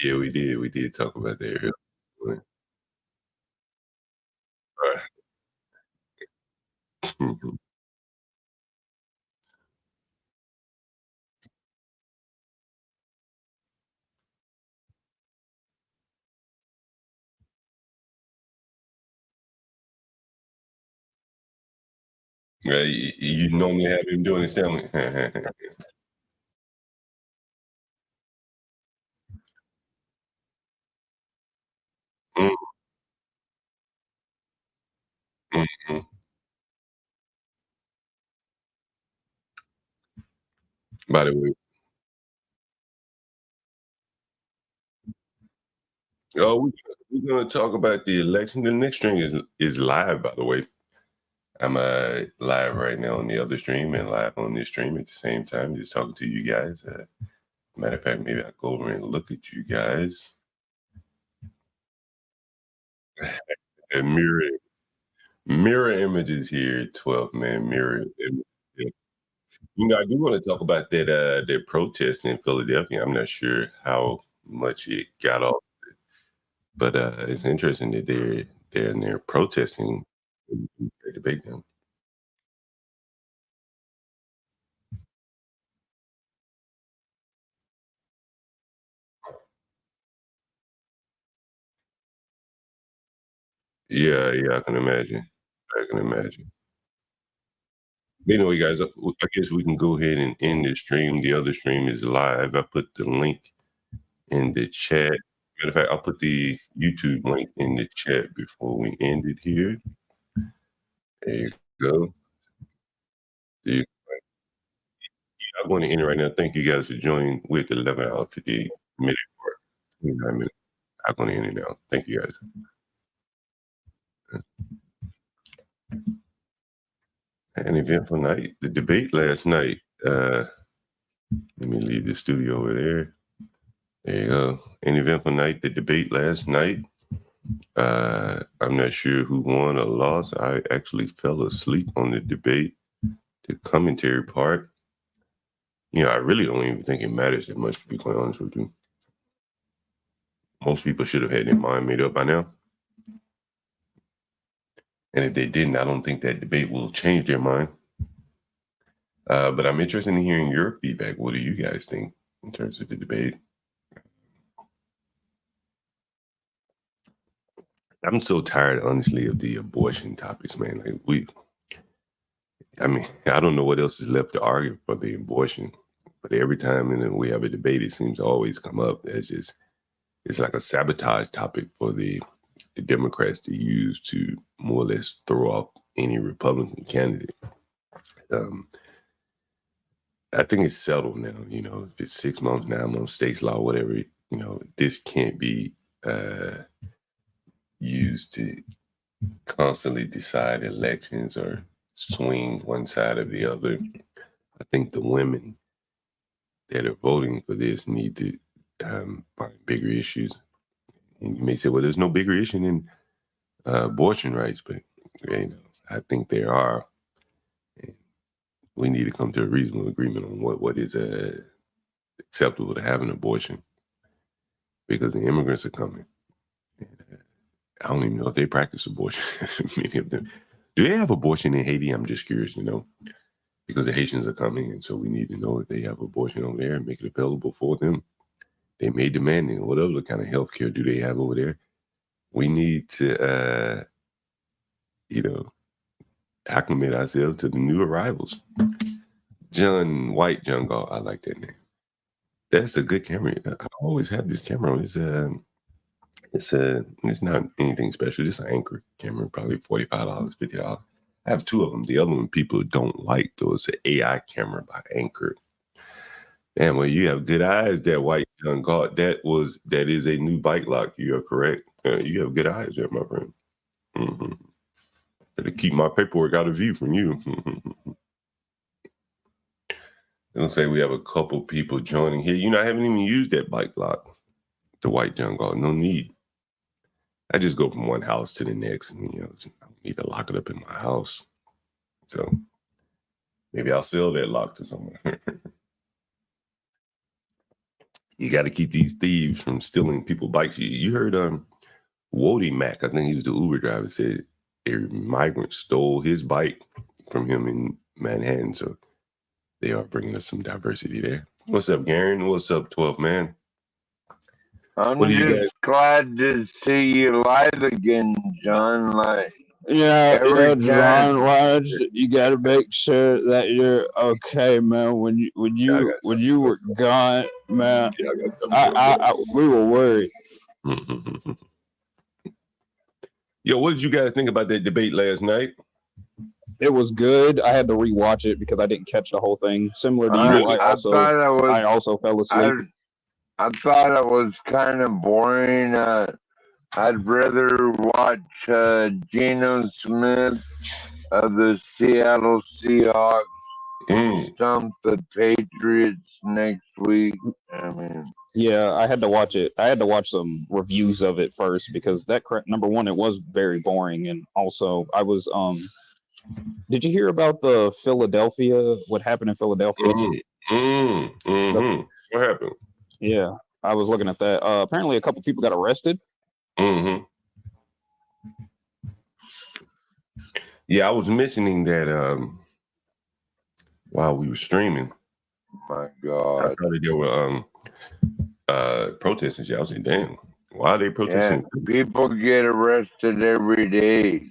Yeah, we did. We did talk about that earlier. Right. Mhm. Yeah, you normally have him doing his family. Mm, mhm. By the way, we're gonna talk about the election. The next string is live, by the way. I'm live right now on the other stream and live on this stream at the same time, just talking to you guys. Matter of fact, maybe I'll go over and look at you guys. And mirror images here, 12 man mirror image. Yeah. I do want to talk about that protest in Philadelphia. I'm not sure how much it got off, but it's interesting that they're in there protesting and debate them. Yeah, yeah, I can imagine. I can imagine. Anyway, guys, I guess we can go ahead and end this stream. The other stream is live. I put the link in the chat. Matter of fact, I'll put the YouTube link in the chat before we end it here. There you go. Yeah, I'm going to end it right now. Thank you guys for joining with 11 hours 58 minute mark. 29 minutes. I'm going to end it now. Thank you guys. An eventful night. The debate last night. Let me leave the studio over there. There you go. An eventful night. The debate last night. I'm not sure who won or lost. I actually fell asleep on the debate, the commentary part. I really don't even think it matters that much, to be quite honest with you. Most people should have had their mind made up by now. And if they didn't, I don't think that debate will change their mind. But I'm interested in hearing your feedback. What do you guys think in terms of the debate? I'm so tired, honestly, of the abortion topics, man. I mean, I don't know what else is left to argue for the abortion, but every time we have a debate, it seems to always come up as just it's like a sabotage topic for the Democrats to use to more or less throw off any Republican candidate. Um, I think it's settled now. If it's 6 months, 9 months, state's law, whatever. This can't be used to constantly decide elections or swing one side or the other. I think the women that are voting for this need to find bigger issues. And you may say, well, there's no bigger issue than abortion rights, but you know, I think there are. And we need to come to a reasonable agreement on what is acceptable to have an abortion because the immigrants are coming. And, I don't even know if they practice abortion. Many of them. Do they have abortion in Haiti? I'm just curious to know because the Haitians are coming, and so we need to know if they have abortion over there and make it available for them. They may demand it. What other kind of health care do they have over there? We need to, you know, acclimate ourselves to the new arrivals. John Galt, I like that name. That's a good camera. I always have this camera on. It's not anything special. Just an Anchor camera, probably $45, $50. I have two of them. The other one people don't like though. It's an AI camera by Anchor. And well, you have good eyes, that white John Galt. That is a new bike lock. You are correct. You have good eyes there, my friend. Hmm. To keep my paperwork out of view from you. It'll say we have a couple people joining here. I haven't even used that bike lock, the white jungle. No need. I just go from one house to the next, and I don't need to lock it up in my house. So maybe I'll sell that lock to someone. You got to keep these thieves from stealing people's bikes. You heard Wody Mac, I think he was the Uber driver, said a migrant stole his bike from him in Manhattan. So they are bringing us some diversity there. What's up, Garen? What's up, 12 man? I'm just glad to see you live again, John. Like, John Lodge, you got to make sure that you're okay, man. When you were gone, man, we were worried. Yo, what did you guys think about that debate last night? It was good. I had to rewatch it because I didn't catch the whole thing. Similar to you, I also fell asleep. I thought it was kind of boring. I'd rather watch Geno Smith of the Seattle Seahawks stump the Patriots next week. I mean, yeah, I had to watch it. I had to watch some reviews of it first because number one, it was very boring, and also I was Did you hear about what happened in Philadelphia? What happened? Yeah, I was looking at that. Apparently, a couple people got arrested. Yeah, I was mentioning that while we were streaming. My God. I thought there were protesters. I was like, damn, why are they protesting? Yeah, people get arrested every day.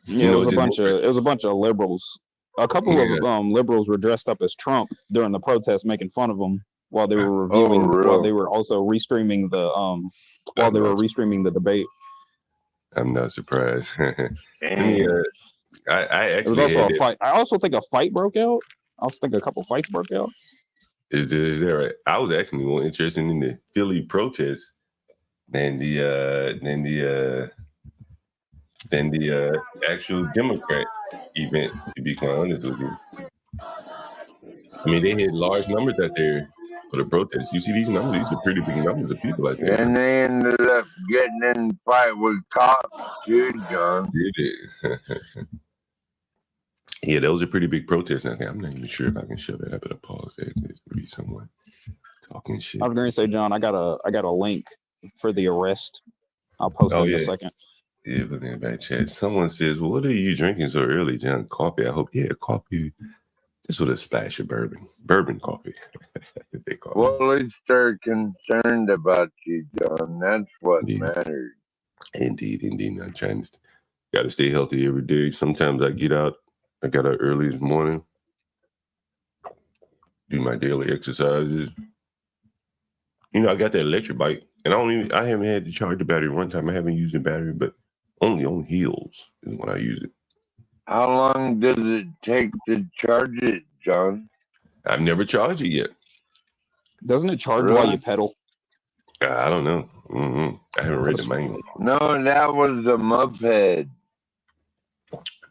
Yeah, it was a bunch of liberals. A couple of liberals were dressed up as Trump during the protest, making fun of him while they were reviewing, while they were also restreaming the debate. I'm not surprised. I actually there was also a fight. I also think a fight broke out. I also think a couple fights broke out. Is that right? I was actually more interested in the Philly protests than the actual Democrat events, to be quite honest with you. I mean, they had large numbers out there for the protests. You see these numbers? These are pretty big numbers of people out there. And they ended up getting in a fight with cops too, John. Did it? Yeah, those are pretty big protests. I think I'm not even sure if I can show that. I better pause there. There's be someone talking shit. I was going to say, John, I got a link for the arrest. I'll post it in a second. Yeah, but in the back chat, someone says, "What are you drinking so early, John? Coffee? I hope, coffee. Just with a splash of bourbon coffee." Well, at least they're concerned about you, John. That's what matters. Indeed. I'm trying to got to stay healthy every day. Sometimes I get out. I got out early this morning, do my daily exercises. You know, I got that electric bike, and I haven't had to charge the battery one time. I haven't used the battery, but only on hills is when I use it. How long does it take to charge it, John? I've never charged it yet. Doesn't it charge while you pedal? I don't know. I haven't read the manual. No, that was the moped.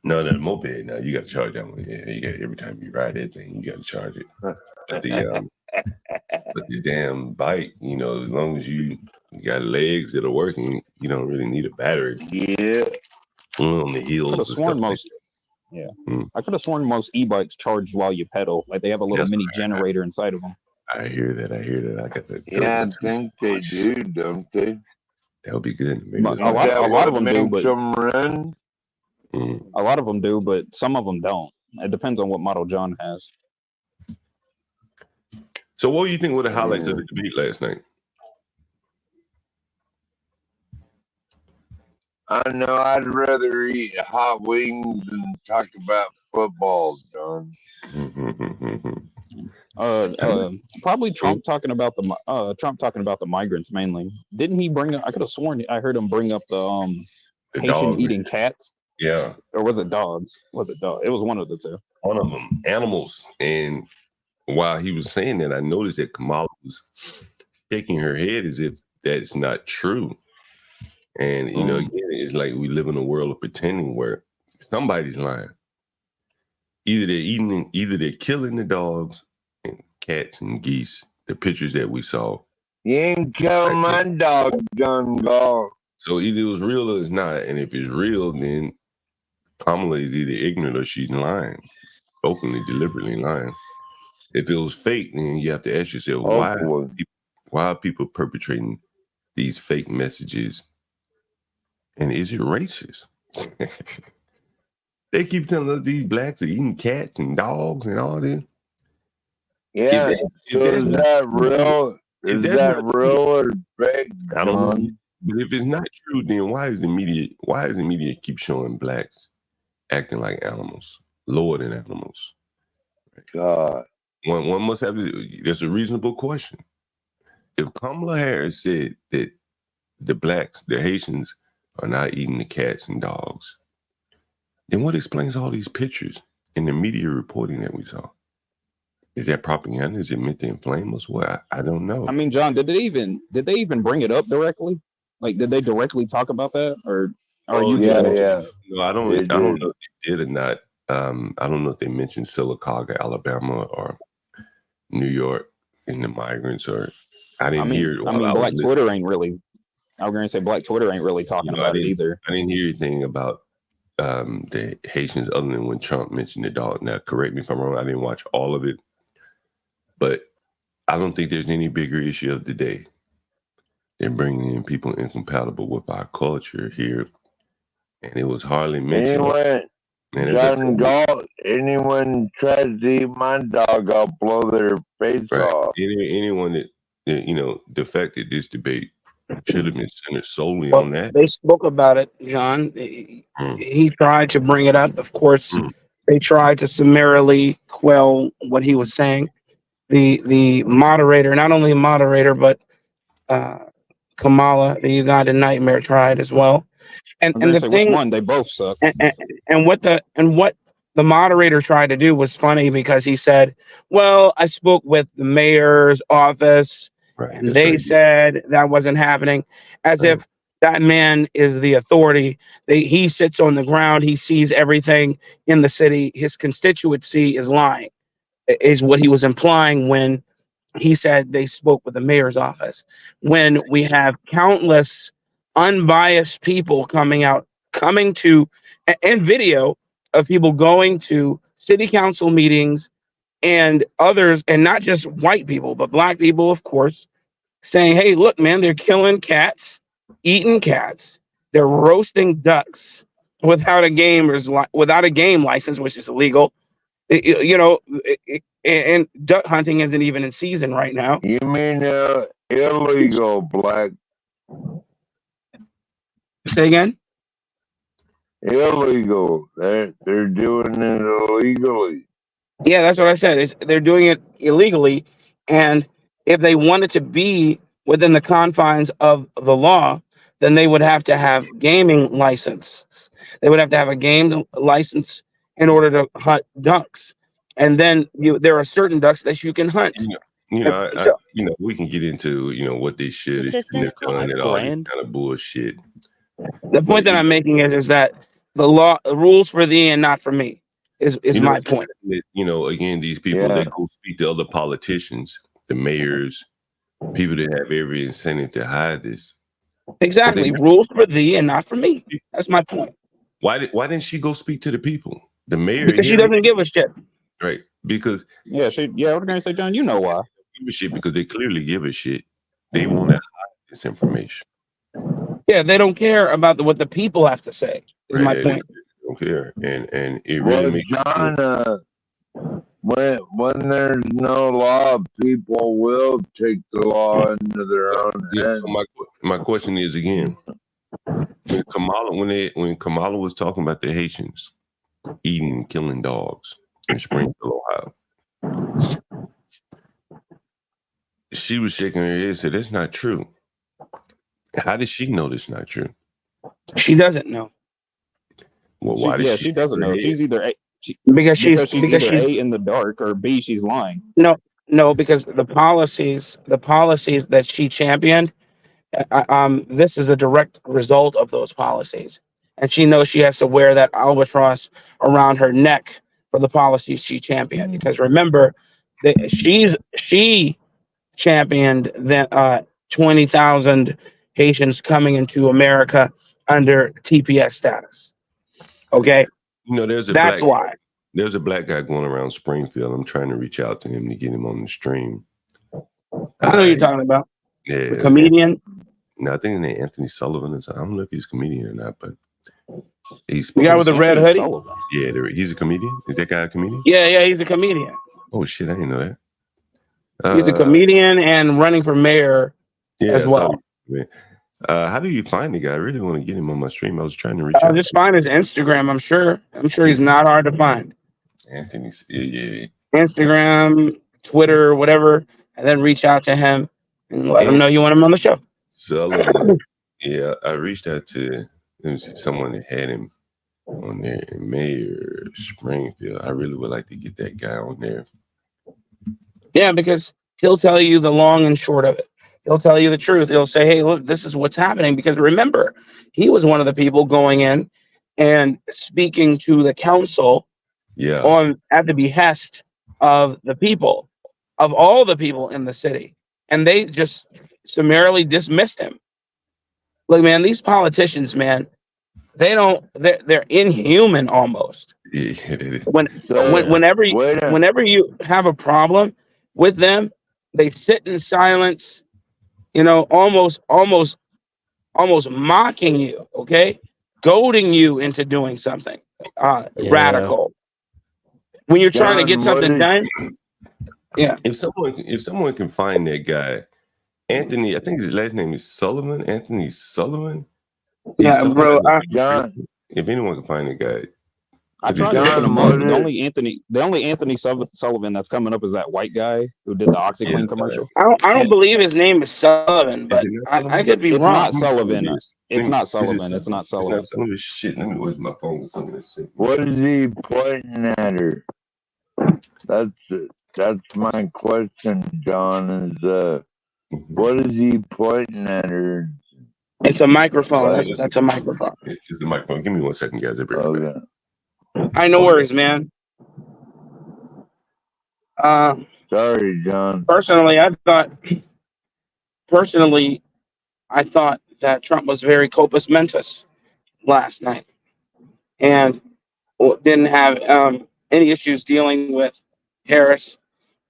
No, the moped. No, you got to charge that one. Yeah, you got every time you ride that thing, you got to charge it. But the damn bike, you know, as long as you got legs that are working, you don't really need a battery. Yeah. On the hills. I could have sworn most e-bikes charge while you pedal. Like they have a little mini generator inside of them. I hear that. I got that. Yeah, I think they do, don't they? That would be good. A lot of them do, but them run. A lot of them do, but some of them don't. It depends on what model John has. So, what do you think were the highlights of the debate last night? I know I'd rather eat hot wings than talk about football, John. Probably Trump talking about the migrants mainly. Didn't he bring up? I could have sworn I heard him bring up the Haitian eating cats. Yeah. Or was it dogs? Was it dog? It was one of the two. One of them, animals. And while he was saying that, I noticed that Kamala was shaking her head as if that's not true. And, you know, again, it's like we live in a world of pretending where somebody's lying. Either they're killing the dogs and cats and geese, the pictures that we saw. You ain't killing my dog, John Galt. So either it was real or it's not. And if it's real, then Kamala is either ignorant or she's lying, openly, deliberately lying. If it was fake, then you have to ask yourself, Why are people perpetrating these fake messages? And is it racist? They keep telling us these blacks are eating cats and dogs and all this. Yeah. Is that real? Is that real or fake? I don't know. But if it's not true, then why is the media keep showing blacks acting like animals, lower than animals? God. One must have. That's a reasonable question. If Kamala Harris said that the Haitians are not eating the cats and dogs, then what explains all these pictures in the media reporting that we saw? Is that propaganda? Is it meant to inflame us? Well, I don't know. I mean, John, did they even bring it up directly? Like, did they directly talk about that, or you? Yeah. No, I don't know if they did or not. I don't know if they mentioned Sylacauga, Alabama, or New York in the migrants, or I didn't hear it. Black Twitter ain't really. I was gonna say Black Twitter ain't really talking about it either. I didn't hear anything about the Haitians other than when Trump mentioned the dog. Now, correct me if I'm wrong. I didn't watch all of it, but I don't think there's any bigger issue of the day than bringing in people incompatible with our culture here, and it was hardly mentioned. John Galt, anyone tries to eat my dog, I'll blow their face off. Anyone that defected this debate should have been centered solely on that. They spoke about it, John. He tried to bring it up. Of course, they tried to summarily quell what he was saying. The moderator, not only moderator, but Kamala, the Ugandan Nightmare, tried as well. And the thing, one, they both suck. And what the moderator tried to do was funny because he said, "Well, I spoke with the mayor's office, and they said that wasn't happening," as if that man is the authority. He sits on the ground. He sees everything in the city. His constituency is lying, is what he was implying when he said they spoke with the mayor's office. When we have countless unbiased people coming to and video of people going to city council meetings and others, and not just white people, but black people, of course, saying, "Hey, look, man, they're killing cats, eating cats, they're roasting ducks without a game license, which is illegal." And duck hunting isn't even in season right now. You mean illegal, Black? Say again? Illegal. They're doing it illegally. Yeah, that's what I said. They're doing it illegally, and if they wanted to be within the confines of the law, then they would have to have gaming license. They would have to have a game license in order to hunt ducks. And then there are certain ducks that you can hunt. We can get into what they should and shouldn't have done and all that kind of bullshit. The point that I'm making is that the law rules for thee and not for me is my point. Again, these people they go speak to other politicians, the mayors, people that have every incentive to hide this. Exactly, rules for thee and not for me. That's my point. Why didn't she go speak to the people? The mayor, because she doesn't give a shit. Right, because we're gonna say, John, you know why? Give a shit because they clearly give a shit. They want to hide this information. Yeah, they don't care about what the people have to say. Is my point. They don't care, and it really makes John. When there's no law, people will take the law into their own hands. So my question is again, when Kamala was talking about the Haitians eating and killing dogs in Springfield, Ohio, she was shaking her head and said, "That's not true." How does she know that's not true? She doesn't know. Well, why does she doesn't know? She's either because she's A, in the dark, or B, she's lying. No, because the policies that she championed, this is a direct result of those policies, and she knows she has to wear that albatross around her neck for the policies she championed. Because remember, she championed the 20,000 Haitians coming into America under TPS status. Okay. There's a black guy going around Springfield. I'm trying to reach out to him to get him on the stream. I know you're talking about. Yeah, the comedian. No, I think his name Anthony Sullivan is. I don't know if he's a comedian or not, but he's The guy with the red hoodie. Sullivan. Yeah, he's a comedian. Is that guy a comedian? Yeah, he's a comedian. Oh shit, I didn't know that. He's a comedian and running for mayor as well. How do you find the guy? I really want to get him on my stream. I was trying to reach out. Just find his Instagram. I'm sure he's not hard to find. Anthony, yeah. Instagram, Twitter, whatever, and then reach out to him and let him know you want him on the show. Sullivan. Yeah, I reached out to someone that had him on there in Mayor Springfield. I really would like to get that guy on there. Yeah, because he'll tell you the long and short of it. He'll tell you the truth. He'll say, hey, look, this is what's happening. Because remember, he was one of the people going in and speaking to the council at the behest of the people, of all the people in the city. And they just summarily dismissed him. Look, man, these politicians, man, they're inhuman almost. Yeah, whenever you have a problem with them, they sit in silence, almost mocking you, okay? Goading you into doing something radical. When you're trying to get something done. Yeah. If someone can find that guy, Anthony, I think his last name is Sullivan. Anthony Sullivan. Yeah, bro. John. If anyone can find the guy, I tried to look him up. The only Anthony Sullivan that's coming up is that white guy who did the OxyClean commercial. I don't believe his name is Sullivan, but I could be wrong. Not Sullivan. It's not Sullivan. It's not Sullivan. Shit, let me watch my phone with some of this shit. What is he pointing at her? That's my question, John. Is what is he pointing at her? It's a microphone. That's a microphone. It's the microphone. Give me 1 second, guys. Okay. I know worries, man. Sorry, John. Personally, I thought that Trump was very compos mentis last night, and didn't have any issues dealing with Harris.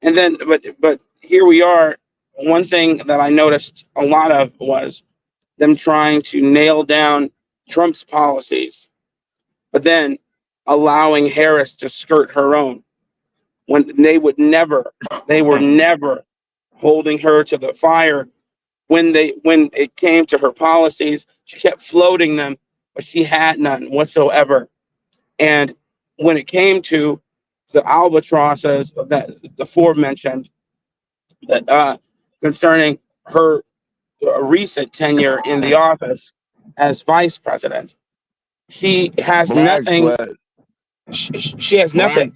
And then, but here we are. One thing that I noticed a lot of was them trying to nail down Trump's policies, but then allowing Harris to skirt her own when they were never holding her to the fire. When it came to her policies, she kept floating them, but she had none whatsoever. And when it came to the albatrosses that the aforementioned, that concerning her recent tenure in the office as vice president, she has nothing. She has nothing.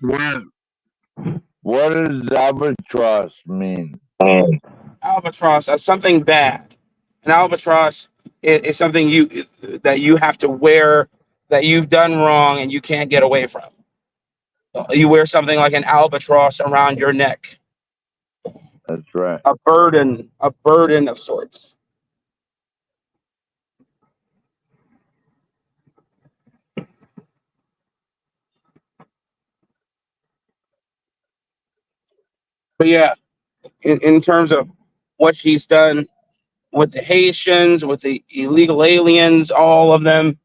What does albatross mean? Albatross is something bad. An albatross is something that you have to wear that you've done wrong and you can't get away from. You wear something like an albatross around your neck. That's right. A burden of sorts. But yeah, in terms of what she's done with the Haitians, with the illegal aliens, all of them,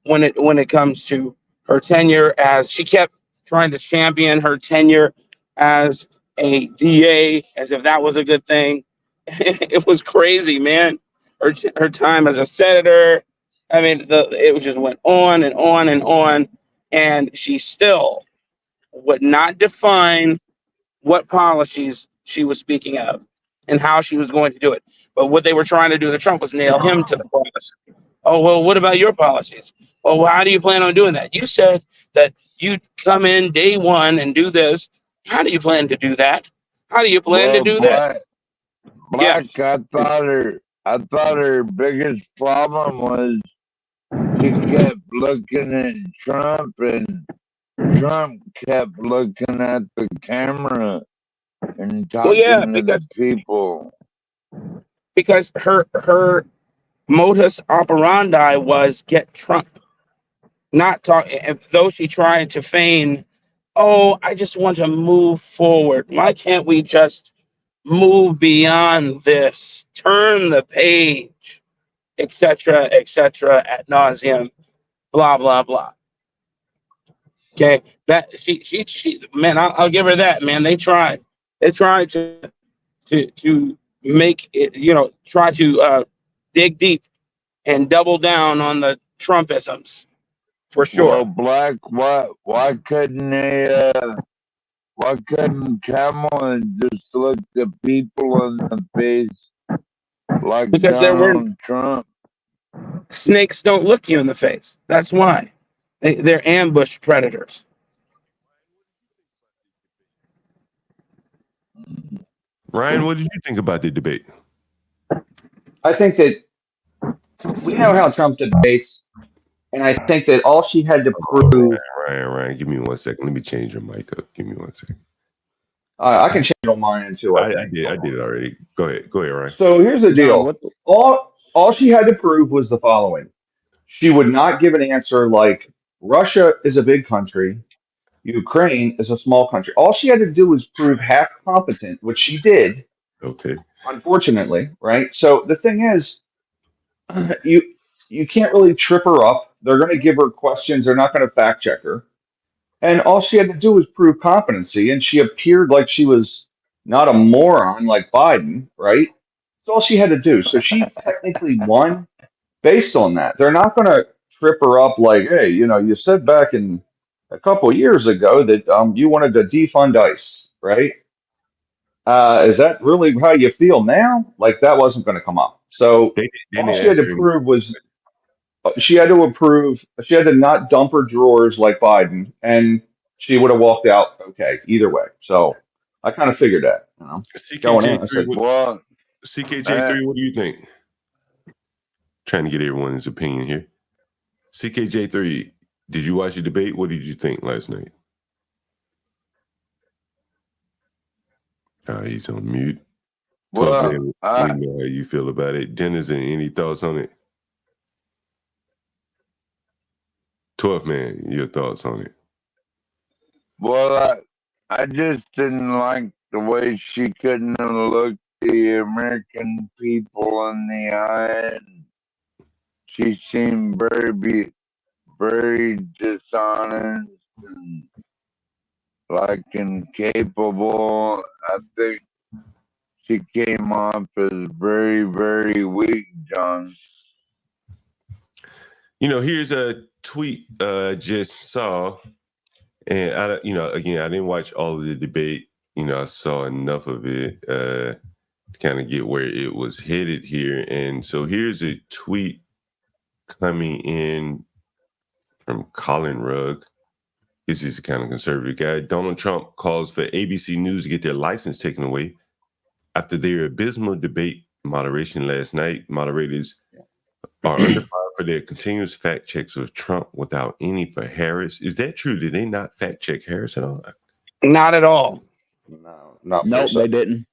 when it comes to her tenure, as she kept trying to champion her tenure as a DA, as if that was a good thing. It was crazy, man. Her time as a senator, I mean, it just went on and on and on, and she still would not define what policies she was speaking of and how she was going to do it. But what they were trying to do to Trump was nail him to the cross. Oh, well, what about your policies? Oh, well, how do you plan on doing that? You said that you'd come in day one and do this. How do you plan to do that? How do you plan to do this? Black, yeah. I thought her biggest problem was she kept looking at Trump and Trump kept looking at the camera and talking to the people. Because her modus operandi was get Trump. Not talk, though she tried to feign, oh, I just want to move forward. Why can't we just move beyond this, turn the page, etc., ad nauseum, blah blah blah. Okay, that she man, I'll give her that, man. They tried to make it, try to dig deep and double down on the Trumpisms for sure. Well, Black, why couldn't they? Why couldn't Kamala just look the people in the face like Because there weren't Donald Trump? snakes don't look you in the face. That's why they're ambush predators. Ryan, what did you think about the debate? I think that we know how Trump debates, and I think that all she had to prove. Ryan, give me 1 second. Let me change your mic up. Give me 1 second. I can change on mine too. I did it already. Go ahead, Ryan. So here's the deal. All she had to prove was the following: she would not give an answer like Russia is a big country, Ukraine is a small country. All she had to do was prove half competent, which she did. Okay. Unfortunately, right? So the thing is, you can't really trip her up. They're going to give her questions. They're not going to fact check her. And all she had to do was prove competency, and she appeared like she was not a moron like Biden, right? That's all she had to do. So she technically won based on that. They're not going to trip her up like, hey, you said back in a couple years ago that you wanted to defund ICE, right? Is that really how you feel now? Like that wasn't going to come up. So all she had to prove was she had to not dump her drawers like Biden, and she would have walked out okay either way. So I kind of figured that. CKJ3, what do you think? Trying to get everyone's opinion here. CKJ3, did you watch the debate? What did you think last night? He's on mute. Well, we know how you feel about it. Denizen, any thoughts on it? 12 man, your thoughts on it? Well, I just didn't like the way she couldn't look the American people in the eye. She seemed very dishonest and like incapable. I think she came off as very, very weak, John. Here's a tweet I just saw, and again, I didn't watch all of the debate. I saw enough of it to kind of get where it was headed here. And so here's a tweet coming in from Colin Rugg. This is a kind of conservative guy. Donald Trump calls for ABC News to get their license taken away after their abysmal debate moderation last night. Moderators are under fire for their continuous fact checks of Trump without any for Harris. Is that true? Did they not fact check Harris at all? Not at all. No, they didn't.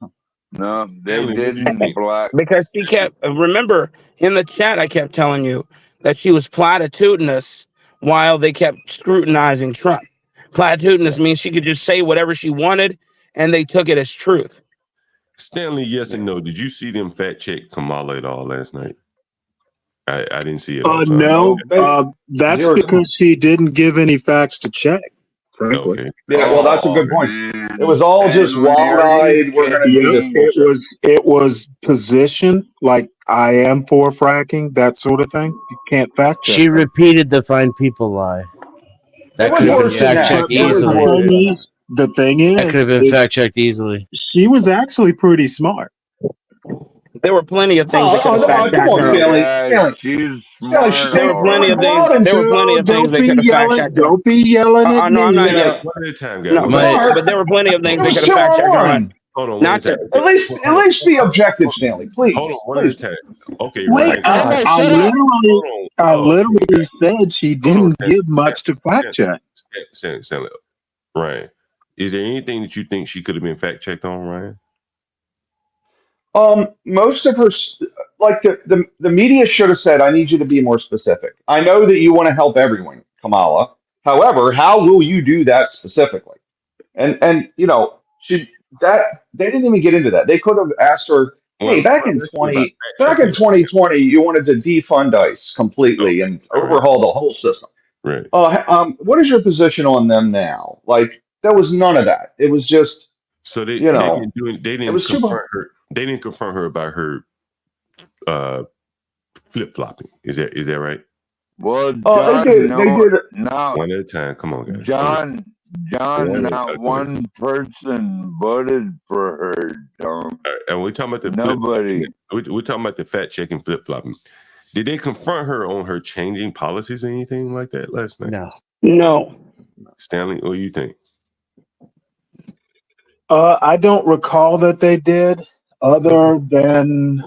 No, they didn't. Black. Because she kept, remember in the chat, I kept telling you that she was platitudinous while they kept scrutinizing Trump. Platitudinous means she could just say whatever she wanted and they took it as truth. Stanley, yes and no. Did you see them fact check Kamala at all last night? I didn't see it. No, that's because she didn't give any facts to check, frankly. Okay. Yeah, well, that's a good point. It was all just wild-eyed. We're going to do this bullshit. It was position, like I am for fracking, that sort of thing. You can't fact check. She repeated the fine people lie. That could have been fact checked easily. The thing is, that could have been fact checked easily. She was actually pretty smart. There were plenty of things that could have fact checked her. Stanley. There were plenty of things. There were plenty of things they could have fact checked. Don't be yelling at me. No, I'm not yelling. One at a time, guys. No, but there were plenty of things they could have fact checked her on. Hold on. Not to, at least be objective, Stanley. Please. Hold on. One at a time. Okay. Wait, Right. I literally said she didn't give much to fact check. Stanley. Ryan, is there anything that you think she could have been fact checked on, Ryan? Most of her, like the media should have said, I need you to be more specific. I know that you want to help everyone, Kamala. However, how will you do that specifically? And that they didn't even get into that. They could have asked her, "Hey, back in 2020, you wanted to defund ICE completely and overhaul the whole system. Right. What is your position on them now?" Like, there was none of that. It was just, so they didn't confront her about her flip flopping. Is that right? Well, John, they did. No, one at a time. Come on, guys. John, not one person voted for her, John. And we're talking about nobody. We're talking about the fact checking flip flopping. Did they confront her on her changing policies or anything like that last night? No. Stanley, what do you think? I don't recall that they did, other than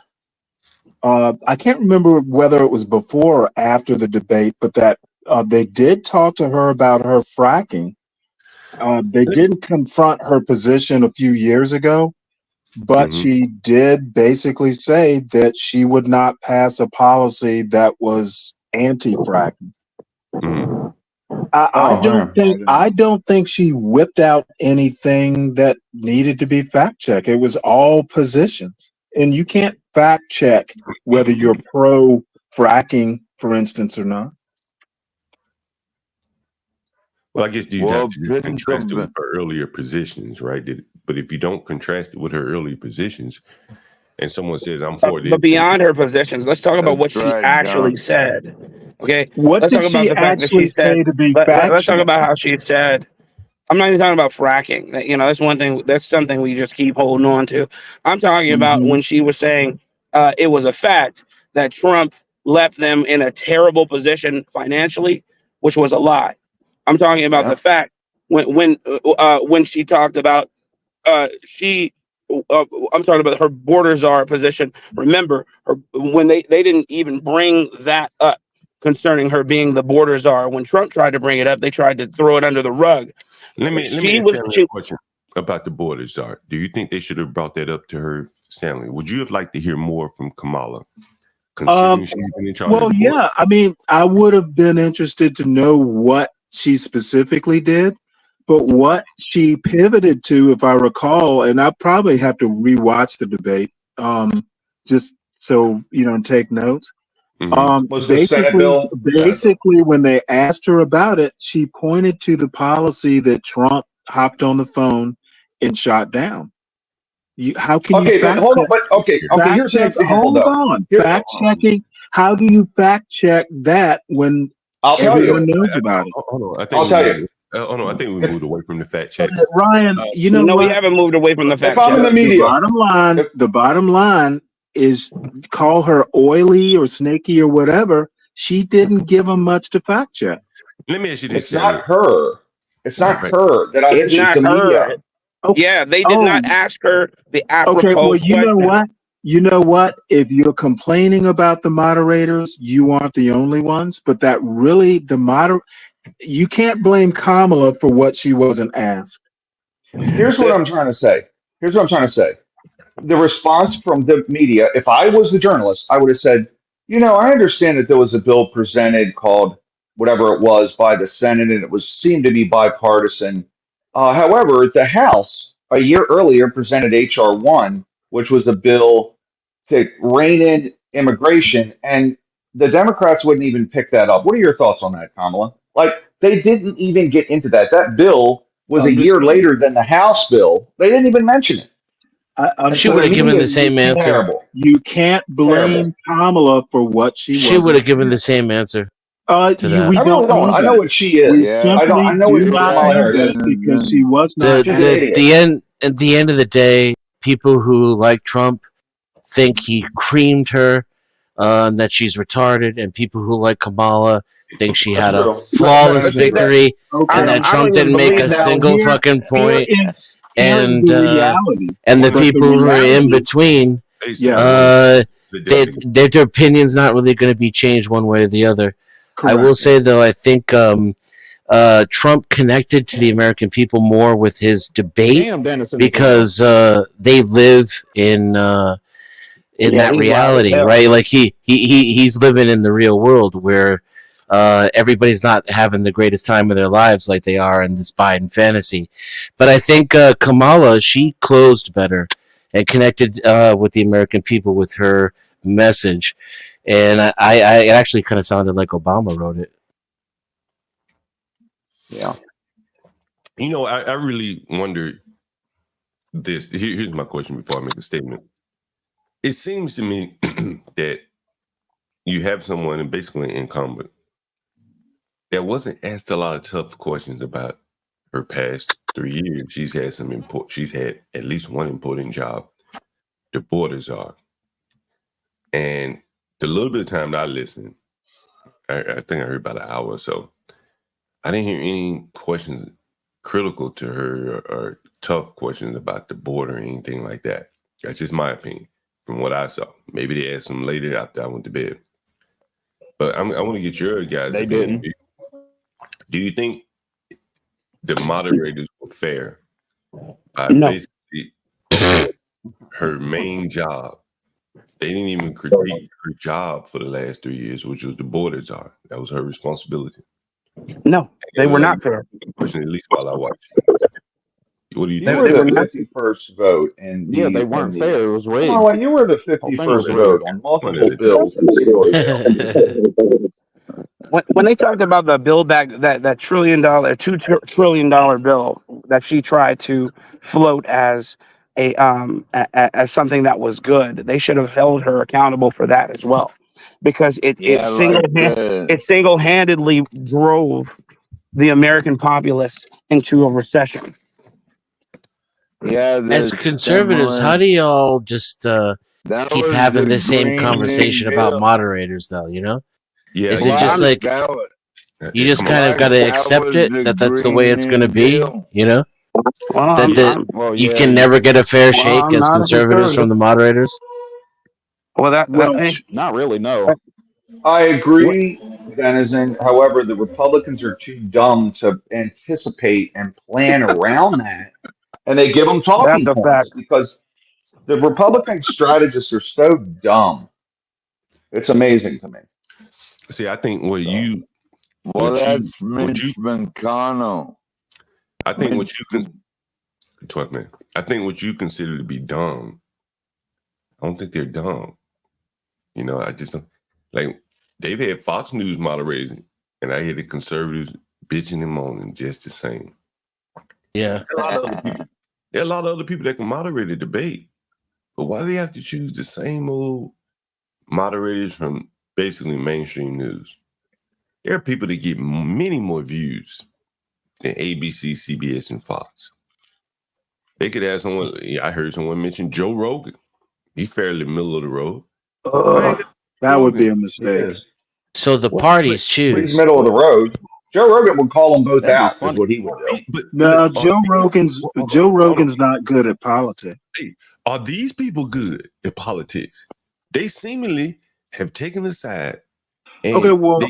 I can't remember whether it was before or after the debate, but that they did talk to her about her fracking. They didn't confront her position a few years ago, but she did basically say that she would not pass a policy that was anti-fracking. I don't think she whipped out anything that needed to be fact checked. It was all positions, and you can't fact check whether you're pro fracking, for instance, or not. Well, I guess you have to contrast it with her earlier positions, right? But if you don't contrast it with her earlier positions, and someone says, "I'm for this," but beyond her positions, let's talk about what she actually said. Okay, let's talk about the fact that she said. Let's talk about how she said. I'm not even talking about fracking. That's one thing. That's something we just keep holding on to. I'm talking about when she was saying it was a fact that Trump left them in a terrible position financially, which was a lie. I'm talking about the fact when she talked about I'm talking about her border czar position. Remember, when they didn't even bring that up concerning her being the border czar. When Trump tried to bring it up, they tried to throw it under the rug. Let me ask you a question about the border czar. Do you think they should have brought that up to her, Stanley? Would you have liked to hear more from Kamala? Considering she's been in charge of the border? Yeah. I mean, I would have been interested to know what she specifically did, but what she pivoted to, if I recall, and I probably have to rewatch the debate, just so take notes. Was the Senate bill? Basically, when they asked her about it, she pointed to the policy that Trump hopped on the phone and shot down. How can you fact hold on? But okay. Here's an example. Hold on. Fact checking. How do you fact check that when everyone knows about it? Hold on. I'll tell you. I think we moved away from the fact check. Ryan, we haven't moved away from the fact check. In the media. The bottom line is, call her oily or snaky or whatever. She didn't give them much to fact check. Let me ask you this. It's not her. It's not her that I mentioned. It's the media. Okay. Yeah, they did not ask her the apropos question. You know what? If you're complaining about the moderators, you aren't the only ones. But that really, you can't blame Kamala for what she wasn't asked. Here's what I'm trying to say. The response from the media, if I was the journalist, I would have said, I understand that there was a bill presented called whatever it was by the Senate, and it seemed to be bipartisan. However, the House a year earlier presented H.R. 1, which was a bill to rein in immigration, and the Democrats wouldn't even pick that up. What are your thoughts on that, Kamala? Like, they didn't even get into that. That bill was a year later than the House bill. They didn't even mention it. She would have given the same answer. Terrible. You can't blame Kamala for what she would have given the same answer. I really don't. I know what she is. I know what Kamala Harris is. Because she was not. At the end of the day, people who like Trump think he creamed her, that she's retarded, and people who like Kamala think she had a flawless victory, and that Trump didn't make a single fucking point. And the people who are in between, their opinion's not really going to be changed one way or the other. Correct. I will say, though, I think Trump connected to the American people more with his debate because they live in that reality, right? Like he's living in the real world where everybody's not having the greatest time of their lives like they are in this Biden fantasy. But I think Kamala, she closed better and connected with the American people with her message. And I it actually kind of sounded like Obama wrote it. Yeah. You know, I really wonder this. Here's my question before I make a statement. It seems to me that you have someone basically incumbent that wasn't asked a lot of tough questions about her past 3 years. She's had at least one important job. The borders are. And the little bit of time that I listened, I think I heard about an hour or so, I didn't hear any questions critical to her or tough questions about the border or anything like that. That's just my opinion from what I saw. Maybe they asked them later after I went to bed. But I want to get your guys' opinion. Do you think the moderators were fair by basically her main job? They didn't even critique her job for the last 3 years, which was the borders are. That was her responsibility. No, they were not fair. At least while I watched. What do you think? You were the 51st vote, and they weren't fair. It was rigged. Oh, you were the 51st vote on multiple bills in single day. When they talked about the bill back, that $2 trillion bill that she tried to float as as something that was good, they should have held her accountable for that as well, because it single-handedly drove the American populace into a recession. Yeah, as conservatives, how do y'all just keep having the same conversation about moderators, though? You know, is it just like you just kind of got to accept it that's the way it's going to be? You know, you can never get a fair shake as conservatives from the moderators. Well, not really. No, I agree, Denizen. However, the Republicans are too dumb to anticipate and plan around that. And they give them talking points because the Republican strategists are so dumb. It's amazing to me. See, I think that's Mitch McConnell. I think what you consider to be dumb, I don't think they're dumb. You know, I just don't like. They've had Fox News moderators, and I hear the conservatives bitching and moaning just the same. Yeah. There are a lot of other people that can moderate a debate, but why do they have to choose the same old moderators from basically mainstream news? There are people that get many more views than ABC, CBS, and Fox. They could have someone. I heard someone mention Joe Rogan. He's fairly middle of the road. That would be a mistake. So the parties choose. He's middle of the road. Joe Rogan would call them both out. Is what he would do. No, Joe Rogan's not good at politics. Are these people good at politics? They seemingly have taken a side. Okay, well,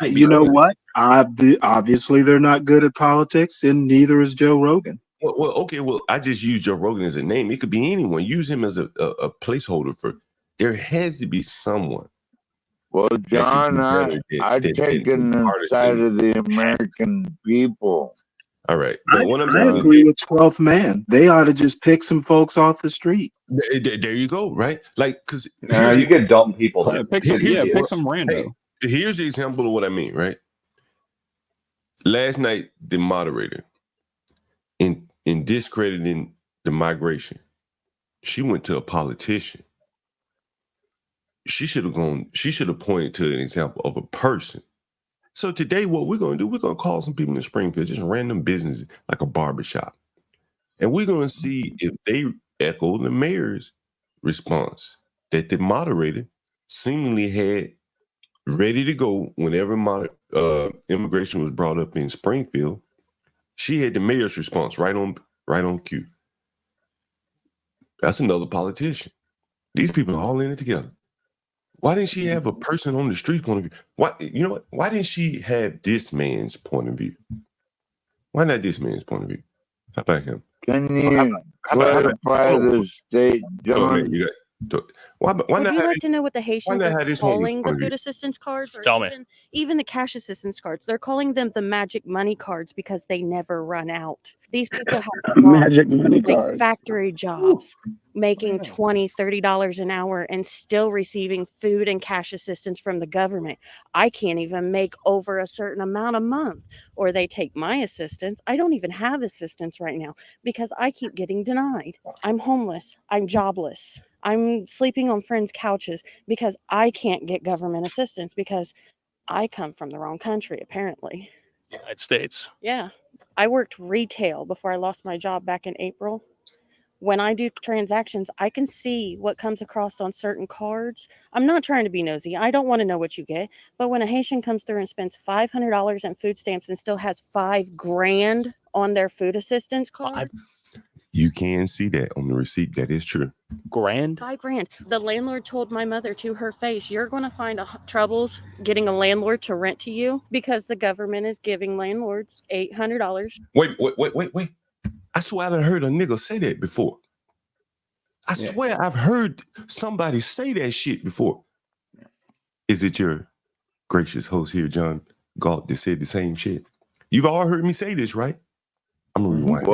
you know what? Obviously, they're not good at politics, and neither is Joe Rogan. Well, I just use Joe Rogan as a name. It could be anyone. Use him as a placeholder for. There has to be someone. Well, John, I've taken the side of the American people. All right. I agree with 12th Man. They ought to just pick some folks off the street. There you go, right? Like, because you get dumb people. Pick some rando. Hey, here's the example of what I mean, right? Last night, the moderator, in discrediting the migration, she went to a politician. She should have pointed to an example of a person. So today, what we're going to do, we're going to call some people in Springfield, just random businesses like a barbershop. And we're going to see if they echo the mayor's response that the moderator seemingly had ready to go whenever immigration was brought up in Springfield. She had the mayor's response right on cue. That's another politician. These people are all in it together. Why didn't she have a person on the street point of view? Why didn't she have this man's point of view? Why not this man's point of view? How about him? Can you clarify the state, John? Would you like to know what the Haitians are calling the food assistance cards? Or Tell me. Even the cash assistance cards. They're calling them the magic money cards because they never run out. These people have magic money like cards. factory jobs, making $20, $30 an hour and still receiving food and cash assistance from the government. I can't even make over a certain amount a month, or they take my assistance. I don't even have assistance right now because I keep getting denied. I'm homeless. I'm jobless. I'm sleeping on friends' couches because I can't get government assistance because I come from the wrong country, apparently. United States. Yeah. I worked retail before I lost my job back in April. When I do transactions, I can see what comes across on certain cards. I'm not trying to be nosy. I don't want to know what you get. But when a Haitian comes through and spends $500 in food stamps and still has $5,000 on their food assistance card, you can see that on the receipt. That is true. $5,000. The landlord told my mother to her face, "You're going to find troubles getting a landlord to rent to you because the government is giving landlords $800." Wait. I swear I heard a nigga say that before. I swear I've heard somebody say that shit before. Is it your gracious host here, John Galt, that said the same shit? You've all heard me say this, right? I'm gonna rewind.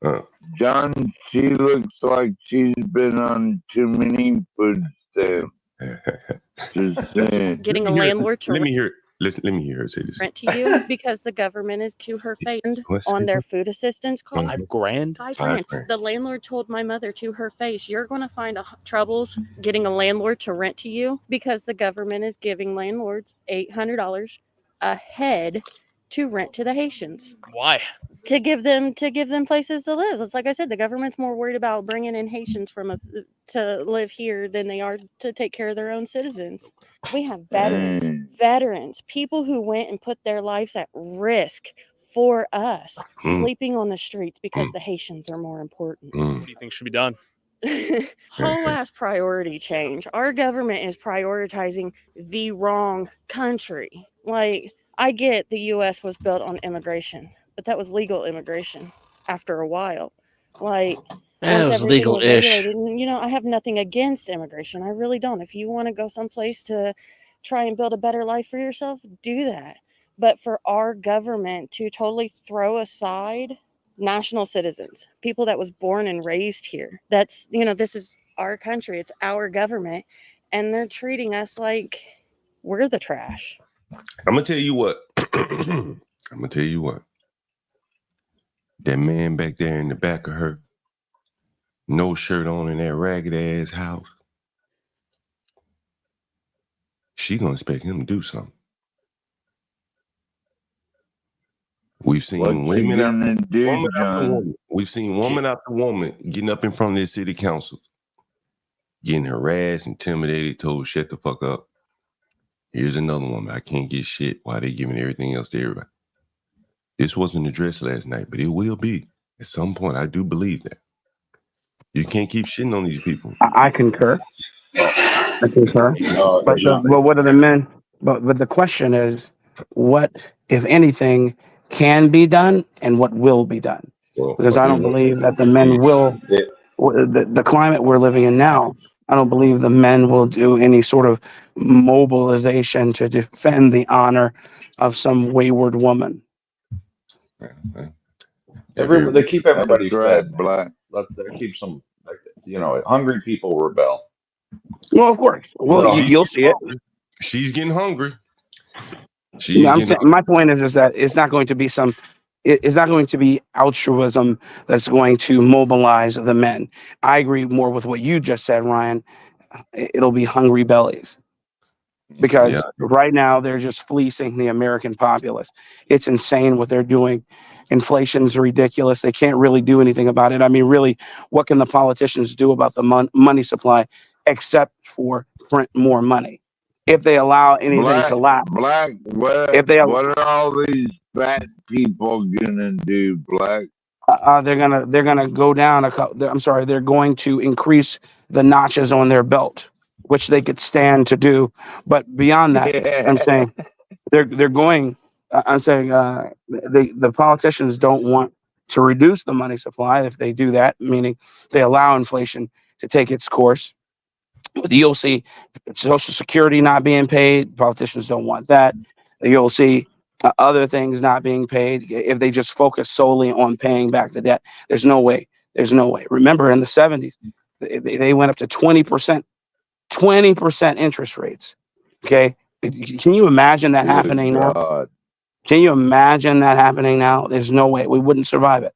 Well, John, she looks like she's been on too many food stamps. Just saying. Getting a landlord to let me hear her say this. Rent to you because the government is to her face on their food assistance card. $5,000. The landlord told my mother to her face, "You're going to find troubles getting a landlord to rent to you because the government is giving landlords $800 a head to rent to the Haitians." Why? To give them places to live. It's like I said, the government's more worried about bringing in Haitians to live here than they are to take care of their own citizens. We have veterans, people who went and put their lives at risk for us, sleeping on the streets because the Haitians are more important. What do you think should be done? Whole ass priority change. Our government is prioritizing the wrong country. Like, I get the U.S. was built on immigration, but that was legal immigration after a while. Like, it was legal-ish. I have nothing against immigration. I really don't. If you want to go someplace to try and build a better life for yourself, do that. But for our government to totally throw aside national citizens, people that was born and raised here, this is our country. It's our government. And they're treating us like we're the trash. I'm going to tell you what. That man back there in the back of her, no shirt on in that ragged ass house, she gonna expect him to do something. We've seen women We've seen woman after woman getting up in front of this city council, getting harassed, intimidated, told shut the fuck up. Here's another woman. I can't get shit while they giving everything else to everybody. This wasn't addressed last night, but it will be at some point. I do believe that. You can't keep shitting on these people. I concur. But what are the men? But the question is, what, if anything, can be done and what will be done? Because I don't believe that the men will, the climate we're living in now, I don't believe the men will do any sort of mobilization to defend the honor of some wayward woman. They keep everybody fed. That keeps them, hungry people rebel. Well, of course. Well, you'll see it. She's getting hungry. My point is that it's not going to be it's not going to be altruism that's going to mobilize the men. I agree more with what you just said, Ryan. It'll be hungry bellies. Because right now they're just fleecing the American populace. It's insane what they're doing. Inflation's ridiculous. They can't really do anything about it. I mean, really, what can the politicians do about the money supply except for print more money? If they allow anything to lapse. What are all these fat people gonna do, Black? They're gonna go down they're going to increase the notches on their belt, which they could stand to do. But beyond that, I'm saying they're going. I'm saying the politicians don't want to reduce the money supply. If they do that, meaning they allow inflation, to take its course. You'll see Social Security not being paid. Politicians don't want that. You'll see other things not being paid if they just focus solely on paying back the debt. There's no way. There's no way. Remember, in the 70s, they went up to 20% interest rates. Okay, can you imagine that happening now? Can you imagine that happening now? There's no way. We wouldn't survive it.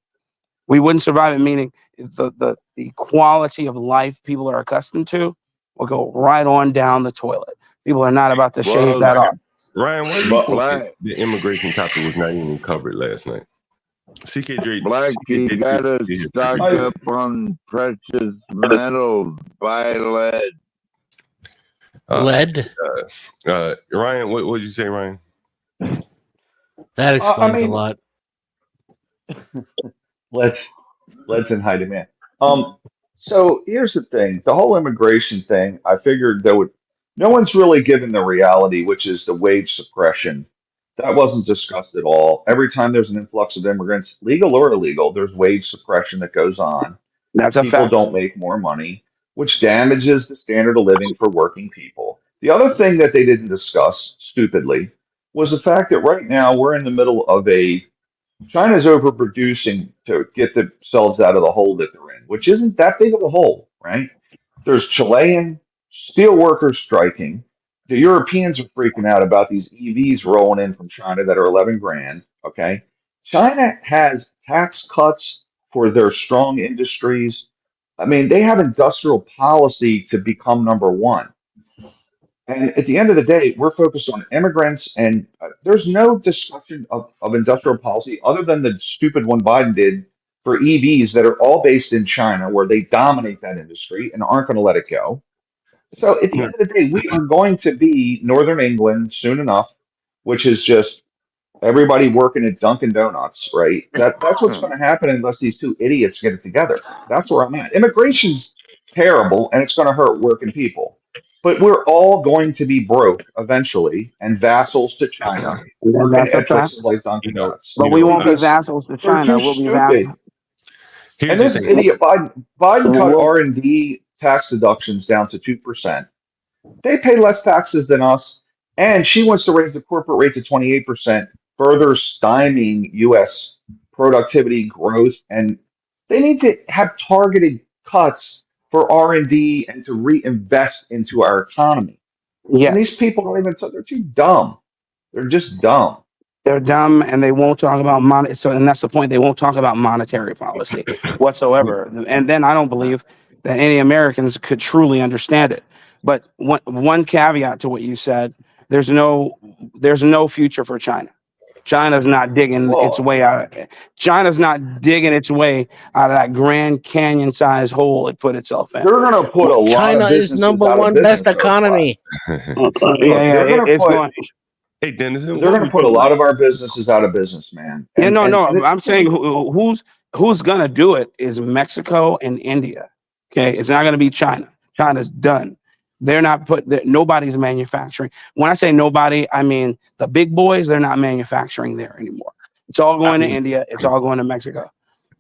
We wouldn't survive it, meaning the quality of life people are accustomed to will go right on down the toilet. People are not about to shave that off. Ryan, why do you think the immigration topic was not even covered last night? CKJ, Black, you gotta stock up on precious metals, buy lead. Lead? Ryan, what did you say, Ryan? That explains a lot. Let's in high demand. So here's the thing: the whole immigration thing. I figured no one's really given the reality, which is the wage suppression. That wasn't discussed at all. Every time there's an influx of immigrants, legal or illegal, there's wage suppression that goes on. That's a fact. People don't make more money, which damages the standard of living for working people. The other thing that they didn't discuss, stupidly, was the fact that right now we're in the middle of China's overproducing to get themselves out of the hole that they're in, which isn't that big of a hole, right? There's Chilean steel workers striking. The Europeans are freaking out about these EVs rolling in from China that are 11 grand. Okay. China has tax cuts for their strong industries. I mean, they have industrial policy to become number one. And at the end of the day, we're focused on immigrants, and there's no discussion of industrial policy other than the stupid one Biden did for EVs that are all based in China, where they dominate that industry and aren't going to let it go. So at the end of the day, we are going to be Northern England soon enough, which is just everybody working at Dunkin' Donuts, right? That's what's going to happen unless these two idiots get it together. That's where I'm at. Immigration's terrible, and it's going to hurt working people. But we're all going to be broke eventually and vassals to China and places like Dunkin' Donuts. But we won't be vassals to China. We'll be vassals. And this idiot Biden cut R&D tax deductions down to 2%. They pay less taxes than us, and she wants to raise the corporate rate to 28%, further stymieing U.S. productivity growth. And they need to have targeted cuts for R&D and to reinvest into our economy. Yes. And these people don't even, they're too dumb. They're just dumb. They're dumb, and they won't talk about and that's the point. They won't talk about monetary policy whatsoever. And then I don't believe that any Americans could truly understand it. But one caveat to what you said: there's no future for China. China's not digging its way out. China's not digging its way out of that Grand Canyon-sized hole it put itself in. They're going to put a lot China of is number one best economy. Hey, Dennis, they're going to put a lot of our businesses out of business, man. I'm saying who's going to do it is Mexico and India. Okay, it's not going to be China. China's done. They're not nobody's manufacturing. When I say nobody, I mean the big boys. They're not manufacturing there anymore. It's all going to India. It's all going to Mexico.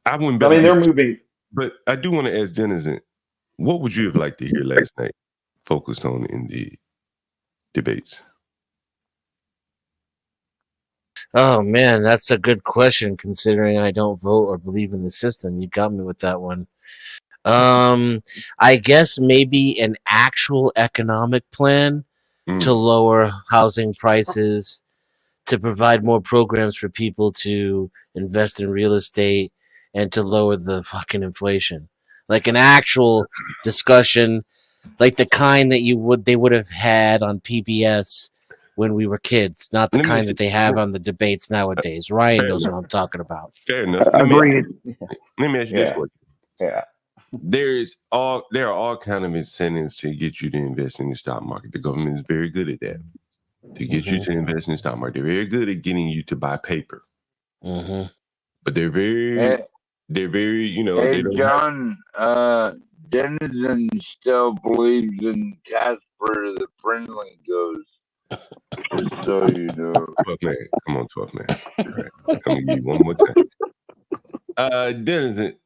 They're moving. But I do want to ask Dennis, what would you have liked to hear last night, focused on in the debates? Oh man, that's a good question. Considering I don't vote or believe in the system, you got me with that one. I guess maybe an actual economic plan to lower housing prices, to provide more programs for people to invest in real estate, and to lower the fucking inflation. Like an actual discussion, like the kind that they would have had on PBS when we were kids, not the kind that they have on the debates nowadays. Ryan knows what I'm talking about. Fair enough. Agreed. Let me ask you this question. Yeah. There are all kind of incentives to get you to invest in the stock market. The government is very good at that. To get you to invest in the stock market, they're very good at getting you to buy paper. But they're very, Hey, John, Denizen still believes in Casper the Friendly Ghost. Just so you know. 12 man. Come on, 12 man. All right. I'm gonna give you one more time. Denizen,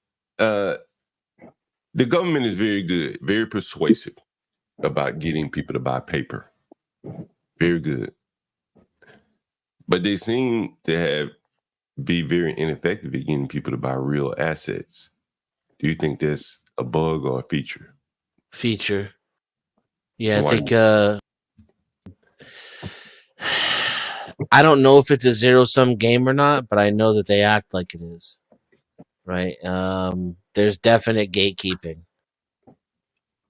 The government is very good, very persuasive about getting people to buy paper. Very good. But they seem to be very ineffective at getting people to buy real assets. Do you think that's a bug or a feature? Feature. Yeah, I Why? think I don't know if it's a zero-sum game or not, but I know that they act like it is. Right? There's definite gatekeeping.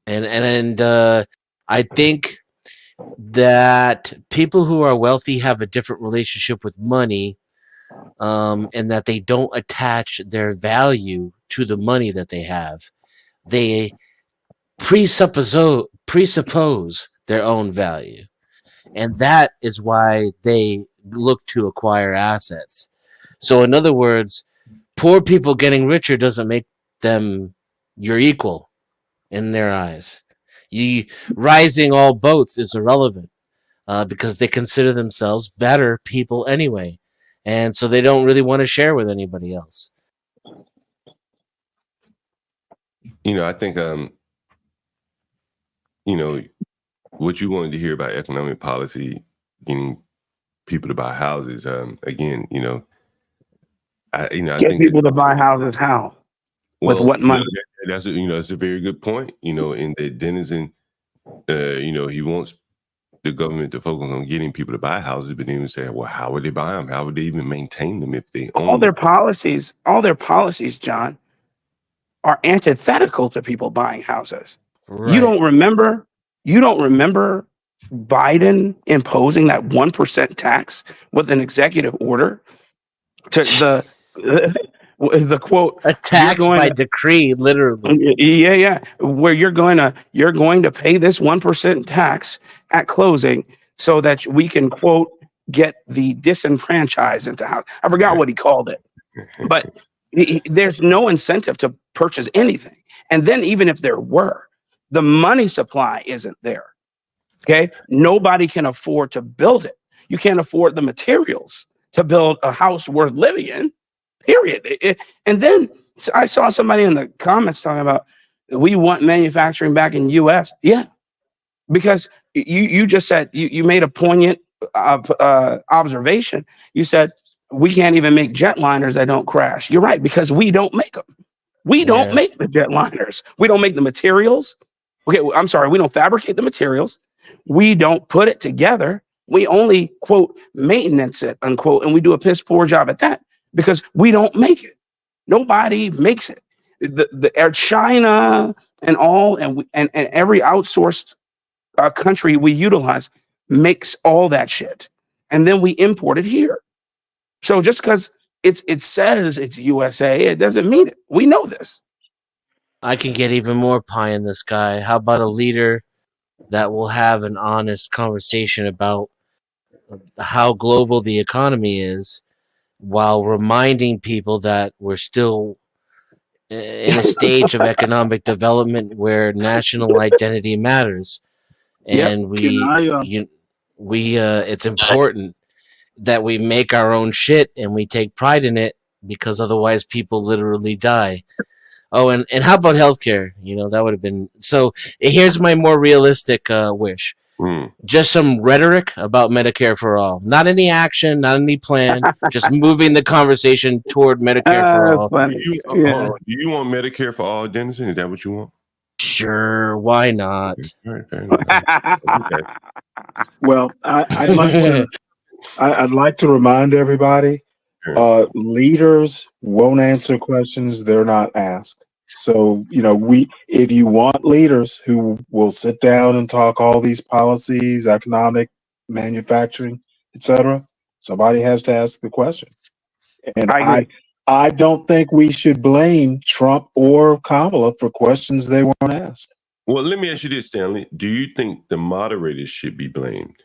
And I think that people who are wealthy have a different relationship with money, and that they don't attach their value to the money that they have. They presuppose their own value. And that is why they look to acquire assets. So in other words, poor people getting richer doesn't make them your equal in their eyes. Rising all boats is irrelevant because they consider themselves better people anyway. And so they don't really want to share with anybody else. I think, what you wanted to hear about economic policy, getting people to buy houses, again, I think people to buy houses how? With what money? That's a very good point. In that Denizen, he wants the government to focus on getting people to buy houses, but then say, well, how would they buy them? How would they even maintain them if they own all their policies, John, are antithetical to people buying houses. Right. You don't remember Biden imposing that 1% tax with an executive order to the quote, a tax by decree, literally. Yeah. Where you're going to pay this 1% tax at closing so that we can quote get the disenfranchised into house. I forgot what he called it, but there's no incentive to purchase anything. And then even if there were, the money supply isn't there. Okay, nobody can afford to build it. You can't afford the materials to build a house worth living in. Period. And then I saw somebody in the comments talking about we want manufacturing back in the U.S. Yeah, because you just said you made a poignant observation. You said we can't even make jetliners that don't crash. You're right, because we don't make them. We don't make the jetliners. We don't make the materials. Okay, I'm sorry. We don't fabricate the materials. We don't put it together. We only quote maintenance it unquote, and we do a piss poor job at that. Because we don't make it. Nobody makes it. The China and all, and every outsourced country we utilize makes all that shit, and then we import it here. So just because it says it's USA, it doesn't mean it. We know this. I can get even more pie in the sky. How about a leader that will have an honest conversation about how global the economy is, while reminding people that we're still in a stage of economic development where national identity matters, and it's important that we make our own shit and we take pride in it, because otherwise people literally die. Oh, and how about healthcare? That would have been so. Here's my more realistic wish. Just some rhetoric about Medicare for all. Not any action, not any plan. Just moving the conversation toward Medicare for all. Do you want Medicare for all, Dennison? Is that what you want? Sure, why not? Fair enough. Okay. Well, I'd like to remind everybody, leaders won't answer questions they're not asked. So, if you want leaders who will sit down and talk all these policies, economic, manufacturing, etc., somebody has to ask the question. And I don't think we should blame Trump or Kamala for questions they weren't asked. Well, let me ask you this, Stanley. Do you think the moderators should be blamed?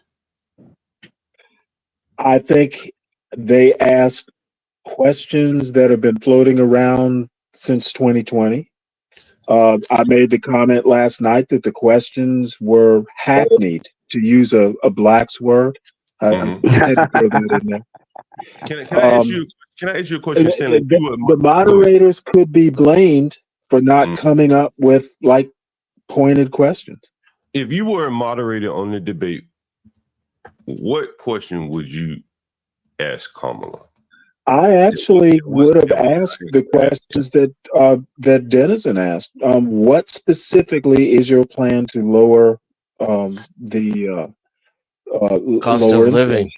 I think they ask questions that have been floating around since 2020. I made the comment last night that the questions were hackneyed, to use a Black's word. I had to throw that in there. Can I ask you a question, Stanley? The moderators could be blamed for not coming up with like pointed questions. If you were a moderator on the debate, what question would you ask Kamala? I actually would have asked the questions that Dennison asked. What specifically is your plan to lower the cost of living?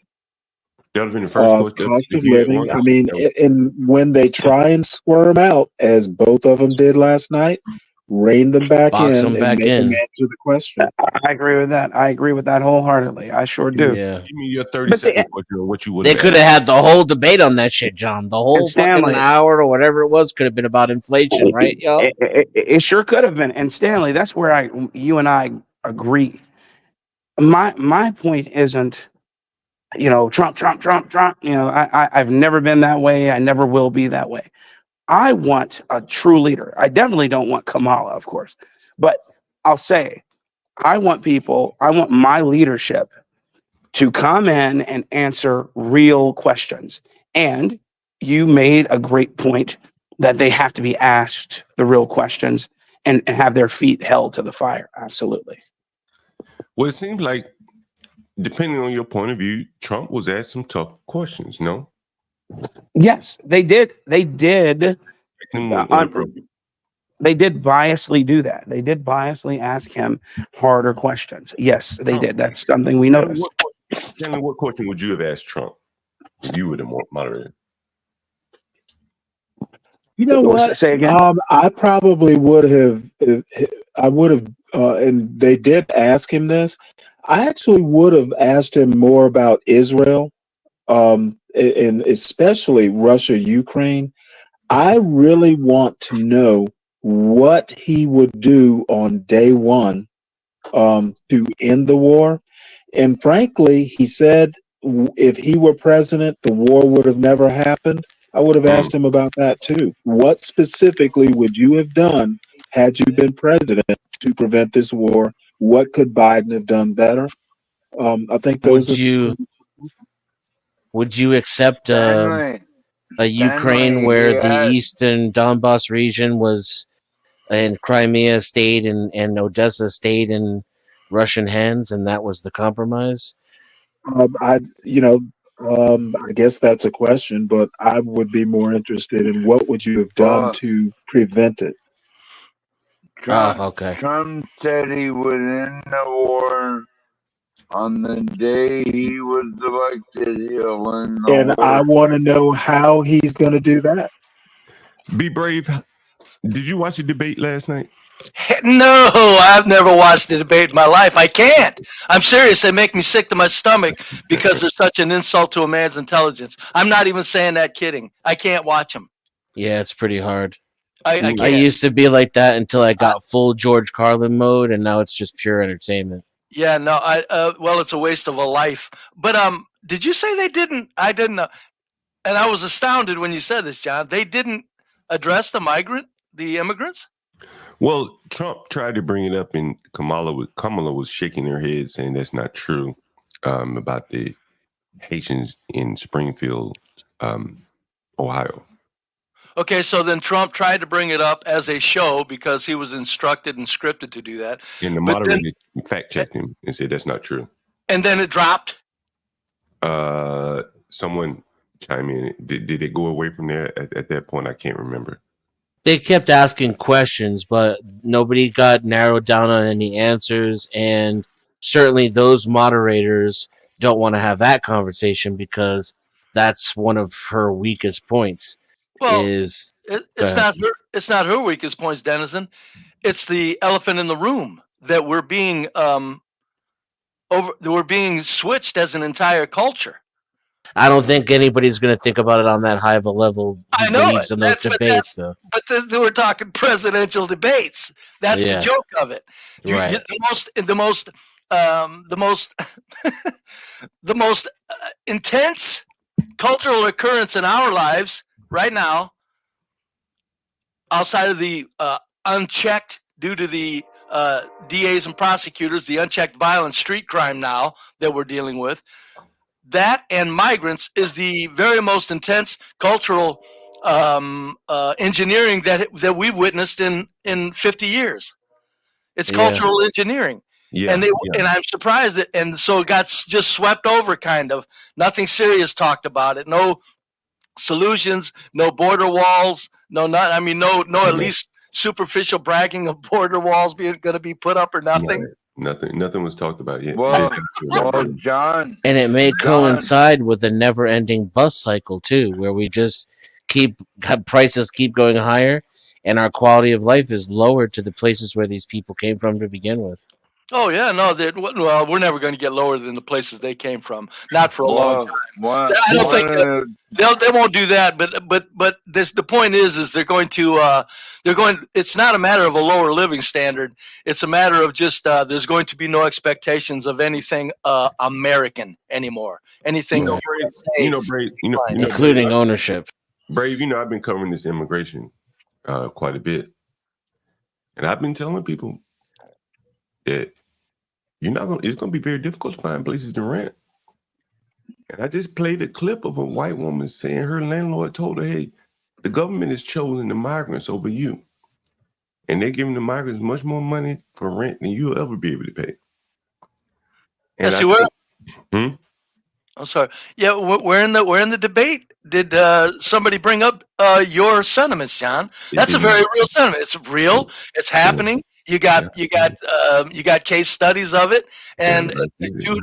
That would have been the first question. Cost of living. I mean, and when they try and squirm out, as both of them did last night, rein them back Box in them and back make in. them answer the question. I agree with that. I agree with that wholeheartedly. I sure do. Yeah. Give me your 30-second question on what you would They have could have had the whole debate on that shit, John. The whole fucking hour or whatever it was could have been about inflation, right, y'all? It sure could have been. And Stanley, that's where you and I agree. My point isn't, Trump. I've never been that way. I never will be that way. I want a true leader. I definitely don't want Kamala, of course. But I'll say, I want my leadership to come in and answer real questions. And you made a great point that they have to be asked the real questions and have their feet held to the fire. Absolutely. Well, it seems like, depending on your point of view, Trump was asked some tough questions, no? Yes, they did. They did. They did biasly do that. They did biasly ask him harder questions. Yes, they did. That's something we noticed. Stanley, what question would you have asked Trump if you were the moderator? You know what? Say again. I probably would have. And they did ask him this. I actually would have asked him more about Israel, and especially Russia, Ukraine. I really want to know what he would do on day one to end the war. And frankly, he said if he were president, the war would have never happened. I would have asked him about that too. What specifically would you have done had you been president to prevent this war? What could Biden have done better? I think those would you accept a Ukraine where the eastern Donbass region was and Crimea stayed and Odessa stayed in Russian hands, and that was the compromise? I guess that's a question, but I would be more interested in what would you have done to prevent it? Trump said he would end the war on the day he was elected. He'll end the And war. I want to know how he's going to do that. Be brave. Did you watch the debate last night? No, I've never watched a debate in my life. I can't. I'm serious. They make me sick to my stomach because they're such an insult to a man's intelligence. I'm not even saying that kidding. I can't watch them. Yeah, it's pretty hard. I used to be like that until I got full George Carlin mode, and now it's just pure entertainment. Yeah, no, well, it's a waste of a life. But did you say they didn't? I didn't know. And I was astounded when you said this, John. They didn't address the immigrants? Well, Trump tried to bring it up, and Kamala was shaking her head, saying that's not true about the Haitians in Springfield, Ohio. Okay, so then Trump tried to bring it up as a show because he was instructed and scripted to do that. And the moderator fact-checked him and said that's not true. And then it dropped? Someone chime in. Did it go away from there at that point? I can't remember. They kept asking questions, but nobody got narrowed down on any answers. And certainly those moderators don't want to have that conversation because that's one of her weakest points. Well, it's not her weakest points, Dennison. It's the elephant in the room that we're being switched as an entire culture. I don't think anybody's going to think about it on that high of a level. I know believes in those debates, though. But we're talking presidential debates. That's the joke of it. Right. The most intense cultural occurrence in our lives right now, outside of the unchecked due to the DAs and prosecutors, the unchecked violent street crime now that we're dealing with. That and migrants is the very most intense cultural engineering that we've witnessed in 50 years. It's Yeah. cultural engineering. Yeah, And and I'm surprised that, and so it got just swept over, kind of. Nothing serious talked about it. No solutions, no border walls, no at least superficial bragging of border walls being going to be put up or nothing. Nothing was talked about yet. Well, John, and it may coincide with the never-ending bus cycle too, where we just prices keep going higher, and our quality of life is lowered to the places where these people came from to begin with. Oh yeah, no, well, we're never going to get lower than the places they came from, not for a long time. I don't think they won't do that, but the point is they're going. It's not a matter of a lower living standard. It's a matter of just there's going to be no expectations of anything American anymore. Anything, Brave, including ownership. Brave, I've been covering this immigration quite a bit, and I've been telling people that it's going to be very difficult to find places to rent. And I just played a clip of a white woman saying her landlord told her, hey, the government has chosen the migrants over you. And they're giving the migrants much more money for rent than you'll ever be able to pay. And I'm sorry. Yeah, we're in the debate. Did somebody bring up your sentiments, John? That's a very real sentiment. It's real. It's happening. You got case studies of it, and two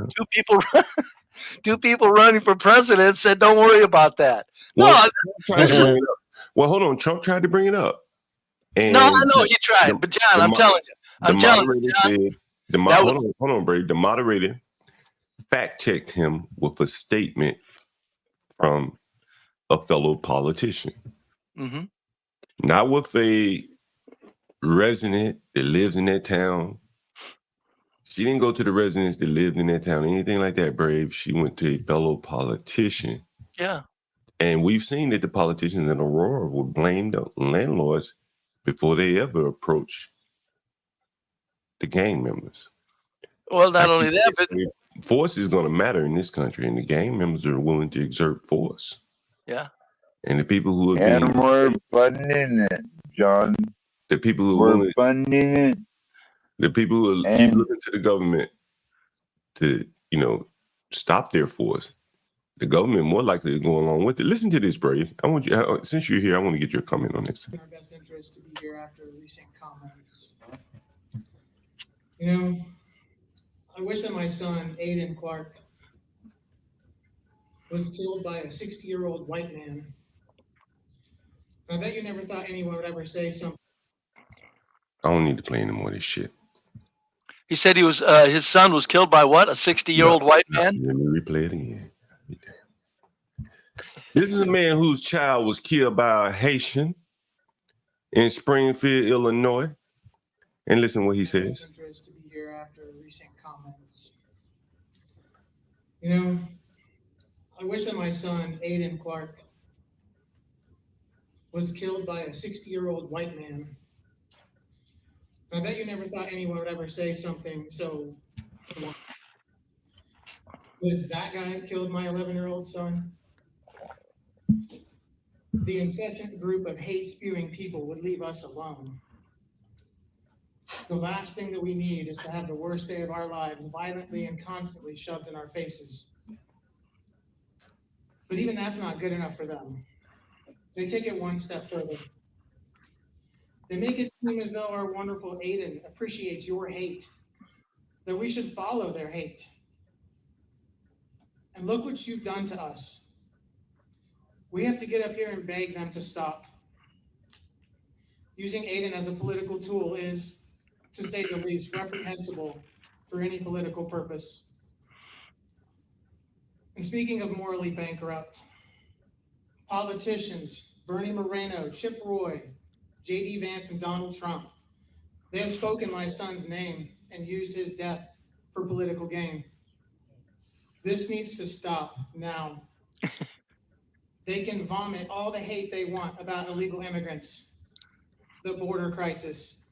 people running for president said, "Don't worry about that." Well, hold on. Trump tried to bring it up. And no, I know he tried, but John, I'm telling you, John, hold on, Brady. The moderator fact-checked him with a statement from a fellow politician, not with a resident that lives in that town. She didn't go to the residents that lived in that town, anything like that, Brave. She went to a fellow politician. Yeah. And we've seen that the politicians in Aurora would blame the landlords before they ever approach the gang members. Well, not only that, but force is going to matter in this country, and the gang members are willing to exert force. Yeah. And the people who are we're funding it, John. The people who we're funding it. The people who keep looking to the government to, stop their force. The government more likely to go along with it. Listen to this, Brave. I want you, since you're here, I want to get your comment on this. In our best interest to be here after recent comments. I wish that my son, Aiden Clark, was killed by a 60-year-old white man. I bet you never thought anyone would ever say something. I don't need to play any more of this shit. He said he was his son was killed by what? A 60-year-old white man? Let me replay it again. This is a man whose child was killed by a Haitian in Springfield, Illinois. And listen what he says. To be here after recent comments. I wish that my son, Aiden Clark, was killed by a 60-year-old white man. I bet you never thought anyone would ever say something so. If that guy killed my 11-year-old son, the incessant group of hate-spewing people would leave us alone. The last thing that we need is to have the worst day of our lives violently and constantly shoved in our faces. But even that's not good enough for them. They take it one step further. They make it seem as though our wonderful Aiden appreciates your hate, that we should follow their hate. And look what you've done to us. We have to get up here and beg them to stop. Using Aiden as a political tool is, to say the least, reprehensible for any political purpose. And speaking of morally bankrupt, politicians, Bernie Moreno, Chip Roy, J.D. Vance, and Donald Trump, they have spoken my son's name and used his death for political gain. This needs to stop now. They can vomit all the hate they want about illegal immigrants, the border crisis,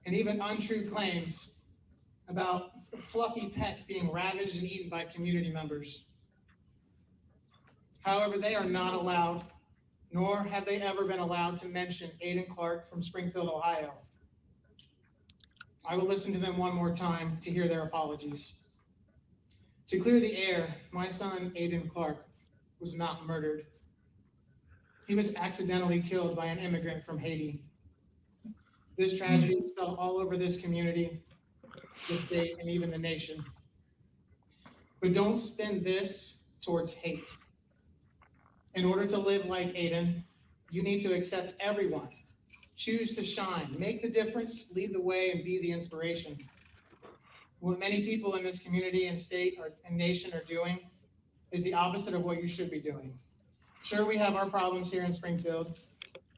and even untrue claims about fluffy pets being ravaged and eaten by community members. However, they are not allowed nor have they ever been allowed to mention Aiden Clark from Springfield, Ohio. I will listen to them one more time to hear their apologies. To clear the air, my son, Aiden Clark, was not murdered. He was accidentally killed by an immigrant from Haiti. This tragedy is felt all over this community, the state, and even the nation. But don't spin this towards hate. In order to live like Aiden, you need to accept everyone. Choose to shine, make the difference, lead the way, and be the inspiration. What many people in this community and state and nation are doing is the opposite of what you should be doing. Sure, we have our problems here in Springfield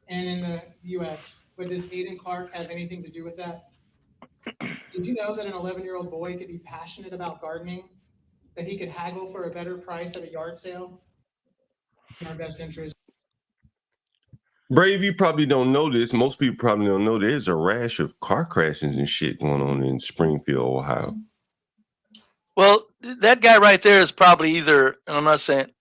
and in the US, but does Aiden Clark have anything to do with that? Did you know that an 11-year-old boy could be passionate about gardening, that he could haggle for a better price at a yard sale? In our best interest. Brave, you probably don't know this. Most people probably don't know there's a rash of car crashes and shit going on in Springfield, Ohio. Well, that guy right there is probably either, and I'm not saying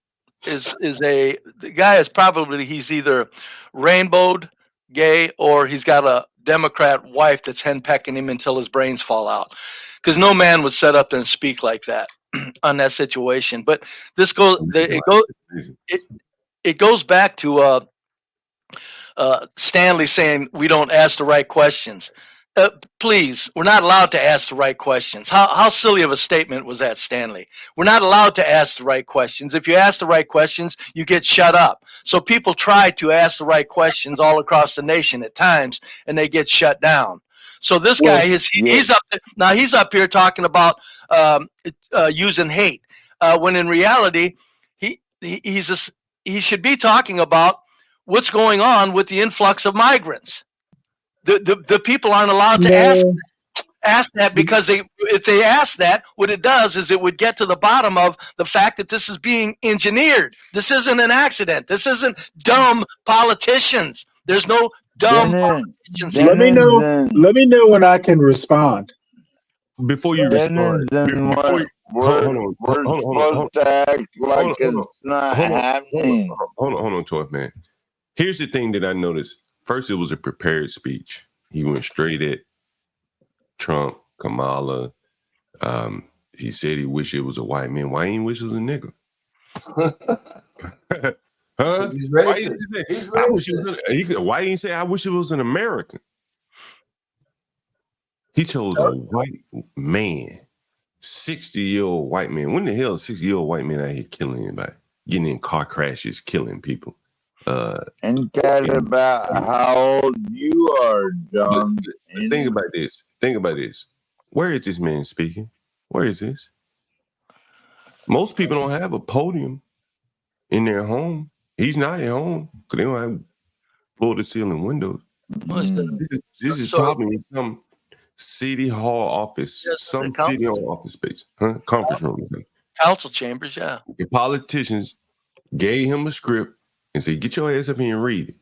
the guy is probably, he's either rainbowed, gay, or he's got a Democrat wife that's henpecking him until his brains fall out. Because no man would set up there and speak like that on that situation. But this goes, it goes back to Stanley saying we don't ask the right questions. Please, we're not allowed to ask the right questions. How silly of a statement was that, Stanley? We're not allowed to ask the right questions. If you ask the right questions, you get shut up. So people try to ask the right questions all across the nation at times, and they get shut down. So this guy he's up now. He's up here talking about using hate, when in reality he should be talking about what's going on with the influx of migrants. The people aren't allowed to ask that, because if they ask that, what it does is it would get to the bottom of the fact that this is being engineered. This isn't an accident. This isn't dumb politicians. There's no dumb politicians. Let me know when I can respond. Before you respond, we're supposed to act like it's not happening. Hold on, Toy Man. Here's the thing that I noticed. First, it was a prepared speech. He went straight at Trump, Kamala. He said he wished it was a white man. Why ain't wish it was a nigga? Huh? He's racist. He's racist. Why didn't he say I wish it was an American? He chose a white man, 60-year-old white man. When the hell is 60-year-old white man out here killing anybody, getting in car crashes, killing people? And that about how old you are, John. Think about this. Think about this. Where is this man speaking? Where is this? Most people don't have a podium in their home. He's not at home because they don't have floor-to-ceiling windows. This is probably in some city hall office, some city hall office space, conference room. Council chambers, yeah. The politicians gave him a script and said, get your ass up here and read it,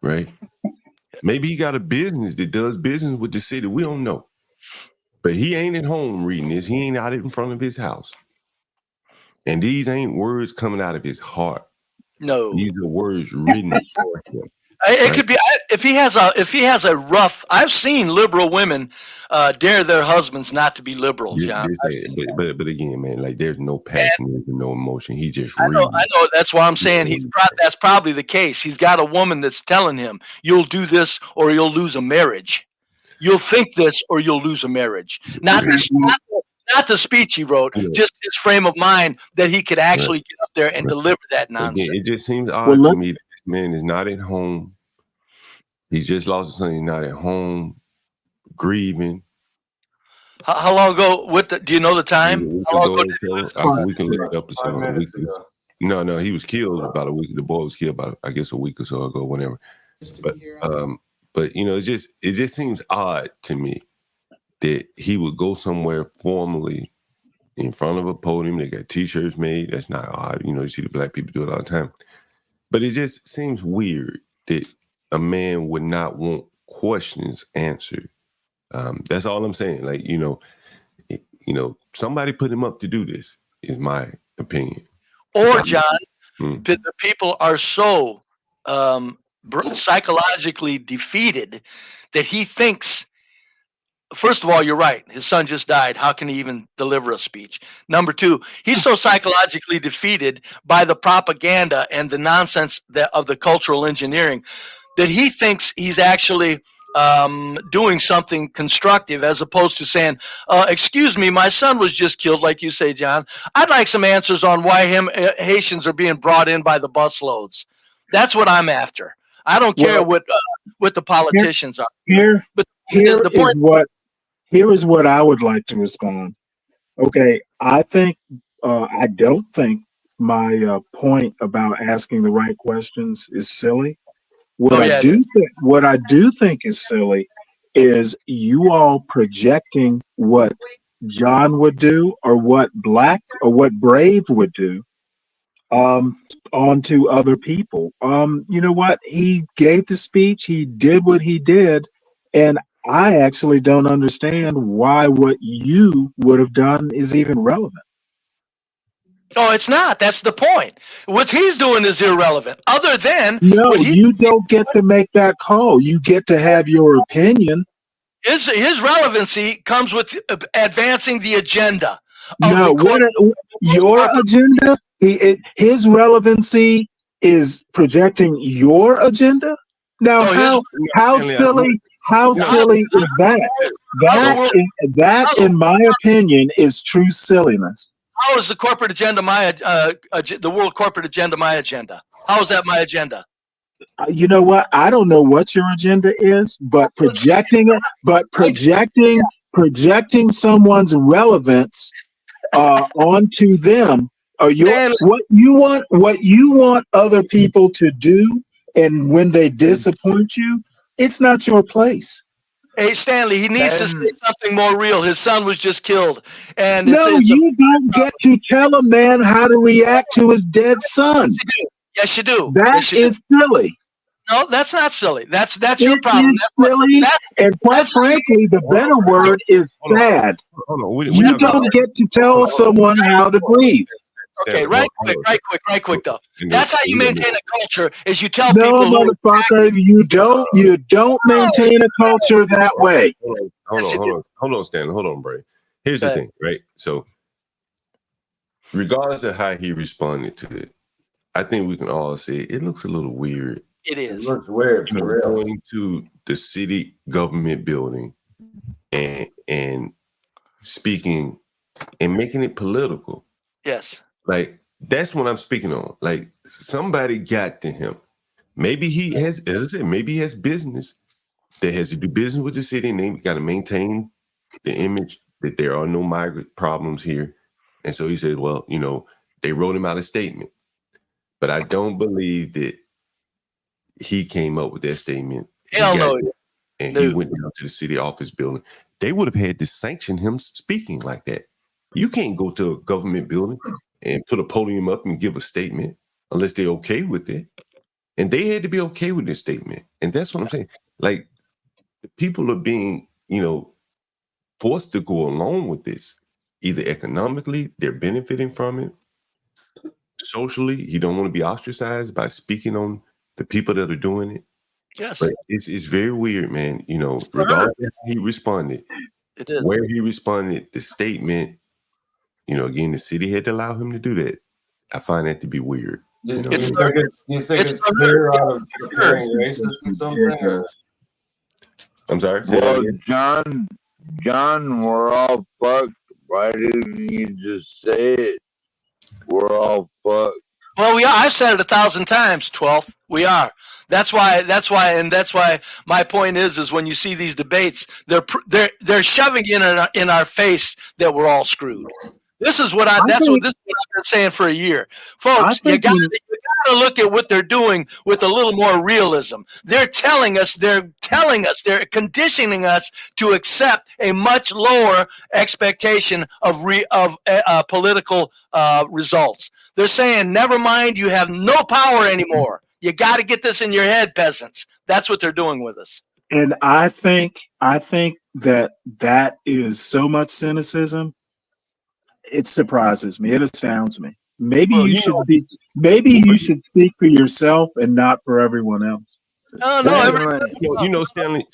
right? Maybe he got a business that does business with the city. We don't know. But he ain't at home reading this. He ain't out in front of his house. And these ain't words coming out of his heart. No. These are words written for him. It could be if he has a rough. I've seen liberal women dare their husbands not to be liberal, John. But again, man, like there's no passion, there's no emotion. He just I know. That's why I'm saying that's probably the case. He's got a woman that's telling him, "You'll do this or you'll lose a marriage. You'll think this or you'll lose a marriage." Not the speech he wrote, just his frame of mind that he could actually get up there and deliver that nonsense. Again, it just seems odd to me that this man is not at home. He just lost his son. He's not at home, grieving. How long ago? Do you know the time? How long ago we can look it up. No, he was killed about a week. The boy was killed about, I guess, a week or so ago, whatever. But you know, it just seems odd to me that he would go somewhere formally in front of a podium. They got T-shirts made. That's not odd. You know, you see the black people do it all the time. But it just seems weird that a man would not want questions answered. That's all I'm saying. Like, you know, somebody put him up to do this, is my opinion. Or, John, the people are so psychologically defeated that he thinks. First of all, you're right. His son just died. How can he even deliver a speech? Number two, he's so psychologically defeated by the propaganda and the nonsense of the cultural engineering that he thinks he's actually doing something constructive, as opposed to saying, excuse me, my son was just killed, like you say, John. I'd like some answers on why Haitians are being brought in by the busloads. That's what I'm after. I don't care what the politicians are. But the point. Here is what I would like to respond. Okay, I don't think my point about asking the right questions is silly. What I do think is silly is you all projecting what John would do or what Brave would do onto other people. You know what? He gave the speech, he did what he did, and I actually don't understand why what you would have done is even relevant. Oh, it's not. That's the point. What he's doing is irrelevant. Other than you don't get to make that call. You get to have your opinion. His relevancy comes with advancing the agenda. Your agenda? His relevancy is projecting your agenda. Now, how silly is that? That, in my opinion, is true silliness. How is the corporate agenda the world corporate agenda my agenda? How is that my agenda? You know what? I don't know what your agenda is, but projecting someone's relevance onto them, or what you want other people to do, and when they disappoint you, it's not your place. Hey, Stanley, he needs to say something more real. His son was just killed. And you don't get to tell a man how to react to his dead son. Yes, you do. That is silly. No, that's not silly. That's your problem. Silly, and quite frankly, the better word is sad. You don't get to tell someone how to breathe. Okay, right quick though. That's how you maintain a culture, is you tell people. No, motherfucker, you don't maintain a culture that way. Hold on, Stanley. Hold on, Bray. Here's the thing, right? So, regardless of how he responded to it, I think we can all say it looks a little weird. It is. It looks weird. Going to the city government building and speaking and making it political. Yes. Like, that's what I'm speaking on. Like, somebody got to him. Maybe he has, as I said, maybe he has business that has to do business with the city, and they got to maintain the image that there are no migrant problems here. And so he said, well, they wrote him out a statement. But I don't believe that he came up with that statement. Hell no. And he went down to the city office building. They would have had to sanction him speaking like that. You can't go to a government building and put a podium up and give a statement unless they're okay with it. And they had to be okay with this statement. And that's what I'm saying. Like, the people are being, forced to go along with this. Either economically, they're benefiting from it. Socially, you don't want to be ostracized by speaking on the people that are doing it. Yes. But it's very weird, man. Regardless of how he responded, where he responded, the statement, again, the city had to allow him to do that. I find that to be weird. You think it's clear out of preparing racist or something? Or? I'm sorry? Well, John, we're all fucked. Why didn't you just say it? We're all fucked. Well, we are. I've said it 1,000 times, 12th. We are. That's why my point is when you see these debates, they're shoving in our face that we're all screwed. This is what I've been saying for a year, folks. You got to look at what they're doing with a little more realism. They're telling us, they're conditioning us to accept a much lower expectation of political results. They're saying, never mind, you have no power anymore. You got to get this in your head, peasants. That's what they're doing with us. And I think that is so much cynicism. It surprises me. It astounds me. Maybe you should be. Maybe you should speak for yourself and not for everyone else. No, Stanley.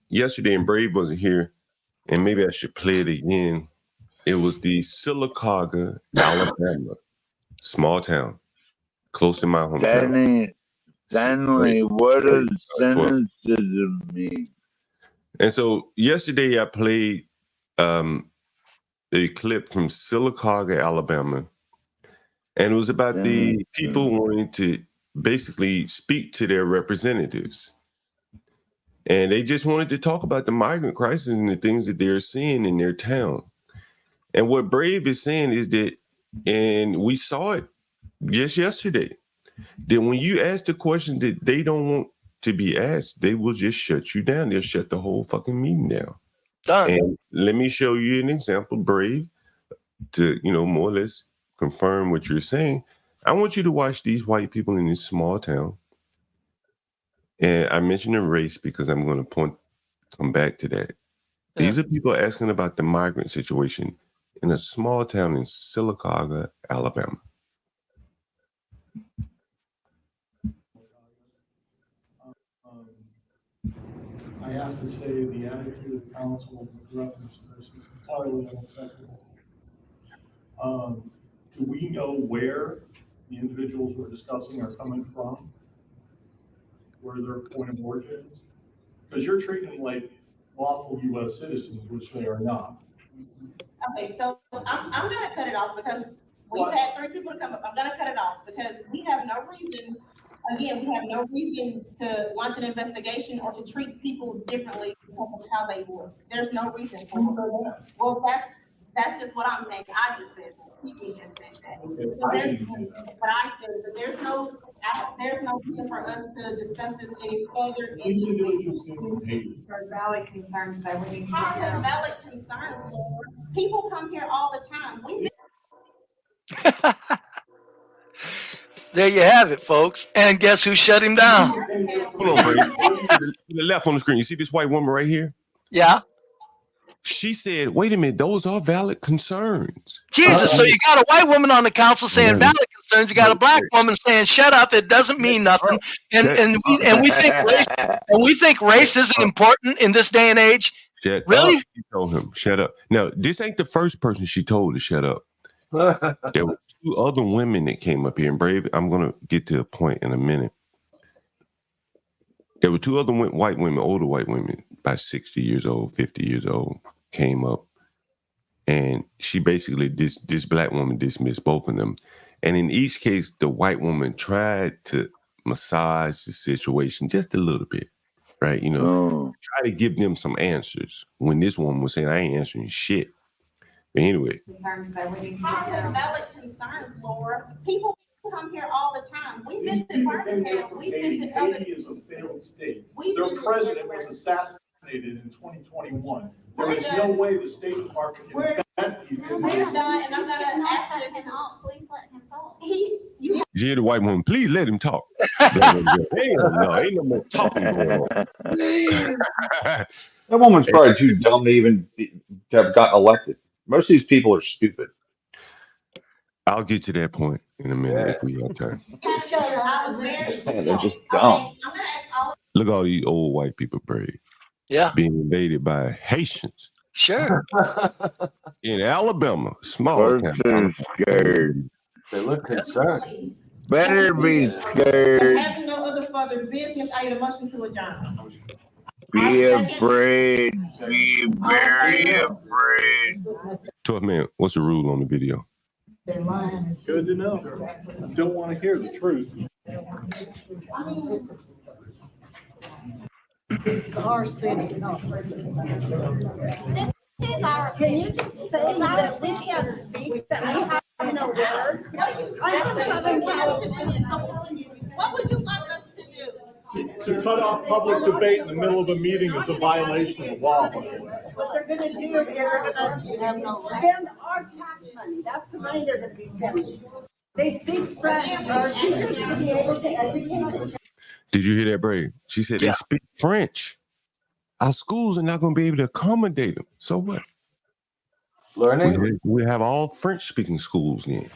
Yesterday, and Brave wasn't here, and maybe I should play it again. It was the Sylacauga, Alabama, small town, close to my hometown. Stanley, what does cynicism mean? And so yesterday I played a clip from Sylacauga, Alabama, and it was about the people wanting to basically speak to their representatives. And they just wanted to talk about the migrant crisis and the things that they're seeing in their town. And what Brave is saying is that, and we saw it just yesterday, that when you ask the questions that they don't want to be asked, they will just shut you down. They'll shut the whole fucking meeting down. Done. And let me show you an example, Brave, to, more or less confirm what you're saying. I want you to watch these white people in this small town. And I mentioned the race because I'm going to come back to that. Yeah. These are people asking about the migrant situation in a small town in Sylacauga, Alabama. I have to say the attitude of the council with reference to this is entirely unacceptable. Do we know where the individuals we're discussing are coming from? Where their point of origin is? Because you're treating them like lawful U.S. citizens, which they are not. Okay, so I'm going to cut it off because we've had 3 people to come up. I'm going to cut it off because we have no reason. Again, we have no reason to launch an investigation or to treat people differently because of how they look. There's no reason for it. Well, that's just what I'm saying. I just said that. He just said that. Okay, So but I said that there's no reason for us to discuss this any further. For valid concerns that we need to have valid concerns, Lord. People come here all the time. There you have it, folks. And guess who shut him down? Hold on, Brave. To the left on the screen, you see this white woman right here? Yeah. She said, wait a minute, those are valid concerns. Jesus, so you got a white woman on the council saying valid concerns, you got a black woman saying shut up, it doesn't mean nothing. And we think race isn't important in this day and age. Shut really? Up. She told him, shut up. Now, this ain't the first person she told to shut up. There were 2 other women that came up here, and Brave, I'm gonna get to a point in a minute. There were 2 other white women, older white women, about 60 years old, 50 years old, came up, and she basically, this black woman dismissed both of them. And in each case, the white woman tried to massage the situation just a little bit, right? Try to give them some answers when this woman was saying, I ain't answering shit. But anyway. Valid concerns, Laura. People come here all the time. We visit Birmingham. We visit other. Haiti is a failed state. Their president was assassinated in 2021. There is no way the State Department can vet these individuals. We're done, and I'm going to access him. Please let him talk. You hear the white woman, please let him talk. Ain't no more talking going on. That woman's probably too dumb to even have gotten elected. Most of these people are stupid. I'll get to that point in a minute if we have time. They're just dumb. Look at all these old white people, Brave. Yeah. Being invaded by Haitians. Sure. In Alabama, small town. Scared. They look concerned. Better be scared. Having no other further business, I need a motion to adjourn. Be afraid. Be very afraid. 12 man, what's the rule on the video? Good to know. I don't want to hear the truth. This is our city, not This is our city. Can you just say that we can't speak, that we have no word? I'm from Southern California. What would you like us to do? To cut off public debate in the middle of a meeting is a violation of law. What they're going to do is they're going to spend our tax money. That's the money they're going to be spending. They speak French. Our teachers will be able to educate the children. Did you hear that, Brave? She said they speak French. Our schools are not going to be able to accommodate them. So what? Learning? We have all French-speaking schools then.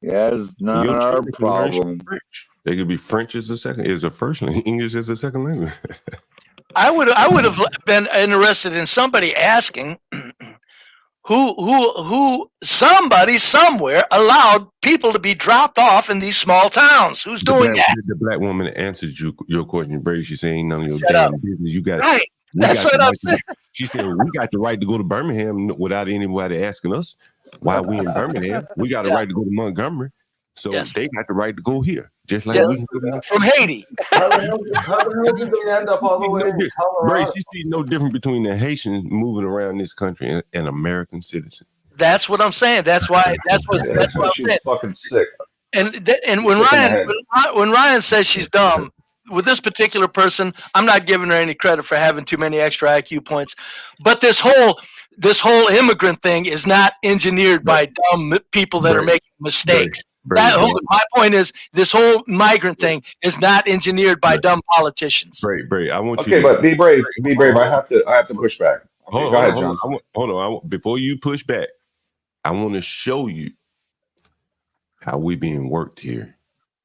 Yeah, it's not our problem. French. They could be French as a first language, English as a second language. I would have been interested in somebody asking who somebody somewhere allowed people to be dropped off in these small towns. Who's doing that? The black woman that answered your question, Brady, she said, "Ain't none of your Shut damn up. business. You got Right. That's what I'm saying. She said, "We got the right to go to Birmingham without anybody asking us why we in Birmingham. We got the right to go to Montgomery, so they got the right to go here, just like we can go from Haiti." How the hell did they end up all the way in Colorado? She see no difference between the Haitians moving around this country and American citizens. That's what I'm saying. That's why what I'm saying. Fucking sick. And when Ryan says she's dumb, with this particular person, I'm not giving her any credit for having too many extra IQ points. But this whole immigrant thing is not engineered by dumb people that are making mistakes. My point is, this whole migrant thing is not engineered by dumb politicians. Bray, I want you. Okay, but be brave. Be brave. I have to push back. Okay, go ahead, John. Hold on. Before you push back, I want to show you how we being worked here.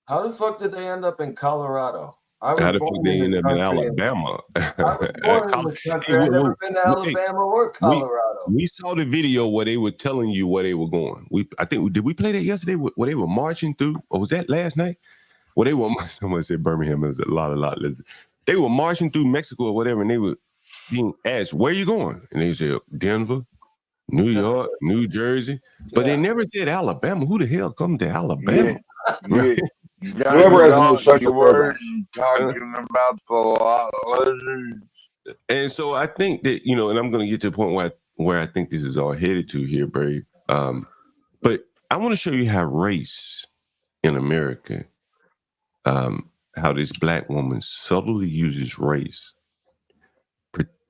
How the fuck did they end up in Colorado? How the fuck they end up in Alabama? I was born in this country. I've never been to Alabama or Colorado. We saw the video where they were telling you where they were going. Did we play that yesterday? Where they were marching through, or was that last night? Where they were. Someone said Birmingham is a lot. They were marching through Mexico or whatever, and they were being asked, "Where are you going?" And they said, "Denver, New York, New Jersey," but they never said Alabama. Who the hell come to Alabama? Whoever has no social word talking about the lot lizards. And so I think that, and I'm going to get to the point where I think this is all headed to here, Brave. But I want to show you how race in America, how this black woman subtly uses race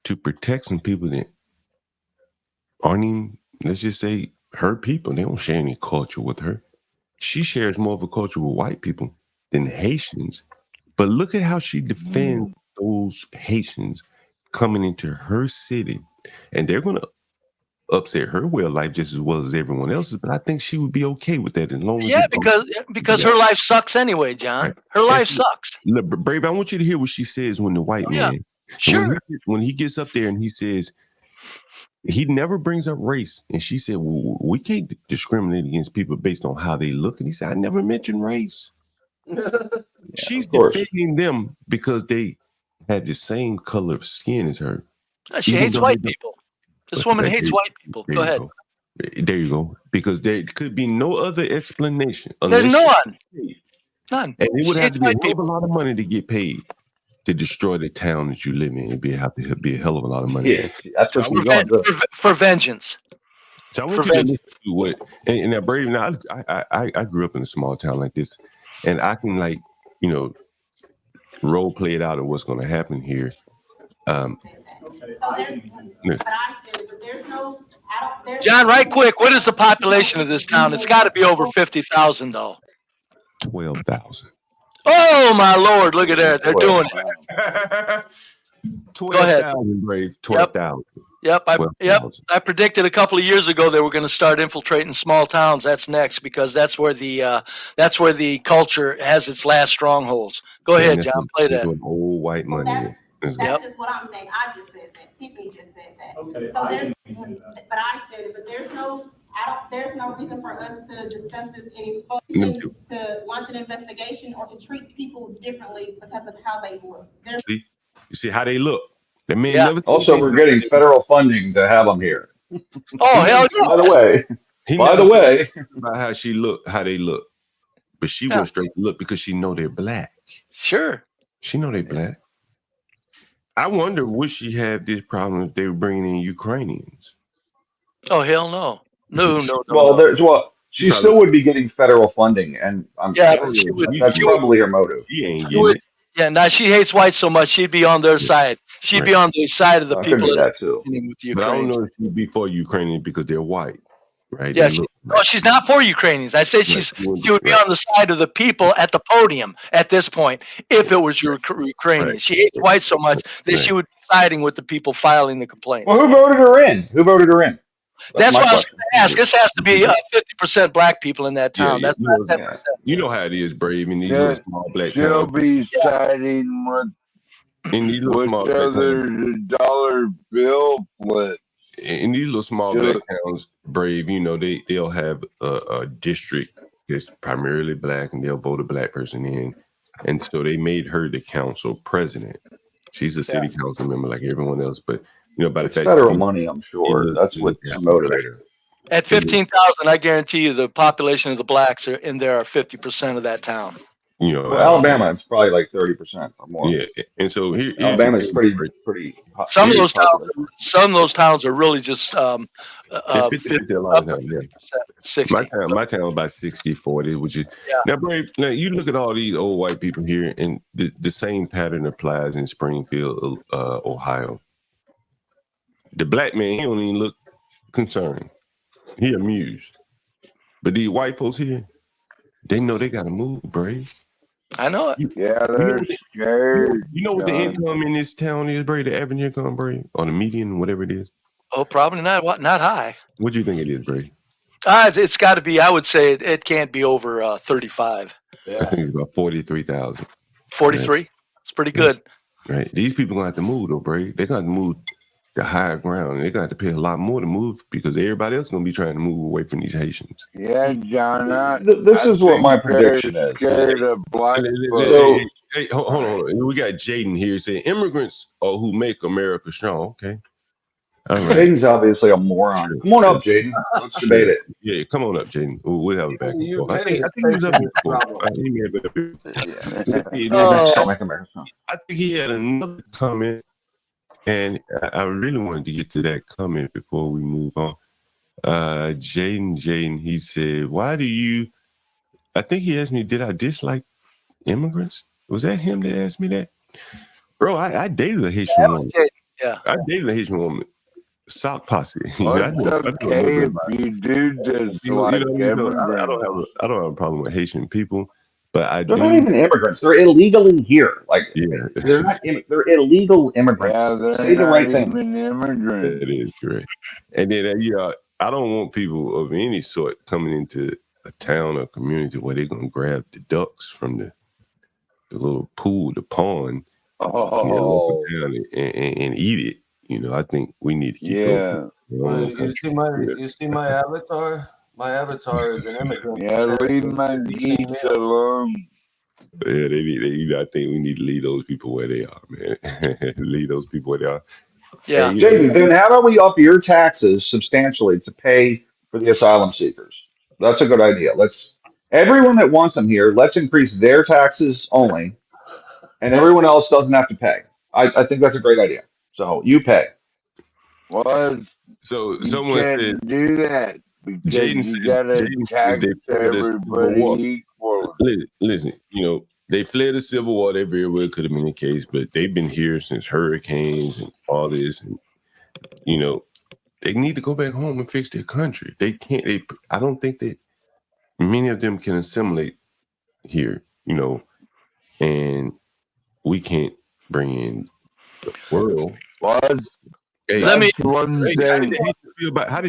to protect some people that aren't even, let's just say, her people. They don't share any culture with her. She shares more of a culture with white people than Haitians. But look at how she defends those Haitians coming into her city. And they're going to upset her way of life just as well as everyone else's. But I think she would be okay with that as long as because her life sucks anyway, John. Right. Her life sucks. Look, Brave, I want you to hear what she says when the white man, when he gets up there and he says, he never brings up race. And she said, well, we can't discriminate against people based on how they look. And he said, I never mentioned race. She's defending them because they had the same color of skin as her. She hates white people. This woman hates white people. Go ahead. There you go. Because there could be no other explanation. There's none. And it would have to be a lot of money to get paid to destroy the town that you live in. It'd have to be a hell of a lot of money. Yes, that's what she's going to for vengeance. So I want you to listen to what, and now Brave, now I grew up in a small town like this, and I can role play it out of what's going to happen here. John, right quick, what is the population of this town? It's got to be over 50,000 though. 12,000. Oh my Lord! Look at that. They're doing it. 12,000, Brave. 12,000. Yep. I predicted a couple of years ago they were going to start infiltrating small towns. That's next because that's where the culture has its last strongholds. Go ahead, John. Play that. Old white money. That's just what I'm saying. I just said that. Tiffany just said that. Okay. So but I said it. But there's no reason for us to discuss this any further, to launch an investigation or to treat people differently because of how they look. You see how they look. The man also, we're getting federal funding to have them here. Oh, hell yeah. By the way, about how they look. But she went straight to look because she know they're black. Sure. She know they're black. I wonder would she have this problem if they were bringing in Ukrainians? Oh, hell no. No. Well, she still would be getting federal funding, and that's probably her motive. She ain't getting it. Yeah, now she hates whites so much, she'd be on their side. She'd be on the side of the people that too. But I don't know if she'd be for Ukrainians because they're white, right? Yeah, she's not for Ukrainians. I say she would be on the side of the people at the podium at this point if it was Ukrainians. Right. She hates whites so much that she would be siding with the people filing the complaints. Well, who voted her in? That's my why I was question. going to ask. This has to be 50% black people in that town. That's not 10%. You know how it is, Brave, in these little small black She'll towns. be siding with In these little small black towns. the dollar bill flip. In these little small black towns, Brave, you know, they'll have a district that's primarily black, and they'll vote a black person in. And so they made her the council president. She's a city council member like everyone else, but you know, by the fact federal money, I'm sure that's what's the motivator. At 15,000, I guarantee you the population of the blacks are in there are 50% of that town. You know, well, Alabama, it's probably like 30% or more. Yeah, and so Alabama's pretty. Some of those towns are really just 50, 60. My town about 60-40, which is now, Brave. Now you look at all these old white people here, and the same pattern applies in Springfield, Ohio. The black man, he don't even look concerned. He amused. But these white folks here, they know they gotta move, Brave. I know it. They're scared. You know what the income in this town is, Brave? The average income, Brave, or the median, whatever it is. Oh, probably not high. What do you think it is, Brave? It's got to be. I would say it can't be over 35. I think it's about 43,000. 43. Right? It's pretty good. Right. These people gonna have to move though, Brave. They're gonna have to move to higher ground. They're gonna have to pay a lot more to move because everybody else is gonna be trying to move away from these Haitians. Yeah, John. This is what my prediction is. Hey, hold on. We got Jaden here saying immigrants are who make America strong. Okay. All right. Jaden's obviously a moron. Come on up, Jaden. Let's debate it. Yeah, come on up, Jaden. We'll have it back. I think he was up before. I think he had another comment. And I really wanted to get to that comment before we move on. Jaden, he said, why do you, I think he asked me, did I dislike immigrants? Was that him that asked me that? Bro, I dated a Haitian woman. Yeah. I dated a Haitian woman. Sock posse. Okay, if you do dislike immigrants. I don't have a problem with Haitian people. But they're not even immigrants. They're illegally here. Like they're not. They're illegal immigrants. Yeah, say the right thing. That is correct. And then I don't want people of any sort coming into a town or community where they're gonna grab the ducks from the little pool, the pond, in the local town and eat it. You know, I think we need to keep going. You see my avatar. My avatar is an immigrant. Yeah, leave my geeks alone. Yeah, I think we need to leave those people where they are, man. Leave those people where they are. Yeah. Hey, Jaden, then how about we up your taxes substantially to pay for the asylum seekers? That's a good idea. Everyone that wants them here, let's increase their taxes only, and everyone else doesn't have to pay. I think that's a great idea. So you pay. What? So someone said do that. Jaden said they fled the Civil War. Listen, you know, they fled the Civil War. They very well could have been the case, but they've been here since hurricanes and all this. And, you know, they need to go back home and fix their country. They can't. I don't think that many of them can assimilate here, you know, and we can't bring in the world. What? Hey, how did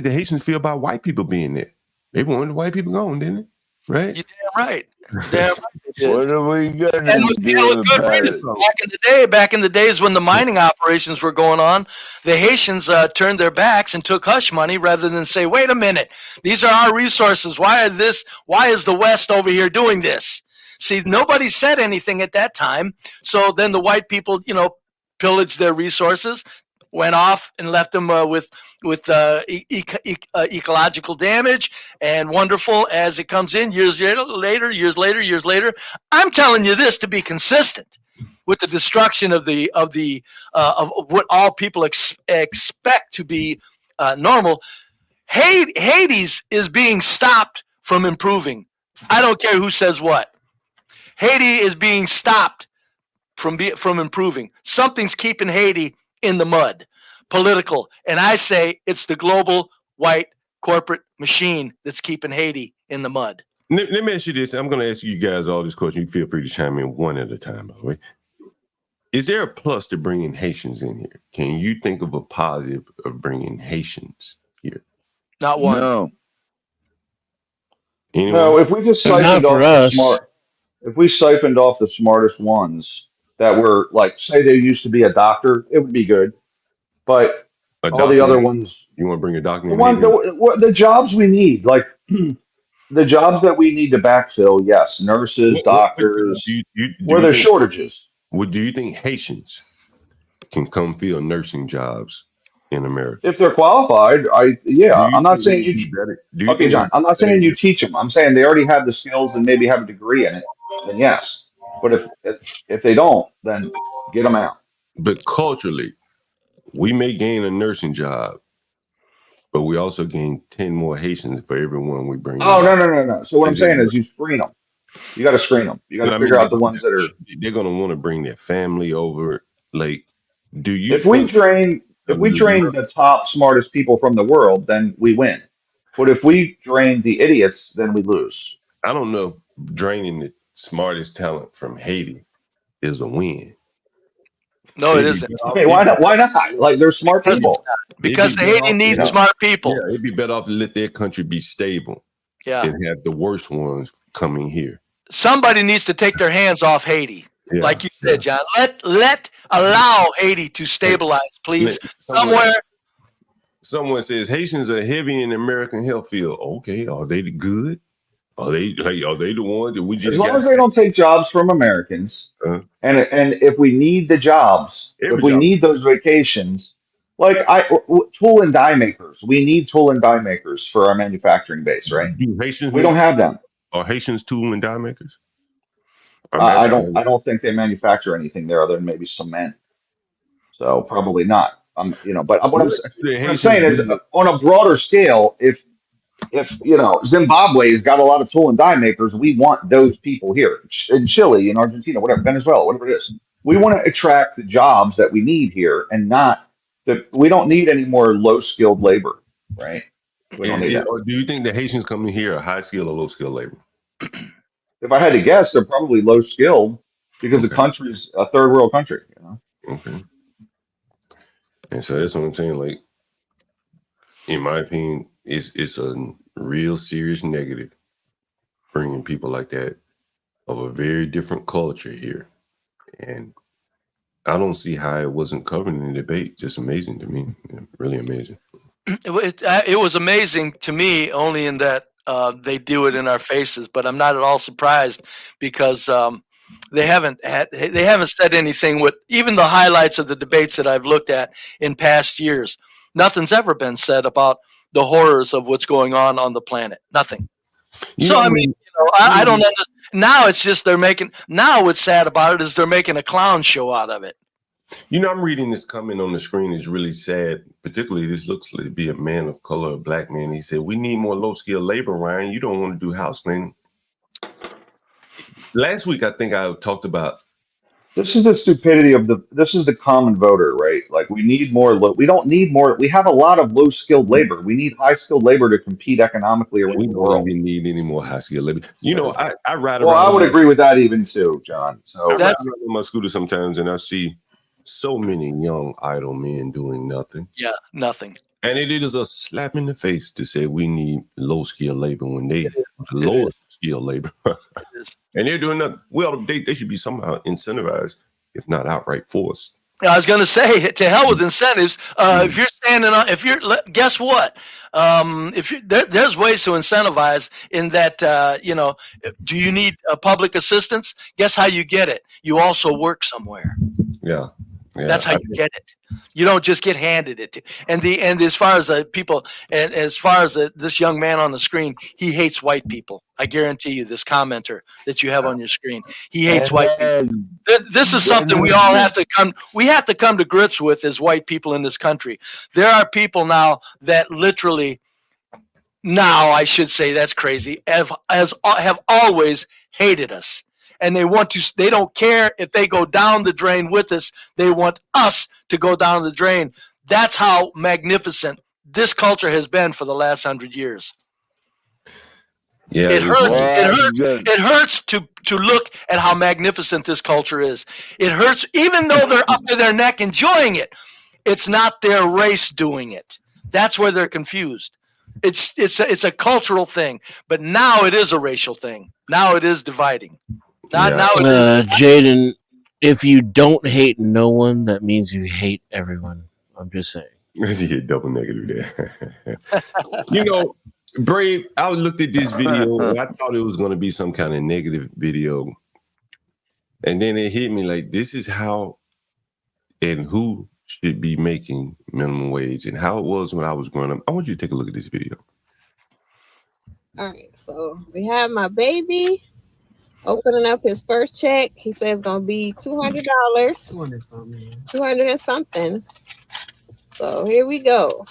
the Haitians feel about white people being there? They wanted the white people gone, didn't they? Right? You're damn right. Damn right. What are we gonna do about it? Back in the days when the mining operations were going on, the Haitians turned their backs and took hush money rather than say, "Wait a minute, these are our resources. Why is the West over here doing this?" See, nobody said anything at that time. So then the white people, you know, pillaged their resources, went off and left them with ecological damage, and wonderful as it comes in years later. I'm telling you this to be consistent with the destruction of what all people expect to be normal. Haiti's is being stopped from improving. I don't care who says what. Haiti is being stopped from improving. Something's keeping Haiti in the mud, political, and I say it's the global white corporate machine that's keeping Haiti in the mud. Let me ask you this. I'm going to ask you guys all this question. You feel free to chime in one at a time, by the way. Is there a plus to bringing Haitians in here? Can you think of a positive of bringing Haitians here? Not one. No. Anyone? No, if we just Not siphoned for off the us. if we siphoned off the smartest ones that were like, say they used to be a doctor, it would be good. But A all the doctor? other ones, You want to bring a doctor the in one, Haiti? the jobs we need, like the jobs that we need to backfill, yes, nurses, What do doctors, do where you there's think? shortages. Do you think Haitians can come fill nursing jobs in America? If they're qualified, I'm not saying you. Do you Okay, think they John, I'm not better saying you than- teach them. I'm saying they already have the skills and maybe have a degree in it. Then yes, but if they don't, then get them out. But culturally, we may gain a nursing job, but we also gain 10 more Haitians for everyone we bring Oh, in. no. So what I'm Is it saying is worth- you screen them. You got to screen them. You got to I figure mean, out the ones that are. they're going to want to bring their family over. Like, do you If we think train the top smartest people from the world, then we win. But if we train the idiots, then we lose. I don't know if draining the smartest talent from Haiti is a win. No, it isn't. I mean, why not? Why not? Like, they're smart people. Because Haiti needs smart people. Yeah, it'd be better off to let their country be stable Yeah. than have the worst ones coming here. Somebody needs to take their hands off Haiti. Yeah, like you said, John. Allow Haiti to stabilize, please. Someone says Haitians are heavy in the American health field. Okay, are they good? Are they the ones that we just As long as they don't take jobs from Americans, and if we need the jobs, if we need those vacations, like tool and die makers, we need tool and die makers for our manufacturing base, right? We don't have them. Are Haitians tool and die makers? I don't think they manufacture anything there other than maybe cement. So probably not. But what I'm saying is, on a broader scale, if Zimbabwe has got a lot of tool and die makers, we want those people here in Chile, in Argentina, whatever, Venezuela, whatever it is. We want to attract the jobs that we need here, and not that we don't need any more low skilled labor, right? We don't need that. Or do you think the Haitians coming here are high skilled or low skilled labor? If I had to guess, they're probably low skilled because the country's a third world country. Okay. And so that's what I'm saying. Like, in my opinion, it's a real serious negative bringing people like that of a very different culture here. And I don't see how it wasn't covered in the debate. Just amazing to me. Yeah, really amazing. It was amazing to me only in that they do it in our faces, but I'm not at all surprised because they haven't said anything with even the highlights of the debates that I've looked at in past years. Nothing's ever been said about the horrors of what's going on the planet. Nothing. I don't understand. Now it's just now what's sad about it is they're making a clown show out of it. I'm reading this comment on the screen. It's really sad. Particularly, this looks to be a man of color, a black man. He said, "We need more low-skilled labor, Ryan. You don't want to do house cleaning." Last week, I think I talked about. This is the stupidity of this is the common voter, right? Like we need more. We don't need more. We have a lot of low-skilled labor. We need high-skilled labor to compete economically around the world. We don't even need any more high-skilled labor. I ride around. Well, I would agree with that even too, John. So I ride around on my scooter sometimes, and I see so many young idle men doing nothing. Yeah, nothing. And it is a slap in the face to say we need low-skilled labor when they lower-skilled labor. And they're doing nothing. Well, they should be somehow incentivized, if not outright forced. I was going to say, to hell with incentives. If you're standing on, guess what? There's ways to incentivize in that, do you need public assistance? Guess how you get it? You also work somewhere. Yeah. That's how you get it. You don't just get handed it. And as far as people, and as far as this young man on the screen, he hates white people. I guarantee you, this commenter that you have on your screen, he hates white people. This is something we all have to come to grips with as white people in this country. There are people now that literally, I should say that's crazy, have always hated us. And they don't care if they go down the drain with us. They want us to go down the drain. That's how magnificent this culture has been for the last 100 years. Yeah, it hurts to look at how magnificent this culture is. It hurts, even though they're up to their neck enjoying it. It's not their race doing it. That's where they're confused. It's a cultural thing, but now it is a racial thing. Now it is dividing. Now it is. Jaden, if you don't hate no one, that means you hate everyone. I'm just saying. Yeah, double negative there. You know, Brave, I looked at this video and I thought it was going to be some kind of negative video. And then it hit me like, this is how and who should be making minimum wage and how it was when I was growing up. I want you to take a look at this video. All right, so we have my baby opening up his first check. He says it's gonna be $200. 200 something. 200 and something. So here we go.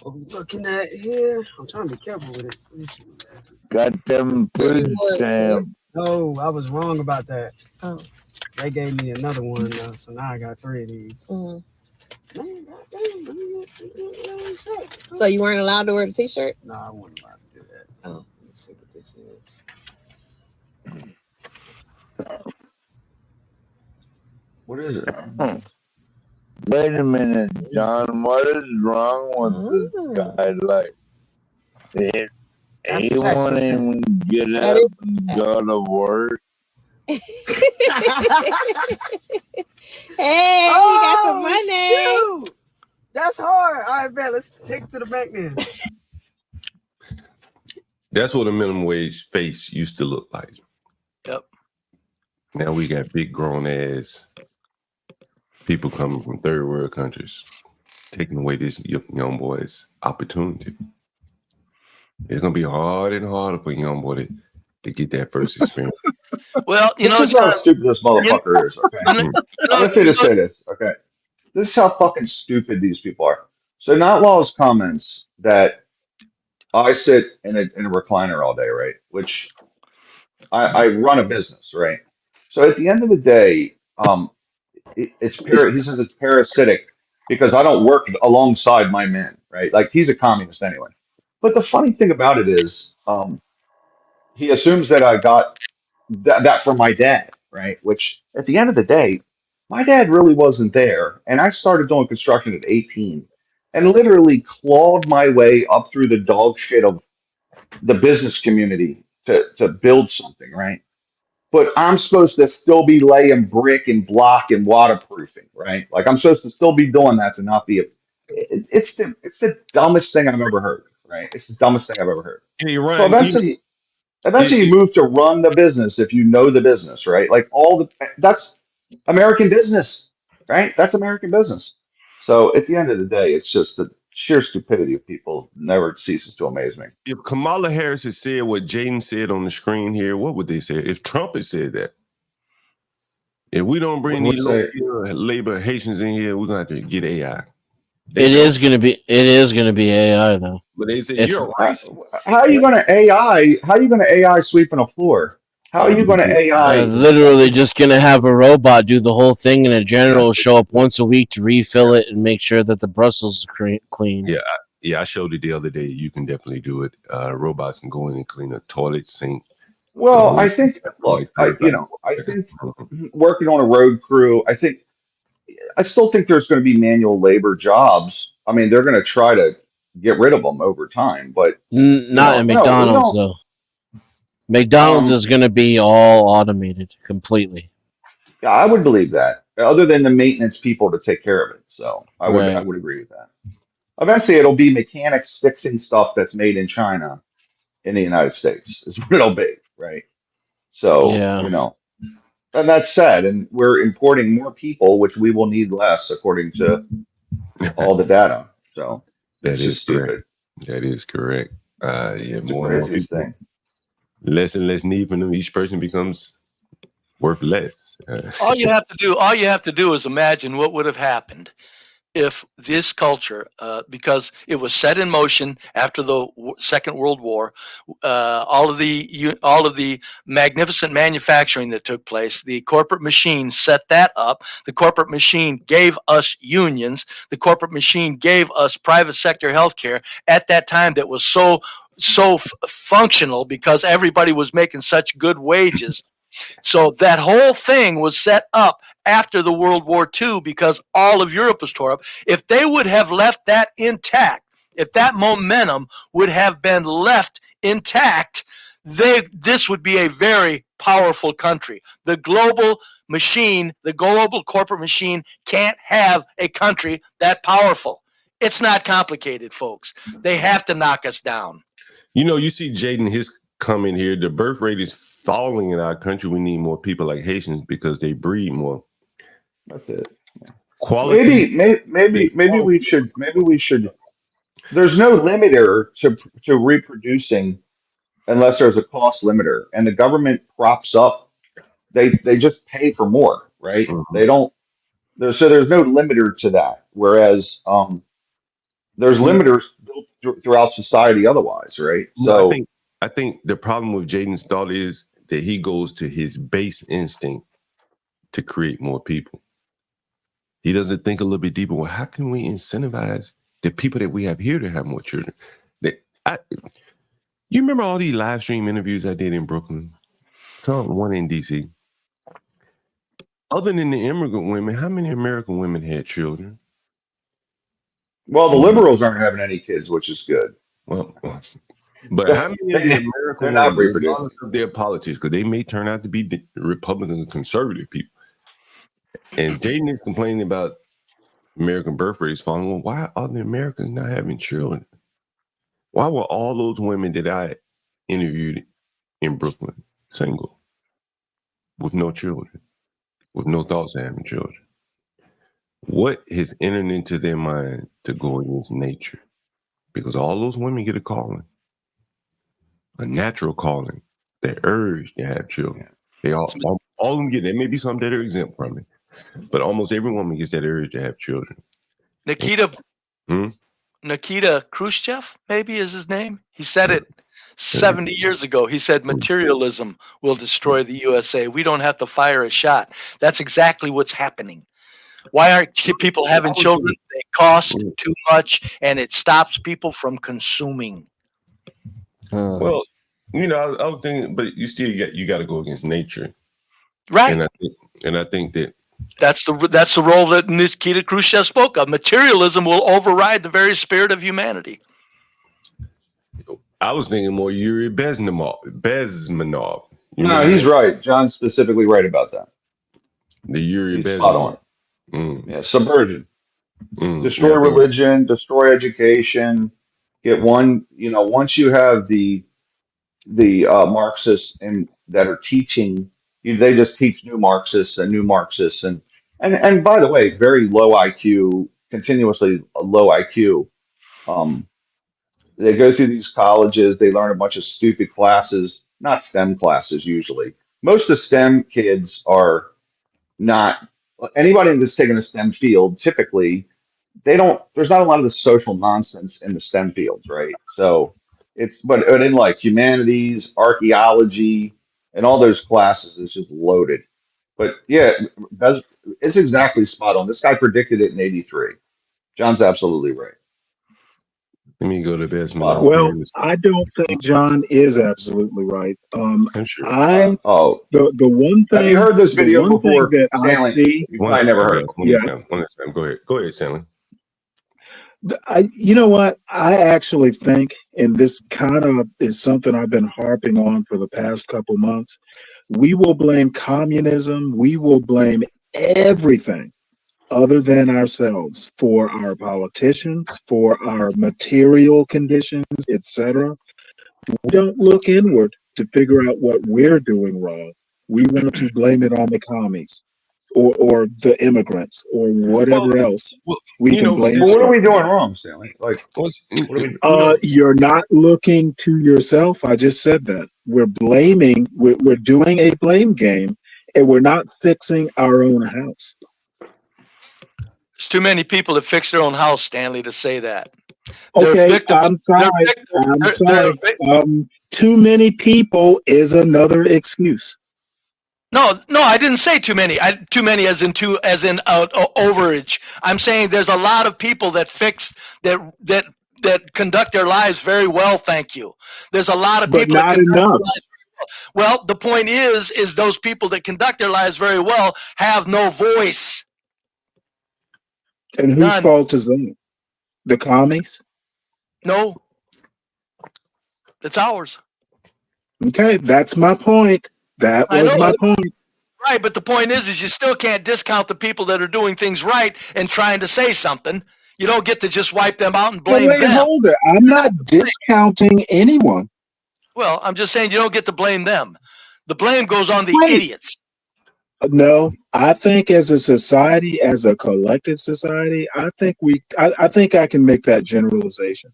What we looking at here? I'm trying to be careful with it. Got them food stamps. No, I was wrong about that. Oh. They gave me another one, so now I got 3 of these. Mm. So you weren't allowed to wear the t-shirt? No, I wasn't allowed to do that. Oh. Let's see what this is. What is it? Wait a minute, John. What is wrong with this guy? Like, he won't even get up and go to work. Hey, we got some money. Shoot. That's hard. All right, man. Let's take it to the bank then. That's what a minimum wage face used to look like. Yep. Now we got big grown ass people coming from third world countries, taking away this young boy's opportunity. It's gonna be harder and harder for a young boy to get that first experience. Well, this is how stupid this motherfucker is. Okay, I'm gonna say this. Okay, this is how fucking stupid these people are. So, Not Law's comments that I sit in a recliner all day, right? Which I run a business, right? So at the end of the day, he says it's parasitic because I don't work alongside my men, right? Like he's a communist anyway. But the funny thing about it is, he assumes that I got that from my dad, right? Which at the end of the day, my dad really wasn't there. And I started doing construction at 18 and literally clawed my way up through the dog shit of the business community to build something, right? But I'm supposed to still be laying brick and block and waterproofing, right? Like I'm supposed to still be doing that to not be it's the dumbest thing I've ever heard, right? It's the dumbest thing I've ever heard. Hey, Ryan, so eventually you move to run the business if you know the business, right? Like that's American business, right? That's American business. So at the end of the day, it's just the sheer stupidity of people never ceases to amaze me. If Kamala Harris had said what Jaden said on the screen here, what would they say? If Trump had said that, if we don't bring these labor Haitians in here, we're gonna have to get AI. It is gonna be AI though. But they say you're right. How are you gonna AI? How are you gonna AI sweeping a floor? How are you gonna AI? Literally just gonna have a robot do the whole thing, and a general will show up once a week to refill it and make sure that the Brussels is clean. Yeah, I showed it the other day. You can definitely do it. Robots can go in and clean a toilet, sink. Well, I think I think working on a road crew, I still think there's going to be manual labor jobs. I mean, they're going to try to get rid of them over time, but not at McDonald's though. McDonald's is going to be all automated completely. Yeah, I would believe that. Other than the maintenance people to take care of it, so I would agree with that. Eventually, it'll be mechanics fixing stuff that's made in China in the United States. Is what it'll be, right? So and that's sad. And we're importing more people, which we will need less, according to all the data. So that is stupid. That is correct. More and more people. Less and less need from them. Each person becomes worth less. All you have to do is imagine what would have happened if this culture, because it was set in motion after the Second World War, all of the magnificent manufacturing that took place, the corporate machine set that up. The corporate machine gave us unions. The corporate machine gave us private sector healthcare at that time that was so functional because everybody was making such good wages. So that whole thing was set up after the World War II because all of Europe was tore up. If they would have left that intact if that momentum would have been left intact, this would be a very powerful country. The global machine, the global corporate machine can't have a country that powerful. It's not complicated, folks. They have to knock us down. You know, you see Jaden, his comment here, the birth rate is falling in our country. We need more people like Haitians because they breed more. That's it. Quality. Maybe we should. There's no limiter to reproducing unless there's a cost limiter, and the government props up. They just pay for more, right? Mm-hmm. They don't. There's no limiter to that. Whereas there's limiters built throughout society otherwise, right? So I think the problem with Jaden's thought is that he goes to his base instinct to create more people. He doesn't think a little bit deeper. Well, how can we incentivize the people that we have here to have more children? You remember all these live stream interviews I did in Brooklyn? One in DC. Other than the immigrant women, how many American women had children? Well, the liberals aren't having any kids, which is good. Well, but how many of the American women, regardless of their politics, because they may turn out to be the Republican and conservative people. And Jaden is complaining about American birth rates falling. Well, why are the Americans not having children? Why were all those women that I interviewed in Brooklyn single, with no children, with no thoughts of having children? What has entered into their mind to go against nature? Because all those women get a calling, a natural calling, the urge to have children. They all of them get. There may be some that are exempt from it, but almost every woman gets that urge to have children. Nikita Khrushchev, maybe is his name. He said it 70 years ago. He said materialism will destroy the USA. We don't have to fire a shot. That's exactly what's happening. Why aren't people having children? They cost too much, and it stops people from consuming. Well, you know, I was thinking, but you still you got to go against nature, right? And I think that that's the role that Nikita Khrushchev spoke of. Materialism will override the very spirit of humanity. I was thinking more YuriBezmenov. No, he's right. John's specifically right about that. The YuriBezmenov. Spot on. Yeah, subversion. Destroy religion, destroy education. Get one, once you have the Marxists that are teaching, they just teach new Marxists, and by the way, very low IQ, continuously low IQ. They go through these colleges, they learn a bunch of stupid classes, not STEM classes usually. Most of STEM kids are not. Anybody that's taking a STEM field, typically, there's not a lot of the social nonsense in the STEM fields, right? So but in like humanities, archaeology, and all those classes, it's just loaded. But yeah, it's exactly spot on. This guy predicted it in '83. John's absolutely right. Let me go to Bezmenov. Well, I don't think John is absolutely right. I'm sure. The one thing. Have you heard this video before, Stanley? You probably never heard it. Yeah. Go ahead, Stanley. You know what? I actually think, and this kind of is something I've been harping on for the past couple months, we will blame communism. We will blame everything other than ourselves for our politicians, for our material conditions, etc. We don't look inward to figure out what we're doing wrong. We want to blame it on the commies or the immigrants or whatever else we can blame. What are we doing wrong, Stanley? Like, what are we doing? You're not looking to yourself. I just said that. We're blaming, we're doing a blame game, and we're not fixing our own house. There's too many people that fix their own house, Stanley, to say that. Okay, I'm sorry. Too many people is another excuse. No, I didn't say too many. Too many as in overage. I'm saying there's a lot of people that conduct their lives very well. Thank you. There's a lot of people, but not enough. Well, the point is those people that conduct their lives very well have no voice. And whose fault is that? The commies? No, it's ours. Okay, that's my point. That was my point. Right, but the point is you still can't discount the people that are doing things right and trying to say something. You don't get to just wipe them out and blame them. Hold it. I'm not discounting anyone. Well, I'm just saying you don't get to blame them. The blame goes on the idiots. No, I think as a society, as a collective society, I think I can make that generalization.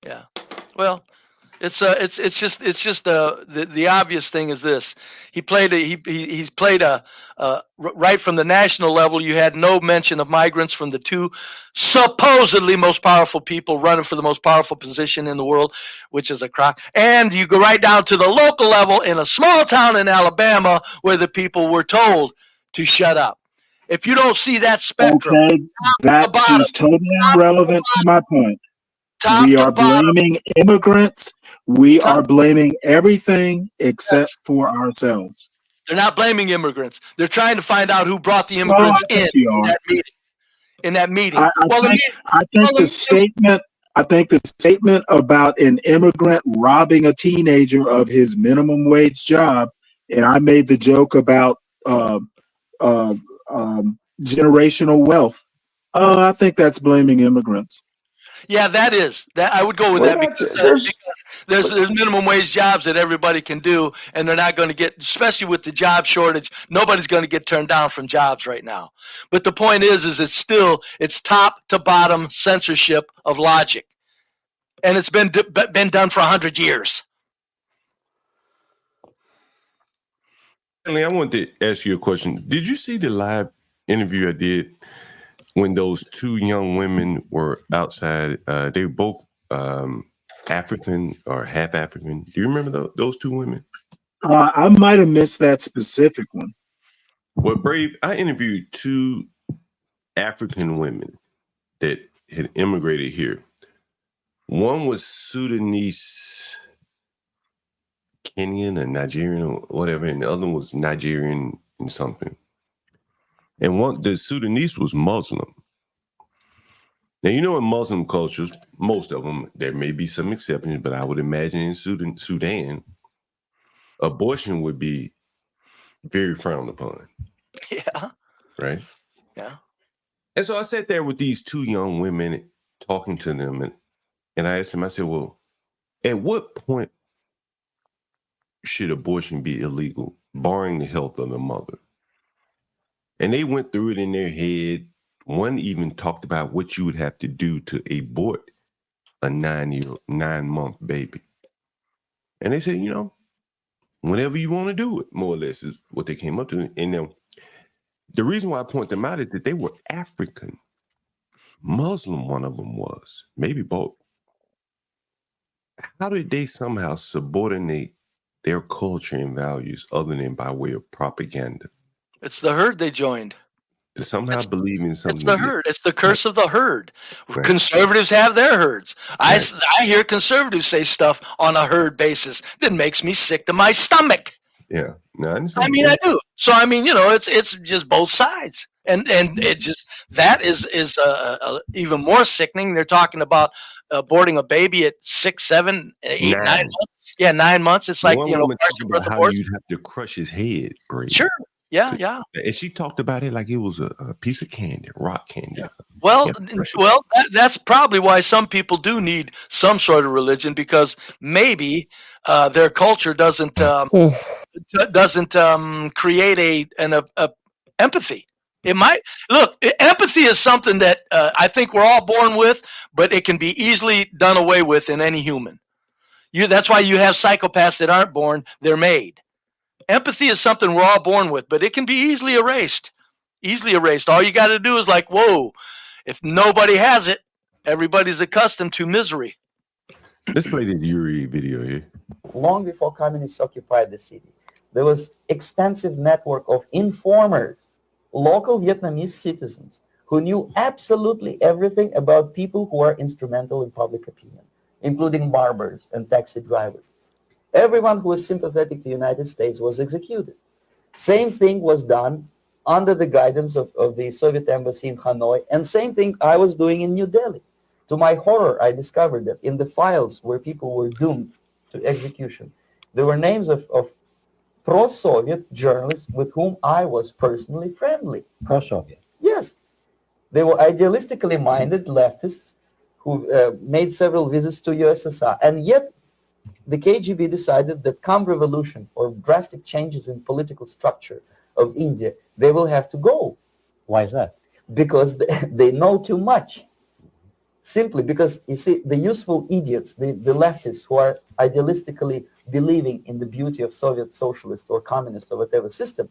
Yeah. Well, it's just the obvious thing is this. He's played right from the national level. You had no mention of migrants from the two supposedly most powerful people running for the most powerful position in the world, which is a crock. And you go right down to the local level in a small town in Alabama where the people were told to shut up. If you don't see that spectrum, okay, that is totally irrelevant to my point. We are blaming immigrants. We are blaming everything except for ourselves. They're not blaming immigrants. They're trying to find out who brought the immigrants in that meeting. In that meeting. I think the statement about an immigrant robbing a teenager of his minimum wage job, and I made the joke about generational wealth. I think that's blaming immigrants. Yeah, that I would go with that because there's minimum wage jobs that everybody can do, and they're not going to get, especially with the job shortage, nobody's going to get turned down from jobs right now. But the point is it's top to bottom censorship of logic, and it's been done for 100 years. I wanted to ask you a question. Did you see the live interview I did when those two young women were outside? They were both African or half African. Do you remember those two women? I might have missed that specific one. Well, Brave, I interviewed two African women that had immigrated here. One was Sudanese, Kenyan or Nigerian or whatever, and the other one was Nigerian and something. And the Sudanese was Muslim. Now, you know, in Muslim cultures, most of them, there may be some exceptions, but I would imagine in Sudan, abortion would be very frowned upon. Yeah. Right? Yeah. And so I sat there with these two young women talking to them, and I asked them, I said, well, at what point should abortion be illegal, barring the health of the mother? And they went through it in their head. One even talked about what you would have to do to abort a 9-month baby. And they said, you know, whenever you want to do it, more or less is what they came up to. And the reason why I point them out is that they were African. Muslim, one of them was, maybe both. How did they somehow subordinate their culture and values other than by way of propaganda? It's the herd they joined. To somehow believe in something. It's the herd. It's the curse of the herd. Right. Conservatives have their herds. Right. I hear conservatives say stuff on a herd basis that makes me sick to my stomach. Yeah. No, I mean, I do. So, I mean, you know, it's just both sides. And it just, that is even more sickening. They're talking about aborting a baby at 6, 7, 8, 9 months. Yeah, 9 months. It's like, you know, how you'd have to crush his head, Brady. Sure. Yeah, yeah. And she talked about it like it was a piece of candy, rock candy. Yeah. Well, that's probably why some people do need some sort of religion, because maybe their culture doesn't create an empathy. It might empathy is something that I think we're all born with, but it can be easily done away with in any human. That's why you have psychopaths that aren't born; they're made. Empathy is something we're all born with, but it can be easily erased. Easily erased. All you got to do is like, whoa, if nobody has it, everybody's accustomed to misery. Let's play this Yuri video here. Long before communists occupied the city, there was extensive network of informers, local Vietnamese citizens who knew absolutely everything about people who are instrumental in public opinion, including barbers and taxi drivers. Everyone who was sympathetic to the United States was executed. Same thing was done under the guidance of the Soviet embassy in Hanoi. And same thing I was doing in New Delhi. To my horror, I discovered that in the files where people were doomed to execution, there were names of pro-Soviet journalists with whom I was personally friendly. Pro-Soviet? Yes. They were idealistically minded leftists who made several visits to USSR. And yet, the KGB decided that come revolution or drastic changes in political structure of India, they will have to go. Why is that? Because they know too much. Simply because, you see, the useful idiots, the leftists who are idealistically believing in the beauty of Soviet socialist or communist or whatever system,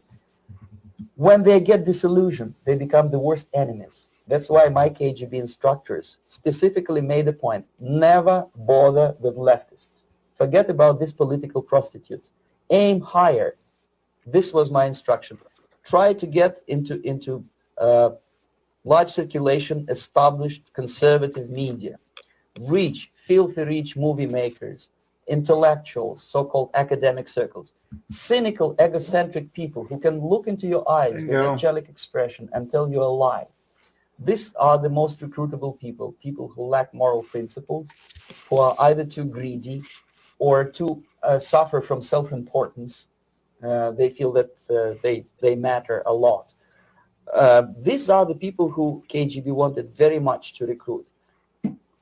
when they get disillusioned, they become the worst enemies. That's why my KGB instructors specifically made a point, never bother with leftists. Forget about these political prostitutes. Aim higher. This was my instruction. Try to get into large circulation, established conservative media. Reach, filthy rich movie makers, intellectuals, so-called academic circles, cynical, egocentric people who can look into your eyes with angelic expression and tell you a lie. These are the most recruitable people, people who lack moral principles, who are either too greedy or too suffer from self-importance. They feel that they matter a lot. These are the people who KGB wanted very much to recruit.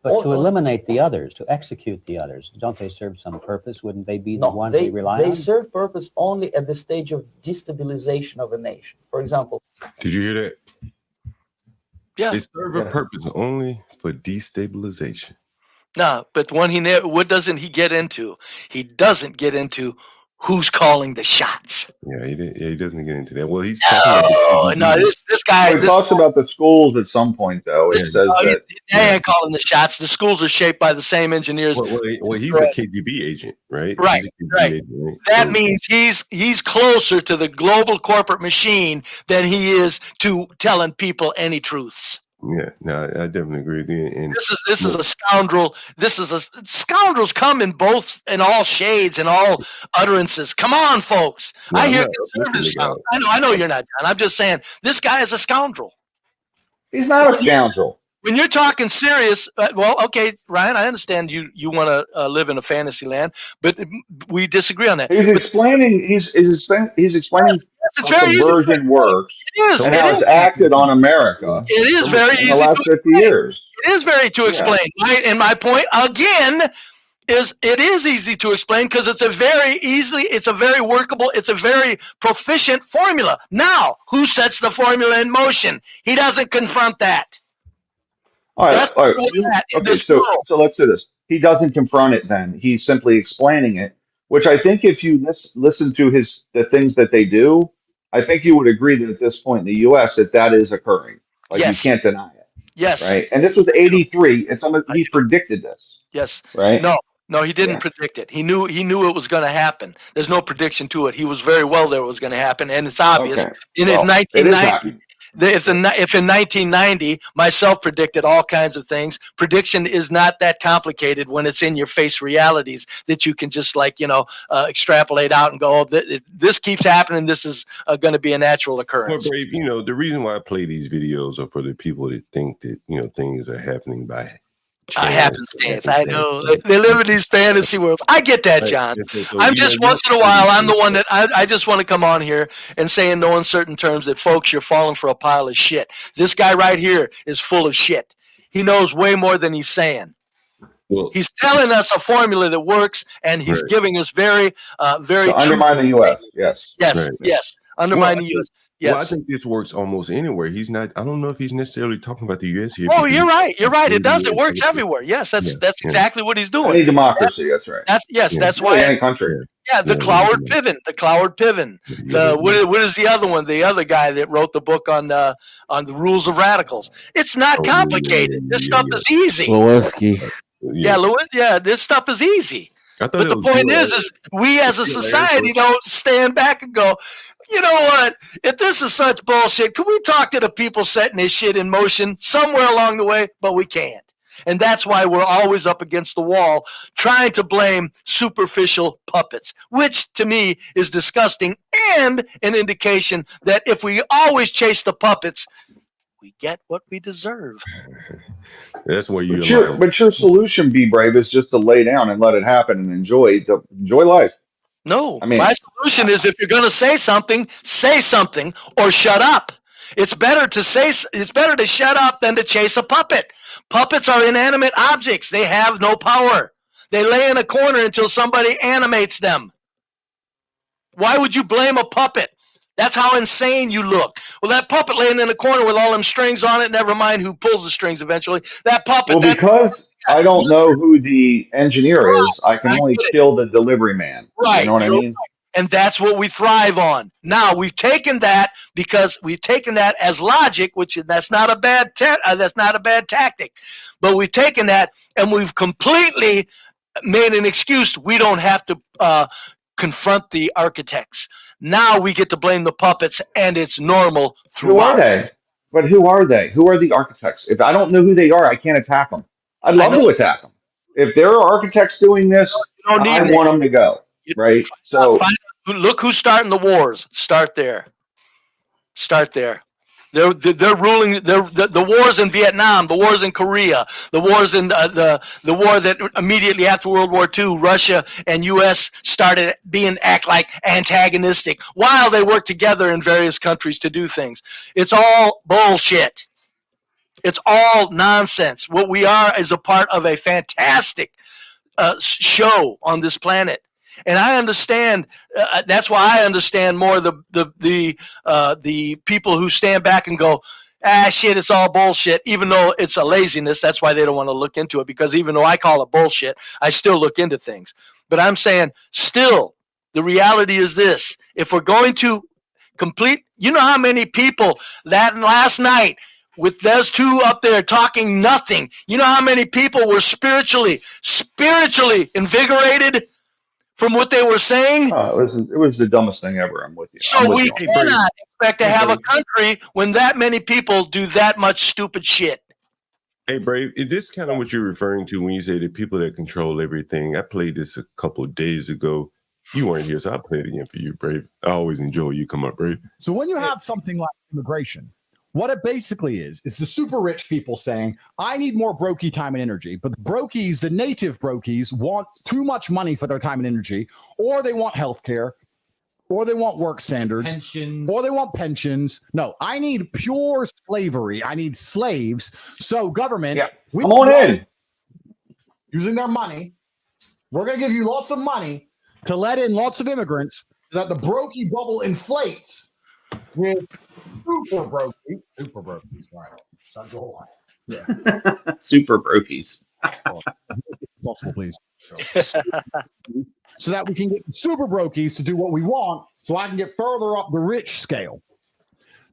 But to eliminate the others, to execute the others, don't they serve some purpose? Wouldn't they be the ones we rely on? They serve purpose only at the stage of destabilization of a nation. For example. Did you hear that? Yeah. They serve a purpose only for destabilization. No, but what doesn't he get into? He doesn't get into who's calling the shots. Yeah, he doesn't get into that. Well, he's talking about this guy. He talks about the schools at some point, though. He says that they ain't calling the shots. The schools are shaped by the same engineers. Well, he's a KGB agent, right? Right, right. That means he's closer to the global corporate machine than he is to telling people any truths. Yeah, no, I definitely agree with you. And this is a scoundrel. Scoundrels come in all shades and all utterances. Come on, folks. No, I hear conservatives. I know you're not, John. I'm just saying this guy is a scoundrel. He's not a scoundrel. When you're talking serious, well, okay, Ryan, I understand you want to live in a fantasy land, but we disagree on that. He's explaining. He's explaining how conversion works and how it's acted on America. It is very easy in the last 50 years. It is very to explain. Right? And my point again is it is easy to explain because it's a very workable, it's a very proficient formula. Now, who sets the formula in motion? He doesn't confront that. All right. Okay, so let's do this. He doesn't confront it then. He's simply explaining it, which I think if you listen to the things that they do, I think you would agree that at this point in the U.S. that is occurring. Like you can't deny it. Yes. Right. And this was 83, and he predicted this. Yes. Right. No, he didn't predict it. He knew it was going to happen. There's no prediction to it. He was very well there it was going to happen, and it's obvious. Okay. In 1990. If in 1990 myself predicted all kinds of things, prediction is not that complicated when it's in your face realities that you can just extrapolate out and go, oh, this keeps happening. This is going to be a natural occurrence. Well, Brave, the reason why I play these videos are for the people that think that things are happening by happenstance. I know they live in these fantasy worlds. I get that, John. I'm just once in a while. I'm the one that I just want to come on here and say in no uncertain terms that folks, you're falling for a pile of shit. This guy right here is full of shit. He knows way more than he's saying. Well, he's telling us a formula that works, and he's giving us very undermine the U.S. Yes. Yes. Undermine the U.S. Yes. Well, I think this works almost anywhere. He's not. I don't know if he's necessarily talking about the U.S. here. Oh, you're right. It does. It works everywhere. Yes, that's exactly what he's doing. Any democracy. That's right. That's why. Any country. Yeah, the Cloward Piven. What is the other one? The other guy that wrote the book on the rules of radicals. It's not complicated. This stuff is easy. Lewinsky. Yeah, this stuff is easy. But the point is we as a society don't stand back and go, you know what? If this is such bullshit, can we talk to the people setting this shit in motion somewhere along the way? But we can't. And that's why we're always up against the wall trying to blame superficial puppets, which to me is disgusting and an indication that if we always chase the puppets, we get what we deserve. That's where you But your solution, Be Brave, is just to lay down and let it happen and enjoy life. No, I mean, my solution is if you're going to say something or shut up. It's better to shut up than to chase a puppet. Puppets are inanimate objects. They have no power. They lay in a corner until somebody animates them. Why would you blame a puppet? That's how insane you look. Well, that puppet laying in a corner with all them strings on it, never mind who pulls the strings eventually. That puppet. Well, because I don't know who the engineer is, I can only kill the delivery man. Right. You know what I mean? And that's what we thrive on. Now we've taken that because we've taken that as logic, that's not a bad tactic, but we've taken that and we've completely made an excuse. We don't have to confront the architects. Now we get to blame the puppets, and it's normal throughout. Who are they? But who are they? Who are the architects? If I don't know who they are, I can't attack them. I'd love to attack them. If there are architects doing this, I want them to go. Right? So look who's starting the wars. Start there. They're ruling the wars in Vietnam, the wars in Korea, the wars in the war that immediately after World War II, Russia and U.S. started act like antagonistic while they worked together in various countries to do things. It's all bullshit. It's all nonsense. What we are is a part of a fantastic show on this planet. And I understand. That's why I understand more the people who stand back and go, shit, it's all bullshit. Even though it's a laziness, that's why they don't want to look into it. Because even though I call it bullshit, I still look into things. But I'm saying, still, the reality is this: if we're going to complete, you know how many people that last night with those two up there talking nothing. You know how many people were spiritually invigorated from what they were saying? it was the dumbest thing ever. I'm with you. So we cannot expect to have a country when that many people do that much stupid shit. Hey, Brave, is this kind of what you're referring to when you say the people that control everything? I played this a couple of days ago. You weren't here, so I'll play it again for you, Brave. I always enjoy you come up, Brave. So when you have something like immigration, what it basically is the super rich people saying, I need more brokey time and energy. But the brokies, the native brokies, want too much money for their time and energy, or they want health care, or they want work standards, or they want pensions. No, I need pure slavery. I need slaves. So government, come on in. Using their money, we're going to give you lots of money to let in lots of immigrants so that the brokey bubble inflates with super brokies, right? That's the whole line. Yeah. Super brokies. Possible, please. So that we can get super brokies to do what we want, so I can get further up the rich scale.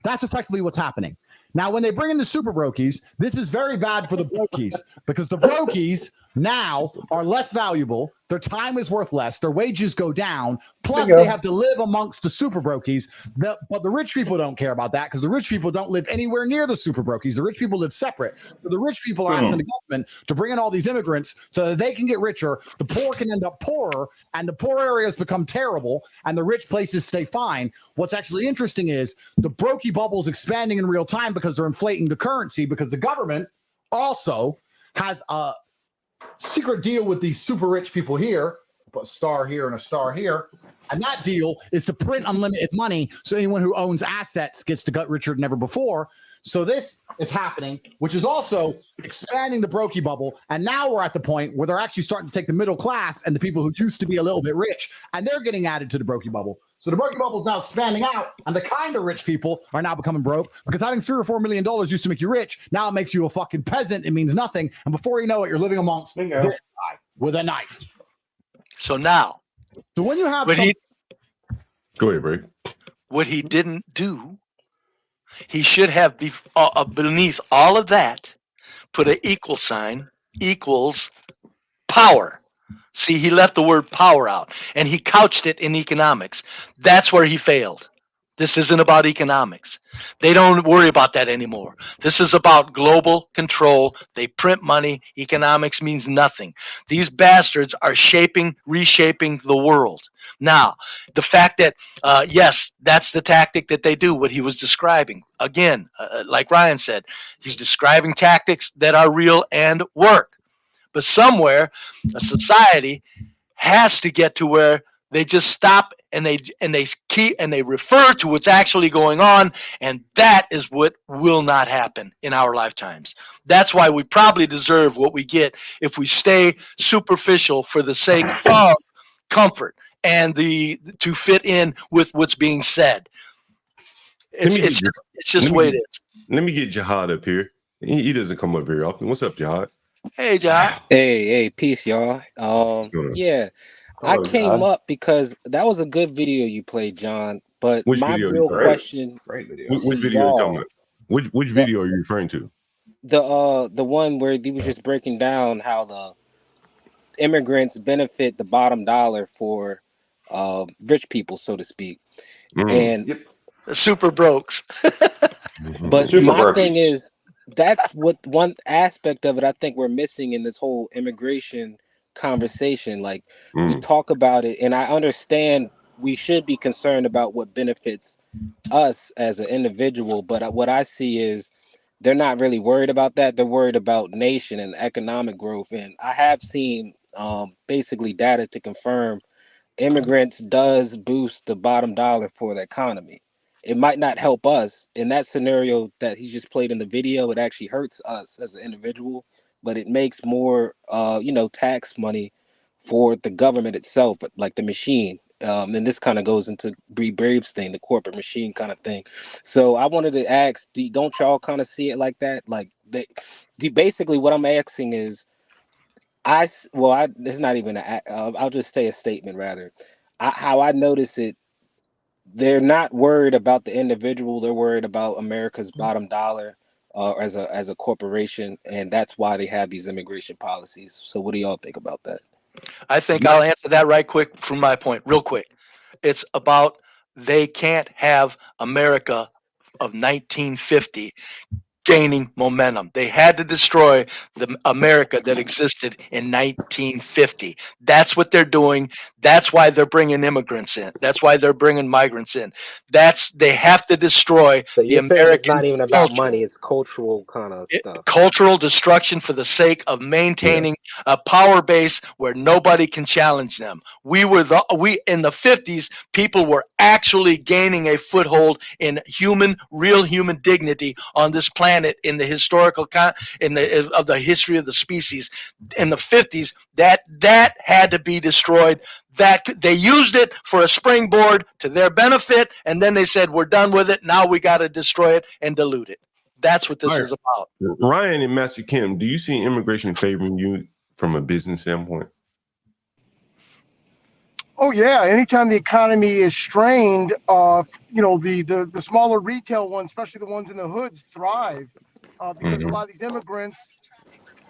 That's effectively what's happening. Now, when they bring in the super brokies, this is very bad for the brokies because the brokies now are less valuable. Their time is worth less. Their wages go down. Plus, they have to live amongst the super brokies. But the rich people don't care about that because the rich people don't live anywhere near the super brokies. The rich people live separate. So the rich people are asking the government to bring in all these immigrants so that they can get richer. The poor can end up poorer, and the poor areas become terrible, and the rich places stay fine. What's actually interesting is the brokey bubble is expanding in real time because they're inflating the currency because the government also has a secret deal with these super rich people here, put a star here and a star here, and that deal is to print unlimited money so anyone who owns assets gets to get richer than ever before. So this is happening, which is also expanding the brokey bubble, and now we're at the point where they're actually starting to take the middle class and the people who used to be a little bit rich, and they're getting added to the brokey bubble. So the brokey bubble is now expanding out, and the kind of rich people are now becoming broke because having $3 or $4 million used to make you rich. Now it makes you a fucking peasant. It means nothing, and before you know it, you're living amongst this guy with a knife. So now, when you have go ahead, Brave. What he didn't do, he should have beneath all of that put an equal sign equals power. See, he left the word power out, and he couched it in economics. That's where he failed. This isn't about economics. They don't worry about that anymore. This is about global control. They print money. Economics means nothing. These bastards are reshaping the world. Now, the fact that, yes, that's the tactic that they do, what he was describing. Again, like Ryan said, he's describing tactics that are real and work. But somewhere, a society has to get to where they just stop and they refer to what's actually going on, and that is what will not happen in our lifetimes. That's why we probably deserve what we get if we stay superficial for the sake of comfort and to fit in with what's being said. It's just the way it is. Let me get Jihad up here. He doesn't come up very often. What's up, Jihad? Hey, Jihad. Hey, peace, y'all. Yeah, I came up because that was a good video you played, John. But Which my video? real question, great video. Which video are you talking about? Which video are you referring to? The one where he was just breaking down how the immigrants benefit the bottom dollar for rich people, so to speak, and the super brokes. But my thing is, that's what one aspect of it I think we're missing in this whole immigration conversation. Like we talk about it, and I understand we should be concerned about what benefits us as an individual, but what I see is they're not really worried about that. They're worried about nation and economic growth. And I have seen basically data to confirm immigrants does boost the bottom dollar for the economy. It might not help us in that scenario that he just played in the video. It actually hurts us as an individual, but it makes more, tax money for the government itself, like the machine. And this kind of goes into Bree Braves thing, the corporate machine kind of thing. So I wanted to ask, don't y'all kind of see it like that? Like basically what I'm asking is, it's not even I'll just say a statement rather. How I notice it, they're not worried about the individual. They're worried about America's bottom dollar as a corporation, and that's why they have these immigration policies. So what do y'all think about that? I think I'll answer that right quick from my point, real quick. It's about they can't have America of 1950 gaining momentum. They had to destroy the America that existed in 1950. That's what they're doing. That's why they're bringing immigrants in. That's why they're bringing migrants in. They have to destroy So the you're saying American it's not even about culture. money; it's cultural kind of stuff. Cultural destruction for the sake of maintaining a power base where nobody can challenge them. We in the 50s, people were actually gaining a foothold in real human dignity on this planet in the historical of the history of the species. In the 50s, that had to be destroyed. That they used it for a springboard to their benefit, and then they said, "We're done with it. Now we got to destroy it and dilute it." That's what this is about. Ryan and Master Kim, do you see immigration favoring you from a business standpoint? Oh yeah, anytime the economy is strained, the smaller retail ones, especially the ones in the hoods, thrive because a lot of these immigrants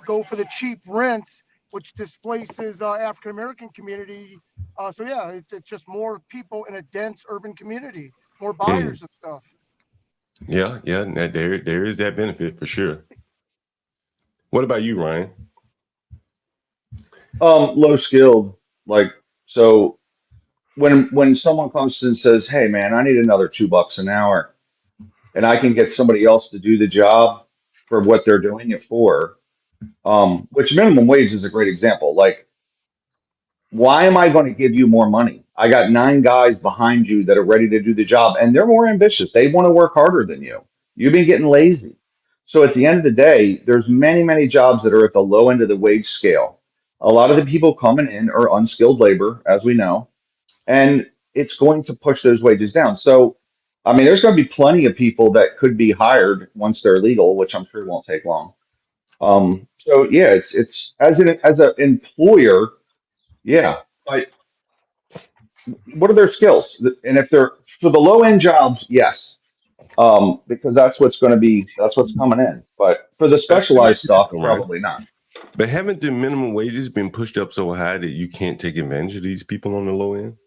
go for the cheap rents, which displaces African American community. So yeah, it's just more people in a dense urban community, more buyers of stuff. Yeah, there is that benefit for sure. What about you, Ryan? Low skilled, so when someone comes and says, "Hey man, I need another $2 an hour," and I can get somebody else to do the job for what they're doing it for, which minimum wage is a great example. Like, why am I going to give you more money? I got 9 guys behind you that are ready to do the job, and they're more ambitious. They want to work harder than you. You've been getting lazy. So at the end of the day, there's many jobs that are at the low end of the wage scale. A lot of the people coming in are unskilled labor, as we know, and it's going to push those wages down. So, I mean, there's going to be plenty of people that could be hired once they're legal, which I'm sure won't take long. So yeah, it's as an employer, yeah. But what are their skills? And if they're for the low end jobs, yes, because that's what's coming in. But for the specialized stuff, probably not. But haven't the minimum wages been pushed up so high that you can't take advantage of these people on the low end?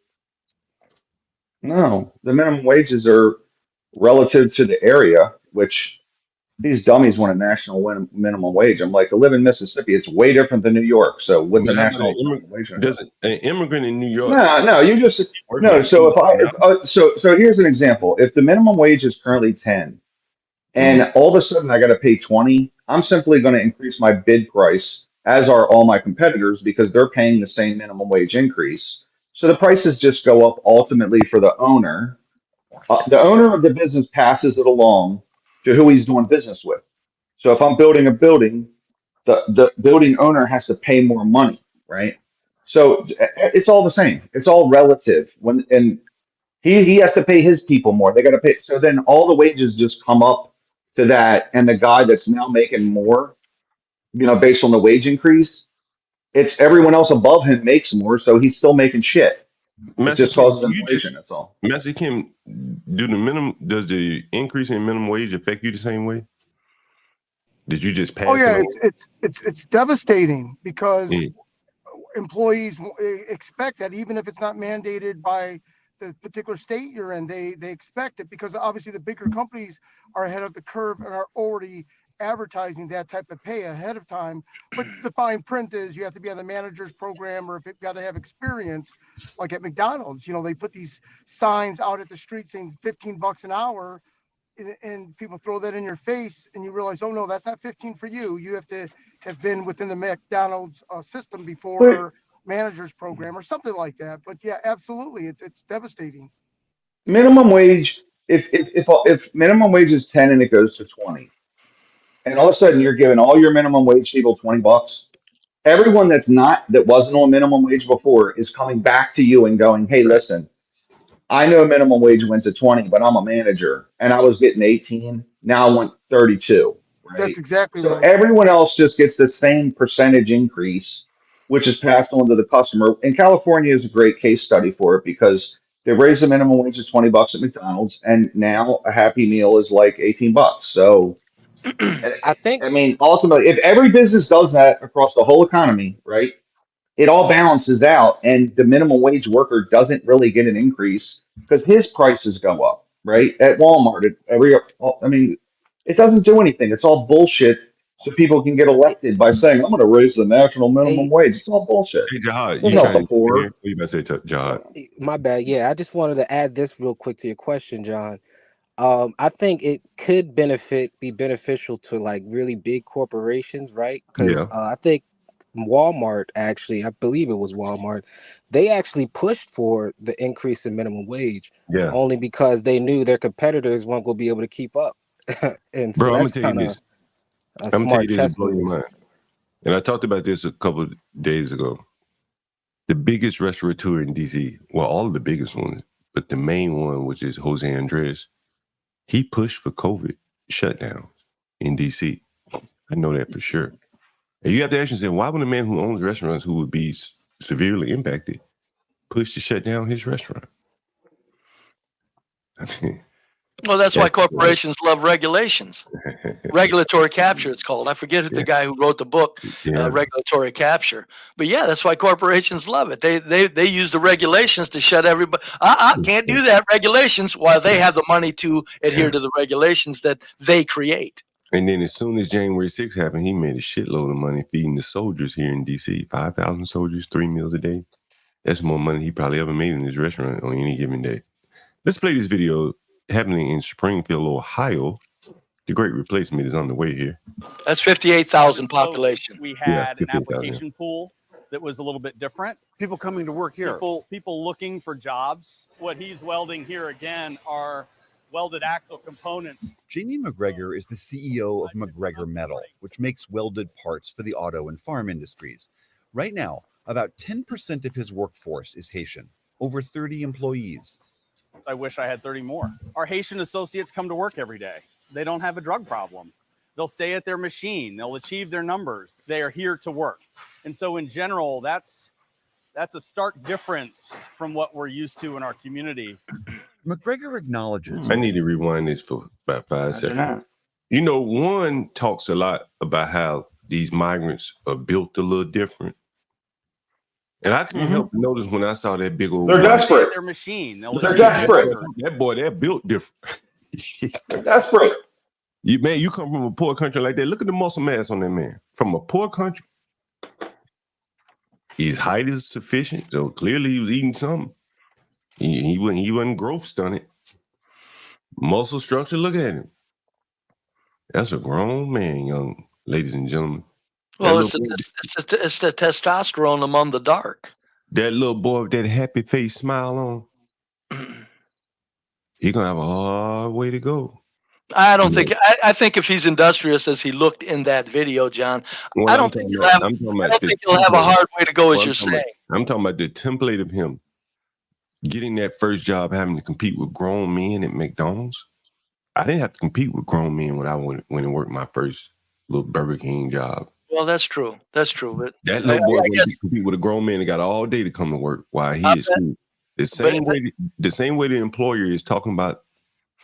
No, the minimum wages are relative to the area, which these dummies want a national minimum wage. I'm like, to live in Mississippi, it's way different than New York. So what's a But how about national minimum wage? doesn't an immigrant in New York No, you just working no. at So $2 so here's an example. If the minimum wage is currently 10, and all of a sudden I got to pay 20, I'm simply going to increase my bid price, as are all my competitors, because they're paying the same minimum wage increase. So the prices just go up ultimately for the owner. The owner of the business passes it along to who he's doing business with. So if I'm building a building, the building owner has to pay more money, right? So it's all the same. It's all relative. And he has to pay his people more. They got to pay. So then all the wages just come up to that, and the guy that's now making more, based on the wage increase, it's everyone else above him makes more, so he's still making shit. It Master just Kim, causes do you inflation. That's all. Master Kim, does the increase in minimum wage affect you the same way? Did you just pass Oh it yeah, on? it's devastating because employees expect that, even if it's not mandated by the particular state you're in, they expect it, because obviously the bigger companies are ahead of the curve and are already advertising that type of pay ahead of time. But the fine print is you have to be on the manager's program, or if you've got to have experience, like at McDonald's, they put these signs out at the street saying $15 an hour, and people throw that in your face, and you realize, oh no, that's not 15 for you. You have to have been within the McDonald's system before, But or manager's program or something like that. But yeah, absolutely, it's devastating. minimum wage, if minimum wage is 10 and it goes to 20, and all of a sudden you're giving all your minimum wage people $20, everyone that wasn't on minimum wage before is coming back to you and going, hey, listen, I know minimum wage went to 20, but I'm a manager and I was getting 18. Now I want 32, right? That's exactly So right. everyone else just gets the same percentage increase, which is passed on to the customer. And California is a great case study for it, because they raised the minimum wage to $20 at McDonald's, and now a Happy Meal is like $18. So I think I mean, ultimately, if every business does that across the whole economy, right, it all balances out, and the minimum wage worker doesn't really get an increase because his prices go up, right? At Walmart, I mean, it doesn't do anything. It's all bullshit. So people can get elected by saying, "I'm going to raise the national minimum wage." It's all bullshit. Hey, Jihad, There's you no trying to help jump in for. here? What you about to say, Jihad? my bad. Yeah, I just wanted to add this real quick to your question, John. I think it could be beneficial to like really big corporations, right? Because Yeah. I think Walmart, actually, I believe it was Walmart, they actually pushed for the increase in minimum wage, Yeah. only because they knew their competitors weren't going to be able to keep up. And so Bro, I'm gonna that's tell you kind of this. a I'm gonna tell you smart this to chess blow your move. mind. And I talked about this a couple of days ago. The biggest restaurateur in DC, well, all of the biggest ones, but the main one, which is Jose Andres, he pushed for COVID shutdowns in DC. I know that for sure. And you have to ask yourself, why would a man who owns restaurants, who would be severely impacted, push to shut down his restaurant? Well, that's why corporations love regulations. Regulatory capture, it's called. I forget who the guy who wrote the book, Regulatory Capture. But yeah, that's why corporations love it. They use the regulations to shut everybody. Can't do that. Regulations, while they have the money to adhere to the regulations that they create. And then as soon as January 6th happened, he made a shitload of money feeding the soldiers here in D.C. 5,000 soldiers, 3 meals a day. That's more money he probably ever made in his restaurant on any given day. Let's play this video happening in Springfield, Ohio. The Great Replacement is on the way here. That's 58,000 population. We had an application pool that was a little bit different. People coming to work here. People looking for jobs. What he's welding here again are welded axle components. Jamie McGregor is the CEO of McGregor Metal, which makes welded parts for the auto and farm industries. Right now, about 10% of his workforce is Haitian, over 30 employees. I wish I had 30 more. Our Haitian associates come to work every day. They don't have a drug problem. They'll stay at their machine. They'll achieve their numbers. They are here to work. And so in general, that's a stark difference from what we're used to in our community. McGregor acknowledges. I need to rewind this for about 5 seconds. You know, one talks a lot about how these migrants are built a little different. And I couldn't help but notice when I saw that big old. They're desperate. Their machine. They're desperate. That boy, they're built different. They're desperate. You come from a poor country like that. Look at the muscle mass on that man. From a poor country, his height is sufficient. So clearly he was eating something. He wasn't growth stunted. Muscle structure, look at him. That's a grown man, young ladies and gentlemen. Well, it's the testosterone among the dark. That little boy with that happy face smile on, he's going to have a hard way to go. I don't think. I think if he's industrious as he looked in that video, John, I don't think he'll have a hard way to go, as you're saying. I'm talking about the template of him getting that first job, having to compete with grown men at McDonald's. I didn't have to compete with grown men when I went and worked my first little Burger King job. Well, that's true. That's true. But that little boy went to compete with a grown man that got all day to come to work while he is school. The same way the employer is talking about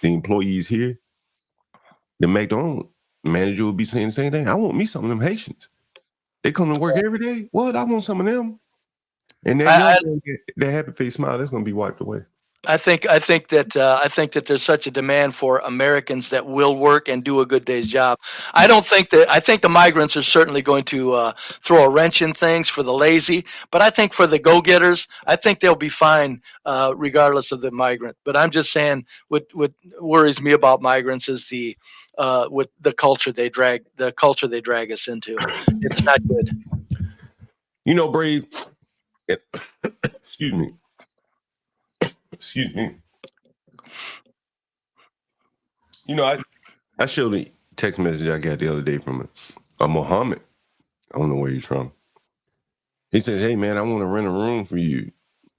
the employees here, the McDonald's manager would be saying the same thing. I want me some of them Haitians. They come to work every day. What? I want some of them. And that happy face smile, that's gonna be wiped away. I think that there's such a demand for Americans that will work and do a good day's job. I think the migrants are certainly going to throw a wrench in things for the lazy, but I think for the go-getters, I think they'll be fine regardless of the migrant. But I'm just saying, what worries me about migrants is with the culture they drag us into. It's not good. You know, Brave. Excuse me. You know, I showed a text message I got the other day from a Muhammad. I don't know where he's from. He says, "Hey man, I want to rent a room for you.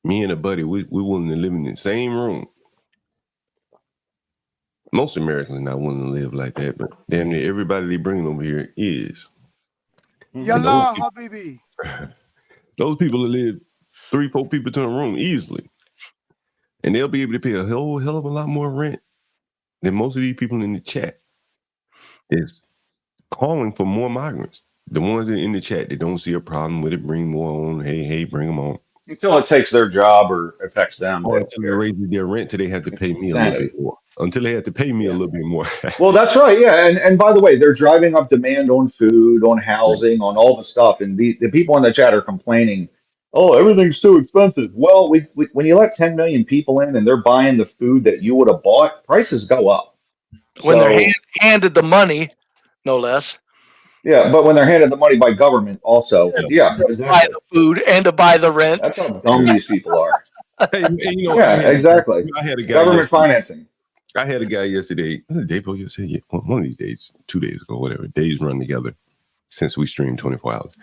Me and a buddy, we're willing to live in the same room." Most Americans are not willing to live like that, but damn near everybody they bring over here is. Yalla, Habibi. Those people that live 3-4 people to a room easily. And they'll be able to pay a hell of a lot more rent than most of these people in the chat is calling for more migrants. The ones that in the chat that don't see a problem with it, bring more on. Hey, bring them on. Until it takes their job or affects them. Or until they raise their rent, till they have to pay me a little bit more. Until they have to pay me a little bit more. Well, that's right. Yeah. And by the way, they're driving up demand on food, on housing, on all the stuff. And the people in the chat are complaining, oh, everything's too expensive. Well, when you let 10 million people in and they're buying the food that you would have bought, prices go up. When they're handed the money, no less. Yeah, but when they're handed the money by government also. Yeah, to buy the food and to buy the rent. That's how dumb these people are. Hey, you know, exactly. I had a guy government financing. I had a guy yesterday, the day before yesterday, one of these days, 2 days ago, whatever, days run together since we streamed 24 hours.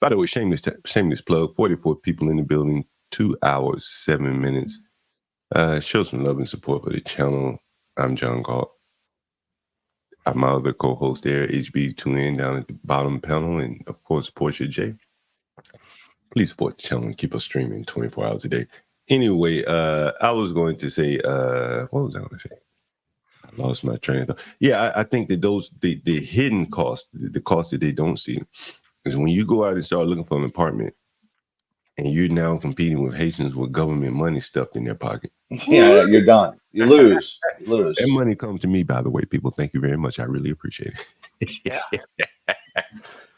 By the way, shameless plug, 44 people in the building, 2 hours, 7 minutes. Show some love and support for the channel. I'm John Galt. I'm my other co-host there, HB2N down at the bottom panel, and of course, Portia J. Please support the channel and keep us streaming 24 hours a day. Anyway, I was going to say, what was I going to say? I lost my train of thought. Yeah, I think that the hidden cost, the cost that they don't see, is when you go out and start looking for an apartment, and you're now competing with Haitians with government money stuffed in their pocket. Yeah, you're done. You lose. You lose. That money comes to me, by the way, people. Thank you very much. I really appreciate it.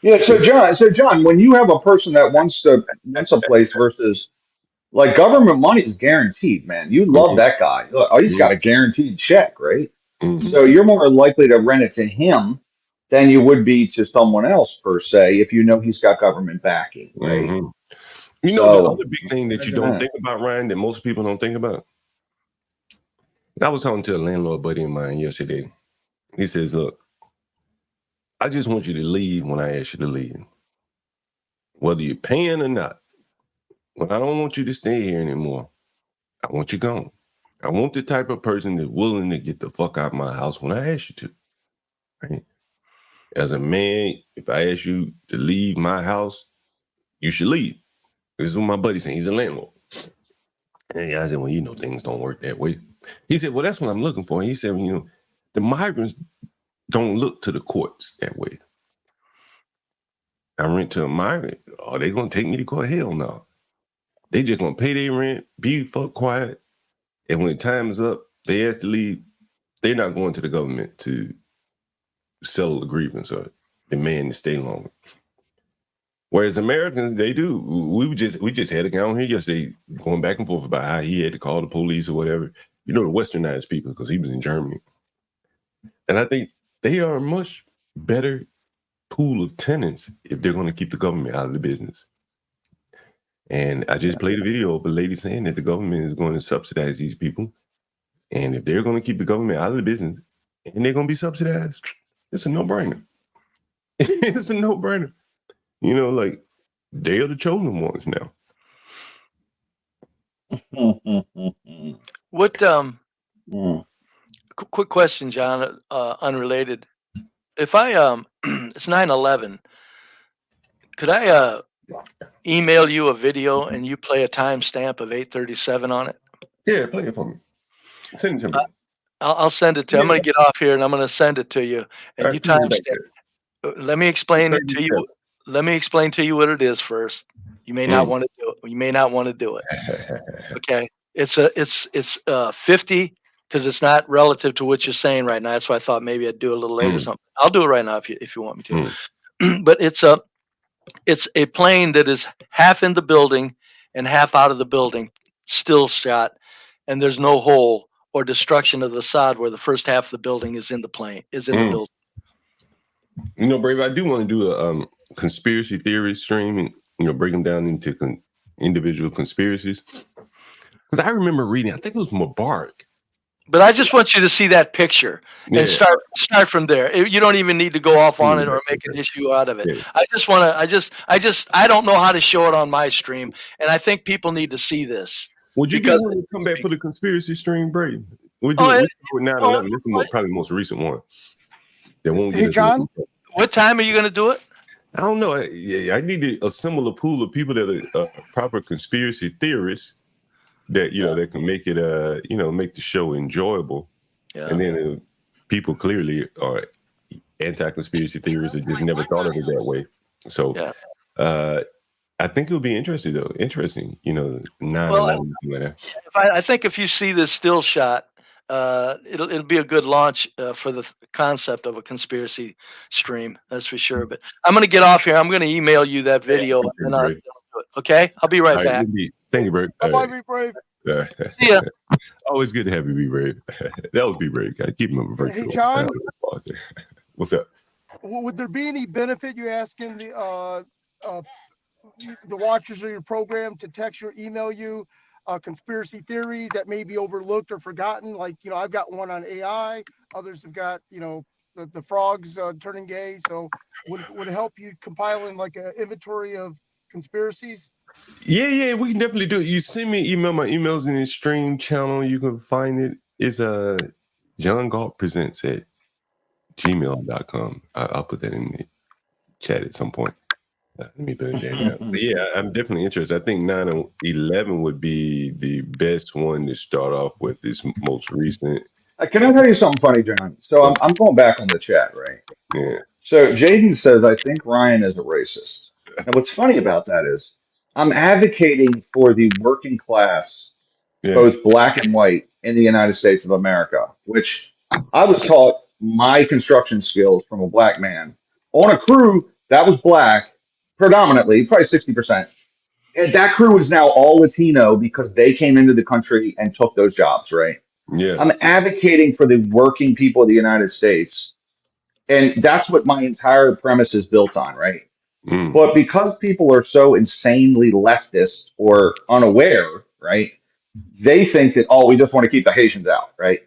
Yeah. So John, when you have a person that wants a place versus like government money is guaranteed, man. You love that guy. Look, he's got a guaranteed check, right? So you're more likely to rent it to him than you would be to someone else per se if you know he's got government backing, right? You know, the other big thing that you don't think about, Ryan, that most people don't think about. I was talking to a landlord buddy of mine yesterday. He says, look, I just want you to leave when I ask you to leave. Whether you're paying or not. But I don't want you to stay here anymore. I want you gone. I want the type of person that's willing to get the fuck out of my house when I ask you to. Right? As a man, if I ask you to leave my house, you should leave. This is what my buddy's saying. He's a landlord. And I said, well, you know, things don't work that way. He said, well, that's what I'm looking for. He said, you know, the migrants don't look to the courts that way. I rent to a migrant. Are they going to take me to court? Hell no. They just gonna pay their rent, be fuck quiet, and when time is up, they ask to leave. They're not going to the government to settle a grievance or demand to stay longer. Whereas Americans, they do. We just had a guy on here yesterday going back and forth about how he had to call the police or whatever. You know, the westernized people, because he was in Germany. And I think they are a much better pool of tenants if they're going to keep the government out of the business. And I just played a video of a lady saying that the government is going to subsidize these people. And if they're going to keep the government out of the business and they're going to be subsidized, it's a no-brainer. It's a no-brainer. You know, like, they are the chosen ones now. What, quick question, John, unrelated. If I, it's 9/11, could I email you a video and you play a timestamp of 8:37 on it? Yeah, play it for me. Send it to me. I'll send it to you. I'm going to get off here and I'm going to send it to you. And you timestamp. Let me explain it to you. Let me explain to you what it is first. You may not want to do it. You may not want to do it. Okay. It's 50 because it's not relative to what you're saying right now. That's why I thought maybe I'd do it a little later or something. I'll do it right now if you want me to. But it's a plane that is half in the building and half out of the building, still shot, and there's no hole or destruction of the side where the first half of the building is in the plane, is in the building. You know, Brave, I do want to do a conspiracy theory stream and, you know, break them down into individual conspiracies. Because I remember reading, I think it was Mubarak. But I just want you to see that picture and start from there. You don't even need to go off on it or make an issue out of it. Yeah. I just want to, I don't know how to show it on my stream. And I think people need to see this. Would you be willing to come back for the conspiracy stream, Brave? We do it with 9/11. This is probably the most recent one. That won't get John, what time are you going to do it? I don't know. I need to assemble a pool of people that are proper conspiracy theorists that, you know, that can make it, you know, make the show enjoyable. Yeah. And then people clearly are anti-conspiracy theorists that just never thought of it that way. So I think it would be interesting, though. Interesting, you know, 9/11. I think if you see this still shot, it'll be a good launch for the concept of a conspiracy stream. That's for sure. But I'm going to get off here. I'm going to email you that video. And I'll do it. Okay, I'll be right back. Thank you, Brave. Bye, be brave. See ya. Always good to have you, Be Brave. That would be brave. I keep them virtual. Hey, John. What's up? Would there be any benefit you asking the watchers of your program to text or email you conspiracy theories that may be overlooked or forgotten? Like, you know, I've got one on AI. Others have got, you know, the frogs turning gay. So would it help you compiling like an inventory of conspiracies? Yeah, we can definitely do it. You send me an email. My email's in the stream channel. You can find it. It's John Galt presents at gmail.com. I'll put that in the chat at some point. Let me put it down. Yeah, I'm definitely interested. I think 9/11 would be the best one to start off with. This most recent. Can I tell you something funny, John? So I'm going back on the chat, right? Yeah. So Jaden says, I think Ryan is a racist. And what's funny about that is I'm advocating for the working class, both black and white, in the United States of America, which I was taught my construction skills from a black man on a crew that was black, predominantly, probably 60%. And that crew is now all Latino because they came into the country and took those jobs, right? Yeah. I'm advocating for the working people of the United States. And that's what my entire premise is built on, right? But because people are so insanely leftist or unaware, right, they think that, we just want to keep the Haitians out, right?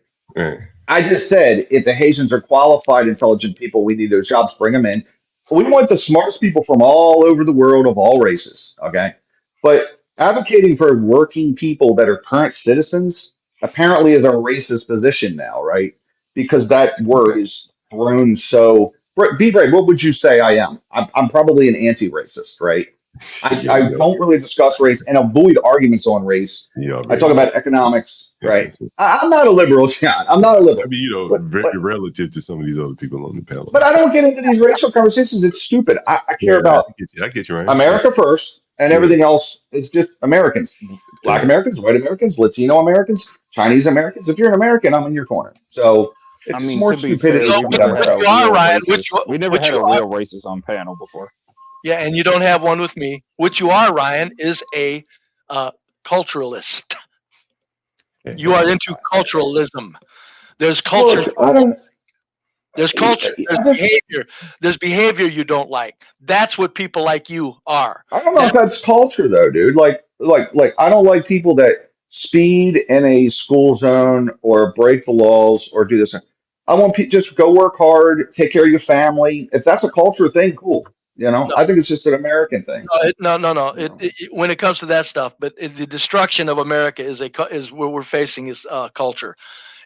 I just said, if the Haitians are qualified, intelligent people, we need those jobs, bring them in. We want the smartest people from all over the world of all races, okay? But advocating for working people that are current citizens apparently is a racist position now, right? Because that word is thrown so... Be brave. What would you say I am? I'm probably an anti-racist, right? I don't really discuss race and avoid arguments on race. I talk about economics, right? I'm not a liberal, Scott. I'm not a liberal. I mean, you know, very relative to some of these other people on the panel. But I don't get into these racial conversations. It's stupid. I care about I get you, right? America first, and everything else is just Americans, Black Americans, white Americans, Latino Americans, Chinese Americans. If you're an American, I'm in your corner. So it's just more to be fair, stupidity. we've never had a real racist. We never had a real racist on panel before. Yeah, and you don't have one with me. What you are, Ryan, is a culturalist. You are into culturalism. There's culture. Look, there's culture. There's behavior. There's behavior you don't like. That's what people like you are. I don't know if that's culture though, dude. Like I don't like people that speed in a school zone or break the laws or do this. I want people just go work hard, take care of your family. If that's a culture thing, cool. You know, I think it's just an American thing. No. When it comes to that stuff, but the destruction of America is what we're facing is culture,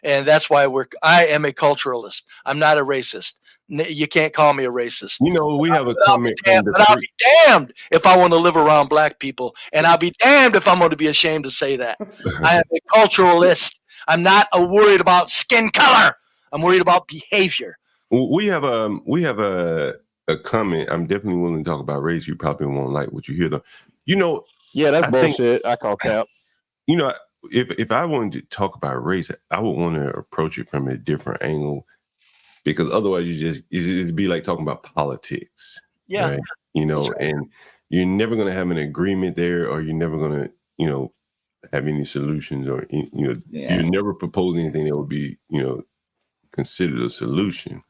and that's why I am a culturalist. I'm not a racist. You can't call me a racist. You know, we have a comment. But I'll be damned if I want to live around black people, and I'll be damned if I'm going to be ashamed to say that. I am a culturalist. I'm not worried about skin color. I'm worried about behavior. We have a comment. I'm definitely willing to talk about race. You probably won't like what you hear though. You know, yeah, that's bullshit. I call cap. You know, if I wanted to talk about race, I would want to approach it from a different angle, because otherwise it'd be like talking about politics. Yeah. Right? You know, right. And you're never going to have an agreement there, or you're never going to, you know, have any solutions, or, you know, you never propose anything that would be, you know, considered a solution.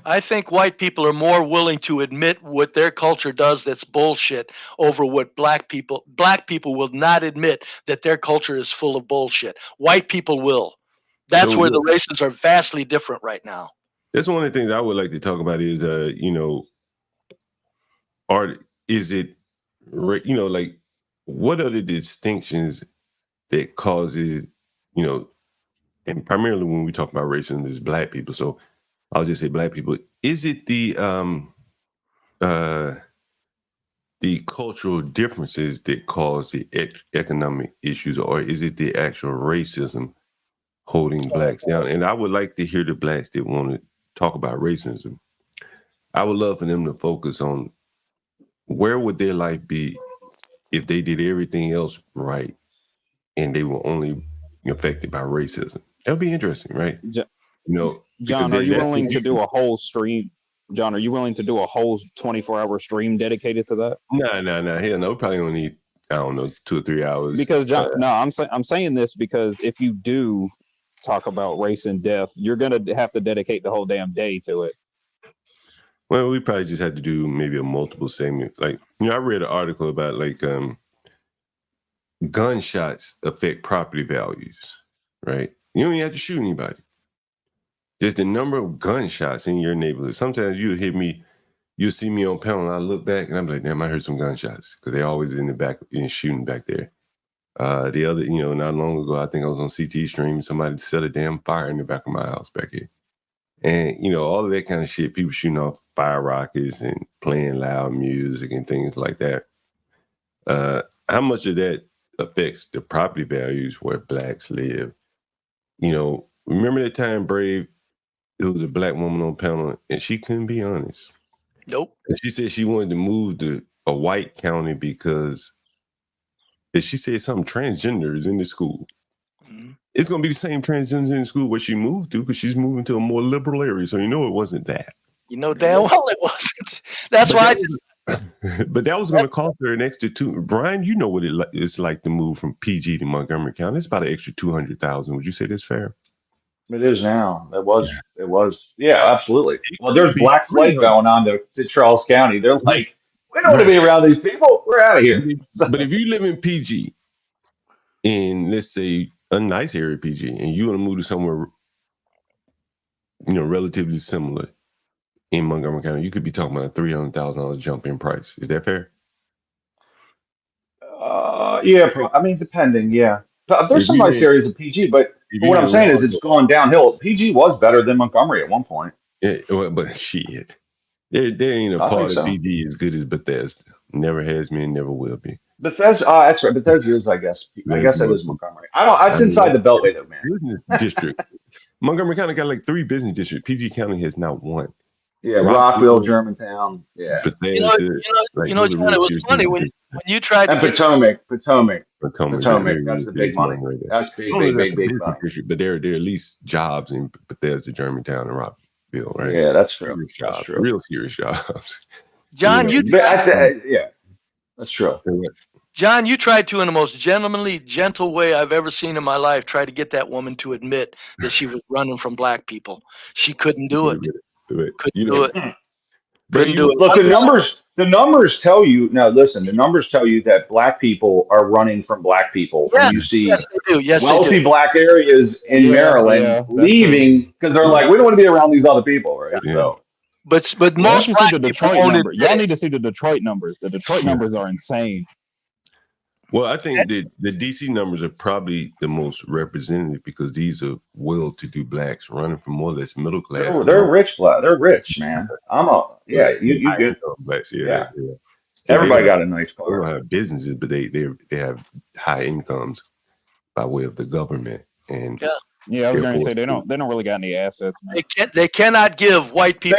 I think white people are more willing to admit what their culture does that's bullshit over what black people will not admit that their culture is full of bullshit. White people will. That's where the races are vastly different right now. That's one of the things I would like to talk about is, you know, is it, you know, like, what are the distinctions that causes, you know, and primarily when we talk about racism is black people. So I'll just say black people. Is it the cultural differences that cause the economic issues, or is it the actual racism holding blacks down? And I would like to hear the blacks that want to talk about racism. I would love for them to focus on where would their life be if they did everything else right and they were only affected by racism. That'd be interesting, right? You know, John, are you willing to do a whole stream? John, are you willing to do a whole 24-hour stream dedicated to that? No, hell no. Probably only need, I don't know, 2 or 3 hours. Because John, I'm saying this because if you do talk about race and death, you're gonna have to dedicate the whole damn day to it. Well, we probably just had to do maybe a multiple segment. Like, you know, I read an article about like gunshots affect property values, right? You don't even have to shoot anybody. Just the number of gunshots in your neighborhood. Sometimes you'll see me on panel and I look back and I'm like, damn, I heard some gunshots, because they're always in the back and shooting back there. The other, you know, not long ago, I think I was on CT stream, somebody set a damn fire in the back of my house back here. And, you know, all of that kind of shit, people shooting off fire rockets and playing loud music and things like that. How much of that affects the property values where blacks live? You know, remember that time, Brave, there was a black woman on panel and she couldn't be honest. Nope. And she said she wanted to move to a white county because, and she said something transgender is in the school. Mm-hmm. It's going to be the same transgender in the school where she moved to, because she's moving to a more liberal area. So you know it wasn't that. You know damn well it wasn't. That's why I just... But that was going to cost her an extra Brian, you know what it's like to move from PG to Montgomery County. It's about an extra $200,000. Would you say that's fair? It is now. It was. Yeah, absolutely. Well, there's black flight going on to Charles County. They're like, we don't want to be around these people. We're out of here. But if you live in PG, in, let's say, a nice area PG, and you want to move to somewhere, you know, relatively similar in Montgomery County, you could be talking about a $300,000 jump in price. Is that fair? Yeah. I mean, depending. Yeah. There's some nice areas of PG, but what I'm saying is it's gone downhill. PG was better than Montgomery at one point. Yeah, but shit, there ain't a part of PG as good as Bethesda. Never has been, never will be. Bethesda, that's right. Bethesda is, I guess that is Montgomery. It's inside the Beltway though, man. Business district. Montgomery County got like 3 business districts. PG County has not one. Yeah, Rockville, Germantown. Yeah. But You know, John, it was funny when you tried to And get Potomac. Very That's the big serious money. money right there. That's I big, don't know big, if that's big, a big business money. issue, but there are at least jobs in Bethesda, Germantown, and Rockville, right? Yeah, that's true. Serious That's jobs, true. real serious jobs. John, yeah, that's true. John, you tried to, in the most gentlemanly, gentle way I've ever seen in my life, try to get that woman to admit that she was running from black people. She couldn't do it. Couldn't do it. Couldn't do it. Look, the numbers tell you. Now, listen, the numbers tell you that black people are running from black people, and you see yes, they do. Yes, wealthy they do. black areas in Maryland leaving because they're like, we don't want to be around these other people, right? So, but Y'all most should see black the people Detroit won't number. admit Y'all it. need to see the Detroit numbers. The Detroit numbers are insane. Well, I think the DC numbers are probably the most representative because these are well-to-do blacks running from more or less middle class. they're rich black. They're rich, man. You high good? income blacks. Yeah. They Everybody don't- got a nice They don't car. have businesses, but they have high incomes by way of the government. And Yeah, I was going to therefore- say they don't really got any assets, man. They cannot give white people.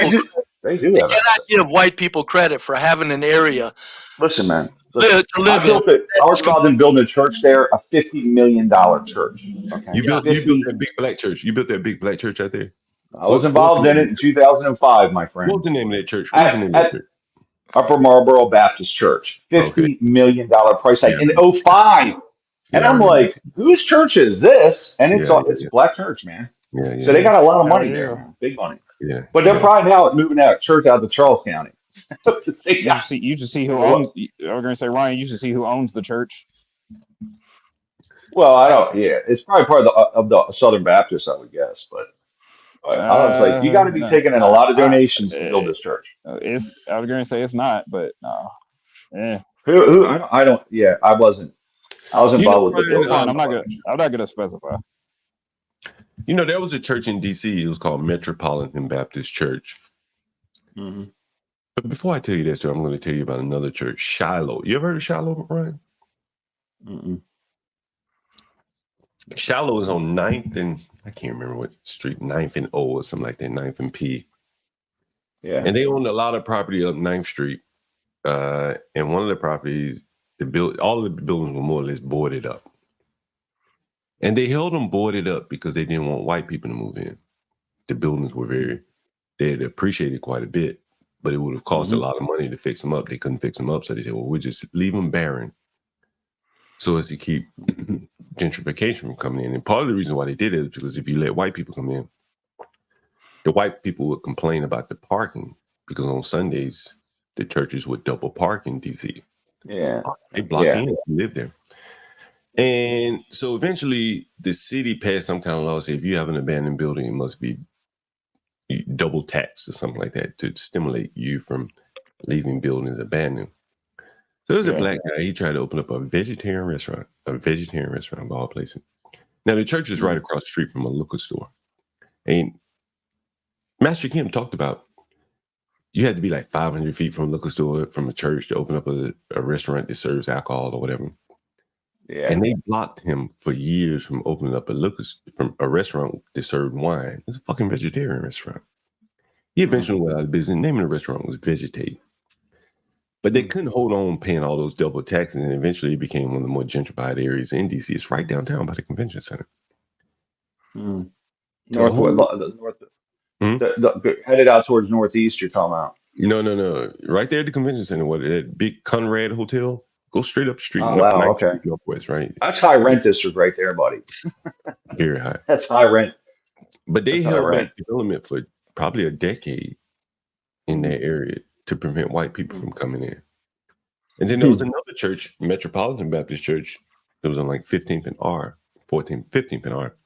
They do They have cannot give white people credit for having an area. Listen, man. To live in. I was involved in building a church there, a $50 million church. Okay. You built that big black church. You built that big black church out there. I was involved in it in 2005, my friend. What was the name of that church? What was the name of that church? Upper Marlboro Baptist Church. $50 million price tag in 05. And I'm like, whose church is this? And it's a black church, man. So they got a lot of money there, man. Big money. Yeah. But they're probably now moving that church out to Charles County. You should see who owns. I was going to say, Ryan, you should see who owns the church. Well, I don't. Yeah, it's probably part of the Southern Baptists, I would guess. But I was like, you got to be taking in a lot of donations to build this church. I was going to say it's not, but no. Yeah. Who? I don't. Yeah, I wasn't. I was involved with the. It's fine. I'm not gonna specify. You know, there was a church in DC. It was called Metropolitan Baptist Church. Mm-hmm. But before I tell you that, I'm going to tell you about another church, Shiloh. You ever heard of Shiloh, Ryan? Mm-mm. Shiloh is on 9th and I can't remember what street, 9th and O or something like that, 9th and P. Yeah. And they owned a lot of property up 9th Street. And one of the properties, all of the buildings were more or less boarded up. And they held them boarded up because they didn't want white people to move in. The buildings were they had appreciated quite a bit, but it would have cost a lot of money to fix them up. They couldn't fix them up. So they said, well, we'll just leave them barren so as to keep gentrification from coming in. And part of the reason why they did it is because if you let white people come in, the white people would complain about the parking because on Sundays, the churches would double park in DC. Yeah. They block in if you live there. And so eventually the city passed some kind of law, say if you have an abandoned building, it must be double taxed or something like that to stimulate you from leaving buildings abandoned. So there's a black guy, he tried to open up a vegetarian restaurant of all places. Now the church is right across the street from a liquor store. And Master Kim talked about you had to be like 500 feet from a liquor store, from a church to open up a restaurant that serves alcohol or whatever. Yeah. And they blocked him for years from opening up from a restaurant that served wine. It's a fucking vegetarian restaurant. He eventually went out of business. The name of the restaurant was Vegetate. But they couldn't hold on paying all those double taxes, and eventually it became one of the more gentrified areas in DC. It's right downtown by the convention center. Headed out towards northeast, you're talking about. No. Right there at the convention center, that big Conrad Hotel. Go straight up the street. Oh, wow, okay. Street, northwest, right? That's high rent district right there, buddy. Very high. That's high rent. But they held back development for probably a decade in that area to prevent white people from coming in. And then there was another church, Metropolitan Baptist Church, that was on like 15th and R, 15th and R.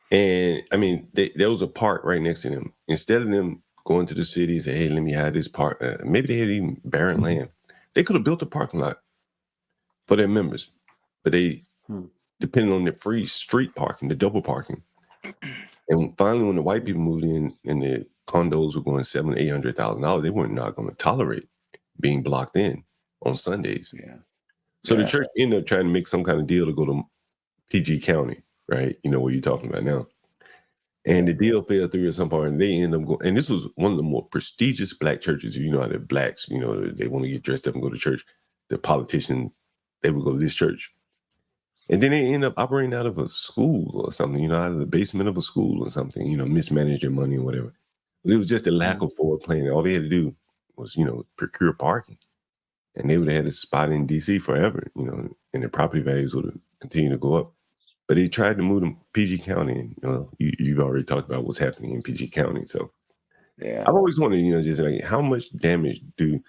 And I mean, there was a park right next to them. Instead of them going to the city and say, hey, let me have this park, maybe they had even barren land. They could have built a parking lot for their members, but they depended on the free street parking, the double parking. And finally, when the white people moved in and the condos were going $700,000-$800,000, they were not going to tolerate being blocked in on Sundays. Yeah. So the church ended up trying to make some kind of deal to go to PG County, right? You know what you're talking about now. And the deal fell through at some point, and they end up going. And this was one of the more prestigious black churches. You know how the blacks, you know, they want to get dressed up and go to church. The politician, they would go to this church. And then they end up operating out of a school or something, you know, out of the basement of a school or something, you know, mismanage their money or whatever. But it was just a lack of forward planning. All they had to do was, you know, procure parking. And they would have had a spot in DC forever, you know, and their property values would have continued to go up. But they tried to move them PG County, and you know, you've already talked about what's happening in PG County. So yeah, I've always wondered, you know, just like how much damage do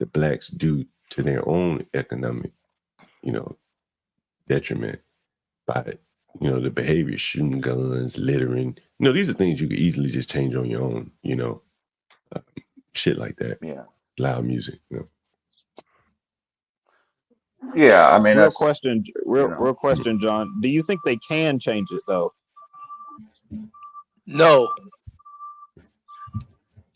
the blacks do to their own economic, you know, detriment by, you know, the behavior, shooting guns, littering. You know, these are things you could easily just change on your own, you know, shit like that. Yeah. Loud music, you know. Yeah, I mean, real that's question, you know. real question, John. Do you think they can change it though? No.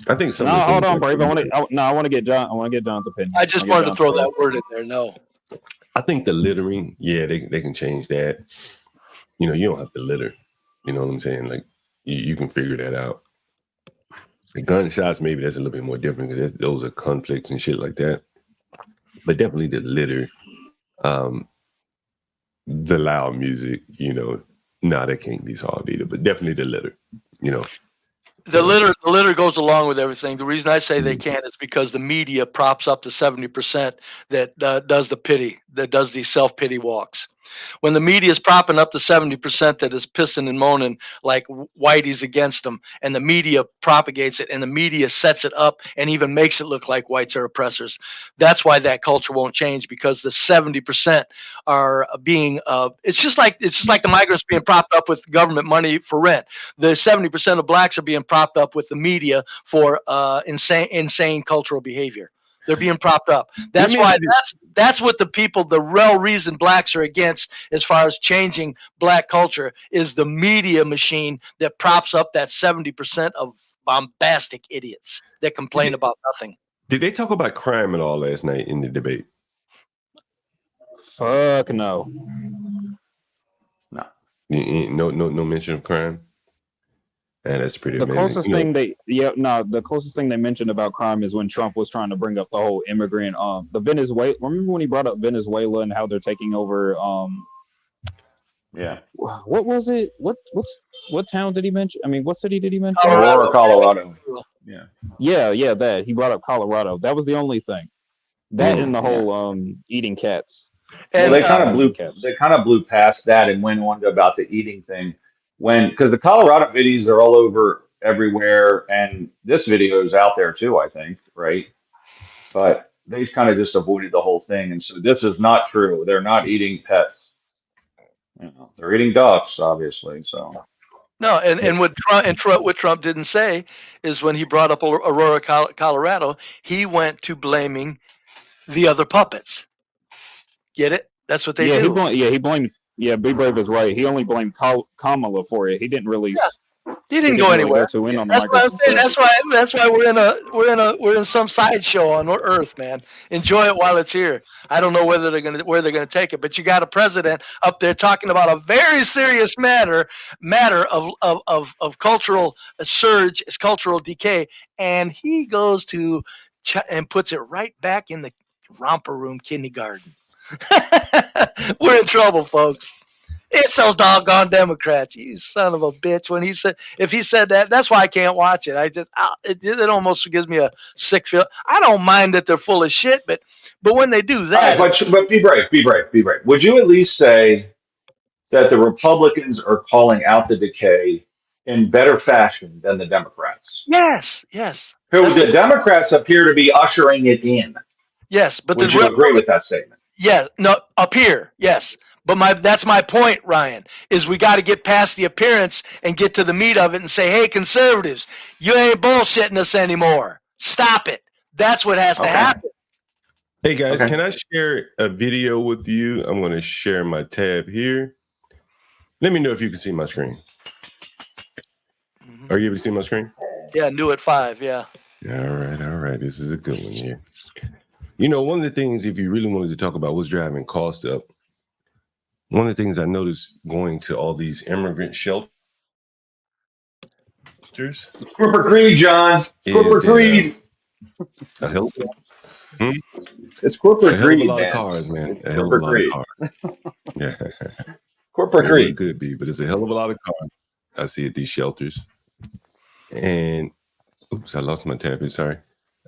I think some. No, hold on, Brave. I want to get John. I want to get John's opinion. I just wanted to throw that word in there. No. I think the littering, yeah, they can change that. You know, you don't have to litter. You know what I'm saying? Like, you can figure that out. The gunshots, maybe that's a little bit more different because those are conflicts and shit like that. But definitely the litter, the loud music, you know, that can't be solved either. But definitely the litter, you know. The litter goes along with everything. The reason I say they can't is because the media props up the 70% that does the pity, that does these self-pity walks. When the media is propping up the 70% that is pissing and moaning like whitey's against them, and the media propagates it, and the media sets it up and even makes it look like whites are oppressors, that's why that culture won't change, because the 70% are being it's just like the migrants being propped up with government money for rent. The 70% of blacks are being propped up with the media for insane cultural behavior. They're being propped up. That's why that's what the real reason blacks are against as far as changing black culture is the media machine that props up that 70% of bombastic idiots that complain about nothing. Did they talk about crime at all last night in the debate? Fuck no. No mention of crime. And that's pretty amazing. The closest thing they mentioned about crime is when Trump was trying to bring up the whole immigrant, the Venezuela. Remember when he brought up Venezuela and how they're taking over? Yeah. What was it? What town did he mention? I mean, what city did he mention? Aurora, Colorado. Yeah. That he brought up Colorado. That was the only thing. That and the whole eating cats. And they kind of blew past that and went on about the eating thing because the Colorado videos are all over everywhere, and this video is out there too, I think, right? But they kind of just avoided the whole thing, and so this is not true. They're not eating pets. You know, they're eating ducks, obviously. So no, and what Trump didn't say is when he brought up Aurora, Colorado, he went to blaming the other puppets. Get it? That's what they do. He blamed. Yeah, Big Brave is right. He only blamed Kamala for it. He didn't really. Yeah. He didn't go anywhere. That's what I'm saying. That's why we're in some sideshow on Earth, man. Enjoy it while it's here. I don't know where they're gonna take it, but you got a president up there talking about a very serious matter of cultural surge, cultural decay, and he goes to and puts it right back in the romper room kindergarten. We're in trouble, folks. It's those doggone Democrats, you son of a bitch. If he said that, that's why I can't watch it. It almost gives me a sick feel. I don't mind that they're full of shit, but when they do that, but be brave. Would you at least say that the Republicans are calling out the decay in better fashion than the Democrats? Yes. Who the Democrats appear to be ushering it in. Yes, but would you agree with that statement? Yeah, no, up here, yes. But that's my point, Ryan, is we got to get past the appearance and get to the meat of it and say, hey, conservatives, you ain't bullshitting us anymore. Stop it. That's what has to happen. Hey, guys, can I share a video with you? I'm going to share my tab here. Let me know if you can see my screen. Mm-hmm. Are you able to see my screen? Yeah, new at 5, yeah. All right. This is a good one here. You know, one of the things, if you really wanted to talk about what's driving cost up, one of the things I noticed going to all these immigrant shelters shelters Corporate greed, John. is Corporate that greed. a hell of It's a corporate hell of a greed, lot of man. cars, man. It's A hell of a corporate lot of greed. cars. Yeah. Corporate Yeah, well, it greed. could be, but it's a hell of a lot of cars I see at these shelters. And oops, I lost my tab. Sorry.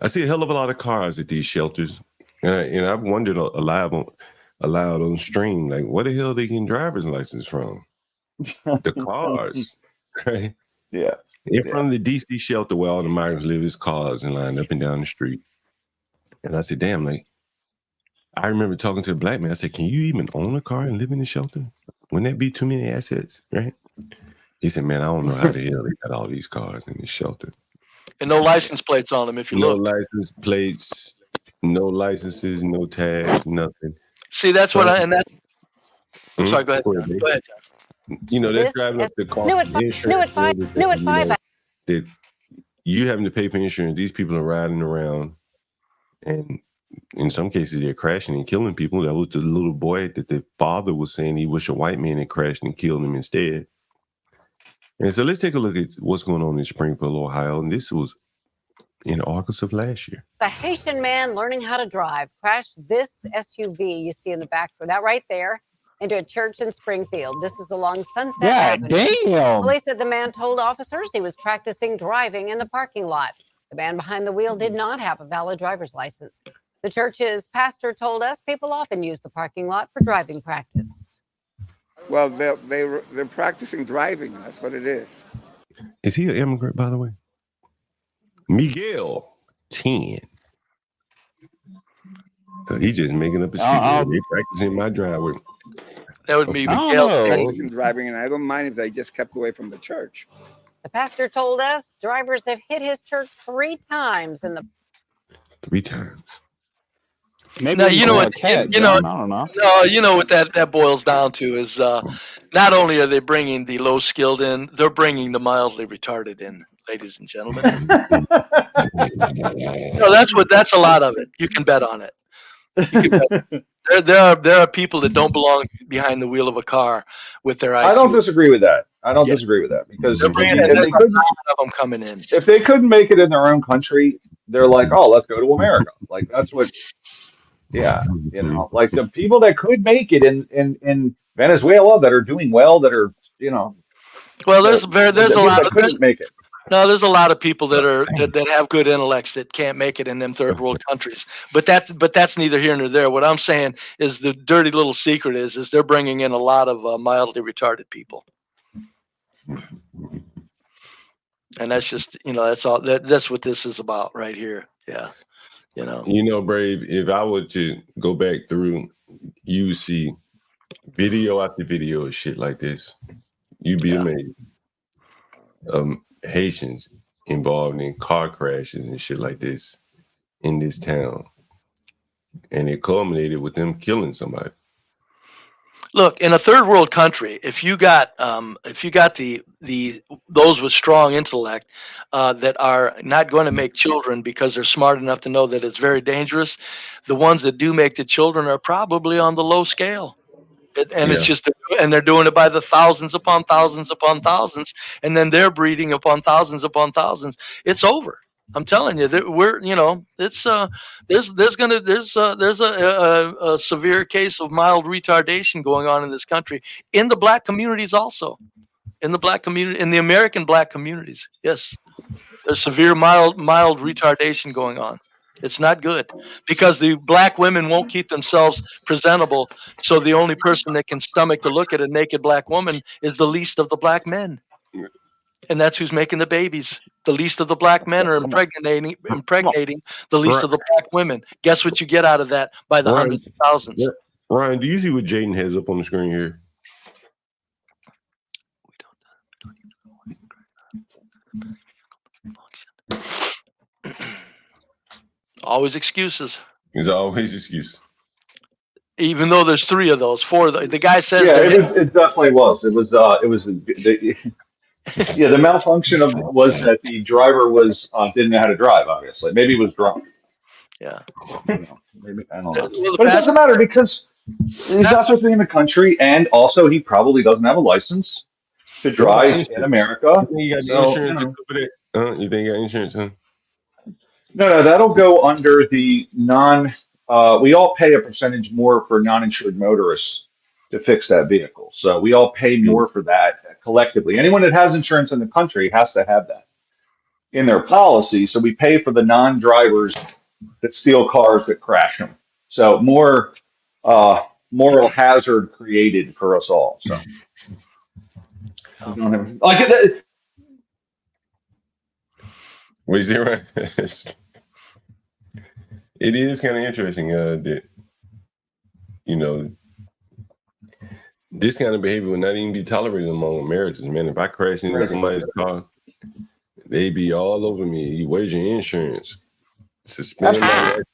I see a hell of a lot of cars at these shelters. And I've wondered aloud on stream, like, what the hell are they getting driver's license from? The cars, right? Yeah. In front of the DC shelter where all the migrants live, is cars and lined up and down the street. And I said, damn, like, I remember talking to a black man. I said, can you even own a car and live in the shelter? Wouldn't that be too many assets, right? He said, man, I don't know how the hell they got all these cars in this shelter. And no license plates on them if you No look. license plates, no licenses, no tags, nothing. See, that's what I'm sorry, go ahead. Go ahead, John. You know, they're driving up the car. New at five. That you having to pay for insurance. These people are riding around, and in some cases, they're crashing and killing people. That was the little boy that the father was saying he wished a white man had crashed and killed him instead. And so let's take a look at what's going on in Springfield, Ohio. And this was in August of last year. A Haitian man learning how to drive crashed this SUV you see in the back, that right there, into a church in Springfield. This is along Sunset Avenue. Damn. Police said the man told officers he was practicing driving in the parking lot. The man behind the wheel did not have a valid driver's license. The church's pastor told us people often use the parking lot for driving practice. Well, they're practicing driving. That's what it is. Is he an immigrant, by the way? Miguel 10. So he's just making up a excuse. They practicing my driveway. That would be Miguel practicing driving, and I don't mind if they just kept away from the church. The pastor told us drivers have hit his church 3 times in the 3 times. Maybe now, you know what? I don't know. No, you know what that boils down to is not only are they bringing the low skilled in, they're bringing the mildly retarded in, ladies and gentlemen. No, that's a lot of it. You can bet on it. There are people that don't belong behind the wheel of a car with their IQ. I don't disagree with that. Disagree with that because of them coming in. If they couldn't make it in their own country, they're like, oh, let's go to America. Like that's what. Yeah, you know, like the people that could make it in Venezuela that are doing well, that are, you know. Well, there's a lot that couldn't make it. No, there's a lot of people that have good intellects that can't make it in them third world countries. But that's neither here nor there. What I'm saying is the dirty little secret is they're bringing in a lot of mildly retarded people. And that's just, you know, that's all that's what this is about right here. Yeah. You know, Brave, if I were to go back through, you see video after video of shit like this. You'd be amazed. Haitians involved in car crashes and shit like this in this town. And it culminated with them killing somebody. Look, in a third world country, if you got the those with strong intellect that are not going to make children because they're smart enough to know that it's very dangerous, the ones that do make the children are probably on the low scale. It's just, and they're doing it by the thousands upon thousands upon thousands, and then they're breeding upon thousands upon thousands. It's over. I'm telling you that it's there's a severe case of mild retardation going on in this country, in the black communities also, in the American black communities. Yes, there's severe mild retardation going on. It's not good because the black women won't keep themselves presentable. So the only person that can stomach to look at a naked black woman is the least of the black men. And that's who's making the babies. The least of the black men are impregnating the least of the black women. Guess what you get out of that by the hundreds of thousands. Ryan, do you see what Jaden has up on the screen here? Always excuses. There's always excuse. Even though there's 3 of those, 4. The guy says. Yeah, it definitely was. It was. The malfunction was that the driver didn't know how to drive. Obviously, maybe he was drunk. Yeah. Maybe I don't know. But it doesn't matter because he's not supposed to be in the country, and also he probably doesn't have a license. to What about drive in insurance? America. You think you got the So, insurance to cover that? You think you got insurance, huh? no, that'll go under the non. We all pay a percentage more for non-insured motorists to fix that vehicle. So we all pay more for that collectively. Anyone that has insurance in the country has to have that in their policy. So we pay for the non-drivers that steal cars that crash them. So more moral hazard created for us all. So we don't have, like Wait, is it right? It is kind of interesting that, you know, this kind of behavior would not even be tolerated among Americans, man. If I crash into somebody's car, they be all over me. Where's your insurance? Suspend my license.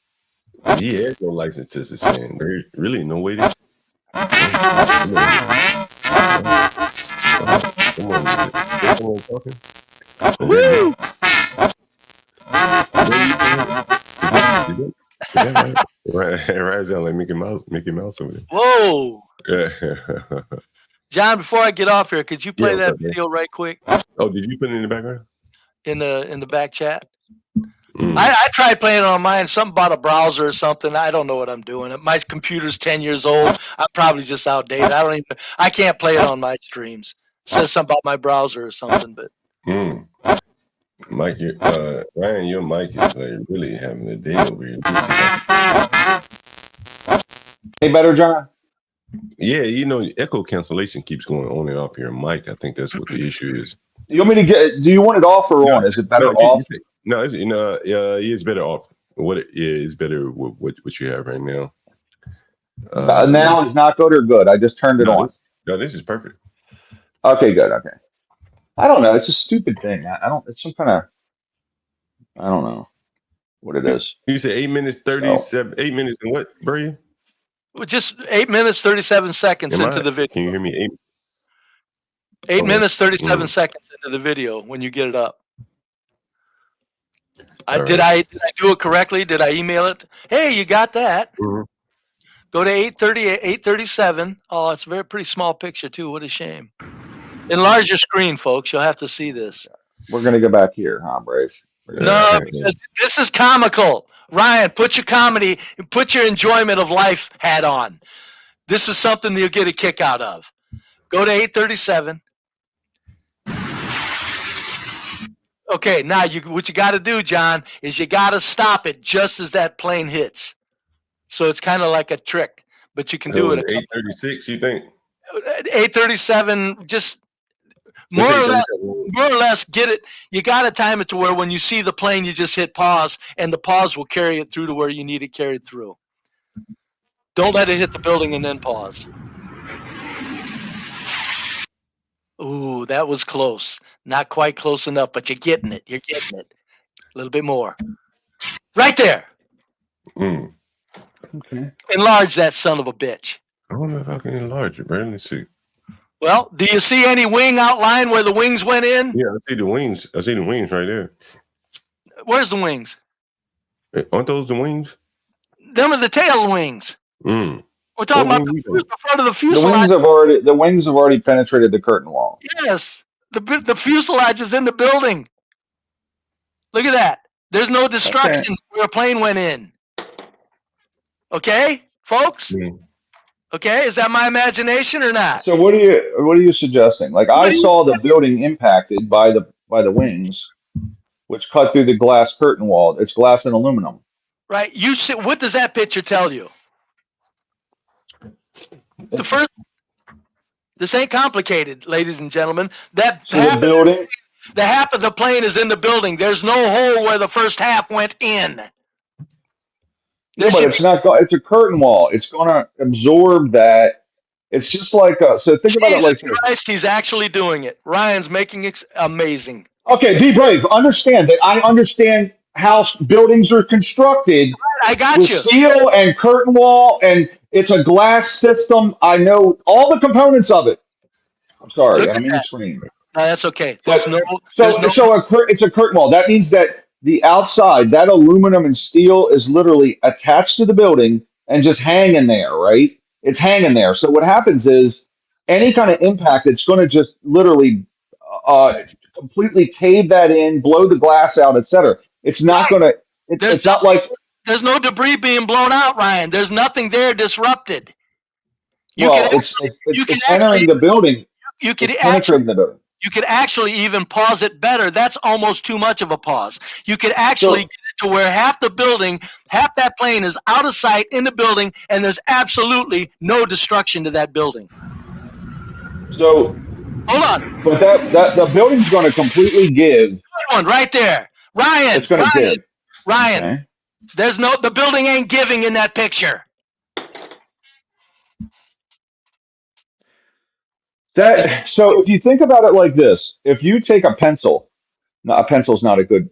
He has no license to suspend. There's really no way to. Someone talking? Woo! Right, sound like Mickey Mouse over there. Whoa. Yeah. John, before I get off here, could you play that up, video right quick? Oh, did you put it in the background? In the back chat? I tried playing it on mine. Something about a browser or something. I don't know what I'm doing. My computer's 10 years old. I'm probably just outdated. I can't play it on my streams. It says something about my browser or something, but Mike, Ryan, your mic is like really having a day over here. Any better, John? Yeah, you know, echo cancellation keeps going on and off your mic. I think that's what the issue is. You want me to get? Do you want it off or on? Is it better off? No, it's better off. It's better with what you have right now. Now is not good or good. I just turned it on. This is perfect. Okay, good. Okay. I don't know. It's a stupid thing. I don't. It's some kind of. I don't know what it is. You said 8 minutes 37. 8 minutes and what, Brian? just 8 minutes 37 seconds into the video. Can you hear me? 8 minutes 37 seconds into the video when you get it up. Did I do it correctly? Did I email it? Hey, you got that? Go to 837. Oh, it's a pretty small picture too. What a shame. Enlarge your screen, folks. You'll have to see this. We're gonna go back here, huh, Brave? No, because this is comical. Ryan, put your comedy, put your enjoyment of life hat on. This is something you'll get a kick out of. Go to 837. Okay, now what you got to do, John, is you got to stop it just as that plane hits. So it's kind of like a trick, but you can do it. 836, you think? 837, just more or less get it. You got to time it to where when you see the plane, you just hit pause, and the pause will carry it through to where you need it carried through. Don't let it hit the building and then pause. Ooh, that was close. Not quite close enough, but you're getting it. You're getting it. A little bit more. Right there. Okay. Enlarge that son of a bitch. I don't know if I can enlarge it, Brandon. Let's see. Well, do you see any wing outline where the wings went in? Yeah, I see the wings. I see the wings right there. Where's the wings? Aren't those the wings? Them are the tail wings. We're talking about the front of the fuselage. The wings have already penetrated the curtain wall. Yes, the fuselage is in the building. Look at that. There's no destruction where a plane went in. Okay, folks. Okay, is that my imagination or not? So what are you suggesting? Like I saw the building impacted by the wings, which cut through the glass curtain wall. It's glass and aluminum. Right. You see, what does that picture tell you? This ain't complicated, ladies and gentlemen. The half of the plane is in the building. There's no hole where the first half went in. Yeah, but it's not. It's a curtain wall. It's going to absorb that. It's just like so. Think about it like this. Christ, he's actually doing it. Ryan's making it amazing. Okay, be brave. Understand that. I understand how buildings are constructed. I got with you. Steel and curtain wall, and it's a glass system. I know all the components of it. I'm sorry, I don't mean to scream. No, that's okay. It's a curtain wall. That means that the outside, that aluminum and steel, is literally attached to the building and just hanging there, right? It's hanging there. So what happens is any kind of impact, it's going to just literally completely cave that in, blow the glass out, etc. It's not going to. It's not like there's no debris being blown out, Ryan. There's nothing there disrupted. it's entering the building. You could it's penetrating the building. You could actually even pause it better. That's almost too much of a pause. You could actually get it to where half that plane is out of sight in the building, and there's absolutely no destruction to that building. So hold on. But that the building's going to completely give. Good one right there, Ryan. It's going to give. Ryan, okay. The building ain't giving in that picture. So if you think about it like this, if you take a pencil, a pencil's not a good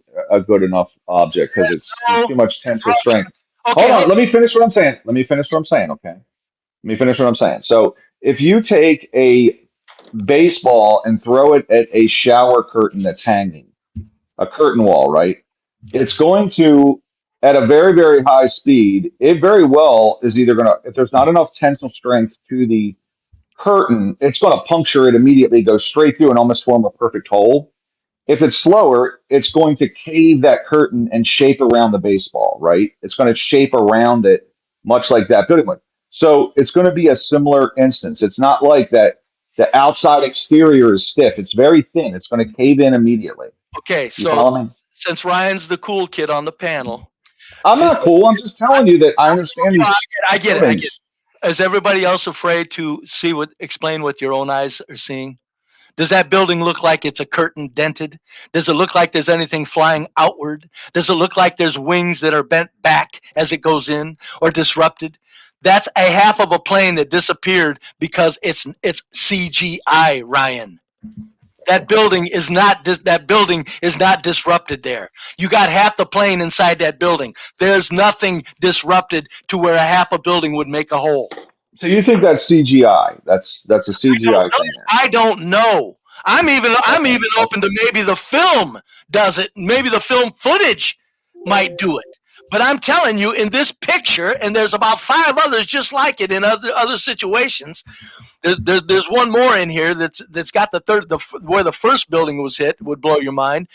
enough object because it's too much tensile strength. Okay, hold on, let me finish what I'm saying. Okay. Let me finish what I'm saying. So if you take a baseball and throw it at a shower curtain that's hanging, a curtain wall, right? It's going to, at a very, very high speed, it very well is either going to, if there's not enough tensile strength to the curtain, it's going to puncture it immediately, go straight through and almost form a perfect hole. If it's slower, it's going to cave that curtain and shape around the baseball, right? It's going to shape around it much like that building would. So it's going to be a similar instance. It's not like that the outside exterior is stiff. It's very thin. It's going to cave in immediately. Okay, so since Ryan's the cool kid on the panel. I'm not cool. I'm just telling you that I understand these. I get it. Is everybody else afraid to explain what your own eyes are seeing? Does that building look like it's a curtain dented? Does it look like there's anything flying outward? Does it look like there's wings that are bent back as it goes in or disrupted? That's a half of a plane that disappeared because it's CGI, Ryan. That building is not disrupted there. You got half the plane inside that building. There's nothing disrupted to where a half a building would make a hole. So you think that's CGI? That's a CGI thing. I don't know. I'm even open to maybe the film does it. Maybe the film footage might do it. But I'm telling you, in this picture, and there's about 5 others just like it in other situations. There's one more in here that's got where the first building was hit would blow your mind.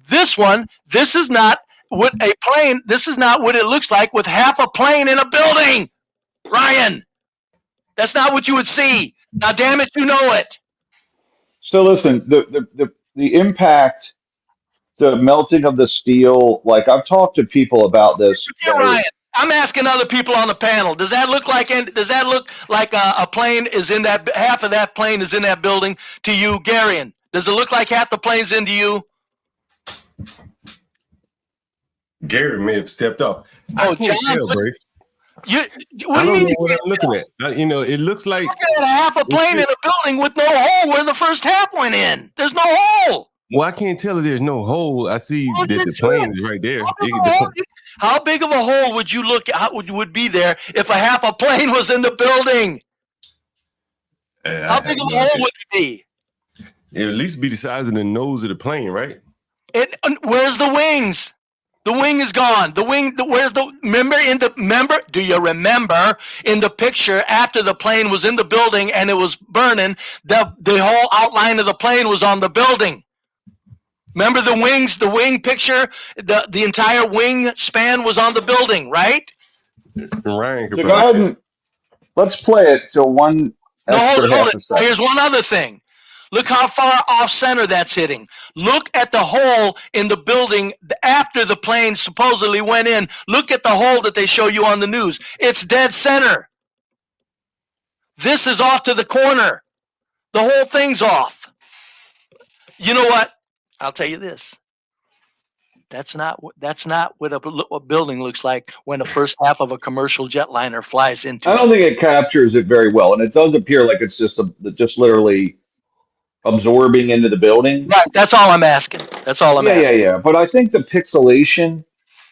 This one, this is not what it looks like with half a plane in a building, Ryan. That's not what you would see. Now, damn it, you know it. So listen, the impact, the melting of the steel. Like I've talked to people about this. Yeah, Ryan. I'm asking other people on the panel. Does that look like a plane is in that half of that plane is in that building to you, Garion? Does it look like half the plane's into you? Gary may have stepped off. Oh, I can't tell, bro. What do you mean? What I'm looking at. It looks like looking at a half a plane in a building with no hole where the first half went in. There's no hole. Well, I can't tell if there's no hole. I see that the plane is right there. How big of a hole would you would be there if a half a plane was in the building? How big of a hole would it be? It would at least be the size of the nose of the plane, right? Where's the wings? The wing is gone. Do you remember in the picture after the plane was in the building and it was burning, the whole outline of the plane was on the building. Remember the wing picture? The entire wing span was on the building, right? Ryan, let's play it till one. No, hold it. Here's one other thing. Look how far off center that's hitting. Look at the hole in the building after the plane supposedly went in. Look at the hole that they show you on the news. It's dead center. This is off to the corner. The whole thing's off. You know what? I'll tell you this. That's not what a building looks like when the first half of a commercial jetliner flies into it. I don't think it captures it very well, and it does appear like it's just literally absorbing into the building. Right, that's all I'm asking. That's all I'm asking. Yeah. But I think the pixelation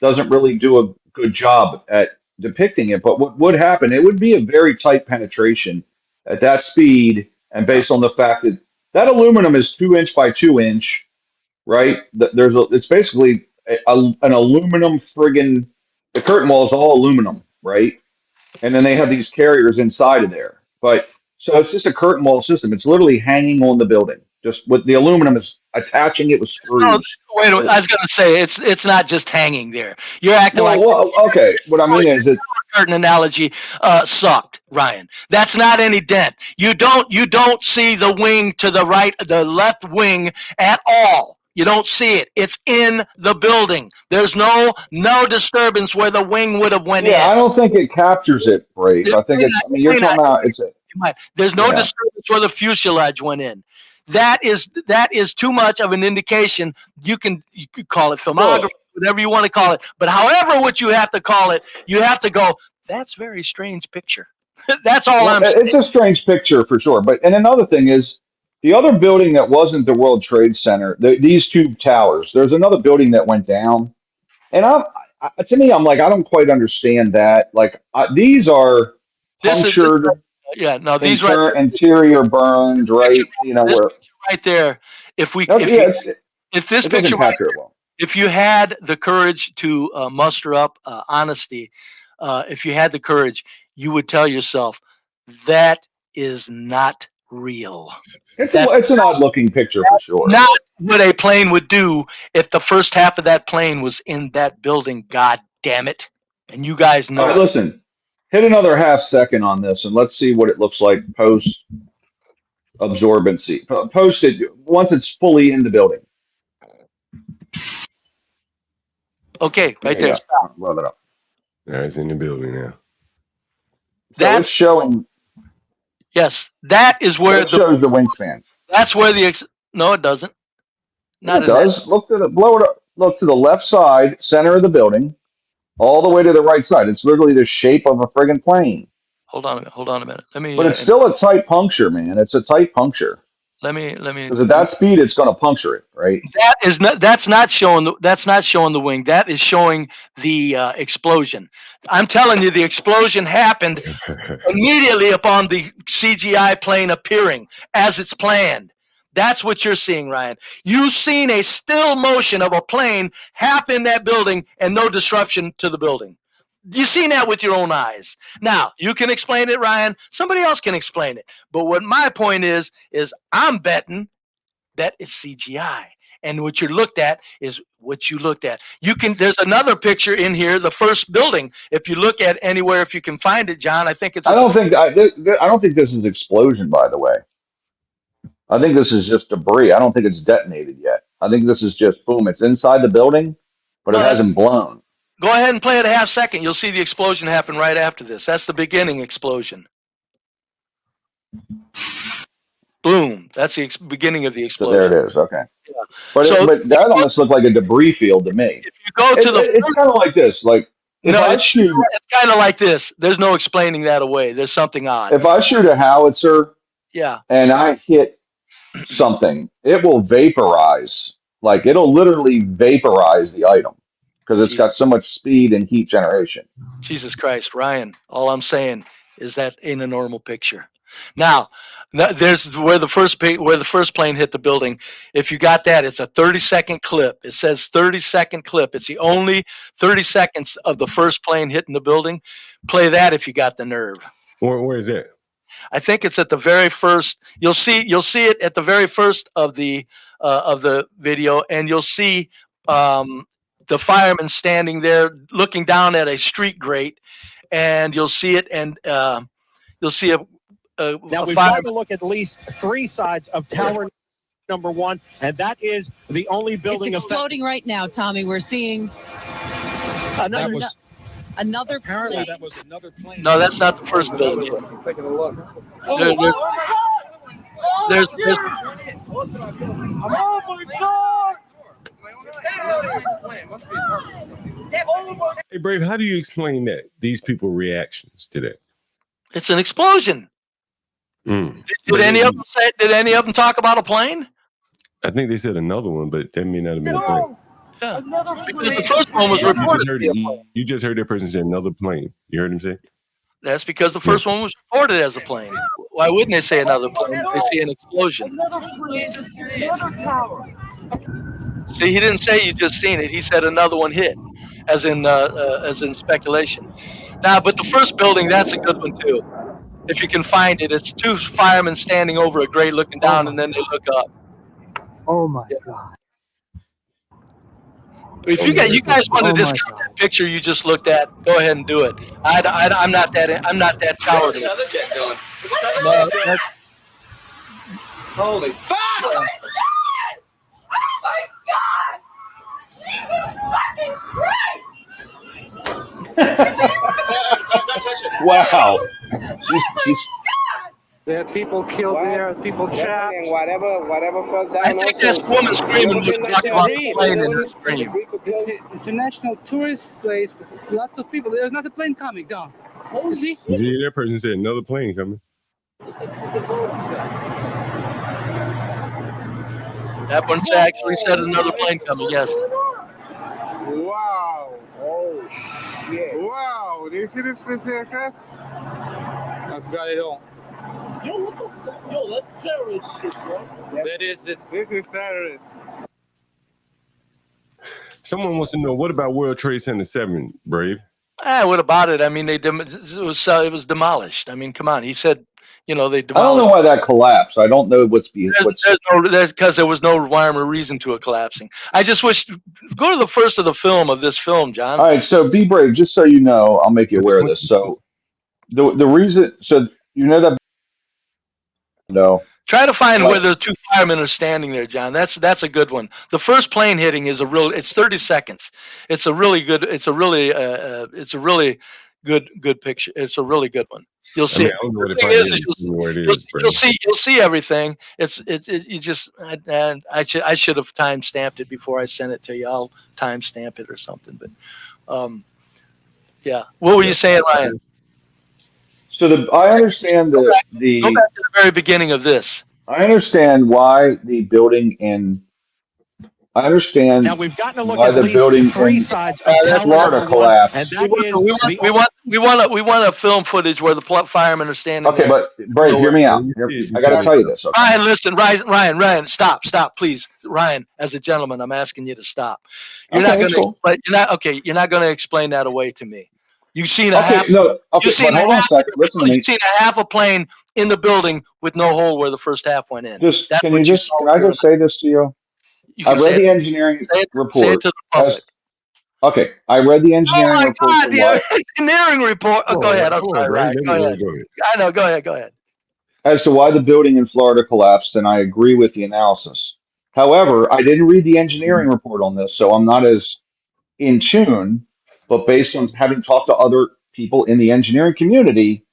doesn't really do a good job at depicting it. But what would happen, it would be a very tight penetration at that speed, and based on the fact that aluminum is 2-inch by 2-inch, right? It's basically an aluminum friggin', the curtain wall is all aluminum, right? And then they have these carriers inside of there. But So it's just a curtain wall system. It's literally hanging on the building, just with the aluminum is attaching it with No, screws. wait, I was going to say it's not just hanging there. You're acting like Okay. What I mean is that curtain analogy sucked, Ryan. That's not any dent. You don't see the wing to the right, the left wing at all. You don't see it. It's in the building. There's no disturbance where the wing would have went in. I don't think it captures it, Brave. I think it's. I mean, you're talking about it's a. There's no disturbance where the fuselage went in. That is too much of an indication. You could call it filmography, whatever you want to call it. But however what you have to call it, you have to go, that's a very strange picture. That's all I'm saying. It's a strange picture for sure. But and another thing is the other building that wasn't the World Trade Center, these two towers, there's another building that went down. And to me, I'm like, I don't quite understand that. Like these are punctured. These interior burned, right? You know, where right there. If this picture right there, if you had the courage to muster up honesty, if you had the courage, you would tell yourself that is not real. It's an odd looking picture for sure. Not what a plane would do if the first half of that plane was in that building. God damn it! And you guys know. All right, listen. Hit another half second on this, and let's see what it looks like post absorbency. Post it once it's fully in the building. Okay, right there. Stop. Load it up. It's in the building now. That's showing. Yes, that is where shows the wingspan. That's where no, it doesn't. Not it does. Look to the blow it up. Look to the left side, center of the building. All the way to the right side. It's literally the shape of a friggin' plane. Hold on a minute. Let me. But it's still a tight puncture, man. It's a tight puncture. Let me. Because at that speed, it's going to puncture it, right? That's not showing the wing. That is showing the explosion. I'm telling you, the explosion happened immediately upon the CGI plane appearing as it's planned. That's what you're seeing, Ryan. You've seen a still motion of a plane half in that building and no disruption to the building. You've seen that with your own eyes. Now, you can explain it, Ryan. Somebody else can explain it. But what my point is I'm betting that it's CGI. And what you looked at is what you looked at. There's another picture in here, the first building. If you look at anywhere, if you can find it, John, I think it's. I don't think this is explosion, by the way. I think this is just debris. I don't think it's detonated yet. I think this is just boom. It's inside the building, but it hasn't blown. Go ahead and play it a half second. You'll see the explosion happen right after this. That's the beginning explosion. Boom. That's the beginning of the explosion. So there it is. Okay. Yeah. But that almost looked like a debris field to me. If you go to it's kind of like this. Like it's kind of like this. There's no explaining that away. There's something odd. If I shoot a howitzer, and I hit something, it will vaporize. Like it'll literally vaporize the item because it's got so much speed and heat generation. Jesus Christ, Ryan! All I'm saying is that ain't a normal picture. Now, there's where the first plane hit the building. If you got that, it's a 30-second clip. It says 30-second clip. It's the only 30 seconds of the first plane hitting the building. Play that if you got the nerve. Where is it? I think it's at the very first. You'll see it at the very first of the video, and you'll see the fireman standing there looking down at a street grate, and you'll see it, and you'll see a now we've got to look at least 3 sides of tower number 1, and that is the only building. It's exploding right now, Tommy. We're seeing another apparently plane. that was another plane. No, that's not the first building. Taking a look. There's Hey, Brave, how do you explain that? These people's reactions to that? It's an explosion. Did any of them talk about a plane? I think they said another one, but that may not have been a plane. Yeah. Because the first one was reported. You just heard that person say another plane. You heard him say? That's because the first one was reported as a plane. Why wouldn't they say another plane? They say an explosion. Another tower. See, he didn't say you just seen it. He said another one hit, as in speculation. Now, but the first building, that's a good one too. If you can find it, it's two firemen standing over a grate looking down, and then they look up. Oh my God. If you guys want to discount that picture you just looked at, go ahead and do it. I'm not that cowardly. No, that's, Holy fuck! Oh my God! Oh my God! Jesus fucking Christ! Don't touch it. Wow. She's there are people killed there, people trapped. And whatever fell down. I think that's the woman screaming when you talk about the plane in her scream. It's an international tourist place. Lots of people. There's not a plane coming down. You see? You see, that person said another plane coming. That one actually said another plane coming. Yes. Wow. Oh shit. Wow. Do you see this aircraft? I've got it all. Yo, what the fuck? Yo, that's terrorist shit, bro. That is it. This is terrorist. Someone wants to know, what about World Trade Center 7, Brave? What about it? I mean, it was demolished. I mean, come on. He said, they demolished. I don't know why that collapsed. I don't know what's There's because there was no rhyme or reason to it collapsing. I just wish, go to the first of the film of this film, John. All right, so be brave. Just so you know, I'll make you aware of this. So the reason, so you know that. No. Try to find where the two firemen are standing there, John. That's a good one. The first plane hitting is it's 30 seconds. It's a really good good picture. It's a really good one. You'll see. You'll see everything. I should have time stamped it before I sent it to you. I'll time stamp it or something. But yeah. What were you saying, Ryan? So I understand go back to the very beginning of this. I understand why the building in. I understand now we've gotten to look why at the building three in sides of Florida collapsed. We want a film footage where the firemen are standing. Okay, there. but Brave, hear me out. I got to tell you this. Okay? Ryan, listen, Ryan, stop, please, Ryan. As a gentleman, I'm asking you to stop. You're not going to explain that away to me. You've seen a half. No, okay, but hold on a second. Listen to me. You've seen a half a plane in the building with no hole where the first half went in. Can I just say this to you? I read the engineering report. Say it to the public. Okay, I read the engineering report. Oh my God, the engineering report. Oh, go ahead. I'm sorry, Ryan. Go ahead. I know. Go ahead. As to why the building in Florida collapsed, and I agree with the analysis. However, I didn't read the engineering report on this, so I'm not as in tune. But based on having talked to other people in the engineering community,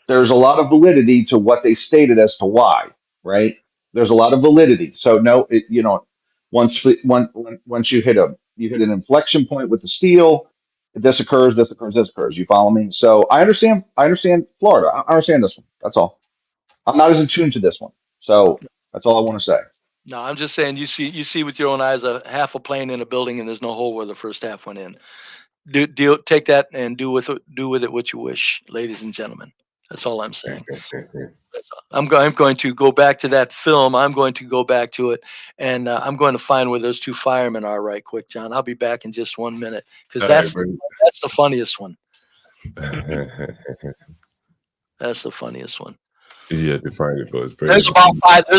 there's a lot of validity to what they stated as to why, right? There's a lot of validity. So no, once you hit an inflection point with the steel, this occurs. You follow me? So I understand Florida. I understand this one. That's all. I'm not as in tune to this one. So that's all I want to say. No, I'm just saying you see with your own eyes a half a plane in a building and there's no hole where the first half went in. Take that and do with it what you wish, ladies and gentlemen. That's all I'm saying. I'm going to go back to that film. I'm going to go back to it, and I'm going to find where those two firemen are right quick, John. I'll be back in just 1 minute because that's the funniest one. That's the funniest one. Yeah, to find it, but there's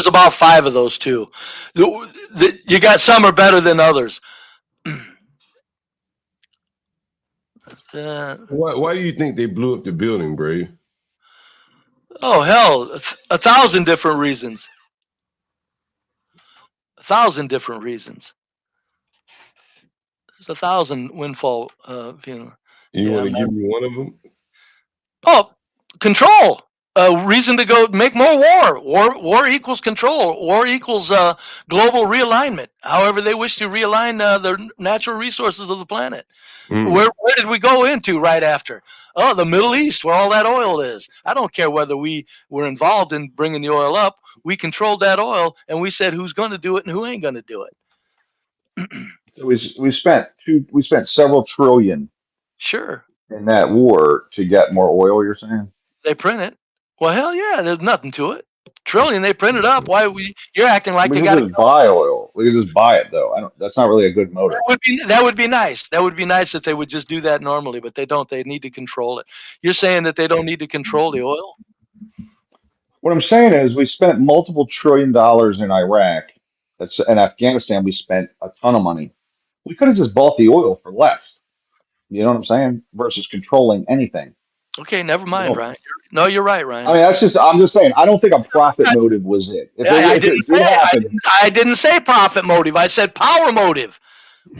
about five of those too. You got some are better than others. Why do you think they blew up the building, Brave? Oh hell, 1,000 different reasons. 1,000 different reasons. There's 1,000 windfall. You want to give me one of them? Oh, control. Reason to go make more war. War equals control. War equals global realignment. However they wish to realign the natural resources of the planet. Where did we go into right after? Oh, the Middle East, where all that oil is. I don't care whether we were involved in bringing the oil up. We controlled that oil, and we said who's going to do it and who ain't going to do it. We spent several trillion. Sure. In that war to get more oil. You're saying they print it. Well, hell yeah, there's nothing to it. Trillion they printed up. Why you're acting like they got to buy oil. We could just buy it though. I don't. That's not really a good motive. That would be nice. That would be nice if they would just do that normally, but they don't. They need to control it. You're saying that they don't need to control the oil? What I'm saying is, we spent multiple $1 trillion in Iraq. That's in Afghanistan. We spent a ton of money. We could have just bought the oil for less. You know what I'm saying? Versus controlling anything. Okay, never mind, Ryan. No, you're right, Ryan. I mean, I'm just saying. I don't think a profit motive was it. I didn't say profit motive. I said power motive.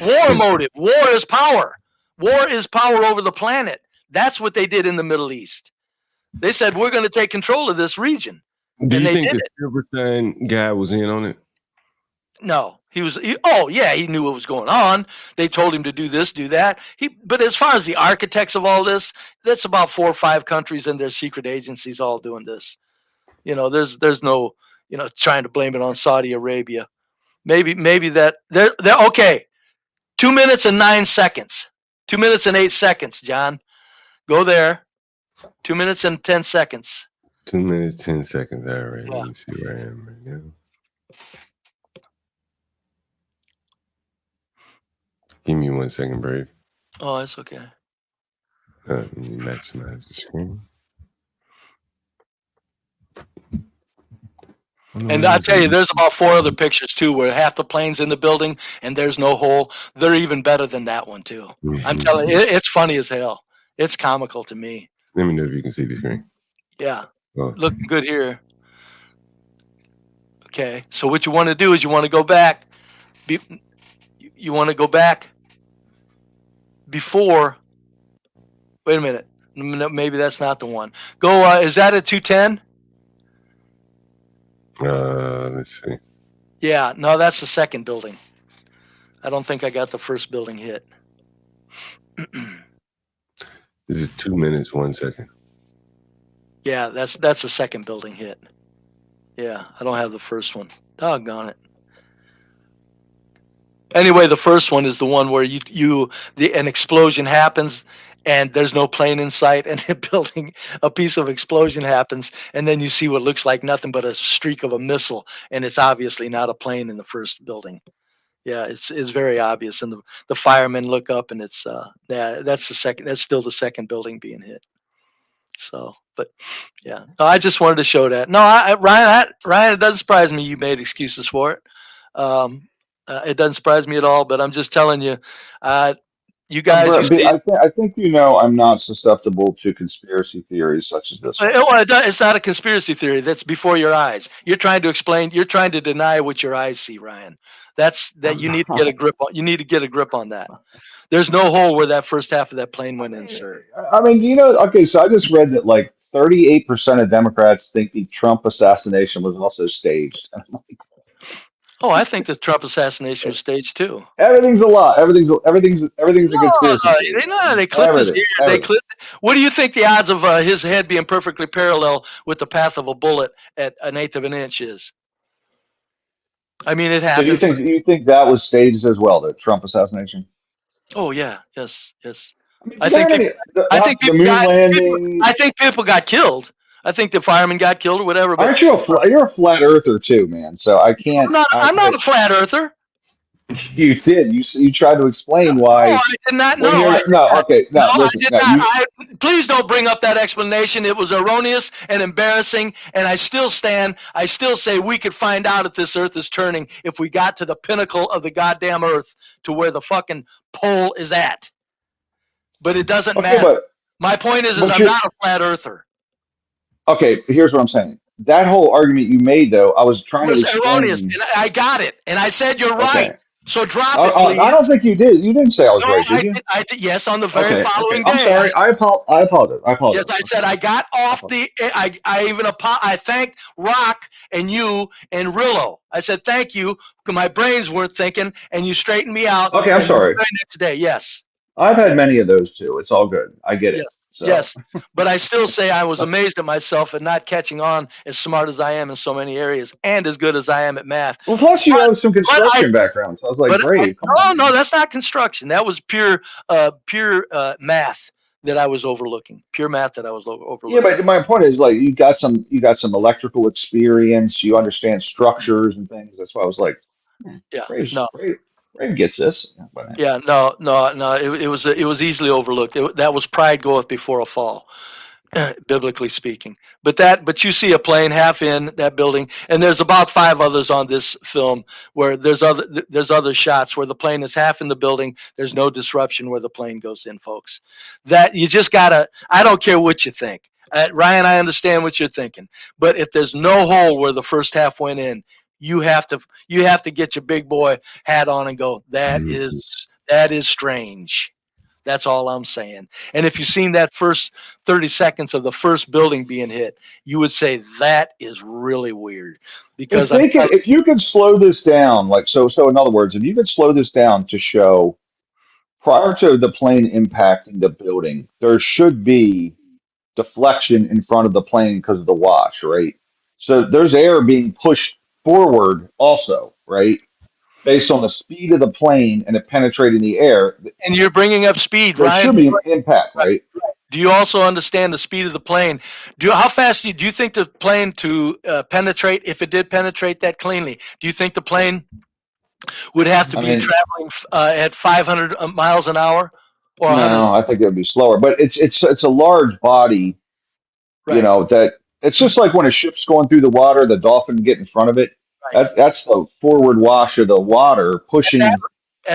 War motive. War is power. War is power over the planet. That's what they did in the Middle East. They said, we're going to take control of this region. Do you think the Silverstein guy was in on it? No, he knew what was going on. They told him to do this, do that. But as far as the architects of all this, that's about 4 or 5 countries and their secret agencies all doing this. There's no, trying to blame it on Saudi Arabia. Maybe that they're okay. 2 minutes and 9 seconds. 2 minutes and 8 seconds, John. Go there. 2 minutes and 10 seconds. 2 minutes, 10 seconds. All right. Let me see where I am right now. Give me 1 second, Brave. Oh, it's okay. Let me maximize the screen. And I'll tell you, there's about 4 other pictures too where half the plane's in the building and there's no hole. They're even better than that one too. I'm telling you, it's funny as hell. It's comical to me. Let me know if you can see the screen. Yeah. Looking good here. Okay. So what you want to do is you want to go back. You want to go back before. Wait a minute. Maybe that's not the one. Go. Is that a 210? Let's see. Yeah. No, that's the second building. I don't think I got the first building hit. This is 2 minutes, 1 second. Yeah, that's the second building hit. Yeah, I don't have the first one. Doggone it. Anyway, the first one is the one where an explosion happens and there's no plane in sight, and a piece of explosion happens, and then you see what looks like nothing but a streak of a missile, and it's obviously not a plane in the first building. Yeah, it's very obvious, and the firemen look up, and it's that's the second. That's still the second building being hit. So, but yeah, no, I just wanted to show that. No, Ryan, it doesn't surprise me you made excuses for it. It doesn't surprise me at all. But I'm just telling you, you guys. I think I'm not susceptible to conspiracy theories such as this one. It's not a conspiracy theory. That's before your eyes. You're trying to explain. You're trying to deny what your eyes see, Ryan. That you need to get a grip on. You need to get a grip on that. There's no hole where that first half of that plane went in, sir. I mean, okay, so I just read that like 38% of Democrats think the Trump assassination was also staged. Oh, I think the Trump assassination was staged too. Everything's a lie. Everything's a conspiracy. They clipped his ear. They clipped. What do you think the odds of his head being perfectly parallel with the path of a bullet at 1/8 of an inch is? I mean, it happened. So you think that was staged as well, the Trump assassination? Oh yeah, yes. I think people got killed. I think the firemen got killed or whatever. But aren't you you're a flat earther too, man? So I can't. I'm not a flat earther. You did. You tried to explain why. No, I did not know. Listen, I did not. Please don't bring up that explanation. It was erroneous and embarrassing, and I still say we could find out if this earth is turning if we got to the pinnacle of the goddamn earth to where the fucking pole is at. But it doesn't matter. My point is I'm not a flat earther. Okay, but here's what I'm saying. That whole argument you made, though, I was trying to explain. Erroneous, and I got it, and I said you're right. So drop it, please. I don't think you did. You didn't say I was right, did you? I did. Yes, on the very following day. I'm sorry. I apologize. Yes, I said I got off the. I thanked Rock and you and Rillo. I said thank you because my brains weren't thinking, and you straightened me out. Okay, I'm sorry. The next day, yes. I've had many of those too. It's all good. I get it. Yes. So. Yes, but I still say I was amazed at myself at not catching on as smart as I am in so many areas and as good as I am at math. Well, plus you have some construction background, so I was like, great. No, that's not construction. That was pure math that I was overlooking. Pure math that I was overlooking. Yeah, but my point is, like, you got some electrical experience. You understand structures and things. That's why I was like, Yeah, Ray no. gets this. Yeah, no. It was easily overlooked. That was pride goeth before a fall, biblically speaking. But you see a plane half in that building, and there's about 5 others on this film where there's other shots where the plane is half in the building. There's no disruption where the plane goes in, folks. That you just gotta. I don't care what you think, Ryan. I understand what you're thinking, but if there's no hole where the first half went in, you have to get your big boy hat on and go, that is strange. That's all I'm saying. And if you've seen that first 30 seconds of the first building being hit, you would say that is really weird. Because if you could slow this down, like so in other words, if you could slow this down to show prior to the plane impacting the building, there should be deflection in front of the plane because of the wash, right? So there's air being pushed forward also, right? Based on the speed of the plane and it penetrating the air. And you're bringing up speed, there Ryan. Should be an impact, right? Do you also understand the speed of the plane? How fast do you think the plane to penetrate, if it did penetrate that cleanly, do you think the plane would have to be traveling at 500 miles an hour? Or 100? No, I think it would be slower. But it's a large body, right. That it's just like when a ship's going through the water, the dolphin get in front of it. Right. That's the forward wash of the water pushing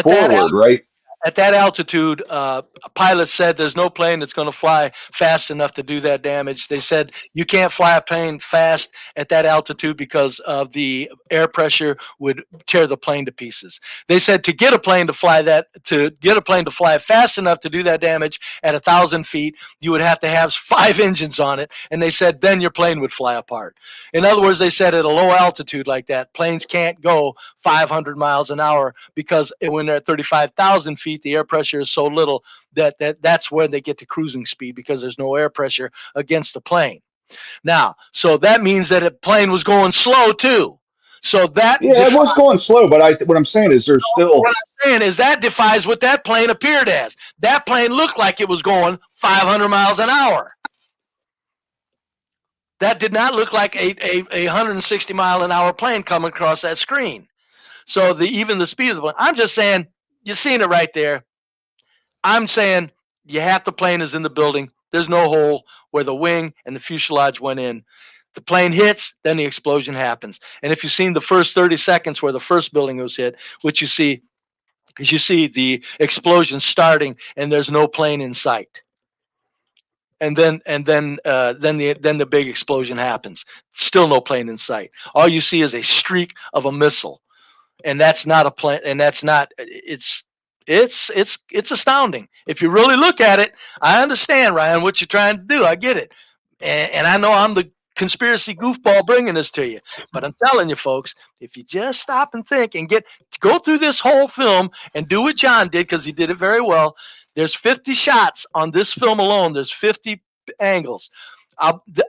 forward, right? At that altitude, a pilot said there's no plane that's going to fly fast enough to do that damage. They said you can't fly a plane fast at that altitude because of the air pressure would tear the plane to pieces. They said to get a plane to fly fast enough to do that damage at 1,000 feet, you would have to have 5 engines on it. And they said then your plane would fly apart. In other words, they said at a low altitude like that, planes can't go 500 miles an hour because when they're at 35,000 feet, the air pressure is so little that's where they get to cruising speed because there's no air pressure against the plane. Now, so that means that a plane was going slow too. So that it was going slow, but what I'm saying is there's still. What I'm saying is that defies what that plane appeared as. That plane looked like it was going 500 miles an hour. That did not look like a 160 mile an hour plane coming across that screen. So even the speed of the plane. I'm just saying. You've seen it right there. I'm saying the plane is in the building. There's no hole where the wing and the fuselage went in. The plane hits, then the explosion happens. And if you've seen the first 30 seconds where the first building was hit, what you see is the explosion starting and there's no plane in sight. And then the big explosion happens. Still no plane in sight. All you see is a streak of a missile. And that's not a plane, and that's not. It's astounding. If you really look at it, I understand, Ryan, what you're trying to do. I get it, and I know I'm the conspiracy goofball bringing this to you. But I'm telling you, folks, if you just stop and think and go through this whole film and do what John did, because he did it very well. There's 50 shots on this film alone. There's 50 angles.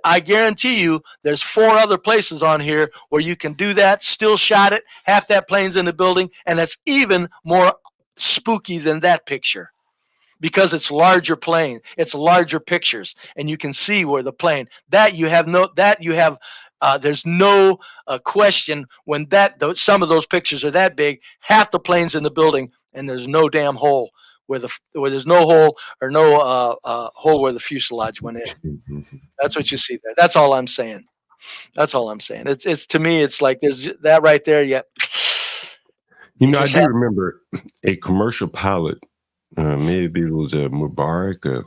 I guarantee you there's 4 other places on here where you can do that, still shot it, half that plane's in the building, and that's even more spooky than that picture because it's larger plane, it's larger pictures, and you can see where the plane, there's no question when some of those pictures are that big, half the plane's in the building, and there's no damn hole where there's no hole or no hole where the fuselage went in. That's what you see there. That's all I'm saying. It's to me, it's like there's that right there. Yeah. I do remember a commercial pilot. Maybe it was Mubarak,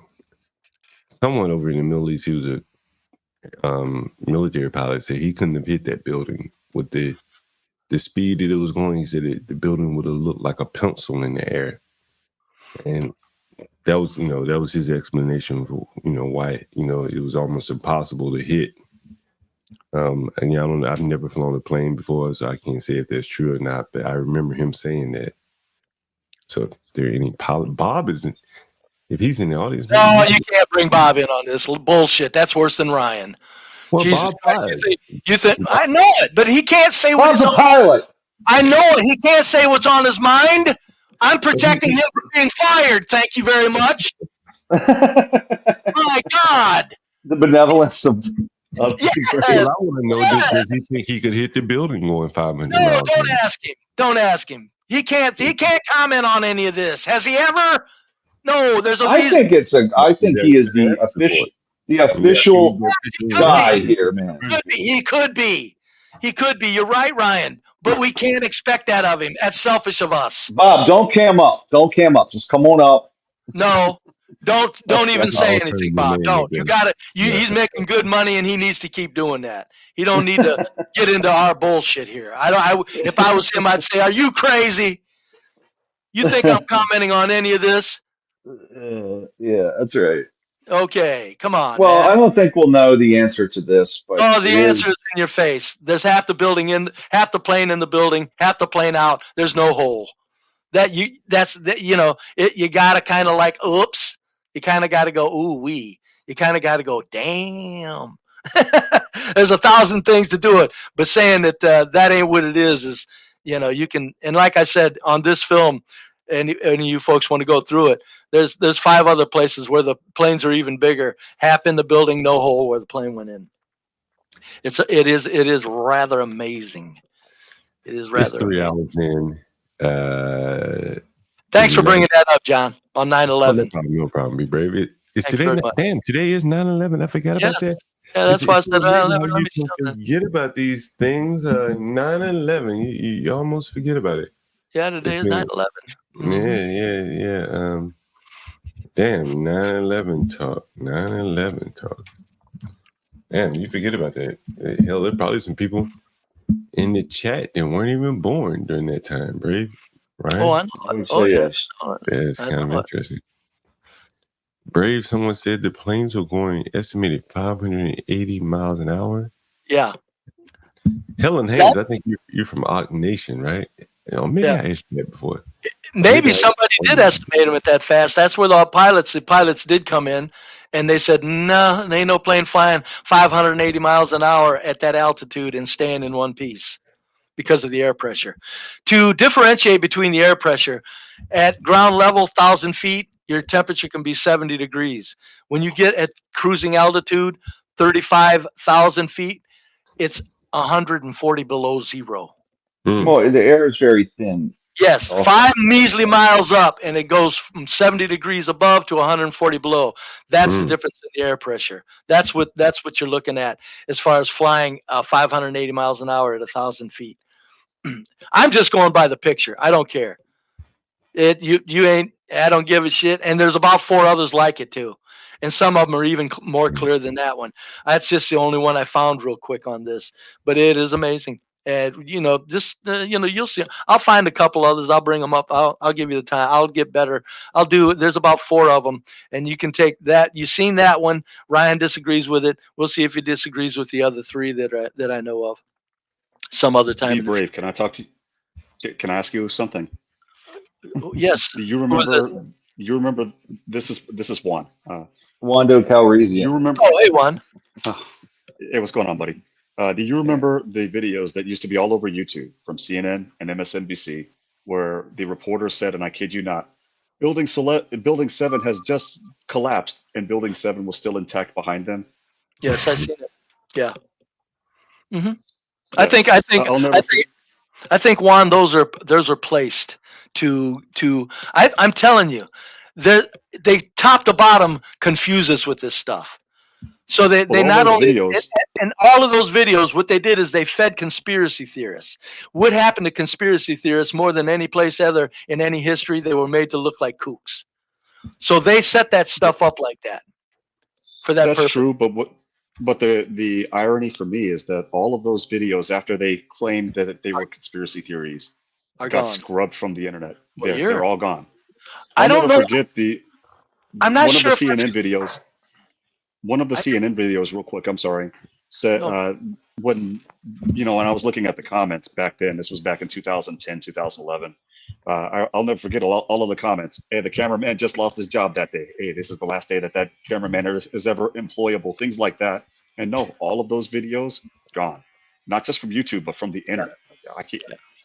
someone over in the Middle East. He was a military pilot. Said he couldn't have hit that building with the speed that it was going. He said the building would have looked like a pencil in the air. And that was his explanation for, why, it was almost impossible to hit. And I don't know, I've never flown a plane before, so I can't say if that's true or not, but I remember him saying that. So if there any pilot, Bob isn't, if he's in the audience. No, you can't bring Bob in on this bullshit. That's worse than Ryan. Well, Jesus Bob, Christ, you think I know it, but he can't say what's a pilot. I know it. He can't say what's on his mind. I'm protecting him from being fired. Thank you very much. My God. The benevolence of yes. Well, I want to know, does he think he could hit the building going 500 miles? Don't ask him. Don't ask him. He can't comment on any of this. Has he ever? No, there's a I reason. think he is the official guy here, man. He could be. You're right, Ryan. But we can't expect that of him. That's selfish of us. Bob, don't cam up. Don't cam up. Just come on up. No, don't even say anything, Bob. Don't. You got it. He's making good money, and he needs to keep doing that. He don't need to get into our bullshit here. If I was him, I'd say, "Are you crazy? You think I'm commenting on any of this?" Yeah, that's right. Okay, come on. Well, man. I don't think we'll know the answer to this, but The answer is in your face. There's half the plane in the building, half the plane out. There's no hole. You gotta kind of like, oops. You kind of got to go, ooh wee. You kind of got to go, damn. There's 1,000 things to do it, but saying that that ain't what it is you can. And like I said on this film, and you folks want to go through it. There's 5 other places where the planes are even bigger. Half in the building, no hole where the plane went in. It is rather amazing. It is rather. It's 3 hours in. Thanks for bringing that up, John. On 9/11. No problem. Be brave. It's today. Damn, today is 9/11. I forgot about that. Yeah, that's why I said 9/11. You forget about these things. 9/11. You almost forget about it. Yeah, today is 9/11. Yeah. Damn, 9/11 talk. 9/11 talk. Damn, you forget about that. Hell, there are probably some people in the chat that weren't even born during that time, Brave. Right? Oh, I know. Yes. It's kind of interesting. Brave, someone said the planes were going estimated 580 miles an hour. Yeah. Helen Hayes, I think you're from Ock Nation, right? Maybe I asked you that before. Maybe somebody did estimate them at that fast. That's where the pilots did come in, and they said, no, there ain't no plane flying 580 miles an hour at that altitude and staying in one piece because of the air pressure. To differentiate between the air pressure, at ground level, 1,000 feet, your temperature can be 70 degrees. When you get at cruising altitude, 35,000 feet, it's 140 below zero. Well, the air is very thin. Yes, 5 measly miles up, and it goes from 70 degrees above to 140 below. That's the difference in the air pressure. That's what you're looking at as far as flying 580 miles an hour at 1,000 feet. I'm just going by the picture. I don't care. You ain't. I don't give a shit. And there's about 4 others like it too, and some of them are even more clear than that one. That's just the only one I found real quick on this, but it is amazing. And you'll see. I'll find a couple others. I'll bring them up. I'll give you the time. I'll get better. There's about 4 of them, and you can take that. You've seen that one. Ryan disagrees with it. We'll see if he disagrees with the other 3 that I know of. Some other time. Be brave. Can I talk to you? Can I ask you something? Yes. Do you remember? You remember? This is Juan. Wando Calrissian. You remember? Oh, hey, Juan. Hey, what's going on, buddy? Do you remember the videos that used to be all over YouTube from CNN and MSNBC, where the reporter said, and I kid you not, Building 7 has just collapsed, and Building 7 was still intact behind them? Yes, I've seen it. Yeah. Mm-hmm. Yeah. I think Juan, those are placed to. I'm telling you, they top to bottom confuse us with this stuff. So they not only and all of those videos, what they did is they fed conspiracy theorists. What happened to conspiracy theorists more than any place other in any history? They were made to look like kooks. So they set that stuff up like that for that purpose. That's true, but the irony for me is that all of those videos, after they claimed that they were conspiracy theories, got scrubbed from the internet. They're all gone. I don't know. Forget I'm not sure. One of the CNN videos, real quick, I'm sorry, said when I was looking at the comments back then, this was back in 2010, 2011, I'll never forget all of the comments. Hey, the cameraman just lost his job that day. Hey, this is the last day that cameraman is ever employable, things like that. And no, all of those videos, gone. Not just from YouTube, but from the internet.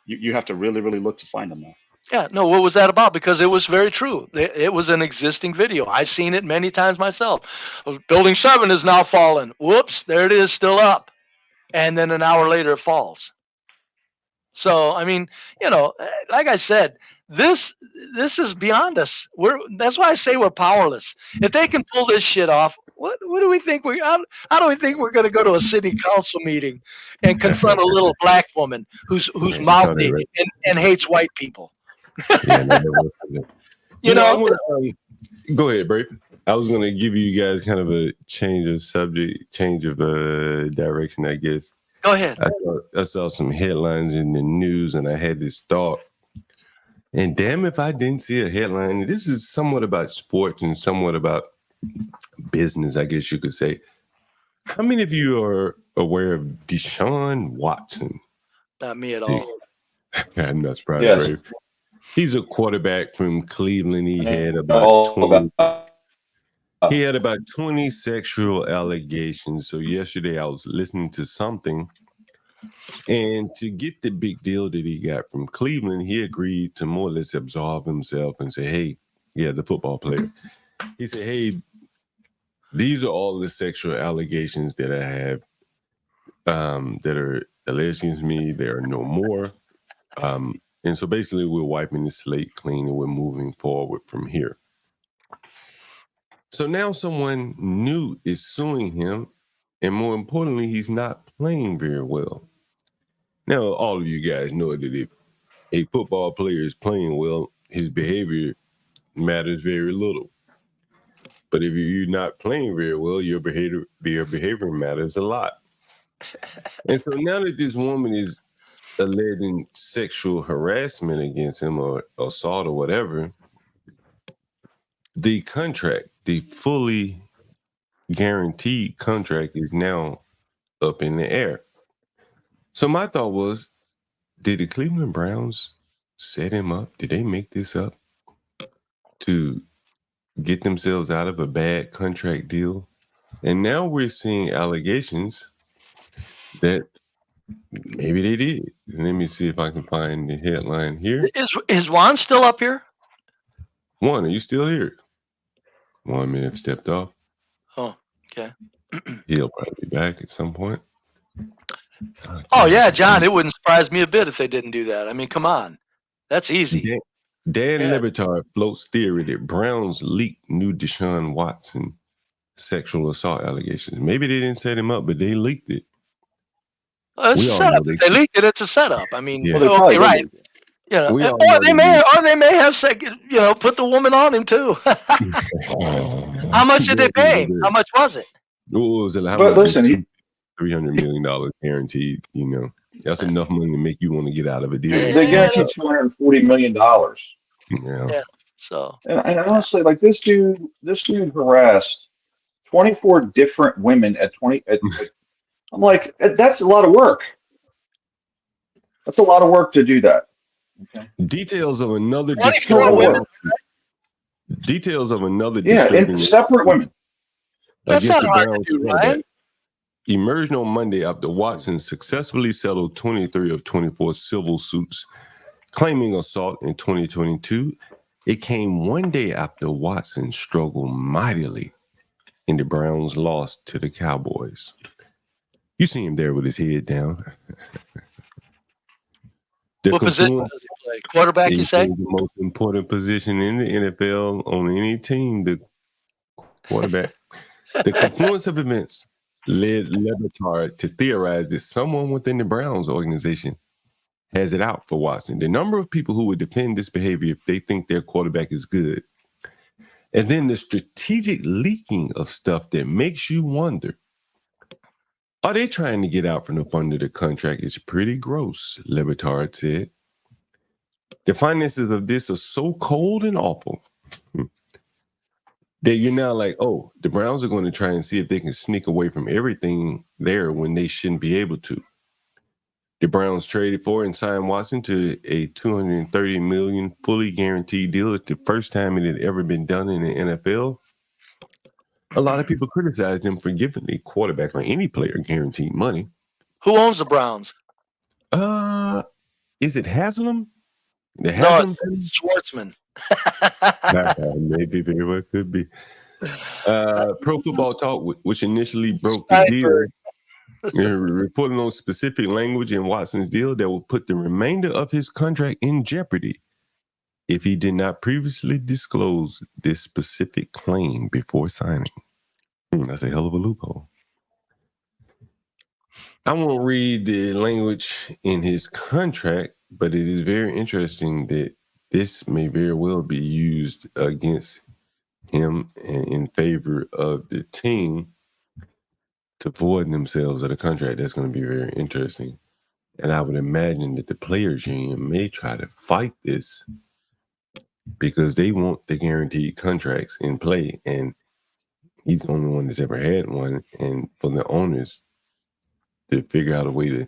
You have to really, really look to find them now. Yeah, no, what was that about? Because it was very true. It was an existing video. I've seen it many times myself. Building 7 is now fallen. Whoops, there it is, still up. And then an hour later it falls. So I mean, like I said, this is beyond us. That's why I say we're powerless. If they can pull this shit off, what do we think how do we think we're going to go to a city council meeting and confront a little black woman who's mouthy and hates white people? Yeah, no, that was good. I wanna, go ahead, Brave. I was going to give you guys kind of a change of subject, change of direction, I guess. Go ahead. I saw some headlines in the news, and I had this thought. And damn if I didn't see a headline. This is somewhat about sports and somewhat about business, I guess you could say. How many of you are aware of Deshaun Watson? Not me at all. I'm not surprised, Yes. Brave. He's a quarterback from Cleveland. He had about 20 sexual allegations. So yesterday I was listening to something, and to get the big deal that he got from Cleveland, he agreed to more or less absolve himself and say, hey, the football player. He said, hey, these are all the sexual allegations that I have that are alleged against me. There are no more. And so basically we're wiping the slate clean and we're moving forward from here. So now someone new is suing him, and more importantly, he's not playing very well. Now, all of you guys know that if a football player is playing well, his behavior matters very little. But if you're not playing very well, your behavior matters a lot. And so now that this woman is alleging sexual harassment against him or assault or whatever, the contract, the fully guaranteed contract, is now up in the air. So my thought was, did the Cleveland Browns set him up? Did they make this up to get themselves out of a bad contract deal? And now we're seeing allegations that maybe they did. Let me see if I can find the headline here. Is Juan still up here? Juan, are you still here? Juan may have stepped off. Oh, okay. He'll probably be back at some point. Oh, yeah, John, it wouldn't surprise me a bit if they didn't do that. I mean, come on. That's easy. Dan Lebertard floats theory that Browns leaked new Deshaun Watson sexual assault allegations. Maybe they didn't set him up, but they leaked it. Well, it's a setup. If they leaked it, it's a setup. I mean, okay, right. Or they may have put the woman on him too. How much did they pay him? How much was it? But listen, $300 million guaranteed. That's enough money to make you want to get out of a deal. They guaranteed $240 million. Yeah. So. And honestly, like this dude harassed 24 different women at 20. I'm like, that's a lot of work. That's a lot of work to do that. Okay. Details of another and separate women. That's not hard to do, right? Emerged on Monday after Watson successfully settled 23 of 24 civil suits claiming assault in 2022. It came one day after Watson struggled mightily in the Browns' loss to the Cowboys. You see him there with his head down. What position does he play? Quarterback, you say? The most important position in the NFL on any team, the quarterback. The confluence of events led Lebertard to theorize that someone within the Browns organization has it out for Watson. The number of people who would defend this behavior if they think their quarterback is good. And then the strategic leaking of stuff that makes you wonder, are they trying to get out from up under the contract? It's pretty gross, Lebertard said. The finances of this are so cold and awful that you're now like, oh, the Browns are going to try and see if they can sneak away from everything there when they shouldn't be able to. The Browns traded for and signed Watson to a $230 million fully guaranteed deal. It's the first time it had ever been done in the NFL. A lot of people criticized them for giving a quarterback or any player guaranteed money. Who owns the Browns? Is it Haslam? No, Schwartzman. Maybe very well could be. Pro Football Talk, which initially broke the deal. reporting on specific language in Watson's deal that will put the remainder of his contract in jeopardy if he did not previously disclose this specific claim before signing. That's a hell of a loophole. I won't read the language in his contract, but it is very interesting that this may very well be used against him and in favor of the team to void themselves of the contract. That's going to be very interesting. And I would imagine that the players union may try to fight this because they want the guaranteed contracts in play. And he's the only one that's ever had one. And for the owners to figure out a way to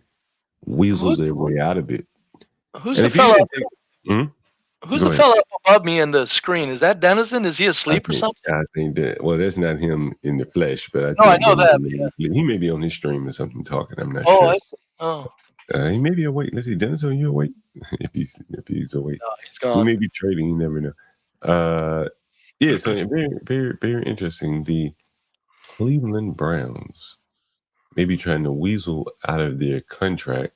weasel their way out of it. Who's the fella? Who's the fella up above me in the screen? Is that Denizen? Is he asleep or something? I think that, well, that's not him in the flesh, but I know that. He may be on his stream or something talking. I'm not Oh, sure. I see. Oh. He may be awake. Let's see, Dennis, are you awake? if he's awake, no, he's gone. He may be trading. You never know. Yeah, so very, very, very interesting. The Cleveland Browns may be trying to weasel out of their contract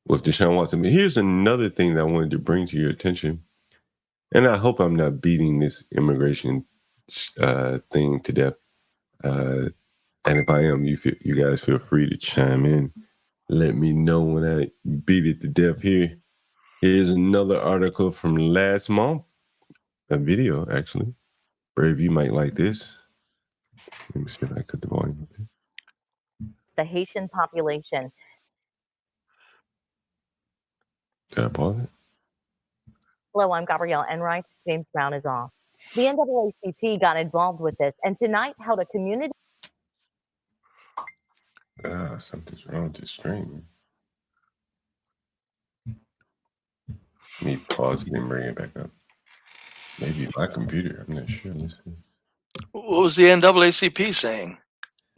with Deshaun Watson. But here's another thing that I wanted to bring to your attention, and I hope I'm not beating this immigration thing to death. And if I am, you guys feel free to chime in. Let me know when I beat it to death here. Here's another article from last month. A video, actually. Brave, you might like this. Let me see if I cut the volume. The Haitian population. Can I pause it? Hello, I'm Gabrielle Enright. James Brown is off. The NAACP got involved with this and tonight held a community. Something's wrong with the stream. Let me pause it and bring it back up. Maybe my computer. I'm not sure. Let's see. What was the NAACP saying?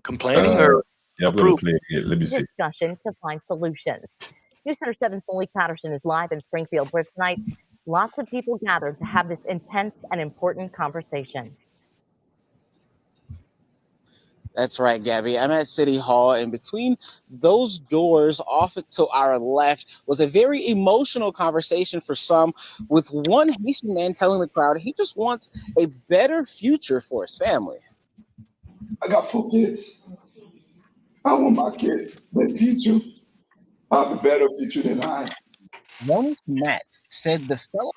Complaining or approving? Let me see. Discussion to find solutions. News Center 7's Malik Patterson is live in Springfield, where tonight lots of people gathered to have this intense and important conversation. That's right, Gabby. I'm at City Hall, and between those doors off to our left was a very emotional conversation for some, with one Haitian man telling the crowd he just wants a better future for his family. I got 4 kids. I want my kids, their future, have a better future than I. Jonas Matt said the fellow.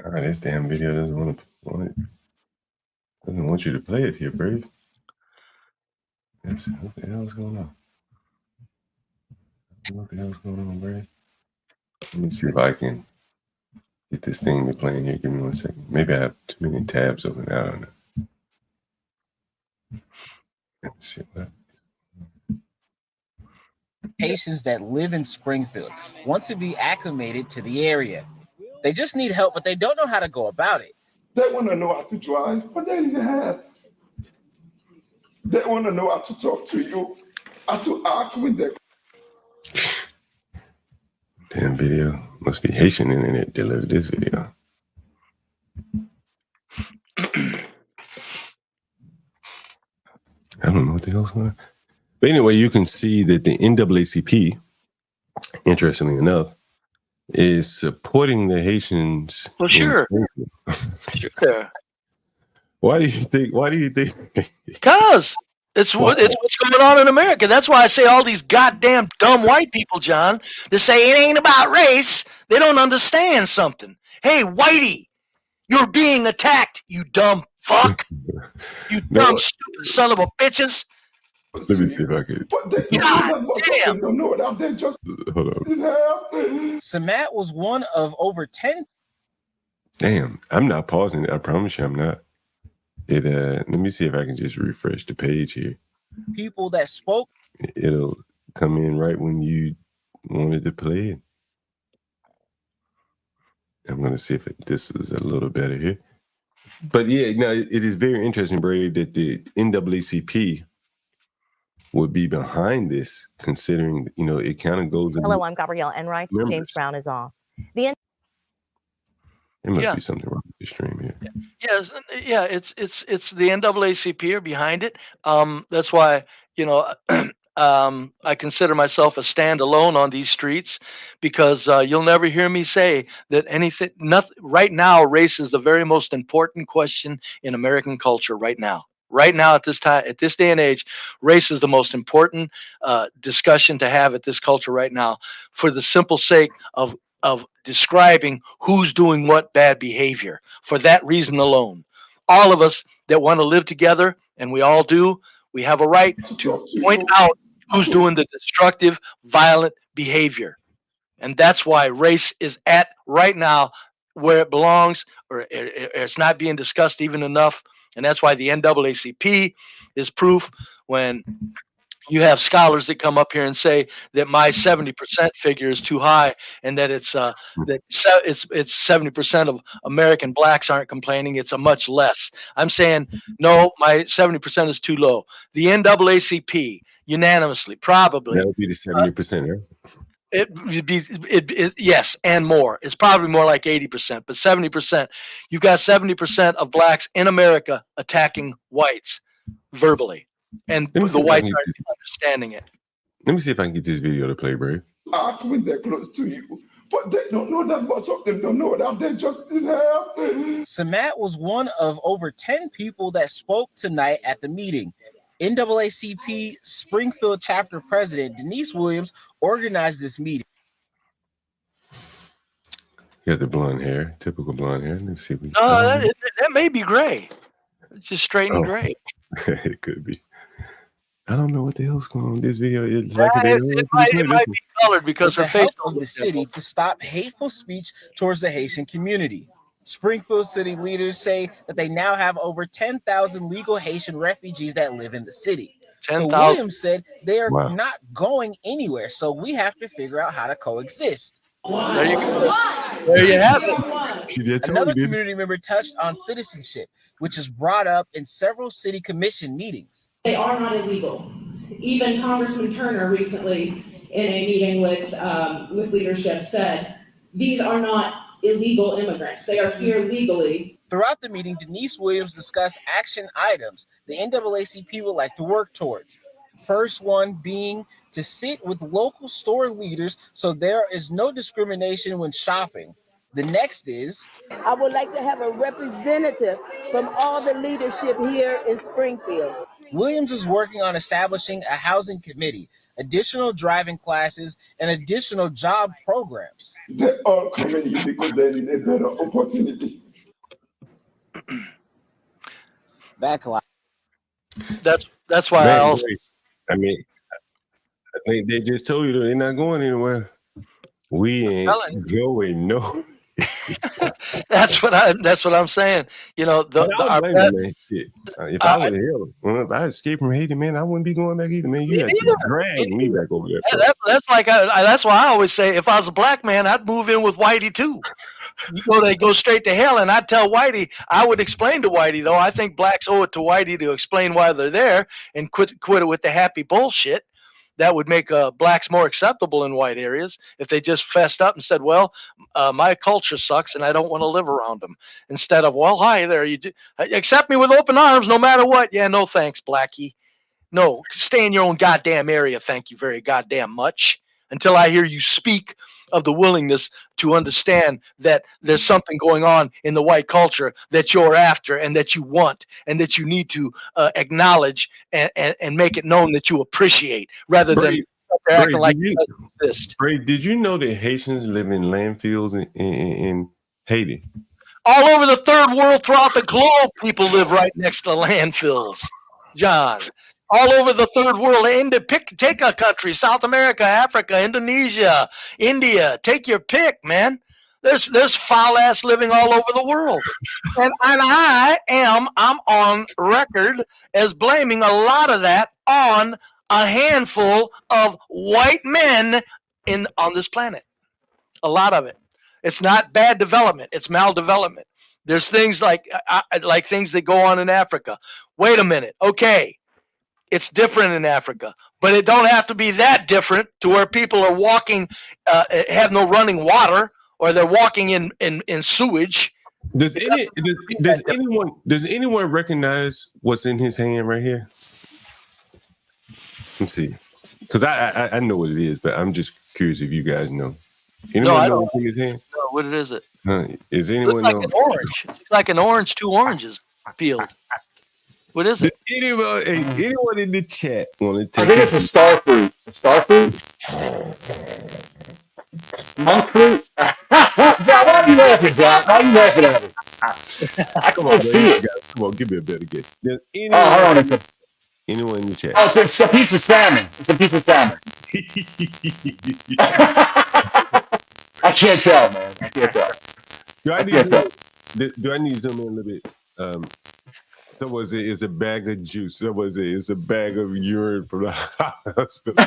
All right, this damn video doesn't want it. Doesn't want you to play it here, Brave. What the hell is going on? What the hell is going on, Brave? Let me see if I can get this thing to play in here. Give me 1 second. Maybe I have too many tabs open. I don't know. Let me see what. Haitians that live in Springfield want to be acclimated to the area. They just need help, but they don't know how to go about it. They want to know how to drive, but they didn't have. They want to know how to talk to you, how to act with them. Damn video. Must be Haitian internet delivered this video. I don't know what the hell's going on. But anyway, you can see that the NAACP, interestingly enough, is supporting the Haitians. Well, sure. Sure. Why do you think? Because it's what's going on in America. That's why I say all these goddamn dumb white people, John, that say it ain't about race. They don't understand something. Hey, whitey, you're being attacked, you dumb fuck. You dumb, stupid son of a bitches. Let me see if I can. God damn. Hold on. Samat was one of over 10. Damn, I'm not pausing it. I promise you I'm not. Let me see if I can just refresh the page here. People that spoke. It'll come in right when you wanted to play it. I'm going to see if this is a little better here. But yeah, now it is very interesting, Brady, that the NAACP would be behind this, considering, it kind of goes. Hello, I'm Gabrielle Enright. James Brown is off. There must Yeah. be something wrong with the stream here. Yes, yeah, it's the NAACP are behind it. That's why, you know, I consider myself a standalone on these streets because you'll never hear me say that anything. Nothing right now. Race is the very most important question in American culture right now. Right now, at this time, at this day and age, race is the most important discussion to have at this culture right now, for the simple sake of describing who's doing what bad behavior. For that reason alone, all of us that want to live together, and we all do, we have a right to point out who's doing the destructive, violent behavior. And that's why race is at right now where it belongs, or it's not being discussed even enough. And that's why the NAACP is proof when you have scholars that come up here and say that my 70% figure is too high, and that it's 70% of American blacks aren't complaining. It's a much less. I'm saying no, my 70% is too low. The NAACP unanimously, probably, That would be the 70%, right? it would be yes, and more. It's probably more like 80%, but 70%. You've got 70% of blacks in America attacking whites verbally, and Let me see the if I whites can get aren't this. understanding it. Let me see if I can get this video to play, Brave. Act when they're close to you, but they don't know that most of them don't know that they just need help. Samat was one of over 10 people that spoke tonight at the meeting. NAACP Springfield chapter president Denise Williams organized this meeting. You got the blonde hair, typical blonde hair. Let me see. No, that may be gray. It's just straight and gray. It could be. I don't know what the hell's going on with this video. It's like It might be colored because her With the face help of the city to stop hateful speech towards the Haitian community. Springfield city leaders say that they now have over 10,000 legal Haitian refugees that live in the city. So 10,000. Williams said they are Wow. not going anywhere, so we have to figure out how to coexist. There you go. There you have it. She just told Another you, didn't community member touched on citizenship, which is brought up in several city commission meetings. They are not illegal. Even Congressman Turner recently, in a meeting with leadership, said these are not illegal immigrants. They are here legally. Throughout the meeting, Denise Williams discussed action items the NAACP would like to work towards. First one being to sit with local store leaders so there is no discrimination when shopping. The next is, I would like to have a representative from all the leadership here in Springfield. Williams is working on establishing a housing committee, additional driving classes, and additional job programs. They all come in here because they need a better opportunity. Backlash. That's why I also. I mean, I think they just told you that they're not going anywhere. We ain't going no. That's what I'm saying. You know, if I was here, if I escaped from Haiti, man, I wouldn't be going back either, man. You had to drag me back over there. That's like that's why I always say, if I was a black man, I'd move in with Whitey too. They go straight to hell, and I'd tell Whitey. I would explain to Whitey, though. I think blacks owe it to Whitey to explain why they're there and quit it with the happy bullshit. That would make blacks more acceptable in white areas if they just fessed up and said, well, my culture sucks and I don't want to live around them. Instead of, well, hi there, you do, accept me with open arms no matter what. Yeah, no thanks, Blackie. No, stay in your own goddamn area, thank you very goddamn much, until I hear you speak of the willingness to understand that there's something going on in the white culture that you're after and that you want and that you need to acknowledge and make it known that you appreciate, rather than acting like you exist. Brady, did you know that Haitians live in landfills in Haiti? All over the third world, throughout the globe, people live right next to landfills, John. All over the third world, take a country, South America, Africa, Indonesia, India. Take your pick, man. There's foul ass living all over the world, and I'm on record as blaming a lot of that on a handful of white men on this planet. A lot of it. It's not bad development. It's maldevelopment. There's things like things that go on in Africa. Wait a minute. Okay. It's different in Africa, but it don't have to be that different to where people are walking, have no running water, or they're walking in sewage. Does anyone recognize what's in his hand right here? Let's see, because I know what it is, but I'm just curious if you guys know. Anyone I know don't what's in his hand? know. What is it? Is Looks anyone like know? an orange. Looks like an orange, 2 oranges peeled. What is it? Anyone in the chat want to take? I think it's a star fruit. A star fruit? Monk fruit? John, why are you laughing, John? Why are you laughing at me? I can't see it. Come on, give me a better guess. Hold on. Anyone in the chat? Oh, it's a piece of salmon. It's a piece of salmon. I can't tell, man. I can't tell. Do I need to zoom in a little bit? Someone say it's a bag of juice. Someone say it's a bag of urine from the hospital.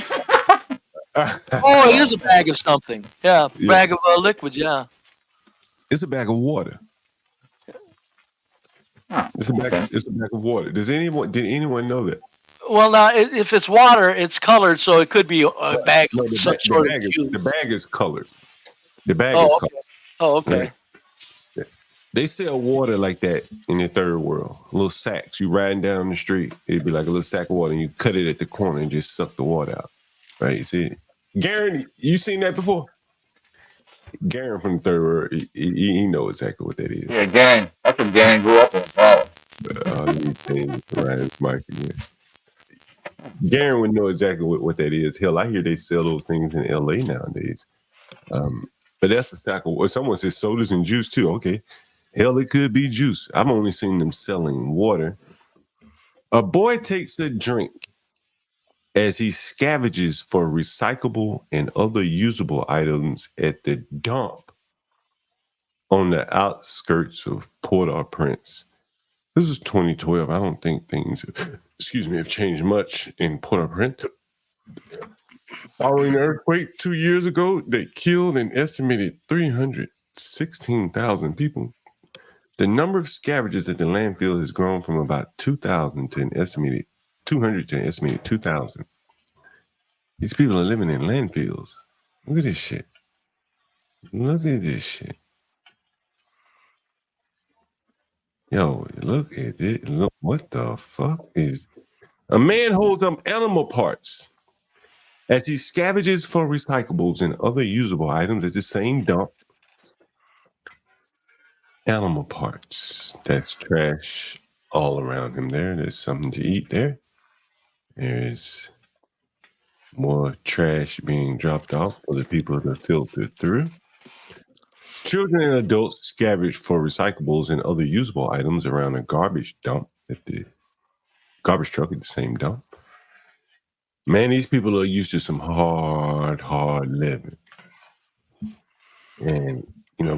Oh, it is a bag of something. Yeah, bag of liquid. Yeah, it's a bag of water. It's a bag of water. Did anyone know that? Well, now if it's water, it's colored, so it could be a bag of some sort of juice. The bag is colored. The bag is colored. Oh, okay. Right? Yeah. They sell water like that in the third world. Little sacks. You riding down the street, it'd be like a little sack of water, and you cut it at the corner and just suck the water out. Right? You see it? Garen, you seen that before? Garen from the third world, he know exactly what that is. Yeah, gang. That's what gang grew up in. Let me change Ryan's mic again. Garen would know exactly what that is. Hell, I hear they sell those things in LA nowadays. But that's a sack of. Someone says sodas and juice too. Okay, hell, it could be juice. I've only seen them selling water. A boy takes a drink as he scavenges for recyclable and other usable items at the dump on the outskirts of Port-au-Prince. This is 2012. I don't think things, have changed much in Port-au-Prince. Following the earthquake 2 years ago that killed an estimated 316,000 people, the number of scavengers at the landfill has grown from about 2,000 to an estimated 200 to an estimated 2,000. These people are living in landfills. Look at this shit. Look at this shit. Yo, look at it. Look, what the fuck is... A man holds up animal parts as he scavenges for recyclables and other usable items at the same dump. Animal parts. That's trash all around him there. There's something to eat there. There's more trash being dropped off for the people to filter through. Children and adults scavenge for recyclables and other usable items around a garbage dump at the garbage truck at the same dump. Man, these people are used to some hard living. And,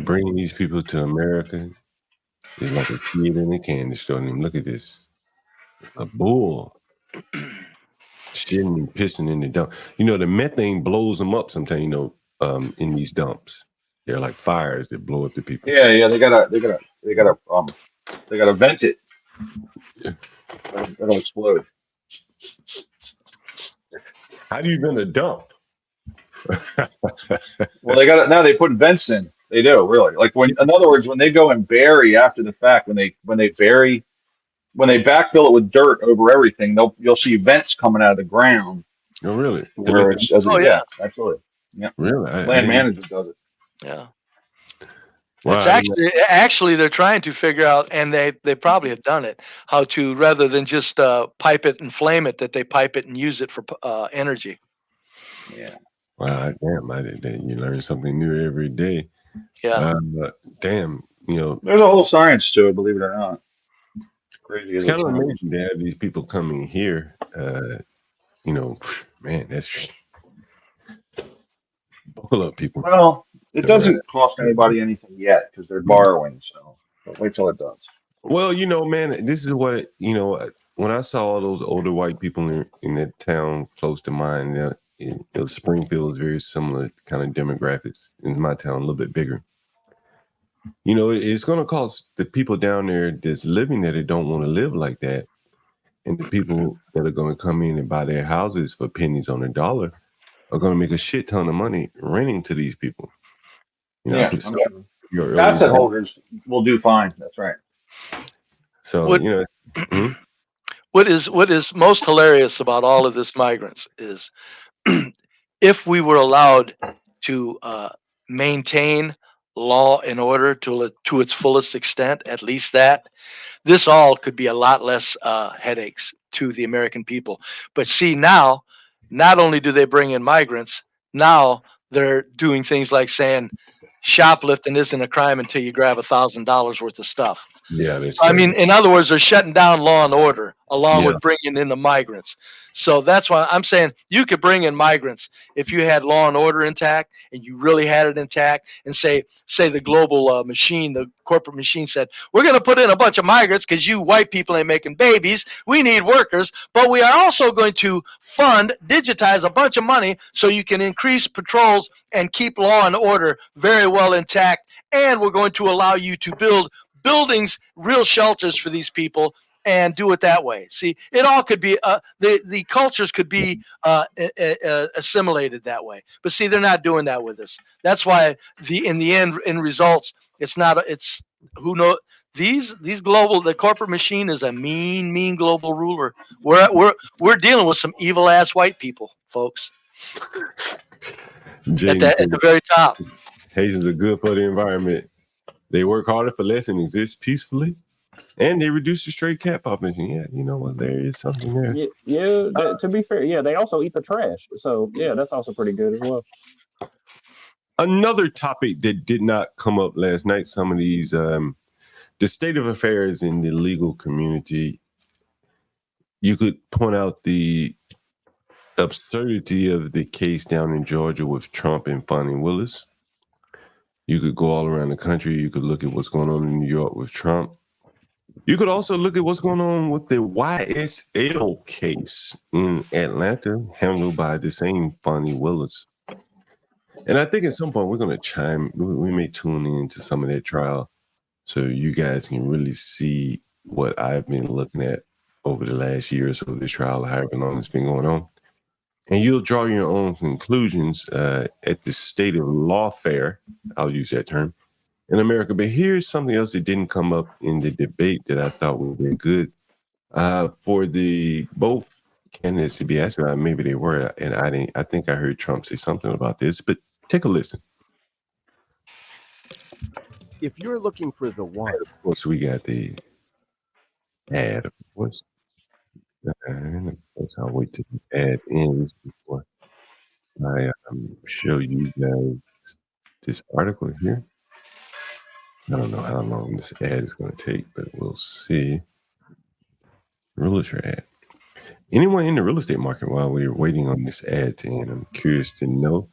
bringing these people to America is like a kid in a candy store. And look at this. A bull shitting and pissing in the dump. The methane blows them up sometimes, in these dumps. They're like fires that blow up the people. Yeah, they gotta vent it. That'll explode. How do you vent a dump? Well, they put vents in. They do, really. Like in other words, when they go and bury after the fact, when they backfill it with dirt over everything, you'll see vents coming out of the ground. Oh, really? Yeah, absolutely. Yeah. Really? Land management does it. Yeah. Wow. It's actually they're trying to figure out, and they probably have done it, how to, rather than just pipe it and flame it, that they pipe it and use it for energy. Yeah. Wow, damn! You learn something new every day. Yeah. Damn, there's a whole science to it, believe it or not. Crazy. It's kind of amazing to have these people coming here. Man, that's buckle up, people. Well, it doesn't cost anybody anything yet because they're borrowing. So wait till it does. Well, man, this is what when I saw all those older white people in that town close to mine. Springfield is very similar kind of demographics. In my town, a little bit bigger. It's going to cost the people down there that's living there that don't want to live like that, and the people that are going to come in and buy their houses for pennies on the dollar are going to make a shit ton of money renting to these people. Yeah, I'm sure. Asset holders will do fine. That's right. So What- What is most hilarious about all of this migrants is if we were allowed to maintain law and order to its fullest extent, at least that, this all could be a lot less headaches to the American people. But see, now, not only do they bring in migrants, now they're doing things like saying shoplifting isn't a crime until you grab $1,000 worth of stuff. Yeah, that's I mean, in other words, they're shutting down law and order along Yeah. with bringing in the migrants. So that's why I'm saying you could bring in migrants if you had law and order intact and you really had it intact, and say the global machine, the corporate machine said, we're going to put in a bunch of migrants because you white people ain't making babies. We need workers, but we are also going to digitize a bunch of money so you can increase patrols and keep law and order very well intact. And we're going to allow you to build buildings, real shelters for these people, and do it that way. See, it all could be the cultures could be assimilated that way. But see, they're not doing that with us. That's why in the end results, it's not. It's who know these global. The corporate machine is a mean global ruler. We're dealing with some evil ass white people, folks. At the very top. Haitians are good for the environment. They work harder for less and exist peacefully. And they reduce the stray cat population. Yeah, you know what? There is something there. To be fair, yeah, they also eat the trash. So yeah, that's also pretty good as well. Another topic that did not come up last night, some of these, the state of affairs in the legal community. You could point out the absurdity of the case down in Georgia with Trump and Fonnie Willis. You could go all around the country. You could look at what's going on in New York with Trump. You could also look at what's going on with the YSL case in Atlanta, handled by the same Fonnie Willis. And I think at some point we're going to we may tune into some of that trial so you guys can really see what I've been looking at over the last year or so of this trial, however long it's been going on. And you'll draw your own conclusions at the State of Law Fair, I'll use that term, in America. But here's something else that didn't come up in the debate that I thought would be good for the both candidates to be asked about. Maybe they were, and I think I heard Trump say something about this, but take a listen. If you're looking for the one, of course, we got the ad, of course. And of course, I'll wait till the ad ends before I show you guys this article here. I don't know how long this ad is going to take, but we'll see. Realtor ad. Anyone in the real estate market while we're waiting on this ad to end? I'm curious to know.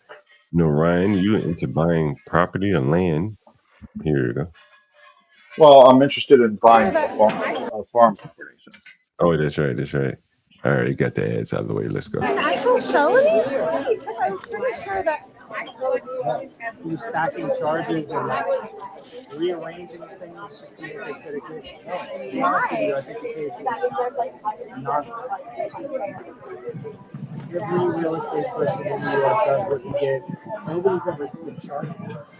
Ryan, you into buying property or land? Here you go. Well, I'm interested in buying a farm operation. Oh, that's right. That's right. All right, got the ads out of the way. Let's go. An actual felony? I was pretty sure that. He was stacking charges and rearranging things just to make it fit a case. To be honest with you, I think the case is nonsense. Every real estate person in New York does what you get. Nobody's ever been charged with this.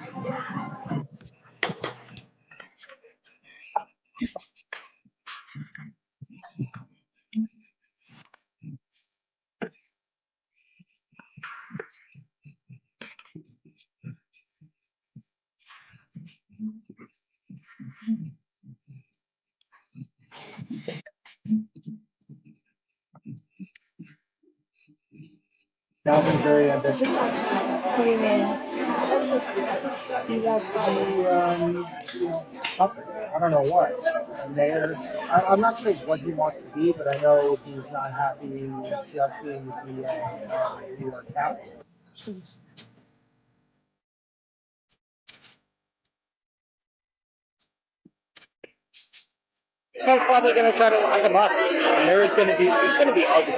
Calvin's very ambitious. What do you mean? He wants to be, something. I don't know what. A mayor. I'm not sure what he wants to be, but I know he's not happy just being the DA of New York County. This guy's probably going to try to lock him up. And it's going to be ugly.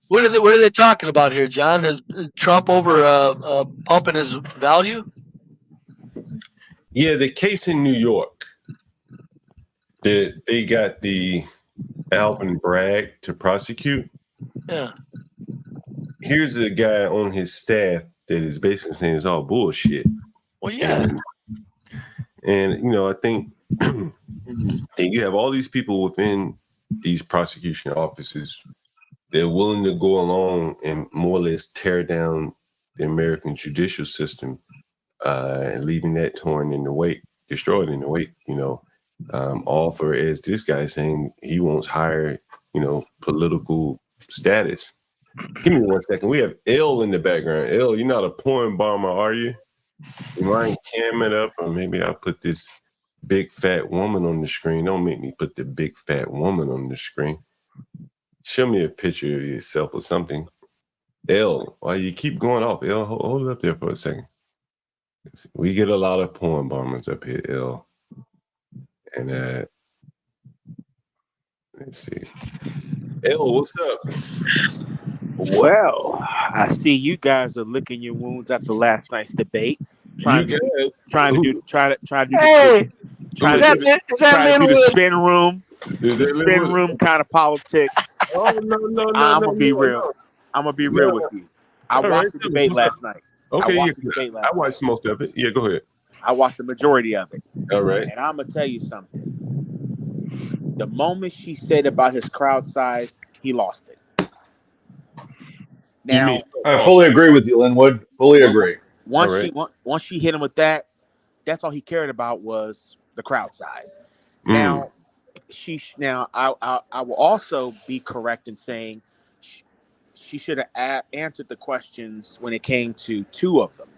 What are they talking about here, John? Is Trump over pumping his value? Yeah, the case in New York. They got the Alvin Bragg to prosecute. Yeah. Here's a guy on his staff that is basically saying it's all bullshit. Well, yeah. And you know, I think you have all these people within these prosecution offices. They're willing to go along and more or less tear down the American judicial system, and leaving that torn in the wake, destroyed in the wake. You know, all for, as this guy saying, he wants higher, you know, political status. Give me 1 second. We have L in the background. L, you're not a porn bomber, are you? You mind cam it up, or maybe I'll put this big fat woman on the screen. Don't make me put the big fat woman on the screen. Show me a picture of yourself or something. L, why you keep going off? L, hold it up there for a second. We get a lot of porn bombers up here, L. And let's see. L, what's up? Well, I see you guys are licking your wounds after last night's debate. Trying to do the spin room. The spin room kind of politics. Oh no! I'm gonna be real. I'm gonna be real with you. I watched the debate last night. Okay, I watched most of it. Yeah, go ahead. I watched the majority of it. All right. And I'm gonna tell you something. The moment she said about his crowd size, he lost it. Now, I fully agree with you, Linwood. Fully agree. Once she hit him with that, that's all he cared about was the crowd size. Now, I will also be correct in saying she should have answered the questions when it came to two of them.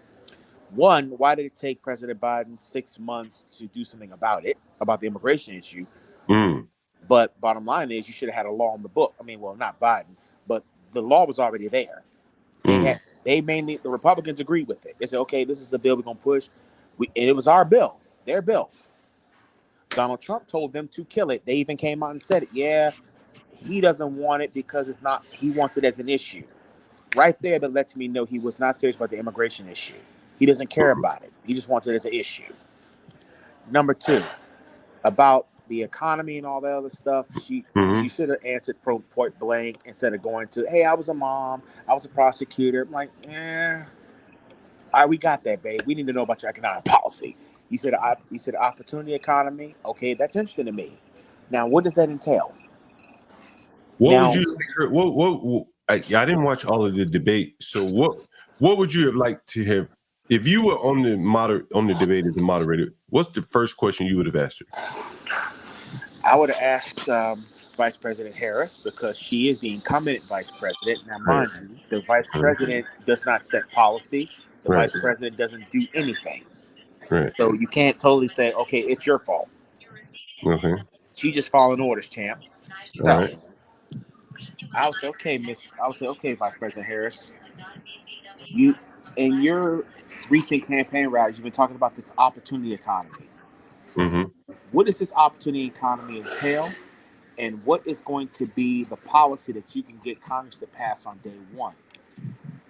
One, why did it take President Biden 6 months to do something about the immigration issue? But bottom line is, you should have had a law in the book. I mean, well, not Biden, but the law was already there. The Republicans agreed with it. They said, okay, this is the bill we're going to push. And it was our bill, their bill. Donald Trump told them to kill it. They even came out and said it. Yeah, he doesn't want it because he wants it as an issue. Right there, that lets me know he was not serious about the immigration issue. He doesn't care about it. He just wants it as an issue. Number two, about the economy and all that other stuff, she should have answered point blank instead of going to, hey, I was a mom, I was a prosecutor. I'm like, all right, we got that, babe. We need to know about your economic policy. You said opportunity economy. Okay, that's interesting to me. Now, what does that entail? What I didn't watch all of the debate. So what would you have liked to have, if you were on the debate as the moderator? What's the first question you would have asked her? I would have asked Vice President Harris, because she is the incumbent vice president. Now, mind you, the vice president does not set policy. The vice president doesn't do anything. So you can't totally say, okay, it's your fault. Okay. She just following orders, champ. All right. I would say, okay, Vice President Harris, you in your recent campaign rallies, you've been talking about this opportunity economy. What does this opportunity economy entail? And what is going to be the policy that you can get Congress to pass on day one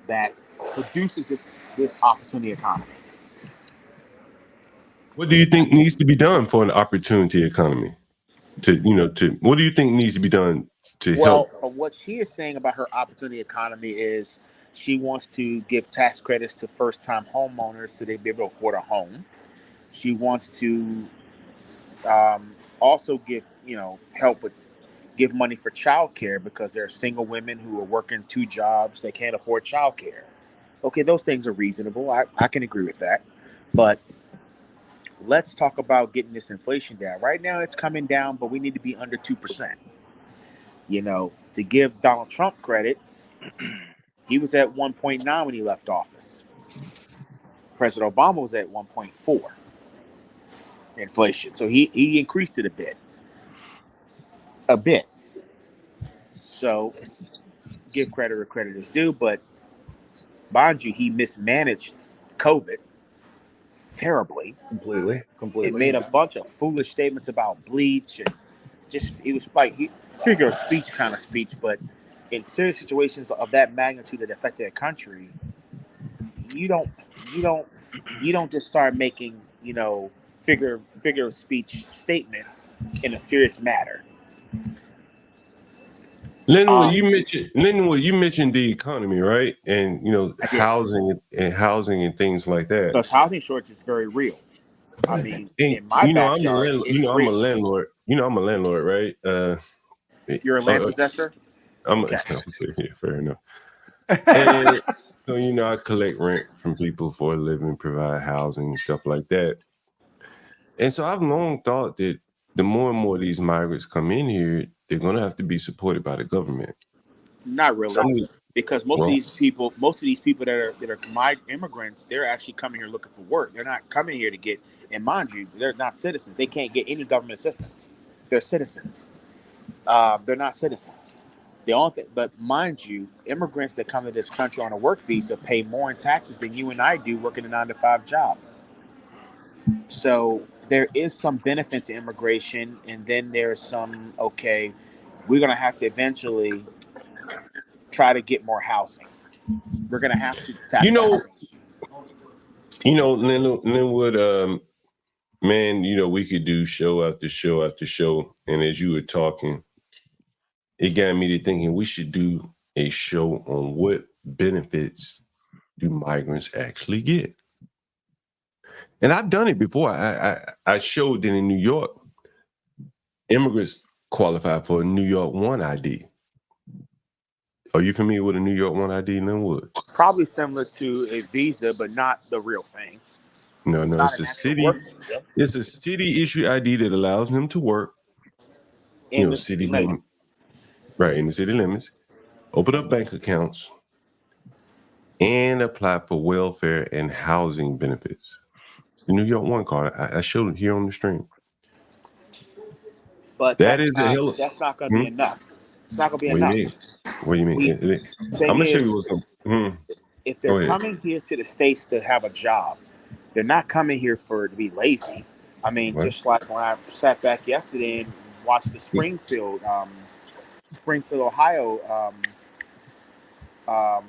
that produces this opportunity economy? What do you think needs to be done for an opportunity economy? What do you think needs to be done to help? Well, from what she is saying about her opportunity economy is she wants to give tax credits to first-time homeowners so they'd be able to afford a home. She wants to also give money for childcare, because there are single women who are working 2 jobs. They can't afford childcare. Okay, those things are reasonable. I can agree with that. But let's talk about getting this inflation down. Right now it's coming down, but we need to be under 2%. To give Donald Trump credit, he was at 1.9 when he left office. President Obama was at 1.4 inflation. So he increased it a bit. So give credit where credit is due, but mind you, he mismanaged COVID terribly. Completely. It made a bunch of foolish statements about bleach, and it was like figure of speech kind of speech. But in serious situations of that magnitude that affected a country, you don't just start making figure of speech statements in a serious matter. Linwood, you mentioned the economy, right? And housing and things like that. Because housing shortage is very real. I mean, And, in my backyard, it's I'm a real. landlord. I'm a landlord, right? You're a land possessor? Okay. Yeah, fair enough. And so, I collect rent from people for a living, provide housing and stuff like that. And so I've long thought that the more and more these migrants come in here, they're going to have to be supported by the government. Not really, because most of these people that are immigrants, they're actually coming here looking for work. They're not coming here to get. And mind you, they're not citizens. They can't get any government assistance. They're citizens. They're not citizens. The only thing, but mind you, immigrants that come to this country on a work visa pay more in taxes than you and I do working a 9-to-5 job. So there is some benefit to immigration, and then there's some, okay, we're going to have to eventually try to get more housing. We're going to have to tackle the housing issue. Linwood, man, we could do show after show after show. And as you were talking, it got me to thinking we should do a show on what benefits do migrants actually get. And I've done it before. I showed that in New York, immigrants qualify for a New York 1 ID. Are you familiar with a New York 1 ID, Linwood? Probably similar to a visa, but not the real thing. No, it's a city. It's a city issue ID that allows them to work in the city limits. Right, in the city limits. Open up bank accounts and apply for welfare and housing benefits. It's the New York 1 card. I showed it here on the stream. But that's not going to be enough. It's not going to be enough. What do you mean? I'm going to show you what's going. If they're coming here to the States to have a job, they're not coming here to be lazy. I mean, just like when I sat back yesterday and watched the Springfield, Ohio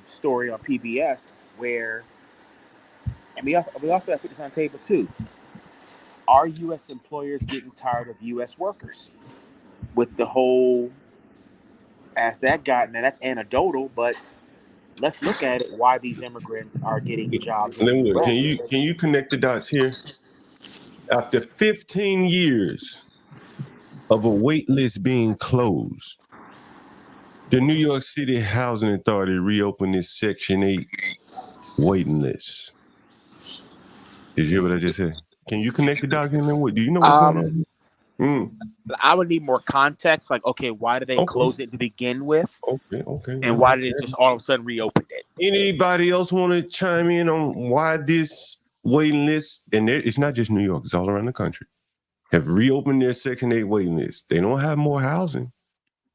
story on PBS, where, and we also have to put this on the table too. Are U.S. employers getting tired of U.S. workers? With the whole, as that got, now that's anecdotal, but let's look at it. Why these immigrants are getting jobs? Linwood, can you connect the dots here? After 15 years of a wait list being closed, the New York City Housing Authority reopened its Section 8 waiting list. Did you hear what I just said? Can you connect the dots here, Linwood? Do you know what's going on? I would need more context. Like, okay, why did they close it to begin with? Okay. And why did it just all of a sudden reopen it? Anybody else want to chime in on why this waiting list, and it's not just New York, it's all around the country, have reopened their Section 8 waiting list? They don't have more housing,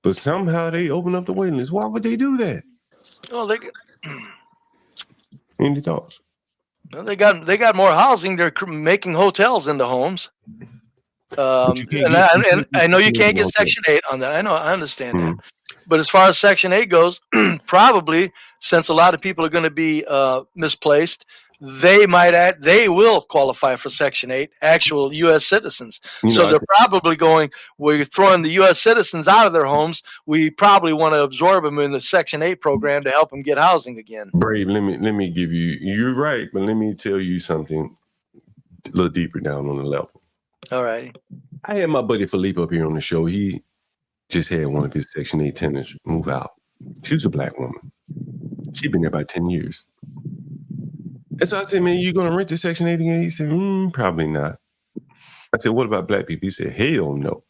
but somehow they open up the waiting list. Why would they do that? Well, Any thoughts? Well, they got more housing. They're making hotels into homes. I know you can't get Section 8 on that. I understand that. But as far as Section 8 goes, probably since a lot of people are going to be misplaced, they will qualify for Section 8, actual U.S. citizens. So they're probably going, we're throwing the U.S. citizens out of their homes. We probably want to absorb them in the Section 8 program to help them get housing again. Brave, let me give you, you're right, but let me tell you something a little deeper down on the level. All right. I had my buddy Philippe up here on the show. He just had one of his Section 8 tenants move out. She was a black woman. She'd been there about 10 years. And so I said, man, you going to rent the Section 8 again? He said, probably not. I said, what about black people? He said, hell no.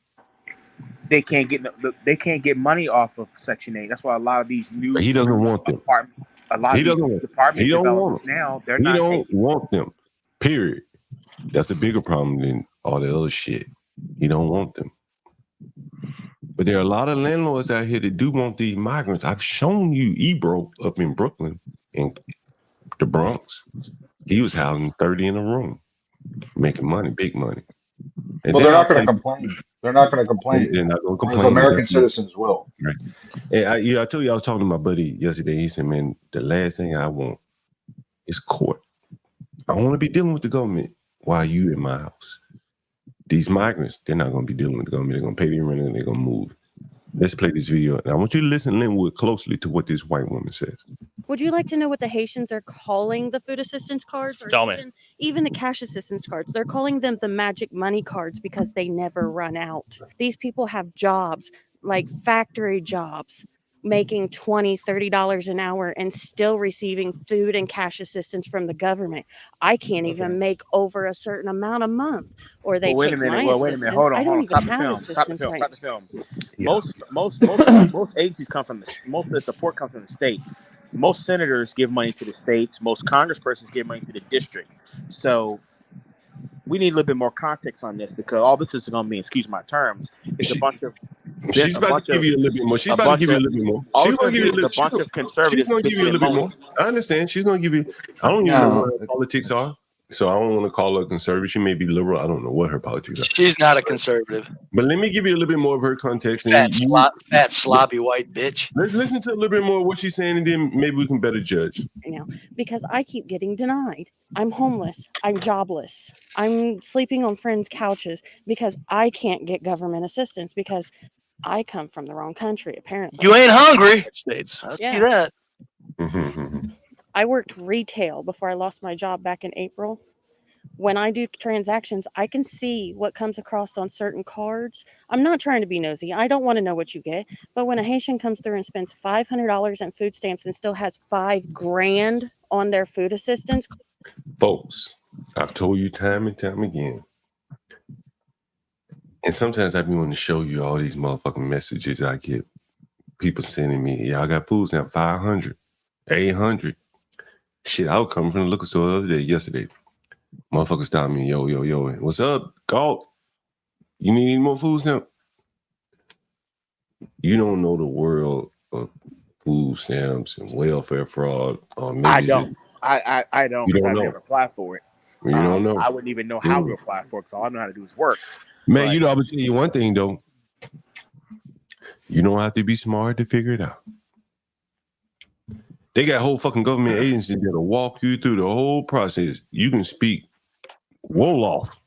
They can't get money off of Section 8. That's why a lot of these new. But he doesn't want them. He don't want them. Now they're not. He don't want them. Period. That's the bigger problem than all the other shit. He don't want them. But there are a lot of landlords out here that do want these migrants. I've shown you Ebro up in Brooklyn, in the Bronx. He was housing 30 in a room, making money, big money. And well, they're not going to complain. They're not going to complain. They're not going to complain. Because American citizens will. Right. And I told you, I was talking to my buddy yesterday. He said, man, the last thing I want is court. I want to be dealing with the government while you in my house. These migrants, they're not going to be dealing with the government. They're going to pay their rent and they're going to move. Let's play this video. And I want you to listen, Linwood, closely to what this white woman says. Would you like to know what the Haitians are calling the food assistance cards? Or Tell me. Even the cash assistance cards. They're calling them the magic money cards because they never run out. These people have jobs, like factory jobs, making $20, $30 an hour and still receiving food and cash assistance from the government. I can't even make over a certain amount a month, or they Wait a take minute. my Well, wait a assistance. minute. Hold on. I don't even Stop the have film. Stop the assistance film. right Stop the film. Yeah. Most agencies come from most of the support comes from the state. Most senators give money to the states. Most congresspersons give money to the district. So we need a little bit more context on this, because all this is going to be, excuse my terms, is a bunch of. She's about to give you a little bit more. She's about to give you a little bit more. She's going to give you a bunch of conservatives. She's going to give you a little bit more. I understand. She's going to give you. I don't even know what her politics are, so I don't want to call her conservative. She may be liberal. I don't know what her politics are. She's not a conservative. But let me give you a little bit more of her context. Fat, sloppy white bitch. Let's listen to a little bit more of what she's saying, and then maybe we can better judge. Now, because I keep getting denied. I'm homeless. I'm jobless. I'm sleeping on friends' couches because I can't get government assistance because I come from the wrong country, apparently. You ain't hungry. States. I see that. I worked retail before I lost my job back in April. When I do transactions, I can see what comes across on certain cards. I'm not trying to be nosy. I don't want to know what you get. But when a Haitian comes through and spends $500 in food stamps and still has $5,000 on their food assistance. Folks, I've told you time and time again. And sometimes I be wanting to show you all these motherfucking messages I get. People sending me, yeah, I got food stamp 500, 800. Shit, I was coming from the liquor store the other day, yesterday. Motherfuckers stopped me, yo, what's up, Galt? You need any more food stamp? You don't know the world of food stamps and welfare fraud. Or maybe I don't. I don't, because I know. never applied for it. You don't know. I wouldn't even know how to apply for it, because all I know how to do is work. Man, you know, I'm gonna tell you one thing though. You don't have to be smart to figure it out. They got whole fucking government agencies that'll walk you through the whole process. You can speak Wolof.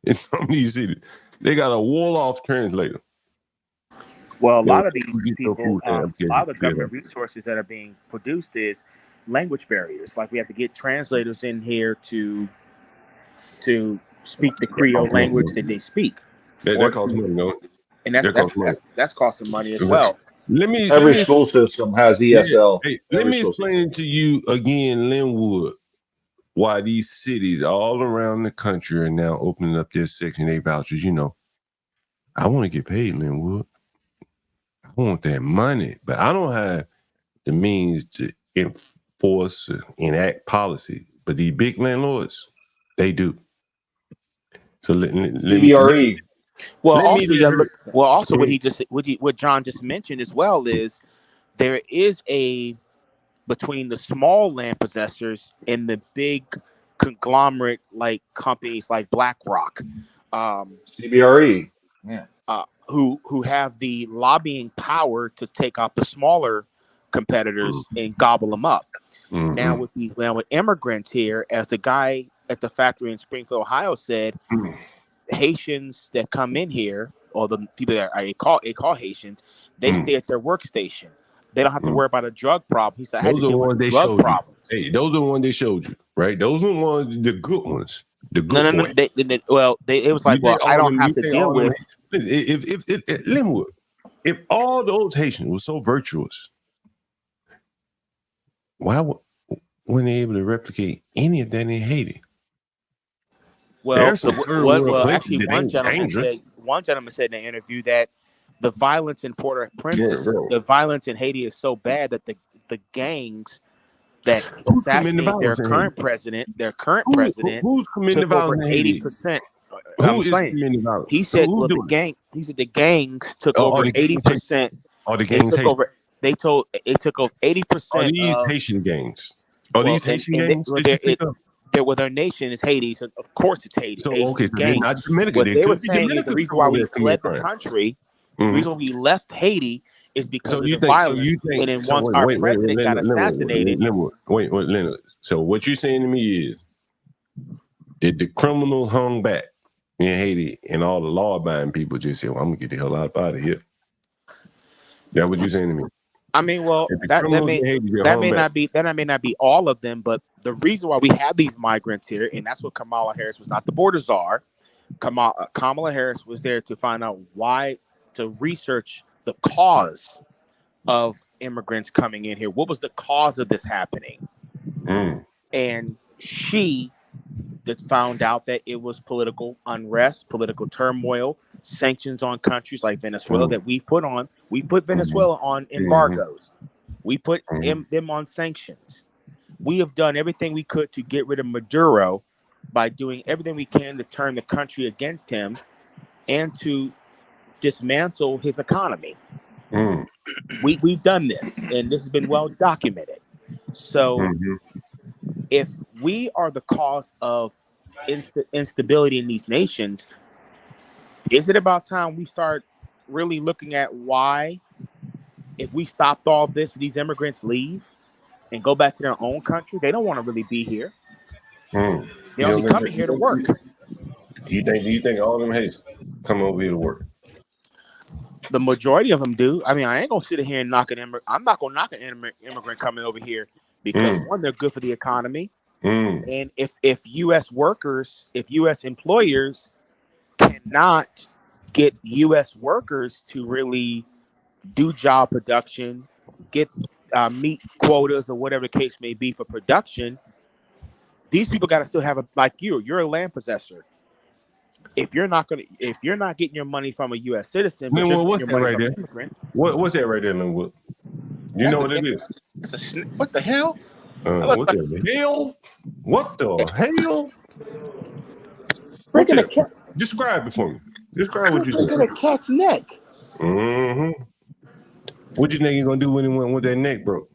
In some of these cities, they got a Wolof translator. Well, a lot of these people, a lot of the government resources that are being produced is language barriers. Like, we have to get translators in here to speak the Creole language that they speak. That costs money, no? And that's costing money as well. Every school system has ESL. Hey, let me explain to you again, Linwood, why these cities all around the country are now opening up their Section 8 vouchers. You know, I want to get paid, Linwood. I want that money, but I don't have the means to enforce or enact policy. But these big landlords, they do. So let me. Well, also, what John just mentioned as well is there is between the small land possessors and the big conglomerate like companies like BlackRock, CBRE, who have the lobbying power to take out the smaller competitors and gobble them up. Now with immigrants here, as the guy at the factory in Springfield, Ohio said, Haitians that come in here, or the people that I call Haitians, they stay at their workstation. They don't have to worry about a drug problem. He said, I had to deal with drug problems. Hey, those are the ones they showed you, right? Those are the ones, the good ones. The good ones. It was like, well, I don't have to deal with. If Linwood, if all those Haitians were so virtuous, why weren't they able to replicate any of that in Haiti? Well, actually, one gentleman said in the interview that the violence in the violence in Haiti is so bad that the gangs that assassinated their current president who's committing took the over violence in Haiti? 80%. Who is committing the violence? He said, So the gangs took over 80%. Are the gangs Haitian? They took over 80%. Are these Haitian gangs? Are these Haitian gangs? Their nation is Haiti, so of course it's Haiti. So they're not Dominican. What they were saying is the reason why we fled the country, the reason we left Haiti is because of the violence. And then once our president got assassinated. Wait, Leonard. So what you're saying to me is, did the criminal hung back in Haiti, and all the law-abiding people just say, "Well, I'm gonna get the hell out of here." That what you saying to me? I mean, well, If the that criminals in Haiti get hung back, may not be all of them, but the reason why we have these migrants here, and that's what Kamala Harris was not the border czar. Kamala Harris was there to find out why, to research the cause of immigrants coming in here. What was the cause of this happening? And she found out that it was political unrest, political turmoil, sanctions on countries like Venezuela that we put on. We put Venezuela on embargoes. We put them on sanctions. We have done everything we could to get rid of Maduro by doing everything we can to turn the country against him and to dismantle his economy. We've done this, and this has been well documented. So if we are the cause of instability in these nations, is it about time we start really looking at why, if we stopped all this, these immigrants leave and go back to their own country? They don't want to really be here. They're only coming here to work. Do you think all of them Haitians come over here to work? The majority of them do. I mean, I ain't gonna sit here and knock an immigrant. I'm not gonna knock an immigrant coming over here because one, they're good for the economy, and if U.S. workers, if U.S. employers cannot get U.S. workers to really do job production, get meet quotas or whatever the case may be for production, these people got to still have like you're a land possessor. If you're not getting your money from a U.S. citizen, but you're what's getting your that money right from there? an immigrant, What's that right there, Linwood? You know what it is? It's what the hell? What the hell? What the hell? What's that? Describe it for me. Describe what you Look at a cat's neck. What you think you're gonna do when he went with that neck broke?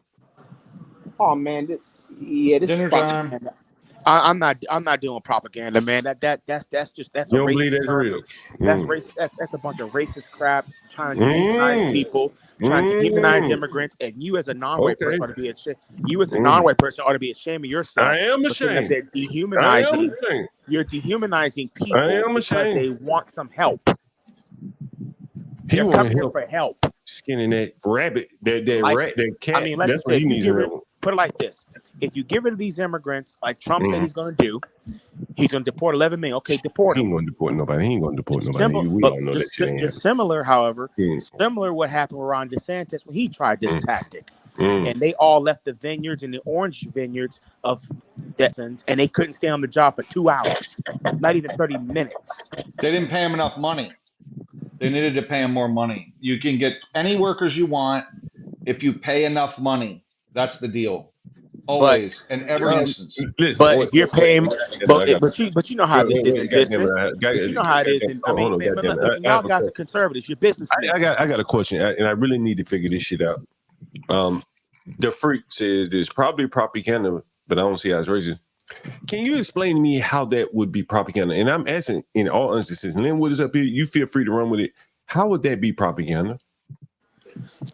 Oh man, this is propaganda. I'm not doing propaganda, man. That's You don't believe that's real? That's race. That's a bunch of racist crap trying to dehumanize people, trying to dehumanize immigrants. And you as a non-white person ought to be ashamed. You as a non-white person ought to be ashamed of yourself. I am ashamed. They're dehumanizing. You're dehumanizing people because they want some help. They're coming here for help. Skinning that rabbit, that rat, that cat. I mean, like that's I said, what he needs. Put it like this: if you get rid of these immigrants, like Trump said he's going to do, he's going to deport 11 million. Okay, deport them. He ain't going to deport nobody. He ain't going to deport nobody. We all know that shit ain't just similar, however, similar what happened with Ron DeSantis when he tried this tactic. And they all left the vineyards and the orange vineyards of Texans, and they couldn't stay on the job for 2 hours, not even 30 minutes. They didn't pay him enough money. They needed to pay him more money. You can get any workers you want if you pay enough money. That's the deal. Always, in every instance. But if you're paying, but you know how this is in business. You know how it is. I mean, but listen, y'all guys are conservatives. You're businessmen. I got a question, and I really need to figure this shit out. The freak says there's probably propaganda, but I don't see how it's racist. Can you explain to me how that would be propaganda? And I'm asking in all instances. Linwood is up here. You feel free to run with it. How would that be propaganda?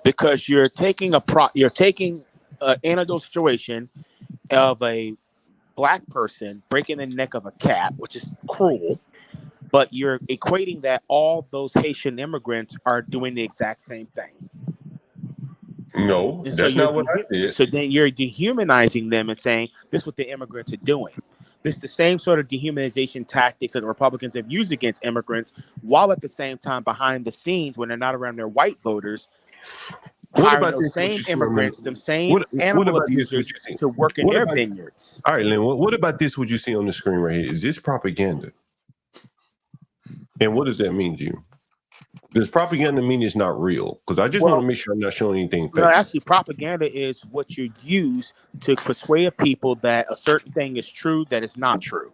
Because you're taking an anecdotal situation of a black person breaking the neck of a cat, which is cruel, but you're equating that all those Haitian immigrants are doing the exact same thing. No, that's not what I did. So then you're dehumanizing them and saying this is what the immigrants are doing. This is the same sort of dehumanization tactics that the Republicans have used against immigrants, while at the same time behind the scenes, when they're not around their white voters, hiring those same immigrants, them same animal abusers to work in their vineyards. All right, Lynn, what about this, what you see on the screen right here? Is this propaganda? And what does that mean to you? Does propaganda mean it's not real? Because I just want to make sure I'm not showing anything fake. No, actually, propaganda is what you use to persuade people that a certain thing is true that is not true.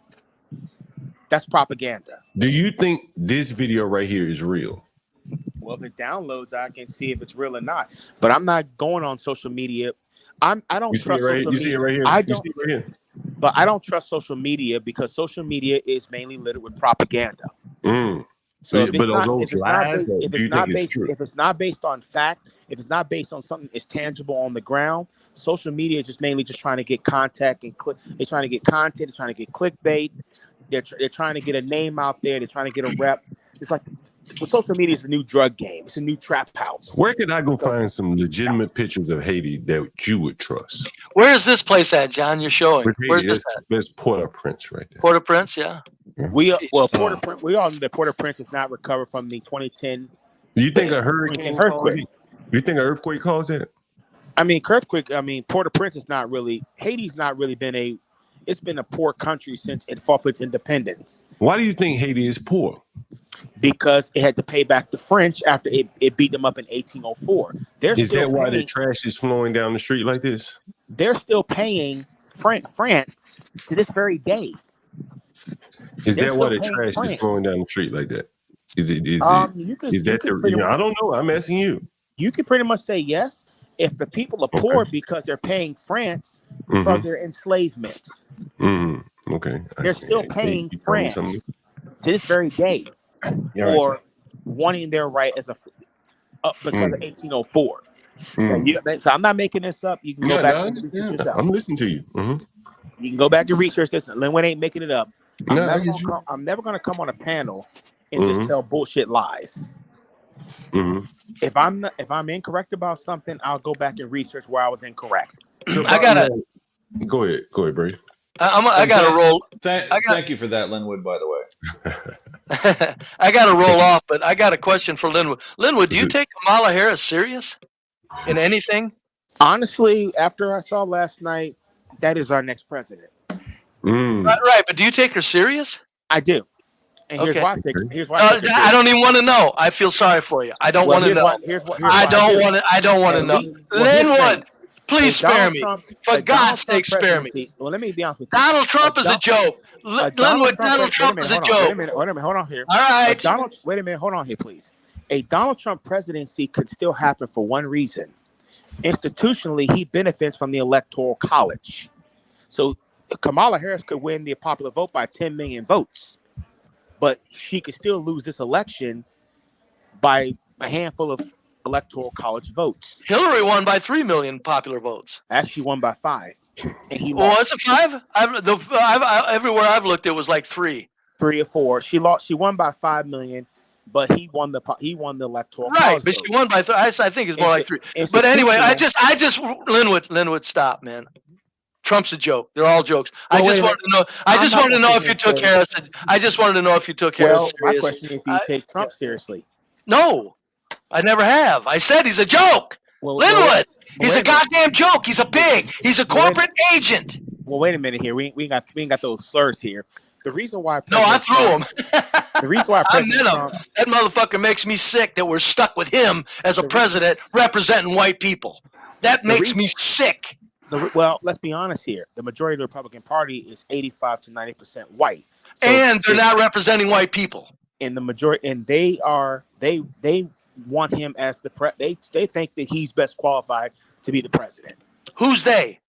That's propaganda. Do you think this video right here is real? Well, if it downloads, I can see if it's real or not. But I'm not going on social media. I don't trust social media. You see it right here? I don't. But I don't trust social media because social media is mainly littered with propaganda. So if it's not based on fact, if it's not based on something that's tangible on the ground, social media is just mainly just trying to get contact and click. They're trying to get content, they're trying to get clickbait. They're trying to get a name out there. They're trying to get a rep. It's like social media is the new drug game. It's a new trap house. Where could I go find some legitimate pictures of Haiti that you would trust? Where is this place at, John? You're showing. Where's this at? There's Port-au-Prince right there. Port-au-Prince, yeah. We all know that Port-au-Prince is not recovered from the 2010. You think a hurricane earthquake? You think an earthquake caused it? I mean, earthquake. I mean, Port-au-Prince is not really. Haiti's not really been a. It's been a poor country since it fought for its independence. Why do you think Haiti is poor? Because it had to pay back the French after it beat them up in 1804. Is that why the trash is flowing down the street like this? They're still paying France to this very day. Is that why the trash is flowing down the street like that? I don't know. I'm asking you. You could pretty much say yes if the people are poor because they're paying France for their enslavement. Okay. They're still paying France to this very day for wanting their right as because of 1804. So I'm not making this up. You can go back and research yourself. I'm listening to you. You can go back and research this. Linwood ain't making it up. I'm never going to come on a panel and just tell bullshit lies. If I'm incorrect about something, I'll go back and research where I was incorrect. So go ahead, Brady. I got to roll. Thank you for that, Linwood. By the way, I got to roll off, but I got a question for Linwood. Linwood, do you take Kamala Harris serious in anything? Honestly, after I saw last night, that is our next president. Right, but do you take her serious? I do. And here's why I take her. Here's why I don't even want to know. I feel sorry for you. I don't want to know. I don't want to know. Linwood, please spare me. For God's sake, spare me. Well, let me be honest with you. Donald Trump is a joke. Linwood, Donald Trump is a joke. Wait a minute, hold on here. All right. Wait a minute, hold on here, please. A Donald Trump presidency could still happen for one reason. Institutionally, he benefits from the Electoral College. So Kamala Harris could win the popular vote by 10 million votes. But she could still lose this election by a handful of Electoral College votes. Hillary won by 3 million popular votes. Actually won by 5. And he lost. Was it 5? Everywhere I've looked, it was like 3. 3 or 4. She won by 5 million, but he won the Electoral College. Right, but she won by 3. I think it's more like 3. But anyway, I just Linwood, stop, man. Trump's a joke. They're all jokes. I just wanted to know. I just wanted to know if you took Harris. I just wanted to know if you took Harris seriously. My question is, if you take Trump seriously? No, I never have. I said he's a joke. Linwood, he's a goddamn joke. He's a pig. He's a corporate agent. Well, wait a minute here. We ain't got those slurs here. The reason why I threw him. The reason why I met him. That motherfucker makes me sick that we're stuck with him as a president representing white people. That makes me sick. Well, let's be honest here. The majority of the Republican Party is 85 to 90% white, and they're not representing white people. In the majority, and they want him as the They think that he's best qualified to be the president. Who's they?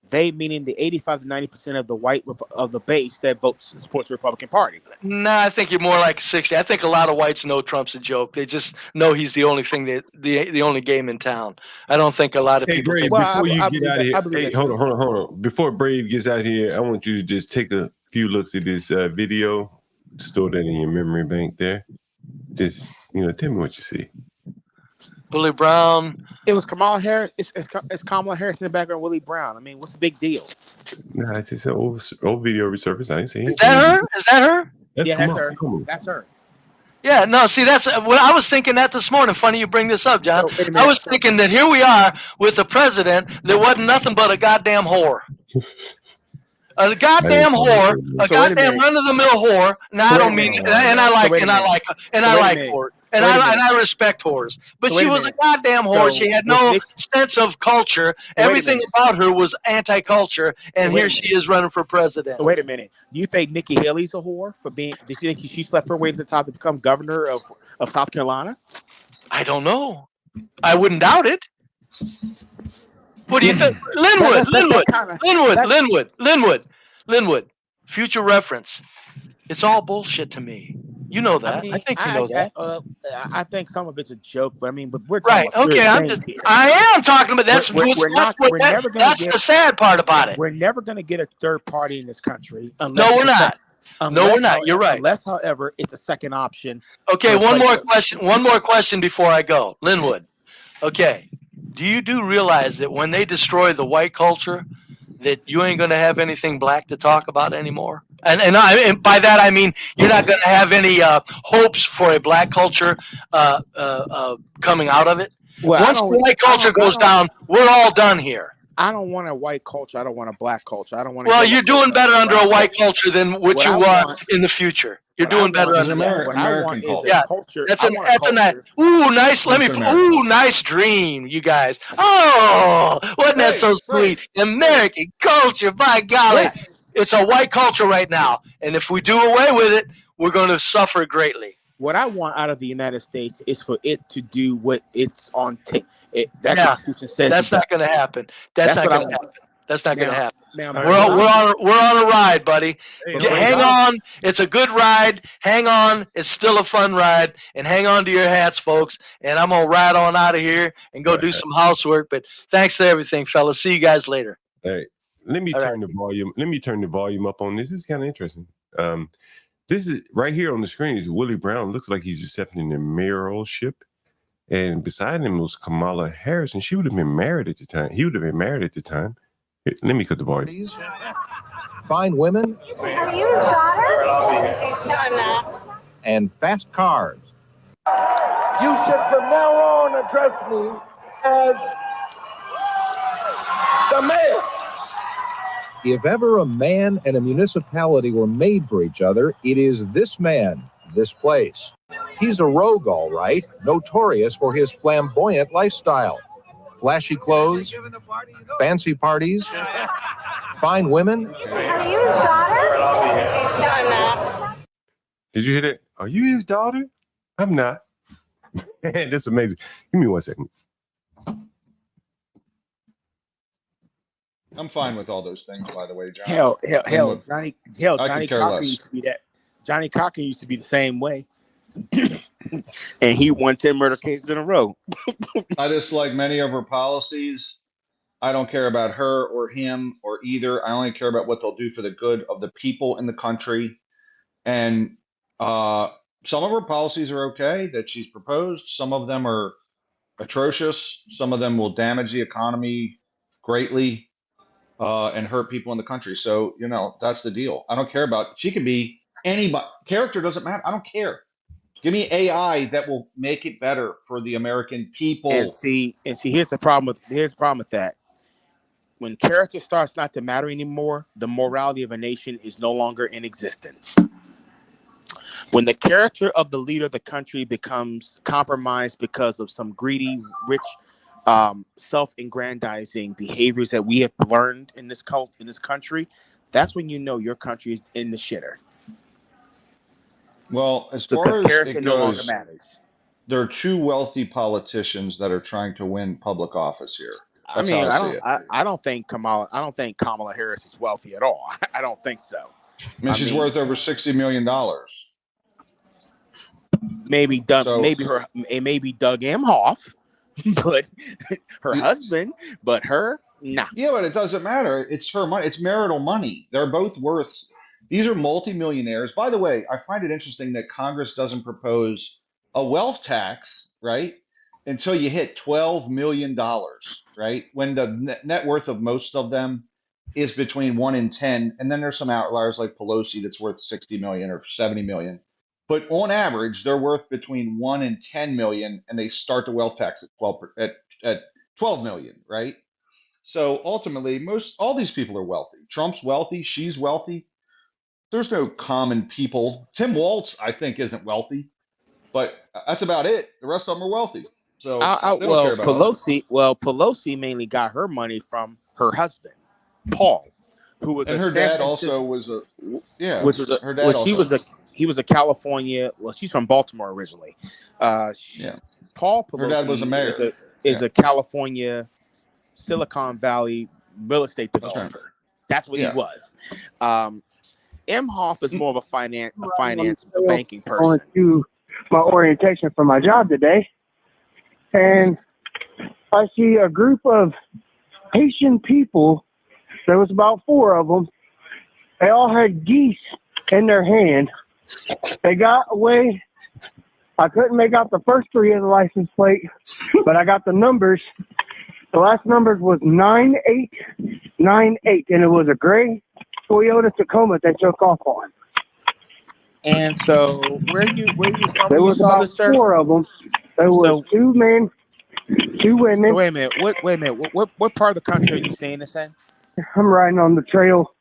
They meaning the 85 to 90% of the white of the base that supports the Republican Party. Nah, I think you're more like 60. I think a lot of whites know Trump's a joke. They just know he's the only thing the only game in town. I don't think a lot of people. Brave, before you get out of here, hold on. Before Brave gets out here, I want you to just take a few looks at this video, store that in your memory bank there. Just tell me what you see. Willie Brown. It was Kamala Harris. It's Kamala Harris in the background. Willie Brown. I mean, what's the big deal? Nah, it's just an old video resurfaced. I didn't see anything. Is that her? Is that her? That's her. Yeah, no, see, that's what I was thinking that this morning. Funny you bring this up, John. I was thinking that here we are with a president that wasn't nothing but a goddamn whore. A goddamn whore, a goddamn run-of-the-mill whore. No, I don't mean it. And I like whore. And I respect whores. But she was a goddamn whore. She had no sense of culture. Everything about her was anti-culture. And here she is running for president. Wait a minute. Do you think Nikki Haley's a whore for being? Did you think she slept her way to the top to become governor of South Carolina? I don't know. I wouldn't doubt it. What do you think? Linwood. Future reference. It's all bullshit to me. You know that. I think you know that. I think some of it's a joke, but we're talking about okay. I am talking about that's the sad part about it. We're never going to get a third party in this country. No, we're not. No, we're not. You're right. Unless, however, it's a second option. Okay, one more question. One more question before I go. Linwood. Okay. Do you realize that when they destroy the white culture, that you ain't going to have anything black to talk about anymore? And by that I mean you're not going to have any hopes for a black culture coming out of it. Well, Once the white culture goes down, we're all done here. I don't want a white culture. I don't want a black culture. I don't want. Well, you're doing better under a white culture than what you want in the future. You're doing better under American culture. Yeah, that's a nice. Ooh, nice. Nice dream, you guys. Oh, wasn't that so sweet? American culture, by golly, it's a white culture right now, and if we do away with it, we're going to suffer greatly. What I want out of the United States is for it to do what it's on tape. That Constitution says. That's not going to happen. That's not going to happen. That's not going to happen. Now, we're on a ride, buddy. Hang on. It's a good ride. Hang on. It's still a fun ride. And hang on to your hats, folks. And I'm going to ride on out of here and go do some housework. But thanks for everything, fellas. See you guys later. All right. Let me turn the volume up on this. This is kind of interesting. This is right here on the screen is Willie Brown. Looks like he's accepting the mayoralship. And beside him was Kamala Harris, and she would have been married at the time. He would have been married at the time. Here, let me cut the volume. Fine women. Are you his daughter? No, I'm not. And fast cars. You should from now on address me as the mayor. If ever a man and a municipality were made for each other, it is this man, this place. He's a rogue, all right, notorious for his flamboyant lifestyle. Flashy clothes, fancy parties, fine women. Are you his daughter? No, I'm not. Did you hear that? Are you his daughter? I'm not. That's amazing. Give me 1 second. I'm fine with all those things, by the way, John. Johnny Cochran used to be that. Johnny Cochran used to be the same way. And he won 10 murder cases in a row. I just like many of her policies. I don't care about her or him or either. I only care about what they'll do for the good of the people in the country. And some of her policies are okay that she's proposed. Some of them are atrocious. Some of them will damage the economy greatly and hurt people in the country. So, that's the deal. I don't care about, she could be anybody. Character doesn't matter. I don't care. Give me AI that will make it better for the American people. And see, here's the problem with that. When character starts not to matter anymore, the morality of a nation is no longer in existence. When the character of the leader of the country becomes compromised because of some greedy, rich, self-aggrandizing behaviors that we have learned in this country, that's when you know your country is in the shitter. Well, as far as it goes, there are two wealthy politicians that are trying to win public office here. That's how I see it. I don't think Kamala Harris is wealthy at all. I don't think so. I mean, she's worth over $60 million. Maybe Doug Emhoff, but her husband, but her, nah. Yeah, but it doesn't matter. It's her money. It's marital money. They're both worth. These are multimillionaires. By the way, I find it interesting that Congress doesn't propose a wealth tax, right, until you hit $12 million, right, when the net worth of most of them is between 1 and 10. And then there's some outliers like Pelosi that's worth 60 million or 70 million. But on average, they're worth between 1 and 10 million, and they start the wealth tax at 12 million, right? So ultimately, all these people are wealthy. Trump's wealthy. She's wealthy. There's no common people. Tim Walz, I think, isn't wealthy, but that's about it. The rest of them are wealthy. So they don't care about us. Pelosi mainly got her money from her husband, Paul, who was, and her dad also was a, yeah, which was a, her dad also. He was a California. Well, she's from Baltimore originally. Yeah, Paul Pelosi her dad was a mayor. Is a California, Silicon Valley real estate developer. That's what he was. Emhoff is more of a banking person. Going to my orientation for my job today, and I see a group of Haitian people. There was about 4 of them. They all had geese in their hand. They got away. I couldn't make out the first three of the license plate, but I got the numbers. The last numbers was 9898, and it was a gray Toyota Tacoma that took off on. And so, where you from? There When you was saw about this, sir? 4 of them. There was 2 men, 2 women. So wait a minute. What part of the country are you saying this in? I'm riding on the trail.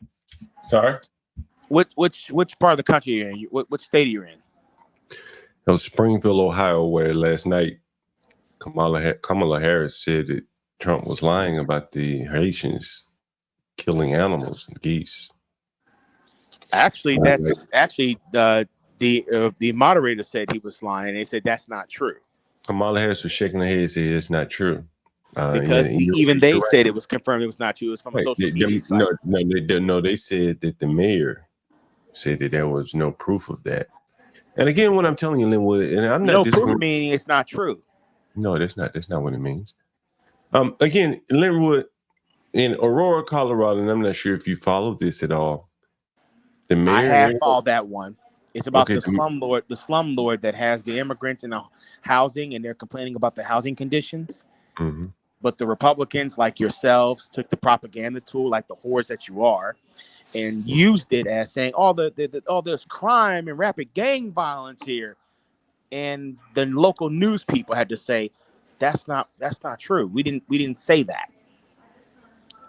Sorry? Which part of the country are you in? What state are you in? It was Springfield, Ohio, where last night Kamala Harris said that Trump was lying about the Haitians killing animals and geese. Actually, the moderator said he was lying. They said that's not true. Kamala Harris was shaking her head and said it's not true. Because even they said it was confirmed it was not true. It was from a social media site. No, they said that the mayor said that there was no proof of that. And again, what I'm telling you, Linwood, and I'm not no proof meaning it's not true. No, that's not what it means. Again, Linwood, in Aurora, Colorado, and I'm not sure if you followed this at all. The mayor, I have followed that one. It's about the slumlord that has the immigrants in the housing, and they're complaining about the housing conditions. Mm-hmm. But the Republicans, like yourselves, took the propaganda tool, like the whores that you are, and used it as saying, "Oh, there's crime and rapid gang violence here," and the local news people had to say, "That's not true. We didn't say that."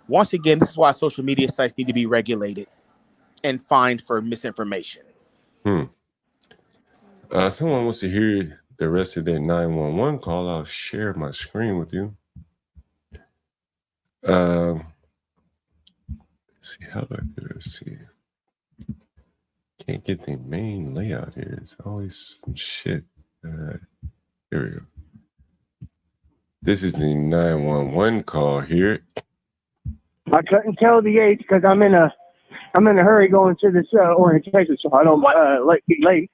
Once again, this is why social media sites need to be regulated and fined for misinformation. Someone wants to hear the rest of that 911 call. I'll share my screen with you. Let's see, how do I do this? See, can't get the main layout here. It's always some shit. Here we go. This is the 911 call here. I couldn't tell the age because I'm in a hurry going to this orientation, so I don't be late.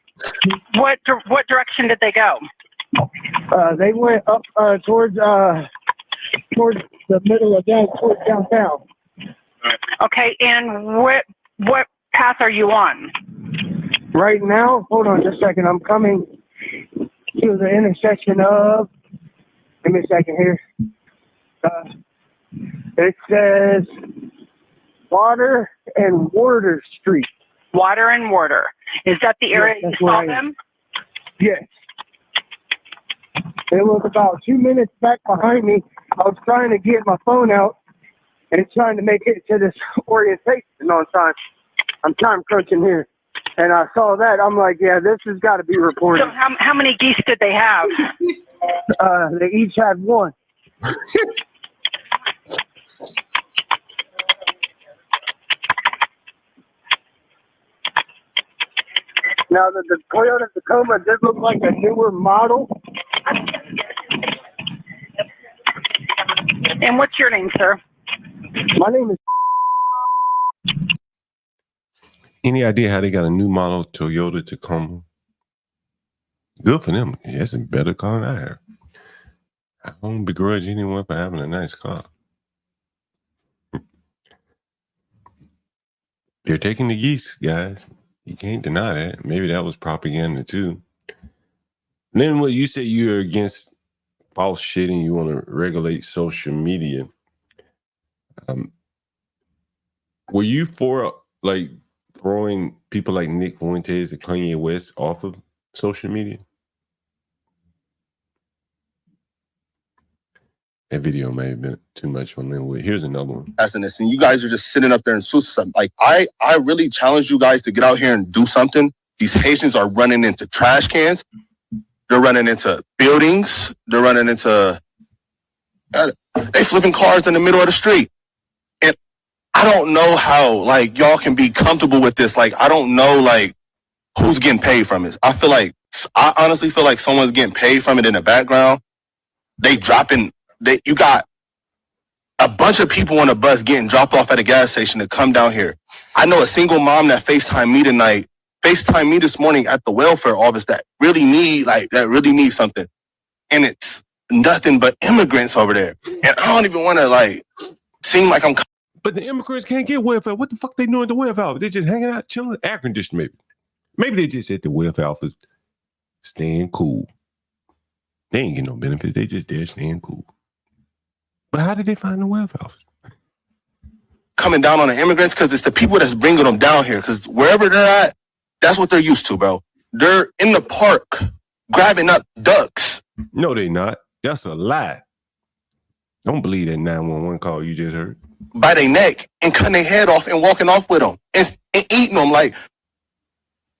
What direction did they go? They went up towards the middle of towards downtown. Okay, and what path are you on? Right now, hold on just a second. I'm coming to the intersection of. Give me a second here. It says Water and Warder Street. Water and Warder. Is that the area you saw them? Yes. It was about 2 minutes back behind me. I was trying to get my phone out and trying to make it to this orientation on time. I'm time crunching here. And I saw that. I'm like, yeah, this has got to be reported. So how many geese did they have? They each had 1. Now, the Toyota Tacoma did look like a newer model. And what's your name, sir? My name is... Any idea how they got a new model Toyota Tacoma? Good for them. That's a better car than I have. I don't begrudge anyone for having a nice car. They're taking the geese, guys. You can't deny that. Maybe that was propaganda too. And then what you said, you're against false shit and you want to regulate social media. Were you for like throwing people like Nick Fuentes and Kanye West off of social media? That video may have been too much for Linwood. Here's another one. And you guys are just sitting up there and something. Like I really challenge you guys to get out here and do something. These Haitians are running into trash cans. They're running into buildings. They're running into they flipping cars in the middle of the street. And I don't know how like y'all can be comfortable with this. Like I don't know like who's getting paid from it. I honestly feel like someone's getting paid from it in the background. You got a bunch of people on a bus getting dropped off at a gas station to come down here. I know a single mom that FaceTimed me this morning at the welfare office that really need something. And it's nothing but immigrants over there. And I don't even want to like seem like I'm. But the immigrants can't get welfare. What the fuck they doing at the welfare office? They just hanging out, chilling, air conditioning maybe. Maybe they just at the welfare office staying cool. They ain't getting no benefits. They just there staying cool. But how did they find the welfare office? Coming down on the immigrants because it's the people that's bringing them down here. Because wherever they're at, that's what they're used to, bro. They're in the park grabbing up ducks. No, they not. That's a lie. Don't believe that 911 call you just heard. By their neck and cutting their head off and walking off with them and eating them. Like,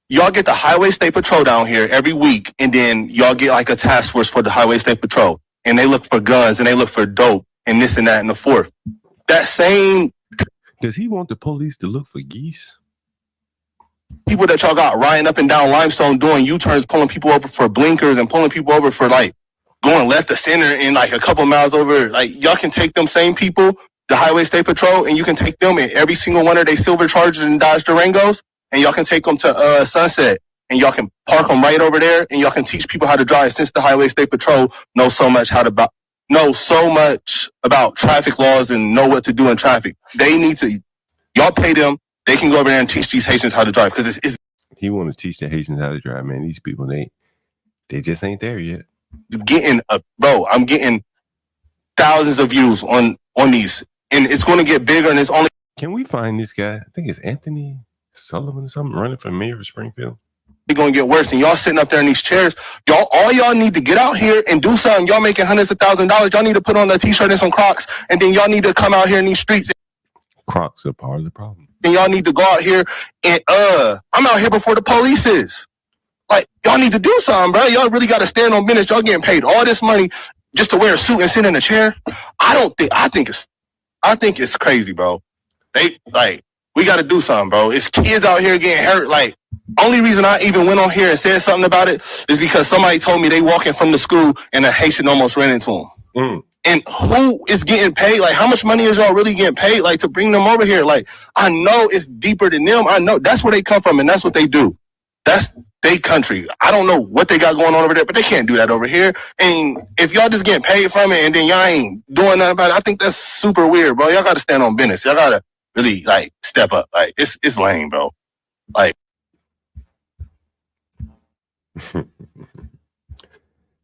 y'all get the Highway State Patrol down here every week, and then y'all get like a task force for the Highway State Patrol, and they look for guns and they look for dope and this and that and the fourth. That same. Does he want the police to look for geese? People that y'all got riding up and down Limestone doing U-turns, pulling people over for blinkers and pulling people over for like going left to center and like a couple miles over. Like, y'all can take them same people, the Highway State Patrol, and you can take them in every single one of their silver Chargers and Dodge Durangos, and y'all can take them to Sunset, and y'all can park them right over there, and y'all can teach people how to drive. Since the Highway State Patrol knows so much about traffic laws and know what to do in traffic, they need to. Y'all pay them. They can go over there and teach these Haitians how to drive because it's. He want to teach the Haitians how to drive, man. These people, they just ain't there yet. I'm getting thousands of views on these, and it's going to get bigger. And it's only. Can we find this guy? I think it's Anthony Sullivan or something running for mayor of Springfield. It's going to get worse, and y'all sitting up there in these chairs. All y'all need to get out here and do something. Y'all making hundreds of thousands of dollars. Y'all need to put on a t-shirt and some Crocs, and then y'all need to come out here in these streets. Crocs are part of the problem. And y'all need to go out here and I'm out here before the police is. Like, y'all need to do something, bro. Y'all really got to stand on business. Y'all getting paid all this money just to wear a suit and sit in a chair. I think it's crazy, bro. We got to do something, bro. It's kids out here getting hurt. Like, only reason I even went on here and said something about it is because somebody told me they walking from the school and a Haitian almost ran into them. And who is getting paid? Like, how much money is y'all really getting paid? Like, to bring them over here? Like, I know it's deeper than them. I know that's where they come from and that's what they do. That's their country. I don't know what they got going on over there, but they can't do that over here. And if y'all just getting paid from it and then y'all ain't doing nothing about it, I think that's super weird, bro. Y'all got to stand on business. Y'all got to really, like, step up. Like, it's lame, bro. Like.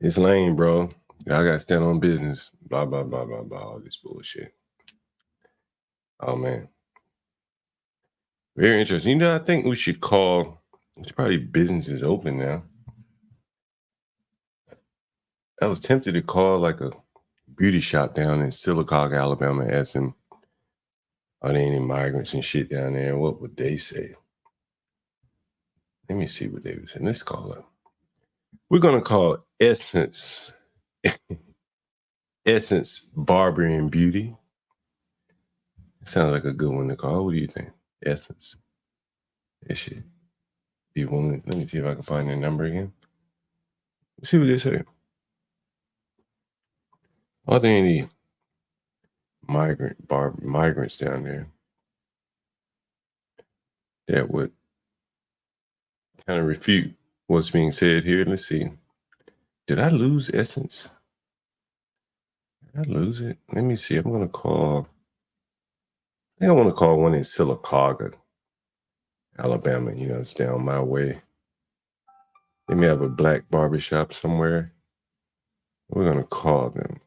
It's lame, bro. I got to stand on business. Blah, blah, blah, blah, blah. All this bullshit. Oh, man. Very interesting. You know, I think we should call, it's probably businesses open now. I was tempted to call like a beauty shop down in Sylacauga, Alabama, ask them, are there any migrants and shit down there? What would they say? Let me see what they would say. Let's call it. We're going to call Essence. Essence Barber and Beauty. Sounds like a good one to call. What do you think? Essence. It should be one. Let me see if I can find their number again. Let's see what they say. Are there any migrants down there that would kind of refute what's being said here? Let's see. Did I lose Essence? Did I lose it? Let me see. I'm going to call. I think I want to call one in Sylacauga, Alabama. You know, it's down my way. They may have a black barbershop somewhere. We're going to call them.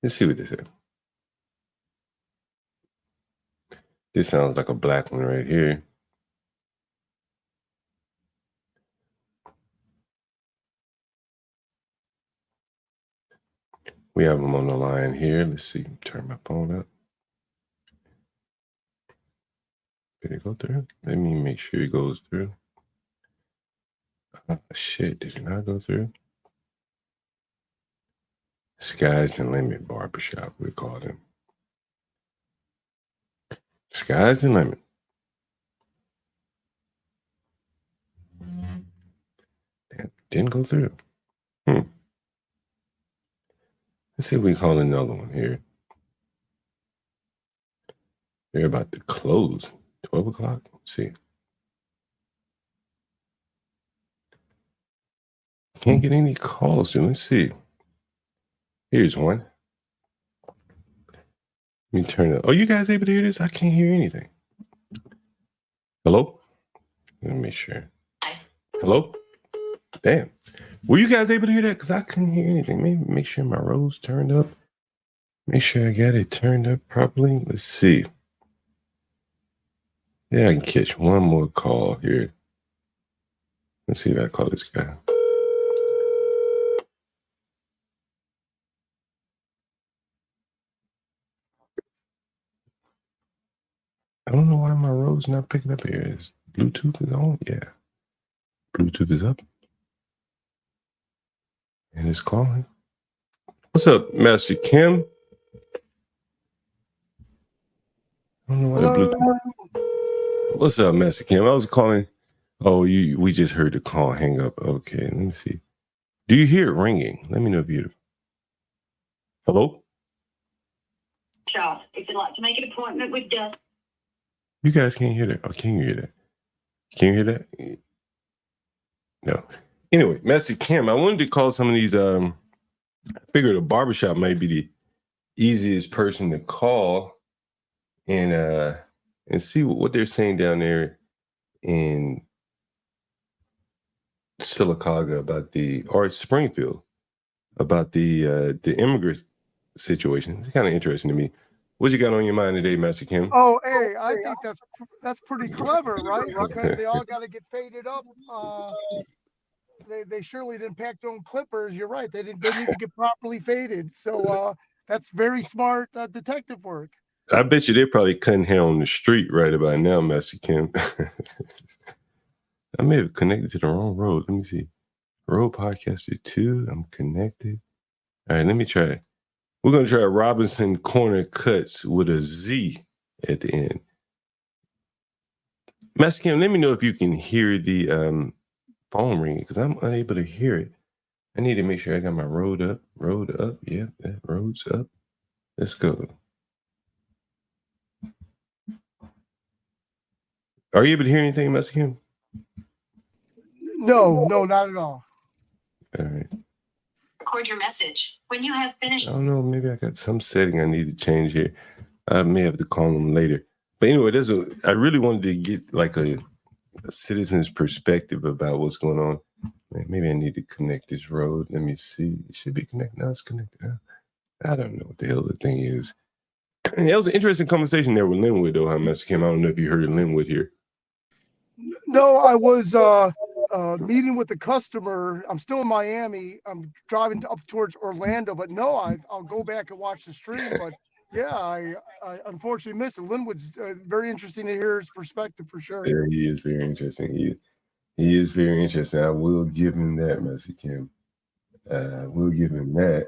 Let's see what they say. This sounds like a black one right here. We have them on the line here. Let's see. Turn my phone up. Did it go through? Let me make sure it goes through. Shit, did it not go through? Sky's the Limit Barbershop, we call them. Sky's the limit. That didn't go through. Let's see if we call another one here. They're about to close. 12 o'clock? Let's see. Can't get any calls. So let's see. Here's one. Let me turn it. Oh, you guys able to hear this? I can't hear anything. Hello? Let me make sure. Hello? Damn. Were you guys able to hear that? Because I couldn't hear anything. Maybe make sure my Rose turned up. Make sure I got it turned up properly. Let's see. Yeah, I can catch one more call here. Let's see if I call this guy. I don't know why my Rose not picking up here. Is Bluetooth is on? Yeah. Bluetooth is up. And it's calling. What's up, Master Kim? I don't know why the Bluetooth. What's up, Master Kim? I was calling. Oh, we just heard the call hang up. Okay, let me see. Do you hear it ringing? Let me know if you. Hello? Charles, if you'd like to make an appointment with Doug. You guys can't hear that. Oh, can you hear that? Can you hear that? No. Anyway, Master Kim, I wanted to call some of these. I figured a barbershop might be the easiest person to call and see what they're saying down there in Sylacauga about or Springfield about the immigrant situation. It's kind of interesting to me. What you got on your mind today, Master Kim? Oh, hey, I think that's pretty clever, right? Because they all got to get faded up. They surely didn't pack their own clippers. You're right. They need to get properly faded. So that's very smart detective work. I bet you they're probably cutting hair on the street right about now, Master Kim. I may have connected to the wrong road. Let me see. Road Podcaster 2. I'm connected. All right, let me try. We're going to try Robinson Corner Cuts with a Z at the end. Master Kim, let me know if you can hear the phone ringing because I'm unable to hear it. I need to make sure I got my road up. Road up. Yeah, that road's up. Let's go. Are you able to hear anything, Master Kim? No, not at all. All right. Record your message when you have finished. I don't know. Maybe I got some setting I need to change here. I may have to call them later. But anyway, I really wanted to get like a citizen's perspective about what's going on. Maybe I need to connect this road. Let me see. It should be connected. No, it's connected. I don't know what the hell the thing is. That was an interesting conversation there with Linwood, though, Master Kim. I don't know if you heard Linwood here. No, I was meeting with the customer. I'm still in Miami. I'm driving up towards Orlando, but no, I'll go back and watch the stream. But yeah, I unfortunately missed it. Linwood's very interesting to hear his perspective for sure. Yeah, he is very interesting. He is very interesting. I will give him that, Master Kim. We'll give him that.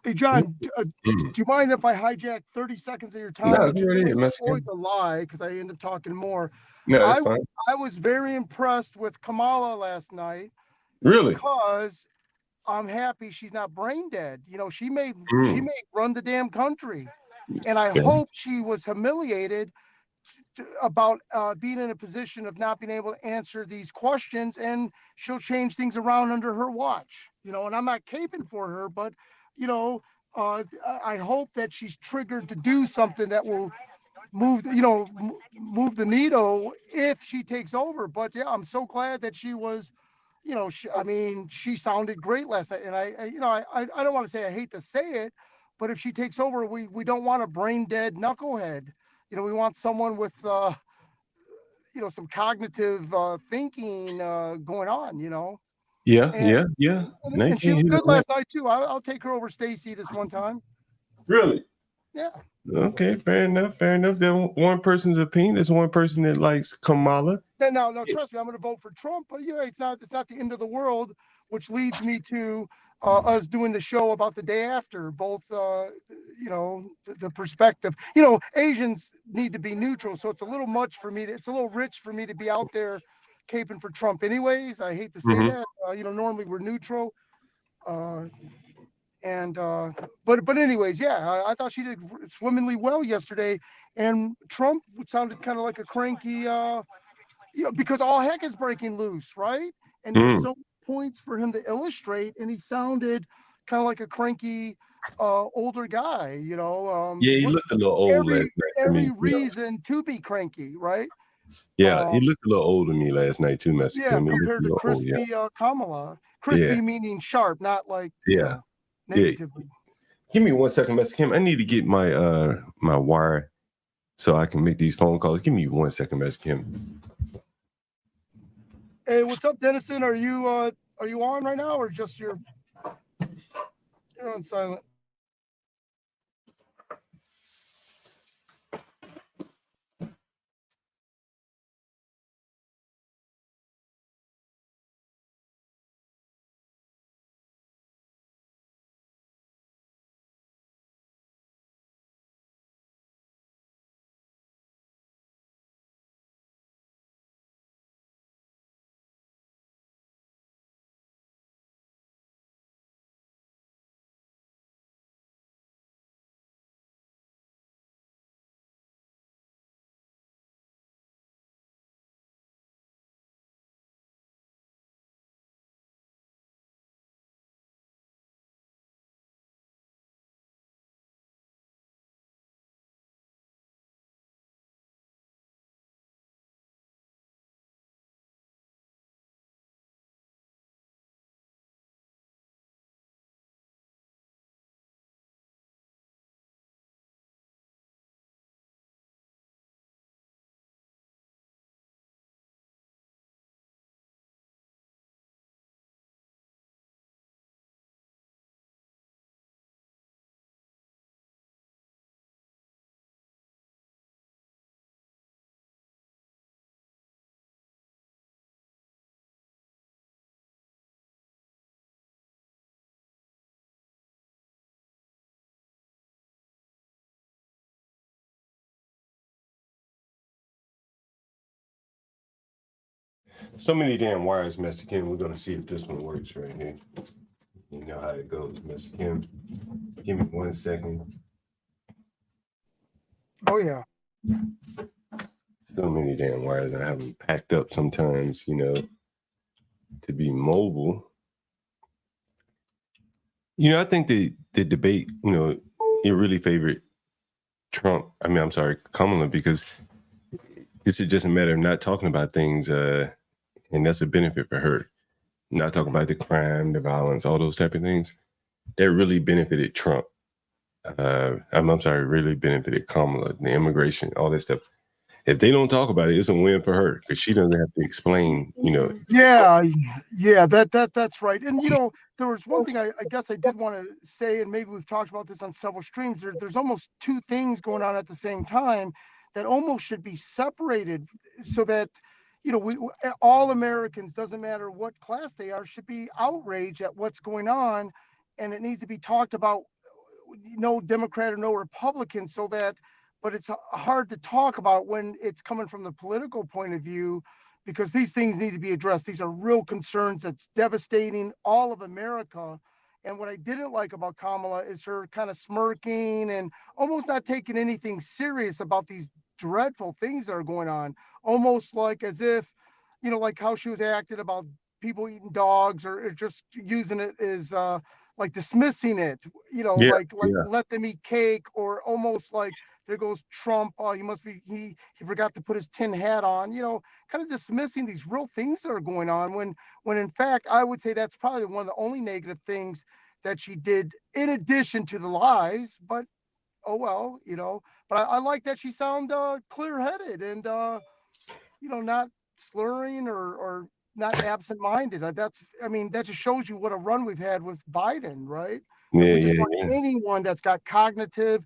Hey, John, do you mind if I hijack 30 seconds of your time? No, Which is always a lie because I end up talking more. No, that's fine. I was very impressed with Kamala last night. Really? Because I'm happy she's not brain dead. You know, she may run the damn country. And I hope she was humiliated about being in a position of not being able to answer these questions, and she'll change things around under her watch. You know, and I'm not caping for her, but you know, I hope that she's triggered to do something that will move the needle if she takes over. But yeah, I'm so glad that she was, you know, she sounded great last night. And I don't want to say, I hate to say it, but if she takes over, we don't want a brain dead knucklehead. You know, we want someone with, some cognitive thinking going on, you know. Yeah. And she was good last night too. I'll take her over Stacey this one time. Really? Yeah. Okay, fair enough. There's one person's opinion. There's one person that likes Kamala. No, trust me, I'm going to vote for Trump. But you know, it's not the end of the world, which leads me to us doing the show about the day after. Both, the perspective. You know, Asians need to be neutral, so it's a little much for me. It's a little rich for me to be out there caping for Trump. Anyways, I hate to say that. Normally we're neutral. But anyways, yeah, I thought she did swimmingly well yesterday, and Trump sounded kind of like a cranky, because all heck is breaking loose, right? And there's so many points for him to illustrate, and he sounded kind of like a cranky older guy, you know. Yeah, he looked a little old last night to me. Every reason to be cranky, right? Yeah, he looked a little old to me last night too, Yeah, Mexican. He looked compared a to little old, crispy Kamala. yeah. Crispy meaning sharp, not like, you Yeah. know, Yeah. negatively. Give me 1 second, Mexican. I need to get my my wire so I can make these phone calls. Give me 1 second, Mexican. Hey, what's up, Dennison? Are you on right now, or just you're on silent? So many damn wires, Mexican. We're gonna see if this one works right here. You know how it goes, Mexican. Give me 1 second. Oh yeah. So many damn wires, and I have them packed up sometimes, you know, to be mobile. You know, I think the debate, you know, it really favored Trump. I mean, I'm sorry, Kamala, because it's just a matter of not talking about things, and that's a benefit for her. Not talking about the crime, the violence, all those type of things. That really benefited Trump. I'm sorry, really benefited Kamala, the immigration, all that stuff. If they don't talk about it, it's a win for her because she doesn't have to explain, you know. Yeah, that's right. And you know, there was one thing I guess I did want to say, and maybe we've talked about this on several streams. There's almost two things going on at the same time that almost should be separated, so that you know all Americans, doesn't matter what class they are, should be outraged at what's going on, and it needs to be talked about. No Democrat or no Republican, so that. But it's hard to talk about when it's coming from the political point of view, because these things need to be addressed. These are real concerns that's devastating all of America. And what I didn't like about Kamala is her kind of smirking and almost not taking anything serious about these dreadful things that are going on. Almost like as if, you know, like how she was acting about people eating dogs, or just using it as like dismissing it, you know, like let them eat cake, or almost like there goes Trump. Oh, he forgot to put his tin hat on, you know, kind of dismissing these real things that are going on, when in fact I would say that's probably one of the only negative things that she did, in addition to the lies. But oh well, you know. But I like that she sounded clear-headed and you know, not slurring or not absent-minded. That just shows you what a run we've had with Biden, right? We just want anyone that's got cognitive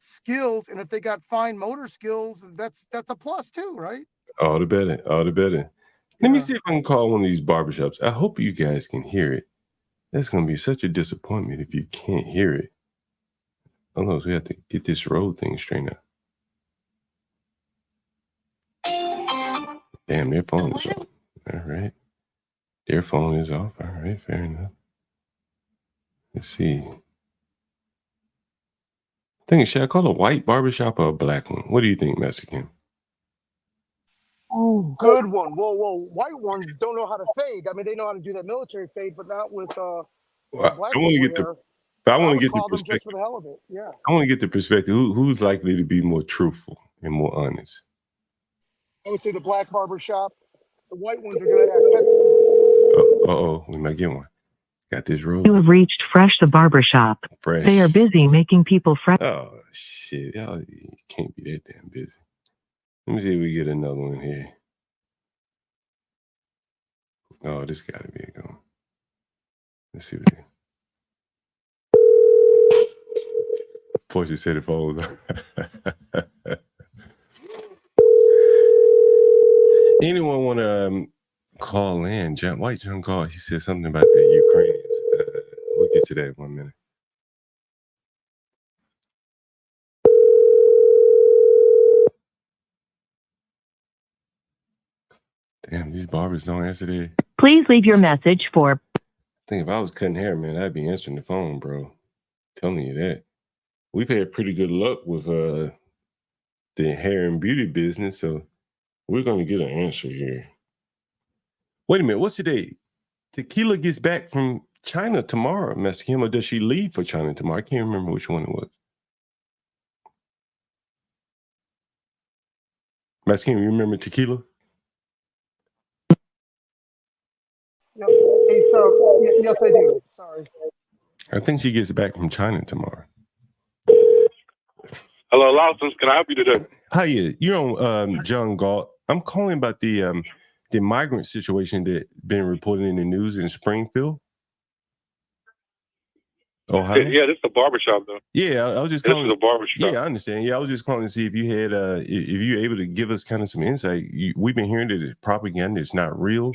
skills, and if they got fine motor skills, that's a plus too, right? All the better, all the better. Let me see if I can call one of these barbershops. I hope you guys can hear it. That's going to be such a disappointment if you can't hear it. Oh no, so we have to get this road thing straightened out. Damn, their phone is off. All right. Their phone is off. All right, fair enough. Let's see. Should I call a white barbershop or a black one? What do you think, Mexican? Oh, good one. Whoa. White ones don't know how to fade. I mean, they know how to do that military fade, but not with the black I want to people get there. but I I want to would get the call them just perspective. for the hell of it. Yeah. I want to get the perspective. Who's likely to be more truthful and more honest? I would say the black barber shop. The white ones are going to act petty. Oh, we might get one. Got this road. You have reached Fresh the Barber Shop. Fresh. They are busy making people fresh. Oh shit! Y'all you can't be that damn busy. Let me see if we get another one here. Oh, this got to be a good one. Let's see what. Portia said it falls. Anyone want to call in? White John called. He said something about the Ukrainians. We'll get to that in 1 minute. Damn, these barbers don't answer their. Please leave your message for. I think if I was cutting hair, man, I'd be answering the phone, bro. Telling you that. We've had pretty good luck with the hair and beauty business, so we're going to get an answer here. Wait a minute, what's today? Tequila gets back from China tomorrow, Master Kim, or does she leave for China tomorrow? I can't remember which one it was. Master Kim, you remember Tequila? Yep. Hey, so yes, I do. Sorry. I think she gets back from China tomorrow. Hello, Lawson. Can I help you today? Hi, you're on John Galt. I'm calling about the migrant situation that been reported in the news in Springfield, Ohio. Yeah, this is a barbershop, though. Yeah, I was just calling. This is a barbershop. Yeah, I understand. Yeah, I was just calling to see if you had, if you're able to give us kind of some insight. We've been hearing that it's propaganda. It's not real.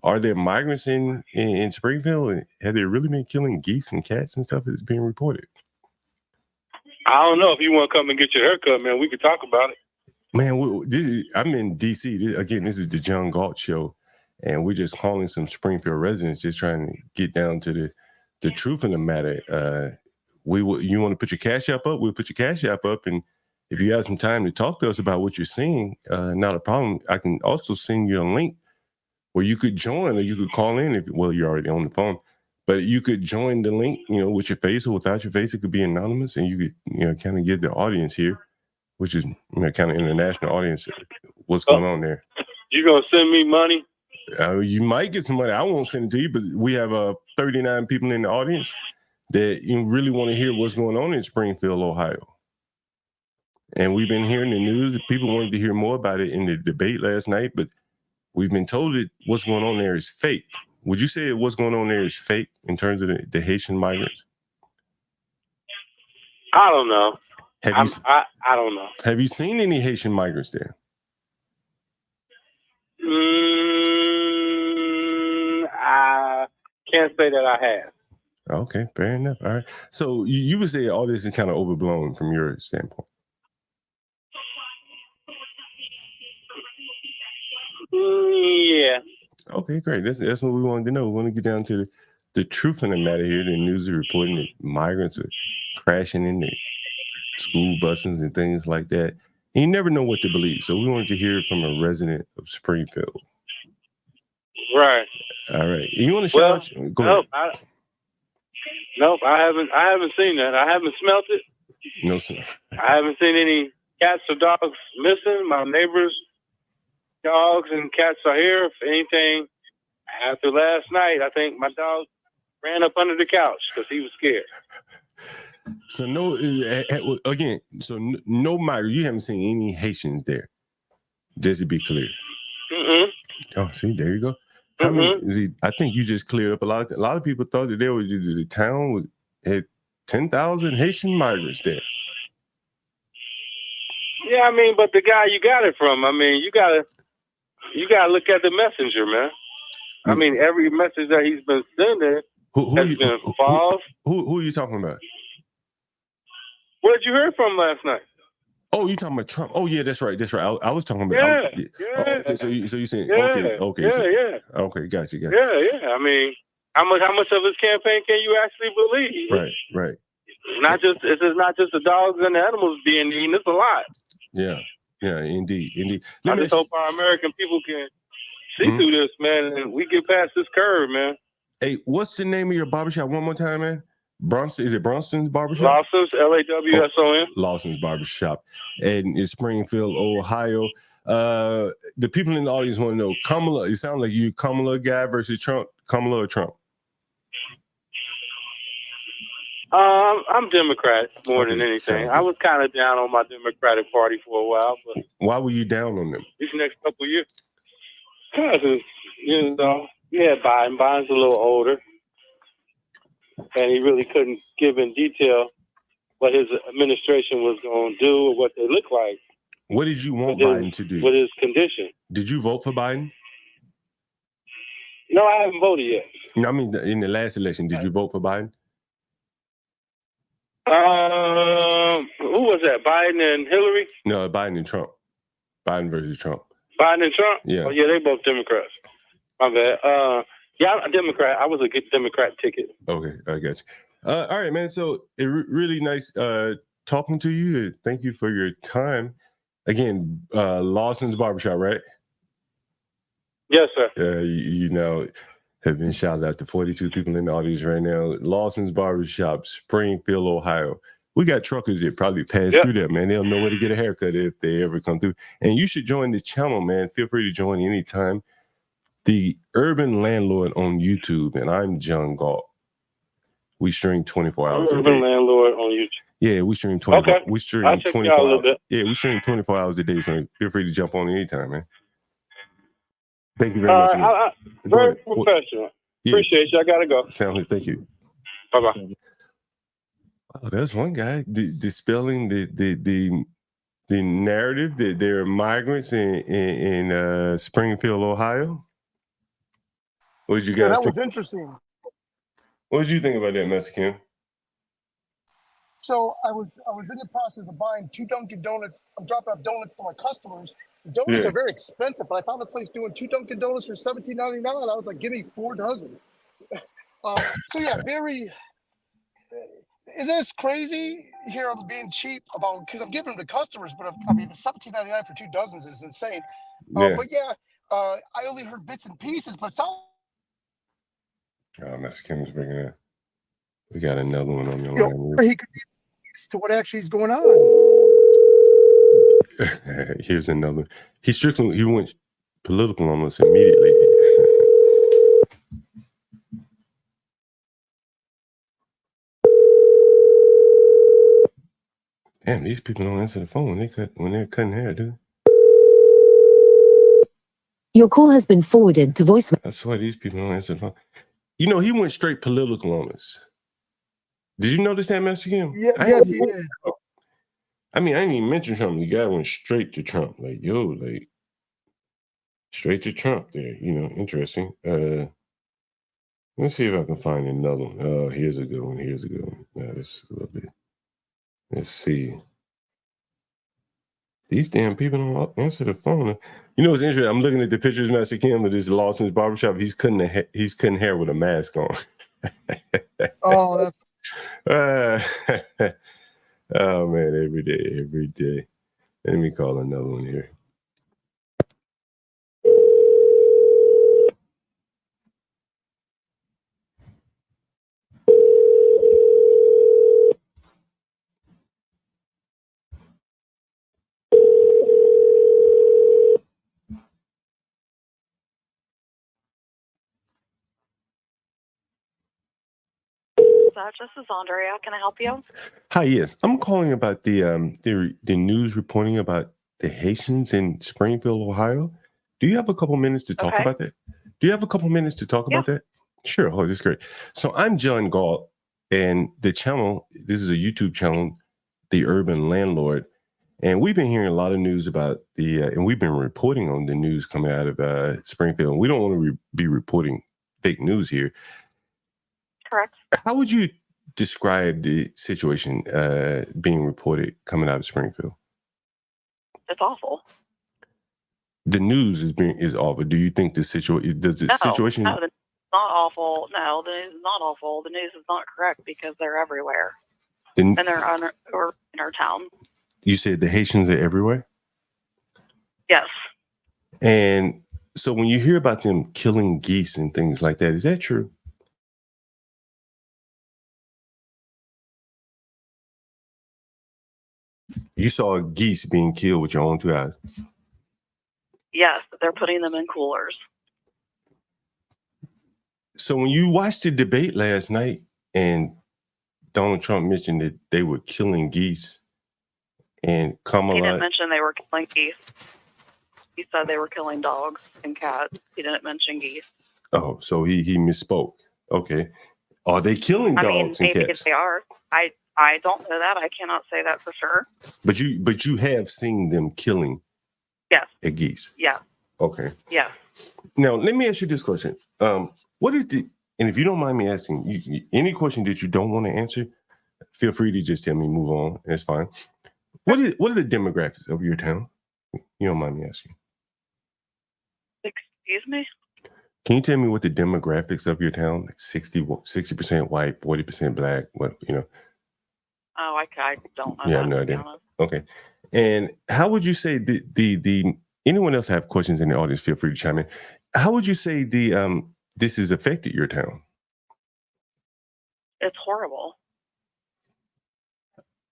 Are there migrants in Springfield? Have they really been killing geese and cats and stuff that's being reported? I don't know. If you want to come and get your haircut, man, we could talk about it. Man, I'm in D.C. This is the John Galt Show, and we're just calling some Springfield residents, just trying to get down to the truth of the matter. You want to put your Cash App up? We'll put your Cash App up, and if you have some time to talk to us about what you're seeing, not a problem. I can also send you a link where you could join, or you could call in. You're already on the phone, but you could join the link, with your face or without your face. It could be anonymous, and you could, kind of give the audience here, which is, kind of international audience, what's going on there. You gonna send me money? You might get some money. I won't send it to you, but we have 39 people in the audience that really want to hear what's going on in Springfield, Ohio. And we've been hearing the news. People wanted to hear more about it in the debate last night, but we've been told that what's going on there is fake. Would you say what's going on there is fake in terms of the Haitian migrants? I don't know. I don't know. Have you seen any Haitian migrants there? I can't say that I have. Okay, fair enough. All right. So you would say all this is kind of overblown from your standpoint? Yeah. Okay, great. That's what we wanted to know. We want to get down to the truth of the matter here. The news is reporting that migrants are crashing into school buses and things like that. And you never know what to believe. So we wanted to hear from a resident of Springfield. Right. All right. You want to shout out? Go ahead. Nope, I haven't seen that. I haven't smelt it. No, sir. I haven't seen any cats or dogs missing. My neighbors' dogs and cats are here. If anything, after last night, I think my dog ran up under the couch because he was scared. So no migrant. You haven't seen any Haitians there. Just to be clear. Mm-hmm. Oh, see, there you go. How many? I think you just cleared up a lot of people thought that the town had 10,000 Haitian migrants there. Yeah, but the guy you got it from, you gotta look at the messenger, man. Every message that he's been sending has been false. Who are you talking about? What did you hear from last night? Oh, you talking about Trump? Oh, yeah, that's right. I was talking about. Yeah. Oh, okay, so you saying yeah. Okay. Yeah. Okay, gotcha. Yeah. How much of his campaign can you actually believe? Right. It's not just the dogs and the animals being eaten. It's a lot. Yeah, indeed. I just hope our American people can see through this, man, and we get past this curve, man. Hey, what's the name of your barbershop one more time, man? Bronson, is it Bronson's Barbershop? Lawson's, LAWSON. Lawson's Barbershop. And in Springfield, Ohio. The people in the audience want to know, Kamala, it sounds like you Kamala guy versus Trump. Kamala or Trump? I'm Democrat more than anything. I was kind of down on my Democratic Party for a while, but why were you down on them? these next couple of years, because Biden. Biden's a little older, and he really couldn't give in detail what his administration was going to do or what they look like. What did you want Biden to do? With his condition. Did you vote for Biden? No, I haven't voted yet. No, I mean, in the last election, did you vote for Biden? Who was that? Biden and Hillary? No, Biden and Trump. Biden versus Trump. Biden and Trump? Yeah. Oh, yeah, they both Democrats. My bad. Yeah, I'm a Democrat. I was a good Democrat ticket. Okay, I got you. All right, man. So it really nice talking to you. Thank you for your time. Again, Lawson's Barbershop, right? Yes, sir. You know, have been shouted out to 42 people in the audience right now. Lawson's Barbershop, Springfield, Ohio. We got truckers that probably pass through there, man. They'll know where to get a haircut if they ever come through. And you should join the channel, man. Feel free to join anytime. The Urban Landlord on YouTube, and I'm John Galt. We stream 24 hours a day. Urban Landlord on YouTube. Yeah, we stream 24. Okay. We stream I'll check 24 you out a little hours. bit. Yeah, we stream 24 hours a day, so feel free to jump on anytime, man. Thank you very much. Very professional. Yeah. Appreciate you. I gotta go. Sound good. Thank you. Bye-bye. Oh, there's one guy dispelling the narrative that there are migrants in Springfield, Ohio. What did you guys that think? was interesting. What did you think about that, Master Kim? So I was in the process of buying 2 Dunkin' Donuts. I'm dropping off donuts for my customers. The donuts Yeah. are very expensive, but I found a place doing 2 Dunkin' Donuts for $17.99. I was like, give me 4 dozen. So yeah, very. Is this crazy? Here I'm being cheap about because I'm giving them to customers, but I mean, the $17.99 for 2 dozens is insane. Yeah. But yeah, I only heard bits and pieces, but it's all. Oh, Master Kim's bringing it. We got another one on the You know, line. he could be to what actually is going on. Here's another. He went political almost immediately. Damn, these people don't answer the phone when they're cutting hair, dude. Your call has been forwarded to voicemail. That's why these people don't answer the phone. You know, he went straight political on us. Did you notice that, Master Kim? Yeah, yes, he did. I mean, I didn't even mention Trump. The guy went straight to Trump. Like, straight to Trump there. You know, interesting. Let's see if I can find another one. Oh, here's a good one. Here's a good one. This is a little bit. Let's see. These damn people don't answer the phone. You know what's interesting? I'm looking at the pictures, Master Kim, of this Lawson's Barbershop. He's cutting hair with a mask on. Oh, that's. Oh man, every day. Let me call another one here. This is Andrea. Can I help you? Hi, yes. I'm calling about the news reporting about the Haitians in Springfield, Ohio. Do you have a couple minutes to talk about that? About that? Sure. Oh, this is great. So I'm John Galt, and the channel, this is a YouTube channel, The Urban Landlord, and we've been hearing a lot of news about and we've been reporting on the news coming out of Springfield. We don't want to be reporting fake news here. Correct. How would you describe the situation being reported coming out of Springfield? It's awful. The news is awful. Do you think the situation situation? No, the news is not awful. No, the news is not awful. The news is not correct because they're everywhere, and they're in our town. You said the Haitians are everywhere? Yes. And so when you hear about them killing geese and things like that, is that true? You saw geese being killed with your own 2 eyes. Yes, they're putting them in coolers. So when you watched the debate last night and Donald Trump mentioned that they were killing geese and Kamala... He didn't mention they were killing geese. He said they were killing dogs and cats. He didn't mention geese. Oh, so he misspoke. Okay. Are they killing dogs and maybe cats? they are. I don't know that. I cannot say that for sure. But you have seen them killing Yes. geese. Yeah. Okay. Yes. Now let me ask you this question. What is the, and if you don't mind me asking, any question that you don't want to answer, feel free to just tell me, move on. That's fine. What are the demographics of your town? You don't mind me asking. Excuse me? Can you tell me what the demographics of your town? Like 60% white, 40% black, what, you know? Oh, I don't know. Yeah, I that, have no to be idea. honest. Okay. And how would you say the anyone else have questions in the audience, feel free to chime in. How would you say this has affected your town? It's horrible.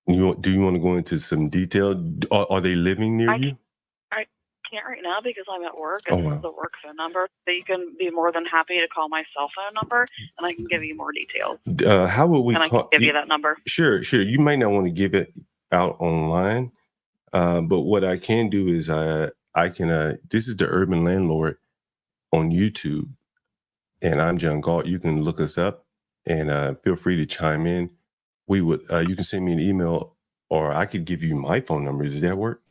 Do you want to go into some detail? Are they living near you? I can't right now because I'm at work. Oh, And wow. This is the work phone number. So you can be more than happy to call my cell phone number and I can give you more details. How would we And I can give you that number. Sure. You might not want to give it out online, but what I can do is I can. This is the Urban Landlord on YouTube, and I'm John Galt. You can look us up, and feel free to chime in. We would. You can send me an email, or I could give you my phone number. Does that work?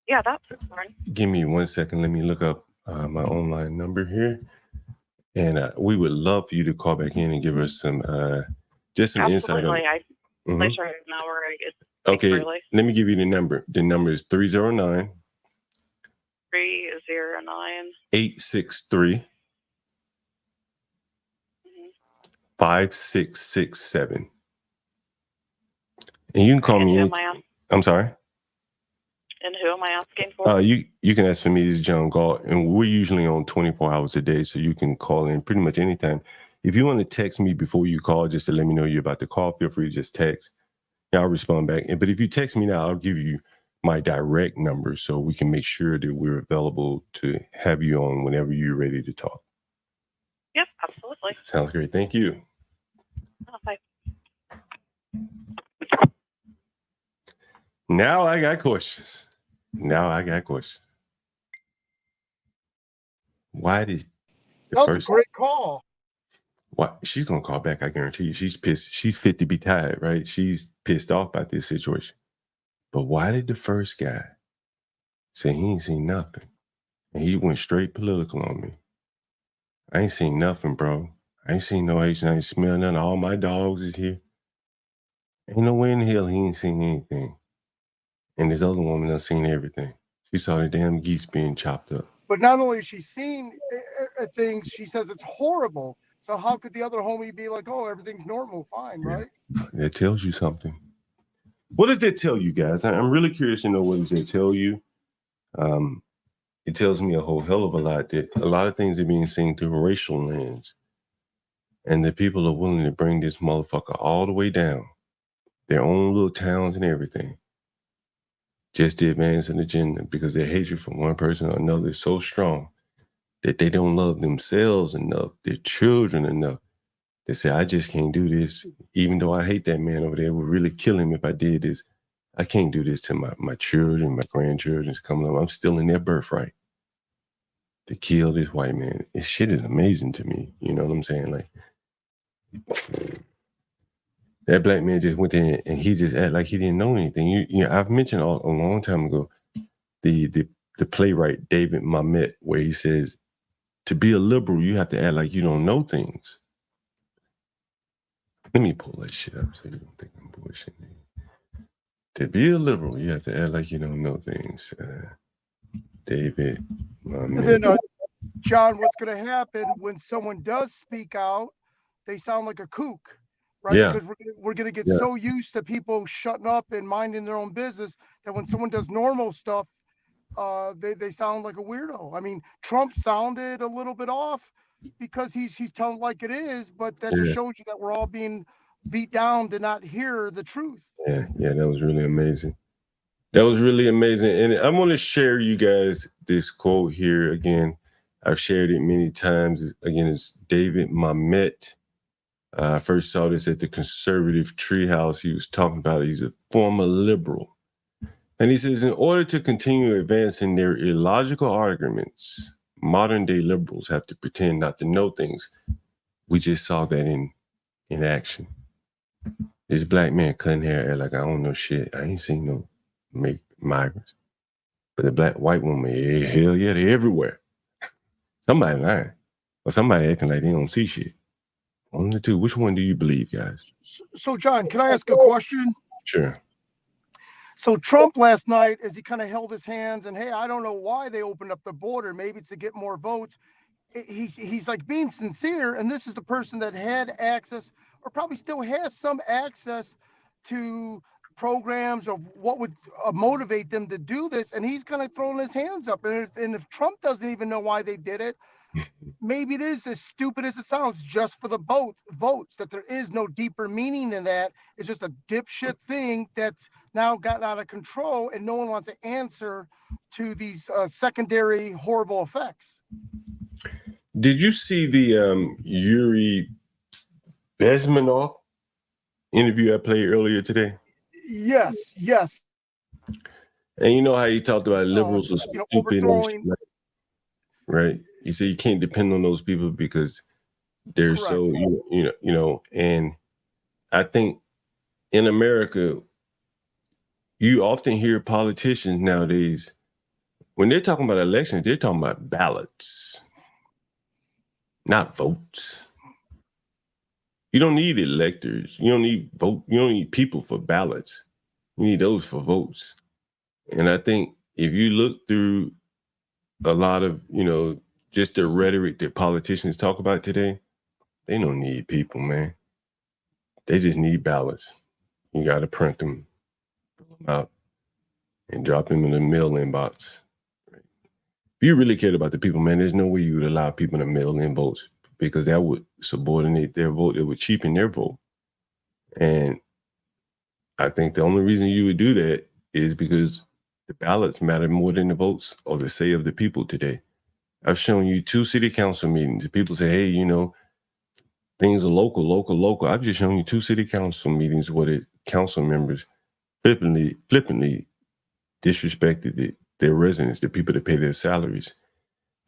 Yeah, that's fine. Give me 1 second. Let me look up my online number here, and we would love for you to call back in and give us some just some insight on it. Place right now where I get Okay, early. let me give you the number. The number is 309 309 863 5667. And you can call me. I'm sorry. And who am I asking for? You can ask for me. This is John Galt, and we're usually on 24 hours a day, so you can call in pretty much anytime. If you want to text me before you call, just to let me know you're about to call, feel free to just text. And I'll respond back. But if you text me now, I'll give you my direct number so we can make sure that we're available to have you on whenever you're ready to talk. Yep, absolutely. Sounds great. Thank you. Oh, bye. Now I got questions. Why did that was a great call? What she's gonna call back, I guarantee you. She's pissed. She's fit to be tired, right? She's pissed off about this situation. But why did the first guy say he ain't seen nothing? And he went straight political on me. I ain't seen nothing, bro. I ain't seen no Haitian. I ain't smell nothing. All my dogs is here. Ain't no way in the hell he ain't seen anything. And this other woman done seen everything. She saw the damn geese being chopped up. But not only has she seen things, she says it's horrible. So how could the other homie be like, oh, everything's normal, fine, right? That tells you something. What does that tell you, guys? I'm really curious to know what does that tell you. It tells me a whole hell of a lot that a lot of things are being seen through a racial lens. And that people are willing to bring this motherfucker all the way down, their own little towns and everything, just to advance an agenda because their hatred for one person or another is so strong that they don't love themselves enough, their children enough. They say, I just can't do this. Even though I hate that man over there, it would really kill him if I did this. I can't do this to my children, my grandchildren's coming up. I'm still in their birthright to kill this white man. This shit is amazing to me. You know what I'm saying? Like, that black man just went there and he just acted like he didn't know anything. You know, I've mentioned a long time ago the playwright David Mamet, where he says, to be a liberal, you have to act like you don't know things. Let me pull that shit up so you don't think I'm bullshitting. To be a liberal, you have to act like you don't know things. David Mamet. And then, John, what's going to happen when someone does speak out, they sound like a kook, right? Yeah. Because we're going to get so used to people shutting up and minding their own business that when someone does normal stuff, they sound like a weirdo. I mean, Trump sounded a little bit off because he's telling like it is, but that just shows you that we're all being beat down to not hear the truth. Yeah, that was really amazing. That was really amazing. And I want to share you guys this quote here again. I've shared it many times. Again, it's David Mamet. I first saw this at the Conservative Treehouse. He was talking about it. He's a former liberal. And he says, in order to continue advancing their illogical arguments, modern day liberals have to pretend not to know things. We just saw that in action. This black man cutting hair like, I don't know shit. I ain't seen no migrants. But the black white woman, hell yeah, they're everywhere. Somebody lying. Or somebody acting like they don't see shit. One of the two. Which one do you believe, guys? So, John, can I ask a question? Sure. So Trump last night, as he kind of held his hands and, hey, I don't know why they opened up the border. Maybe it's to get more votes. He's like being sincere. And this is the person that had access or probably still has some access to programs or what would motivate them to do this. And he's kind of throwing his hands up. And if Trump doesn't even know why they did it, maybe it is as stupid as it sounds, just for the votes, that there is no deeper meaning in that. It's just a dipshit thing that's now gotten out of control and no one wants to answer to these secondary horrible effects. Did you see the YuriBezmenov interview I played earlier today? Yes. And you know how he talked about liberals are stupid and shit, right? He said you can't depend on those people because they're so, you know, and I think in America, you often hear politicians nowadays, when they're talking about elections, they're talking about ballots, not votes. You don't need electors. You don't need You don't need people for ballots. You need those for votes. And I think if you look through a lot of, just the rhetoric that politicians talk about today, they don't need people, man. They just need ballots. You got to print them, fill them out, and drop them in the mail-in box. If you really cared about the people, man, there's no way you would allow people to mail in votes because that would subordinate their vote. It would cheapen their vote. And I think the only reason you would do that is because the ballots matter more than the votes or the say of the people today. I've shown you 2 city council meetings. People say, hey, things are local. I've just shown you 2 city council meetings where the council members flippantly disrespected their residents, the people that pay their salaries.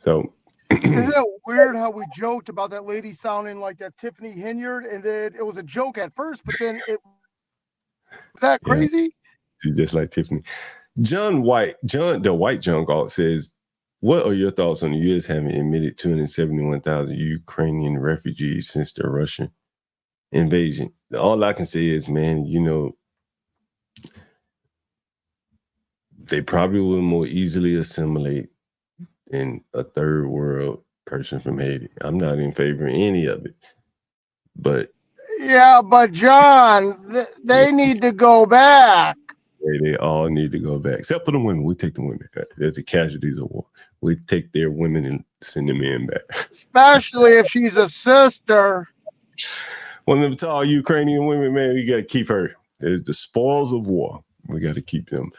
So isn't it weird how we joked about that lady sounding like that Tiffany Hinyard, and then it was a joke at first, but then is that crazy? Yeah, she's just like Tiffany. The white John Galt says, what are your thoughts on the U.S. having admitted 271,000 Ukrainian refugees since the Russian invasion? All I can say is, man, they probably will more easily assimilate than a third world person from Haiti. I'm not in favor of any of it. But yeah, but John, they need to go back. They all need to go back, except for the women. We take the women. There's the casualties of war. We take their women and send the men back. Especially if she's a sister. One of the all Ukrainian women, man, we got to keep her. There's the spoils of war. We got to keep them.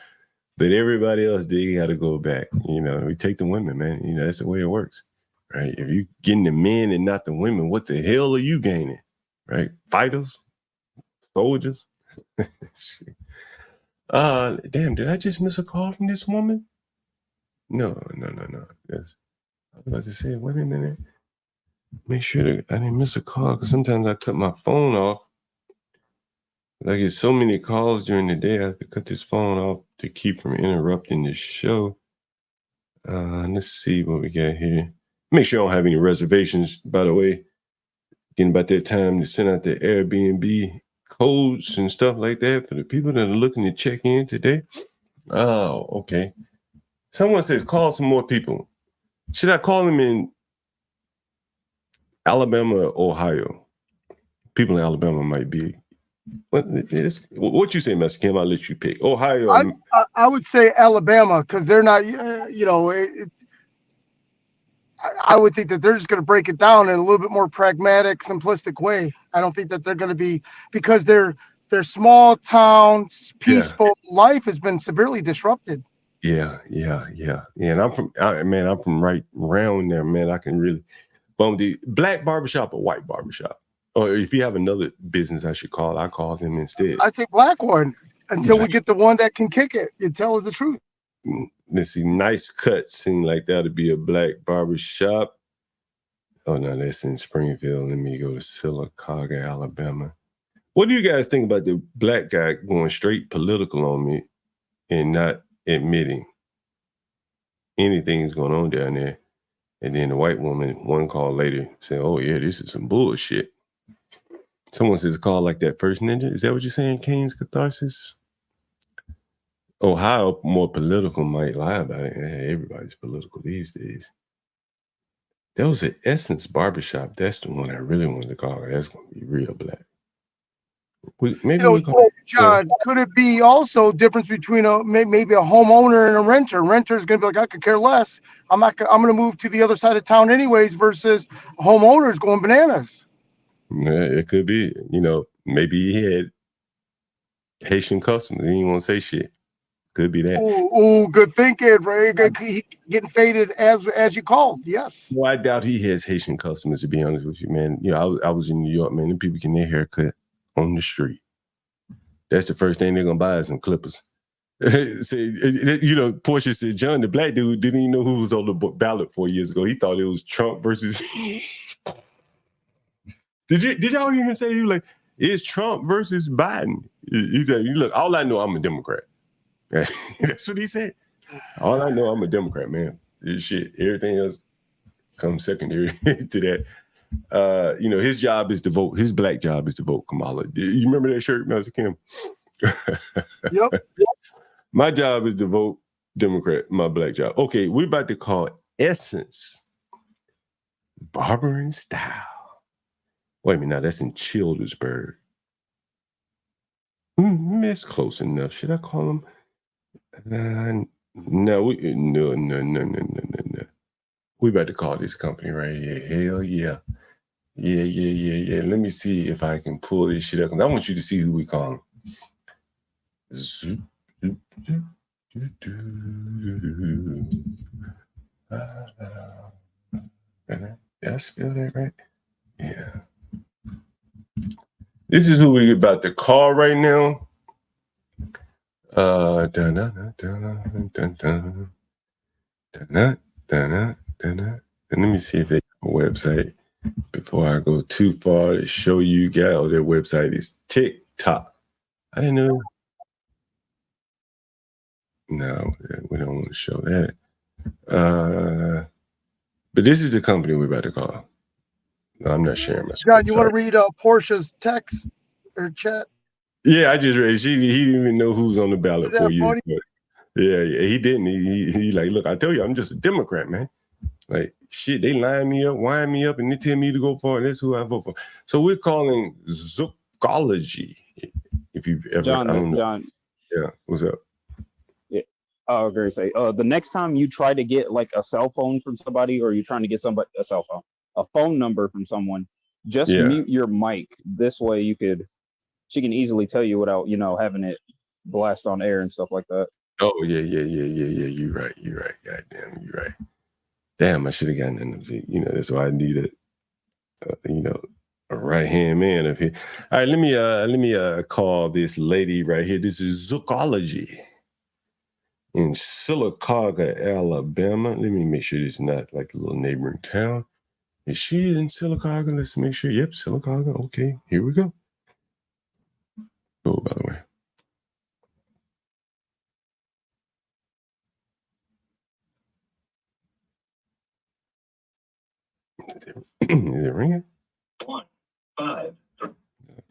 But everybody else, they got to go back. We take the women, man. That's the way it works, right? If you getting the men and not the women, what the hell are you gaining, right? Fighters, soldiers. Damn, did I just miss a call from this woman? No. Yes. I was about to say, wait a minute. Make sure that I didn't miss a call, because sometimes I cut my phone off. I get so many calls during the day, I have to cut this phone off to keep from interrupting the show. Let's see what we got here. Make sure I don't have any reservations, by the way. Getting about that time to send out the Airbnb codes and stuff like that for the people that are looking to check in today. Oh, okay. Someone says call some more people. Should I call them in Alabama or Ohio? People in Alabama might be. What you say, Mr. Kim? I'll let you pick. Ohio. I would say Alabama, because they're not, I would think that they're just going to break it down in a little bit more pragmatic, simplistic way. I don't think that they're going to be, because they're their small towns, peaceful life has been severely disrupted. Yeah. And I'm from right around there, man. I can really bum the black barbershop or white barbershop. Or if you have another business I should call, I call them instead. I'd say black one until we get the one that can kick it and tell us the truth. Let's see, nice cut seem like that'll be a black barbershop. Oh no, that's in Springfield. Let me go to Sylacauga, Alabama. What do you guys think about the black guy going straight political on me and not admitting anything's going on down there? And then the white woman, one call later, saying, "Oh yeah, this is some bullshit." Someone says call like that first ninja. Is that what you're saying, Kane's Catharsis? Ohio, more political, might lie about it. Hey, everybody's political these days. That was an Essence Barbershop. That's the one I really wanted to call. That's going to be real black. Maybe John, could it be also difference between maybe a homeowner and a renter? Renter is going to be like, I could care less. I'm going to move to the other side of town anyways, versus a homeowner is going bananas. Yeah, it could be. Maybe he had Haitian customers. He didn't want to say shit. Could be that. Ooh, good thinking, Ray. Getting faded as you called. Yes. Well, I doubt he has Haitian customers, to be honest with you, man. I was in New York, man. The people getting their haircut on the street. That's the first thing they're gonna buy is some clippers. Portia said, John, the black dude, didn't even know who was on the ballot 4 years ago. He thought it was Trump versus. Did y'all hear him say he was like, it's Trump versus Biden? He said, look, all I know, I'm a Democrat. That's what he said. All I know, I'm a Democrat, man. Shit, everything else comes secondary to that. His job is to vote. His black job is to vote Kamala. You remember that shirt, Mr. Kim? Yep. My job is to vote Democrat. My black job. Okay, we're about to call Essence Barber and Style. Wait a minute, now that's in Childersburg. It's close enough. Should I call him? No. We about to call this company right here. Hell yeah. Yeah. Let me see if I can pull this shit up. I want you to see who we call him. Did I spell that right? Yeah. This is who we're about to call right now. And let me see if they have a website before I go too far to show you guys. Their website is TikTok. I didn't know. No, we don't want to show that. But this is the company we're about to call. No, I'm not sharing my screen. John, you want to read Portia's text or chat? Yeah, I just read. He didn't even know who's on the ballot for you. Yeah, he didn't. He like, look, I tell you, I'm just a Democrat, man. Like, shit, they line me up, wind me up, and they tell me to go for it. That's who I vote for. So we're calling Zookology. If you've ever, John. Yeah, what's up? Yeah, I was going to say, the next time you try to get like a cell phone from somebody, or you're trying to get somebody a phone number from someone, just mute your mic. This way she can easily tell you without, having it blast on air and stuff like that. Oh, yeah. You're right. Goddamn, you're right. Damn, I should have gotten that. That's why I needed, a right-hand man up here. All right, let me call this lady right here. This is Zookology in Sylacauga, Alabama. Let me make sure this is not like a little neighboring town. Is she in Sylacauga? Let's make sure. Yep, Sylacauga. Okay, here we go. Oh, by the way. Is it ringing? 1, 5, 3.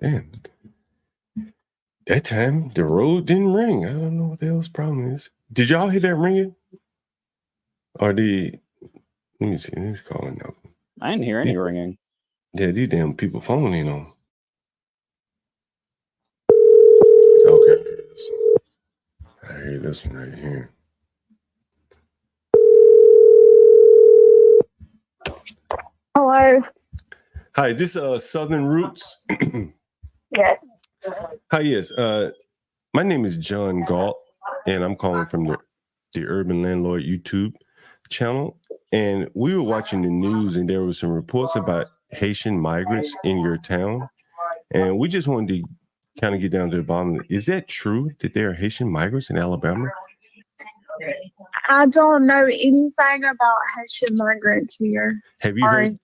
Damn. That time the road didn't ring. I don't know what the hell's problem is. Did y'all hear that ringing? Or let me see. Let me call it now. I didn't hear any ringing. Yeah, these damn people phone ain't on. Okay. I hear this one right here. Hello. Hi, is this Southern Roots? Yes. Hi, yes. My name is John Galt, and I'm calling from the Urban Landlord YouTube channel. And we were watching the news, and there were some reports about Haitian migrants in your town. And we just wanted to kind of get down to the bottom. Is that true that there are Haitian migrants in Alabama? I don't know anything about Haitian migrants here. Have you heard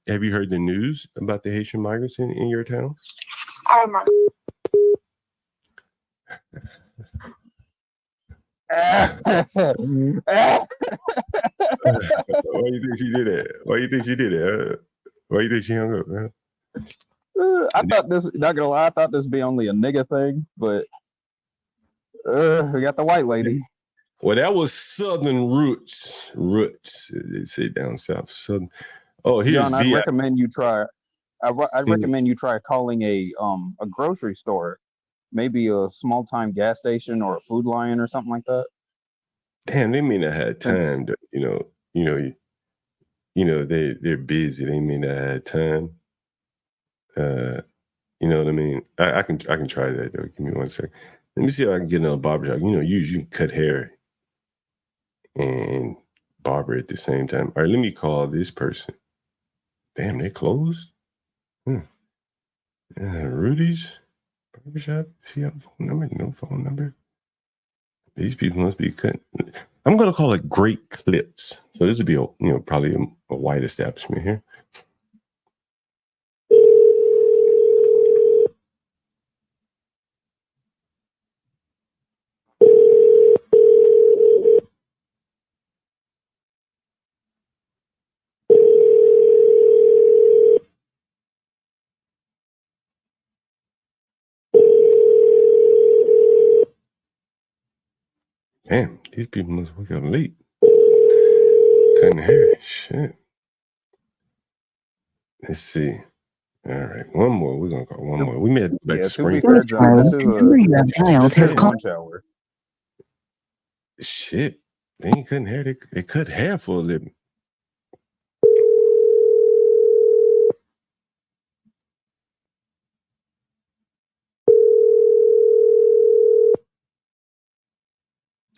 the news about the Haitian migrants in your town? Oh my. Why do you think she did it? Why do you think she did it? Why do you think she hung up, man? I thought this, not gonna lie, I thought this would be only a nigga thing, but we got the white lady. Well, that was Southern roots. They say down south. Southern. Oh, here's John, I'd VI. recommend you try. I'd recommend you try calling a grocery store, maybe a small time gas station or a Food Lion or something like that. Damn, they may not have time. To, they're busy. They may not have time. You know what I mean? I can try that though. Give me 1 second. Let me see if I can get another barbershop. You can cut hair and barber at the same time. All right, let me call this person. Damn, they closed? Rudy's barbershop? See a phone number? No phone number? These people must be cutting. I'm going to call it Great Clips. So this would be, probably a white establishment here. Damn, these people must wake up late. Cutting hair. Shit. Let's see. All right, one more. We're going to call one more. We may have to go back to Springfield. This number you have dialed has called. Shit. They ain't cutting hair. They cut hair for a living.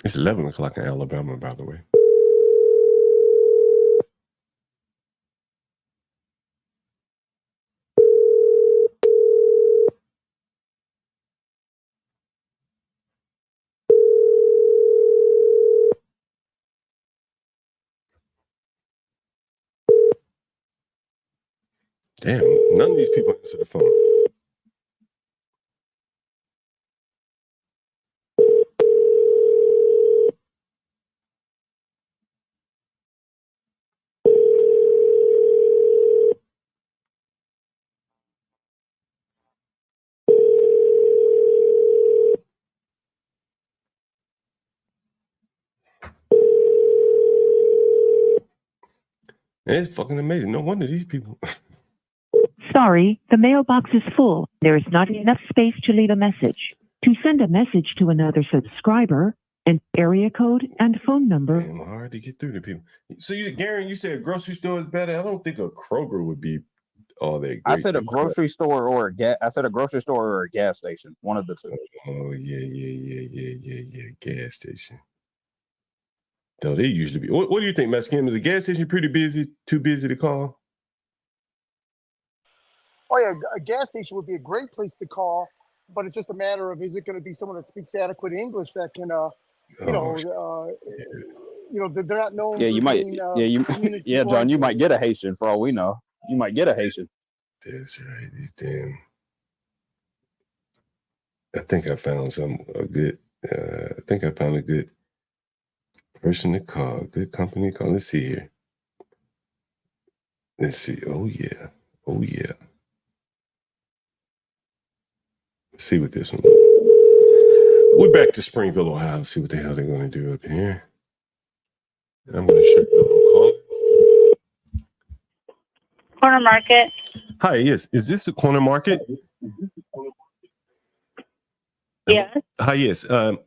It's 11 o'clock in Alabama, by the way. Damn, none of these people answer the phone. It's fucking amazing. No wonder these people. Sorry, the mailbox is full. There is not enough space to leave a message. To send a message to another subscriber, an area code and phone number. Damn, hard to get through to people. So, Garen, you said a grocery store is better. I don't think a Kroger would be all that great. I said a grocery store or a gas station. One of the two. Oh yeah. Gas station. Though they usually be. What do you think, Matt Kim? Is a gas station pretty busy? Too busy to call? Oh yeah, a gas station would be a great place to call, but it's just a matter of, is it going to be someone that speaks adequate English that can, they're not known. Yeah, for you might. being, John, you might get a Haitian for all we know. You might get a Haitian. That's right. These damn. I think I found a good person to call. Good company to call. Let's see here. Let's see. Oh yeah. Let's see what this one. We're back to Springfield, Ohio. See what the hell they're going to do up here. I'm going to shut the call. Corner Market. Hi, yes. Is this a corner market? Yes. Hi, yes.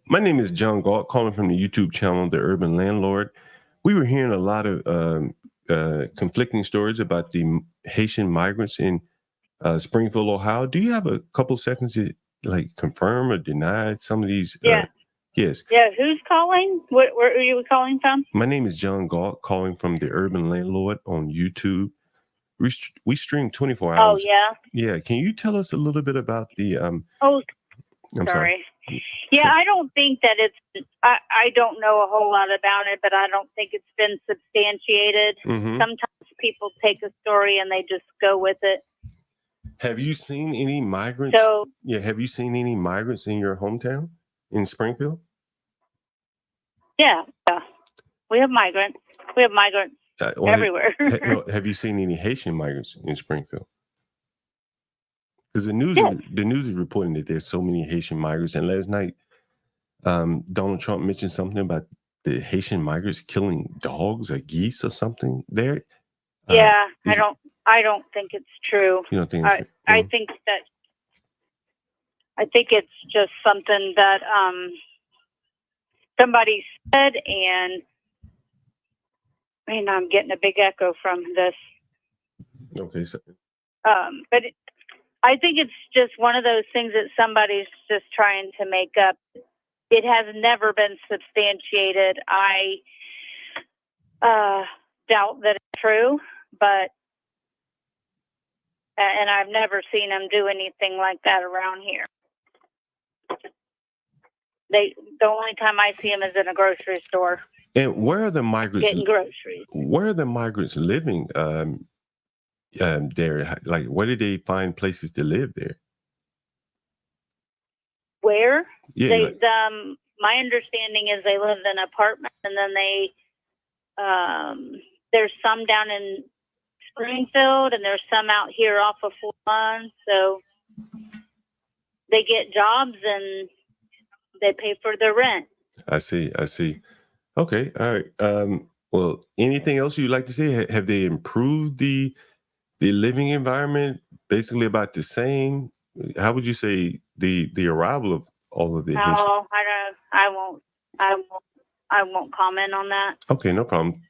My name is John Galt, calling from the YouTube channel, The Urban Landlord. We were hearing a lot of conflicting stories about the Haitian migrants in Springfield, Ohio. Do you have a couple seconds to like confirm or deny some of these? Yeah. Yes. Yeah, who's calling? Where are you calling from? My name is John Galt, calling from the Urban Landlord on YouTube. We stream 24 hours. Oh, yeah. Yeah. Can you tell us a little bit about the Oh, I'm sorry. sorry. Yeah, Sure. I don't think that I don't know a whole lot about it, but I don't think it's been substantiated. Mhm. Sometimes people take a story and they just go with it. Have you seen any migrants? So, Yeah, have you seen any migrants in your hometown in Springfield? yeah. We have migrants. We have migrants Well, everywhere. have you seen any Haitian migrants in Springfield? Because the news is reporting that there's so many Haitian migrants. And last night, Donald Trump mentioned something about the Haitian migrants killing dogs or geese or something there. Yeah, I don't think it's true. You don't think I think it's just something that somebody said, and I'm getting a big echo from this. Okay, so But I think it's just one of those things that somebody's just trying to make up. It has never been substantiated. I doubt that it's true, but and I've never seen them do anything like that around here. The only time I see them is in a grocery store. and where are the migrants? Getting groceries. Where are the migrants living? There, like, where did they find places to live there? Where? Yeah, My understanding is they live in apartments, and then there's some down in Springfield, and there's some out here off of 41. So they get jobs and they pay for their rent. I see. Okay, all right. Well, anything else you'd like to say? Have they improved the living environment? Basically, about the same. How would you say the arrival of all of the? No, I won't comment on that. Okay, no problem.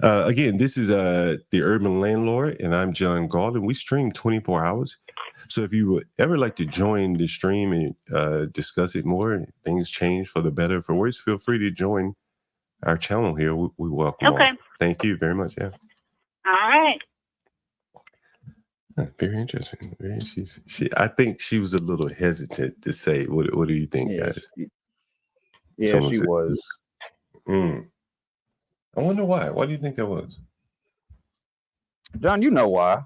Again, this is the Urban Landlord, and I'm John Galt, and we stream 24 hours. So if you would ever like to join the stream and discuss it more, and things change for the better, for worse, feel free to join our channel here. We welcome all. Thank you very much. Yeah. All right. Very interesting. I think she was a little hesitant to say. What do you think, guys? Someone she said- was. I wonder why. Why do you think that was? John, you know why.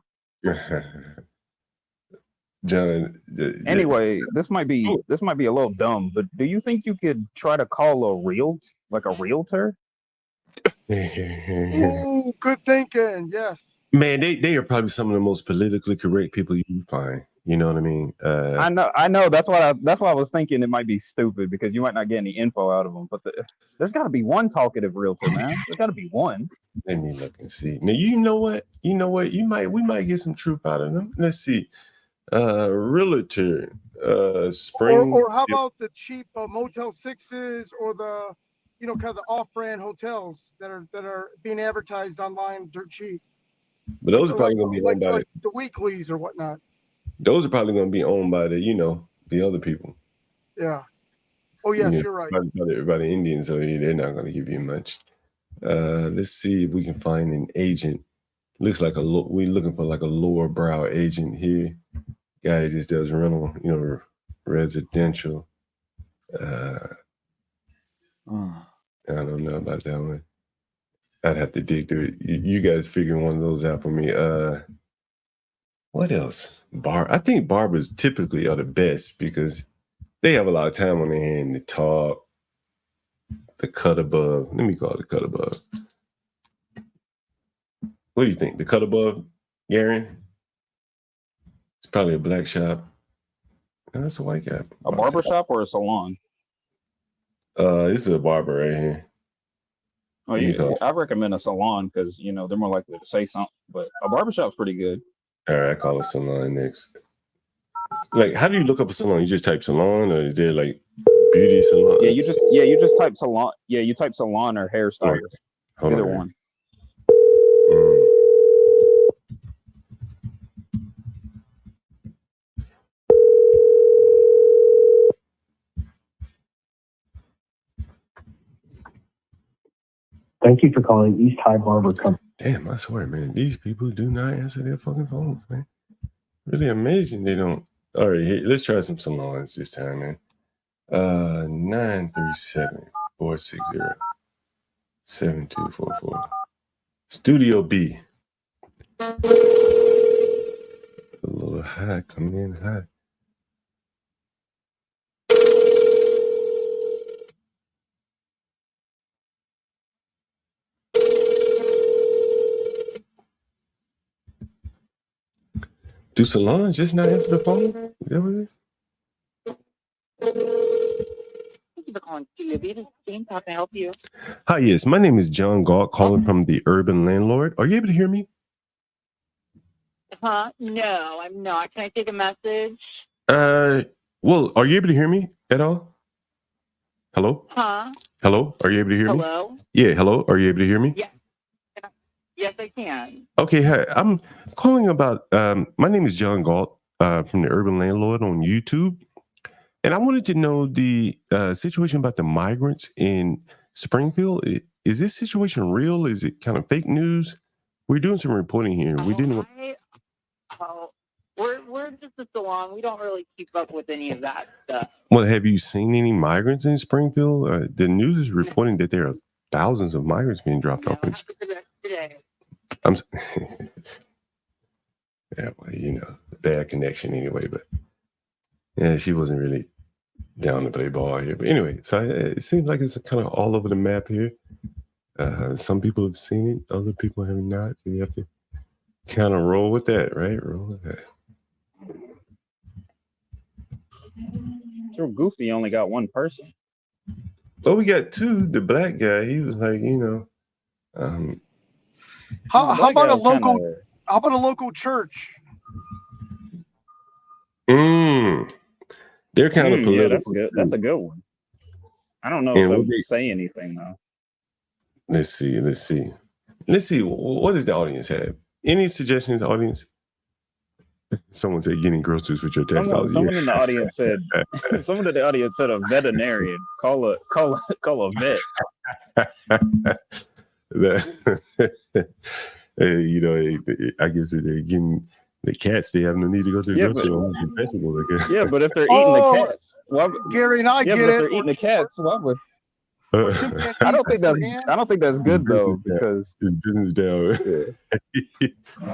John. Anyway, this might be a little dumb, but do you think you could try to call a realtor? Ooh, good thinking. Yes. Man, they are probably some of the most politically correct people you can find. You know what I mean? I know. That's why I was thinking it might be stupid because you might not get any info out of them. But there's got to be one talkative realtor, man. There's got to be one. Let me look and see. Now, you know what? We might get some truth out of them. Let's see. Realtor, Spring. Or how about the cheap Motel 6s or the, kind of the off-brand hotels that are being advertised online dirt cheap. But those are probably going to be owned by like the weeklies or whatnot. Those are probably going to be owned by the other people. Yeah. Oh yes, you're right. By the Indians, so they're not going to give you much. Let's see if we can find an agent. Looks like we're looking for like a lower brow agent here. Guy that just does rental, residential. I don't know about that one. I'd have to dig through it. You guys figure one of those out for me. What else? I think barbers typically are the best because they have a lot of time on their hand to talk. The cut above. Let me call it the cut above. What do you think? The cut above, Garen? It's probably a black shop. No, that's a white guy. A barber shop or a salon? This is a barber right here. Oh, I recommend a salon because they're more likely to say something. But a barbershop's pretty good. All right, I call it salon next. Like, how do you look up a salon? You just type salon, or is there like beauty salon? Yeah, you just type salon. Yeah, you type salon or hairstylist. Hold Either on. one. Thank you for calling East High Barber Company. Damn, I swear, man, these people do not answer their fucking phones, man. Really amazing they don't. All right, here, let's try some salons this time, man. 937-460-7244. Studio B. A little high, come in high. Do salons just not answer the phone? Is that what it is? Thank you for calling Studio B. This is James. How can I help you? Hi, yes. My name is John Galt, calling from the Urban Landlord. Are you able to hear me? Huh? No, I'm not. Can I take a message? Well, are you able to hear me at all? Hello? Huh? Hello? Are you able to hear me? Hello? Yeah, hello? Are you able to hear me? Yes. Yes, I can. Okay, hi. I'm calling about, my name is John Galt from the Urban Landlord on YouTube. And I wanted to know the situation about the migrants in Springfield. Is this situation real? Is it kind of fake news? We're doing some reporting here. We didn't. We're just a salon. We don't really keep up with any of that stuff. Well, have you seen any migrants in Springfield? The news is reporting that there are thousands of migrants being dropped off. Today. Yeah, well, you know, bad connection anyway. But yeah, she wasn't really down to play ball here. But anyway, so it seems like it's kind of all over the map here. Some people have seen it, other people have not. So you have to kind of roll with that, right? Roll with that. So Goofy only got one person. Well, we got two. The black guy, he was like, you know, how about a local? How about a local church? They're kind of political. Yeah, that's good. That's a good one. I don't know if they say anything though. Let's see. What does the audience have? Any suggestions, audience? Someone said getting groceries with your text. Someone in the audience said. Someone in the audience said a veterinarian. Call a vet. You know, I guess they're getting the cats. They have no need to go to the grocery store. Yeah, but if they're eating the cats, Gary and I get if it. they're eating the cats, why would? I don't think that's good though, because business down.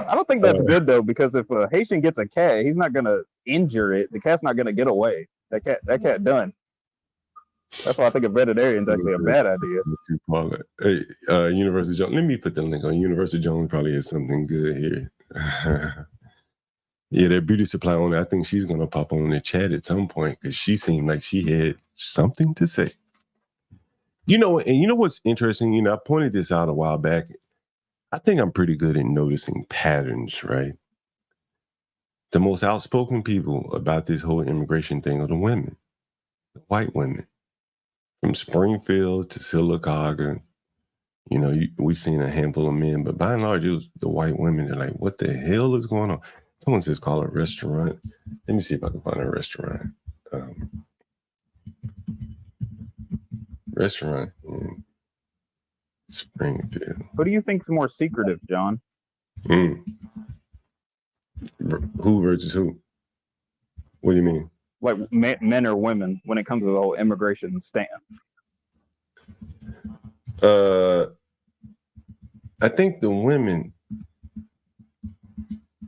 I don't think that's good though, because if a Haitian gets a cat, he's not gonna injure it. The cat's not gonna get away. That cat done. That's why I think a veterinarian is actually a bad idea. Hey, Universal Jones. Let me put the link on Universal Jones. Probably has something good here. Yeah, that beauty supply owner. I think she's gonna pop on the chat at some point because she seemed like she had something to say. You know, and you know what's interesting? You know, I pointed this out a while back. I think I'm pretty good at noticing patterns, right? The most outspoken people about this whole immigration thing are the women, the white women. From Springfield to Sylacauga, you know, we've seen a handful of men, but by and large, it was the white women. They're like, what the hell is going on? Someone says call a restaurant. Let me see if I can find a restaurant. Restaurant in Springfield. Who do you think is more secretive, John? Who versus who? What do you mean? Like men or women when it comes to the whole immigration stance? I think the women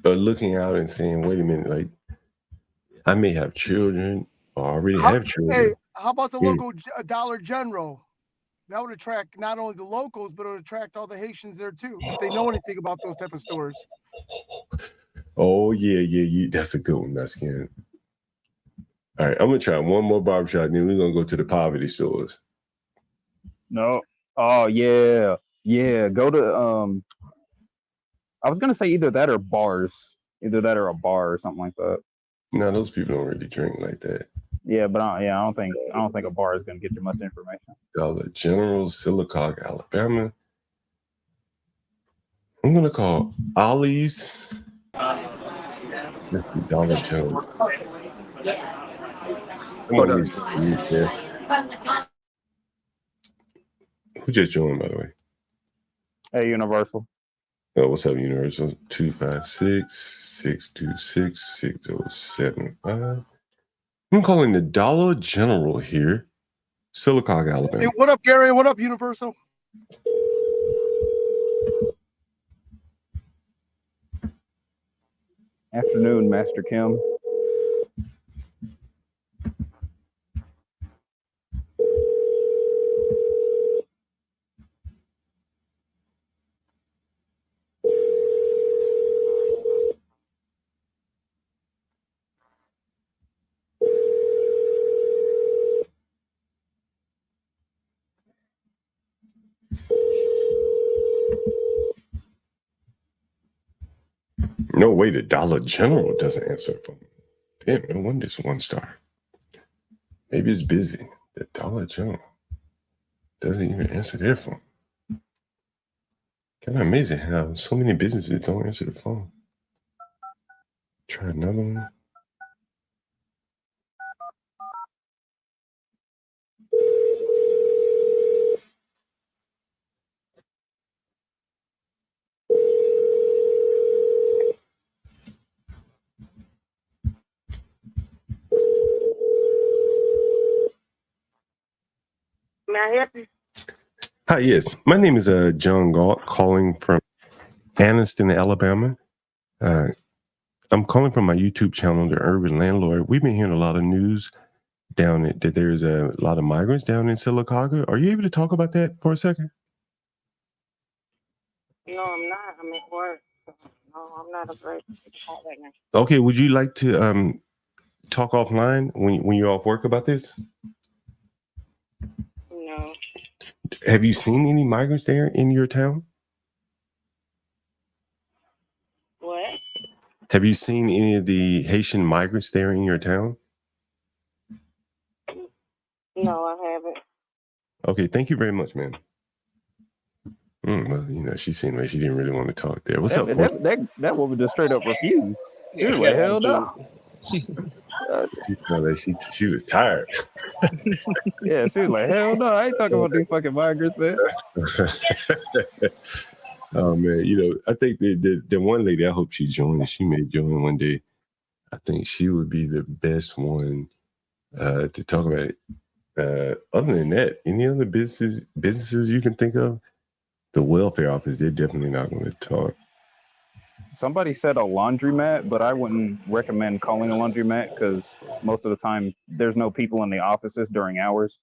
are looking out and saying, wait a minute, like, I may have children or already have children. Hey, how about the local Dollar General? That would attract not only the locals, but it would attract all the Haitians there too, if they know anything about those type of stores. Oh, yeah. That's a good one, Meskin. All right, I'm going to try one more barbershop, and then we're going to go to the poverty stores. No. Oh, yeah. Yeah, go to, I was going to say either that or bars. Either that or a bar or something like that. No, those people don't really drink like that. Yeah, but I don't think a bar is going to get you much information. Dollar General, Sylacauga, Alabama. I'm going to call Ollie's. This is Dollar General. Who just joined, by the way? Hey, Universal. Oh, what's up, Universal? 256-626-6075. I'm calling the Dollar General here, Sylacauga, Alabama. Hey, what up, Gary? What up, Universal? Afternoon, Master Kim. No way, the Dollar General doesn't answer the phone. Damn, no wonder it's 1 star. Maybe it's busy. The Dollar General doesn't even answer their phone. Kind of amazing how so many businesses don't answer the phone. Try another one. May I help you? Hi, yes. My name is John Galt, calling from Anniston, Alabama. I'm calling from my YouTube channel, The Urban Landlord. We've been hearing a lot of news down that there's a lot of migrants down in Sylacauga. Are you able to talk about that for a second? No, I'm not. I'm at work. No, I'm not afraid to talk right now. Okay, would you like to talk offline when you're off work about this? No. Have you seen any migrants there in your town? What? Have you seen any of the Haitian migrants there in your town? No, I haven't. Okay, thank you very much, ma'am. Well, you know, she seemed like she didn't really want to talk there. What's up? That woman just straight up refused. She was like, hell no. She was tired. Yeah, she was like, hell no, I ain't talking about these fucking migrants, man. Oh man, you know, I think the one lady, I hope she joins. She may join one day. I think she would be the best one to talk about it. Other than that, any other businesses you can think of? The welfare office, they're definitely not going to talk. Somebody said a laundromat, but I wouldn't recommend calling a laundromat because most of the time there's no people in the offices during hours.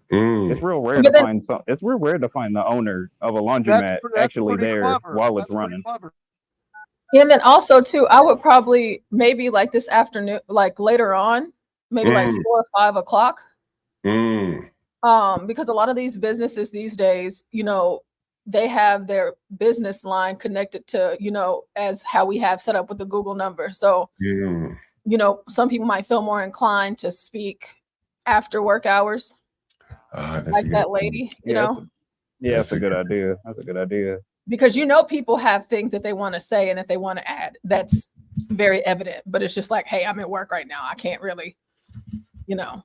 It's real rare to find it's real rare to find the owner of a laundromat actually there while it's running. And then also too, I would probably maybe like this afternoon, like later on, maybe like 4 or 5 o'clock. Because a lot of these businesses these days, you know, they have their business line connected to, you know, as how we have set up with the Google number. So, you know, some people might feel more inclined to speak after work hours. Like that lady, you know? Yeah, that's a good idea. That's a good idea. Because, you know, people have things that they want to say and that they want to add. That's very evident. But it's just like, hey, I'm at work right now. I can't really, you know,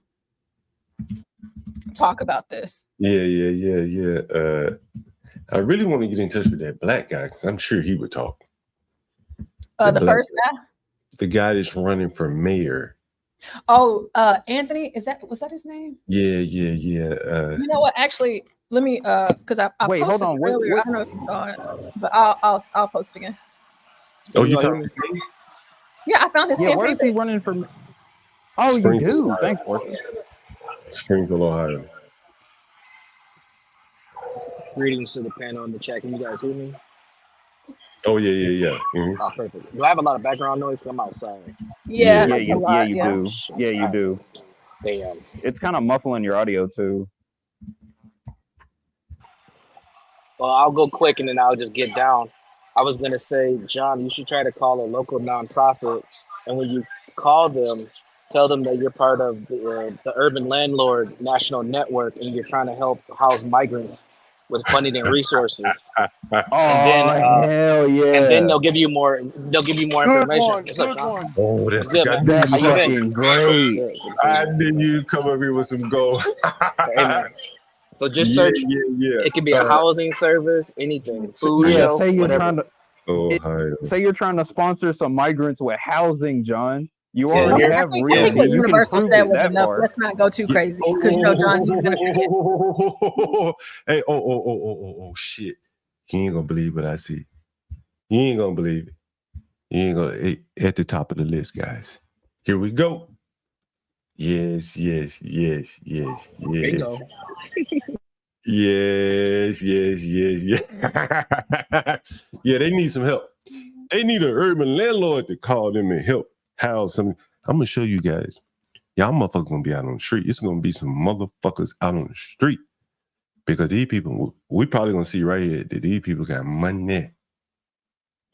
talk about this. Yeah. I really want to get in touch with that black guy because I'm sure he would talk. The first guy? The guy that's running for mayor. Oh, Anthony, was that his name? Yeah. You know what? Actually, let me because I wait, posted hold on. earlier. I don't know if you saw it, but I'll post it again. Oh, you found his name? Yeah, I found his campaign. Where is he page. running for? Oh, you do. Thanks, Portia. Springfield, Ohio. Greetings to the panel in the chat. Can you guys hear me? Oh, yeah. Oh, perfect. Do I have a lot of background noise? I'm outside. Yeah, you do. Damn. It's kind of muffling your audio too. Well, I'll go quick and then I'll just get down. I was gonna say, John, you should try to call a local nonprofit, and when you call them, tell them that you're part of the Urban Landlord National Network and you're trying to help house migrants with funding and resources. Hell yeah! And then they'll give you more. They'll give you more information. Good one. Oh, that's good. That's How you been? fucking great. I knew you'd come up here with some gold. Amen. So just search. Yeah. It could be a housing service, anything, food Yeah, shelf, say you're whatever. say you're trying to sponsor some migrants with housing, John. You Yeah, already here- have I real. think what You can Universal prove said it was that enough. far. Let's not go too crazy because you know John, he's gonna forget. Hey, oh, shit. He ain't gonna believe what I see. He ain't gonna believe it. He ain't gonna, at the top of the list, guys. Here we go. Yes. There you go. Yes. Yeah, they need some help. They need an urban landlord to call them and help house some. I'm gonna show you guys. Y'all motherfuckers gonna be out on the street. It's gonna be some motherfuckers out on the street. Because these people, we probably gonna see right here that these people got money.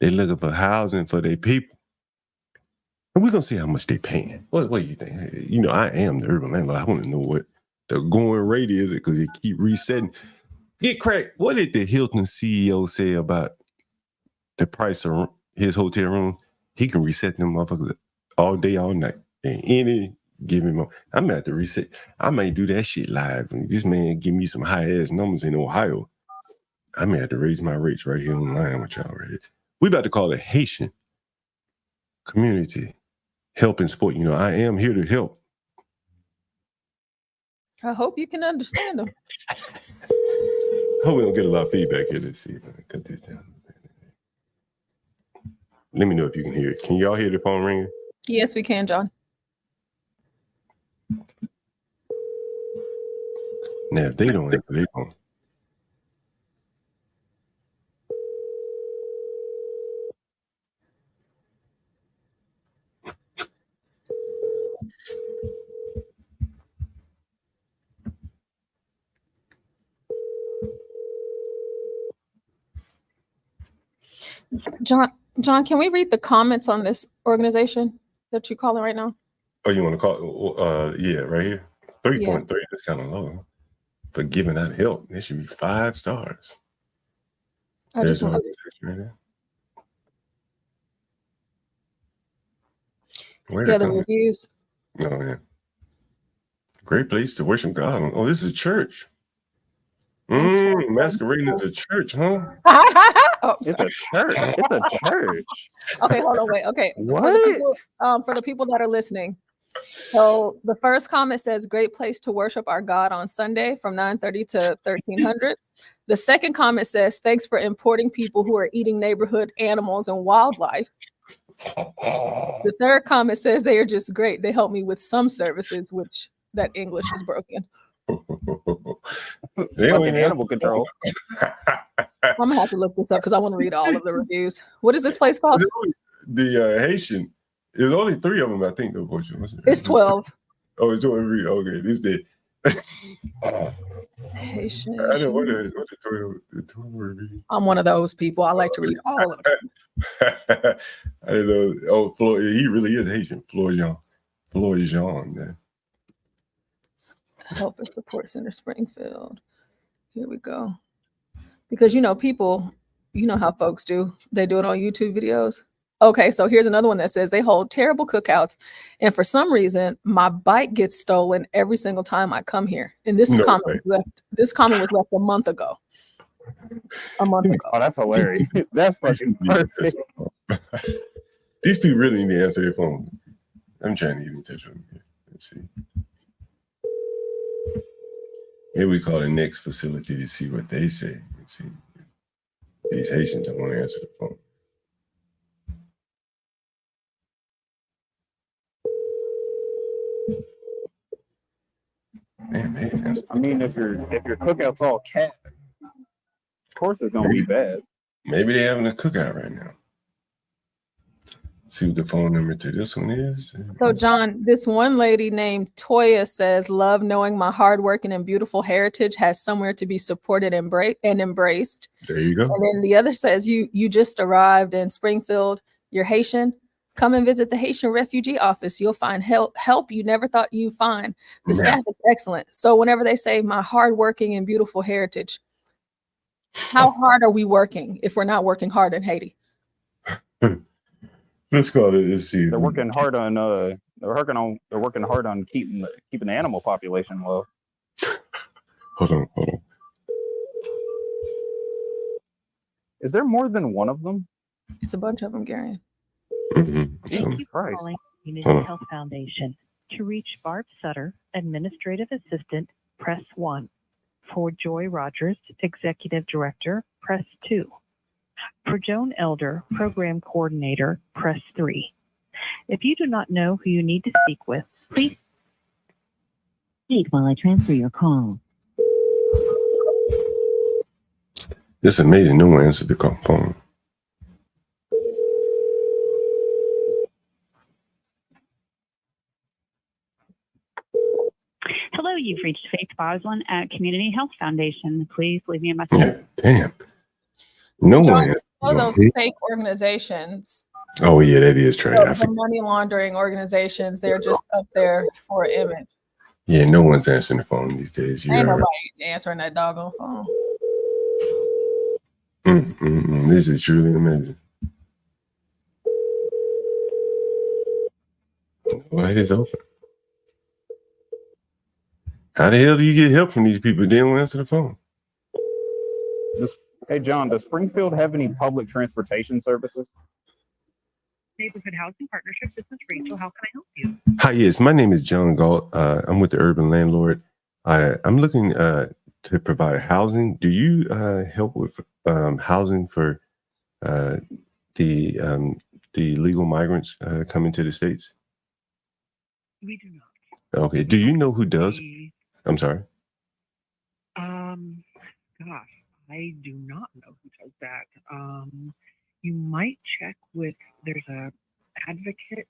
They looking for housing for their people. And we're gonna see how much they paying. What do you think? Hey, you know, I am the urban landlord. I want to know what the going rate is because they keep resetting. Get cracked. What did the Hilton CEO say about the price of his hotel room? He can reset them motherfuckers all day, all night. And any given moment. I'm gonna have to reset. I might do that shit live. And this man give me some high ass numbers in Ohio. I may have to raise my rates right here online with y'all right here. We about to call it Haitian community help and support. You know, I am here to help. I hope you can understand them. Hope we don't get a lot of feedback here. Let's see if I can cut this down. Let me know if you can hear it. Can y'all hear the phone ringing? Yes, we can, John. Now, if they don't answer, they don't. John, can we read the comments on this organization that you're calling right now? Oh, you want to call? Yeah, right here. 3.3. That's kind of low. For giving out help, it should be 5 stars. I just want to. Right there. Yeah, the reviews. Oh, yeah. Great place to worship God. Oh, this is a church. Masquerading as a church, huh? Oh, it's a church. It's a church. Okay, hold on, wait. Okay, What? For the people that are listening. So the first comment says, "Great place to worship our God on Sunday from 9:30 to 1300." The second comment says, "Thanks for importing people who are eating neighborhood animals and wildlife." The third comment says, "They are just great. They help me with some services," which that English is broken. They don't even animal control. I'm gonna have to look this up because I want to read all of the reviews. What is this place called? The Haitian. There's only 3 of them, I think. It's 12. Oh, it's 12. Okay, this day. Haitian. I know what the 12 reviews. I'm one of those people. I like to read all of them. I didn't know. Oh, Floyd, he really is Haitian. Floyd Jean, man. Help and Support Center, Springfield. Here we go. Because people, how folks do. They do it on YouTube videos. Okay, so here's another one that says they hold terrible cookouts, and for some reason, my bike gets stolen every single time I come here. And this comment was left. This comment was left a month ago. Oh, that's hilarious. That's fucking perfect. These people really need to answer their phone. I'm trying to get in touch with them here. Let's see. Here we call the next facility to see what they say. Let's see. These Haitians don't want to answer the phone. Man, I mean, if your cookout's all cat, of course it's gonna be bad. Maybe they're having a cookout right now. See what the phone number to this one is. So, John, this one lady named Toya says, "Love knowing my hardworking and beautiful heritage has somewhere to be supported and embraced." There you go. And then the other says, "You just arrived in Springfield. You're Haitian. Come and visit the Haitian Refugee Office. You'll find help you never thought you'd find. The staff is excellent." So whenever they say my hardworking and beautiful heritage, how hard are we working if we're not working hard in Haiti? Let's call it. Let's see. They're working hard on keeping the animal population low. Hold on. Is there more than one of them? It's a bunch of them, Gary. Mm-hmm. Thank you for Christ. calling Community Health Foundation. To reach Barb Sutter, Administrative Assistant, press 1. For Joy Rogers, Executive Director, press 2. For Joan Elder, Program Coordinator, press 3. If you do not know who you need to speak with, please wait while I transfer your call. It's amazing. No one answered the phone. Hello, you've reached Faith Boslin at Community Health Foundation. Please leave me a message. Yeah, damn. No John, one. all those fake organizations, Oh yeah, that is trash. the money laundering organizations, they're just up there for an image. Yeah, no one's answering the phone these days. Ain't nobody answering that doggone phone. This is truly amazing. Why it is open? How the hell do you get help from these people? They don't answer the phone. Hey, John, does Springfield have any public transportation services? Neighborhood Housing Partnership, this is Rachel. How can I help you? Hi, yes, my name is John Galt. I'm with the Urban Landlord. I'm looking to provide housing. Do you help with housing for the legal migrants coming to the States? We do not. Okay. Do you know who does? I'm sorry. Gosh, I do not know who does that. You might check with, there's a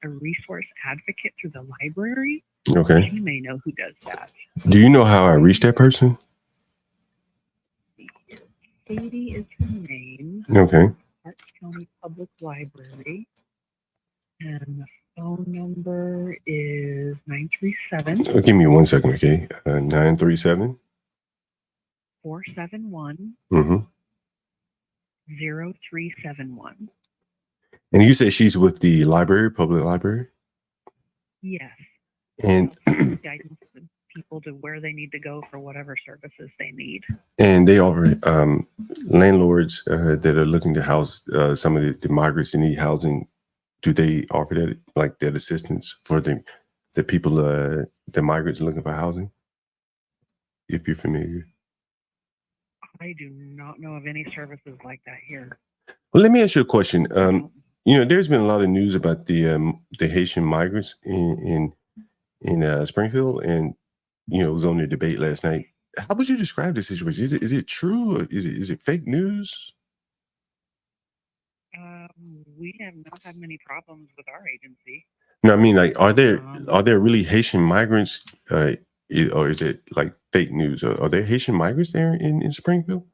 resource advocate through the library. Okay. She may know who does that. Do you know how I reach that person? Katie is her name. Okay. Park County Public Library. And the phone number is 937. Give me 1 second, okay? 937. 471. 0371. And you said she's with the library, public library? Yes. And guidance to people to where they need to go for whatever services they need. And they offer landlords that are looking to house some of the migrants that need housing. Do they offer that, like that assistance for the people, the migrants looking for housing? If you're familiar. I do not know of any services like that here. Well, let me ask you a question. There's been a lot of news about the Haitian migrants in Springfield, and it was on the debate last night. How would you describe the situation? Is it true, or is it fake news? We have not had many problems with our agency. No, I mean, like, are there really Haitian migrants, or is it like fake news? Are there Haitian migrants there in Springfield?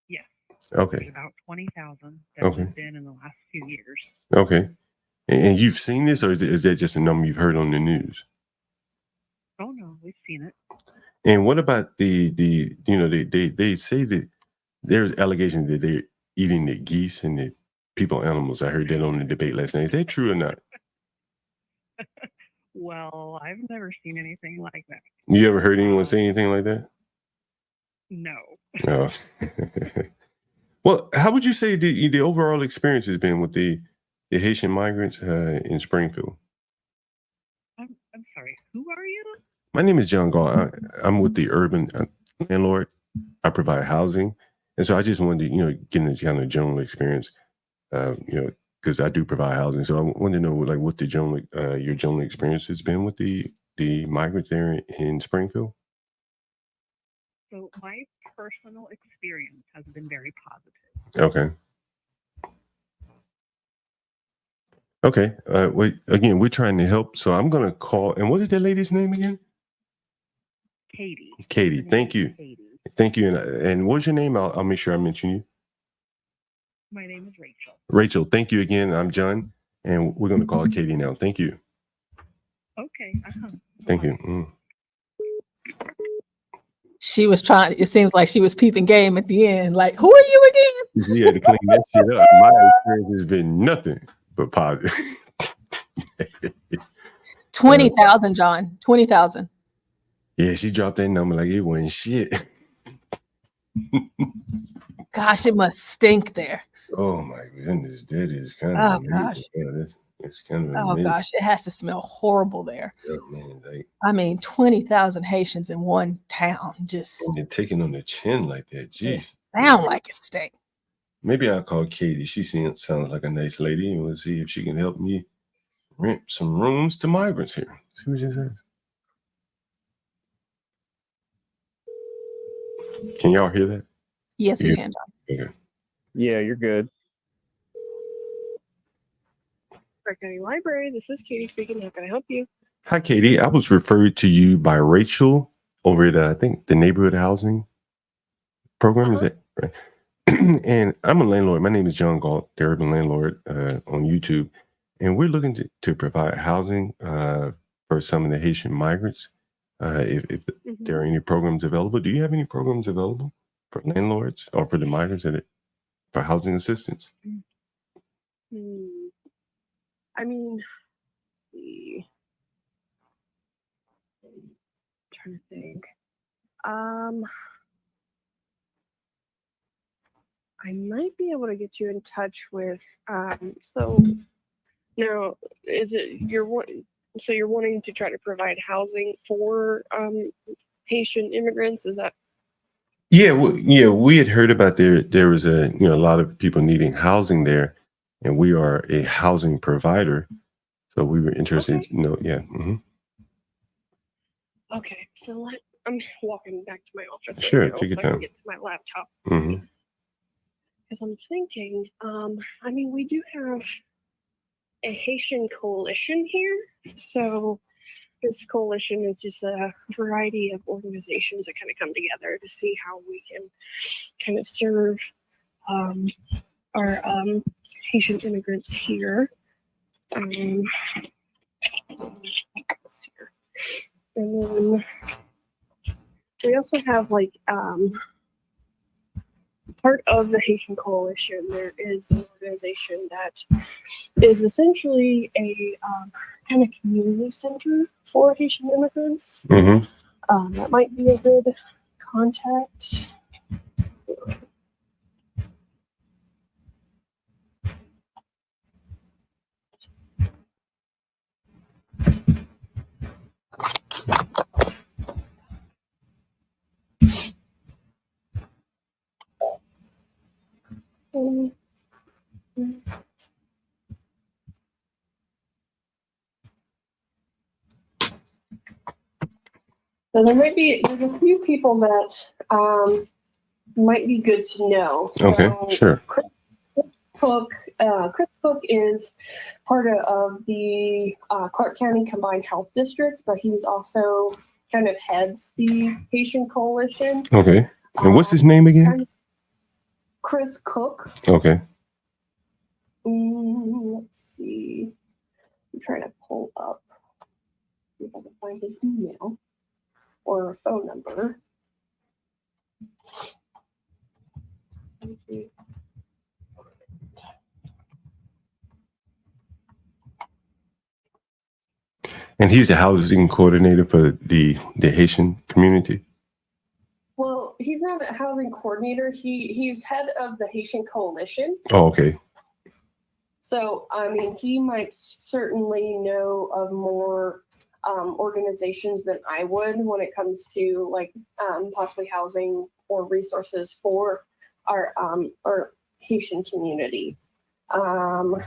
Yes. Okay. There's about 20,000 that have been in the last few years. Okay. And you've seen this, or is that just a number you've heard on the news? Oh no, we've seen it. And what about they say that there's allegations that they're eating the geese and the people animals. I heard that on the debate last night. Is that true or not? Well, I've never seen anything like that. You ever heard anyone say anything like that? No. No. Well, how would you say the overall experience has been with the Haitian migrants in Springfield? I'm sorry. Who are you? My name is John Gall. I'm with the Urban Landlord. I provide housing, and so I just wanted to, get into kind of general experience, because I do provide housing. So I wanted to know, like, what the your general experience has been with the migrants there in Springfield. So my personal experience has been very positive. Okay. Wait, again, we're trying to help. So I'm going to call. And what is that lady's name again? Katie. Katie. Thank you. Katie. Thank you. And what's your name? I'll make sure I mention you. My name is Rachel. Rachel, thank you again. I'm John, and we're going to call Katie now. Thank you. Okay. Thank you. She was trying, it seems like she was peeping game at the end. Like, who are you again? We had to clean that shit up. My experience has been nothing but positive. 20,000, John. 20,000. Yeah, she dropped that number like it wasn't shit. Gosh, it must stink there. Oh my goodness, that is kind of Oh amazing. gosh. Yeah, it's kind of Oh amazing. gosh, it has to smell horrible there. Yeah, man, like, I mean, 20,000 Haitians in one town just and taking on the chin like that. Jeez. sound like it stink. Maybe I'll call Katie. She sounds like a nice lady, and we'll see if she can help me rent some rooms to migrants here. See what she says. Can y'all hear that? Yes, we can, John. Okay. Yeah, you're good. County Library. This is Katie speaking. How can I help you? Hi, Katie. I was referred to you by Rachel over at, I think, the neighborhood housing program. Is that right? And I'm a landlord. My name is John Galt, the urban landlord on YouTube. And we're looking to provide housing for some of the Haitian migrants. If there are any programs available. Do you have any programs available for landlords or for the migrants for housing assistance? I mean, let's see. I'm trying to think. I might be able to get you in touch with. So now, is it you're wanting to try to provide housing for Haitian immigrants? Is that? Yeah, we had heard about there was a lot of people needing housing there, and we are a housing provider, so we were interested. Okay. Okay, so I'm walking back to my office. Right Sure, now, take your so I can time. get to my laptop. Mm-hmm. Because I'm thinking, I mean, we do have a Haitian coalition here. So this coalition is just a variety of organizations that kind of come together to see how we can kind of serve our Haitian immigrants here. And then we also have part of the Haitian Coalition. There is an organization that is essentially a kind of community center for Haitian immigrants. Mm-hmm. That might be a good contact. So there's a few people that might be good to know. Okay, sure. Chris Cook is part of the Clark County Combined Health District, but he's also kind of heads the Haitian Coalition. Okay. And what's his name again? Chris Cook. Okay. Let's see. I'm trying to pull up, see if I can find his email or phone number. Thank you. And he's the housing coordinator for the Haitian community? Well, he's not a housing coordinator. He's head of the Haitian Coalition. Oh, okay. So, I mean, he might certainly know of more organizations than I would when it comes to possibly housing or resources for our Haitian community. And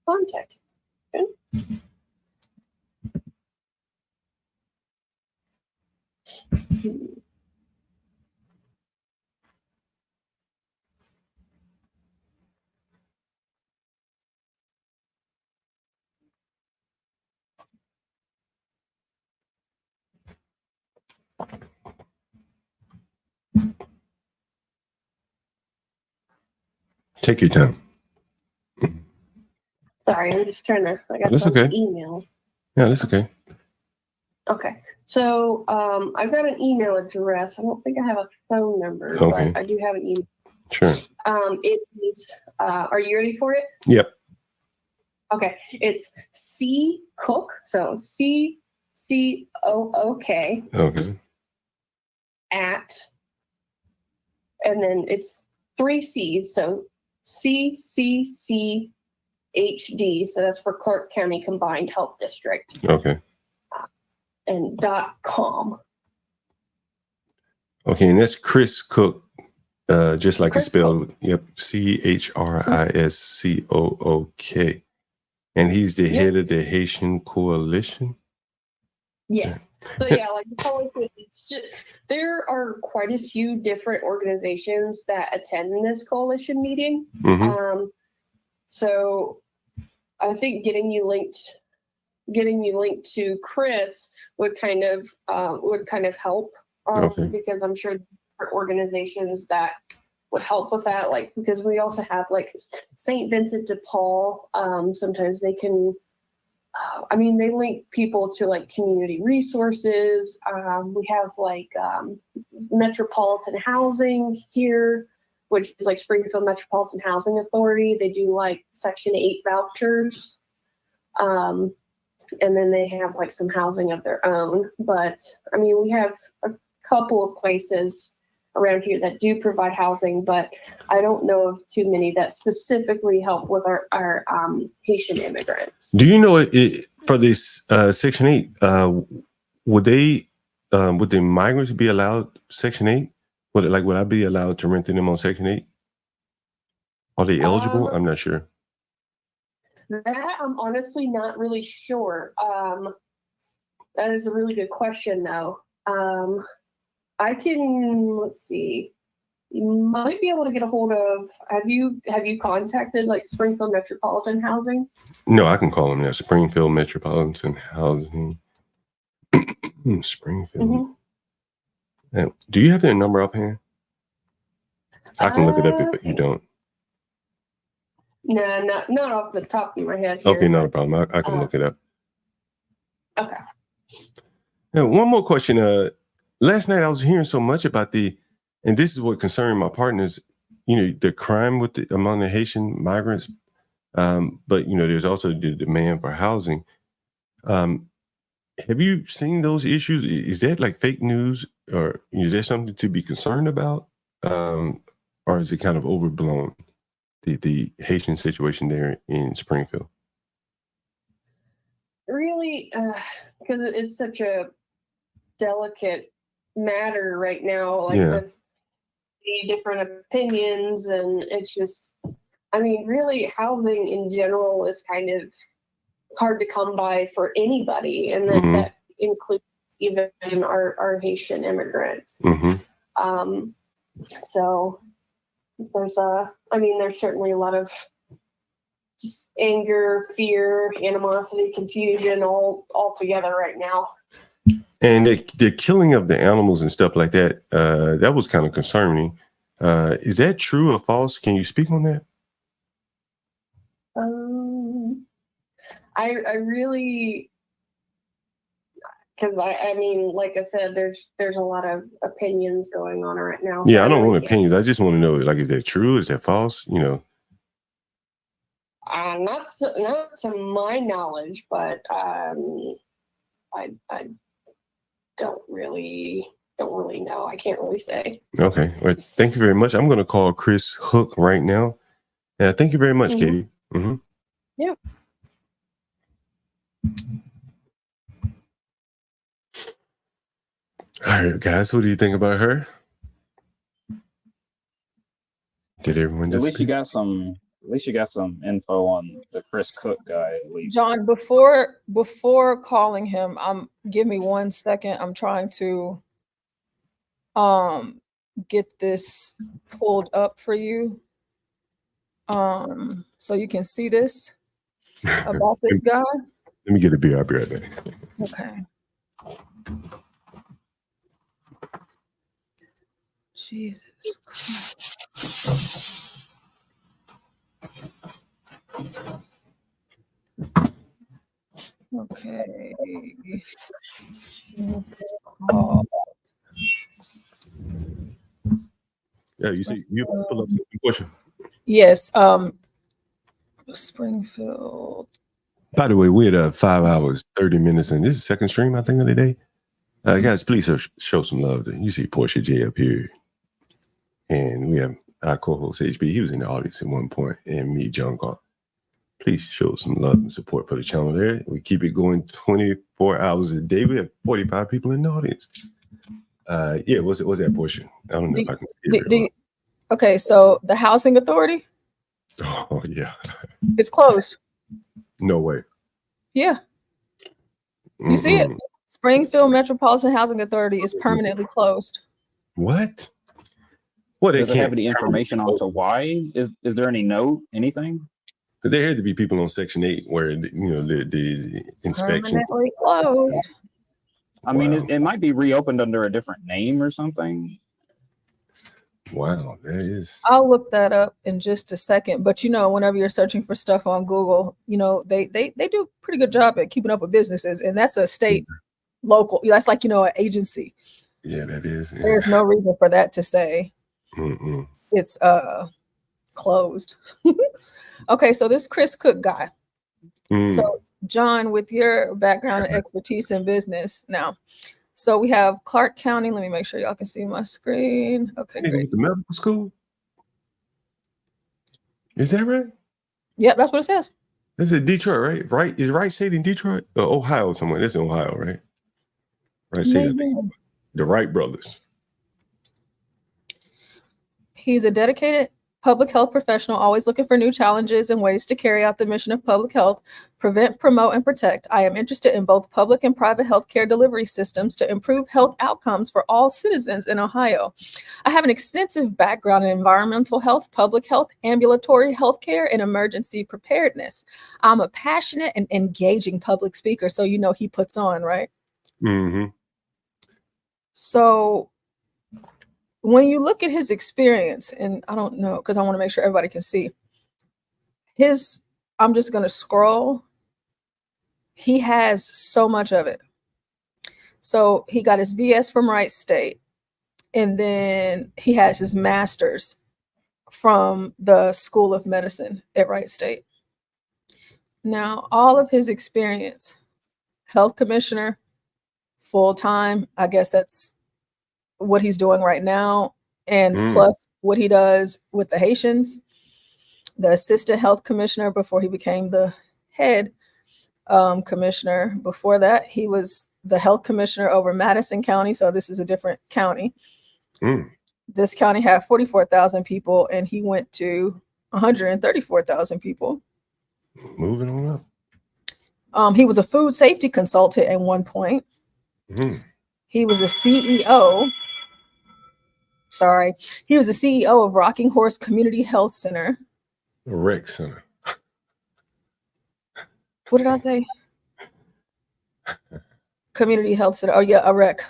contact. Okay. Take your time. Sorry, I'm just trying to. I got That's some okay. emails. Yeah, that's okay. Okay, so I've got an email address. I don't think I have a phone number, Okay. but I do have an email. Sure. It is. Are you ready for it? Yep. Okay, it's C Cook, so CCOOK Okay. at, and then it's 3 C's, so CCCHD, so that's for Clark County Combined Health District, Okay. and .com. Okay, and that's Chris Cook, just like it's Chris spelled. Yep, CHRISCOOK, and he's the head of the Haitian Coalition. Yes. So yeah, like the coalition, it's just, there are quite a few different organizations that attend this coalition meeting. Mhm. So I think getting you linked to Chris would kind of help, Okay. because I'm sure there are organizations that would help with that, like, because we also have like St. Vincent de Paul. Sometimes they can, they link people to like community resources. We have like metropolitan housing here, which is like Springfield Metropolitan Housing Authority. They do like Section 8 vouchers. And then they have like some housing of their own. But we have a couple of places around here that do provide housing, but I don't know of too many that specifically help with our Haitian immigrants. Do you know for this Section 8? Would the migrants be allowed Section 8? Would I be allowed to rent to them on Section 8? Are they eligible? I'm not sure. That I'm honestly not really sure. That is a really good question, though. I can, let's see. You might be able to get a hold of. Have you contacted like Springfield Metropolitan Housing? No, I can call them that. Springfield Metropolitan Housing. Springfield. Now, do you have their number offhand? I can look it up if you don't. No, not off the top of my head here. Okay, not a problem. I can look it up. Okay. Now, one more question. Last night I was hearing so much about and this is what concerned my partners, the crime among the Haitian migrants. But there's also the demand for housing. Have you seen those issues? Is that like fake news, or is there something to be concerned about? Or is it kind of overblown, the Haitian situation there in Springfield? Really, because it's such a delicate matter right now, like with the different opinions, and it's just, really housing in general is kind of hard to come by for anybody, and that includes even our Haitian immigrants. So there's there's certainly a lot of just anger, fear, animosity, confusion all together right now. And the killing of the animals and stuff like that, that was kind of concerning. Is that true or false? Can you speak on that? I really, because like I said, there's a lot of opinions going on right now. Yeah, I don't want opinions. I just want to know, like, is that true? Is that false? Not to my knowledge, but I don't really know. I can't really say. Okay. Well, thank you very much. I'm going to call Chris Hook right now. Thank you very much, Katie. Yeah. All right, guys. What do you think about her? Did everyone just? At least you got some info on the Chris Cook guy, at least. John, before calling him, give me 1 second. I'm trying to get this pulled up for you. So you can see this about this guy. Let me get a beer. I'll be right back. Okay. Jesus Christ. Okay. Yeah, you see, you pull up the question. Yes. Springfield. By the way, we're at 5 hours, 30 minutes, and this is the second stream, I think, of the day. Guys, please show some love. You see Portia J up here. And we have our co-host HB. He was in the audience at one point, and me, John Galt. Please show some love and support for the channel there. We keep it going 24 hours a day. We have 45 people in the audience. Yeah, what's that portion? I don't know if I can hear it. Okay, so the housing authority? Oh, yeah. It's closed. No way. Yeah. You see it? Springfield Metropolitan Housing Authority is permanently closed. What? Well, they Does it can't have any information on to why? Is there any note, anything? There had to be people on Section 8 where, the inspection. Permanently closed. I mean, it might be reopened under a different name or something. Wow, that is. I'll look that up in just a second. But whenever you're searching for stuff on Google, they do a pretty good job at keeping up with businesses, and that's a state local. That's like an agency. Yeah, that is. Yeah. There's no reason for that to say it's closed. Okay, so this Chris Cook guy. So John, with your background and expertise in business now. So we have Clark County. Let me make sure y'all can see my screen. Okay, great. The medical school? Is that right? Yep, that's what it says. This is Detroit, right? Right? Is Wright State in Detroit? Ohio somewhere. That's in Ohio, right? Wright State. The Wright brothers. He's a dedicated public health professional, always looking for new challenges and ways to carry out the mission of public health, prevent, promote, and protect. I am interested in both public and private healthcare delivery systems to improve health outcomes for all citizens in Ohio. I have an extensive background in environmental health, public health, ambulatory healthcare, and emergency preparedness. I'm a passionate and engaging public speaker, so he puts on, right? Mm-hmm. So when you look at his experience, and I don't know, because I want to make sure everybody can see I'm just going to scroll. He has so much of it. So he got his BS from Wright State, and then he has his master's from the School of Medicine at Wright State. Now, all of his experience, health commissioner, full-time, I guess that's what he's doing right now, and plus what he does with the Haitians, the assistant health commissioner before he became the head commissioner. Before that, he was the health commissioner over Madison County, so this is a different county. This county had 44,000 people, and he went to 134,000 people. Moving on up. He was a food safety consultant at one point. He was a CEO. He was the CEO of Rocking Horse Community Health Center. A rec center. What did I say? Community Health Center. Oh, yeah, a rec.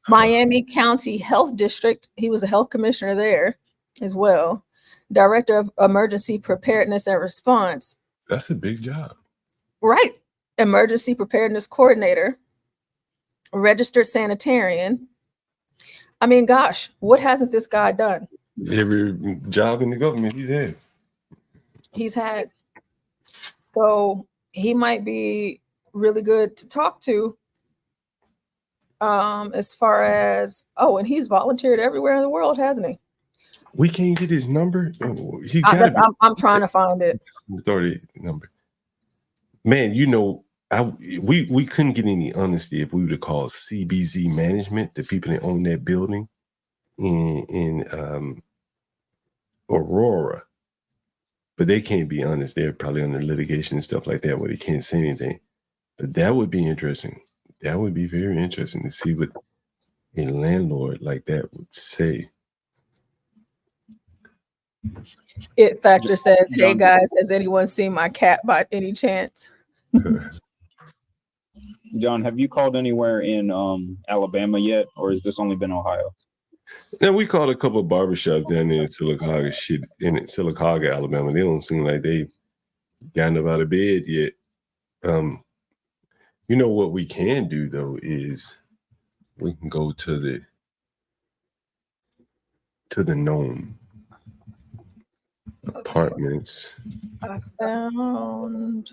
Miami County Health District. He was a health commissioner there as well. Director of Emergency Preparedness and Response. That's a big job. Right. Emergency Preparedness Coordinator. Registered sanitarian. I mean, gosh, what hasn't this guy done? Every job in the government he's had. So he might be really good to talk to as far as, and he's volunteered everywhere in the world, hasn't he? We can't get his number. I'm trying to find it. Authority number. Man, we couldn't get any honesty if we would have called CBZ Management, the people that own that building in Aurora. But they can't be honest. They're probably under litigation and stuff like that where they can't say anything. But that would be interesting. That would be very interesting to see what a landlord like that would say. It Factor says, hey guys, has anyone seen my cat by any chance? John, have you called anywhere in Alabama yet, or has this only been Ohio? Now, we called a couple of barbershops down there in Sylacauga, Alabama. They don't seem like they gotten up out of bed yet. What we can do though is we can go to the known. apartments. I found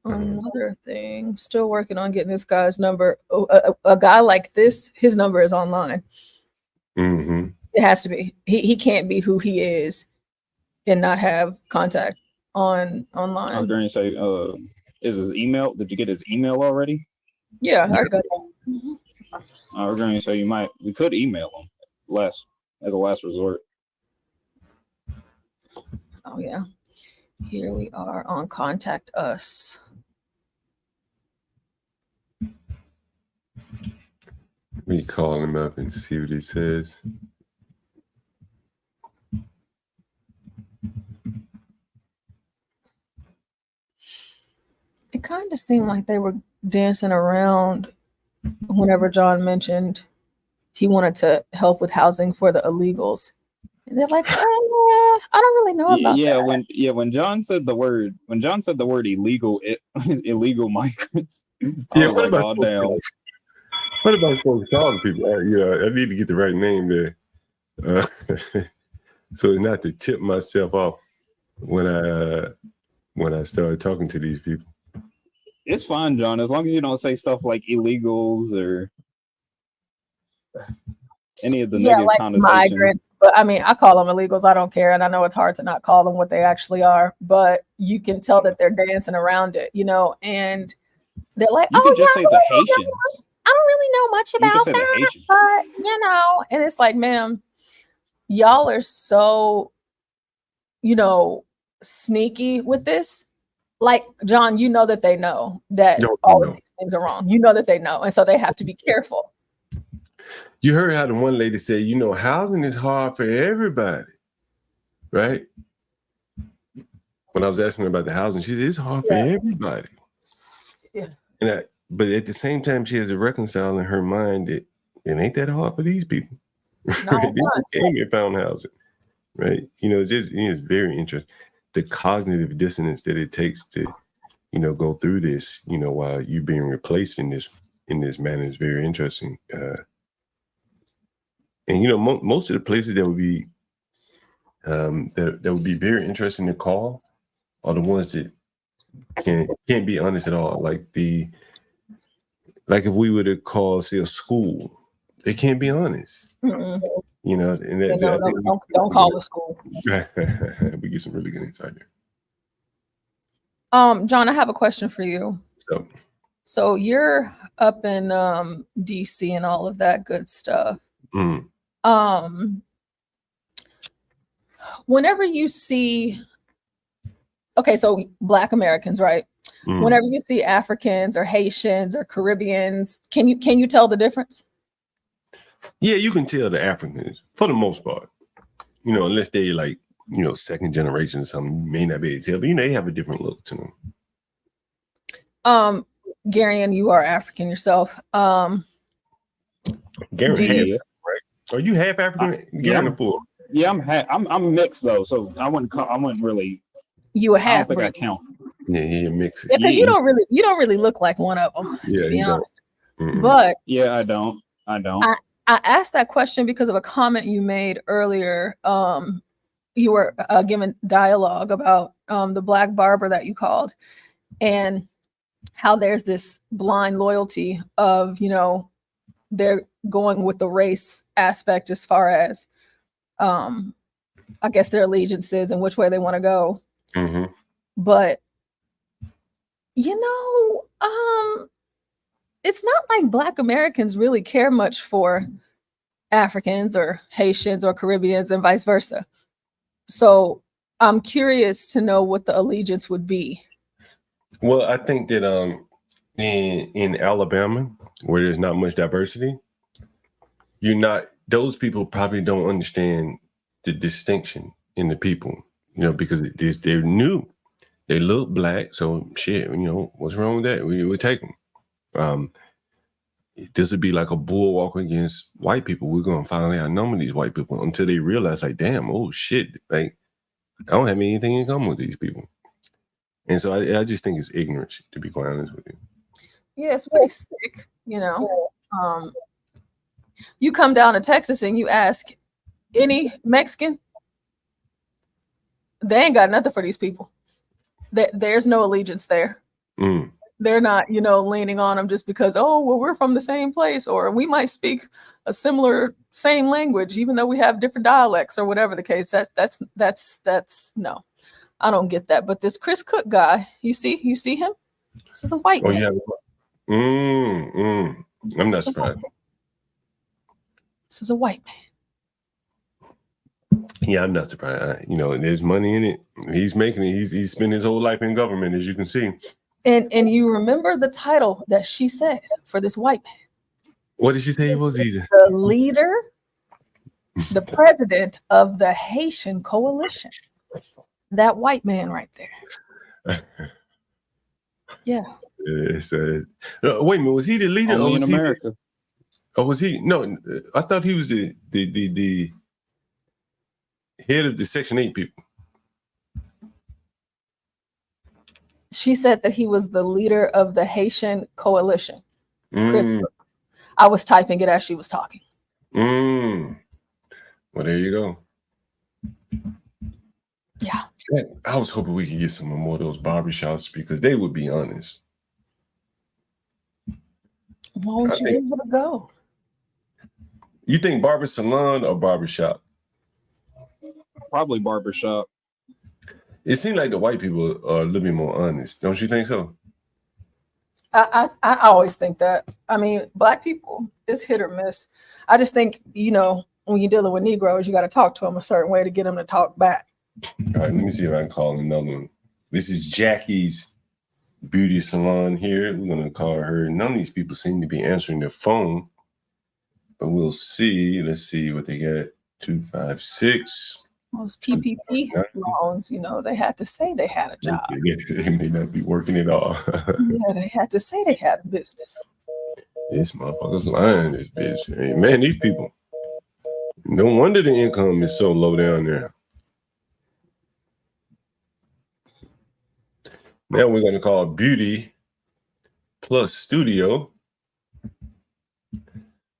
another thing. Still working on getting this guy's number. A guy like this, his number is online. Mm-hmm. It has to be. He can't be who he is and not have contact online. I was going to say, is his email? Did you get his email already? Yeah, I already got that. I was going to say we could email him as a last resort. Oh yeah. Here we are on Contact Us. We call him up and see what he says. It kind of seemed like they were dancing around whenever John mentioned he wanted to help with housing for the illegals. And they're like, I don't really know about that. When John said the word illegal, illegal migrants. What about folks calling people? I need to get the right name there. So as not to tip myself off when I started talking to these people. It's fine, John, as long as you don't say stuff like illegals or any of the negative like connotations. Migrants, but I mean, I call them illegals. I don't care, and I know it's hard to not call them what they actually are, but you can tell that they're dancing around it, and they're like, you could just say the Haitians. I don't really know much about that, but and it's like, ma'am, y'all are so, sneaky with this. Like, John, that they know that all of these things are wrong. That they know, and so they have to be careful. You heard how the one lady said, housing is hard for everybody, right? When I was asking her about the housing, she said it's hard for everybody. Yeah. But at the same time, she has to reconcile in her mind that it ain't that hard for these people. No, These people came and found housing, right? It's very interesting. The cognitive dissonance that it takes to, go through this, while you being replaced in this manner is very interesting. And most of the places that would be that would be very interesting to call are the ones that can't be honest at all. Like if we were to call, say, a school, they can't be honest. Mm-mm. And don't call the school. We get some really good insight there. John, I have a question for you. So you're up in DC and all of that good stuff. Mm. Whenever you see, so Black Americans, right? Mm. Whenever you see Africans or Haitians or Caribbeans, can you tell the difference? Yeah, you can tell the Africans for the most part, unless they like, second generation or something, you may not be able to tell, but they have a different look to them. Gary, and you are African yourself. Gary, right? Are you half African? I'm mixed though, so I wouldn't really. You a half? I don't think I count. Yeah, mixed. Yeah, because you don't really look like one of them. Yeah, to be honest. Mm-mm. But yeah, I don't. I asked that question because of a comment you made earlier. You were given dialogue about the Black barber that you called, and how there's this blind loyalty of, they're going with the race aspect as far as, I guess, their allegiances and which way they want to go. Mm-hmm. But, it's not like Black Americans really care much for Africans or Haitians or Caribbeans and vice versa. So I'm curious to know what the allegiance would be. Well, I think that in Alabama, where there's not much diversity, those people probably don't understand the distinction in the people, because they're new. They look Black, so shit, what's wrong with that? We take them. This would be like a bulwark against white people. We're going to finally outnumber these white people until they realize, like, damn, oh shit, like, I don't have anything in common with these people. And so I just think it's ignorance, to be quite honest with you. Yeah, it's pretty sick, You come down to Texas and you ask any Mexican, they ain't got nothing for these people. There's no allegiance there. Mm. They're not, leaning on them just because, oh, well, we're from the same place, or we might speak a similar same language, even though we have different dialects or whatever the case. That's no, I don't get that. But this Chris Cook guy, you see him? This is a white man. Yeah. I'm not surprised. This is a white man. Yeah, I'm not surprised. There's money in it. He's making it. He's spent his whole life in government, as you can see. And you remember the title that she said for this white man? What did she say he was? He's the leader, the president of the Haitian coalition. That white man right there. Yeah. Wait a minute, was he the leader? Only in America. Was he? No, I thought he was the head of the Section 8 people. She said that he was the leader of the Haitian coalition. Chris Cook. I was typing it as she was talking. Well, there you go. Yeah. I was hoping we could get some more of those barbershops because they would be honest. Won't you be able to go? You think barber salon or barbershop? Probably barbershop. It seems like the white people are a little bit more honest. Don't you think so? I always think that. I mean, Black people, it's hit or miss. I just think, when you're dealing with Negroes, you got to talk to them a certain way to get them to talk back. All right, let me see if I can call another one. This is Jackie's beauty salon here. We're going to call her. None of these people seem to be answering their phone, but we'll see. Let's see what they got. 256. Those PPP loans, they had to say they had a job. They may not be working at all. Yeah, they had to say they had a business. This motherfucker's lying, this bitch. Hey, man, these people. No wonder the income is so low down there. Now we're going to call Beauty Plus Studio.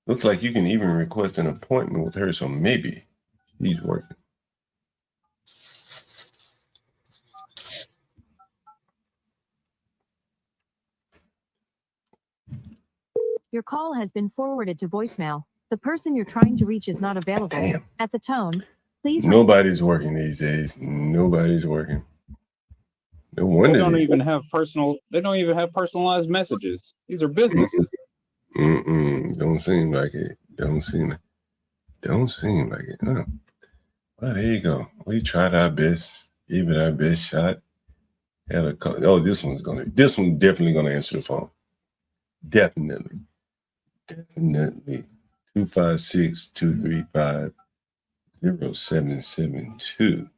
Looks like you can even request an appointment with her, so maybe he's working. Your call has been forwarded to voicemail. The person you're trying to reach is not available. Damn. At the tone, please. Nobody's working these days. Nobody's working. No wonder They don't even have personalized messages. These are businesses. Don't seem like it. Don't seem like it. Huh. Well, there you go. We tried our best. Gave it our best shot. This one's definitely gonna answer the phone. Definitely. 256-235-0772.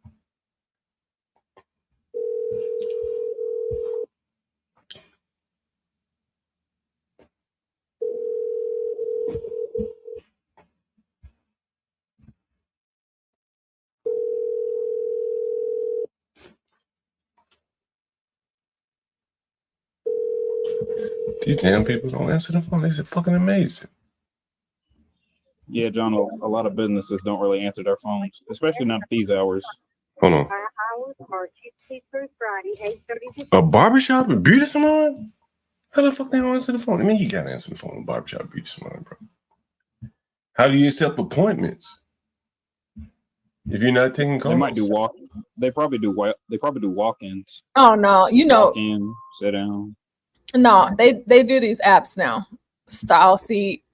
These damn people don't answer the phone. This is fucking amazing. Yeah, John, a lot of businesses don't really answer their phones, especially not at these hours. Hold on. A barbershop and beauty salon? How the fuck they don't answer the phone? I mean, you gotta answer the phone in barbershop, beauty salon, bro. How do you accept appointments if you're not taking calls? They might do They probably do walk-ins. Oh no, Walk in, sit down. No, they do these apps now. Style Seat,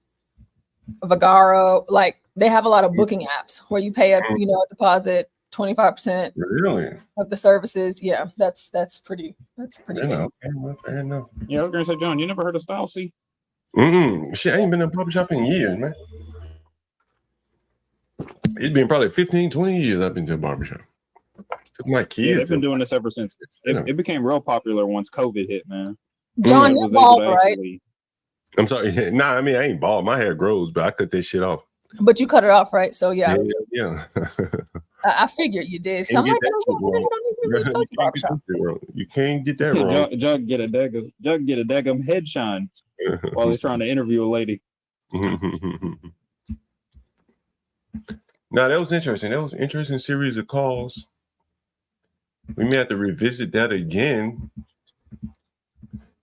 Vagaro, like they have a lot of booking apps where you pay a deposit 25% really of the services. Yeah, that's pretty. Fair enough. Yeah, I was gonna say, John, you never heard of Style Seat? Shit, I ain't been in a barbershop in years, man. It's been probably 15, 20 years I've been to a barbershop. Took my kids. Yeah, they've been doing this ever since. It became real popular once COVID hit, man. John, you're bald, right? I'm sorry. Nah, I mean, I ain't bald. My hair grows, but I cut that shit off. But you cut it off, right? So yeah. Yeah. I figured you did. I'm like, you can't get that wrong. Jug get a daggum head shine while he's trying to interview a lady. No, that was interesting. That was an interesting series of calls. We may have to revisit that again.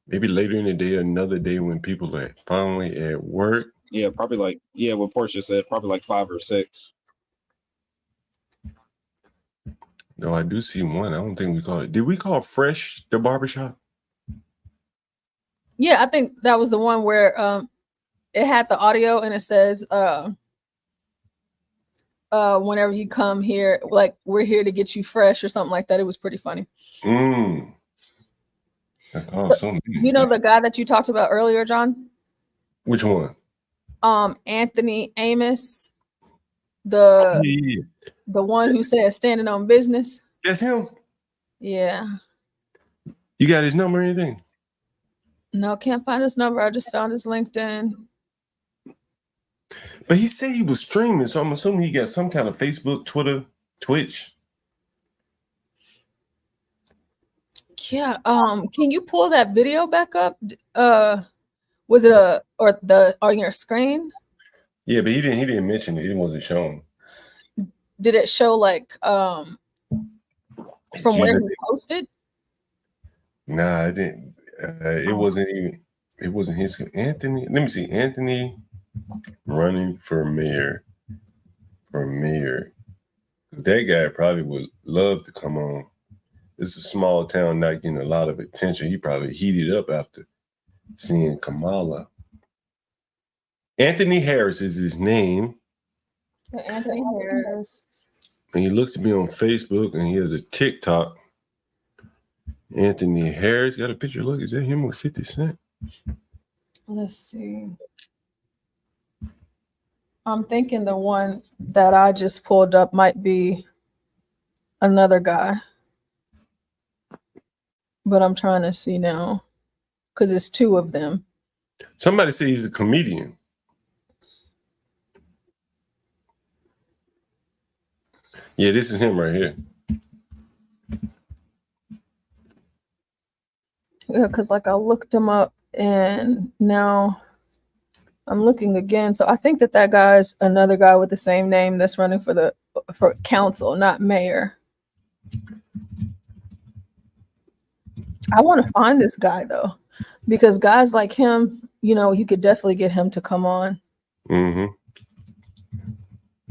Maybe later in the day, another day when people are finally at work. Yeah, probably like what Portia said, probably like 5 or 6. No, I do see one. I don't think we call it. Did we call Fresh the barbershop? Yeah, I think that was the one where it had the audio and it says whenever you come here, like we're here to get you fresh or something like that. It was pretty funny. You know the guy that you talked about earlier, John? Which one? Anthony Amos, the one who said standing on business. That's him. Yeah. You got his number or anything? No, can't find his number. I just found his LinkedIn. But he said he was streaming, so I'm assuming he got some kind of Facebook, Twitter, Twitch. Yeah. Can you pull that video back up? Was it on your screen? Yeah, but he didn't mention it. It wasn't shown. Did it show like from where he posted? Nah, it didn't. It wasn't his. Anthony. Let me see. Anthony running for mayor. That guy probably would love to come on. It's a small town not getting a lot of attention. He probably heated up after seeing Kamala. Anthony Harris is his name. Anthony Harris. And he looks to be on Facebook and he has a TikTok. Anthony Harris got a picture. Look, is that him with 50 Cent? Let's see. I'm thinking the one that I just pulled up might be another guy. But I'm trying to see now because it's 2 of them. Somebody said he's a comedian. Yeah, this is him right here. Yeah, because like I looked him up and now I'm looking again. So I think that guy is another guy with the same name that's running for council, not mayor. I want to find this guy though, because guys like him, you could definitely get him to come on. Mm-hmm.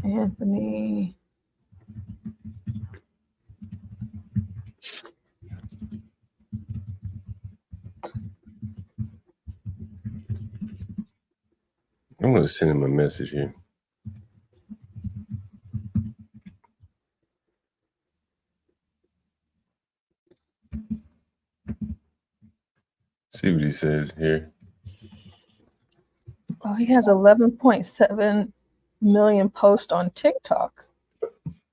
Anthony. I'm going to send him a message here. See what he says here. Oh, he has 11.7 million posts on TikTok.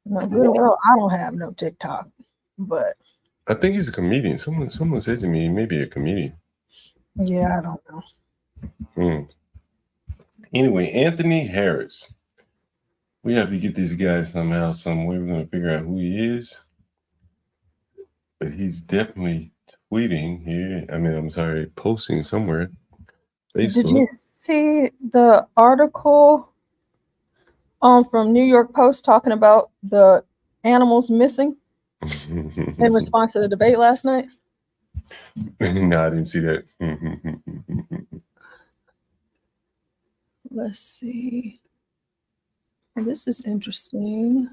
No, good well, I don't have no TikTok, but I think he's a comedian. Someone said to me he may be a comedian. Yeah, I don't know. Anyway, Anthony Harris. We have to get this guy somehow, some way. We're going to figure out who he is. But he's definitely tweeting here. Posting somewhere. Facebook. Did you see the article from New York Post talking about the animals missing in response to the debate last night? No, I didn't see that. Let's see. This is interesting.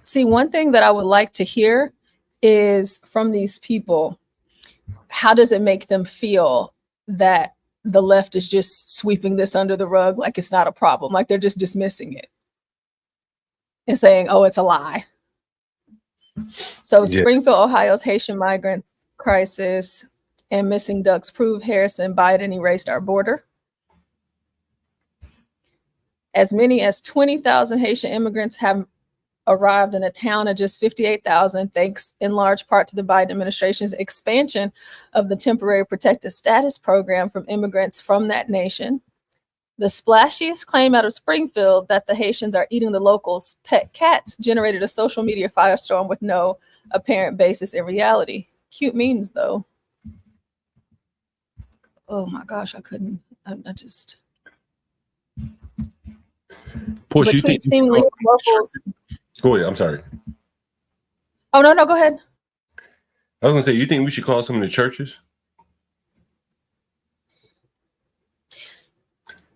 See, one thing that I would like to hear is from these people, how does it make them feel that the left is just sweeping this under the rug like it's not a problem, like they're just dismissing it and saying, oh, it's a lie. So yeah. Springfield, Ohio's Haitian migrants crisis and missing ducks prove Harris and Biden erased our border. As many as 20,000 Haitian immigrants have arrived in a town of just 58,000, thanks in large part to the Biden administration's expansion of the temporary protected status program from immigrants from that nation. The splashiest claim out of Springfield that the Haitians are eating the locals' pet cats generated a social media firestorm with no apparent basis in reality. Cute memes, though. Oh my gosh, I couldn't. I just. Push, you think seemingly locals. Go ahead. I'm sorry. Oh no, go ahead. I was gonna say, you think we should call some of the churches?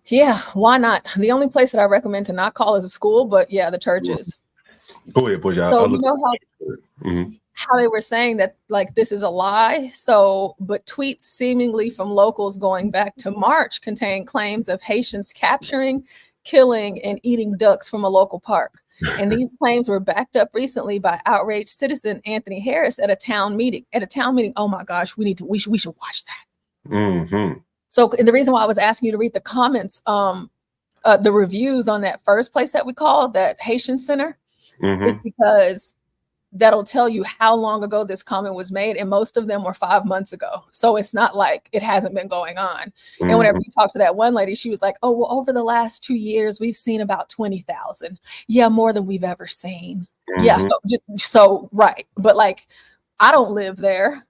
Yeah, why not? The only place that I recommend to not call is a school, but yeah, the churches. Go ahead, boy. So you know how they were saying that like this is a lie. So, but tweets seemingly from locals going back to March contain claims of Haitians capturing, killing, and eating ducks from a local park. And these claims were backed up recently by outraged citizen Anthony Harris at a town meeting. Oh my gosh, we should watch that. Mm-hmm. So, and the reason why I was asking you to read the comments, the reviews on that first place that we called, that Haitian Center, is because that'll tell you how long ago this comment was made, and most of them were 5 months ago. So it's not like it hasn't been going on. And whenever you talk to that one lady, she was like, "Oh, well, over the last 2 years, we've seen about 20,000. Yeah, more than we've ever seen." Yeah, so right, but like, I don't live there.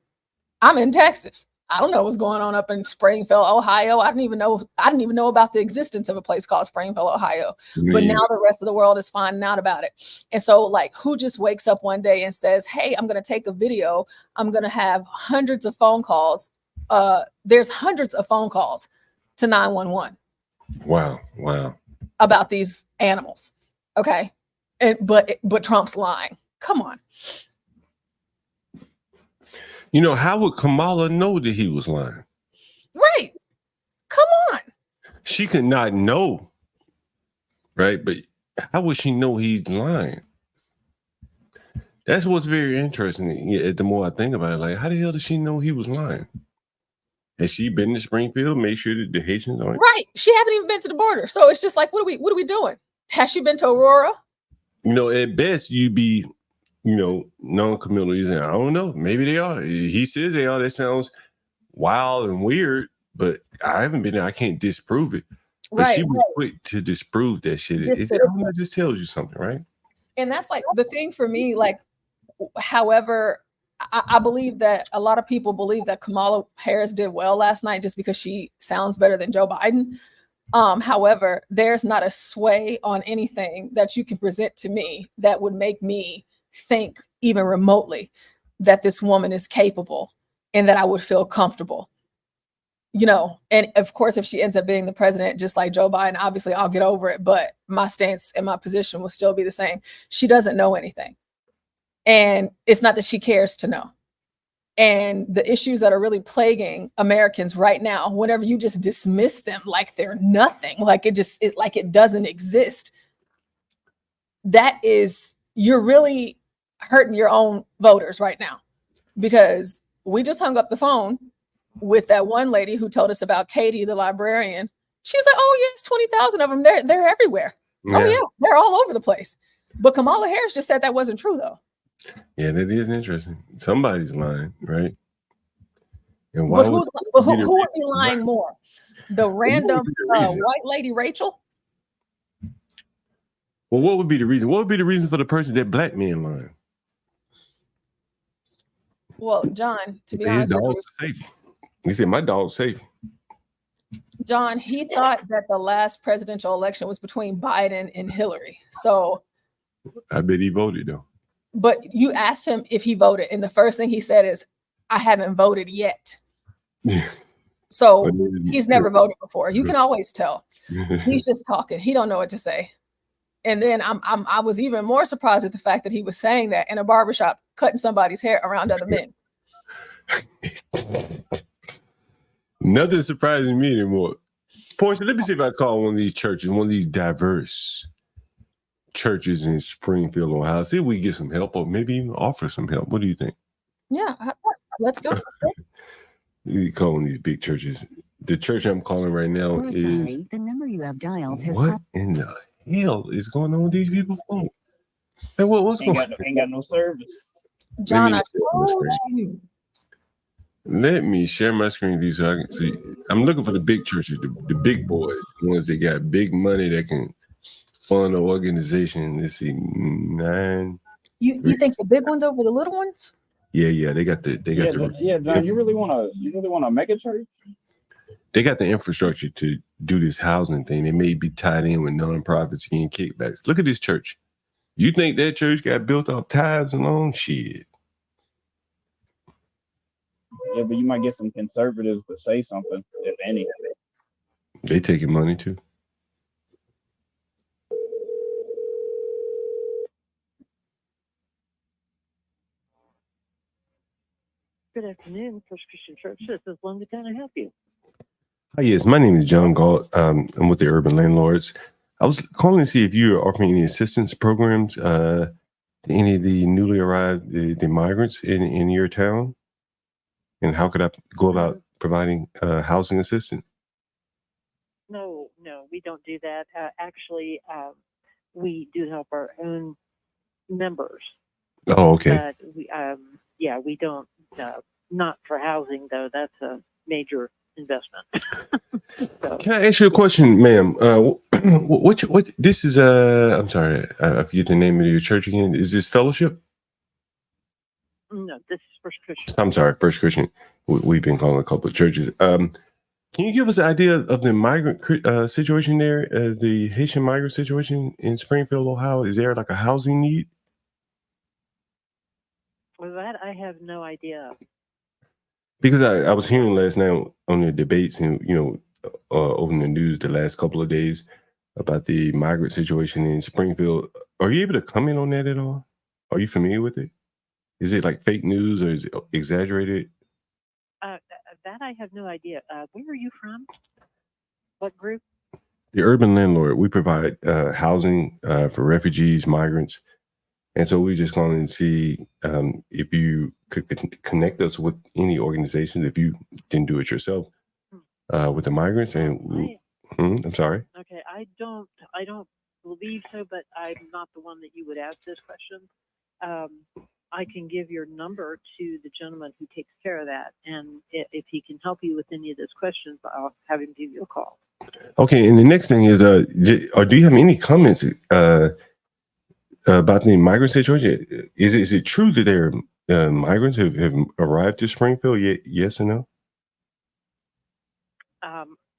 I'm in Texas. I don't know what's going on up in Springfield, Ohio. I didn't even know about the existence of a place called Springfield, Ohio. But now the rest of the world is finding out about it. And so like, who just wakes up one day and says, "Hey, I'm going to take a video. I'm going to have hundreds of phone calls." There's hundreds of phone calls to 911. Wow. About these animals. Okay. But Trump's lying. Come on. You know, how would Kamala know that he was lying? Right. Come on. She could not know. Right. But how would she know he's lying? That's what's very interesting. The more I think about it, like, how the hell does she know he was lying? Has she been to Springfield? Make sure that the Haitians aren't. Right. She haven't even been to the border. So it's just like, what are we doing? Has she been to Aurora? You know, at best you'd be, non-committal. I don't know. Maybe they are. He says they are. That sounds wild and weird, but I haven't been there. I can't disprove it. But she was quick to disprove that shit. It just tells you something, right? And that's like the thing for me. Like, however, I believe that a lot of people believe that Kamala Harris did well last night just because she sounds better than Joe Biden. However, there's not a sway on anything that you can present to me that would make me think even remotely that this woman is capable and that I would feel comfortable, and of course, if she ends up being the president, just like Joe Biden, obviously I'll get over it, but my stance and my position will still be the same. She doesn't know anything. And it's not that she cares to know. And the issues that are really plaguing Americans right now, whenever you just dismiss them like they're nothing, like it doesn't exist, you're really hurting your own voters right now, because we just hung up the phone with that one lady who told us about Katie, the librarian. She was like, "Oh yes, 20,000 of them. They're everywhere. Yeah. Oh yeah, they're all over the place." But Kamala Harris just said that wasn't true though. Yeah, that is interesting. Somebody's lying, right? And why who would be lying more? The random white lady Rachel? Well, what would be the reason? What would be the reason for the person that black man lying? Well, John, to be honest, his dog's safe. He said, "My dog's safe." John, he thought that the last presidential election was between Biden and Hillary. So I bet he voted though. But you asked him if he voted, and the first thing he said is, "I haven't voted yet." So he's never voted before. You can always tell. He's just talking. He don't know what to say. And then I was even more surprised at the fact that he was saying that in a barbershop, cutting somebody's hair around other men. Nothing surprising me anymore. Portia, let me see if I call one of these churches, one of these diverse churches in Springfield, Ohio. See if we get some help, or maybe even offer some help. What do you think? Yeah, let's go. You calling these big churches. The church I'm calling right now is the number you have dialed has what in the hell is going on with these people's phone? Hey, what's going on? Ain't got no service. John, I told you. Let me share my screen with you so I can see. I'm looking for the big churches, the big boys, the ones that got big money that can fund an organization. Let's see, 9. You think the big ones over the little ones? Yeah, they got the John, you really want to make a church? They got the infrastructure to do this housing thing. They may be tied in with nonprofits getting kickbacks. Look at this church. You think that church got built off tithes alone? Shit. Yeah, but you might get some conservatives to say something, if any. They taking money too. Good afternoon, First Christian Church. This is Linda. Can I help you? Hi, yes, my name is John Galt. I'm with the Urban Landlords. I was calling to see if you're offering any assistance programs to any of the newly arrived the migrants in your town, and how could I go about providing housing assistance? No, we don't do that. Actually, we do help our own members. Oh, okay. But we don't. Not for housing though. That's a major investment. So, Can I ask you a question, ma'am? What this is? I'm sorry, I forget the name of your church again. Is this Fellowship? no, this is First Christian. I'm sorry, First Christian. We've been calling a couple of churches. Can you give us an idea of the migrant situation there, the Haitian migrant situation in Springfield, Ohio? Is there like a housing need? Well, that I have no idea. Because I was hearing last night on the debates and, over the news the last couple of days about the migrant situation in Springfield. Are you able to comment on that at all? Are you familiar with it? Is it like fake news or is it exaggerated? That I have no idea. Where are you from? What group? The Urban Landlord. We provide housing for refugees, migrants. And so we just calling to see if you could connect us with any organizations, if you didn't do it yourself, with the migrants. And I'm sorry. Okay, I don't believe so, but I'm not the one that you would ask this question. I can give your number to the gentleman who takes care of that, and if he can help you with any of those questions, I'll have him give you a call. Okay, and the next thing is, do you have any comments about the migrant situation? Is it true that there are migrants who have arrived to Springfield? Yes or no?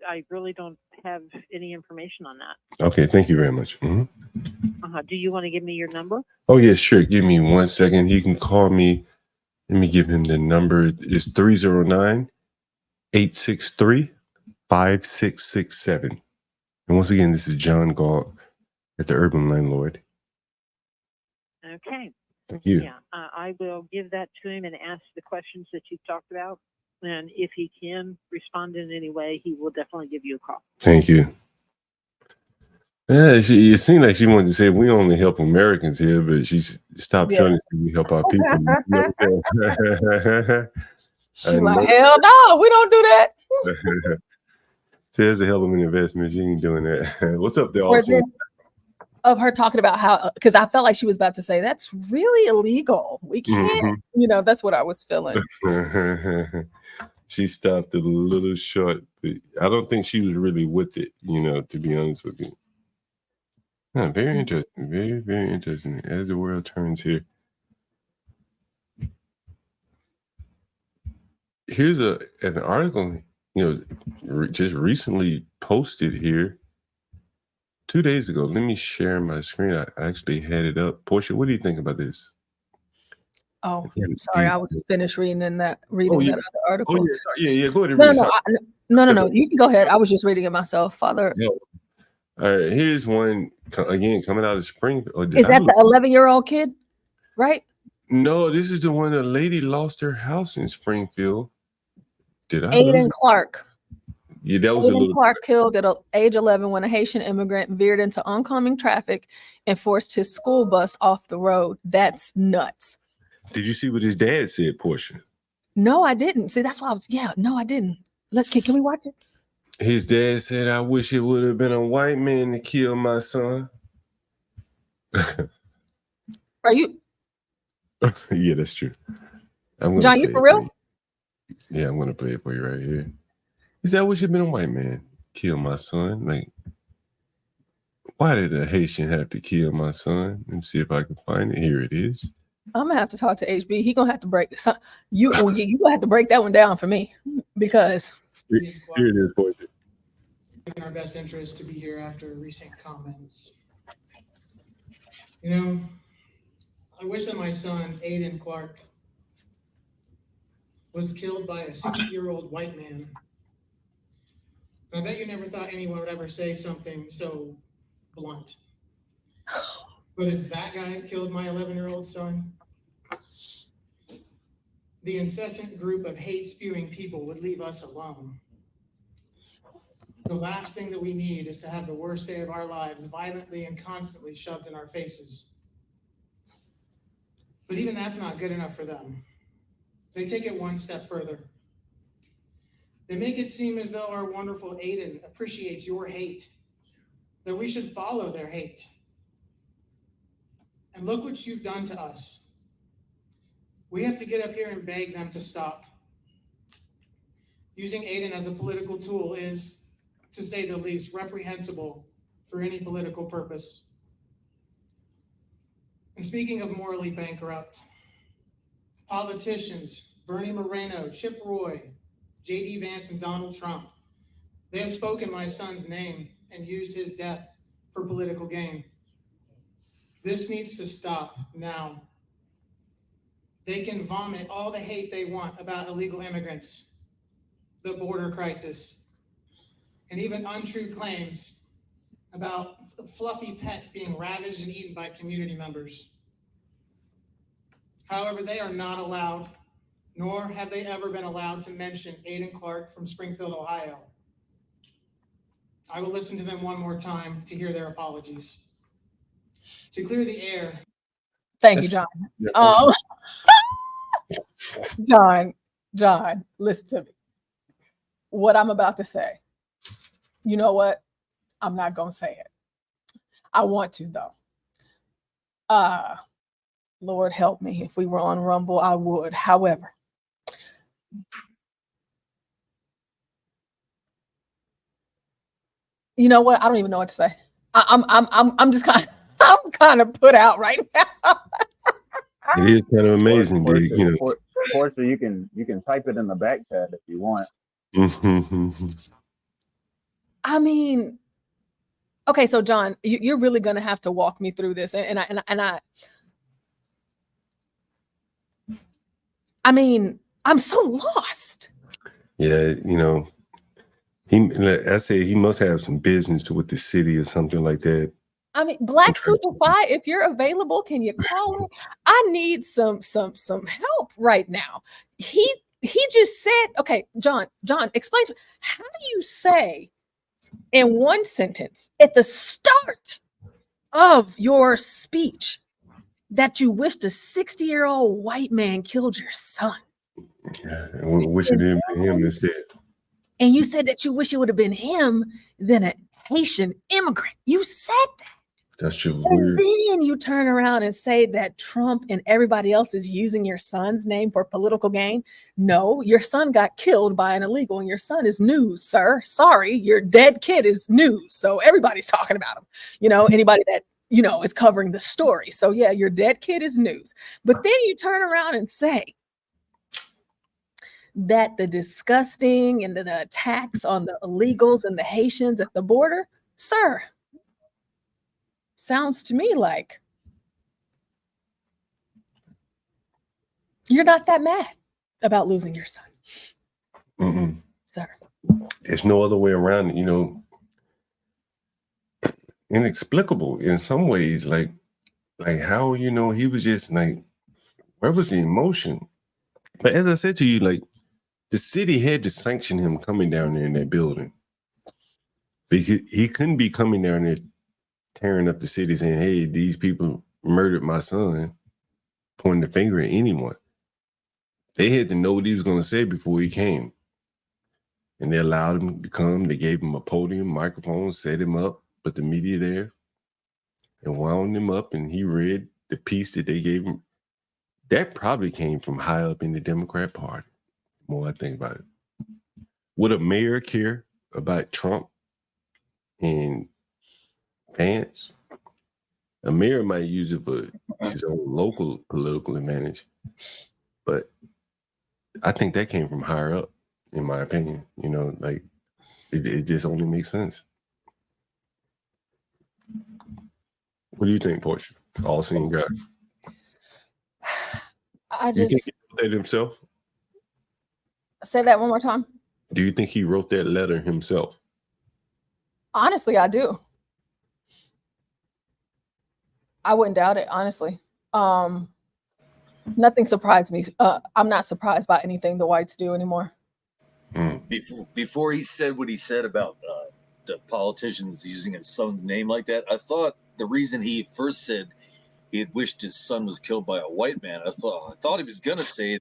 I really don't have any information on that. Okay, thank you very much. Do you want to give me your number? Oh, yes, sure. Give me 1 second. He can call me. Let me give him the number. It's 309-863-5667. And once again, this is John Galt at the Urban Landlord. Okay. Thank you. Yeah, I will give that to him and ask the questions that you've talked about. And if he can respond in any way, he will definitely give you a call. Thank you. Yeah, it seemed like she wanted to say we only help Americans here, but she stopped trying to say we help our people. She's like, hell no, we don't do that. Says a hell of an investment. She ain't doing that. What's up there? Also, of her talking about how, because I felt like she was about to say that's really illegal. We can't, that's what I was feeling. She stopped a little short, but I don't think she was really with it, to be honest with you. Very interesting. Very, very interesting. As the world turns here. Here's an article, just recently posted here 2 days ago. Let me share my screen. I actually had it up. Portia, what do you think about this? Oh, sorry, I was finished reading that other article. Oh, yeah. Go ahead. No. You can go ahead. I was just reading it myself, Father. No. All right, here's one again coming out of Springfield. Is that the 11-year-old kid, right? No, this is the one. A lady lost her house in Springfield. Did I? Aiden Clark. Yeah, that was Aiden Clark killed at age 11 when a Haitian immigrant veered into oncoming traffic and forced his school bus off the road. That's nuts. Did you see what his dad said, Portia? No, I didn't. See, that's why I didn't. Can we watch it? His dad said, "I wish it would have been a white man to kill my son." Are you? Yeah, that's true. John, you for real? Yeah, I'm gonna play it for you right here. He said, "I wish it had been a white man kill my son." Like, why did a Haitian have to kill my son? Let me see if I can find it. Here it is. I'm gonna have to talk to HB. He gonna have to break you gonna have to break that one down for me, because here it is, boy. In our best interest to be here after recent comments. You know, I wish that my son, Aiden Clark, was killed by a 60-year-old white man. And I bet you never thought anyone would ever say something so blunt. But if that guy killed my 11-year-old son, the incessant group of hate-spewing people would leave us alone. The last thing that we need is to have the worst day of our lives violently and constantly shoved in our faces. But even that's not good enough for them. They take it one step further. They make it seem as though our wonderful Aiden appreciates your hate, that we should follow their hate. And look what you've done to us. We have to get up here and beg them to stop. Using Aiden as a political tool is, to say the least, reprehensible for any political purpose. And speaking of morally bankrupt, politicians, Bernie Moreno, Chip Roy, J.D. Vance, and Donald Trump, they have spoken my son's name and used his death for political gain. This needs to stop now. They can vomit all the hate they want about illegal immigrants, the border crisis, and even untrue claims about fluffy pets being ravaged and eaten by community members. However, they are not allowed, nor have they ever been allowed to mention Aiden Clark from Springfield, Ohio. I will listen to them one more time to hear their apologies. To clear the air. Thank you, John. John, listen to me. What I'm about to say, you know what? I'm not going to say it. I want to, though. Lord help me. If we were on Rumble, I would. However, you know what? I don't even know what to say. I'm just kind of put out right now. It is kind of amazing, dude. You know, Portia, you can type it in the back chat if you want. I mean, okay, so John, you're really gonna have to walk me through this, I mean, I'm so lost. Yeah, you know, I say he must have some business with the city or something like that. I mean, Black Suit Defy, if you're available, can you call her? I need some help right now. He just said, okay, John, explain to me, how do you say in one sentence at the start of your speech that you wished a 60-year-old white man killed your son? Yeah, and wish it didn't be him instead. And you said that you wish it would have been him than a Haitian immigrant. You said that. That's just And weird. then you turn around and say that Trump and everybody else is using your son's name for political gain. No, your son got killed by an illegal and your son is news, sir. Sorry, your dead kid is news. So everybody's talking about him. You know, anybody that, you know, is covering the story. So yeah, your dead kid is news. But then you turn around and say that the disgusting and the attacks on the illegals and the Haitians at the border, sir, sounds to me like you're not that mad about losing your son, sir. There's no other way around it, you know. Inexplicable in some ways, like how, you know, he was just like, where was the emotion? But as I said to you, like, the city had to sanction him coming down there in that building, because he couldn't be coming down there tearing up the city saying, hey, these people murdered my son, pointing the finger at anyone. They had to know what he was going to say before he came. And they allowed him to come. They gave him a podium, microphone, set him up, put the media there, and wound him up, and he read the piece that they gave him. That probably came from high up in the Democrat Party, the more I think about it. Would a mayor care about Trump and Vance? A mayor might use it for his own local political advantage, but I think that came from higher up, in my opinion. You know, like it just only makes sense. What do you think, Portia? all-seeing God? I You think just he wrote that himself? say that one more time. Do you think he wrote that letter himself? Honestly, I do. I wouldn't doubt it, honestly. Nothing surprised me. I'm not surprised by anything the whites do anymore. Before he said what he said about the politicians using his son's name like that, I thought the reason he first said he had wished his son was killed by a white man, I thought he was gonna say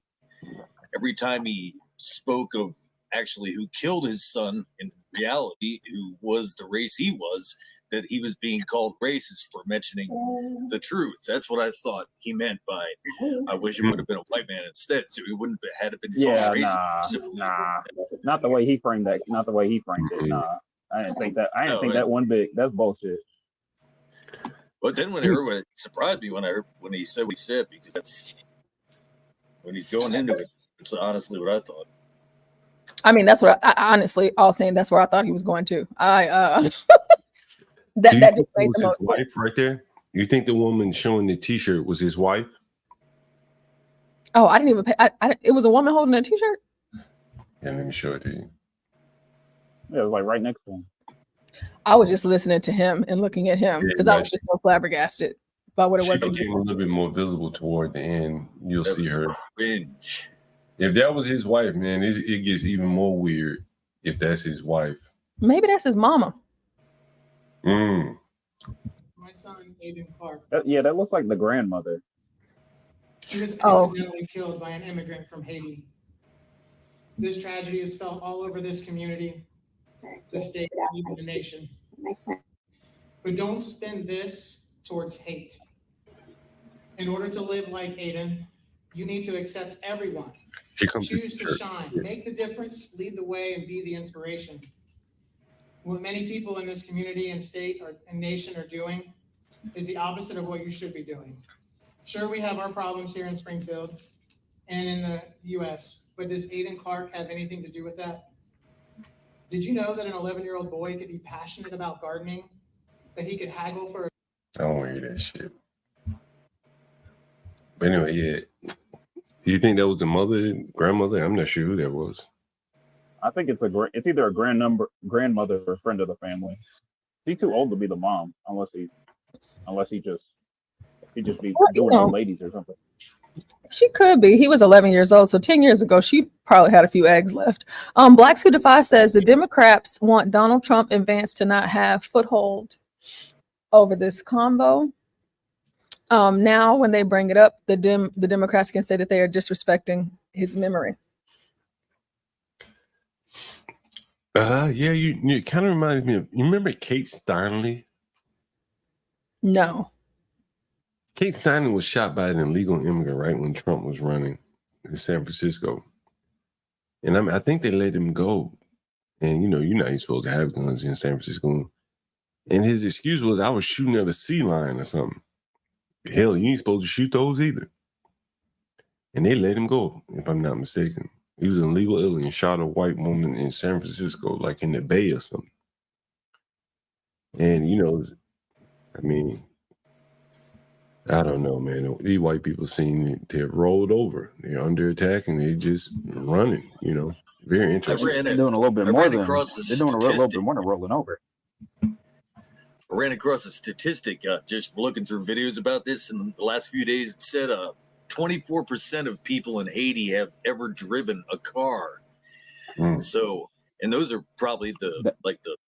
every time he spoke of actually who killed his son in reality, who was the race he was, that he was being called racist for mentioning the truth. That's what I thought he meant by I wish it would have been a white man instead, so he wouldn't have been called racist. Nah, not the way he framed that. Not the way he framed it. Nah, I didn't think that. I didn't think that one bit. That's bullshit. But then when everybody surprised me when I heard when he said what he said, because that's when he's going into it. It's honestly what I thought. I mean, that's what I honestly, all saying that's where I thought he was going to. That just made the most wife sense. right there. You think the woman showing the T-shirt was his wife? Oh, I didn't even pay. It was a woman holding a T-shirt. Yeah, let me show it to you. Yeah, it was like right next to him. I was just listening to him and looking at him because I was just so flabbergasted by what it was. She became a little bit more visible toward the end. You'll see her. Cringe. If that was his wife, man, it gets even more weird if that's his wife. Maybe that's his mama. My son, Aiden Clark. Yeah, that looks like the grandmother. He was accidentally killed by an immigrant from Haiti. This tragedy is felt all over this community, the state, and even the nation. But don't spin this towards hate. In order to live like Aiden, you need to accept everyone. Choose to shine, make the difference, lead the way, and be the inspiration. What many people in this community and state and nation are doing is the opposite of what you should be doing. Sure, we have our problems here in Springfield and in the U.S., but does Aiden Clark have anything to do with that? Did you know that an 11-year-old boy could be passionate about gardening, that he could haggle for? I don't want to hear that shit. But anyway, yeah. Do you think that was the grandmother? I'm not sure who that was. I think it's either a grandmother or a friend of the family. He's too old to be the mom, unless he just be doing old ladies or something. She could be. He was 11 years old, so 10 years ago, she probably had a few eggs left. Blacks Who Defy says the Democrats want Donald Trump and Vance to not have foothold over this combo. Now, when they bring it up, the Democrats can say that they are disrespecting his memory. Yeah, you kind of reminds me of, you remember Kate Steinle? No. Kate Steinle was shot by an illegal immigrant right when Trump was running in San Francisco. And I think they let him go. And, you're not even supposed to have guns in San Francisco. And his excuse was, I was shooting at a sea lion or something. Hell, you ain't supposed to shoot those either. And they let him go, if I'm not mistaken. He was an illegal alien, shot a white woman in San Francisco, like in the Bay or something. And, I don't know, man. These white people seem to have rolled over. They're under attack and they just running, Very interesting. They're doing a little bit more than rolling over. I ran across a statistic just looking through videos about this in the last few days. It said 24% of people in Haiti have ever driven a car. So, and those are probably the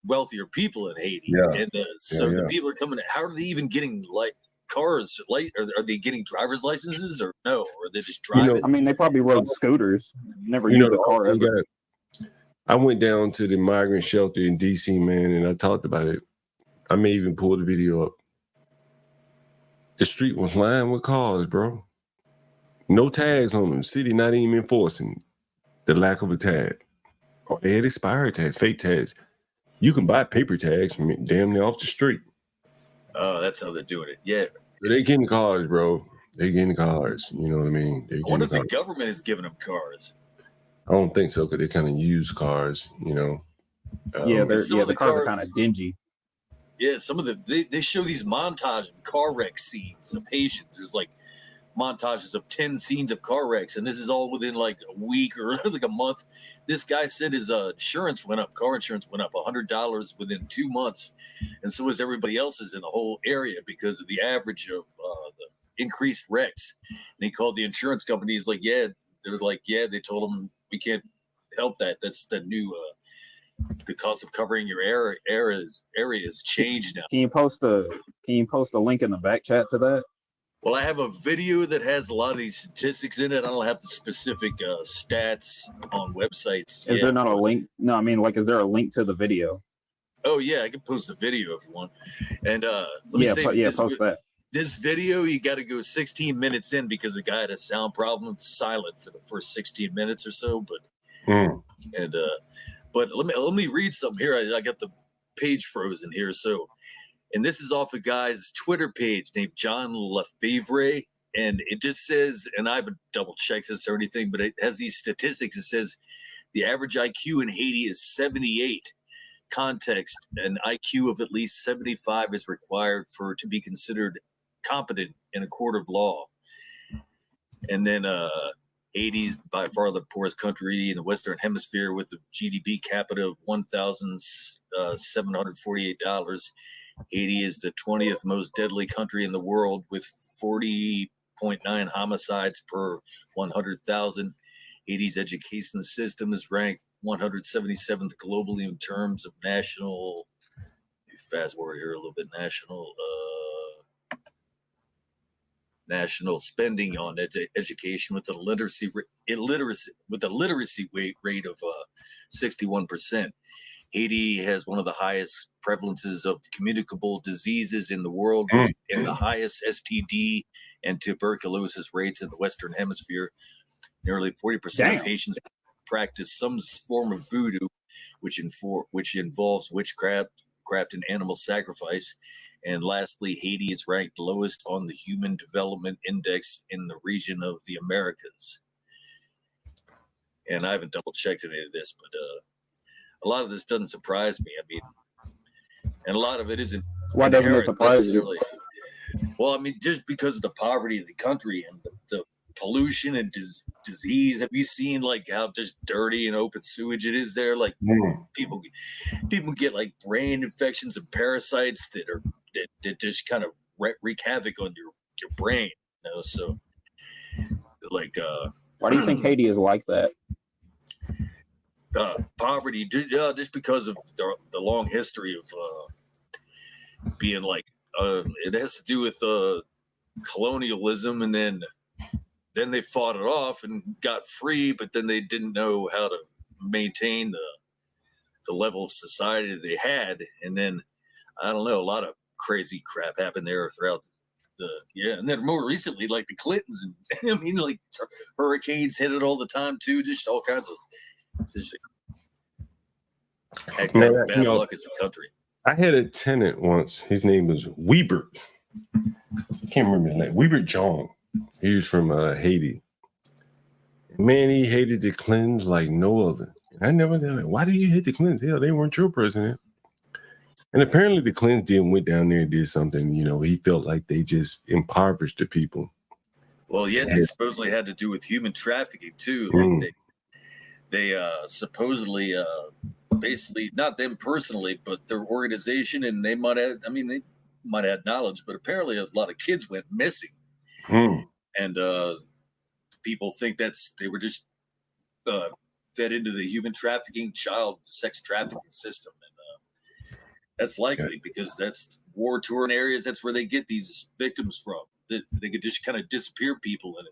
wealthier people in Haiti. Yeah. And the people are coming. How are they even getting cars? Are they getting driver's licenses or no? Or are they just driving? They probably rode scooters. Never used a car ever. I went down to the migrant shelter in DC, man, and I talked about it. I may even pull the video up. The street was lined with cars, bro. No tags on them. City not even enforcing the lack of a tag. Oh, they had expired tags, fake tags. You can buy paper tags from damn near off the street. Oh, that's how they're doing it. Yeah. So they getting cars, bro. They getting cars. You know what I mean? I wonder if the government is giving them cars. I don't think so, because they kind of use cars, the cars are kind of dingy. Yeah, some of they show these montage of car wreck scenes of Haitians. There's like montages of 10 scenes of car wrecks, and this is all within like a week or like a month. This guy said his insurance went up, car insurance went up $100 within 2 months, and so is everybody else's in the whole area because of the average of the increased wrecks. And he called the insurance company. He's like, yeah, they're like, yeah, they told him we can't help that. That's the new the cost of covering your areas changed now. Can you post a link in the back chat to that? Well, I have a video that has a lot of these statistics in it. I don't have the specific stats on websites. Is there not a link? No, I mean, like, is there a link to the video? Oh yeah, I can post the video if you want. And let me say, post that. This video, you got to go 16 minutes in because the guy had a sound problem. It's silent for the first 16 minutes or so. But let me read something here. I got the page frozen here, so. And this is off a guy's Twitter page named John Lefevre. And it just says, and I haven't double checked this or anything, but it has these statistics. It says the average IQ in Haiti is 78. Context, an IQ of at least 75 is required to be considered competent in a court of law. And then Haiti's by far the poorest country in the Western Hemisphere with a GDP capita of $1,748. Haiti is the 20th most deadly country in the world with 40.9 homicides per 100,000. Haiti's education system is ranked 177th globally in terms of national, fast forward here a little bit, national spending on education with a literacy rate of 61%. Haiti has one of the highest prevalences of communicable diseases in the world and the highest STD and tuberculosis rates in the Western Hemisphere. Nearly 40% of Haitians practice some form of voodoo, which involves witchcraft and animal sacrifice. And lastly, Haiti is ranked lowest on the Human Development Index in the region of the Americas. And I haven't double checked any of this, but a lot of this doesn't surprise me. I mean, and a lot of it isn't. Why doesn't it surprise you? Well, I mean, just because of the poverty of the country and the pollution and disease. Have you seen like how just dirty and open sewage it is there? Like people get like brain infections and parasites that just kind of wreak havoc on your brain. You know, so like why do you think Haiti is like that? Poverty, just because of the long history of being like it has to do with colonialism, and then they fought it off and got free, but then they didn't know how to maintain the level of society that they had, and then I don't know, a lot of crazy crap happened there throughout and then more recently, like the Clintons, and I mean, like hurricanes hit it all the time too, just all kinds of. It's just bad luck as a country. I had a tenant once. His name was Weber. I can't remember his name. Weber Jong. He was from Haiti. Man, he hated the Clintons like no other. I never said, like, why do you hate the Clintons? Hell, they weren't your president. And apparently the Clintons went down there and did something. You know, he felt like they just impoverished the people. Well, yeah, they supposedly had to do with human trafficking too. Like they supposedly, basically, not them personally, but their organization, and they might have had knowledge, but apparently a lot of kids went missing. And people think they were just fed into the human trafficking, child sex trafficking system. And that's likely because that's war-torn areas. That's where they get these victims from. They could just kind of disappear people, and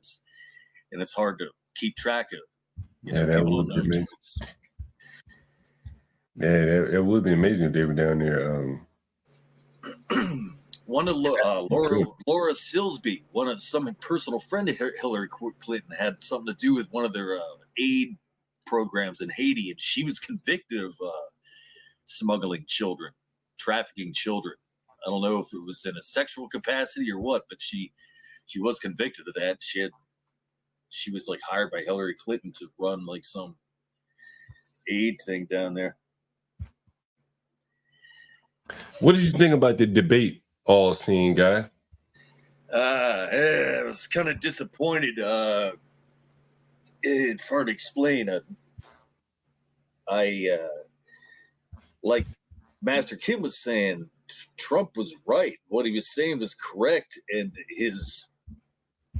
it's hard to keep track of. That would be amazing. It would be amazing if they were down there. One of Laura Silsby, some personal friend of Hillary Clinton, had something to do with one of their aid programs in Haiti, and she was convicted of smuggling children, trafficking children. I don't know if it was in a sexual capacity or what, but she was convicted of that. She was like hired by Hillary Clinton to run like some aid thing down there. What did you think about the debate, all seeing guy? I was kind of disappointed. It's hard to explain. Like Master Kim was saying, Trump was right. What he was saying was correct, and his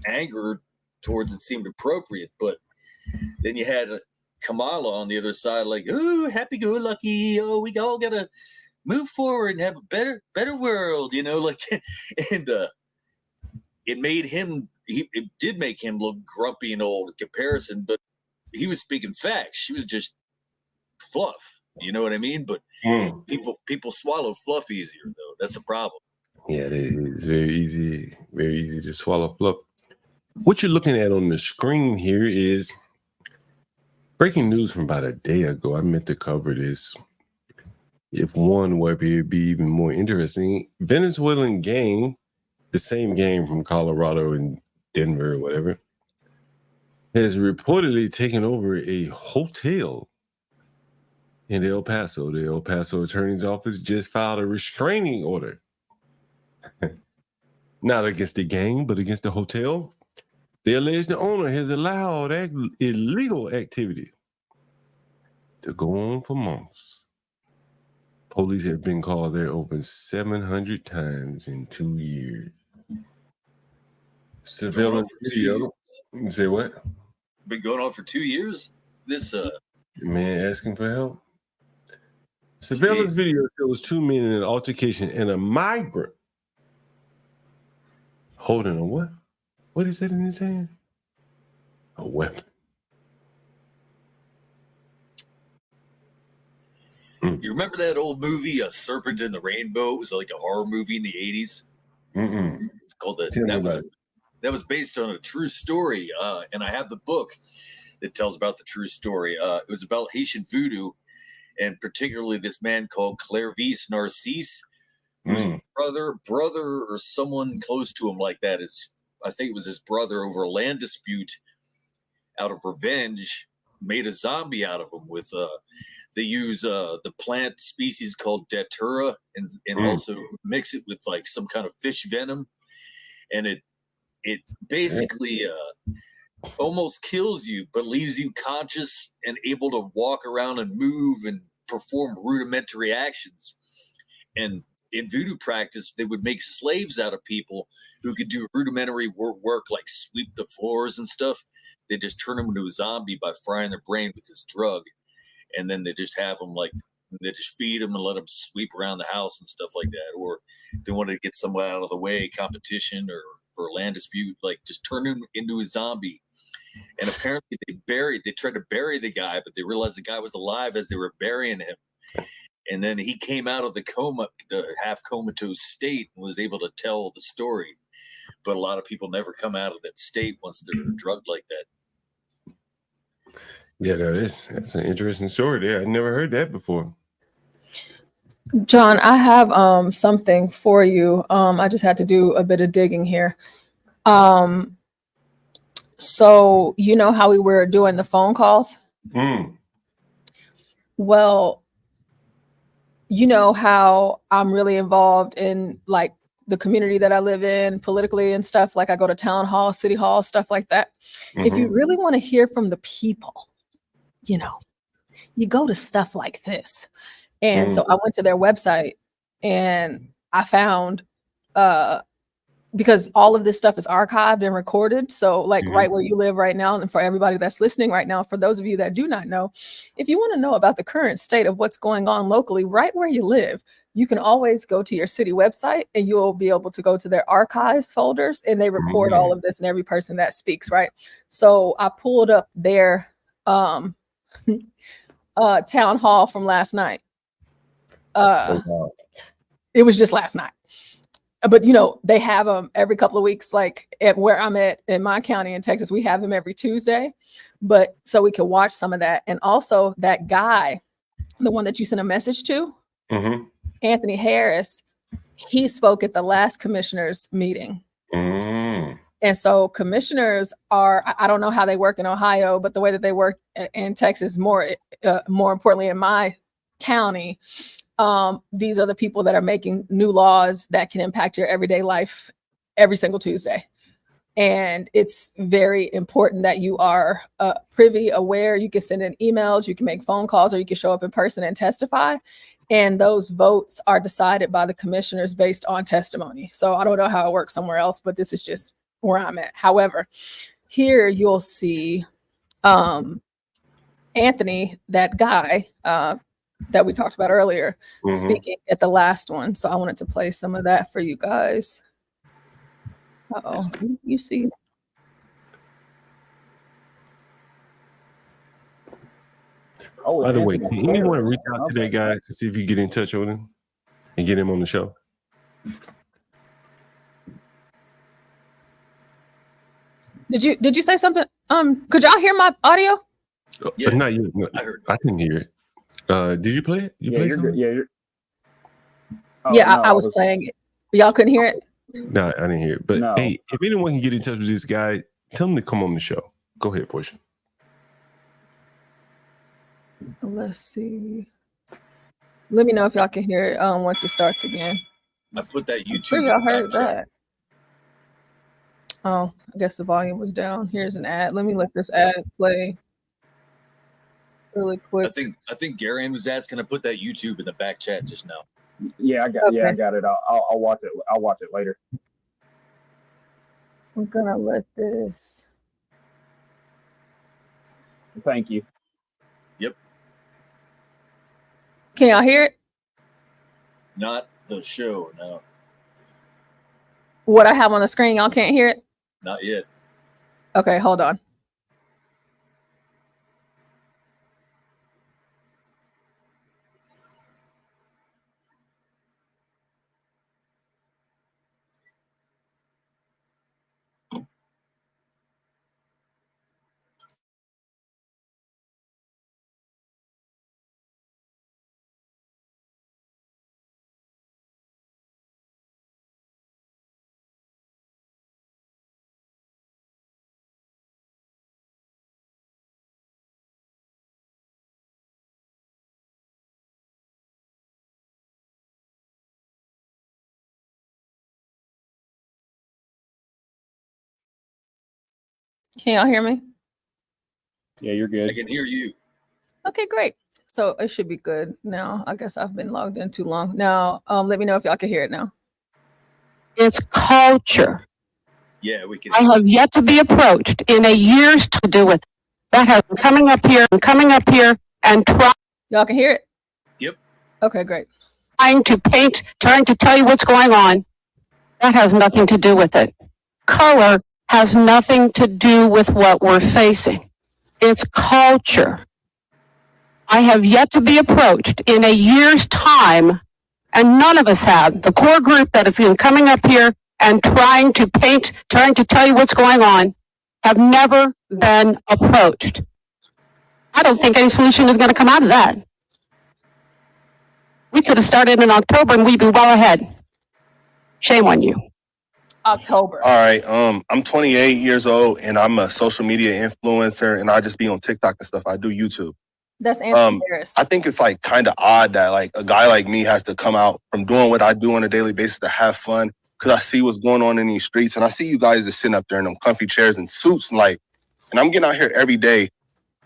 anger towards it seemed appropriate. But then you had Kamala on the other side, like, "Oh, happy-go-lucky. Oh, we all gotta move forward and have a better world," like, and it made him. It did make him look grumpy and old in comparison, but he was speaking facts. She was just fluff. You know what I mean? But people swallow fluff easier, though. That's the problem. Yeah, it's very easy to swallow fluff. What you're looking at on the screen here is breaking news from about a day ago. I meant to cover this. If one were to be even more interesting, Venezuelan gang, the same gang from Colorado and Denver or whatever, has reportedly taken over a hotel in El Paso. The El Paso Attorney's Office just filed a restraining order. Not against the gang, but against the hotel. They allege the owner has allowed illegal activity to go on for months. Police have been called there over 700 times in 2 years. Surveillance video. You say what? Been going on for 2 years? This man asking for help. Surveillance video shows 2 men in an altercation and a migrant holding a what? What is that in his hand? A weapon. You remember that old movie, A Serpent in the Rainbow? It was like a horror movie in the 80s. It's called that was based on a true story, and I have the book that tells about the true story. It was about Haitian voodoo, and particularly this man called Clairvice Narcisse, whose brother or someone close to him like that I think it was his brother, over a land dispute, out of revenge, made a zombie out of him with they use the plant species called datura and also mix it with like some kind of fish venom, and it basically almost kills you but leaves you conscious and able to walk around and move and perform rudimentary actions. And in voodoo practice, they would make slaves out of people who could do rudimentary work like sweep the floors and stuff. They just turn them into a zombie by frying their brain with this drug. And then they just have them they just feed them and let them sweep around the house and stuff like that. Or if they wanted to get someone out of the way, competition or for a land dispute, like just turn him into a zombie. And apparently they tried to bury the guy, but they realized the guy was alive as they were burying him. And then he came out of the half comatose state, and was able to tell the story. But a lot of people never come out of that state once they're drugged like that. Yeah, that's an interesting story there. I never heard that before. John, I have something for you. I just had to do a bit of digging here. So you know how we were doing the phone calls? Well, you know how I'm really involved in like the community that I live in politically and stuff. Like I go to town hall, city hall, stuff like that. If you really want to hear from the people, you go to stuff like this. And so I went to their website and I found, because all of this stuff is archived and recorded. So like right where you live right now, and for everybody that's listening right now, for those of you that do not know, if you want to know about the current state of what's going on locally, right where you live, you can always go to your city website and you'll be able to go to their archives folders, and they record all of this and every person that speaks, right? So I pulled up their town hall from last night. It was just last night. But they have them every couple of weeks, like at where I'm at in my county in Texas, we have them every Tuesday. But so we can watch some of that. And also that guy, the one that you sent a message to, Anthony Harris, he spoke at the last commissioners meeting. And so commissioners I don't know how they work in Ohio, but the way that they work in Texas, more importantly in my county, these are the people that are making new laws that can impact your everyday life every single Tuesday. And it's very important that you are privy, aware. You can send in emails, you can make phone calls, or you can show up in person and testify. And those votes are decided by the commissioners based on testimony. So I don't know how it works somewhere else, but this is just where I'm at. However, here you'll see Anthony, that guy that we talked about earlier, speaking at the last one. So I wanted to play some of that for you guys. Uh-oh, you see. Oh, by the way, can anyone reach out to that guy and see if you get in touch with him and get him on the show? Did you say something? Could y'all hear my audio? Not yet. No, I couldn't hear it. Did you play it? You played something? I was playing it. Y'all couldn't hear it? No, I didn't hear it. But hey, if anyone can get in touch with this guy, tell him to come on the show. Go ahead, Portia. Let's see. Let me know if y'all can hear it once it starts again. I put that YouTube. Sure, y'all heard that. Oh, I guess the volume was down. Here's an ad. Let me let this ad play really quick. I think Garion was asking to put that YouTube in the back chat just now. Yeah, I got it. I'll watch it. I'll watch it later. I'm gonna let this. Thank you. Yep. Can y'all hear it? Not the show, no. What I have on the screen, y'all can't hear it? Not yet. Okay, hold on. Can y'all hear me? Yeah, you're good. I can hear you. Okay, great. So it should be good now. I guess I've been logged in too long. Now, let me know if y'all can hear it now. It's culture. Yeah, we can. I have yet to be approached in a year's to do with that has been coming up here and Y'all can hear it? Yep. Okay, great. trying to tell you what's going on. That has nothing to do with it. Color has nothing to do with what we're facing. It's culture. I have yet to be approached in a year's time, and none of us have. The core group that has been coming up here and trying to tell you what's going on, have never been approached. I don't think any solution is going to come out of that. We could have started in October and we'd be well ahead. Shame on you. October. All right. I'm 28 years old and I'm a social media influencer and I just be on TikTok and stuff. I do YouTube. That's Anthony Harris. I think it's like kind of odd that like a guy like me has to come out from doing what I do on a daily basis to have fun because I see what's going on in these streets and I see you guys just sitting up there in them comfy chairs and suits and I'm getting out here every day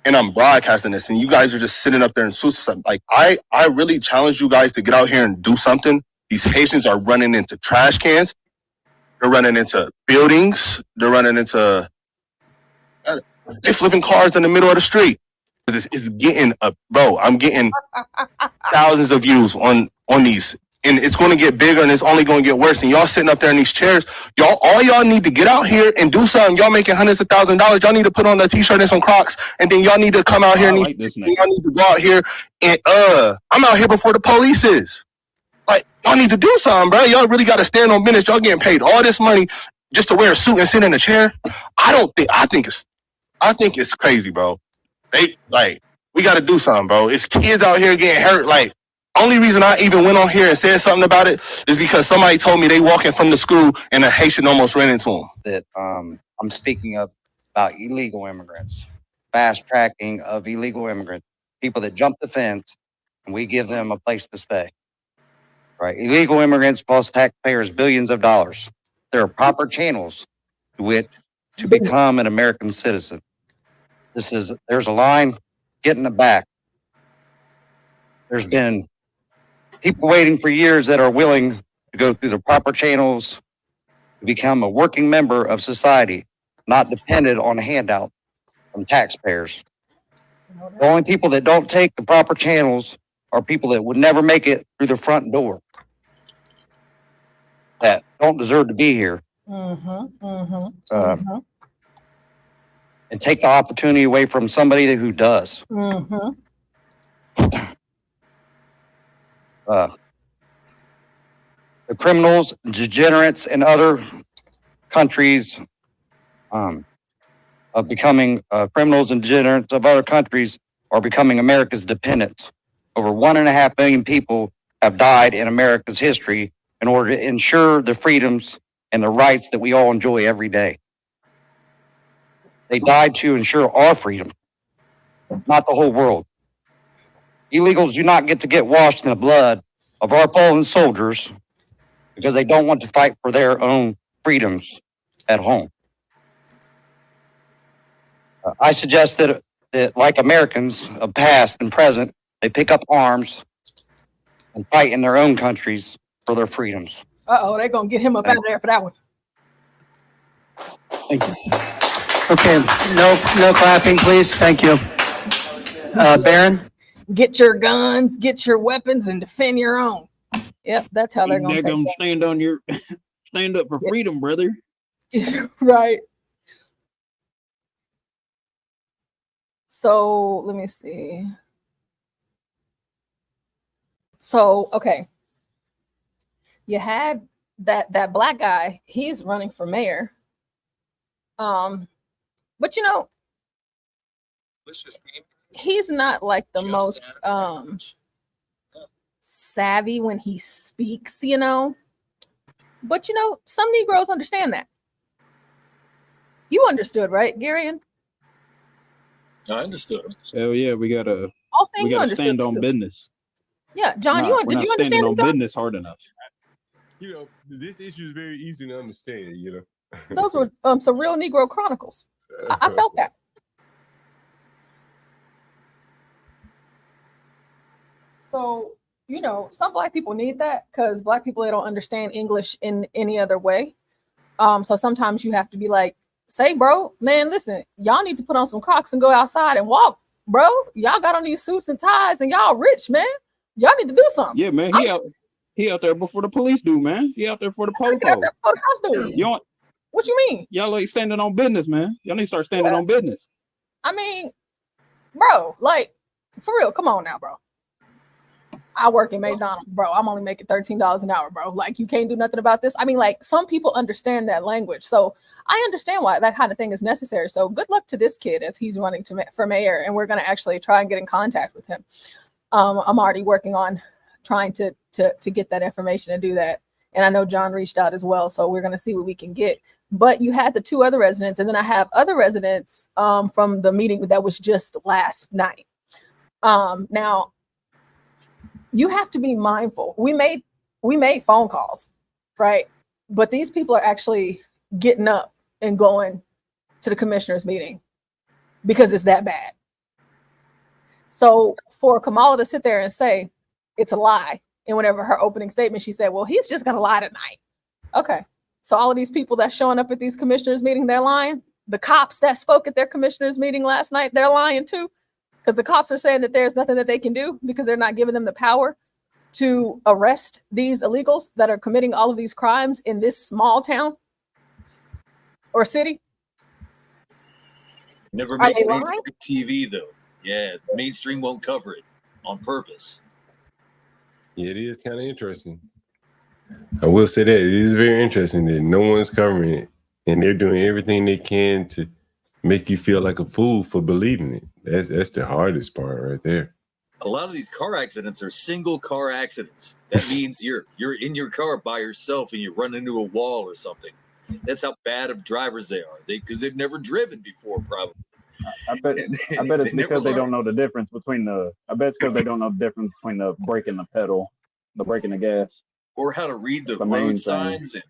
and I'm broadcasting this and you guys are just sitting up there in suits or something. Like I really challenge you guys to get out here and do something. These Haitians are running into trash cans. They're running into buildings. They're running into, they're flipping cars in the middle of the street. It's getting bro, I'm getting thousands of views on these. And it's going to get bigger and it's only going to get worse. And y'all sitting up there in these chairs, all y'all need to get out here and do something. Y'all making hundreds of $1,000s. Y'all need to put on a t-shirt and some Crocs. And then y'all need to come out here and y'all need to go out here and I'm out here before the police is. Like, y'all need to do something, bro. Y'all really got to stand on business. Y'all getting paid all this money just to wear a suit and sit in a chair. I think it's crazy, bro. We got to do something, bro. It's kids out here getting hurt. Like, only reason I even went on here and said something about it is because somebody told me they walking from the school and a Haitian almost ran into them. That I'm speaking of about illegal immigrants, fast tracking of illegal immigrants, people that jump the fence and we give them a place to stay. Right? Illegal immigrants cost taxpayers billions of dollars. There are proper channels to which to become an American citizen. There's a line, get in the back. There's been people waiting for years that are willing to go through the proper channels to become a working member of society, not dependent on a handout from taxpayers. The only people that don't take the proper channels are people that would never make it through the front door, that don't deserve to be here, and take the opportunity away from somebody who does. The criminals, degenerates in other countries of becoming criminals and degenerates of other countries are becoming America's dependents. Over 1.5 million people have died in America's history in order to ensure the freedoms and the rights that we all enjoy every day. They died to ensure our freedom, not the whole world. Illegals do not get washed in the blood of our fallen soldiers because they don't want to fight for their own freedoms at home. I suggest that like Americans of past and present, they pick up arms and fight in their own countries for their freedoms. They're gonna get him up out of there for that one. Thank you. Okay, no clapping, please. Thank you. Baron? Get your guns, get your weapons, and defend your own. Yep, that's how they're gonna take stand up for freedom, brother. Right. So let me see. So okay, you had that black guy. He's running for mayor. But you know, he's not like the most savvy when he speaks, you know. But you know, some Negroes understand that. You understood, right, Garion? I understood him. Hell yeah, we gotta stand on business. Yeah, John, did you understand standing on John? business hard enough. You know, this issue is very easy to understand, you know. Those were some real Negro chronicles. I felt that. So, you know, some black people need that because black people, they don't understand English in any other way. So sometimes you have to be like, say, bro, man, listen, y'all need to put on some Crocs and go outside and walk, bro. Y'all got on these suits and ties and y'all rich, man. Y'all need to do something. Yeah, man, he out there before the police do, man. He out there for the popo. What you mean? Y'all ain't standing on business, man. Y'all need to start standing on business. I mean, bro, like, for real, come on now, bro. I work in McDonald's, bro. I'm only making $13 an hour, bro. Like, you can't do nothing about this. I mean, like, some people understand that language. So I understand why that kind of thing is necessary. So good luck to this kid as he's running for mayor. And we're going to actually try and get in contact with him. I'm already working on trying to get that information and do that. And I know John reached out as well. So we're going to see what we can get. But you had the 2 other residents. And then I have other residents from the meeting that was just last night. Now, you have to be mindful. We made phone calls, right? But these people are actually getting up and going to the commissioners meeting because it's that bad. So for Kamala to sit there and say it's a lie, and whenever her opening statement, she said, well, he's just gonna lie tonight. Okay. So all of these people that's showing up at these commissioners meeting, they're lying. The cops that spoke at their commissioners meeting last night, they're lying too. Because the cops are saying that there's nothing that they can do because they're not giving them the power to arrest these illegals that are committing all of these crimes in this small town or city. Never makes mainstream TV though. Yeah, mainstream won't cover it on purpose. Yeah, it is kind of interesting. I will say that it is very interesting that no one's covering it and they're doing everything they can to make you feel like a fool for believing it. That's the hardest part right there. A lot of these car accidents are single car accidents. That means you're in your car by yourself and you run into a wall or something. That's how bad of drivers they are. Because they've never driven before, probably. I bet it's because they don't know the difference between the. I bet it's because they don't know the difference between the brake and the pedal, the brake and the gas, or how to read the the main road thing. signs, and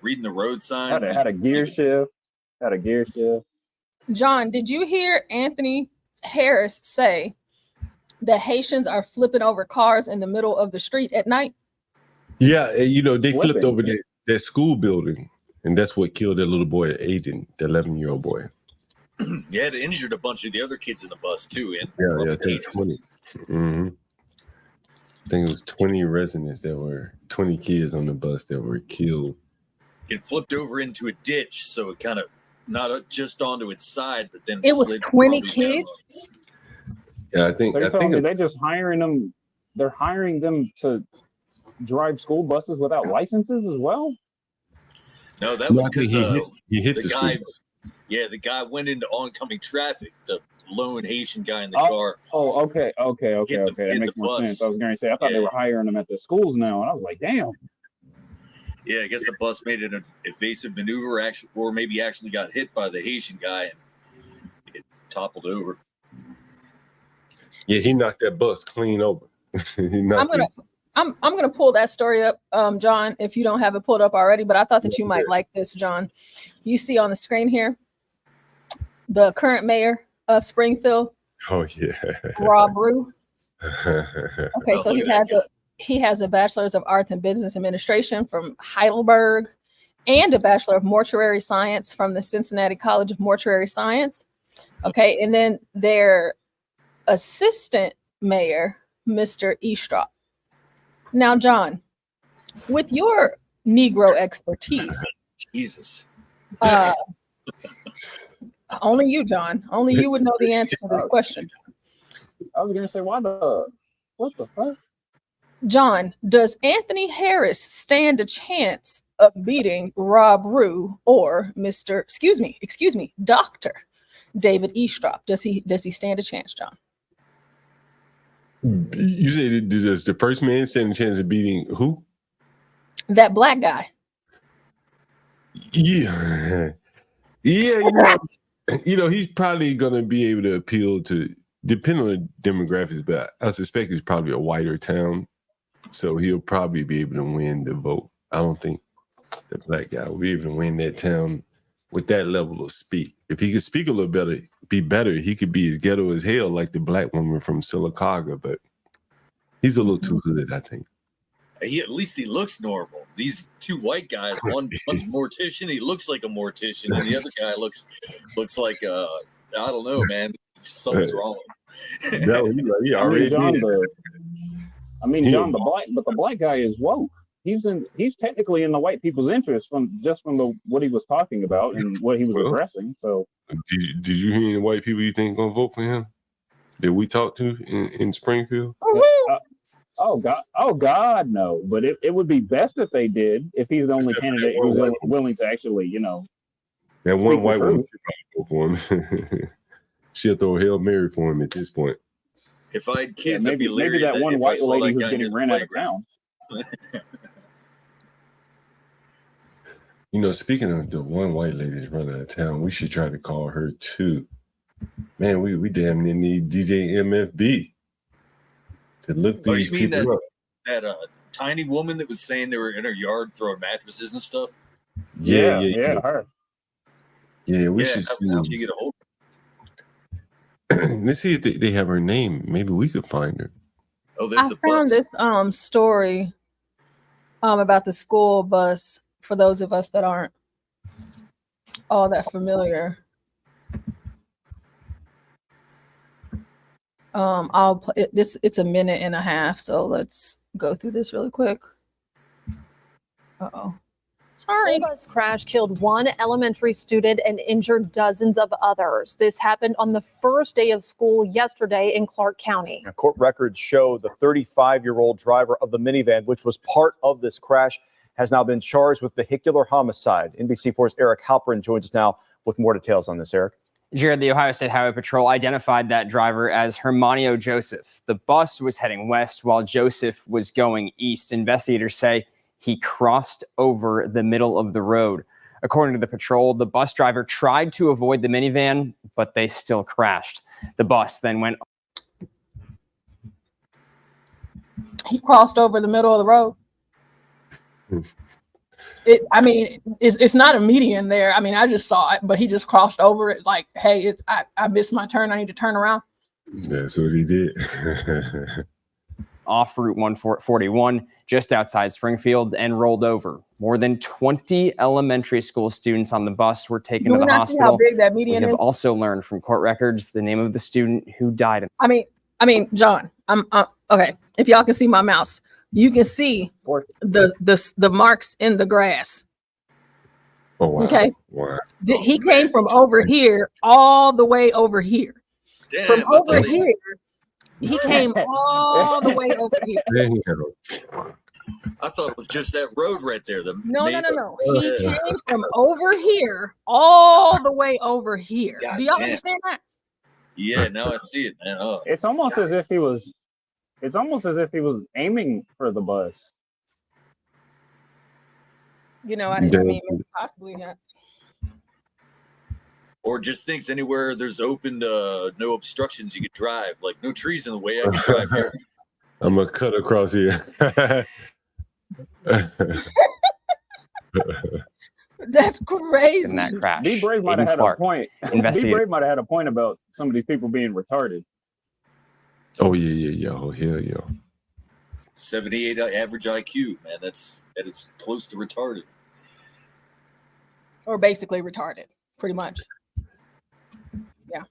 reading the road signs. How to gear shift. How to gear shift. John, did you hear Anthony Harris say that Haitians are flipping over cars in the middle of the street at night? Yeah, you know, they flipped Flipping. over that school building, and that's what killed that little boy, Aiden, the 11-year-old boy. Yeah, it injured a bunch of the other kids in the bus too. And Yeah, I think 20. Mm-hmm. I think it was 20 residents 20 kids on the bus that were killed. It flipped over into a ditch, so it kind of not just onto its side, but then It was slid 20 probably kids. Yeah, I think they're just hiring them. They're hiring them to drive school buses without licenses as well. No, that was because he hit the guy. school. Yeah, the guy went into oncoming traffic. The lone Haitian guy in the car. Oh, okay. Hit That makes the more bus. sense. I was going to say I thought they were hiring them at the schools now, and I was like, damn. Yeah, I guess the bus made an evasive maneuver, or maybe actually got hit by the Haitian guy and it toppled over. Yeah, he knocked that bus clean over. I'm gonna pull that story up, John, if you don't have it pulled up already. But I thought that you might like this, John. You see on the screen here, the current mayor of Springfield. Oh yeah, Rob Rue. Okay, so he has a bachelor's of arts in business administration from Heidelberg, and a bachelor of mortuary science from the Cincinnati College of Mortuary Science. Okay, and then their assistant mayor, Mr. Eastrop. Now, John, with your Negro expertise, Jesus, only you, John, only you would know the answer to this question. I was going to say, what the fuck? John, does Anthony Harris stand a chance of beating Rob Rue or Dr. David Eastrop? Does he stand a chance, John? You say, does the first man stand a chance of beating who? That black guy. Yeah. You know, he's probably going to be able to appeal to, depending on the demographics, but I suspect it's probably a whiter town, so he'll probably be able to win the vote. I don't think the black guy will be able to win that town with that level of speak. If he could speak a little better, he could be as ghetto as hell like the black woman from Sylacauga, but he's a little too hood, I think. At least he looks normal. These two white guys, one's a mortician, he looks like a mortician, and the other guy looks like I don't know, man. Something's wrong. No, he already John, did. John, the black guy is woke. He's technically in the white people's interest from what he was talking about and what he was addressing. So, did you hear any white people you think gonna vote for him that we talked to in Springfield? Oh God, no. But it would be best if they did. If he's the only candidate who's willing to actually, that one white woman should probably go for him. She'll throw a Hail Mary for him at this point. If I had kids, maybe that one white lady who's getting ran out of town. Speaking of the one white lady that's running out of town, we should try to call her too. Man, we damn near need DJ MFB to look these people up. That tiny woman that was saying they were in her yard throwing mattresses and stuff? Yeah, her. Yeah, we should see. How do you get a hold of her? Let's see if they have her name. Maybe we could find her. Oh, there's I found this story about the school bus for those of us that aren't all that familiar. I'll play this. It's a minute and a half, so let's go through this really quick. Sorry. School bus crash killed one elementary student and injured dozens of others. This happened on the first day of school yesterday in Clark County. Now, court records show the 35-year-old driver of the minivan, which was part of this crash, has now been charged with vehicular homicide. NBC4's Eric Halperin joins us now with more details on this. Eric. Jared, the Ohio State Highway Patrol identified that driver as Hermanio Joseph. The bus was heading west while Joseph was going east. Investigators say he crossed over the middle of the road. According to the patrol, the bus driver tried to avoid the minivan, but they still crashed. The bus then went. He crossed over the middle of the road. It's not a median there. I mean, I just saw it, but he just crossed over it like, hey, I missed my turn. I need to turn around. That's what he did. Off Route 141, just outside Springfield, and rolled over. More than 20 elementary school students on the bus were taken to the hospital. How big that We median have is? also learned from court records the name of the student who died. I mean, John, I'm okay. If y'all can see my mouse, you can see the marks in the grass. Oh, wow. Okay. Wow. He came from over here all the way over here. Damn, From over here, he came all the way over here. I thought it was just that road right there. No. He came from over here all the way over here. God Do y'all damn. understand that? Yeah, now I see it, man. Oh, It's almost as if he was. It's almost as if he was aiming for the bus. You know, I mean, maybe possibly not. or just thinks anywhere there's open, no obstructions, you could drive. Like no trees in the way, I could drive here. I'm gonna cut across here. That's crazy. In that crash. D Brave might have had a point. D Investigator. Brave might have had a point about some of these people being retarded. Oh yeah. Oh hell yeah. 78 average IQ, man. That is close to retarded. Or basically retarded, pretty much. Yeah.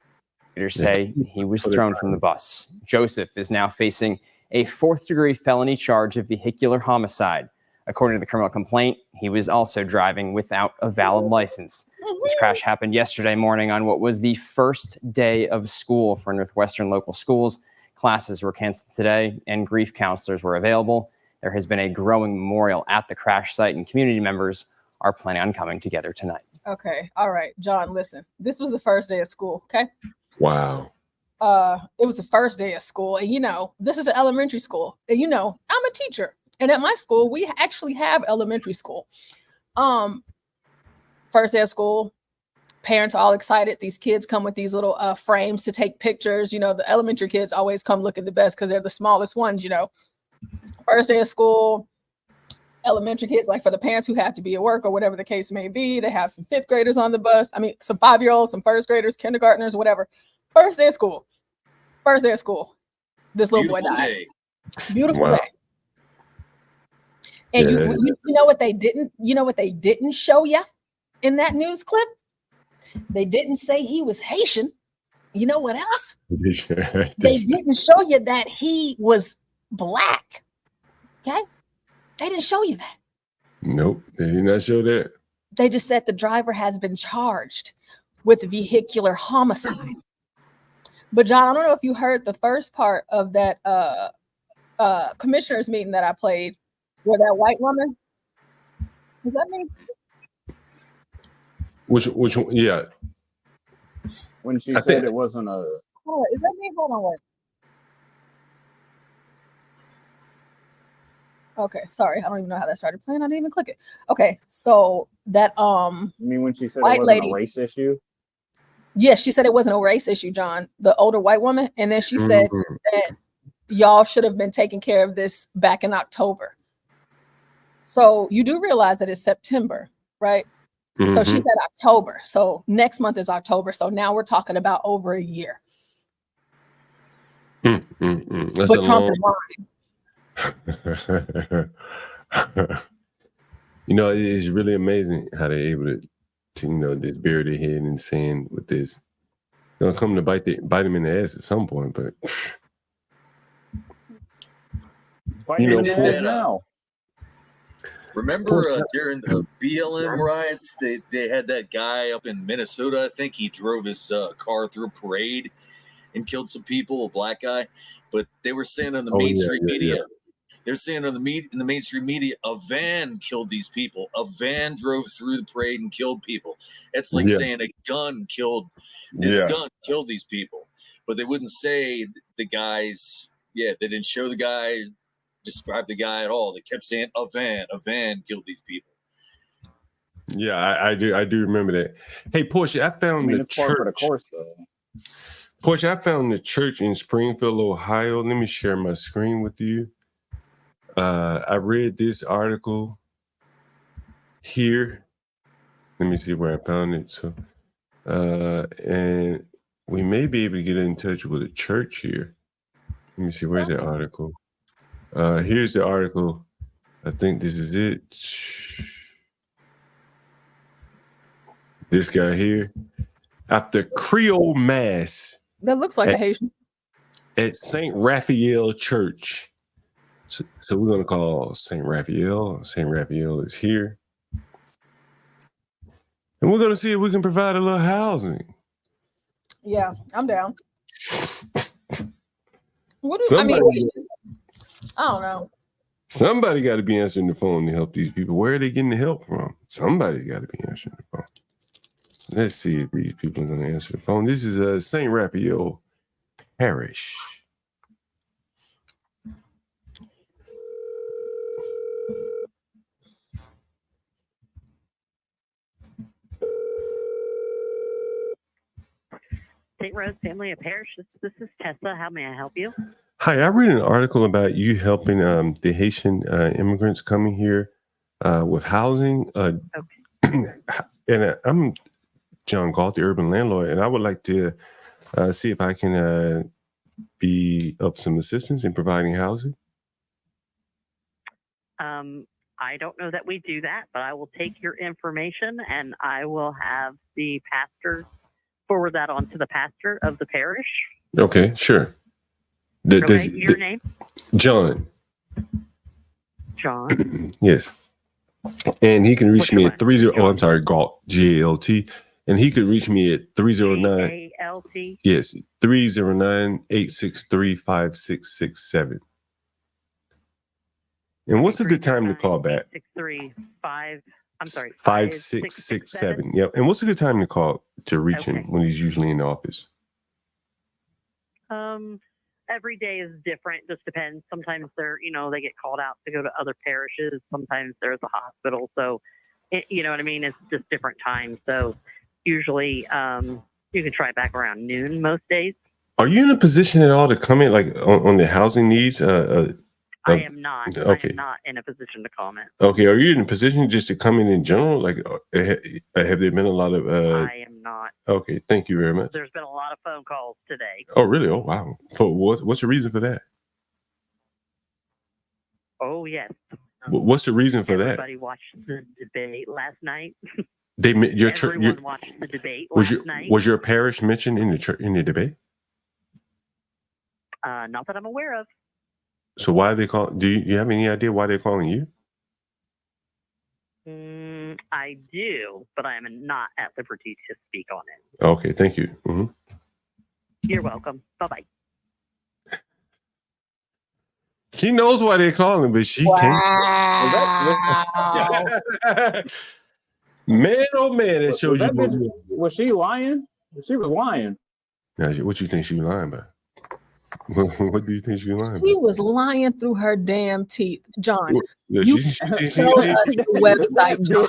Investigators say he was thrown from the bus. Joseph is now facing a 4th-degree felony charge of vehicular homicide. According to the criminal complaint, he was also driving without a valid license. This crash happened yesterday morning on what was the first day of school for Northwestern local schools. Classes were canceled today and grief counselors were available. There has been a growing memorial at the crash site and community members are planning on coming together tonight. Okay. All right. John, listen. This was the first day of school, okay? Wow. It was the first day of school. And, you know, this is an elementary school. And, you know, I'm a teacher. And at my school, we actually have elementary school. First day of school, parents are all excited. These kids come with these little frames to take pictures. You know, the elementary kids always come looking the best because they're the smallest ones, you know. First day of school, elementary kids, like for the parents who have to be at work or whatever the case may be, they have some 5th graders on the bus. I mean, some 5-year-olds, some 1st graders, kindergartners, whatever. First day of school. First day of school. This little boy died. Beautiful day. And you know what they didn't show you in that news clip? They didn't say he was Haitian. You know what else? They didn't show you that he was black. Okay? They didn't show you that. Nope, they did not show that. They just said the driver has been charged with vehicular homicide. But John, I don't know if you heard the first part of that commissioners meeting that I played where that white woman. Is that me? Which one? Yeah. When she said it wasn't a. Oh, is that me? Hold on, wait. Okay, sorry, I don't even know how that started playing. I didn't even click it. Okay, so that You mean when she said white it wasn't lady, a race issue? yes, she said it wasn't a race issue, John, the older white woman, and then she said that y'all should have been taking care of this back in October. So you do realize that it's September, right? So she said October. So next month is October. So now we're talking about over a year. That's But Trump is lying. You know, it's really amazing how they're able to you know, just bury their head in sand with this. It's gonna come to bite them in the ass at some point, but You know, They did that, now. Remember during the BLM riots, they had that guy up in Minnesota. I think he drove his car through a parade and killed some people, a black guy. But they were saying on the mainstream media, they're saying on the in the mainstream media, a van killed these people. A van drove through the parade and killed people. It's like saying a gun killed gun killed these people. But they wouldn't say the guys. Yeah, they didn't show the guy, describe the guy at all. They kept saying a van killed these people. Yeah, I do remember that. Hey, Portia, I found the it's par for the church. course, though. Portia, I found the church in Springfield, Ohio. Let me share my screen with you. I read this article here. Let me see where I found it. So, and we may be able to get in touch with a church here. Let me see, where's that article? Here's the article. I think this is it. This guy here. After Creole Mass. That looks like a Haitian. At St. Raphael Church. So we're going to call St. Raphael. St. Raphael is here. And we're going to see if we can provide a little housing. Yeah, I'm down. What do Somebody, I don't know. Somebody got to be answering the phone to help these people. Where are they getting the help from? Somebody's got to be answering the phone. Let's see if these people are going to answer the phone. This is St. Raphael Parish. St. Rose Family of Parish. This is Tessa. How may I help you? Hi, I read an article about you helping the Haitian immigrants coming here with housing. And I'm John Galt, the urban landlord, and I would like to see if I can be of some assistance in providing housing. I don't know that we do that, but I will take your information and I will have the pastor forward that on to the pastor of the parish. Okay, sure. Your name? John. John. Yes. And he can reach me at 30. Oh, I'm sorry, Galt, Galt. And he could reach me at 309. Galt. Yes, 309-863-5667. And what's a good time to call back? 5667. Yep. And what's a good time to call to reach him when he's usually in the office? Every day is different. Just depends. Sometimes they get called out to go to other parishes. Sometimes there's a hospital. So, you know what I mean? It's just different times. So usually you can try back around noon most days. Are you in a position at all to comment like on the housing needs? I am not. Okay. I am not in a position to comment. Okay. Are you in a position just to come in general? Like, have there been a lot of? I am not. Okay. Thank you very much. There's been a lot of phone calls today. Oh, really? Oh, wow. For what's the reason for that? Oh, yes. What's the reason for that? Everybody watched the debate last night. Everyone watched the debate last night. Was your parish mentioned in the debate? Not that I'm aware of. So why are they calling? Do you have any idea why they're calling you? I do, but I am not at liberty to speak on it. Okay, thank you. Mm-hmm. You're welcome. Bye-bye. She knows why they're calling, but she can't. Man, oh man, that shows you. Was she lying? She was lying. Now, what you think she was lying about? What do you think she was lying about? She was lying through her damn teeth, John. Yeah, You showed us the website, John.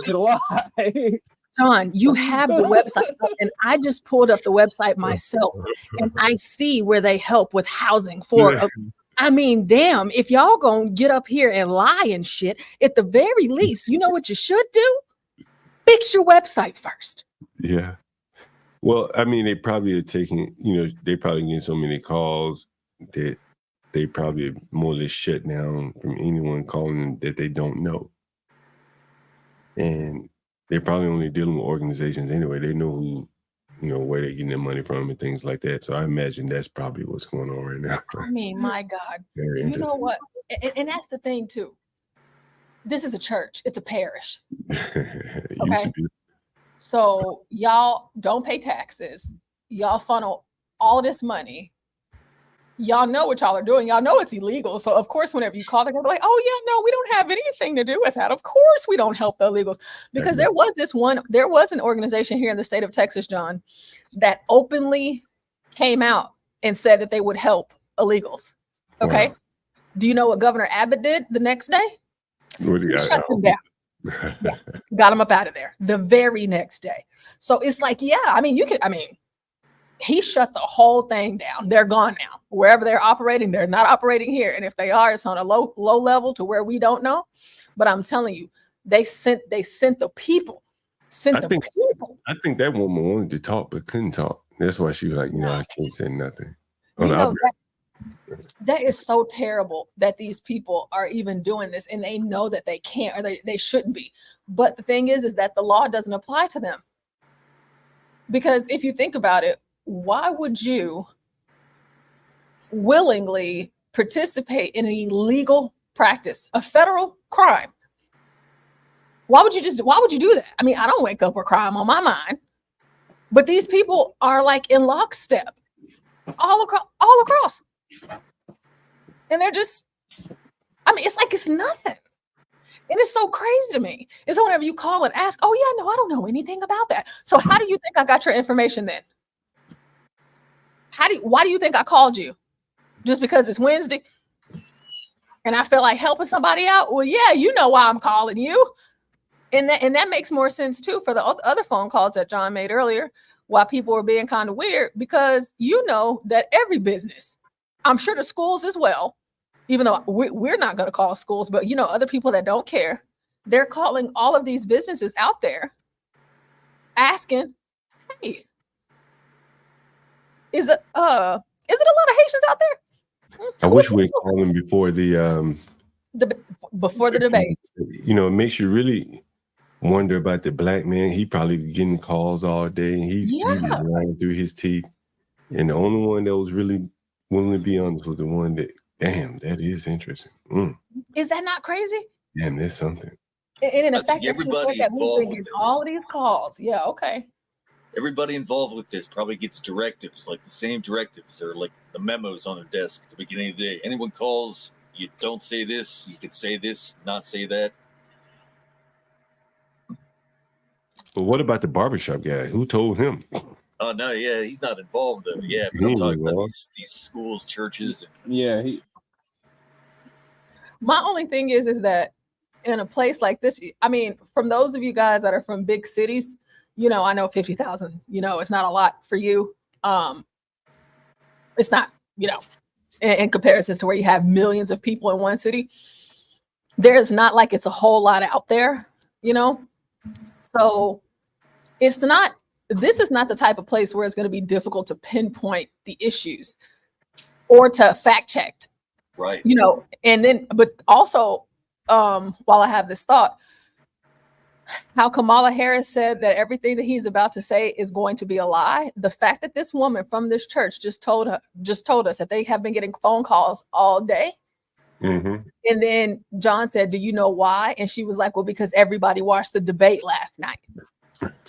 John, you have the website up, and I just pulled up the website myself, and I see where they help with housing for. I mean, damn! If y'all gonna get up here and lie and shit, at the very least, you know what you should do? Fix your website first. Yeah. Well, I mean, they probably are taking. They probably getting so many calls that they probably more or less shut down from anyone calling that they don't know. And they're probably only dealing with organizations anyway. They know who, where they're getting their money from and things like that. So I imagine that's probably what's going on right now. I mean, my God. Very You know interesting. what? And that's the thing too. This is a church. It's a parish. It used to be. So y'all don't pay taxes. Y'all funnel all of this money. Y'all know what y'all are doing. Y'all know it's illegal. So of course, whenever you call, they're gonna be like, "Oh yeah, no, we don't have anything to do with that. Of course, we don't help the illegals." Because there was an organization here in the state of Texas, John, that openly came out and said that they would help illegals. Okay. Wow. Do you know what Governor Abbott did the next day? What do you got? Shut them down. Got him up out of there the very next day. So it's like, yeah, I mean, he shut the whole thing down. They're gone now. Wherever they're operating, they're not operating here. And if they are, it's on a low level to where we don't know. But I'm telling you, they sent the people. I think that woman wanted to talk but couldn't talk. That's why she was like, I can't say nothing. That is so terrible that these people are even doing this, and they know that they can't, or they shouldn't be. But the thing is that the law doesn't apply to them. Because if you think about it, why would you willingly participate in an illegal practice, a federal crime? Why would you do that? I mean, I don't wake up with crime on my mind, but these people are like in lockstep all across. And they're just, it's like it's nothing. And it's so crazy to me. It's whenever you call and ask, oh yeah, no, I don't know anything about that. So how do you think I got your information then? Why do you think I called you? Just because it's Wednesday and I feel like helping somebody out? Well, yeah, you know why I'm calling you. And that makes more sense too for the other phone calls that John made earlier, why people were being kind of weird, because you know that every business, I'm sure the schools as well, even though we're not going to call schools, but other people that don't care, they're calling all of these businesses out there asking, hey, is it a lot of Haitians out there? I wish we'd call them before the debate. It makes you really wonder about the black man. He probably getting calls all day, and he's lying through his teeth. And the only one that was really willing to be honest was the one that, damn, that is interesting. Is that not crazy? Damn, there's something. And in the fact that you said that we've been getting all of these calls. Yeah, okay. Everybody involved with this probably gets directives, like the same directives or like the memos on their desk at the beginning of the day. Anyone calls, you don't say this, you can say this, not say that. But what about the barbershop guy? Who told him? Oh no, yeah, he's not involved though. Yeah, but I'm talking about these schools, churches. My only thing is that in a place like this, I mean, from those of you guys that are from big cities, I know 50,000, it's not a lot for you. It's not, in comparison to where you have millions of people in one city. There's not like it's a whole lot out there, So this is not the type of place where it's going to be difficult to pinpoint the issues or to fact check. Right. And then, but also, while I have this thought, how Kamala Harris said that everything that he's about to say is going to be a lie. The fact that this woman from this church just told us that they have been getting phone calls all day. Mm-hmm. And then John said, do you know why? And she was like, well, because everybody watched the debate last night.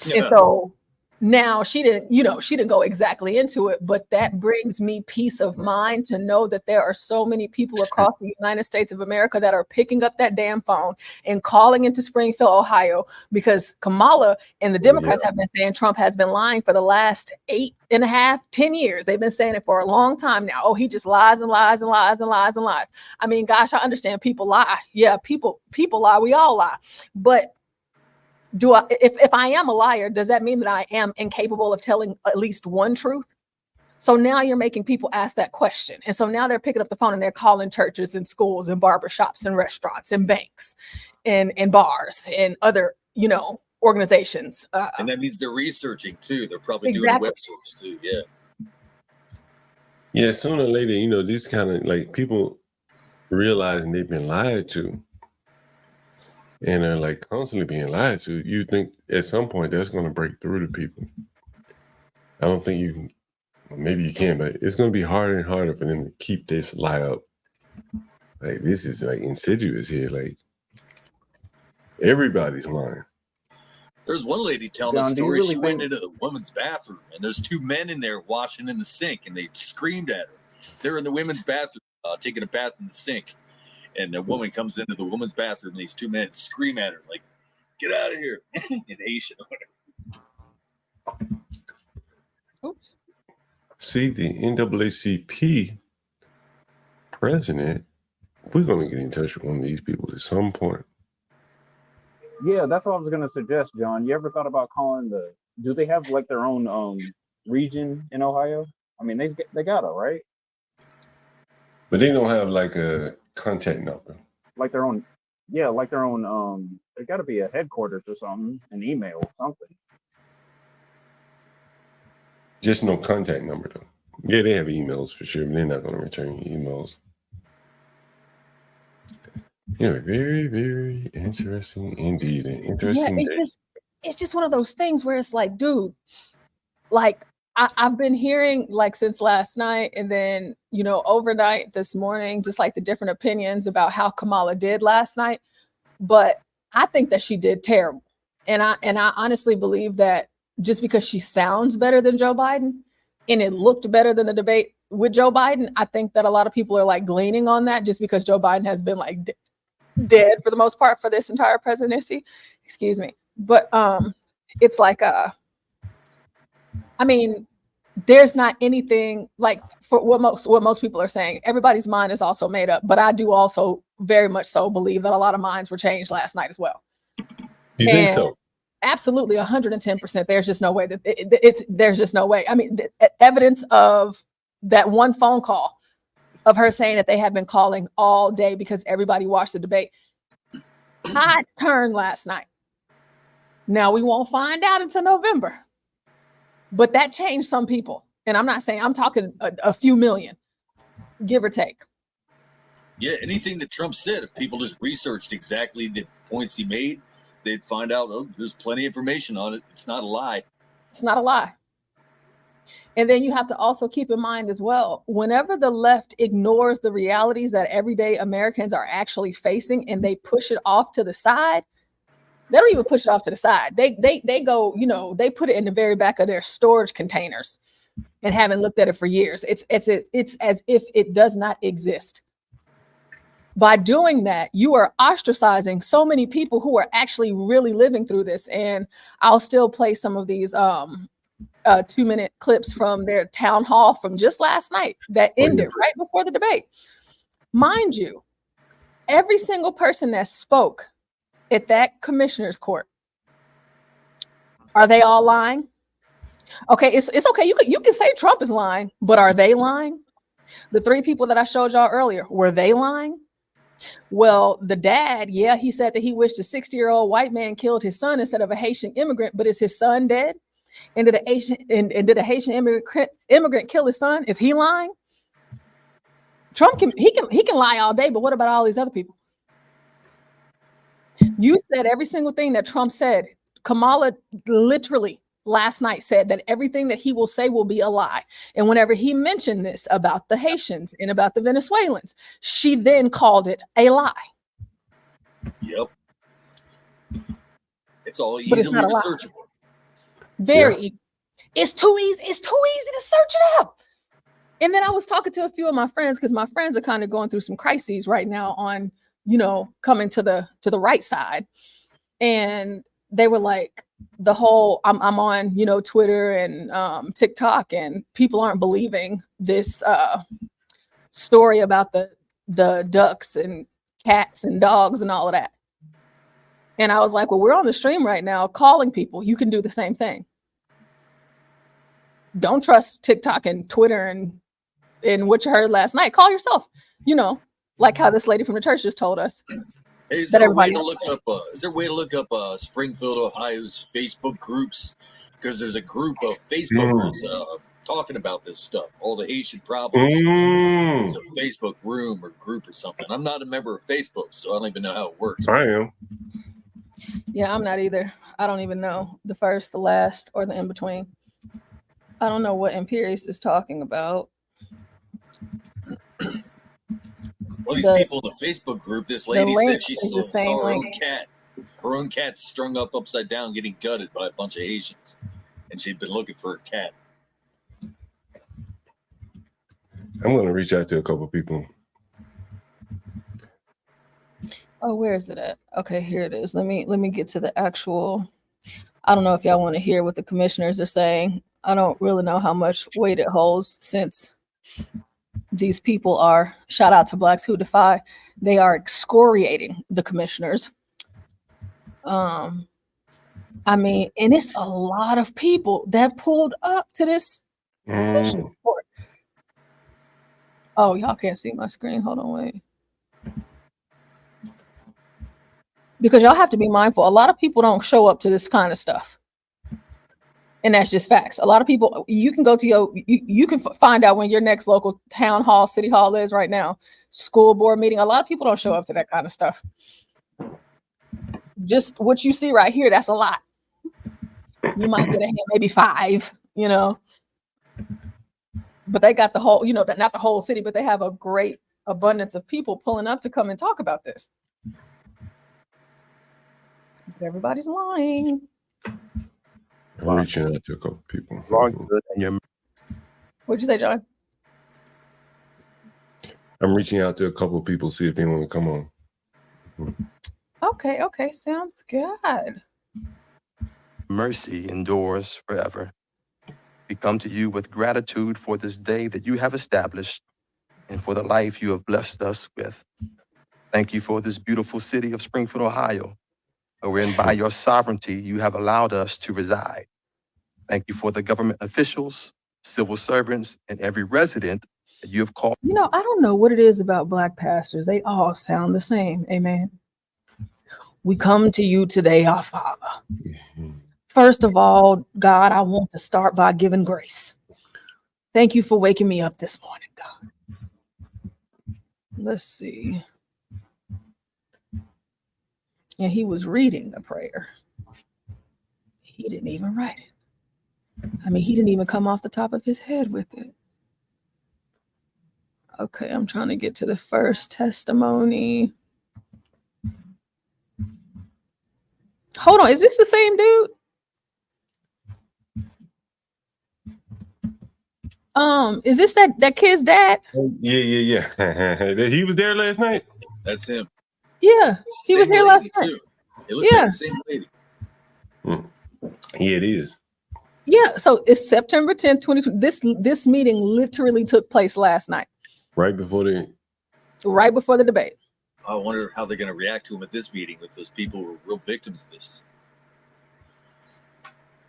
Yeah. And so now she didn't go exactly into it, but that brings me peace of mind to know that there are so many people across the United States of America that are picking up that damn phone and calling into Springfield, Ohio, because Kamala and the Democrats have been saying Trump has been lying for the last 10 years. They've been saying it for a long time now. Oh, he just lies and lies and lies and lies and lies. I mean, gosh, I understand people lie. Yeah, people lie. We all lie. But if I am a liar, does that mean that I am incapable of telling at least one truth? So now you're making people ask that question. And so now they're picking up the phone and they're calling churches and schools and barbershops and restaurants and banks and bars and other, organizations. And that means they're researching too. They're probably doing a web search too. Yeah. Yeah. Sooner or later, these kind of like people realizing they've been lied to. And they're like constantly being lied to. You think at some point that's going to break through to people. I don't think you can. Maybe you can, but it's going to be harder and harder for them to keep this lie up. Like this is like insidious here. Like everybody's lying. There's one lady telling the story. She went into the women's bathroom, and there's two men in there washing in the sink, and they screamed at her. They're in the women's bathroom, taking a bath in the sink. And a woman comes into the woman's bathroom, and these two men scream at her, like, get out of here, in Haitian or whatever. Oops. See, the NAACP president, we're going to get in touch with one of these people at some point. Yeah, that's what I was gonna suggest, John. You ever thought about calling do they have like their own region in Ohio? I mean, they gotta, right? But they don't have like a contact number. Like their own, yeah, like their own there gotta be a headquarters or something, an email or something. Just no contact number though. Yeah, they have emails for sure, but they're not going to return emails. Yeah, very, very interesting indeed. An interesting day. It's just one of those things where it's like, dude, like I've been hearing like since last night, and then overnight this morning, just like the different opinions about how Kamala did last night. But I think that she did terrible, and I honestly believe that just because she sounds better than Joe Biden, and it looked better than the debate with Joe Biden, I think that a lot of people are like gleaning on that just because Joe Biden has been like dead for the most part for this entire presidency. Excuse me. But it's like I mean, there's not anything like for what most people are saying. Everybody's mind is also made up, but I do also very much so believe that a lot of minds were changed last night as well. You think so? Absolutely, 110%. There's just no way that there's just no way. I mean, the evidence of that one phone call of her saying that they had been calling all day because everybody watched the debate. Tides turned last night. Now we won't find out until November. But that changed some people. And I'm not saying, I'm talking a few million, give or take. Yeah, anything that Trump said, if people just researched exactly the points he made, they'd find out, oh, there's plenty of information on it. It's not a lie. It's not a lie. And then you have to also keep in mind as well, whenever the left ignores the realities that everyday Americans are actually facing and they push it off to the side, they don't even push it off to the side. They go, they put it in the very back of their storage containers and haven't looked at it for years. It's as if it does not exist. By doing that, you are ostracizing so many people who are actually really living through this. And I'll still play some of these 2-minute clips from their town hall from just last night that ended right before the debate. Mind you, every single person that spoke at that commissioner's court, are they all lying? Okay, it's okay. You can say Trump is lying, but are they lying? The 3 people that I showed y'all earlier, were they lying? Well, the dad, yeah, he said that he wished a 60-year-old white man killed his son instead of a Haitian immigrant, but is his son dead? And did a Haitian immigrant kill his son? Is he lying? Trump can lie all day, but what about all these other people? You said every single thing that Trump said. Kamala literally last night said that everything that he will say will be a lie. And whenever he mentioned this about the Haitians and about the Venezuelans, she then called it a lie. Yep. It's all easily researchable. Very easy. It's too easy. It's too easy to search it up. And then I was talking to a few of my friends because my friends are kind of going through some crises right now on, coming to the right side. And they were like, the whole I'm on, Twitter and TikTok, and people aren't believing this story about the ducks and cats and dogs and all of that. And I was like, well, we're on the stream right now calling people. You can do the same thing. Don't trust TikTok and Twitter and what you heard last night. Call yourself, like how this lady from the church just told us. Hey, is there a way to look up Springfield, Ohio's Facebook groups? Because there's a group of Facebookers talking about this stuff, all the Haitian problems. It's a Facebook room or group or something. I'm not a member of Facebook, so I don't even know how it works. I am. Yeah, I'm not either. I don't even know the first, the last, or the in between. I don't know what Imperius is talking about. Well, these people in the Facebook group, this lady said she saw her own cat strung up upside down, getting gutted by a bunch of Haitians, and she'd been looking for her cat. I'm going to reach out to a couple people. Oh, where is it at? Okay, here it is. Let me get to the actual. I don't know if y'all want to hear what the commissioners are saying. I don't really know how much weight it holds since these people are, shout out to Blacks Who Defy, they are excoriating the commissioners. I mean, and it's a lot of people that pulled up to this court. Oh, y'all can't see my screen. Hold on, wait. Because y'all have to be mindful. A lot of people don't show up to this kind of stuff. And that's just facts. A lot of people, you can go to you can find out when your next local town hall, city hall is right now, school board meeting. A lot of people don't show up to that kind of stuff. Just what you see right here, that's a lot. You might get a hand, maybe 5, you know. But they got the whole, you know, not the whole city, but they have a great abundance of people pulling up to come and talk about this. But everybody's lying. I'm reaching out to a couple people. What'd you say, John? I'm reaching out to a couple of people, see if they want to come on. Okay, sounds good. Mercy endures forever. We come to you with gratitude for this day that you have established and for the life you have blessed us with. Thank you for this beautiful city of Springfield, Ohio, wherein by your sovereignty you have allowed us to reside. Thank you for the government officials, civil servants, and every resident that you have called. You know, I don't know what it is about Black pastors. They all sound the same. Amen. We come to you today, our Father. First of all, God, I want to start by giving grace. Thank you for waking me up this morning, God. Let's see. And he was reading a prayer. He didn't even write it. I mean, he didn't even come off the top of his head with it. Okay, I'm trying to get to the first testimony. Hold on, is this the same dude? Is this that kid's dad? Yeah. He was there last night. That's him. Yeah, he was here last night. Too. It looks like the same lady. Yeah, it is. Yeah, so it's September 10th, 2020. This meeting literally took place last night. Right before the debate. I wonder how they're going to react to him at this meeting with those people who are real victims of this.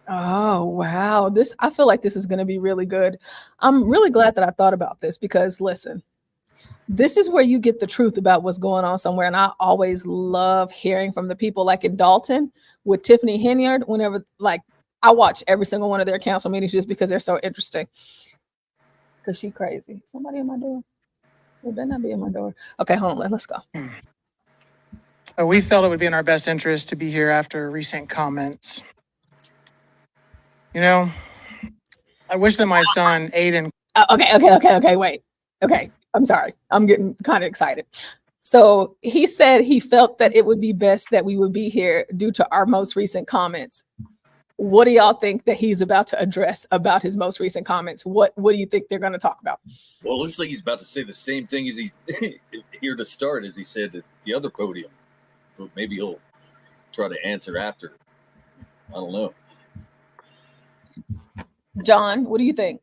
Oh, wow. I feel like this is going to be really good. I'm really glad that I thought about this because listen, this is where you get the truth about what's going on somewhere. And I always love hearing from the people like in Dalton with Tiffany Henyard, whenever, like, I watch every single one of their council meetings just because they're so interesting. Because she's crazy. Somebody in my door. They better not be in my door. Okay, hold on. Let's go. We felt it would be in our best interest to be here after recent comments. You know, I wish that my son, Aiden. Okay, wait. Okay, I'm sorry. I'm getting kind of excited. So he said he felt that it would be best that we would be here due to our most recent comments. What do y'all think that he's about to address about his most recent comments? What do you think they're going to talk about? Well, it looks like he's about to say the same thing as he's here to start as he said at the other podium. But maybe he'll try to answer after. I don't know. John, what do you think?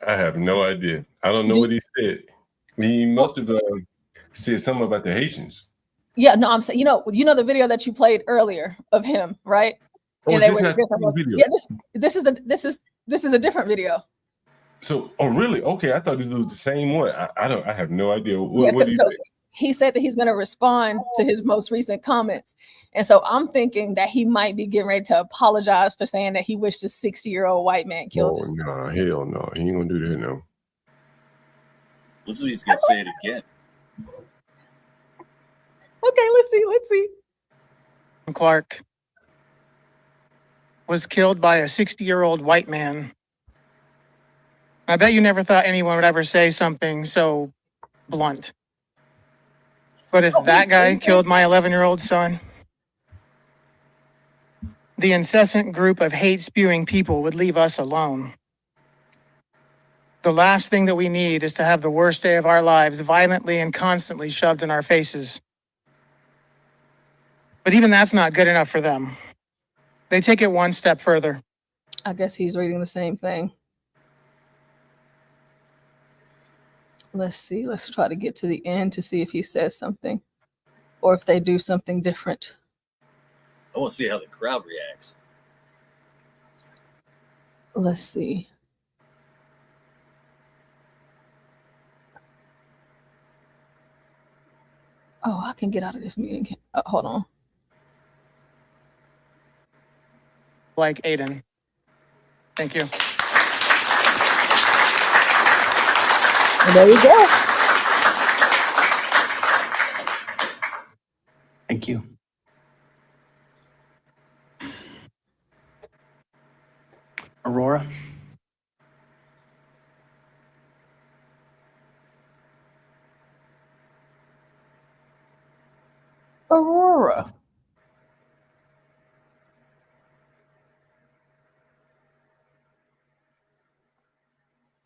I have no idea. I don't know what he said. He must have said something about the Haitians. Yeah, no, I'm saying, you know the video that you played earlier of him, right? Oh, And is this not the video? Yeah, this is a different video. So, oh really? Okay, I thought this was the same one. I have no idea. What did he say? He said that he's going to respond to his most recent comments. And so I'm thinking that he might be getting ready to apologize for saying that he wished a 60-year-old white man killed his son. No, hell no. He ain't going to do that now. Looks like he's going to say it again. Okay, let's see. Clark was killed by a 60-year-old white man. I bet you never thought anyone would ever say something so blunt. But if that guy killed my 11-year-old son, the incessant group of hate-spewing people would leave us alone. The last thing that we need is to have the worst day of our lives violently and constantly shoved in our faces. But even that's not good enough for them. They take it one step further. I guess he's reading the same thing. Let's see. Let's try to get to the end to see if he says something or if they do something different. I want to see how the crowd reacts. Let's see. Oh, I can get out of this meeting. Hold on. Like Aiden. Thank you. And there you go. Thank you. Aurora. Aurora.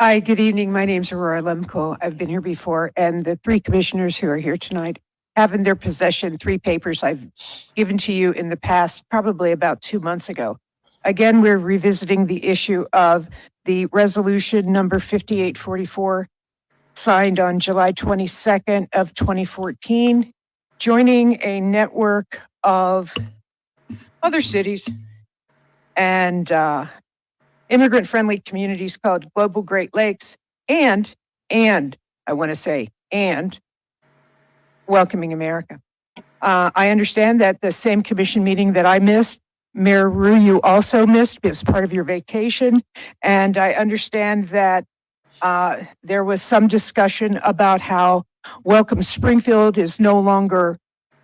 Hi, good evening. My name's Aurora Lemko. I've been here before, and the three commissioners who are here tonight have in their possession 3 papers I've given to you in the past, probably about 2 months ago. Again, we're revisiting the issue of the resolution number 5844, signed on July 22nd of 2014, joining a network of other cities and immigrant-friendly communities called Global Great Lakes, and I want to say, and Welcoming America. I understand that the same commission meeting that I missed, Mayor Rue, you also missed. It was part of your vacation. And I understand that there was some discussion about how Welcome Springfield is no longer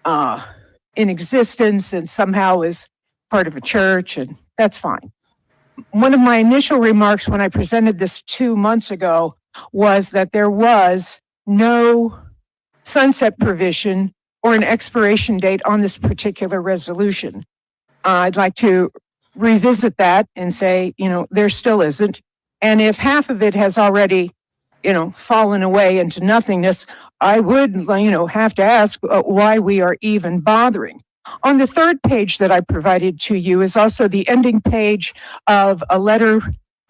in existence and somehow is part of a church, and that's fine. One of my initial remarks when I presented this 2 months ago was that there was no sunset provision or an expiration date on this particular resolution. I'd like to revisit that and say, there still isn't. And if half of it has already, fallen away into nothingness, I would, have to ask why we are even bothering. On the third page that I provided to you is also the ending page of a letter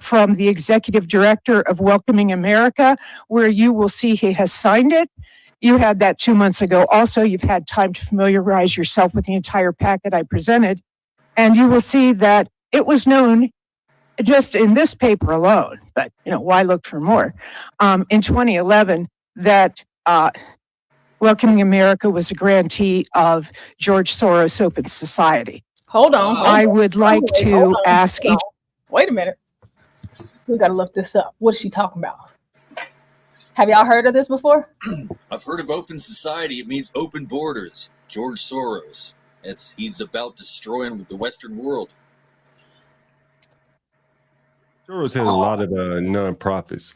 from the executive director of Welcoming America, where you will see he has signed it. You had that 2 months ago. Also, you've had time to familiarize yourself with the entire packet I presented. And you will see that it was known just in this paper alone, but why look for more? In 2011, that Welcoming America was a grantee of George Soros Open Society. Hold on. I would like to ask each. Wait a minute. We got to look this up. What is she talking about? Have y'all heard of this before? I've heard of open society. It means open borders. George Soros. He's about destroying the Western world. Soros has a lot of nonprofits.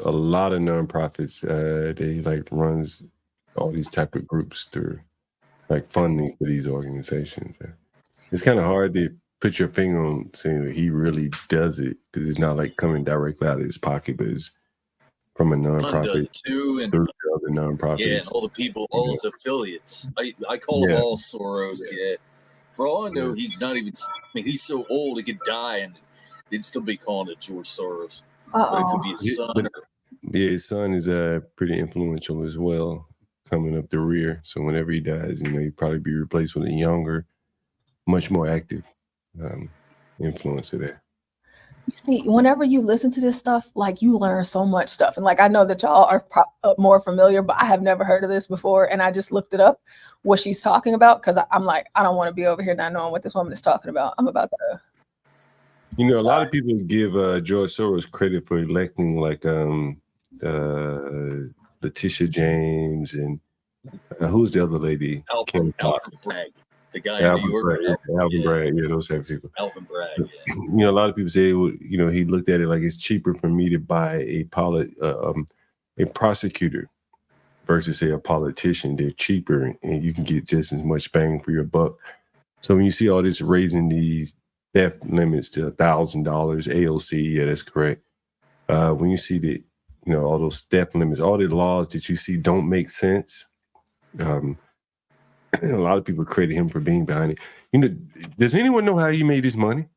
They runs all these type of groups through funding for these organizations. It's kind of hard to put your finger on saying that he really does it, because it's not coming directly out of his pocket, but it's from a nonprofit Does it too, and through other nonprofits. yeah, and all the people, all his affiliates. I call them all Soros. Yeah. For all I know, he's not even. He's so old he could die and they'd still be calling it George Soros. But it could be his son. His son is pretty influential as well, coming up the rear. So whenever he dies, he'd probably be replaced with a younger, much more active influencer there. You see, whenever you listen to this stuff, you learn so much stuff. And I know that y'all are more familiar, but I have never heard of this before. And I just looked it up, what she's talking about, because I'm I don't want to be over here not knowing what this woman is talking about. I'm about to. A lot of people give George Soros credit for electing Letitia James and who's the other lady? Alvin Bragg, the guy in New York. Alvin Bragg, those type of people. Alvin Bragg, yeah. A lot of people say, he looked at it like it's cheaper for me to buy a prosecutor versus say a politician. They're cheaper and you can get just as much bang for your buck. So when you see all this raising these theft limits to $1,000 AOC, yeah, that's correct. When you see that, all those theft limits, all the laws that you see don't make sense. A lot of people credit him for being behind it. Does anyone know how he made his money?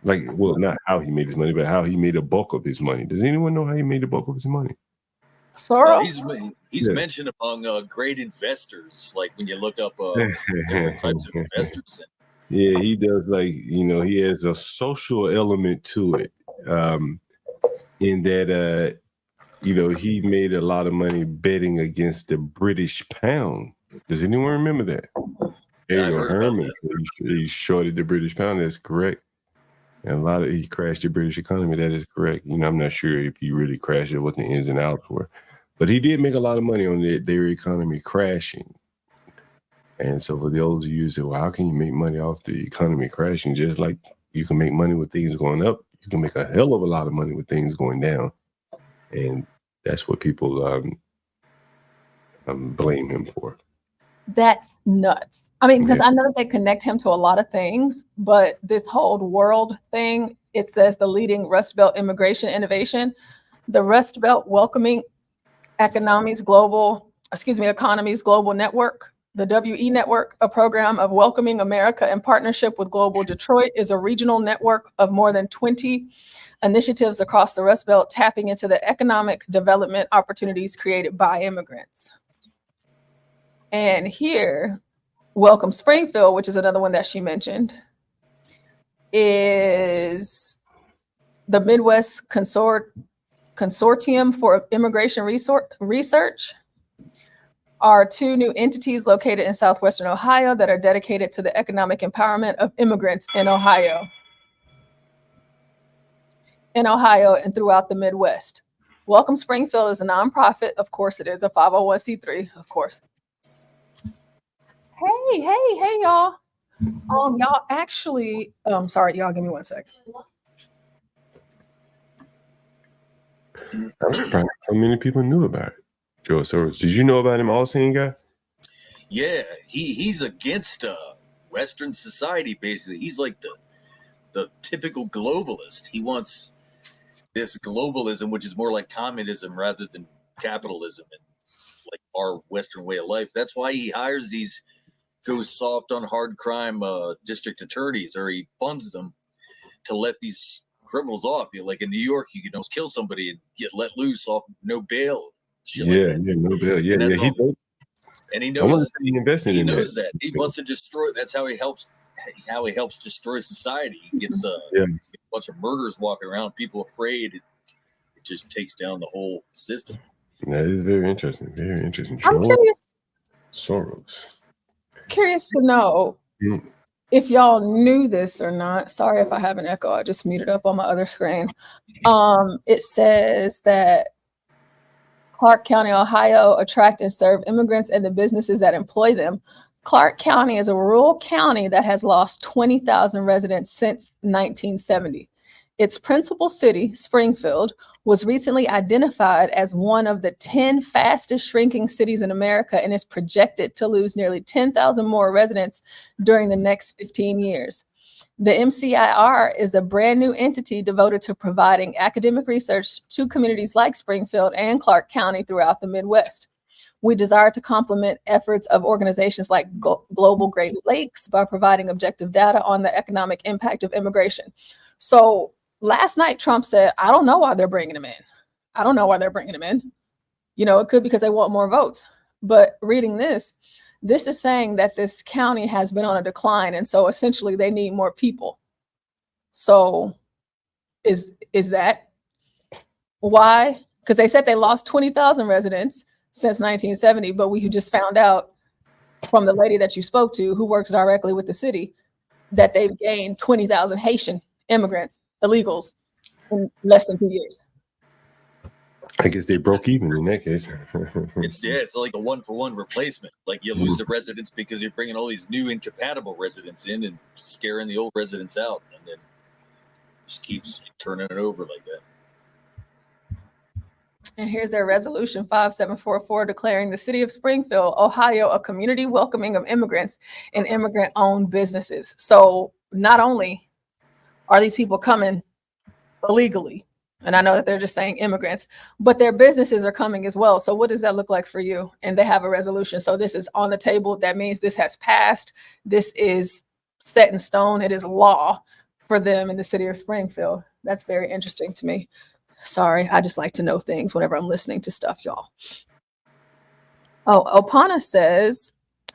Not how he made his money, but how he made a bulk of his money. Does anyone know how he made a bulk of his money? Soros? He's mentioned among great investors. When you look up different types of investors. Yeah, he does, like, he has a social element to it. In that he made a lot of money betting against the British pound. Does anyone remember that? Yeah, I Ariel heard about Herman, that. so he shorted the British pound. That's correct. And he crashed the British economy. That is correct. I'm not sure if he really crashed it, what the ins and outs were, but he did make a lot of money on their economy crashing. And so for those of you who say, well, how can you make money off the economy crashing? Just like you can make money with things going up, you can make a hell of a lot of money with things going down. And that's what people blame him for. That's nuts. I mean, because I know that they connect him to a lot of things, but this whole world thing, it says the leading Rust Belt immigration innovation, the Rust Belt Welcoming Economies Global Network, the WE Network, a program of welcoming America in partnership with Global Detroit, is a regional network of more than 20 initiatives across the Rust Belt, tapping into the economic development opportunities created by immigrants. And here, Welcome Springfield, which is another one that she mentioned, is the Midwest Consortium for Immigration Research, are two new entities located in southwestern Ohio that are dedicated to the economic empowerment of immigrants in Ohio and throughout the Midwest. Welcome Springfield is a nonprofit. Of course, it is a 501c3, of course. Hey, y'all. Y'all actually, sorry, y'all, give me 1 sec. I'm surprised so many people knew about it. Joe Soros, did you know about him, All-Seeing guy? Yeah, he's against Western society, basically. He's like the typical globalist. He wants this globalism, which is more like communism rather than capitalism and like our Western way of life. That's why he hires these goes soft on hard crime district attorneys, or he funds them to let these criminals off. Like in New York, you can almost kill somebody and get let loose off no bail. Yeah, no bail. Yeah, And he I wonder knows if he invested in knows that. He wants to destroy. That's how he helps destroy society. He gets a bunch of murderers walking around, people afraid. It just takes down the whole system. That is very interesting. Very interesting. I'm curious. Soros. Curious to know if y'all knew this or not. Sorry if I have an echo. I just muted up on my other screen. It says that Clark County, Ohio, attract and serve immigrants and the businesses that employ them. Clark County is a rural county that has lost 20,000 residents since 1970. Its principal city, Springfield, was recently identified as one of the 10 fastest shrinking cities in America and is projected to lose nearly 10,000 more residents during the next 15 years. The MCIR is a brand new entity devoted to providing academic research to communities like Springfield and Clark County throughout the Midwest. We desire to complement efforts of organizations like Global Great Lakes by providing objective data on the economic impact of immigration. So last night, Trump said, I don't know why they're bringing him in. I don't know why they're bringing him in. It could be because they want more votes. But reading this is saying that this county has been on a decline. And so essentially they need more people. So is that why? Because they said they lost 20,000 residents since 1970, but we just found out from the lady that you spoke to who works directly with the city that they've gained 20,000 Haitian immigrants, illegals, in less than 2 years. I guess they broke even in that case. It's like a 1-for-1 replacement. Like you lose the residents because you're bringing all these new incompatible residents in and scaring the old residents out, and then just keeps turning it over like that. And here's their resolution 5744 declaring the city of Springfield, Ohio, a community welcoming of immigrants and immigrant-owned businesses. So not only are these people coming illegally, and I know that they're just saying immigrants, but their businesses are coming as well. So what does that look like for you? And they have a resolution. So this is on the table. That means this has passed. This is set in stone. It is law for them in the city of Springfield. That's very interesting to me. Sorry, I just like to know things whenever I'm listening to stuff, y'all. Oh, Opana says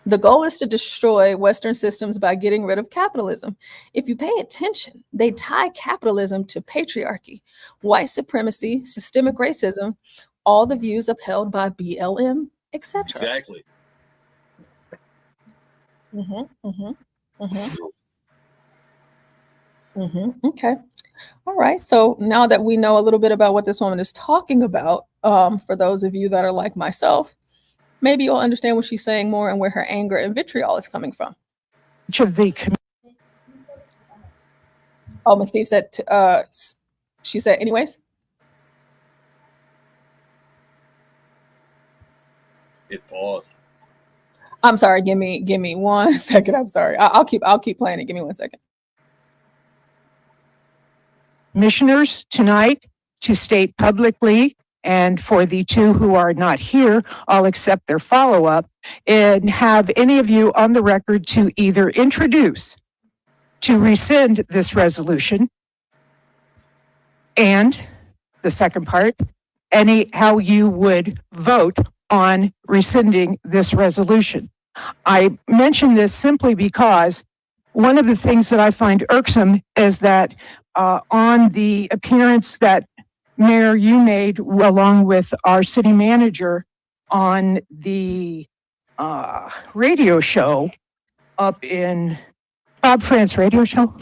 The goal is to destroy Western systems by getting rid of capitalism. If you pay attention, they tie capitalism to patriarchy, white supremacy, systemic racism, all the views upheld by BLM, etc. Exactly. Okay. All right. So now that we know a little bit about what this woman is talking about, for those of you that are like myself, maybe you'll understand what she's saying more and where her anger and vitriol is coming from. Each of the Oh, Ms. Steve said, she said, anyways. It paused. I'm sorry. Give me 1 second. I'm sorry. I'll keep playing it. Give me 1 second. commissioners tonight to state publicly, and for the two who are not here, I'll accept their follow-up, and have any of you on the record to either introduce, to rescind this resolution, and the second part, how you would vote on rescinding this resolution. I mention this simply because one of the things that I find irksome is that on the appearance that Mayor, you made along with our city manager on the radio show up in Bob France radio show.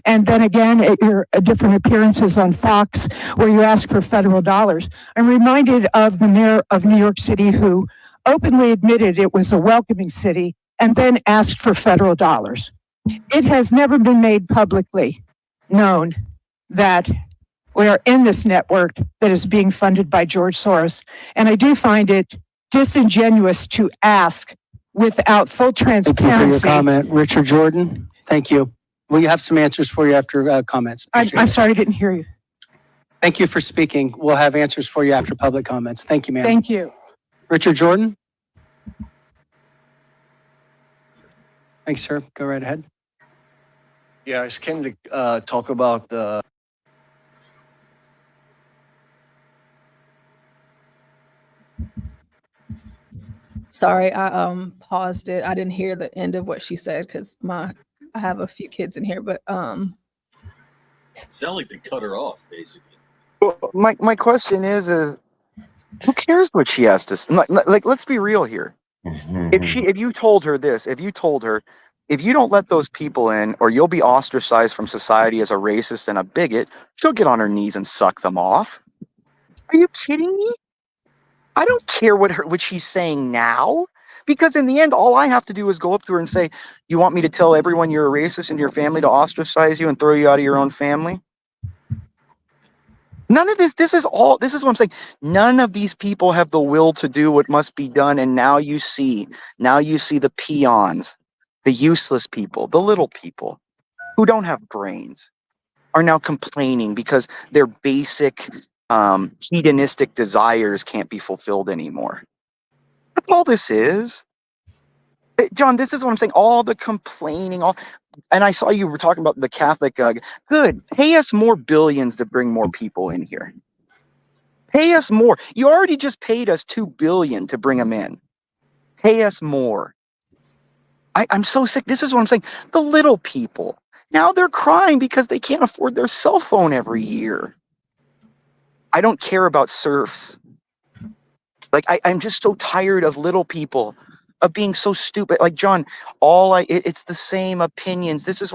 And then again, at your different appearances on Fox, where you ask for federal dollars. I'm reminded of the mayor of New York City who openly admitted it was a welcoming city and then asked for federal dollars. It has never been made publicly known that we are in this network that is being funded by George Soros. And I do find it disingenuous to ask without full transparency. Thank you for your comment, Richard Jordan. Thank you. Will you have some answers for you after comments? I'm sorry, I didn't hear you. Thank you for speaking. We'll have answers for you after public comments. Thank you, ma'am. Thank you. Richard Jordan. Thanks, sir. Go right ahead. Yeah, I just came to talk about the Sorry, I paused it. I didn't hear the end of what she said because I have a few kids in here, but Sound like they cut her off, basically. Well, my question is who cares what she has to say? Like, let's be real here. If you told her this, if you told her, if you don't let those people in, or you'll be ostracized from society as a racist and a bigot, she'll get on her knees and suck them off. Are you kidding me? I don't care what she's saying now, because in the end, all I have to do is go up to her and say, "You want me to tell everyone you're a racist and your family to ostracize you and throw you out of your own family?" None of this. This is what I'm saying. None of these people have the will to do what must be done, and now you see the peons, the useless people, the little people who don't have brains are now complaining because their basic hedonistic desires can't be fulfilled anymore. That's all this is. John, this is what I'm saying. All the complaining, and I saw you were talking about the Catholic. Good. Pay us more billions to bring more people in here. Pay us more. You already just paid us $2 billion to bring them in. Pay us more. I'm so sick. This is what I'm saying. The little people. Now they're crying because they can't afford their cell phone every year. I don't care about serfs. Like, I'm just so tired of little people, of being so stupid. Like, John, it's the same opinions. This is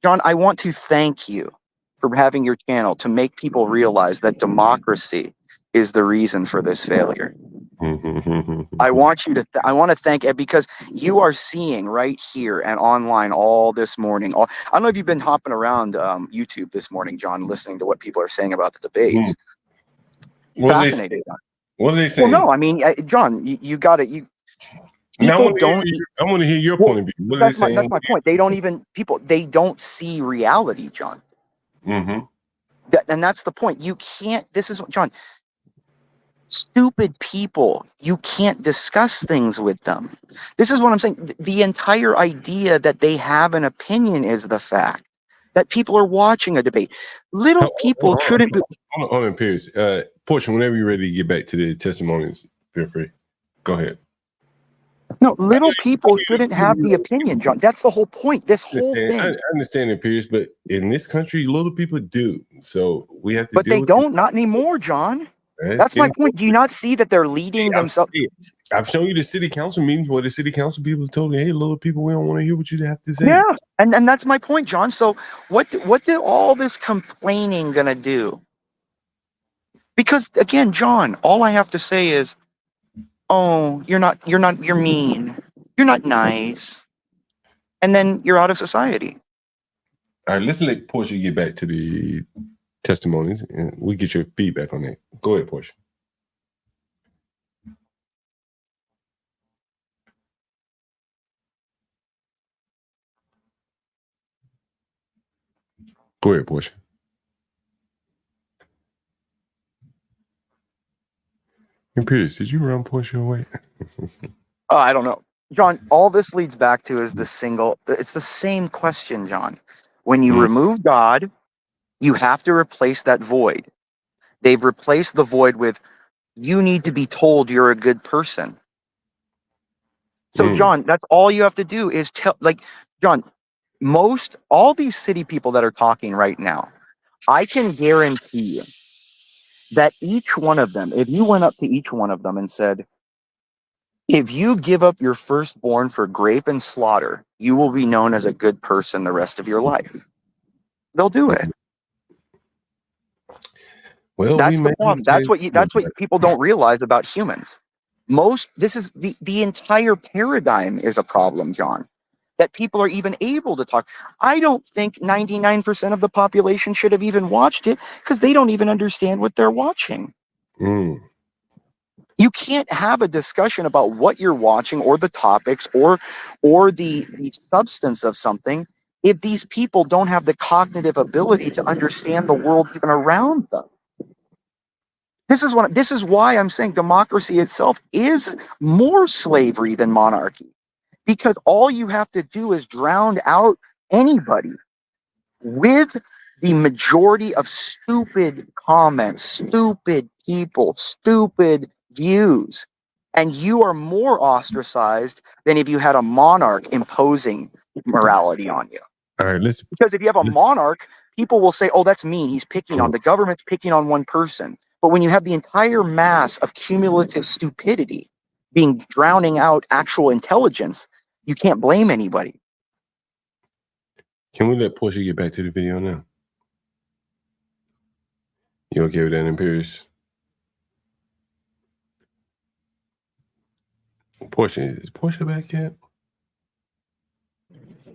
John, I want to thank you for having your channel to make people realize that democracy is the reason for this failure. I want to thank it because you are seeing right here and online all this morning. I don't know if you've been hopping around YouTube this morning, John, listening to what people are saying about the debates. Fascinating. What are they saying? Well, no, I mean, John, you got it. I want to hear your point of view. What are they saying? That's my point. They don't see reality, John. And that's the point. You can't. This is what, John. Stupid people, you can't discuss things with them. This is what I'm saying. The entire idea that they have an opinion is the fact that people are watching a debate. Little people shouldn't be. Hold on, Pierce. Portia, whenever you're ready to get back to the testimonies, feel free. Go ahead. No, little people shouldn't have the opinion, John. That's the whole point. This whole I thing. understand it, Pierce, but in this country, little people do. So we have to But deal they with don't, not anymore, John. it. That's my point. Do you not see that they're leading themselves? I've shown you the city council meetings where the city council people told me, hey, little people, we don't want to hear what you have to say. Yeah, and that's my point, John. So what did all this complaining gonna do? Because again, John, all I have to say is, oh, you're mean, you're not nice, and then you're out of society. All right, let's let Portia get back to the testimonies, and we get your feedback on that. Go ahead, Portia. Go ahead, Portia. And Pierce, did you run Portia away? I don't know, John. All this leads back to is it's the same question, John. When you remove God, you have to replace that void. They've replaced the void with, you need to be told you're a good person. So, John, that's all you have to do is John, all these city people that are talking right now, I can guarantee you that each one of them, if you went up to each one of them and said, if you give up your firstborn for grape and slaughter, you will be known as a good person the rest of your life. They'll do it. Well, that's the problem. That's what people don't realize about humans. This is the entire paradigm is a problem, John, that people are even able to talk. I don't think 99% of the population should have even watched it because they don't even understand what they're watching. You can't have a discussion about what you're watching or the topics or the substance of something if these people don't have the cognitive ability to understand the world even around them. This is why I'm saying democracy itself is more slavery than monarchy, because all you have to do is drown out anybody with the majority of stupid comments, stupid people, stupid views, and you are more ostracized than if you had a monarch imposing morality on you. All right, because if you have a monarch, people will say, oh, that's mean. He's picking on the government's picking on one person. But when you have the entire mass of cumulative stupidity drowning out actual intelligence, you can't blame anybody. Can we let Portia get back to the video now? You okay with that, Imperius? Portia, is Portia back yet?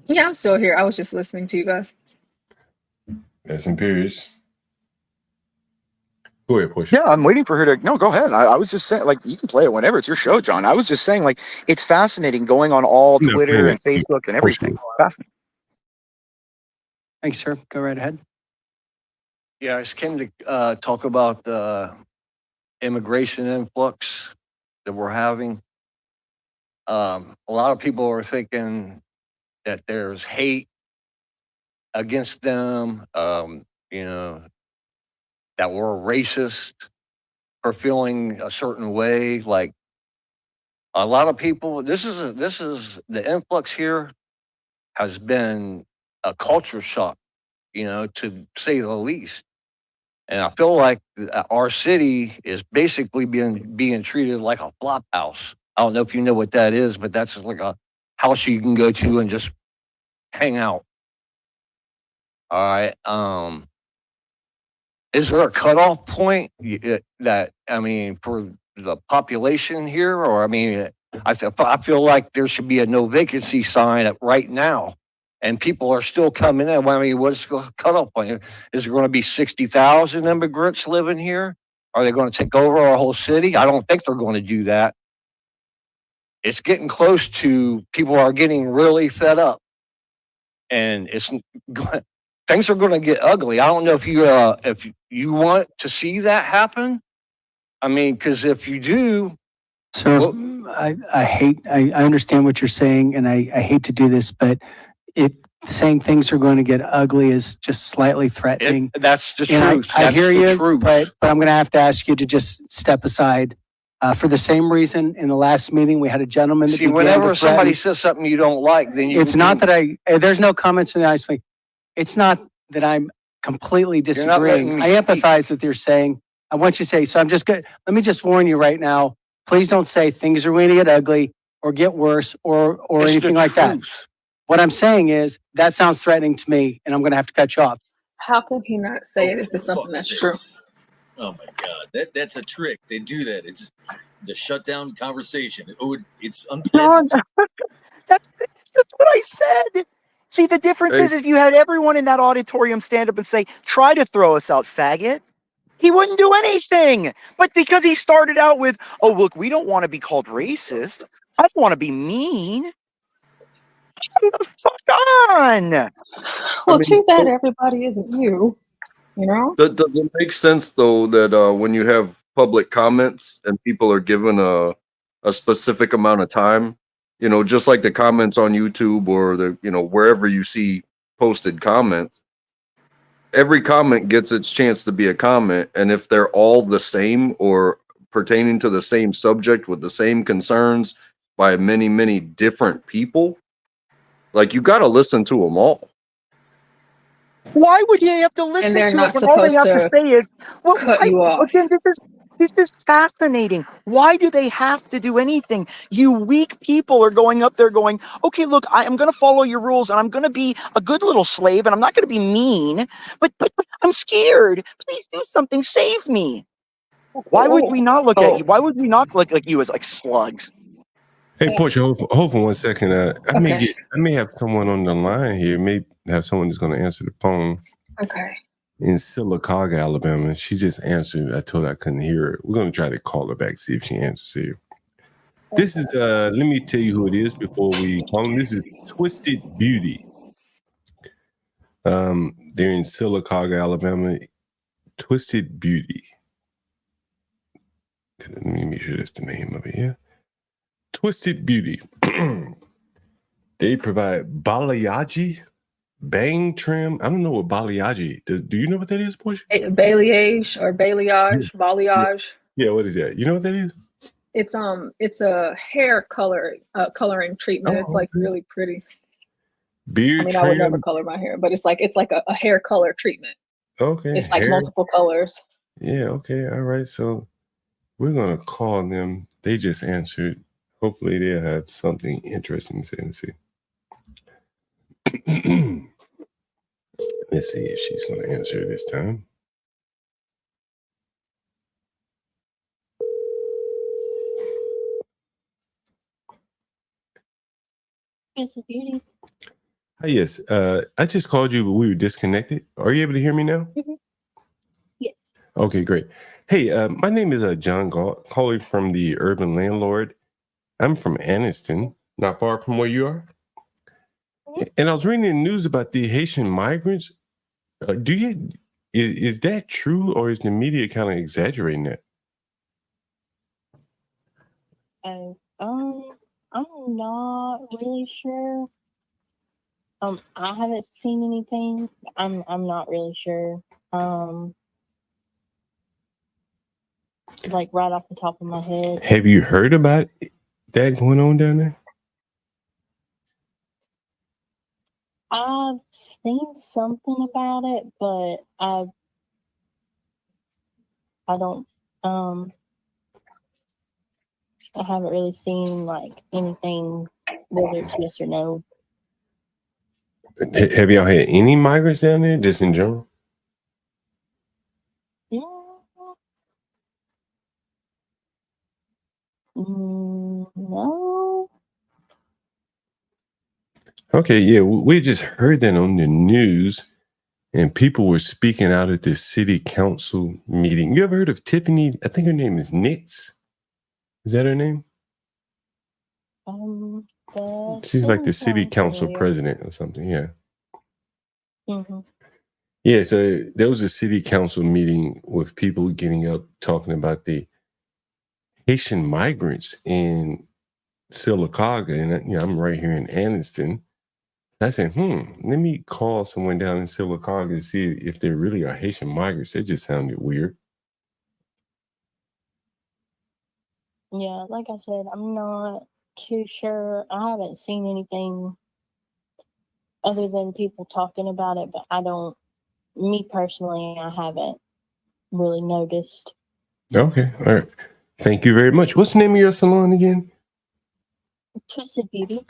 Yeah, I'm still here. I was just listening to you guys. That's Imperius. Go ahead, Portia. Yeah, I'm waiting for her to. No, go ahead. I was just saying, you can play it whenever. It's your show, John. I was just saying, it's fascinating going on all Twitter and Facebook and everything. Fascinating. Thanks, sir. Go right ahead. Yeah, I just came to talk about the immigration influx that we're having. A lot of people are thinking that there's hate against them, that we're racist for feeling a certain way. Like a lot of people, this is the influx here has been a culture shock, to say the least. And I feel like our city is basically being treated like a flop house. I don't know if you know what that is, but that's like a house you can go to and just hang out. All right. Is there a cutoff point that, for the population here? Or, I feel like there should be a no vacancy sign right now. And people are still coming in. What's the cutoff point? Is there going to be 60,000 immigrants living here? Are they going to take over our whole city? I don't think they're going to do that. It's getting close to, people are getting really fed up. And things are going to get ugly. I don't know if you want to see that happen. Because if you do, sir, I understand what you're saying, and I hate to do this, but saying things are going to get ugly is just slightly threatening. That's the And truth. I That's hear the you, truth. but I'm going to have to ask you to just step aside. For the same reason, in the last meeting, we had a gentleman that See, began whenever to somebody threaten. says something you don't like, then you. It's not that there's no comments in the ice. It's not that I'm completely You're not letting disagreeing. me I speak. empathize with your saying. I want you to say, so I'm just good. Let me just warn you right now. Please don't say things are going to get ugly or get worse or It's the anything like that. truth. What I'm saying is that sounds threatening to me, and I'm going to have to cut you off. How can he not say it if For it's something fuck's that's true? sakes. Oh my God, that's a trick. They do that. It's the shutdown conversation. It's John, unpleasant. that's just what I said. See, the difference is if you had everyone in that auditorium stand up and say, try to throw us out, faggot, he wouldn't do anything. But because he started out with, oh, look, we don't want to be called racist. I don't want to be mean. Shut the fuck on. Well, too bad everybody isn't you. You know? Does it make sense though that when you have public comments and people are given a specific amount of time, you know, just like the comments on YouTube or the, you know, wherever you see posted comments, every comment gets its chance to be a comment, and if they're all the same or pertaining to the same subject with the same concerns by many different people, like you got to listen to them all. Why would you have to And listen they're to it not when all they supposed have to to say is, well, cut why? you off. Again, this is fascinating. Why do they have to do anything? You weak people are going up there going, okay, look, I am going to follow your rules and I'm going to be a good little slave and I'm not going to be mean, but I'm scared. Please do something. Save me. Why would we not look at you? Why would we not look like you as like slugs? Hey, Portia, hold for 1 second. I Okay. may have someone on the line here. May have someone that's going to answer the phone. Okay. In Sylacauga, Alabama. She just answered. I told her I couldn't hear her. We're going to try to call her back, see if she answers here. This is, let me tell you who it is before we call them. This is Twisted Beauty. They're in Sylacauga, Alabama. Twisted Beauty. Let me make sure that's the name of it, yeah. Twisted Beauty. They provide balayage, bang trim. I don't know what balayage does. Do you know what that is, Portia? Balayage or balayage, balayage. Yeah, what is that? You know what that is? It's a hair coloring treatment. It's like really pretty. Beard I mean, trim. I would never color my hair, but it's like a hair color treatment. Okay. It's like hair. multiple colors. Yeah, okay. All right. So we're gonna call them. They just answered. Hopefully they'll have something interesting to say. Let's see. Let's see if she's gonna answer this time. It's a beauty. Hi, yes. I just called you, but we were disconnected. Are you able to hear me now? Yes. Okay, great. Hey, my name is John Galt, calling from the Urban Landlord. I'm from Anniston, not far from where you are. And I was reading the news about the Haitian migrants. Is that true, or is the media kind of exaggerating that? I'm not really sure. I haven't seen anything. I'm not really sure. Like right off the top of my head. Have you heard about that going on down there? I've seen something about it, but I don't I haven't really seen like anything, whether it's yes or no. Have y'all had any migrants down there, just in general? No. Okay, yeah, we just heard that on the news, and people were speaking out at the city council meeting. You ever heard of Tiffany? I think her name is Nix. Is that her name? She's like the city council president or something. Yeah. Mm-hmm. Yeah. So there was a city council meeting with people getting up talking about the Haitian migrants in Sylacauga, and I'm right here in Anniston. I said, let me call someone down in Sylacauga and see if there really are Haitian migrants. That just sounded weird. Yeah, like I said, I'm not too sure. I haven't seen anything other than people talking about it, but me personally, I haven't really noticed. Okay, all right. Thank you very much. What's the name of your salon again? Twisted Beauty.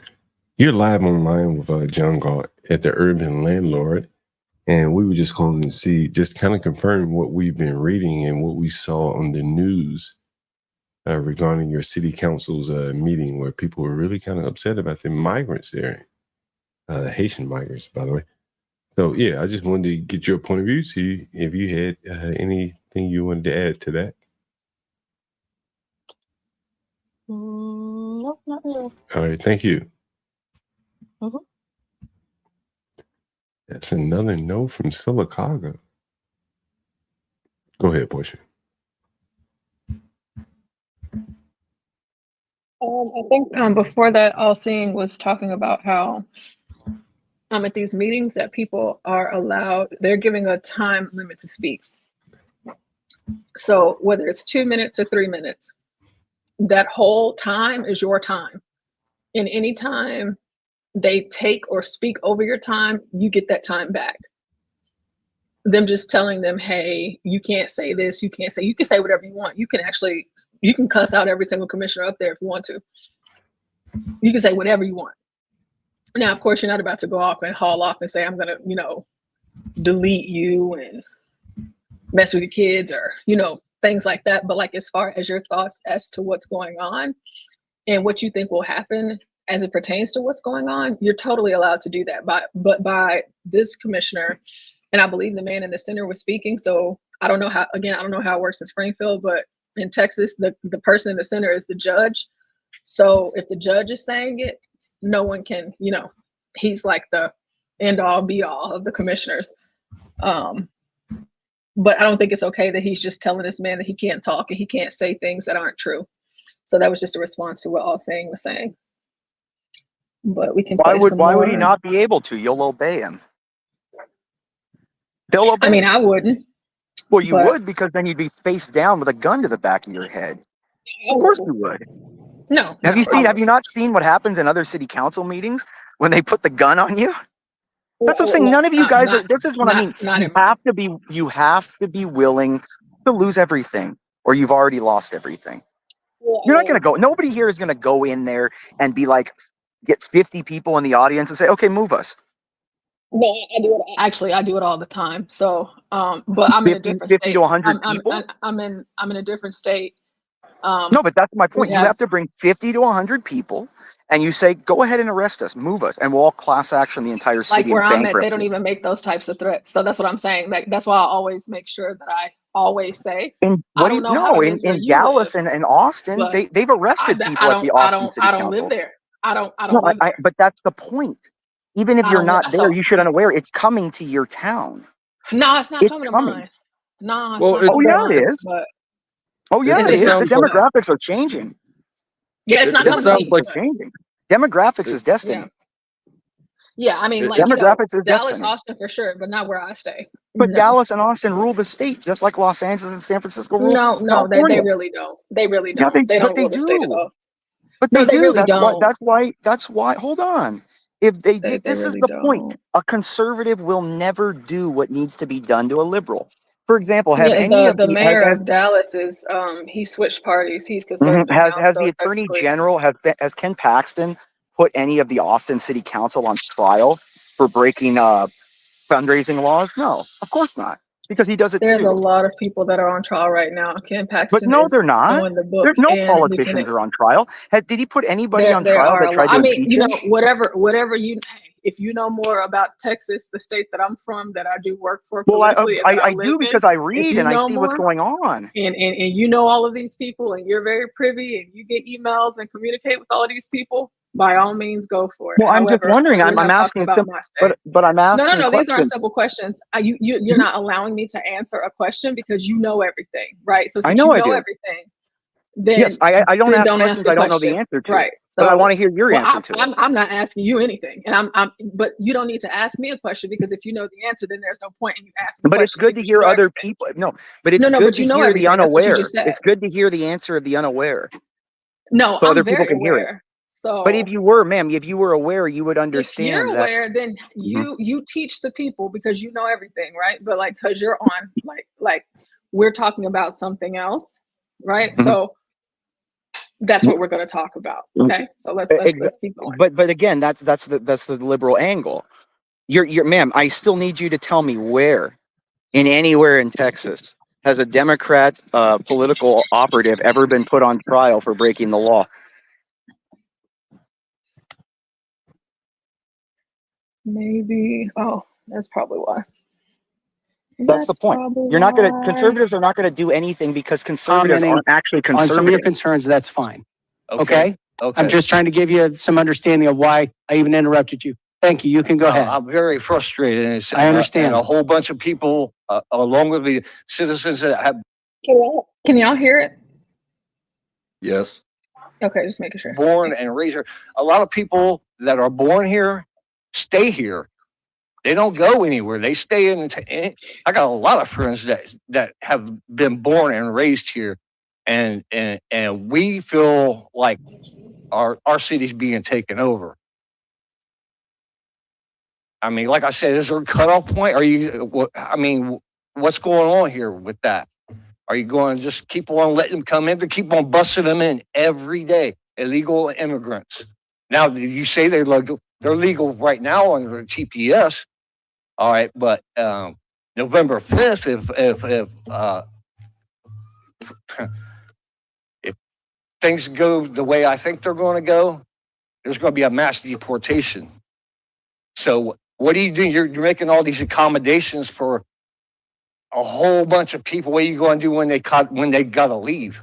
You're live online with John Galt at the Urban Landlord. And we were just calling to see, just kind of confirm what we've been reading and what we saw on the news regarding your city council's meeting, where people were really kind of upset about the migrants there, Haitian migrants, by the way. So, yeah, I just wanted to get your point of view, see if you had anything you wanted to add to that. Nope, not really. All right, thank you. Mhm. That's another no from Silicaga. Go ahead, Portia. I think before that, All Seeing was talking about how at these meetings that people are allowed, they're giving a time limit to speak. So whether it's 2 minutes or 3 minutes, that whole time is your time. And any time they take or speak over your time, you get that time back. Them just telling them, hey, you can't say this, you can say whatever you want. You can cuss out every single commissioner up there if you want to. You can say whatever you want. Now, of course, you're not about to go off and haul off and say, I'm gonna, delete you and mess with your kids or, things like that. But like, as far as your thoughts as to what's going on and what you think will happen as it pertains to what's going on, you're totally allowed to do that. But by this commissioner, and I believe the man in the center was speaking. So I don't know how it works in Springfield, but in Texas, the person in the center is the judge. So if the judge is saying it, no one can, he's like the end all be all of the commissioners. But I don't think it's okay that he's just telling this man that he can't talk and he can't say things that aren't true. So that was just a response to what All Saying was saying. But we can Why would he not be able to? You'll obey him. He'll obey. I mean, I wouldn't. Well, you would, because then you'd be face down with a gun to the back of your head. Of course you would. No. Have you not seen what happens in other city council meetings when they put the gun on you? That's what I'm saying. None of you guys are. This is what I mean. You have to be willing to lose everything, or you've already lost everything. You're not going to go. Nobody here is going to go in there and be like, get 50 people in the audience and say, "Okay, move us." No, I do it. Actually, I do it all the time. So, but I'm in a different 50 state. to 100 people. I'm in a different state. No, but that's my point. You have to bring 50 to 100 people, and you say, "Go ahead and arrest us, move us," and we'll all class action the entire city. Like where I'm at, they don't even make those types of threats. So that's what I'm saying. Like that's why I always make sure that I always say. And what do you know? In Dallas and Austin, they've arrested people at the Austin City Council. I don't live there. I don't No, live there. but that's the point. Even if you're not there, you should be unaware. It's coming to your town. No, it's not coming to mine. No, it is. But it is. The demographics are changing. Yeah, it's not coming to me. Changing. Demographics is destiny. Yeah, I mean, like demographics is Dallas, destiny. Austin for sure, but not where I stay. But Dallas and Austin rule the state, just like Los Angeles and San Francisco rule. No, they really don't. They really don't. Yeah, they don't rule the state at all. But they do. Really that's why. Hold on. If they this is the point. A conservative will never do what needs to be done to a liberal. For example, have the mayor of Dallas is he switched parties. He's conservative. Has the attorney general has Ken Paxton put any of the Austin City Council on trial for breaking fundraising laws? No, of course not, because he does it There's too. a lot of people that are on trial right now. Ken Paxton, but no, they're not. The book There's no politicians are on trial. Did he put anybody on there trial are that tried to impeach him? Whatever you. If you know more about Texas, the state that I'm from, that I do work for. Well, I do because I read and I see what's going on. And you know all of these people, and you're very privy, and you get emails and communicate with all of these people. By all means, go for it. Well, I'm just wondering. I'm asking simple, but I'm asking. No. These aren't simple questions. You're not allowing me to answer a question because you know everything, right? So since you know everything. Then, yes, I don't ask questions I don't know the answer to. Right. So, but I want to hear your answer to it. I'm not asking you anything, and but you don't need to ask me a question because if you know the answer, then there's no point in you asking. But it's good to hear other people. No, but it's good to hear the unaware. It's good to hear the answer of the unaware. No, so I'm other people very can hear it. aware. But if So you were, ma'am, if you were aware, you would if you're understand that. aware, then Mhm. you teach the people because you know everything, right? But like, because you're on, like we're talking about something else, right? Mhm. So that's what we're going to talk about. Okay, so let's keep going. But again, that's the liberal angle. You're ma'am, I still need you to tell me where in anywhere in Texas has a Democrat political operative ever been put on trial for breaking the law? Maybe. Oh, that's probably why. That's the That's point. probably You're not going to, why. conservatives are not going to do anything because conservatives Commenting aren't actually on some of your conservative. concerns, that's fine. Okay? Okay. I'm just trying to give you some understanding of why I even interrupted you. Thank you. You can go ahead. I'm very frustrated. And I understand. And a whole bunch of people, along with the citizens that have Can y'all hear it? Yes. Okay, just making sure. born and raised here. A lot of people that are born here stay here. They don't go anywhere. They stay in. I got a lot of friends that have been born and raised here, and we feel like our city's being taken over. I mean, like I said, is there a cutoff point? Are you? I mean, what's going on here with that? Are you going to just keep on letting them come in, to keep on busting them in every day? Illegal immigrants. Now you say they're legal right now under TPS. All right, but November 5th, if things go the way I think they're going to go, there's going to be a mass deportation. So what do you do? You're making all these accommodations for a whole bunch of people. What are you going to do when they got to leave?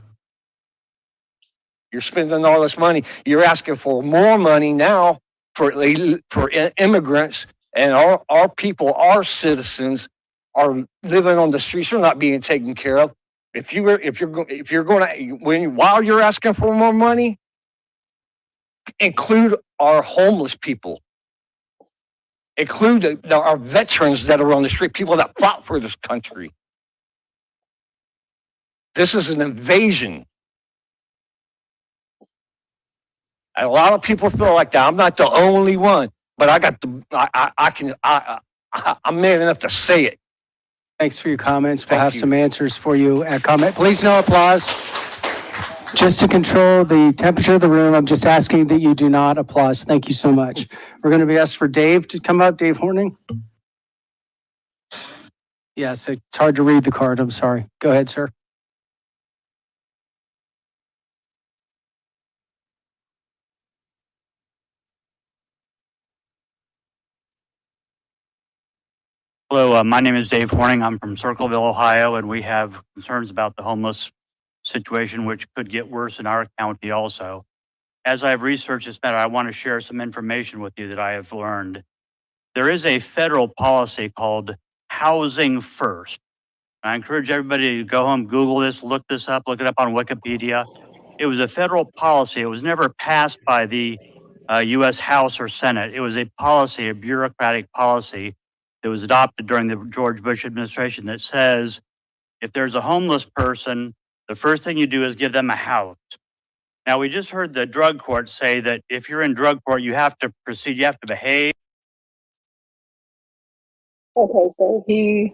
You're spending all this money. You're asking for more money now for immigrants, and our people, our citizens, are living on the streets. They're not being taken care of. If you're going to, while you're asking for more money, include our homeless people. Include our veterans that are on the street, people that fought for this country. This is an invasion. And a lot of people feel like that. I'm not the only one, but I'm man enough to say it. Thanks for your comments. We'll Thank have you. some answers for you at comment. Please, no applause. Just to control the temperature of the room, I'm just asking that you do not applause. Thank you so much. We're going to be asked for Dave to come up. Dave Horning. Yes, it's hard to read the card. I'm sorry. Go ahead, sir. Hello, my name is Dave Horning. I'm from Circleville, Ohio, and we have concerns about the homeless situation, which could get worse in our county also. As I've researched this matter, I want to share some information with you that I have learned. There is a federal policy called Housing First. I encourage everybody to go home, Google this, look this up, look it up on Wikipedia. It was a federal policy. It was never passed by the U.S. House or Senate. It was a policy, a bureaucratic policy that was adopted during the George Bush administration that says if there's a homeless person, the first thing you do is give them a house. Now, we just heard the drug court say that if you're in drug court, you have to proceed, you have to behave. Okay, so he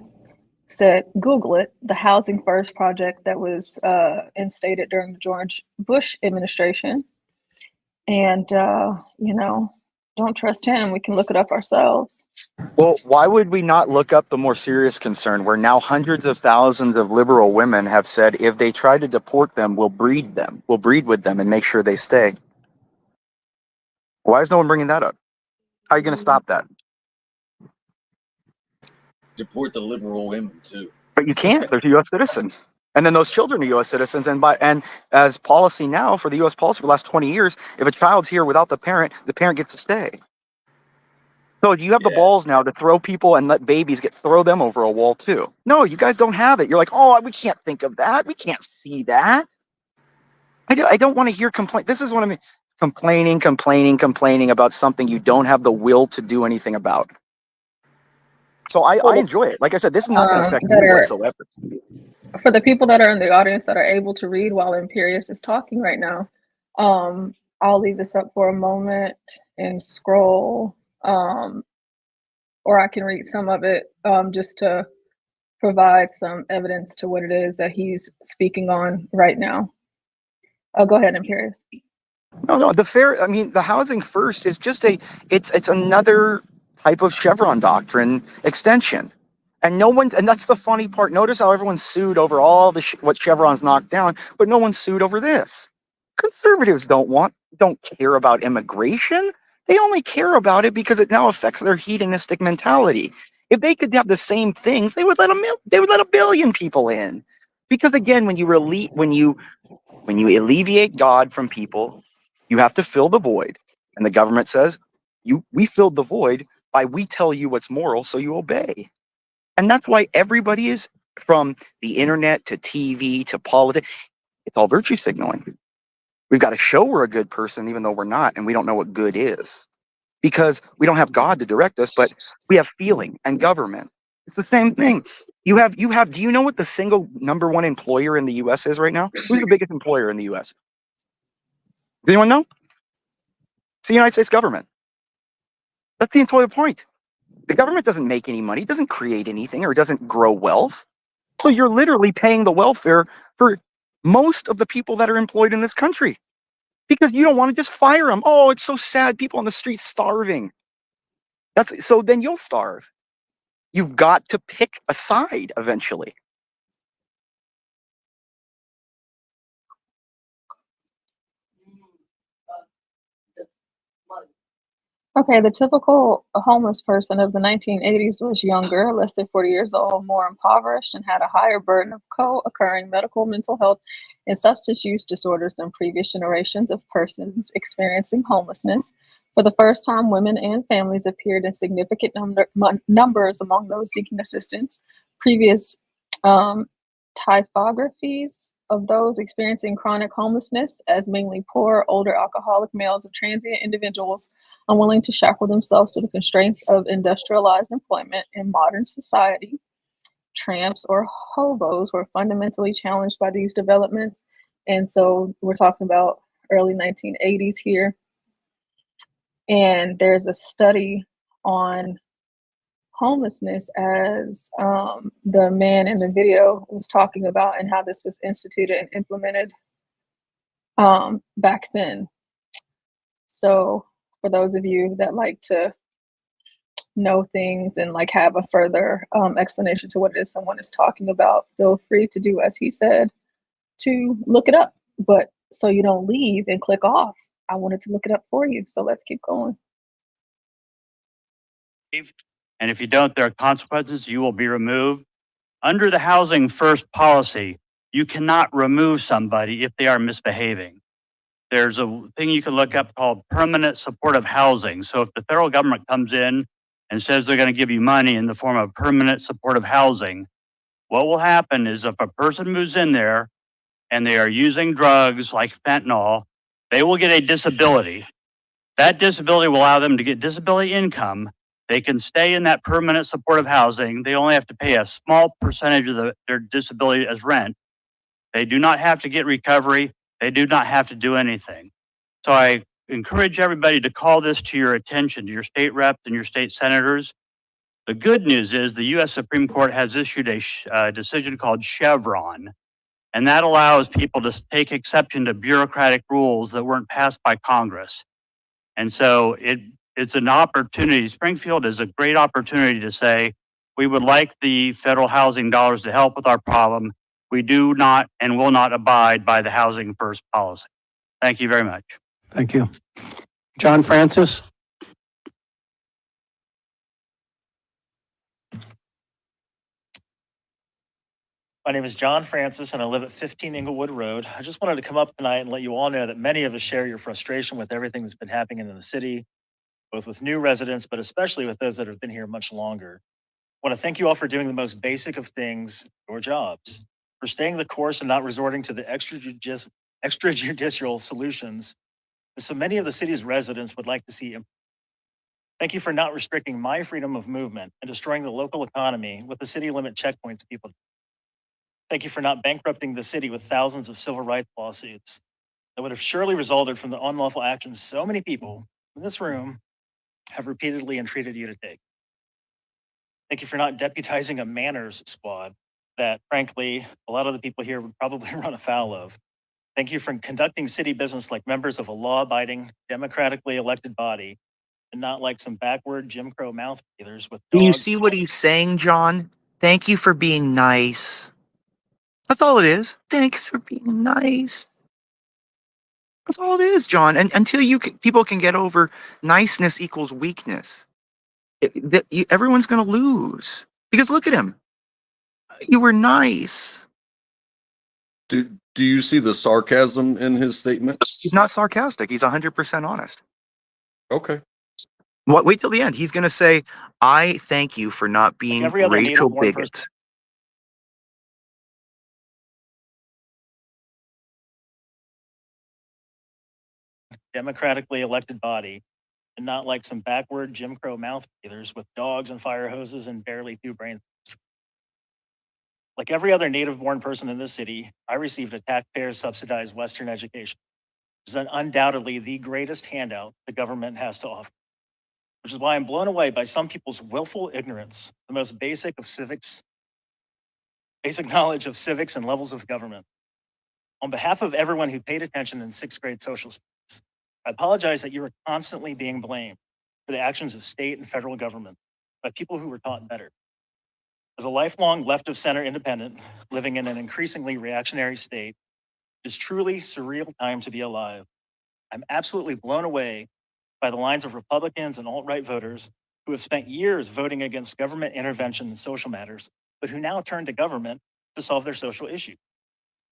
said, Google it, the Housing First project that was instated during the George Bush administration. And, don't trust him. We can look it up ourselves. Well, why would we not look up the more serious concern where now hundreds of thousands of liberal women have said if they try to deport them, we'll breed with them and make sure they stay? Why is no one bringing that up? How are you going to stop that? Deport the liberal women too. But you can't. They're U.S. citizens. And then those children are U.S. citizens. And as policy now, for the U.S. policy for the last 20 years, if a child's here without the parent gets to stay. So you have the balls now to throw people and let babies throw them over a wall too. No, you guys don't have it. You're like, oh, we can't think of that. We can't see that. I don't want to hear complaint. This is what I mean. Complaining about something you don't have the will to do anything about. So I enjoy it. Like I said, this is not going to affect me whatsoever. For the people that are in the audience that are able to read while Imperious is talking right now, I'll leave this up for a moment and scroll, or I can read some of it just to provide some evidence to what it is that he's speaking on right now. Go ahead, Imperius. No, the housing first is just it's another type of Chevron doctrine extension. And that's the funny part. Notice how everyone sued over all what Chevron's knocked down, but no one sued over this. Conservatives don't care about immigration. They only care about it because it now affects their hedonistic mentality. If they could have the same things, they would let a billion people in. Because again, when you alleviate God from people, you have to fill the void. And the government says, we filled the void by we tell you what's moral, so you obey. And that's why everybody is, from the internet to TV to politics, it's all virtue signaling. We've got to show we're a good person even though we're not, and we don't know what good is. Because we don't have God to direct us, but we have feeling and government. It's the same thing. Do you know what the single number one employer in the US is right now? Who's the biggest employer in the US? Does anyone know? It's the United States government. That's the entire point. The government doesn't make any money, doesn't create anything, or doesn't grow wealth. So you're literally paying the welfare for most of the people that are employed in this country because you don't want to just fire them. Oh, it's so sad. People on the street starving. So then you'll starve. You've got to pick a side eventually. Okay, the typical homeless person of the 1980s was younger, less than 40 years old, more impoverished, and had a higher burden of co-occurring medical, mental health, and substance use disorders than previous generations of persons experiencing homelessness. For the first time, women and families appeared in significant numbers among those seeking assistance. Previous typographies of those experiencing chronic homelessness as mainly poor, older alcoholic males of transient individuals unwilling to shackle themselves to the constraints of industrialized employment in modern society. Tramps or hobos were fundamentally challenged by these developments. And so we're talking about early 1980s here. And there's a study on homelessness as the man in the video was talking about and how this was instituted and implemented back then. So for those of you that like to know things and like have a further explanation to what it is someone is talking about, feel free to do as he said, to look it up. But so you don't leave and click off, I wanted to look it up for you. So let's keep going. And if you don't, there are consequences. You will be removed. Under the Housing First policy, you cannot remove somebody if they are misbehaving. There's a thing you can look up called permanent supportive housing. So if the federal government comes in and says they're going to give you money in the form of permanent supportive housing, what will happen is if a person moves in there and they are using drugs like fentanyl, they will get a disability. That disability will allow them to get disability income. They can stay in that permanent supportive housing. They only have to pay a small percentage of their disability as rent. They do not have to get recovery. They do not have to do anything. So I encourage everybody to call this to your attention, to your state reps and your state senators. The good news is the U.S. Supreme Court has issued a decision called Chevron, and that allows people to take exception to bureaucratic rules that weren't passed by Congress. And so it's an opportunity. Springfield is a great opportunity to say, we would like the federal housing dollars to help with our problem. We do not and will not abide by the Housing First policy. Thank you very much. Thank you. John Francis. My name is John Francis, and I live at 15 Inglewood Road. I just wanted to come up tonight and let you all know that many of us share your frustration with everything that's been happening in the city, both with new residents, but especially with those that have been here much longer. I want to thank you all for doing the most basic of things, your jobs, for staying the course and not resorting to the extrajudicial solutions that so many of the city's residents would like to see. Thank you for not restricting my freedom of movement and destroying the local economy with the city limit checkpoints people. Thank you for not bankrupting the city with thousands of civil rights lawsuits. that would have surely resulted from the unlawful actions so many people in this room have repeatedly entreated you to take. Thank you for not deputizing a manners squad that, frankly, a lot of the people here would probably run afoul of. Thank you for conducting city business like members of a law-abiding, democratically elected body, and not like some backward Jim Crow mouth breathers with Do you dogs. see what he's saying, John? Thank you for being nice. That's all it is. Thanks for being nice. That's all it is, John. And until people can get over niceness equals weakness, everyone's going to lose. Because look at him. You were nice. Do you see the sarcasm in his statement? He's not sarcastic. He's 100% honest. Okay. Wait till the end. He's going to say, I thank you for not being every other racial native-born bigots. Democratically elected body, and not like some backward Jim Crow mouth breathers with dogs and fire hoses and barely 2 brains. Like every other native-born person in this city, I received a taxpayer-subsidized Western education, which is undoubtedly the greatest handout the government has to offer, which is why I'm blown away by some people's willful ignorance, the most basic knowledge of civics and levels of government. On behalf of everyone who paid attention in 6th grade social studies, I apologize that you are constantly being blamed for the actions of state and federal government by people who were taught better. As a lifelong left-of-center independent living in an increasingly reactionary state, it is truly surreal time to be alive. I'm absolutely blown away by the lines of Republicans and alt-right voters who have spent years voting against government intervention in social matters, but who now turn to government to solve their social issues.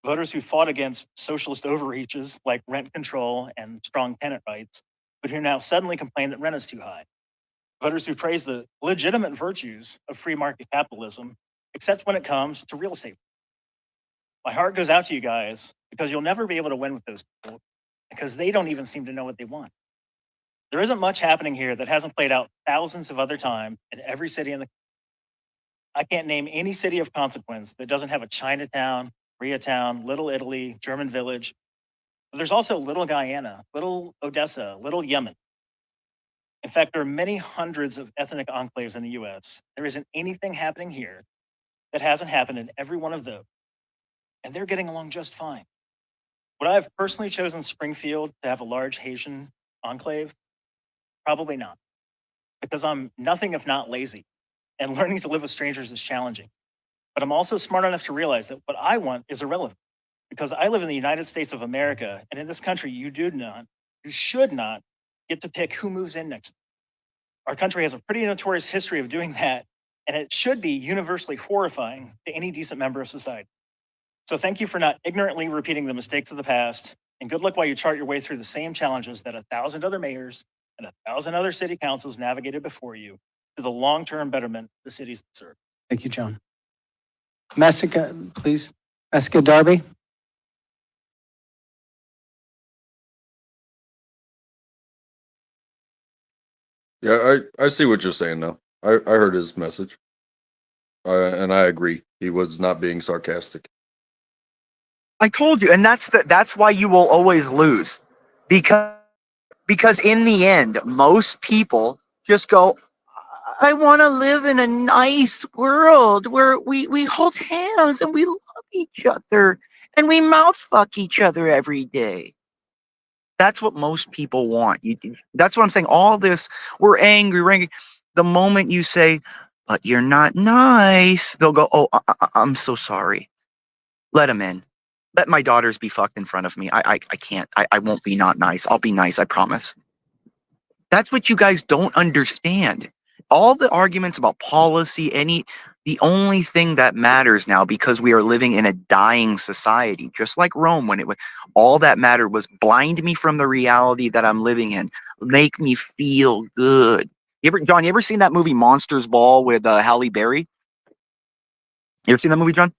Voters who fought against socialist overreaches like rent control and strong tenant rights, but who now suddenly complain that rent is too high. Voters who praise the legitimate virtues of free market capitalism, except when it comes to real estate. My heart goes out to you guys because you'll never be able to win with those people because they don't even seem to know what they want. There isn't much happening here that hasn't played out thousands of other times in every city in the country. I can't name any city of consequence that doesn't have a Chinatown, Koreatown, Little Italy, German Village. But there's also Little Guyana, Little Odessa, Little Yemen. In fact, there are many hundreds of ethnic enclaves in the US. There isn't anything happening here that hasn't happened in every one of those. And they're getting along just fine. Would I have personally chosen Springfield to have a large Haitian enclave? Probably not. Because I'm nothing if not lazy. And learning to live with strangers is challenging. But I'm also smart enough to realize that what I want is irrelevant. Because I live in the United States of America, and in this country, you should not get to pick who moves in next. Our country has a pretty notorious history of doing that, and it should be universally horrifying to any decent member of society. So thank you for not ignorantly repeating the mistakes of the past, and good luck while you chart your way through the same challenges that 1,000 other mayors and 1,000 other city councils navigated before you to the long-term betterment of the cities that serve. Thank you, John. Messica, please. Messica Darby. Yeah, I see what you're saying now. I heard his message. And I agree. He was not being sarcastic. I told you, and that's why you will always lose. Because in the end, most people just go, I want to live in a nice world where we hold hands and we love each other and we mouth fuck each other every day. That's what most people want. That's what I'm saying. All this, we're angry. The moment you say, but you're not nice, they'll go, oh, I'm so sorry. Let them in. Let my daughters be fucked in front of me. I can't. I won't be not nice. I'll be nice. I promise. That's what you guys don't understand. All the arguments about policy, the only thing that matters now, because we are living in a dying society, just like Rome when it was, all that mattered was blind me from the reality that I'm living in. Make me feel good. John, you ever seen that movie Monsters Ball with Halle Berry? You ever seen that movie, John?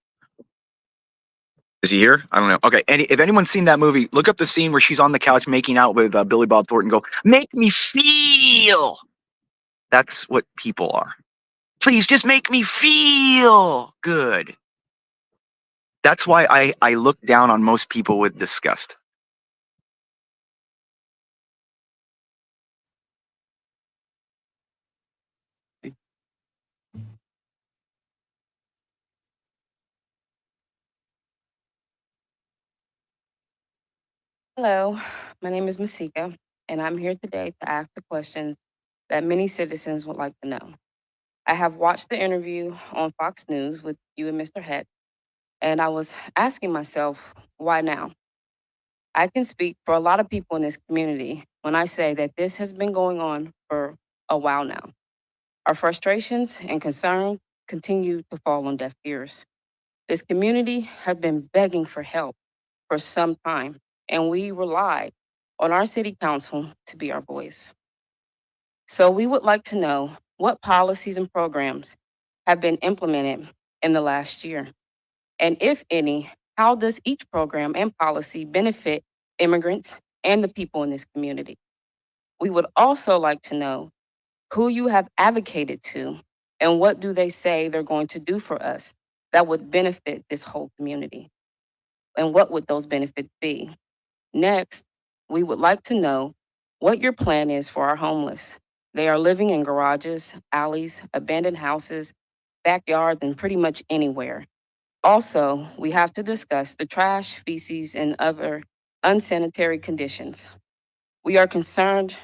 Is he here? I don't know. Okay. If anyone's seen that movie, look up the scene where she's on the couch making out with Billy Bob Thornton. Go, make me feel. That's what people are. Please just make me feel good. That's why I look down on most people with disgust. Hello, my name is Masika, and I'm here today to ask the questions that many citizens would like to know. I have watched the interview on Fox News with you and Mr. Heck, and I was asking myself, why now? I can speak for a lot of people in this community when I say that this has been going on for a while now. Our frustrations and concerns continue to fall on deaf ears. This community has been begging for help for some time, and we rely on our city council to be our voice. So we would like to know what policies and programs have been implemented in the last year. And if any, how does each program and policy benefit immigrants and the people in this community? We would also like to know who you have advocated to and what do they say they're going to do for us that would benefit this whole community? And what would those benefits be? Next, we would like to know what your plan is for our homeless. They are living in garages, alleys, abandoned houses, backyards, and pretty much anywhere. Also, we have to discuss the trash, feces, and other unsanitary conditions. We are concerned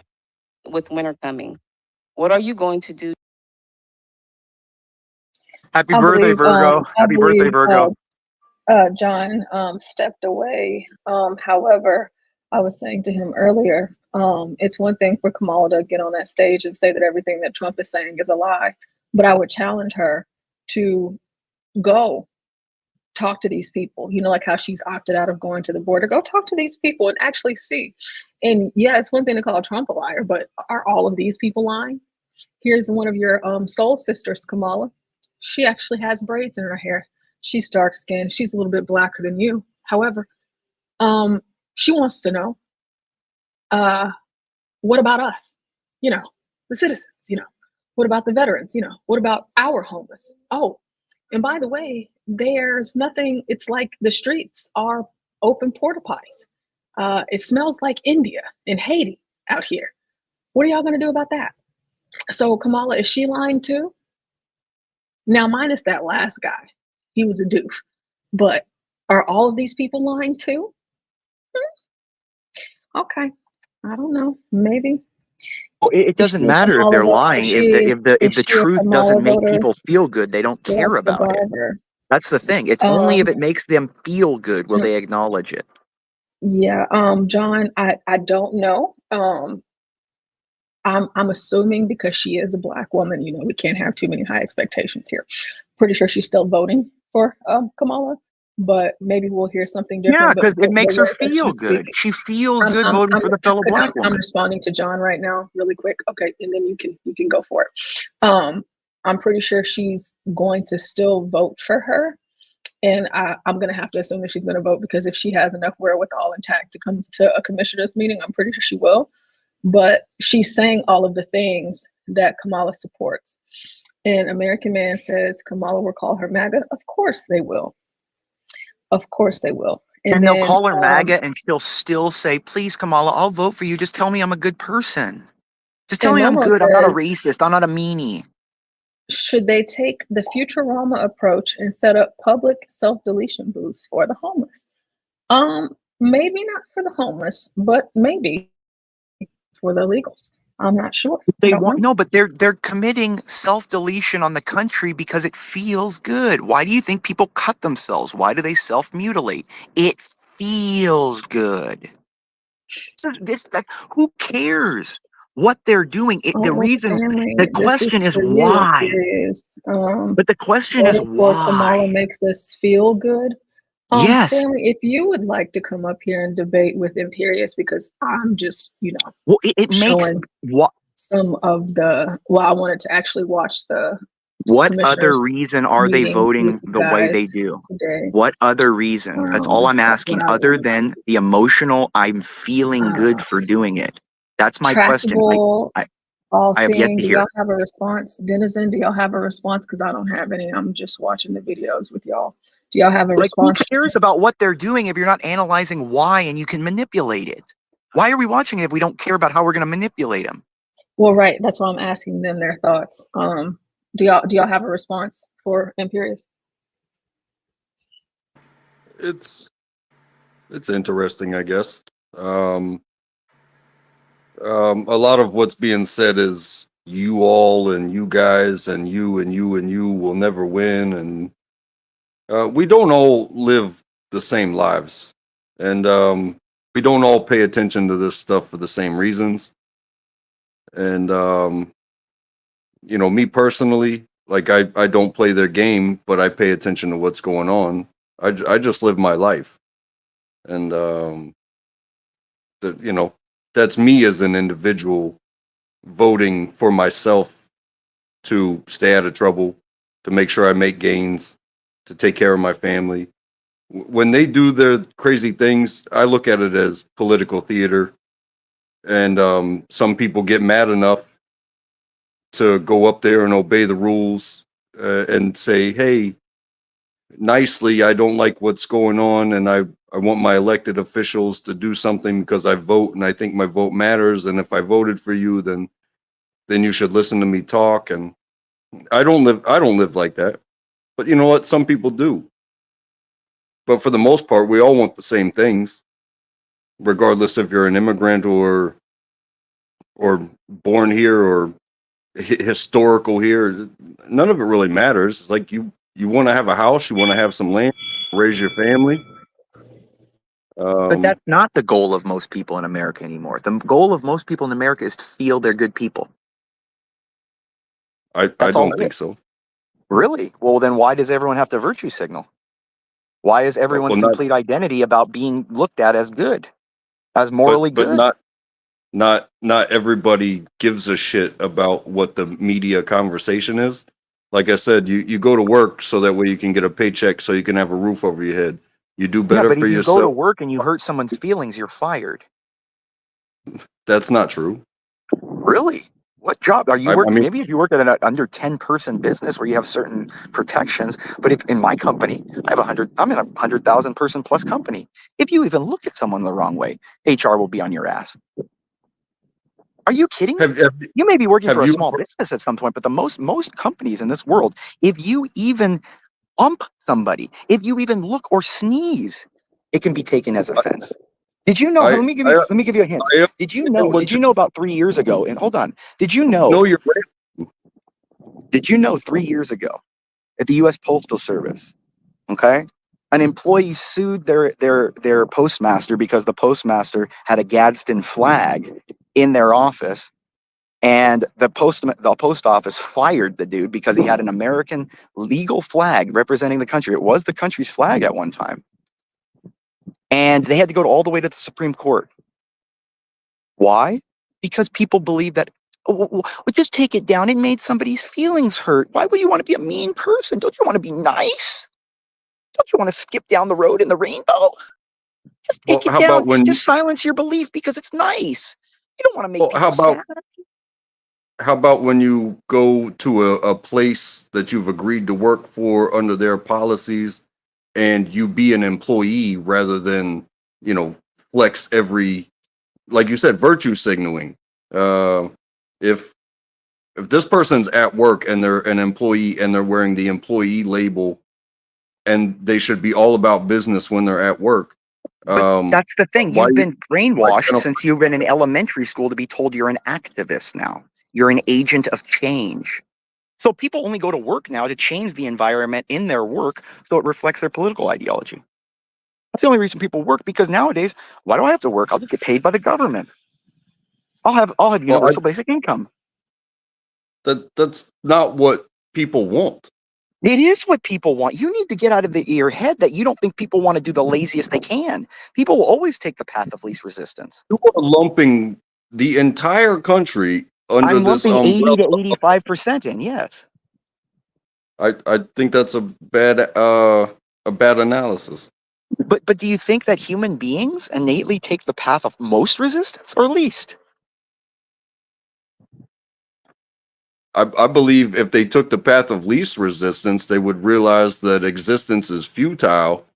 with winter coming. What are you going to do? Happy I birthday, believe Virgo. I Happy birthday, believe Virgo. John stepped away. However, I was saying to him earlier, it's one thing for Kamala to get on that stage and say that everything that Trump is saying is a lie, but I would challenge her to go talk to these people. You know, like how she's opted out of going to the border. Go talk to these people and actually see. And yeah, it's one thing to call Trump a liar, but are all of these people lying? Here's one of your soul sisters, Kamala. She actually has braids in her hair. She's dark skinned. She's a little bit blacker than you. However, she wants to know, what about us? You know, the citizens, you know, what about the veterans? You know, what about our homeless? Oh, and by the way, there's nothing, it's like the streets are open porta potties. It smells like India and Haiti out here. What are y'all gonna do about that? So Kamala, is she lying too? Now, minus that last guy, he was a doof. But are all of these people lying too? Okay, I don't know. Maybe. Well, it Is doesn't she a matter if Kamala they're voter? lying. If Is the she a truth Kamala doesn't make voter? people feel good, they don't care That's the about it. barber. That's the thing. It's only if it makes them feel good will they acknowledge it. Yeah, John, I don't know. I'm assuming because she is a black woman, you know, we can't have too many high expectations here. Pretty sure she's still voting for Kamala, but maybe we'll hear something Yeah, different. But because it the makes her words that feel she's good. speaking, She feels good voting for the fellow black I'm woman. responding to John right now, really quick. Okay, and then you can go for it. I'm pretty sure she's going to still vote for her. And I'm going to have to assume that she's going to vote because if she has enough wherewithal intact to come to a commissioner's meeting, I'm pretty sure she will. But she's saying all of the things that Kamala supports. And American Man says Kamala will call her MAGA. Of course they will. Of course they will. And they'll then, call her MAGA and she'll still say, please, Kamala, I'll vote for you. Just tell me I'm a good person. Just tell and me I'm Momo good. I'm not a says, racist. I'm not a meanie. should they take the Futurama approach and set up public self-deletion booths for the homeless? Maybe not for the homeless, but maybe for the illegals. I'm not sure. They want no, but they're committing self-deletion on the country because it feels good. Why do you think people cut themselves? Why do they self-mutilate? It feels good. It's like, who cares what they're doing? The Oh, reason, the Stanley, this question is is for you. I'm why. curious. But the question is Voting for Kamala why. makes us feel good. Yes. Stanley, if you would like to come up here and debate with Imperious, because I'm just, you know, well, it makes showing what some of the. Well, I wanted to actually watch the what other commissioners reason are they meeting with voting you the way they guys do? today. What other reason? That's all I'm That's what asking, I other wanted. than the emotional, I'm feeling good for doing it. That's my question. Trackable, I have yet all-seeing. to Do hear. y'all have a response? Denizen, do y'all have a response? Because I don't have any. I'm just watching the videos with y'all. Do y'all have a Like, who response? cares about what they're doing if you're not analyzing why and you can manipulate it? Why are we watching it if we don't care about how we're going to manipulate them? Well, right. That's why I'm asking them their thoughts. Do y'all have a response for Imperious? It's interesting, I guess. A lot of what's being said is you all and you guys and you and you and you will never win, and we don't all live the same lives, and we don't all pay attention to this stuff for the same reasons. And you know, me personally, like I don't play their game, but I pay attention to what's going on. I just live my life, and you know, that's me as an individual voting for myself to stay out of trouble, to make sure I make gains, to take care of my family. When they do their crazy things, I look at it as political theater, and some people get mad enough to go up there and obey the rules and say, hey, nicely, I don't like what's going on, and I want my elected officials to do something because I vote and I think my vote matters, and if I voted for you, then you should listen to me talk. And I don't live like that. But you know what? Some people do. But for the most part, we all want the same things, regardless if you're an immigrant or born here or historical here. None of it really matters. It's like you want to have a house, you want to have some land, raise your family. But that's not the goal of most people in America anymore. The goal of most people in America is to feel they're good people. I That's all don't it think is. so. Really? Well, then why does everyone have to virtue signal? Why is everyone's Well, not complete identity about being looked at as good, as morally but good? not everybody gives a shit about what the media conversation is. Like I said, you go to work so that way you can get a paycheck, so you can have a roof over your head. You do Yeah, better but for if you go to yourself. work and you hurt someone's feelings, you're fired. That's not true. Really? What job are you I working? mean, Maybe if you work at an under 10-person business where you have certain protections, but if in my company, I'm in a 100,000 person plus company. If you even look at someone the wrong way, HR will be on your ass. Are you kidding me? You may be working have for a you small business at some point, but the most companies in this world, if you even bump somebody, if you even look or sneeze, it can be taken as offense. Did you know? Let me give you a hint. Did you know? Did you know about 3 years ago? And hold on. Did you know? No, you're right. Did you know 3 years ago at the U.S. Postal Service? Okay, an employee sued their postmaster because the postmaster had a Gadsden flag in their office, and the post office fired the dude because he had an American legal flag representing the country. It was the country's flag at one time, and they had to go all the way to the Supreme Court. Why? Because people believe that, well, just take it down. It made somebody's feelings hurt. Why would you want to be a mean person? Don't you want to be nice? Don't you want to skip down the road in the rainbow? Just take it how down. about when Just silence your belief because it's nice. You don't want to make people sad. how about when you go to a place that you've agreed to work for under their policies, and you be an employee rather than, you know, flex every, like you said, virtue signaling. If this person's at work and they're an employee and they're wearing the employee label, and they should be all about business when they're at work. That's the thing. Why You've been brainwashed why- since you've been in elementary school to be told you're an activist now. You're an agent of change. So people only go to work now to change the environment in their work so it reflects their political ideology. That's the only reason people work, because nowadays, why do I have to work? I'll just get paid by the government. I'll have universal basic income. That's not what people want. It is what people want. You need to get out of your head that you don't think people want to do the laziest they can. People will always take the path of least resistance. You are lumping the entire country under I'm this lumping 80 to umbrella. 85% in, yes. I think that's a bad analysis. But do you think that human beings innately take the path of most resistance or least? I believe if they took the path of least resistance, they would realize that existence is futile.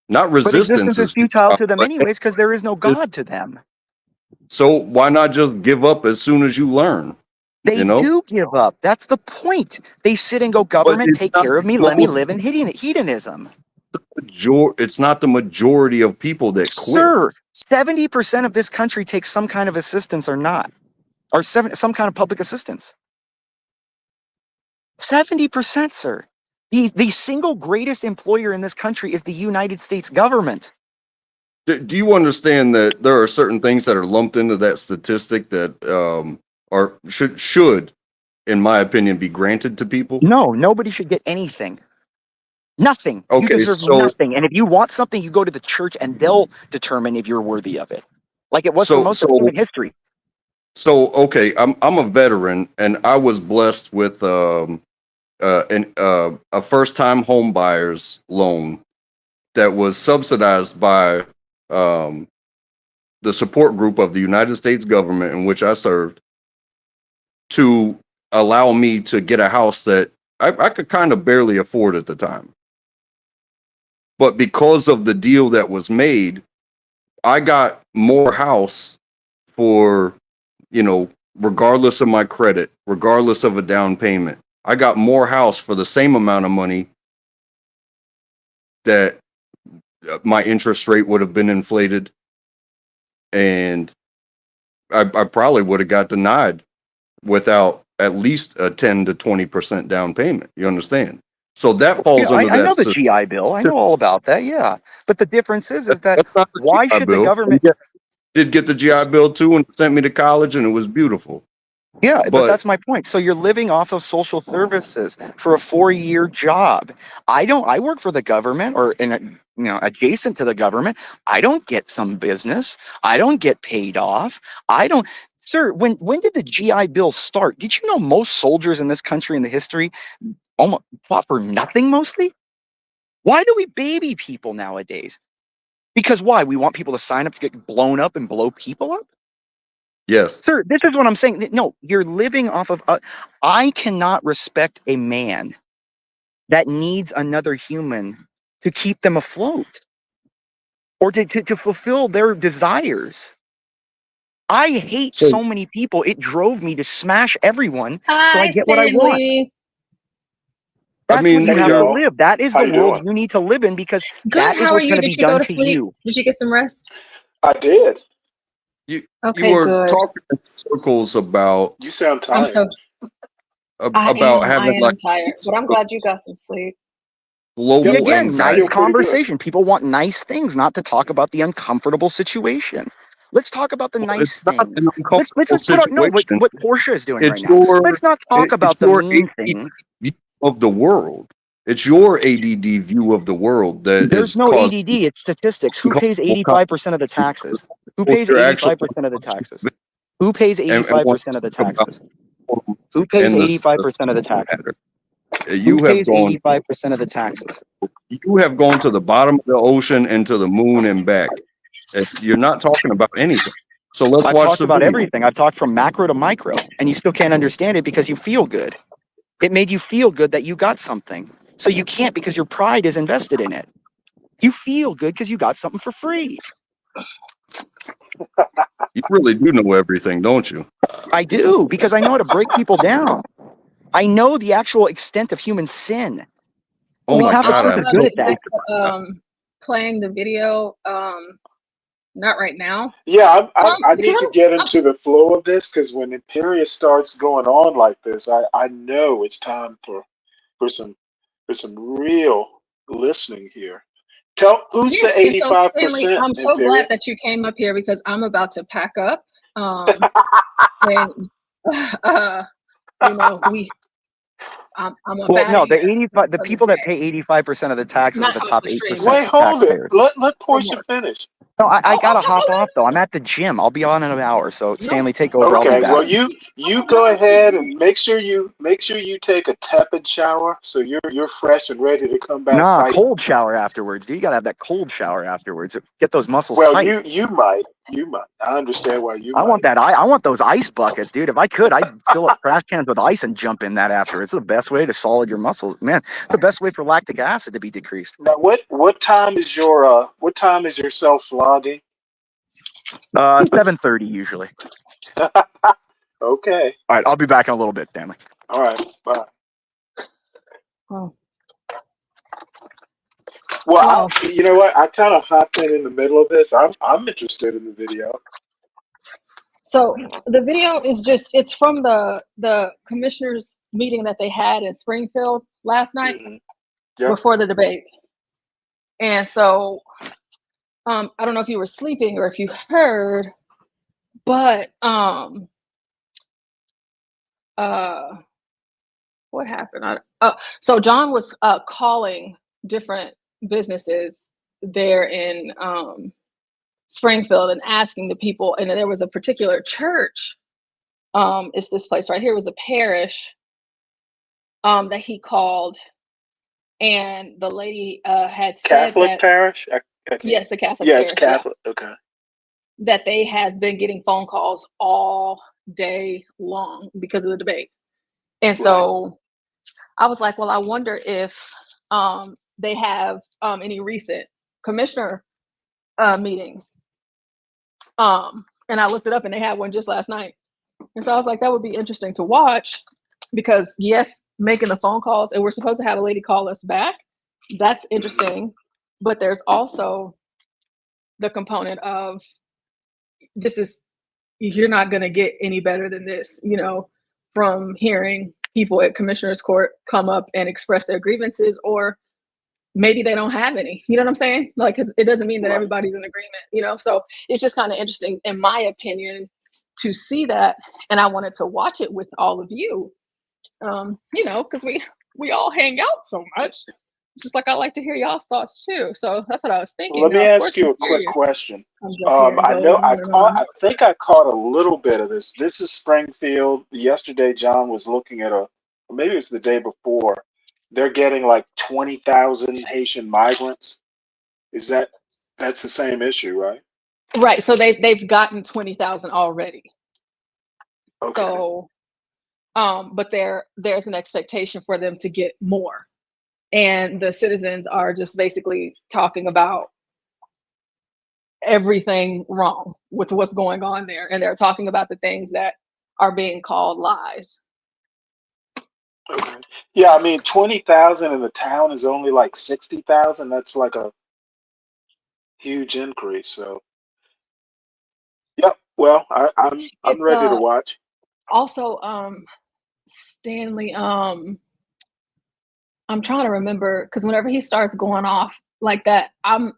Not But resistance existence is futile to them anyways because there is no God to them. So why not just give up as soon as you learn? They do give up. That's the point. They sit and go, government, take care of me. Let me live in hedonism. It's not the majority of people that quit. Sir, 70% of this country takes some kind of assistance or not, or some kind of public assistance. 70%, sir. The single greatest employer in this country is the United States government. Do you understand that there are certain things that are lumped into that statistic that should, in my opinion, be granted to people? No, nobody should get anything. Nothing. You Okay, deserve so nothing. And if you want something, you go to the church and they'll determine if you're worthy of it. Like it was for most of human history. So okay, I'm a veteran, and I was blessed with a first-time home buyer's loan that was subsidized by the support group of the United States government in which I served, to allow me to get a house that I could kind of barely afford at the time. But because of the deal that was made, I got more house for, regardless of my credit, regardless of a down payment. I got more house for the same amount of money that my interest rate would have been inflated. And I probably would have got denied without at least a 10 to 20% down payment. You understand? So that falls under that. I know the GI Bill. I know all about that. Yeah. But the difference is that that's not the why GI should Bill. the government Did get the GI Bill too and sent me to college, and it was beautiful. Yeah, but that's my point. So you're living off of social services for a 4-year job. I work for the government or adjacent to the government. I don't get some business. I don't get paid off. Sir, when did the GI Bill start? Did you know most soldiers in this country in the history almost fought for nothing mostly? Why do we baby people nowadays? Because why? We want people to sign up to get blown up and blow people up? Yes. Sir, this is what I'm saying. No, you're living off of. I cannot respect a man that needs another human to keep them afloat or to fulfill their desires. I hate so many people. It drove me to smash everyone so I get what I want. That's what you have to live. That is the world you need to live in because Good. that is How are what's you? going to Did be you go done to to sleep? you. Did you get some rest? I did. You Okay, were good. talking in circles about You sound I'm tired. so. about I having am like tired, but I'm glad you got some sleep. global See, again, anxiety. nice conversation. People want nice things, not to talk about the uncomfortable situation. Let's talk about the nice It's not things. an Let's uncomfortable just put out what situation. Portia is doing right It's now. your Let's not talk about it's the your mean ADD things. view of the world. It's your ADD view of the world that There's is no causing ADD. It's statistics. Who pays uncomfortable 85% of the taxes? Who what pays you're actually 85% of the taxes? Who pays and 85% of the taxes? Who pays and the 85% of the taxes? Who you have pays gone 85% of the taxes? you have gone to the bottom of the ocean and to the moon and back. You're not talking about anything. So let's I've watch talked the about video. everything. I've talked from macro to micro, and you still can't understand it because you feel good. It made you feel good that you got something. So you can't because your pride is invested in it. You feel good because you got something for free. You really do know everything, don't you? I do, because I know how to break people down. I know the actual extent of human sin. Oh We my have God, to I'm get so good at that. Playing the video. Not right now. Yeah, I Can need to get into the flow of this because when Imperius starts going on like this, I know it's time for some real listening here. Who's the Yes, and so Stanley, 85%, I'm so glad Imperius? that you came up here because I'm about to pack up. And I'm Well, about no, here the people that pay 85% of the taxes are not the off top the stream. 8% Wait, hold it. taxpayers. Let Portia finish. No, I gotta hop off though. I'm at the gym. I'll be on in an hour. So Stanley, take over. I'll be Okay, back. well you go ahead and make sure you take a tepid shower so you're fresh and ready to come back Nah, fighting. cold shower afterwards, dude. You gotta have that cold shower afterwards. Get those muscles Well, tight. you might. I understand why you I might. want that. I want those ice buckets, dude. If I could, I'd fill up trash cans with ice and jump in that after. It's the best way to solid your muscles, man. The best way for lactic acid to be decreased. Now, what time is your self vlogging? 7:30 usually. Okay. All right, I'll be back in a little bit, Stanley. All right. Bye. Oh. Well, you know what? I kind of hopped in the middle of this. I'm interested in the video. So the video is it's from the commissioners meeting that they had in Springfield last night before the debate. And so I don't know if you were sleeping or if you heard, but what happened? So John was calling different businesses there in Springfield and asking the people, and there was a particular church. It's this place right here. It was a parish that he called, and the lady had said Catholic that, parish? yes, the Catholic Yeah, parish. it's Catholic. Okay. That they had been getting phone calls all day long because of the debate. And so I was like, well, I wonder if they have any recent commissioner meetings. And I looked it up and they had one just last night. And so I was like, that would be interesting to watch because, yes, making the phone calls, and we're supposed to have a lady call us back. That's interesting. But there's also the component of you're not going to get any better than this, from hearing people at commissioner's court come up and express their grievances, or maybe they don't have any, you know what I'm saying? Like, 'cause it doesn't mean that everybody's in agreement, so it's just kind of interesting, in my opinion, to see that. And I wanted to watch it with all of you, because we all hang out so much. It's just like, I like to hear y'all's thoughts too. So that's what I was thinking. Let me Now, of ask course, you a quick question. I I think I caught a little bit of this. This is Springfield. Yesterday, John was looking at maybe it was the day before. They're getting like 20,000 Haitian migrants. That's the same issue, right? Right. So they've gotten 20,000 already. Okay. So, but there's an expectation for them to get more. And the citizens are just basically talking about everything wrong with what's going on there. And they're talking about the things that are being called lies. Okay. Yeah, I mean, 20,000 in the town is only like 60,000. That's like a huge increase. So, yep. Well, I'm ready to watch. Also, Stanley, I'm trying to remember, because whenever he starts going off like that, I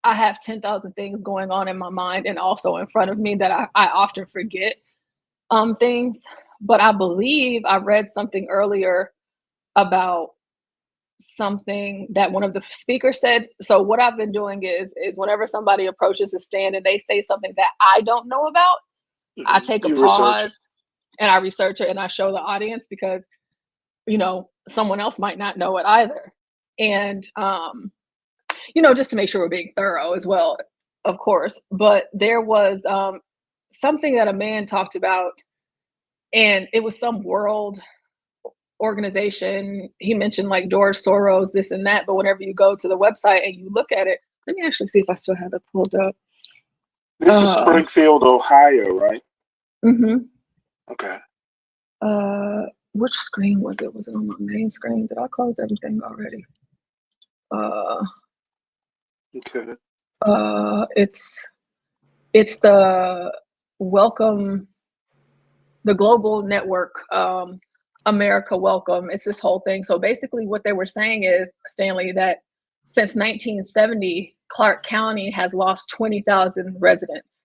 have 10,000 things going on in my mind and also in front of me that I often forget things. But I believe I read something earlier about something that one of the speakers said. So what I've been doing is whenever somebody approaches a stand and they say something that I don't know about, I take a pause and I research it and I show the audience, because someone else might not know it either. And just to make sure we're being thorough as well, of course. But there was something that a man talked about, and it was some world organization. He mentioned like George Soros, this and that. But whenever you go to the website and you look at it, let me actually see if I still have it pulled up. This is Springfield, Ohio, right? Mm-hmm. Okay. Which screen was it? Was it on my main screen? Did I close everything already? Okay. It's the Welcome, the Global Network, America Welcome. It's this whole thing. So basically what they were saying is, Stanley, that since 1970, Clark County has lost 20,000 residents.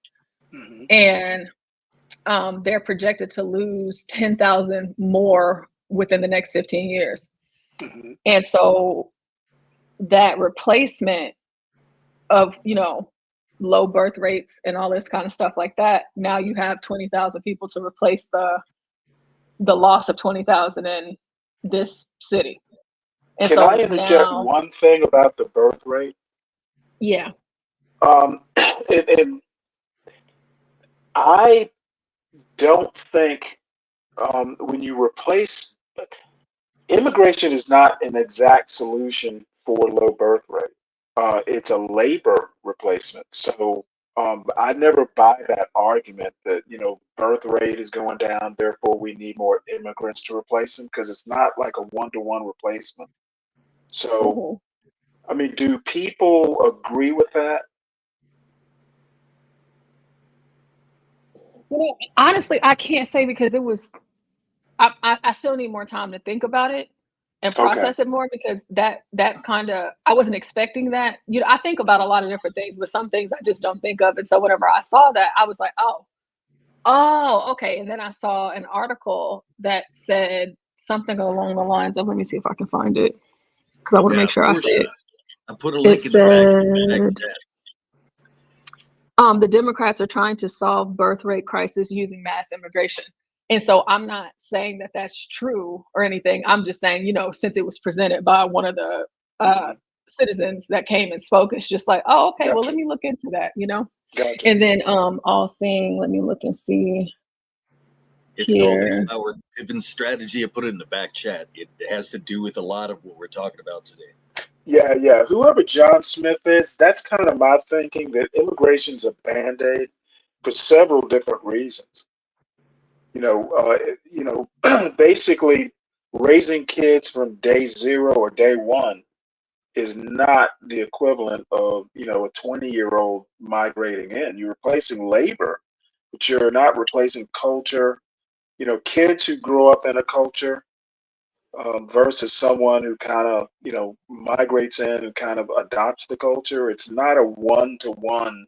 Mm-hmm. And they're projected to lose 10,000 more within the next 15 years. Mm-hmm. And so that replacement of, low birth rates and all this kind of stuff like that, now you have 20,000 people to replace the loss of 20,000 in this city. And Can I interject one thing about the birth rate? Yeah. And I don't think when you replace, immigration is not an exact solution for low birth rate. It's a labor replacement. So I never buy that argument that birth rate is going down, therefore we need more immigrants to replace them, because it's not like a one-to-one replacement. So I mean, do people agree with that? You know, honestly, I can't say because it was. I still need more time to think about it and Okay. process it more because that kind of I wasn't expecting that. You know, I think about a lot of different things, but some things I just don't think of. And so whenever I saw that, I was like, oh, okay. And then I saw an article that said something along the lines of, let me see if I can find it because I want to Yeah, make sure I say Portia. it. I put a It link in the back said, chat. the Democrats are trying to solve birth rate crisis using mass immigration. And so I'm not saying that that's true or anything. I'm just saying, you know, since it was presented by one of the citizens that came and spoke, it's just like, oh, okay, well, Gotcha. let me look into that, you know? Gotcha. And then all seeing, let me look and see It's called here. the Howard Piven strategy. I put it in the back chat. It has to do with a lot of what we're talking about today. Yeah. Whoever John Smith is, that's kind of my thinking that immigration's a band-aid for several different reasons. Basically raising kids from day zero or day one is not the equivalent of, a 20-year-old migrating in. You're replacing labor, but you're not replacing culture. Kids who grow up in a culture versus someone who kind of, migrates in and kind of adopts the culture. It's not a one-to-one,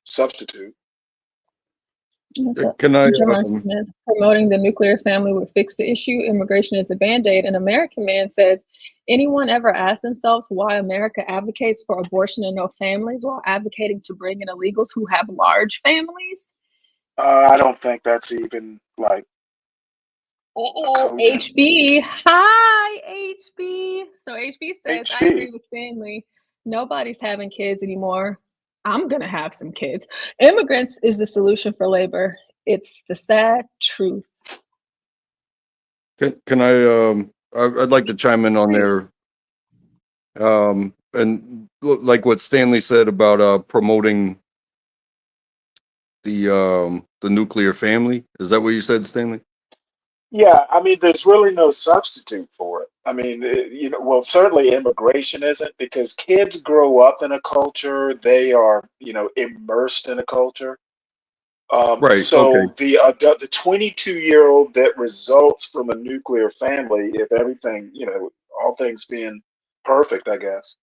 substitute. That's it. Can I? John Smith, promoting the nuclear family would fix the issue. Immigration is a band-aid. An American man says, anyone ever asked themselves why America advocates for abortion and no families while advocating to bring in illegals who have large families? I don't think that's even like Oh, cogent. HB. Hi, HB. So HB says, I agree HB. with Stanley. Nobody's having kids anymore. I'm going to have some kids. Immigrants is the solution for labor. It's the sad truth. Can I? I'd like to chime in on there. And like what Stanley said about promoting the nuclear family. Is that what you said, Stanley? Yeah, I mean, there's really no substitute for it. I mean, well, certainly immigration isn't because kids grow up in a culture. They are, immersed in a culture. Right. Okay. So the 22-year-old that results from a nuclear family, if everything, all things being perfect, I guess,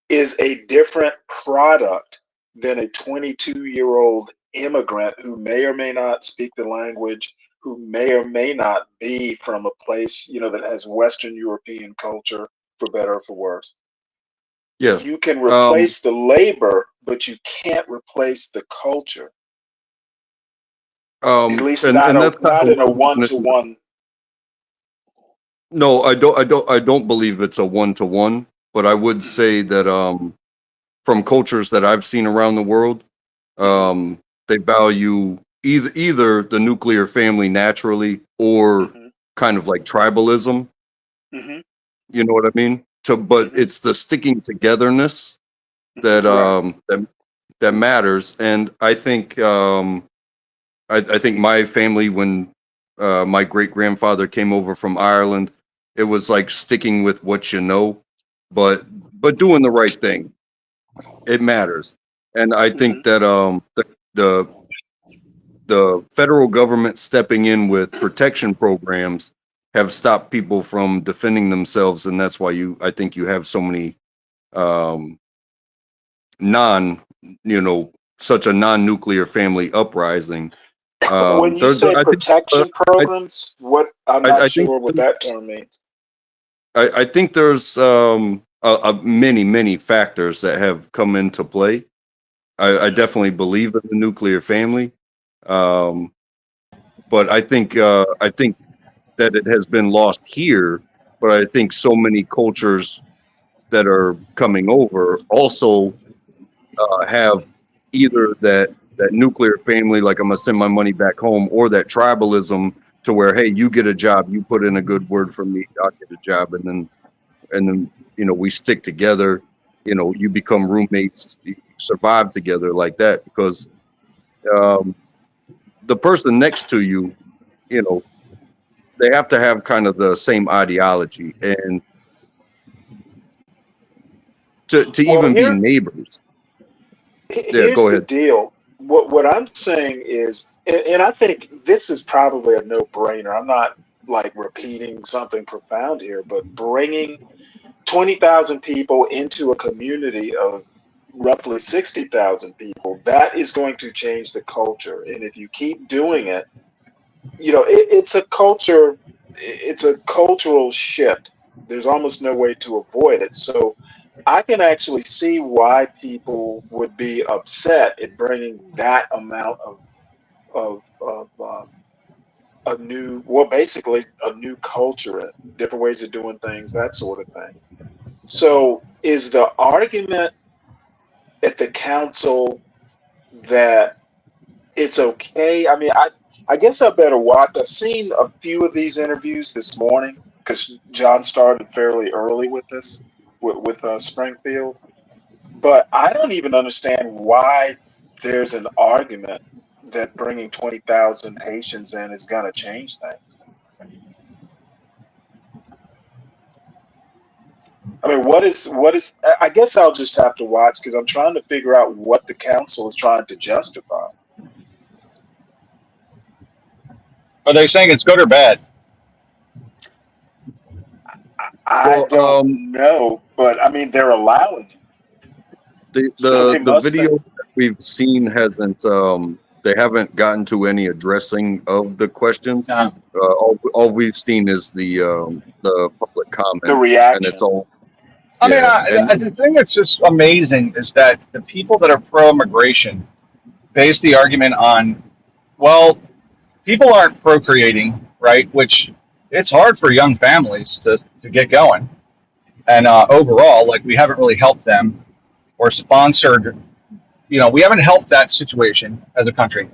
is a different product than a 22-year-old immigrant who may or may not speak the language, who may or may not be from a place, that has Western European culture, for better or for worse. Yes. You can replace the labor, but you can't replace the culture. At least and that's kind not of in a what I wanted to. one-to-one. No, I don't believe it's a one-to-one, but I would say that from cultures that I've seen around the world, they value either the nuclear family naturally or kind of like tribalism. Mm-hmm. You know what I mean? But it's the sticking togetherness that that matters. And I think I think my family, when my great grandfather came over from Ireland, it was like sticking with what you know, but doing the right thing. It matters, and I think that the the federal government stepping in with protection programs have stopped people from defending themselves, and that's why I think you have so many non, such a non-nuclear family uprising. When you say I think protection programs, what I'm not I think sure what that term means. I think there's many factors that have come into play. I definitely believe in the nuclear family, but I think that it has been lost here. But I think so many cultures that are coming over also have either that nuclear family, like I'm gonna send my money back home, or that tribalism to where, hey, you get a job, you put in a good word for me, I'll get a job, and then we stick together. You become roommates, you survive together like that because the person next to you, you know, they have to have kind of the same ideology, and to Well, even be here, neighbors. Yeah, here's go the ahead. deal. What I'm saying is, and I think this is probably a no-brainer. I'm not like repeating something profound here, but bringing 20,000 people into a community of roughly 60,000 people, that is going to change the culture. And if you keep doing it, it's a culture, it's a cultural shift. There's almost no way to avoid it. So I can actually see why people would be upset at bringing that amount of a new, well, basically a new culture, in different ways of doing things, that sort of thing. So is the argument at the council that it's okay? I mean, I guess I better watch. I've seen a few of these interviews this morning because John started fairly early with this, with Springfield. But I don't even understand why there's an argument that bringing 20,000 Haitians in is going to change things. I mean, what is? I guess I'll just have to watch because I'm trying to figure out what the council is trying to justify. Are they saying it's good or bad? I don't know, but I mean, they're allowing it. So they The must video think. that we've seen hasn't they haven't gotten to any addressing of the questions. All we've seen is the public comments, The and reaction. it's all. I mean, Yeah, the thing that's just amazing is that the people that are pro-immigration base the argument on, well, people aren't procreating, right? Which it's hard for young families to get going. And overall, like we haven't really helped them or sponsored, we haven't helped that situation as a country.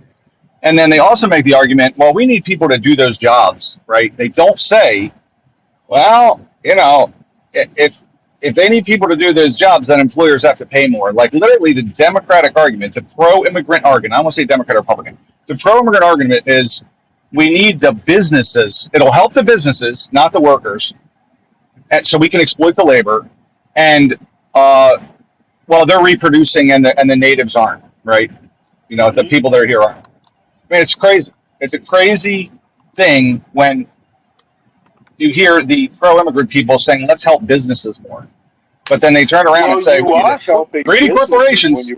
And then they also make the argument, well, we need people to do those jobs, right? They don't say, well, if they need people to do those jobs, then employers have to pay more. Like literally the Democratic argument, the pro-immigrant argument, I won't say Democrat or Republican, the pro-immigrant argument is we need the businesses. It'll help the businesses, not the workers. And so we can exploit the labor. And, well, they're reproducing and the natives aren't, right? The people that are here aren't. I mean, it's crazy. It's a crazy thing when you hear the pro-immigrant people saying, let's help businesses more. But then they turn around and say, You are helping greedy businesses corporations.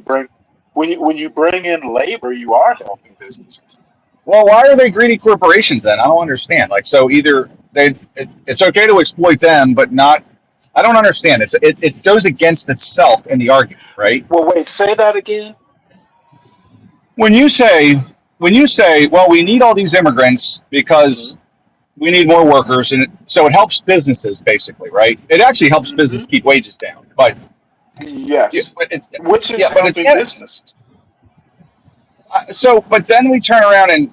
when you bring in labor. You are helping businesses. Well, why are they greedy corporations then? I don't understand. Like, so either it's okay to exploit them, but not. I don't understand. It goes against itself in the argument, right? Well, wait, say that again. When you say, well, we need all these immigrants because we need more workers, and so it helps businesses basically, right? It actually helps business keep wages down, but yes, which is but it's helping businesses. But then we turn around and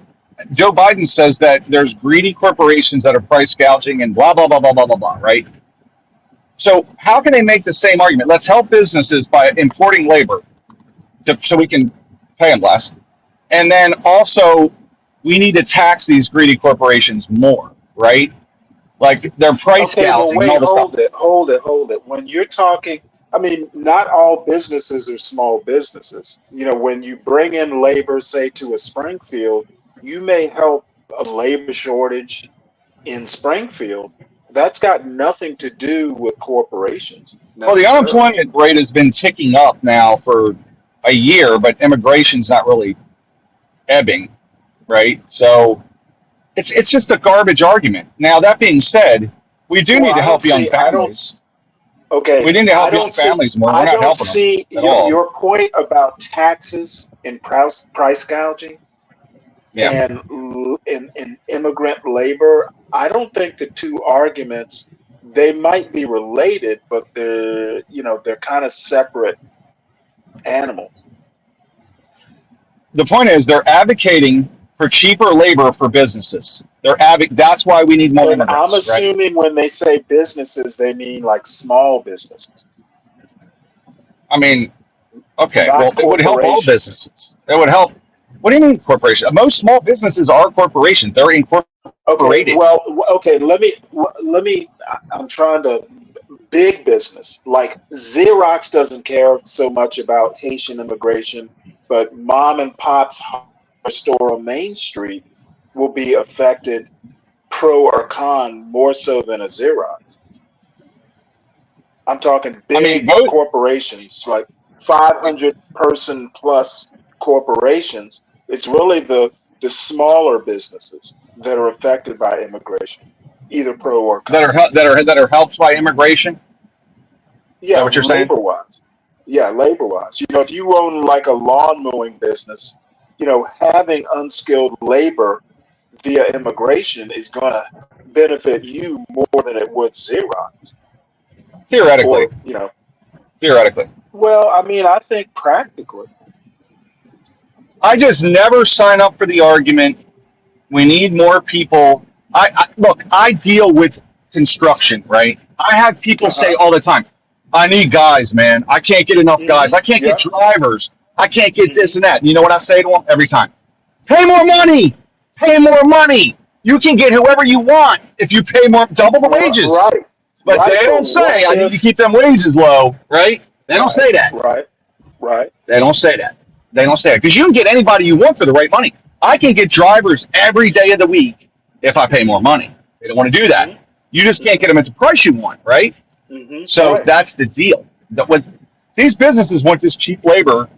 Joe Biden says that there's greedy corporations that are price gouging and blah, blah, blah, blah, blah, blah, blah, right? So how can they make the same argument? Let's help businesses by importing labor so we can pay them less. And then also we need to tax these greedy corporations more, right? Like they're price gouging and all this stuff. Hold it. When you're talking, I mean, not all businesses are small businesses. When you bring in labor, say to a Springfield, you may help a labor shortage in Springfield. That's got nothing to do with corporations. Well, the unemployment rate has been ticking up now for a year, but immigration's not really ebbing, right? So it's just a garbage argument. Now, that being said, we do need to help young families. Okay. We need to help young families more. We're not helping them at all. Your point about taxes and price gouging and immigrant labor. I don't think the two arguments, they might be related, but they're kind of separate animals. The point is they're advocating for cheaper labor for businesses. That's why we need more immigrants. I'm assuming when they say businesses, they mean like small businesses. I mean, okay, well, it would help all businesses. It would help. What do you mean corporation? Most small businesses are corporations. They're incorporated. Okay, let me. I'm trying to big business. Like Xerox doesn't care so much about Haitian immigration, but mom and pop's store on Main Street will be affected, pro or con, more so than a Xerox. I'm talking big corporations, like 500-person plus corporations. It's really the smaller businesses that are affected by immigration, either pro or con. that are helped by immigration. Is Yeah, that what you're saying? labor-wise. Yeah, labor-wise. If you own like a lawn mowing business, having unskilled labor via immigration is going to benefit you more than it would Xerox. Theoretically. Or, Theoretically. Well, I mean, I think practically. I just never sign up for the argument. We need more people. Look, I deal with construction, right? I have people say all the time, I need guys, man. I can't get enough guys. I can't get drivers. I can't get this and that. And you know what I say to them every time? Pay more money. Pay more money. You can get whoever you want if you pay more, double the wages. Right. But they don't say, I need to keep them wages low, right? They don't say that. Right. They don't say that. They don't say it. Because you can get anybody you want for the right money. I can get drivers every day of the week if I pay more money. They don't want to do that. You just can't get them at the price you want, right? So that's the deal. These businesses want this cheap labor.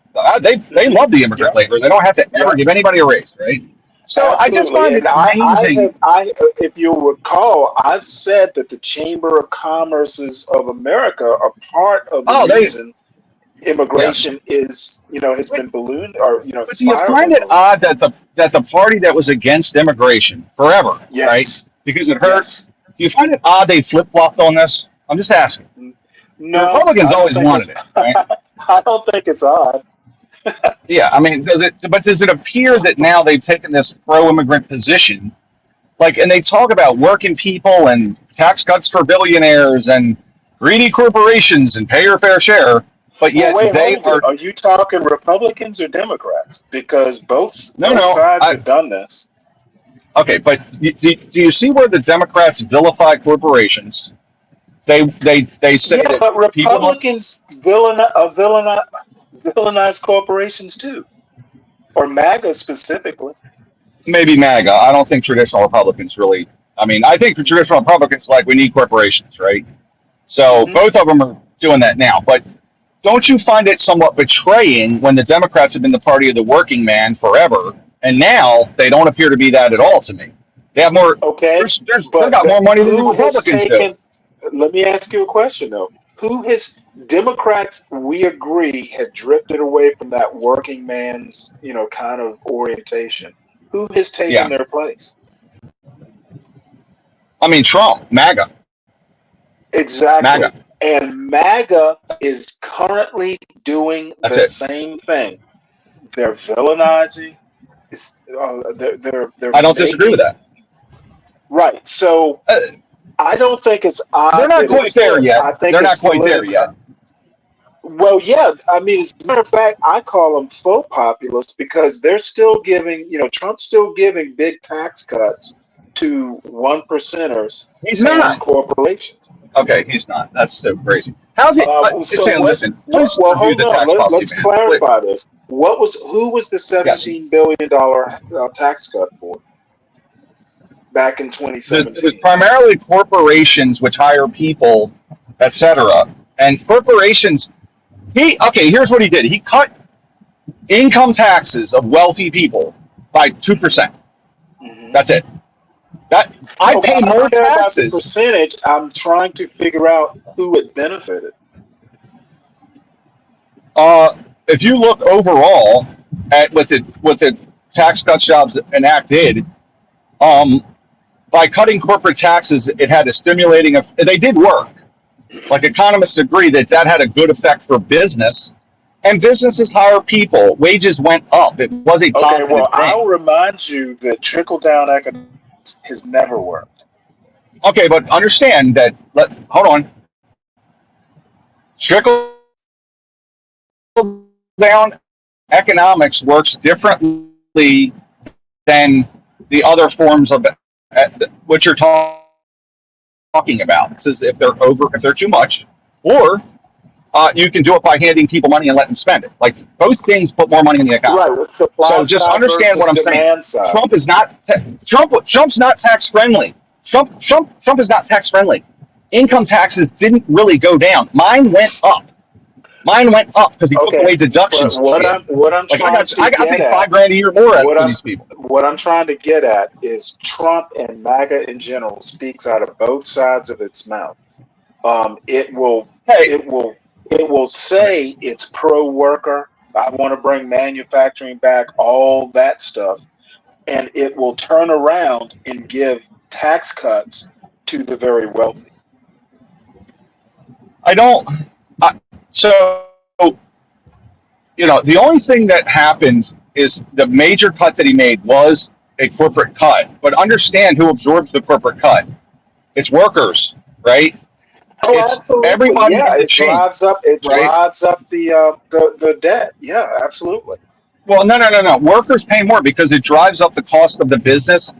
They love the immigrant labor. They don't have to ever give anybody a raise, right? So I just find it amazing. If you'll recall, I've said that the Chamber of Commerces of America are part of the reason immigration is, has been ballooned or, But do you find it odd that the party that was against immigration forever, right? Because it hurts. Do you find it odd they flip-flopped on this? I'm just asking. No, the Republicans always wanted it, right? I don't think it's odd. Yeah, I mean, does it appear that now they've taken this pro-immigrant position, and they talk about working people and tax cuts for billionaires and greedy corporations and pay your fair share, but yet Are you talking Republicans or Democrats? Because both sides have done this. Okay, but do you see where the Democrats vilify corporations? They say that but Republicans villainize corporations too, or MAGA specifically. Maybe MAGA. I don't think traditional Republicans really. I mean, I think for traditional Republicans, we need corporations, right? So both of them are doing that now. But don't you find it somewhat betraying when the Democrats have been the party of the working man forever, and now they don't appear to be that at all to me? They have more. Okay, they got more money than the Republicans do. Let me ask you a question though. Democrats, we agree, have drifted away from that working man's, kind of orientation. Who has taken their place? I mean, Trump, MAGA. Exactly. MAGA. And MAGA is currently doing the same thing. They're villainizing. I don't disagree with that. Right. So I don't think it's odd. They're not quite there yet. I think they're not quite there yet. Well, yeah. I mean, as a matter of fact, I call them faux populists because they're still giving, Trump's still giving big tax cuts to 1%ers and corporations. Okay, he's not. That's so crazy. How's he? Listen. Let's clarify this. Who was the $17 billion tax cut for back in 2017? It was primarily corporations which hire people, etc. And corporations. Here's what he did. He cut income taxes of wealthy people by 2%. That's it. I pay more taxes. About the percentage. I'm trying to figure out who it benefited. If you look overall at what the Tax Cuts Jobs Act did, by cutting corporate taxes, it had a stimulating. They did work. Economists agree that had a good effect for business, and businesses hire people. Wages went up. It was a positive thing. I'll remind you that trickle-down economics has never worked. Okay, but understand that. Hold on. Trickle-down economics works differently than the other forms of what you're talking talking about. It says if they're too much, or you can do it by handing people money and let them spend it. Like both things put more money in the account. Right, with supply So just side understand what I'm versus saying. demand side. Trump's not tax friendly. Trump is not tax friendly. Income taxes didn't really go down. Mine went up. Because he took away deductions. But what I'm trying I to paid get $5 at, grand a year more for these people. what I'm trying to get at is Trump and MAGA in general speaks out of both sides of its mouth. It will say it's pro worker. I want to bring manufacturing back, all that stuff, and it will turn around and give tax cuts to the very wealthy. The only thing that happened is the major cut that he made was a corporate cut. But understand who absorbs the corporate cut. It's workers, right? Oh, It's absolutely. everybody Yeah, in the it chain, drives up. It right? drives up the debt. Yeah, absolutely. Well, no. Workers pay more because it drives up the cost of the business.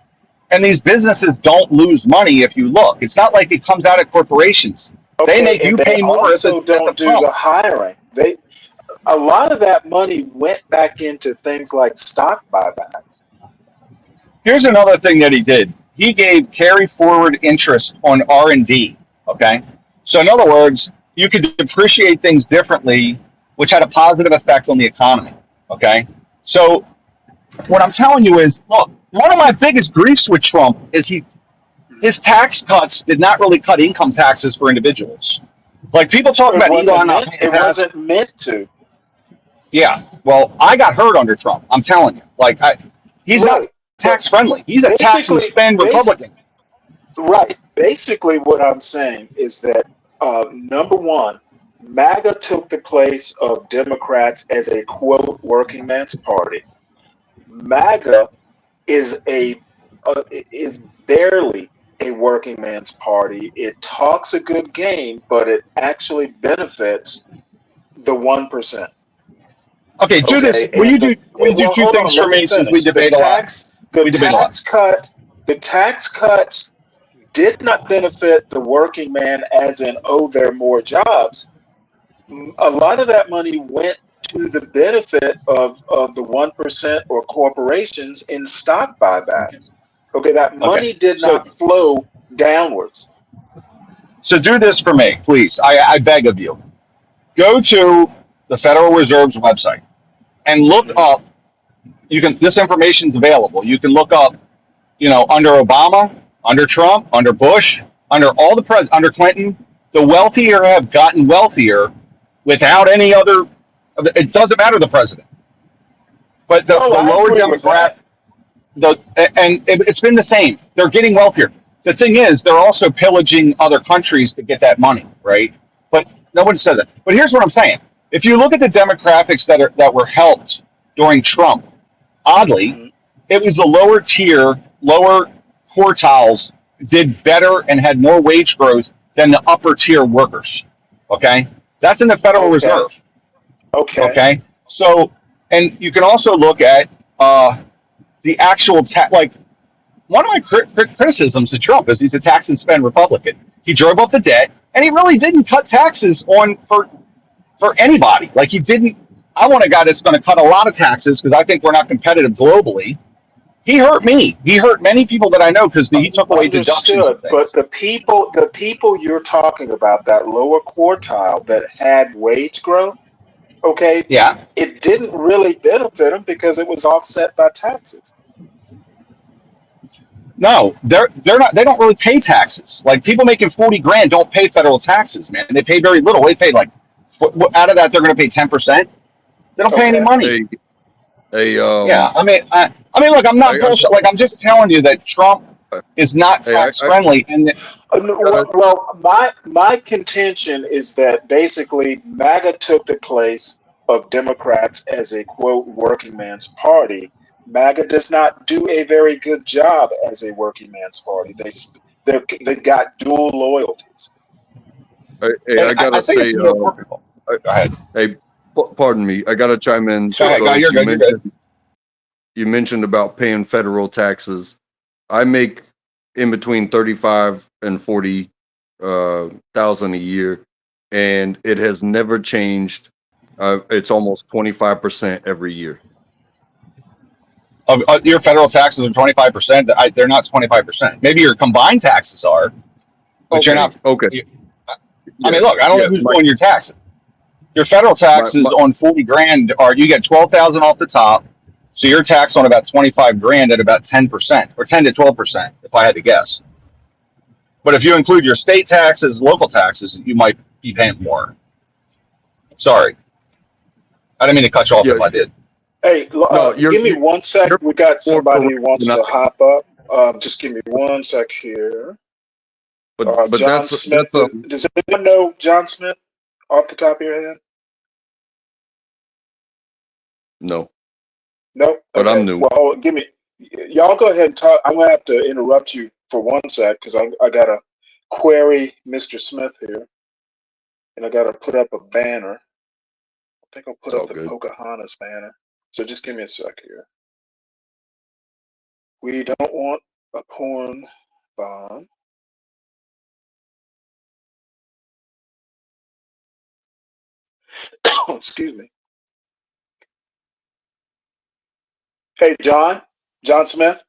And these businesses don't lose money if you look. It's not like it comes out of corporations. They make you pay more also at the don't do pump. the hiring. A lot of that money went back into things like stock buybacks. Here's another thing that he did. He gave carry forward interest on R&D, okay? So in other words, you could depreciate things differently, which had a positive effect on the economy, okay? So what I'm telling you is, look, one of my biggest griefs with Trump is his tax cuts did not really cut income taxes for individuals. Like people talk about Elon not paying It taxes. wasn't meant to. Yeah, well, I got hurt under Trump. I'm telling you. He's not tax friendly. He's a tax and spend Republican. Right. Basically, what I'm saying is that number one, MAGA took the place of Democrats as a quote working man's party. MAGA is is barely a working man's party. It talks a good game, but it actually benefits the 1%. Okay, do this. Will you do two things for me since we debate a lot? The tax cuts did not benefit the working man, as in, there are more jobs. A lot of that money went to the benefit of the 1% or corporations in stock buybacks. Okay, that money did not flow downwards. So do this for me, please. I beg of you. Go to the Federal Reserve's website and look up. This information is available. You can look up, under Obama, under Trump, under Bush, under all the under Clinton, the wealthier have gotten wealthier without any other. It doesn't matter the president, but the lower demographic, it's been the same. They're getting wealthier. The thing is, they're also pillaging other countries to get that money, right? But no one says it. But here's what I'm saying: if you look at the demographics that were helped during Trump, oddly, it was the lower tier, lower quartiles did better and had more wage growth than the upper tier workers. Okay, that's in the Federal Reserve. Okay. So, and you can also look at the actual one of my criticisms of Trump is he's a tax and spend Republican. He drove up the debt, and he really didn't cut taxes for anybody. Like he didn't. I want a guy that's going to cut a lot of taxes because I think we're not competitive globally. He hurt me. He hurt many people that I know because he took away deductions. But the people you're talking about, that lower quartile that had wage growth, it didn't really benefit them because it was offset by taxes. No, they're not. They don't really pay taxes. Like people making 40 grand don't pay federal taxes, man. They pay very little. They pay out of that they're going to pay 10%. They don't pay any money. Yeah, I mean, look, I'm not bullshit. Like I'm just telling you that Trump is not tax friendly. My contention is that basically MAGA took the place of Democrats as a quote working man's party. MAGA does not do a very good job as a working man's party. They've got dual loyalties. I gotta say, go ahead. Hey, pardon me. I gotta chime in. You mentioned about paying federal taxes. I make in between 35 and 40 thousand a year, and it has never changed. It's almost 25% every year. Your federal taxes are 25%. They're not 25%. Maybe your combined taxes are, but you're not. Okay. I mean, look, I don't know who's doing your taxes. Your federal taxes on 40 grand are, you get 12,000 off the top. So you're taxed on about 25 grand at about 10% or 10 to 12%, if I had to guess. But if you include your state taxes, local taxes, you might be paying more. Sorry. I didn't mean to cut you off if I did. Hey, give me 1 sec. We got somebody who wants to hop up. Just give me 1 sec here. But John Smith. Does anyone know John Smith off the top of your head? No. Nope. But okay. I'm new. Well, give me. Y'all go ahead and talk. I'm gonna have to interrupt you for 1 sec because I gotta query Mr. Smith here, and I gotta put up a banner. I think I'll put up the Pocahontas banner. So just give me a sec here. We don't want a porn bomb. Excuse me. Hey, John Smith.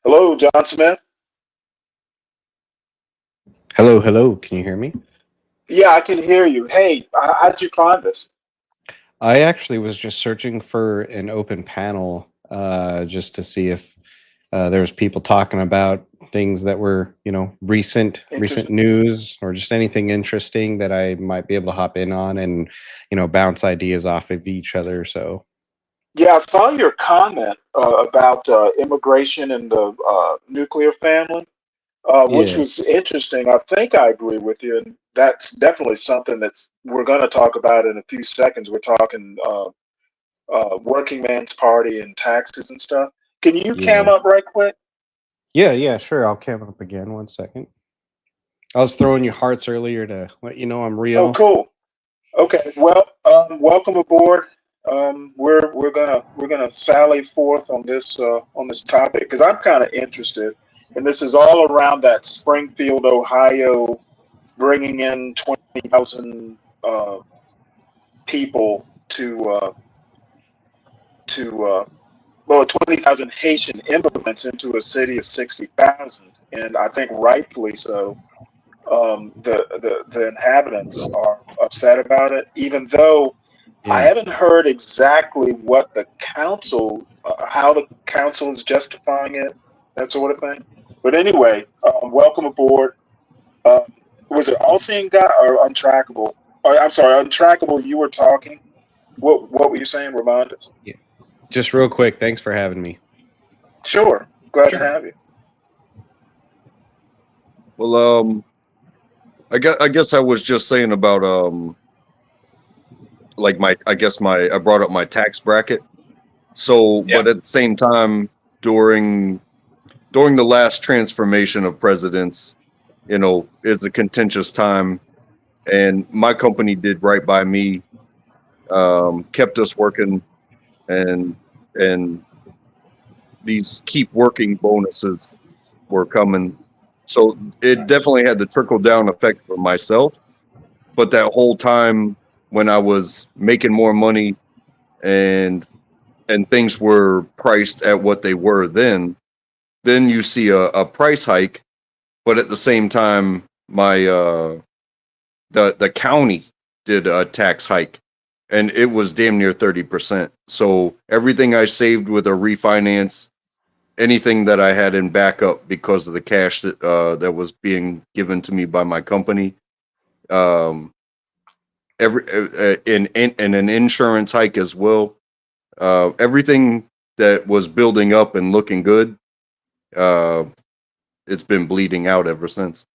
Hello, John Smith. Hello. Can you hear me? Yeah, I can hear you. Hey, how did you find us? I actually was just searching for an open panel just to see if there was people talking about things that were, recent news or just anything interesting that I might be able to hop in on and, bounce ideas off of each other. So yeah, I saw your comment about immigration and the nuclear family, which was interesting. I think I agree with you, and that's definitely something we're going to talk about in a few seconds. We're talking working man's party and taxes and stuff. Can you cam up right quick? Yeah, sure. I'll cam up again. 1 second. I was throwing you hearts earlier to let you know I'm real. Oh, cool. Okay. Well, welcome aboard. We're gonna sally forth on this topic because I'm kind of interested, and this is all around that Springfield, Ohio, bringing in 20,000 people to 20,000 Haitian immigrants into a city of 60,000, and I think rightfully so. The inhabitants are upset about it, even though I haven't heard exactly what the council, how the council is justifying it, that sort of thing. But anyway, welcome aboard. Was it All Seeing God or Untrackable? I'm sorry, Untrackable. You were talking. What were you saying? Remind us. Yeah. Just real quick. Thanks for having me. Sure. Glad to have you. Well, I guess I was just saying about like I brought up my tax bracket. So, but at the same time, during the last transformation of presidents, it's a contentious time, and my company did right by me, kept us working, and these keep working bonuses were coming. So it definitely had the trickle down effect for myself. But that whole time when I was making more money and things were priced at what they were then you see a price hike. But at the same time, my the county did a tax hike, and it was damn near 30%. So everything I saved with a refinance, anything that I had in backup because of the cash that was being given to me by my company, in an insurance hike as well, everything that was building up and looking good, it's been bleeding out ever since.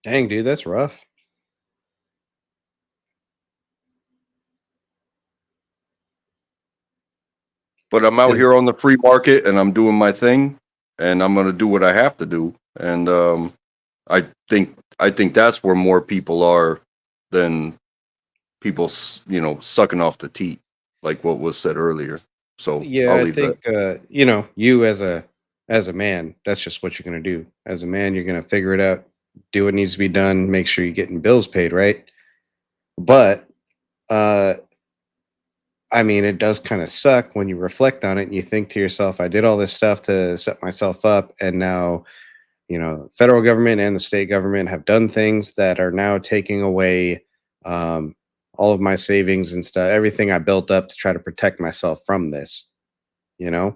Dang, dude, that's rough. But I'm out here on the free market, and I'm doing my thing, and I'm going to do what I have to do. And I think that's where more people are than people, sucking off the teat, like what was said earlier. So Yeah, I'll I leave think that. you as a as a man, that's just what you're going to do. As a man, you're going to figure it out, do what needs to be done, make sure you're getting bills paid, right? But I mean, it does kind of suck when you reflect on it and you think to yourself, I did all this stuff to set myself up, and now, federal government and the state government have done things that are now taking away all of my savings and stuff, everything I built up to try to protect myself from this, Yeah.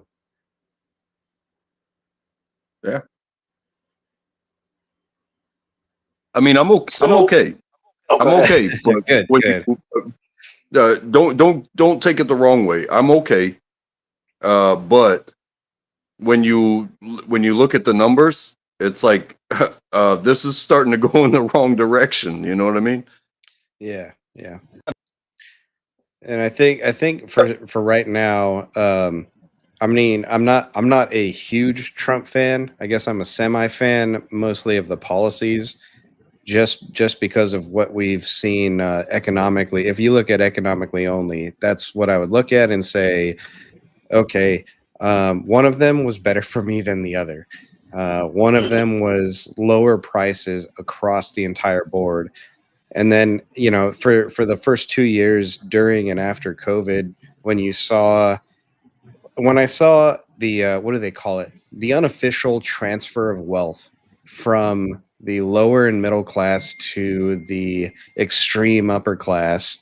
I mean, I'm okay. I'm okay. I'm okay. But Good, when good. don't take it the wrong way. I'm okay. But when you look at the numbers, it's like this is starting to go in the wrong direction. You know what I mean? Yeah, yeah. And I think for right now, I mean, I'm not a huge Trump fan. I guess I'm a semi fan, mostly of the policies, just because of what we've seen economically. If you look at economically only, that's what I would look at and say, okay, one of them was better for me than the other. One of them was lower prices across the entire board. And then, for the first 2 years during and after COVID, when I saw the what do they call it? The unofficial transfer of wealth from the lower and middle class to the extreme upper class,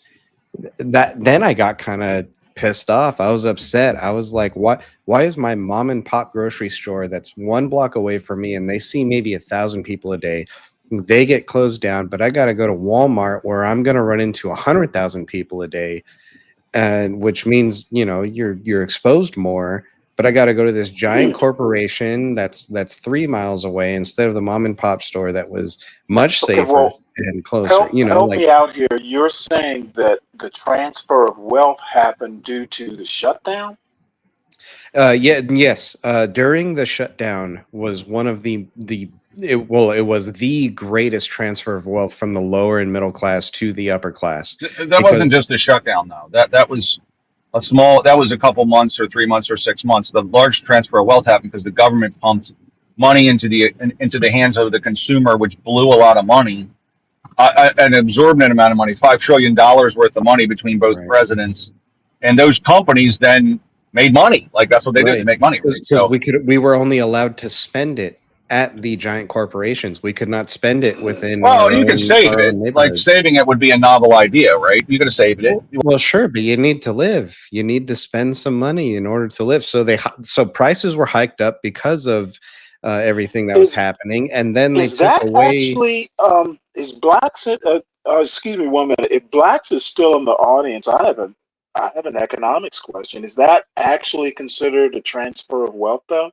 then I got kind of pissed off. I was upset. I was like, why is my mom and pop grocery store that's 1 block away from me and they see maybe 1,000 people a day, they get closed down, but I got to go to Walmart where I'm going to run into 100,000 people a day, and which means you're exposed more. But I got to go to this giant corporation that's 3 miles away instead of the mom and pop store that was much Okay, safer well, and closer. help me out here. You're saying that the transfer of wealth happened due to the shutdown? Yes. During the shutdown was one of it was the greatest transfer of wealth from the lower and middle class to the upper class. That wasn't just a shutdown, though. That was a small. That was a couple months, or 3 months, or 6 months. The large transfer of wealth happened because the government pumped money into the hands of the consumer, which blew a lot of money, an exorbitant amount of money, $5 trillion worth of money between both presidents, and those companies then made money. Like that's what they did. They make money. Right? Because So we were only allowed to spend it at the giant corporations. We could not spend it within you can save it. Like saving it would be a novel idea, right? You could have saved it. Well, sure, but you need to live. You need to spend some money in order to live. So prices were hiked up because of everything that was happening, and then they took away. Actually, is Blacks? Excuse me, 1 minute. If Blacks is still in the audience, I have an economics question. Is that actually considered a transfer of wealth, though,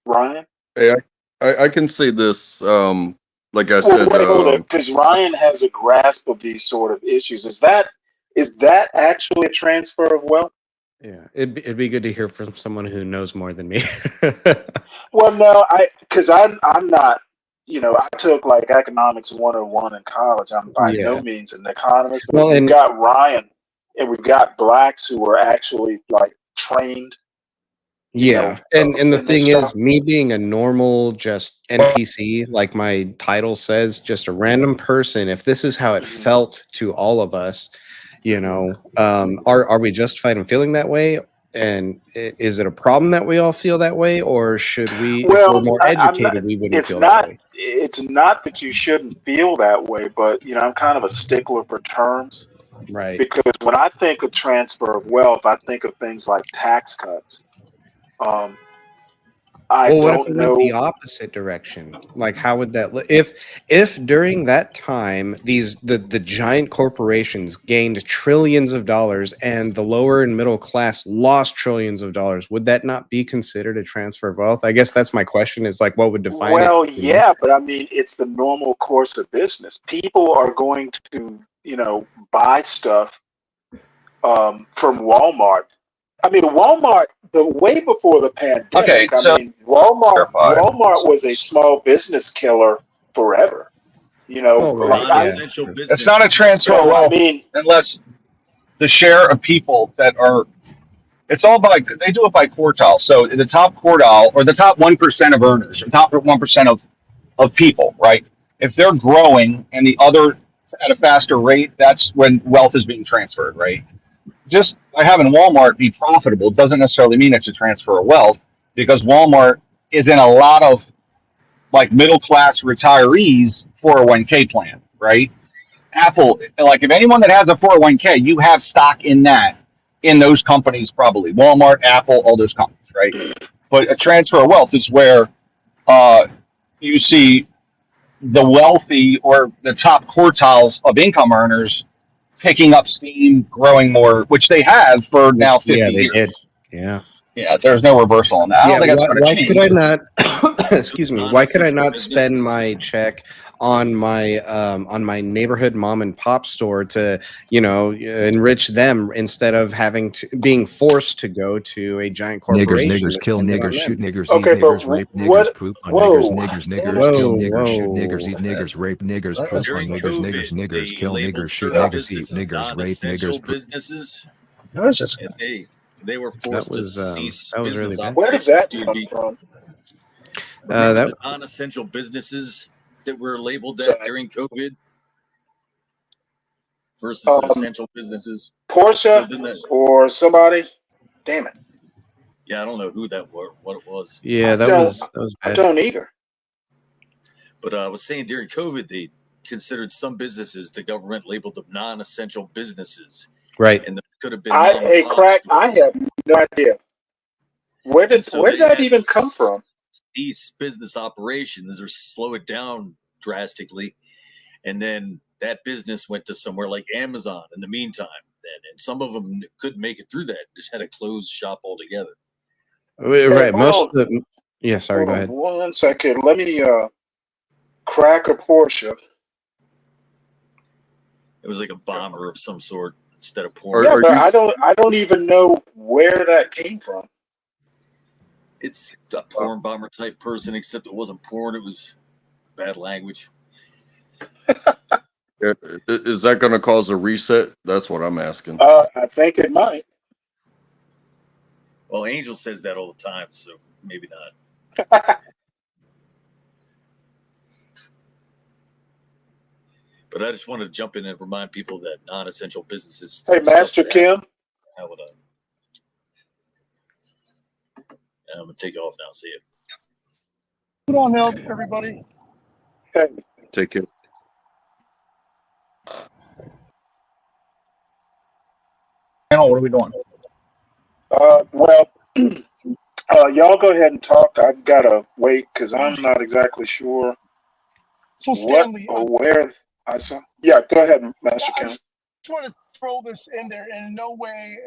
Ryan? Hey, I can say this. Like I said, because Ryan has a grasp of these sort of issues. Is that actually a transfer of wealth? Yeah, it'd be good to hear from someone who knows more than me. Well, no, because I'm not. I took like economics 101 in college. I'm by no means an economist. But we've got Ryan, and we've got Blacks who are actually like trained. Yeah, and the thing is, me being a normal just NPC, like my title says, just a random person, if this is how it felt to all of us, are we justified in feeling that way? And is it a problem that we all feel that way, or should we, if we're more educated, we wouldn't feel that way? It's not that you shouldn't feel that way, but I'm kind of a stickler for terms. Right. Because when I think of transfer of wealth, I think of things like tax cuts. What if it went the opposite direction? Like, how would that if during that time the giant corporations gained trillions of dollars and the lower and middle class lost trillions of dollars, would that not be considered a transfer of wealth? I guess that's my question, is like, what would define it? Well, yeah, but I mean, it's the normal course of business. People are going to, buy stuff from Walmart. I mean, Walmart, the way before the pandemic. Okay, so Walmart was a small business killer forever. It's not a transfer of wealth. unless the share of people that are It's all by, they do it by quartile. So the top quartile or the top 1% of earners, or top 1% of people, right? If they're growing and the other at a faster rate, that's when wealth is being transferred, right? Just by having Walmart be profitable doesn't necessarily mean it's a transfer of wealth, because Walmart is in a lot of like middle class retirees 401k plan, right? Apple, like if anyone that has a 401k, you have stock in that, in those companies, probably Walmart, Apple, all those companies, right? But a transfer of wealth is where you see the wealthy or the top quartiles of income earners picking up steam, growing more, which they have for now 50 Yeah, they years. did. Yeah. Yeah, there's no reversal on that. I don't think that's going to Why change. could I not? Excuse me. Why could I Non-essential not spend businesses. my check on my neighborhood mom and pop store to enrich them instead of being forced to go to a giant corporation? Niggers to kill spend it on niggers, shoot them? niggers, Okay, eat but niggers, rape niggers, what? poop on Whoa, niggers, damn niggers, it. kill niggers, shoot niggers, eat Whoa. niggers, rape niggers, poop During on niggers, COVID, niggers, they kill labeled niggers, shoot certain niggers, eat businesses niggers, rape non-essential niggers, poop. businesses, No, it's just and they were That forced to was cease that was really business bad. Where did operations that due to come be. from? Remember That the non-essential businesses that were labeled that So, during COVID versus essential businesses. So Portia then that, or somebody? Damn it. yeah, I don't know who that were, what it was. yeah, I that don't. was I bad. don't either. But I was saying during COVID, they considered some businesses, the government labeled them non-essential businesses, Right. and there could have been mom Hey, and pop crack. I stores. have no idea. Where And did so where did they that had even to come from? cease business operations or slow it down drastically. And then that business went to somewhere like Amazon in the meantime. And some of them couldn't make it through that, just had to close shop altogether. Hey, Right. Most hold of the. Yeah. Sorry. Go on ahead. 1 second. Let me crack a Portia. It was like a bomber of some sort instead of porn. Yeah, but I don't even know where that came from. It's a porn bomber type person, except it wasn't porn, it was bad language. Is that going to cause a reset? That's what I'm asking. I think it might. Well, Angel says that all the time, so maybe not. But I just wanted to jump in and remind people that non-essential businesses. Hey, Master Kim. I'm gonna take off now. See you. Put on now, everybody. Hey. Take it. What are we doing? Well, y'all go ahead and talk. I've got to wait because I'm not exactly sure So Stanley, what or where I saw. Yeah, go ahead, Master Kim. I just want to throw this in there, and in no way,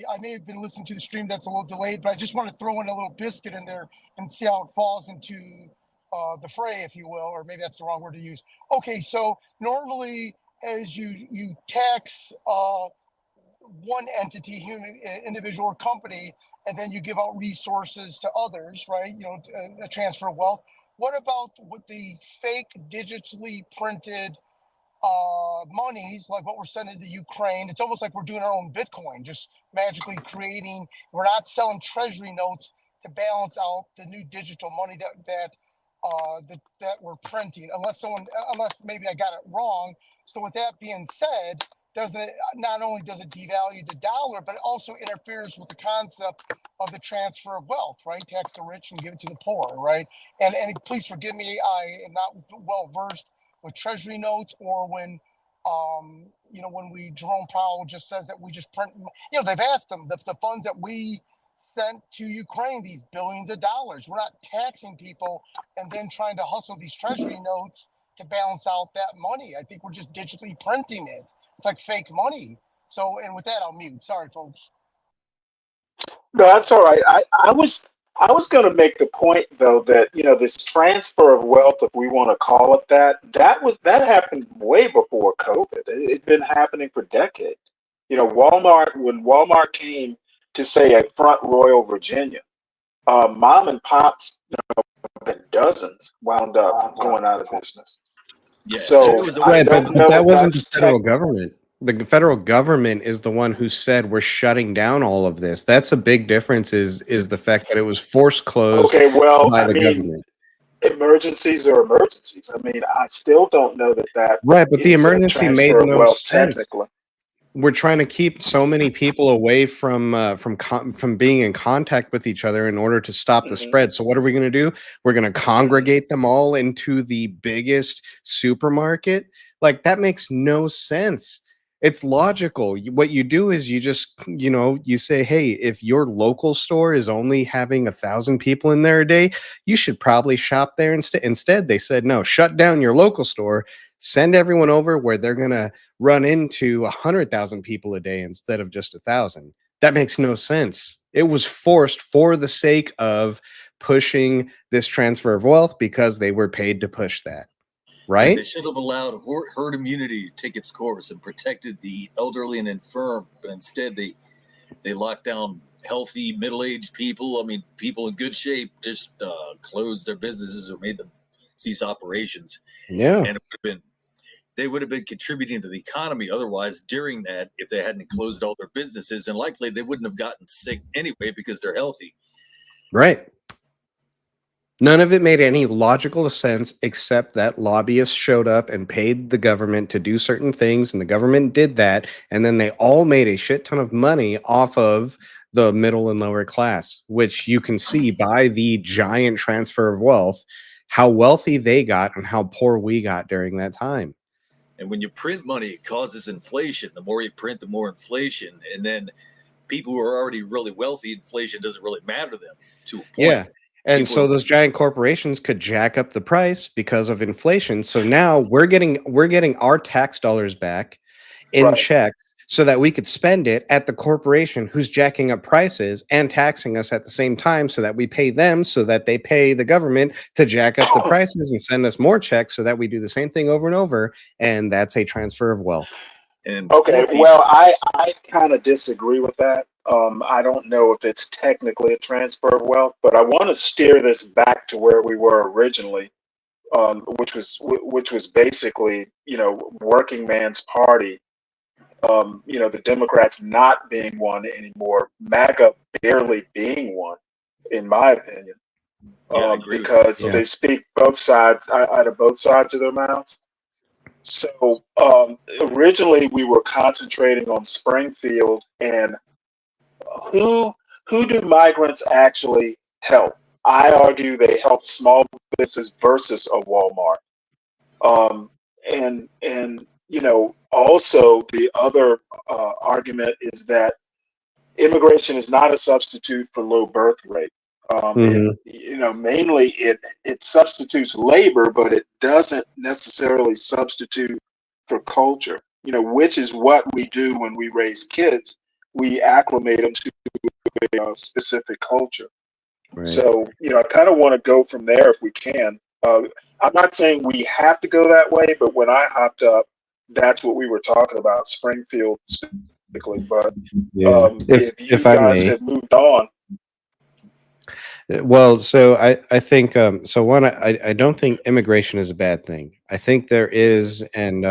I may have been listening to the stream that's a little delayed, but I just want to throw in a little biscuit in there and see how it falls into the fray, if you will, or maybe that's the wrong word to use. Okay, so normally as you tax one entity, human, individual, or company, and then you give out resources to others, right? A transfer of wealth. What about with the fake digitally printed monies, like what we're sending to Ukraine? It's almost like we're doing our own Bitcoin, just magically creating. We're not selling treasury notes to balance out the new digital money that we're printing, unless maybe I got it wrong. So with that being said, not only does it devalue the dollar, but it also interferes with the concept of the transfer of wealth, right? Tax the rich and give it to the poor, right? And please forgive me, I am not well versed with treasury notes, or when Jerome Powell just says that we just print, they've asked them the funds that we sent to Ukraine, these billions of dollars. We're not taxing people and then trying to hustle these treasury notes to balance out that money. I think we're just digitally printing it. It's like fake money. So, and with that, I'll mute. Sorry, folks. No, that's all right. I was going to make the point though that this transfer of wealth, if we want to call it that happened way before COVID. It'd been happening for decades. Walmart, when Walmart came to say at Front Royal, Virginia, mom and pops, dozens wound up going out of business. Yeah, so right, but that wasn't the federal government. The federal government is the one who said we're shutting down all of this. That's a big difference. Is the fact that it was forced closed Okay, well, by I the mean, government. emergencies are emergencies. I mean, I still don't know that that Right, but the is a emergency made transfer of no wealth sense. technically. We're trying to keep so many people away from from being in contact with each other in order to stop the Hmm. spread. So what are we going to do? We're going to congregate them all into the biggest supermarket. Like that makes no sense. It's logical. What you do is you just, you say, hey, if your local store is only having 1,000 people in there a day, you should probably shop there instead. Instead, they said, no, shut down your local store, send everyone over where they're going to run into 100,000 people a day instead of just 1,000. That makes no sense. It was forced for the sake of pushing this transfer of wealth because they were paid to push that, And they right? should have allowed herd immunity to take its course and protected the elderly and infirm, but instead they locked down healthy middle-aged people. I mean, people in good shape just closed their businesses or made them cease operations. Yeah. And they would have been contributing to the economy otherwise during that if they hadn't closed all their businesses, and likely they wouldn't have gotten sick anyway because they're healthy. Right. None of it made any logical sense except that lobbyists showed up and paid the government to do certain things, and the government did that, and then they all made a shit ton of money off of the middle and lower class, which you can see by the giant transfer of wealth, how wealthy they got and how poor we got during that time. And when you print money, it causes inflation. The more you print, the more inflation. And then people who are already really wealthy, inflation doesn't really matter to them to a point. Yeah. And People so are, those giant corporations could jack up the price because of inflation. So now we're getting our tax dollars back in Right. check so that we could spend it at the corporation who's jacking up prices and taxing us at the same time so that we pay them so that they pay the government to jack up the prices and send us more checks so that we do the same thing over and over. And that's a transfer of wealth. and Okay, poor people. well, I kind of disagree with that. I don't know if it's technically a transfer of wealth, but I want to steer this back to where we were originally, which was basically, working man's party. The Democrats not being one anymore, MAGA barely being one, in my opinion, Yeah, I agree with because Yeah. they speak both sides out of both sides of their mouths. So originally we were concentrating on Springfield and who do migrants actually help? I argue they help small businesses versus a Walmart. And also the other argument is that immigration is not a substitute for low birth rate. Mhm. Mainly it substitutes labor, but it doesn't necessarily substitute for culture. Which is what we do when we raise kids. We acclimate them to a specific culture. Right. So, I kind of want to go from there if we can. I'm not saying we have to go that way, but when I hopped up, that's what we were talking about, Springfield specifically. But Yeah. if you If I guys may. have moved on, Well, so I think so one I don't think immigration is a bad thing. I think there is, and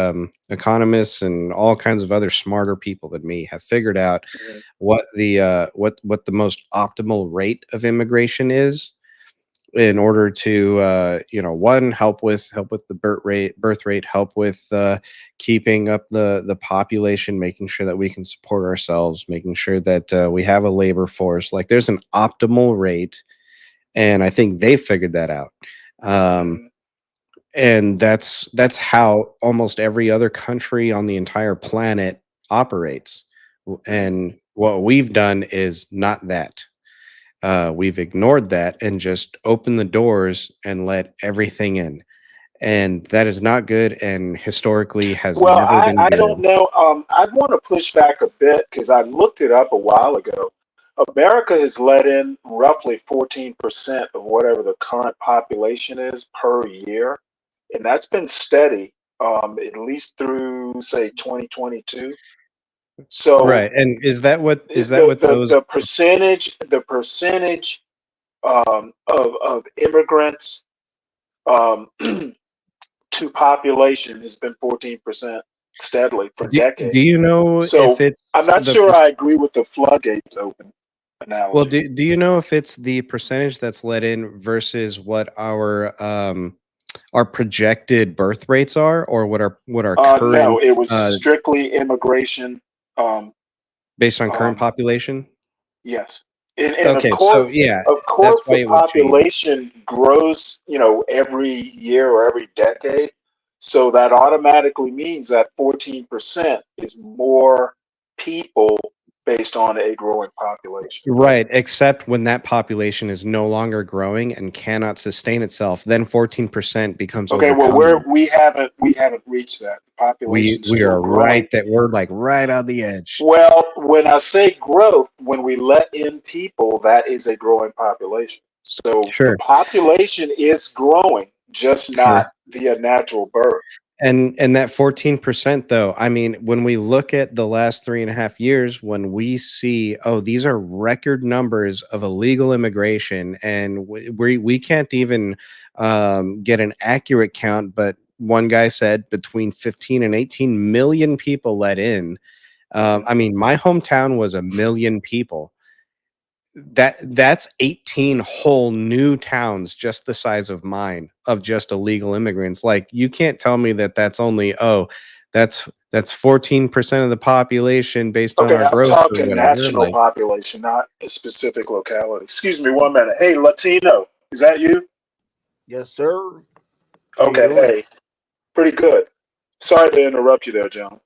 economists and all kinds of other smarter people than me have figured out what the most optimal rate of immigration is in order to one, help with the birth rate, help with keeping up the population, making sure that we can support ourselves, making sure that we have a labor force. Like there's an optimal rate, and I think they figured that out. And that's how almost every other country on the entire planet operates. And what we've done is not that. We've ignored that and just opened the doors and let everything in. And that is not good, and historically has well, never been I don't good. know. I'd want to push back a bit because I looked it up a while ago. America has let in roughly 14% of whatever the current population is per year, and that's been steady at least through say 2022. So Right. And is that what those the percentage of immigrants um, to population has been 14%. steadily for Do decades. you know So if it's I'm not the sure I agree with the floodgates open well, analogy. do you know if it's the percentage that's let in versus what our projected birth rates are, or what our No, current it was strictly immigration. Um, based on current um, population? yes, and Okay, so yeah, of that's course, why the it would change. population grows, every year or every decade. So that automatically means that 14% is more people based on a growing population. Right, except when that population is no longer growing and cannot sustain itself, then 14% becomes Okay, well, overcome. we haven't reached that. The population's We still are growing. we're like right on the edge. Well, when I say growth, when we let in people, that is a growing population. So the Sure, population is growing, just sure. not via natural birth. And that 14% though, I mean, when we look at the last 3.5 years, when we see, oh, these are record numbers of illegal immigration, and we can't even get an accurate count, but one guy said between 15 and 18 million people let in. I mean, my hometown was 1 million people. That's 18 whole new towns just the size of mine, of just illegal immigrants. Like, you can't tell me that that's only, oh, that's 14% of the population based on Okay, our I'm growth or talking whatever. national Like, population, not a specific locality. Excuse me 1 minute. Hey, Latino, is that you? Yes, sir. How you Okay, doing? hey, pretty good. Sorry to interrupt you there, John.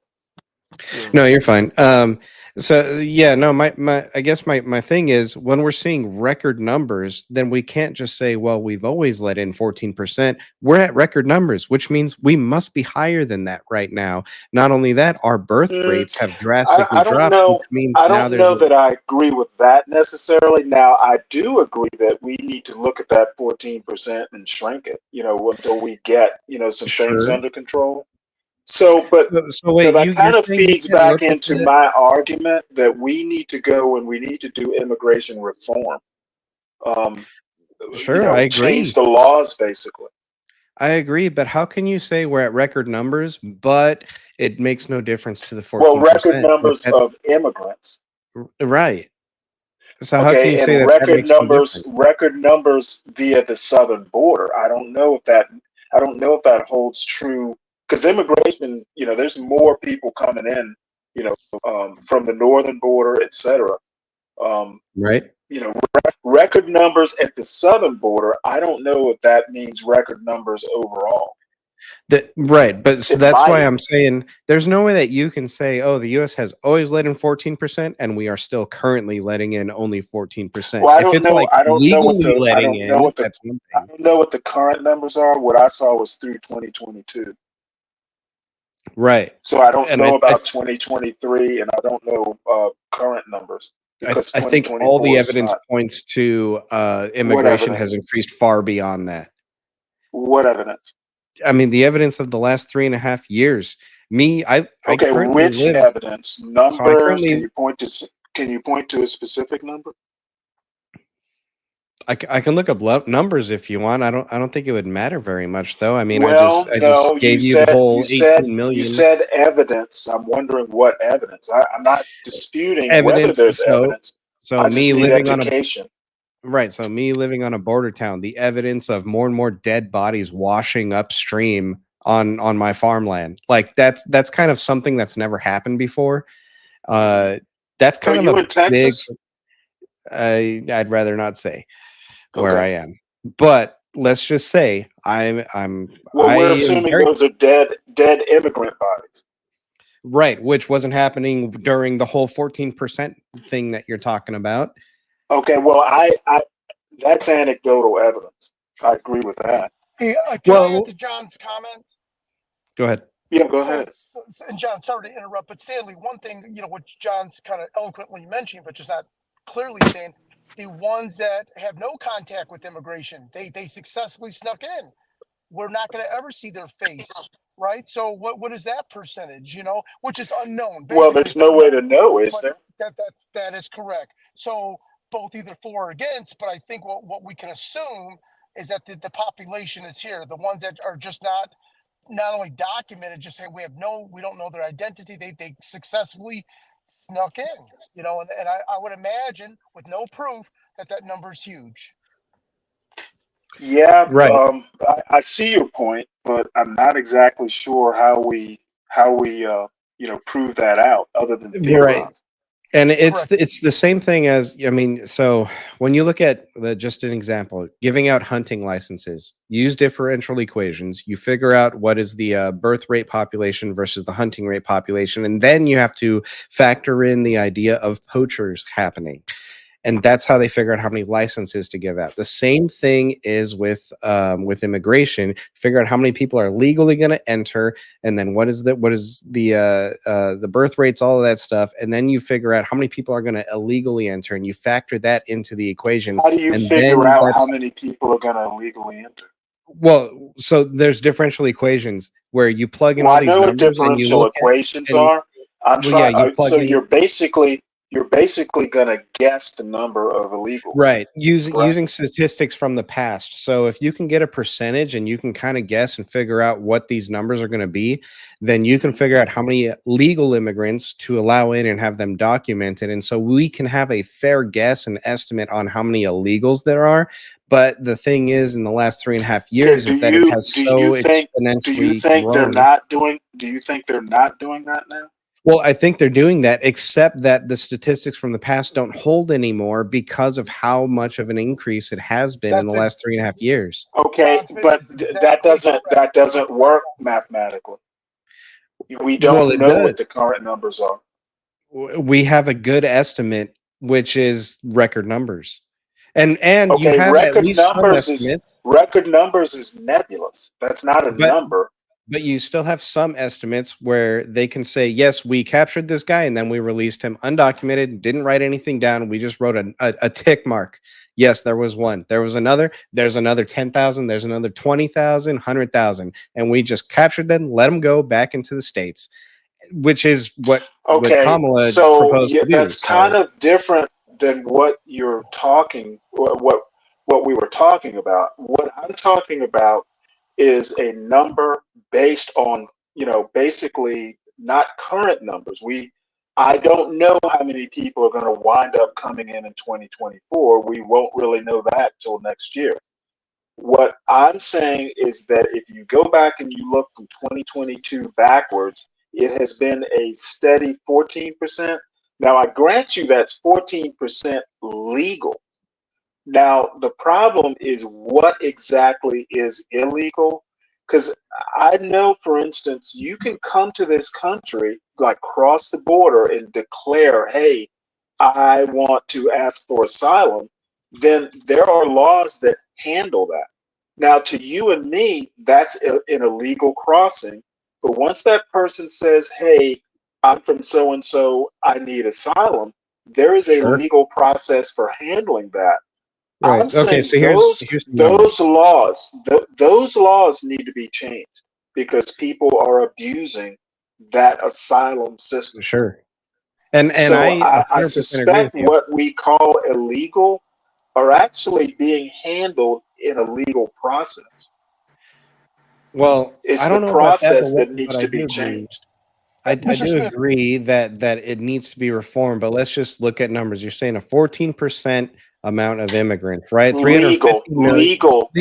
no, you're fine. So yeah, no, my I guess my thing is, when we're seeing record numbers, then we can't just say, well, we've always let in 14%. We're at record numbers, which means we must be higher than that right now. Not only that, our birth Mm, rates have drastically I don't dropped, which know. means I now don't there's know a that I agree with that necessarily. Now, I do agree that we need to look at that 14% and shrink it, until we get, some things sure. under control. So, but So wait, that you're kind of saying we feeds can't back look at into that? my argument that we need to go and we need to do immigration reform. Um, Sure, I change agree. the laws basically. I agree, but how can you say we're at record numbers, but it makes no difference to the Well, record 14%? Like numbers that, of immigrants. right. So how can you Okay, say and that that makes no difference? record numbers via the southern border. I don't know if that holds true because immigration, there's more people coming in, from the northern border, etc. Um, Right? record numbers at the southern border. I don't know if that means record numbers overall. Right, but so It that's why might. I'm saying there's no way that you can say, "Oh, the U.S. has always let in 14%, and we are still currently letting in only 14%." Well, I If don't it's know. like legally letting in, that's one I thing. don't know what the current numbers are. What I saw was through 2022. Right, So I don't and know about 2023, and I don't know current numbers because I think all the 2024 is evidence not. points to What immigration has evidence? increased far beyond that. What evidence? I mean, the evidence of the last 3.5 years. I Okay, currently which live. evidence? So I Numbers? currently Can you point to a specific number? I can look up numbers if you want. I don't think it would matter very much, though. I mean, Well, I no. just gave you the whole 18 You million said evidence. I'm wondering what evidence. I'm not disputing whether evidence. there's evidence. So I just me need living on a education. right. So me living on a border town, the evidence of more and more dead bodies washing upstream on my farmland. Like that's kind of something that's never happened before. Uh, that's Are kind of you a in big. Texas? I'd rather not say where Okay. I am, but let's just say Well, I we're am assuming very those are dead immigrant bodies. right, which wasn't happening during the whole 14% thing that you're talking about. Okay. Well, I that's anecdotal evidence. I agree with that. Hey, can I add Well, to John's comment? go ahead. Yeah, go ahead. And John, sorry to interrupt, but Stanley, one thing, which John's kind of eloquently mentioning, but just not clearly saying, the ones that have no contact with immigration, they successfully snuck in. We're not going to ever see their face, right? So what is that percentage, which is unknown. Well, Basically, there's it's no way unknown. to know, is But there? that is correct. So both either for or against, but I think what we can assume is that the population is here. The ones that are just not not only documented, just say we don't know their identity. They successfully snuck in, and I would imagine with no proof that number is huge. Yeah, Right. I see your point, but I'm not exactly sure how we prove that out other than Right. theorize. And it's the same thing as, I mean, so when you look at just an example, giving out hunting licenses, use differential equations, you figure out what is the birth rate population versus the hunting rate population, and then you have to factor in the idea of poachers happening. And that's how they figure out how many licenses to give out. The same thing is with immigration. Figure out how many people are legally going to enter, and then what is the birth rates, all of that stuff, and then you figure out how many people are going to illegally enter, and you factor that into the equation. How do you and figure then out that's how many people are going to illegally enter? well. So there's differential equations where you plug in Well, all I these know what numbers and you differential look at equations and are. I'm well, yeah, trying. you plug So in. you're basically going to guess the number of illegals. Right. Correct? Using statistics from the past. So if you can get a percentage and you can kind of guess and figure out what these numbers are going to be, then you can figure out how many legal immigrants to allow in and have them documented. And so we can have a fair guess and estimate on how many illegals there are. But the thing is, in the last 3.5 years, is that it has so exponentially grown. Do you think they're not doing that now? Well, I think they're doing that, except that the statistics from the past don't hold anymore because of how much of an increase it has been in the last 3.5 years. Okay, but that doesn't work mathematically. We don't Well, it know what does. the current numbers are. We have a good estimate, which is record numbers, and you Okay, have at least some estimates. record numbers is nebulous. That's not a number. But you still have some estimates where they can say, yes, we captured this guy and then we released him undocumented, didn't write anything down. We just wrote a tick mark. Yes, there was one. There was another. There's another 10,000. There's another 20,000, 100,000. And we just captured them, let them go back into the States, which is what Kamala proposed to do. That's kind of different than what you're talking, what we were talking about. What I'm talking about is a number based on, basically not current numbers. I don't know how many people are going to wind up coming in 2024. We won't really know that till next year. What I'm saying is that if you go back and you look from 2022 backwards, it has been a steady 14%. Now, I grant you that's 14% legal. Now, the problem is what exactly is illegal? Because I know, for instance, you can come to this country, like cross the border and declare, hey, I want to ask for asylum. Then there are laws that handle that. Now, to you and me, that's an illegal crossing. But once that person says, hey, I'm from so and so, I need asylum, there is a legal process for handling that. Right. I'm saying So here's those laws need to be changed because people are abusing that asylum system. Sure. And so I 100% I agree suspect with you. what we call illegal are actually being handled in a legal process. Well, It's I don't the know about that, process that needs but I to do be agree. changed. I do agree that it needs to be reformed, but let's just look at numbers. You're saying a 14% amount of immigrants, right? 350 million Legal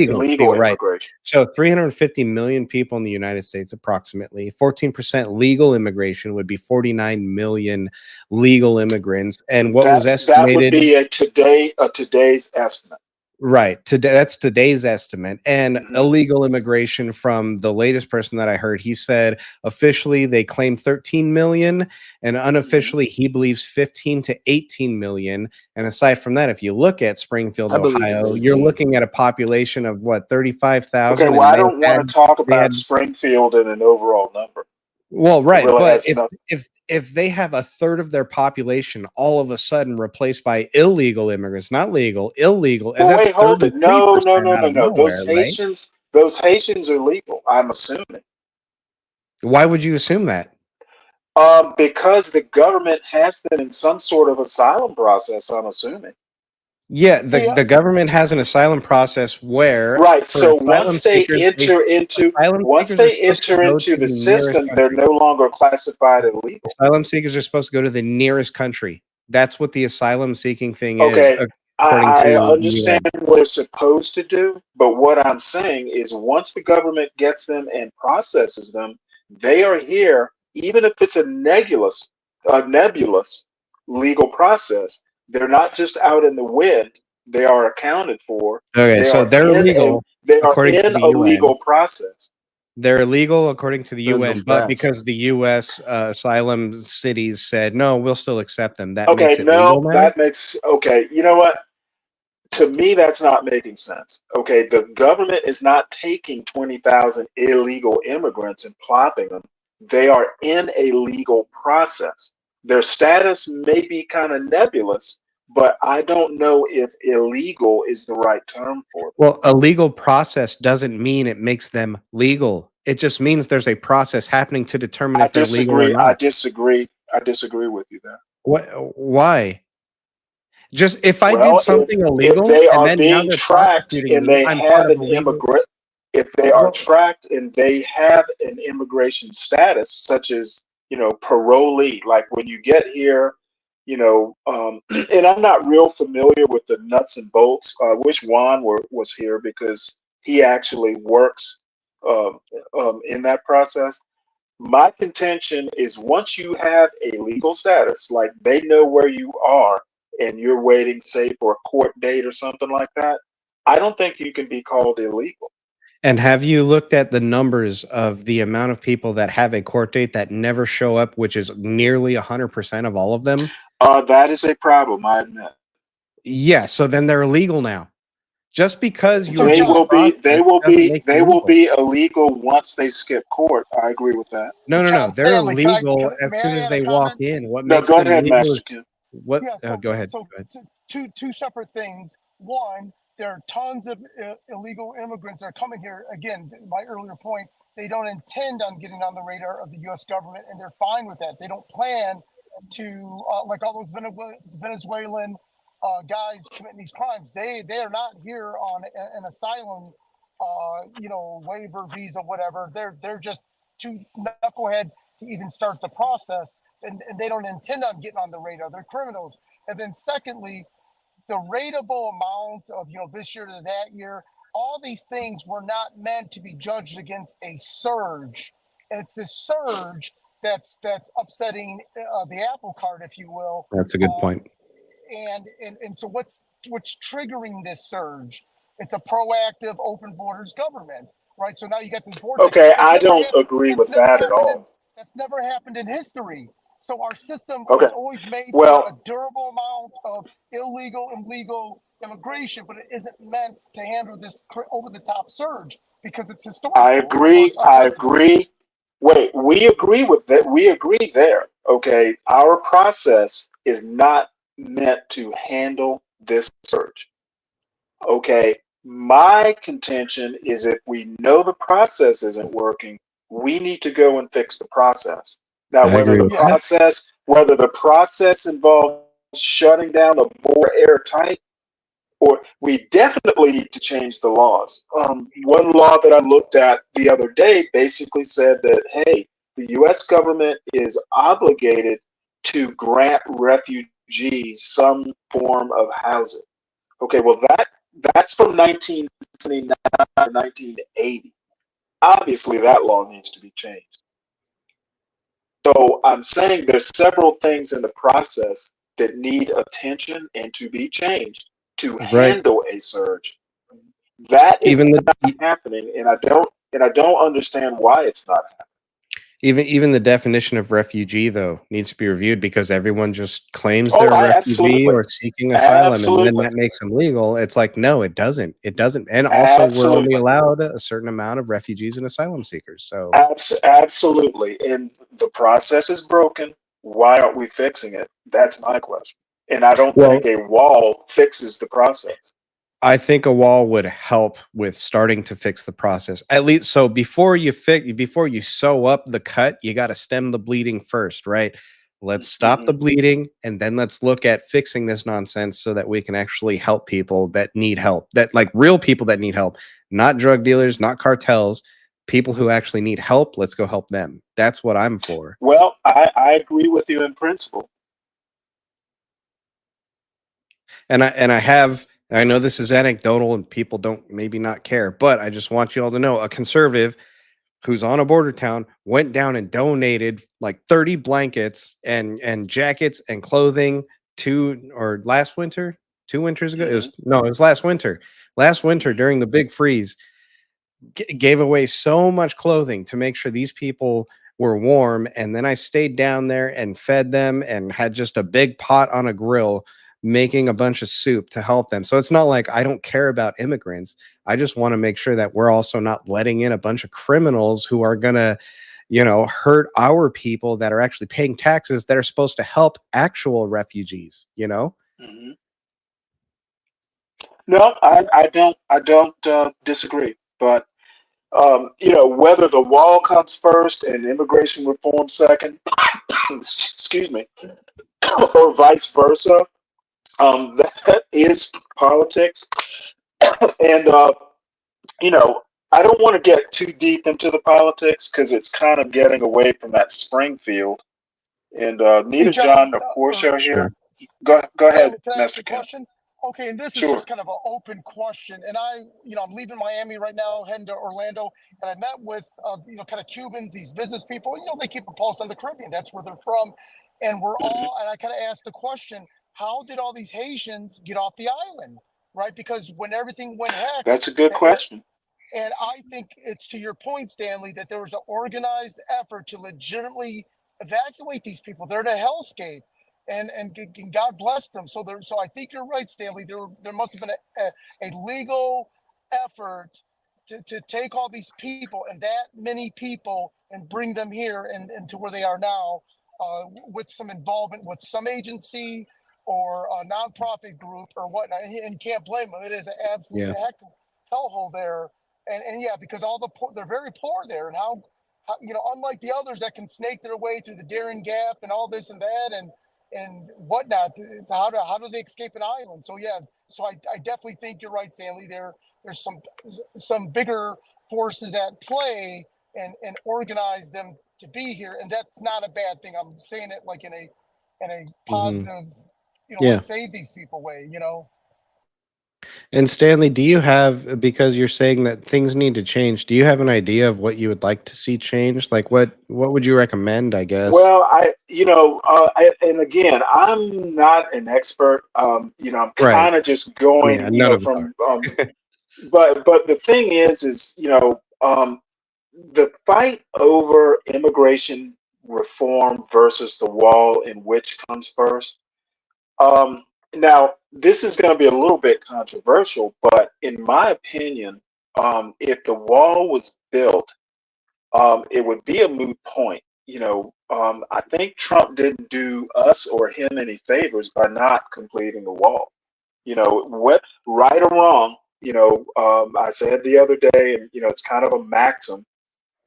right? immigration. So 350 million people in the United States, approximately 14% legal immigration would be 49 million legal immigrants, and what was estimated that would be today's estimate. Right. Today, that's today's estimate. And illegal immigration, from the latest person that I heard, he said officially they claim 13 million, and unofficially he believes 15 to 18 million. And aside from that, if you look at Springfield, I believe it's Ohio, you're 18. looking at a population of what, 35,000. Okay, well, I don't want to talk about Springfield in an overall number. Well, right, really but has nothing. if they have a third of their population all of a sudden replaced by illegal immigrants, not legal, illegal, and Well, that's wait, hold it. 33% No. out of nowhere, Those Haitians are legal, I'm assuming. Why would you assume that? Because the government has them in some sort of asylum process, I'm assuming. Yeah, See, the government has an asylum process where right. for So asylum seekers, once are they supposed to enter go to into the the nearest system, they're country. no longer classified illegal. Asylum seekers are supposed to go to the nearest country. That's what the asylum seeking thing is, Okay, according I to the understand UN. what they're supposed to do, but what I'm saying is once the government gets them and processes them, they are here, even if it's a nebulous legal process. They're not just out in the wind. They are accounted for. Okay, so they're illegal They are according to in the a UN. legal process. They're illegal according to the Send UN, them but back. because the US asylum cities said no, we'll still accept them. That Okay, makes it legal no, now. that makes okay. You know what? To me, that's not making sense. Okay, the government is not taking 20,000 illegal immigrants and plopping them. They are in a legal process. Their status may be kind of nebulous, but I don't know if illegal is the right term for them. Well, a legal process doesn't mean it makes them legal. It just means there's a process happening to determine I if they're legal or disagree. I not. disagree. I disagree with you there. What? Why? Just if I did Well, something if illegal they and are then now being they're tracked prosecuting and me, they I'm part have of an a legal. immigrant, if they are Well, tracked and they have an immigration status, such as parolee, like when you get here, and I'm not real familiar with the nuts and bolts. I wish Juan was here because he actually works um, in that process. My contention is once you have a legal status, like they know where you are and you're waiting, say, for a court date or something like that, I don't think you can be called illegal. and have you looked at the numbers of the amount of people that have a court date that never show up, which is nearly 100% of all of them? That is a problem, I admit. Yeah, so then they're illegal now. Just because you were They being will be, they processed will doesn't be, make they you will legal. be illegal once they skip court. I agree with that. No, no, no. John They're Stanley, illegal as may soon I as add a they walk comment? in. What No, makes go them ahead, legal Master is Kim. what? Yeah, Go ahead. so Go ahead. two separate things. One, there are tons of illegal immigrants that are coming here. Again, my earlier point, they don't intend on getting on the radar of the U.S. government, and they're fine with that. They don't plan to, like all those Venezuelan guys committing these crimes. They are not here on an asylum, waiver, visa, whatever. They're just too knucklehead to even start the process, and they don't intend on getting on the radar. They're criminals. And then secondly, the rateable amount of this year to that year, all these things were not meant to be judged against a surge, and it's this surge that's upsetting the apple cart, if you will. That's a good point. And so what's triggering this surge? It's a proactive open borders government, right? So now you got this vortex. Okay, I don't agree with that at all. That's never happened in history. So our system Okay, was always made for a well, durable amount of illegal and legal immigration, but it isn't meant to handle this over the top surge because it's historical. I agree. I agree. Wait, we agree with that. We agree there. Okay, our process is not meant to handle this surge. Okay, my contention is if we know the process isn't working, we need to go and fix the process. Now, I agree with that. whether the process involves shutting down the border airtight, or we definitely need to change the laws. One law that I looked at the other day basically said that, hey, the U.S. government is obligated to grant refugees some form of housing. Okay, well, that's from 1979 to 1980. Obviously, that law needs to be changed. So I'm saying there's several things in the process that need attention and to be changed to Right. handle a surge. That is Even not happening, and I don't understand why it's not happening. even the definition of refugee though needs to be reviewed because everyone just claims Oh, they're a I refugee or seeking asylum, and then absolutely, that makes them legal. It's like no, it doesn't. It doesn't. And also, we're only absolutely. allowed a certain amount of refugees and asylum seekers. So Absolutely. And the process is broken. Why aren't we fixing it? That's my question. And I don't well, think a wall fixes the process. I think a wall would help with starting to fix the process. At least so before you sew up the cut, you got to stem the bleeding first, right? Let's stop the bleeding, and then let's look at fixing this nonsense so that we can actually help people that need help, that like real people that need help, not drug dealers, not cartels, people who actually need help. Let's go help them. That's what I'm for. Well, I agree with you in principle. And I know this is anecdotal and people don't maybe not care, but I just want you all to know a conservative who's on a border town went down and donated like 30 blankets and jackets and clothing last winter, 2 winters ago. It was last winter. Last winter during the big freeze, gave away so much clothing to make sure these people were warm. And then I stayed down there and fed them and had just a big pot on a grill making a bunch of soup to help them. So it's not like I don't care about immigrants. I just want to make sure that we're also not letting in a bunch of criminals who are going to, hurt our people that are actually paying taxes that are supposed to help actual refugees, No, I don't disagree. But whether the wall comes first and immigration reform second, excuse me, or vice versa, that is politics. And I don't want to get too deep into the politics because it's kind of getting away from that Springfield. And neither John nor Portia are here. Go ahead, Can I ask Mr. a Kim. question? Okay, and this is Sure. just kind of an open question. And I'm leaving Miami right now, heading to Orlando, and I met with, kind of Cubans, these business people. They keep a pulse on the Caribbean. That's where they're from. And and I kind of asked the question, how did all these Haitians get off the island, right? Because when everything went hack. That's a good question. And I think it's to your point, Stanley, that there was an organized effort to legitimately evacuate these people. They're in a hellscape. And God bless them. So I think you're right, Stanley. There must have been a legal effort to take all these people and that many people and bring them here and to where they are now, with some involvement with some agency or a nonprofit group or whatnot. And you can't blame them. It is an absolute hellhole there. And yeah, because they're very poor there, and how unlike the others that can snake their way through the Darien Gap and all this and that and whatnot, how do they escape an island? So yeah, I definitely think you're right, Stanley. There's some bigger forces at play and organize them to be here, and that's not a bad thing. I'm saying it like in a positive, let's save these people way, And Stanley, do you have, because you're saying that things need to change, do you have an idea of what you would like to see change? Like what would you recommend, I guess? Well, and again, I'm not an expert. I'm kind of just going, none of us from, but the thing is, the fight over immigration reform versus the wall in which comes first. Now, this is going to be a little bit controversial, but in my opinion, if the wall was built, it would be a moot point. I think Trump didn't do us or him any favors by not completing the wall. What, right or wrong, I said the other day, and it's kind of a maxim.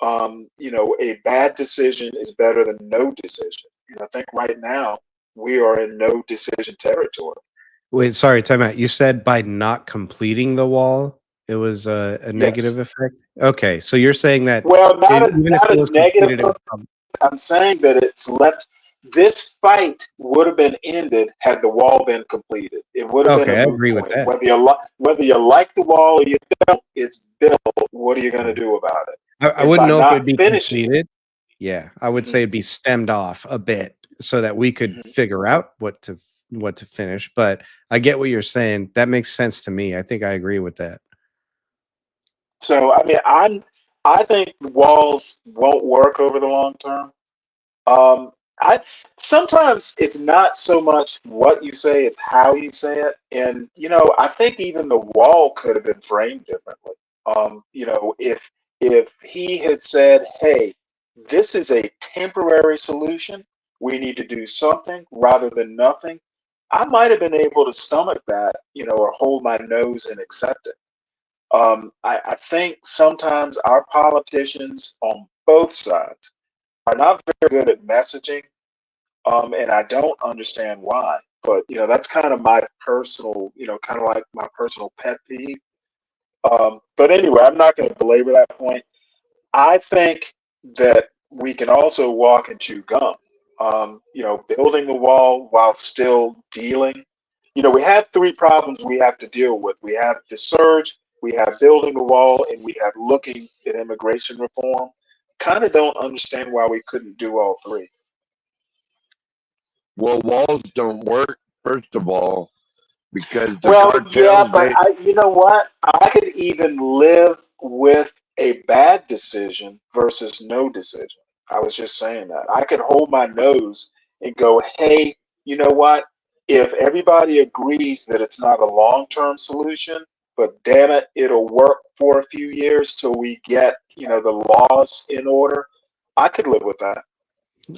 A bad decision is better than no decision. And I think right now we are in no decision territory. Wait, sorry, time out. You said by not completing the wall, it was a negative effect? Okay, so you're saying that not a was negative completed, it would I'm saying that it's left. This fight would have been ended had the wall been completed. It would have been I a moot agree with point. that. Whether you like the wall or you don't, it's built. What are you going to do about it? I wouldn't know if it'd be finishing completed. Yeah, I would say it'd be stemmed off a bit so that we could figure out what to finish. But I get what you're saying. That makes sense to me. I think I agree with that. So I mean, I think the walls won't work over the long term. I sometimes it's not so much what you say, it's how you say it. And I think even the wall could have been framed differently. If he had said, "Hey, this is a temporary solution. We need to do something rather than nothing," I might have been able to stomach that, or hold my nose and accept it. I think sometimes our politicians on both sides are not very good at messaging. And I don't understand why. But that's kind of my personal, kind of like my personal pet peeve. But anyway, I'm not going to belabor that point. I think that we can also walk and chew gum. Building the wall while still dealing. We have three problems we have to deal with. We have the surge, we have building the wall, and we have looking at immigration reform. Kind of don't understand why we couldn't do all three. Well, walls don't work, first of all, because the Well, cartels, yeah, but you know what? I could even live with a bad decision versus no decision. I was just saying that. I could hold my nose and go, hey, you know what? If everybody agrees that it's not a long-term solution, but damn it, it'll work for a few years till we get, the laws in order, I could live with that.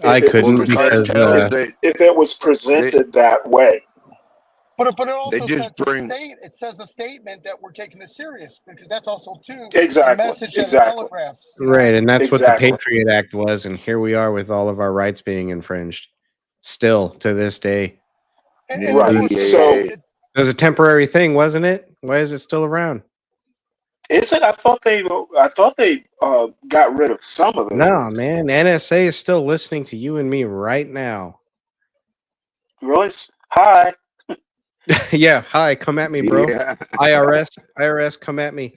I If it was couldn't presented, because if it was presented that way. But it also just bring- it says a statement that we're taking this serious, because that's also too Exactly, the message that it exactly. telegraphs. right, and that's what the Exactly. Patriot Act was, and here we are with all of our rights being infringed, still to this day. And Right. So It was a temporary thing, wasn't it? Why is it still around? is it? I thought they got rid of some of it. No, man. NSA is still listening to you and me right now. Really? Hi. Yeah, hi, come at me, bro. Yeah. IRS, come at me.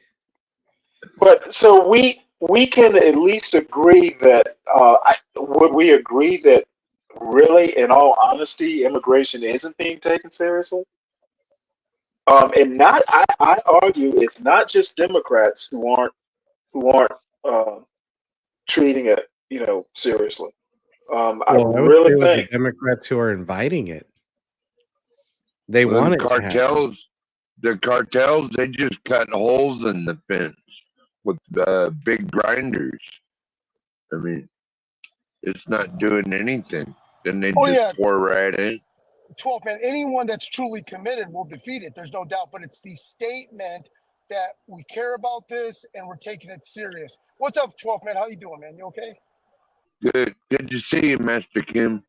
But so we can at least agree that would we agree that really, in all honesty, immigration isn't being taken seriously? And not I argue it's not just Democrats who aren't treating it seriously. I Well, I would really say it was the think Democrats who are inviting it. They Well, want it to happen. the cartels, they just cut holes in the fence with big grinders. I mean, it's not doing anything. Then they Oh, just yeah. pour right in. 12 man, anyone that's truly committed will defeat it. There's no doubt. But it's the statement that we care about this and we're taking it serious. What's up, 12 man? How you doing, man? You okay? Good to see you, Master Kim.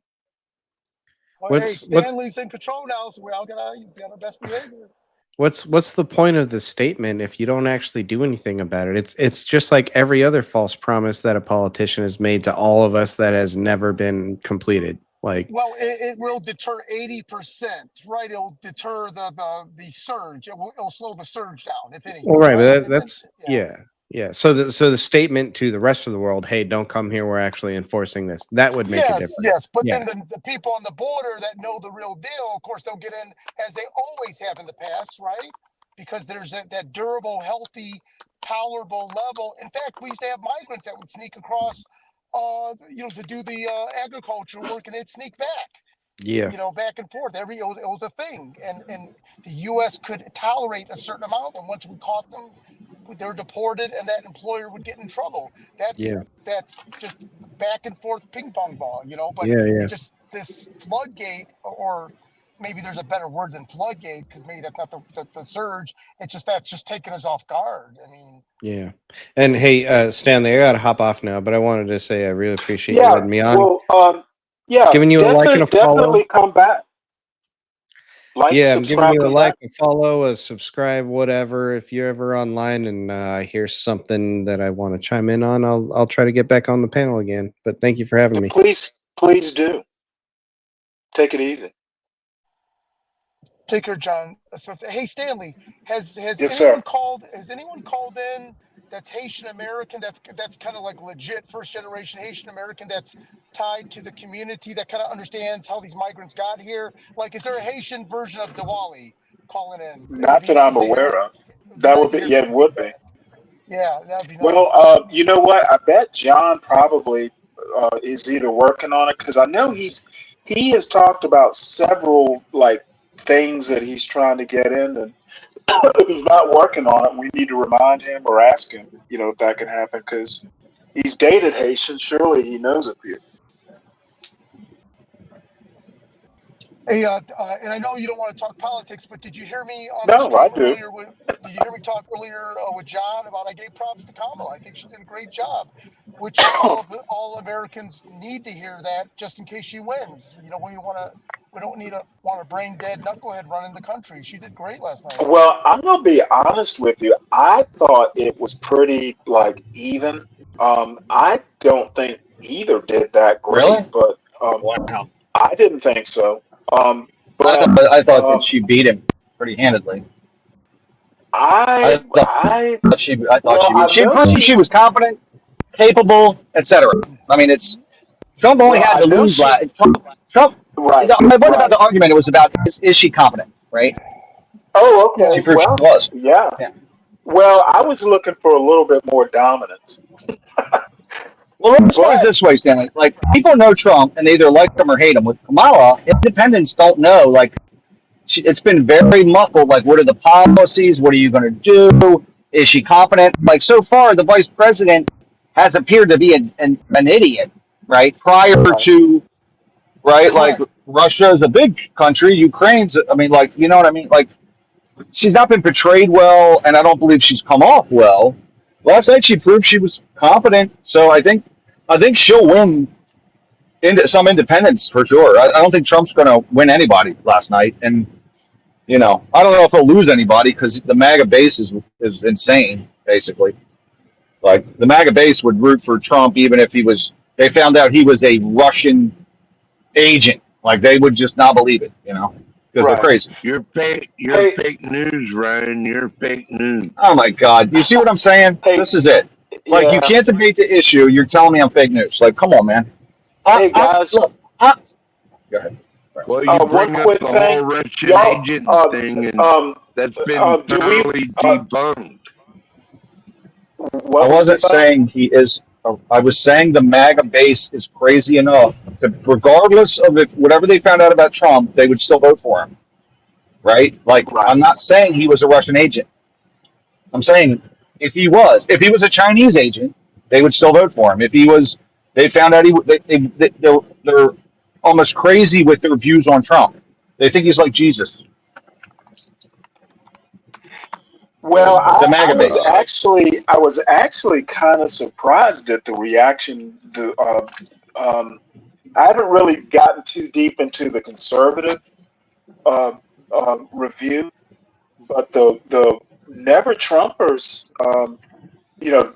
Well, hey, Stanley's in control now, so we all gotta be on our best behavior. What's the point of the statement if you don't actually do anything about it? It's just like every other false promise that a politician has made to all of us that has never been completed. Like, Well, it will deter 80%, right? It'll deter the surge. It'll slow the surge down, if anything. well, right, right? but that's yeah. So the statement to the rest of the world, hey, don't come here. We're actually enforcing this. That would make a difference. Yes. But Yeah. then the people on the border that know the real deal, of course, they'll get in as they always have in the past, right? Because there's that durable, healthy, tolerable level. In fact, we used to have migrants that would sneak across, to do the agriculture work, and they'd sneak back. Yeah. Back and forth. It was a thing, and the U.S. could tolerate a certain amount, and once we caught them, they're deported, and that employer would get in trouble. That's just back and forth ping pong ball, But it's just this floodgate, or maybe there's a better word than floodgate, because maybe that's not the surge. That's just taking us off guard. I mean. Yeah. And hey, Stanley, I gotta hop off now, but I wanted to say I really appreciate you letting me on. Well, giving you a like and a follow. Definitely come back. Like, yeah, I'm giving you a like, back. a follow, a subscribe, whatever. If you're ever online and I hear something that I want to chime in on, I'll try to get back on the panel again. But thank you for having me. Please do. Take it easy. Take care, John Smith. Hey, Stanley, has yes, anyone sir. called? Has anyone called in that's Haitian American? That's kind of like legit first generation Haitian American. That's tied to the community. That kind of understands how these migrants got here. Like, is there a Haitian version of Diwali calling in? Not that I'm aware of. That would be it. Would be. Yeah, that'd be nice. Well, you know what? I bet John probably is either working on it, because I know he has talked about several things that he's trying to get in, and if he's not working on it, we need to remind him or ask him, if that can happen, because he's dated Haitian. Surely he knows a few. Hey, and I know you don't want to talk politics, but did you hear me on the No, I stream do. earlier? Did you hear me talk earlier with John about I gave props to Kamala? I think she did a great job, which all Americans need to hear that just in case she wins. You know, we don't want a brain dead knucklehead running the country. She did great last night. Well, I'm gonna be honest with you. I thought it was pretty like even. I don't think either did that great, Really? but Wow. I didn't think so. I thought that she beat him pretty handedly. I thought she well, beat. She proved she was competent, capable, etc. I mean, it's Trump only well, had I to know lose. she. Trump. Right, It wasn't about right. the argument. It was about is she competent, right? Oh, She okay. proved she Well, was. yeah. Yeah. Well, I was looking for a little bit more dominance, Well, let's put it but this way, Stanley. Like people know Trump and they either like him or hate him. With Kamala, independents don't know. Like it's been very muffled. Like, what are the policies? What are you going to do? Is she competent? Like so far, the vice president has appeared to be an idiot, right? Prior right, to like Correct. Russia is a big country. Ukraine's. I mean, like you know what I mean? Like she's not been portrayed well, and I don't believe she's come off well. Last night she proved she was competent, so I think she'll win into some independence for sure. I don't think Trump's going to win anybody last night, and I don't know if he'll lose anybody because the MAGA base is insane. Basically, like the MAGA base would root for Trump even if they found out he was a Russian agent. Like they would just not believe it, because they're right. crazy. You're fake. You're Hey, fake news, Ryan. You're fake news. Oh my God! You see what I'm saying? hey, This is it. Like you yeah. can't debate the issue. You're telling me I'm fake news. Like, come on, man. Hey, guys. Look. Go ahead. Well, you One bring up quick the thing, whole Russian y'all. agent thing, and that's been Do we? thoroughly debunked. What I was wasn't debunked? saying he is. I was saying the MAGA base is crazy enough to, regardless of if whatever they found out about Trump, they would still vote for him, right? Like, Right. I'm not saying he was a Russian agent. I'm saying if he was a Chinese agent, they would still vote for him. If he was, they found out they're almost crazy with their views on Trump. They think he's like Jesus. Well, The I MAGA base. was actually kind of surprised at the reaction. I haven't really gotten too deep into the conservative uh, review, but the never Trumpers,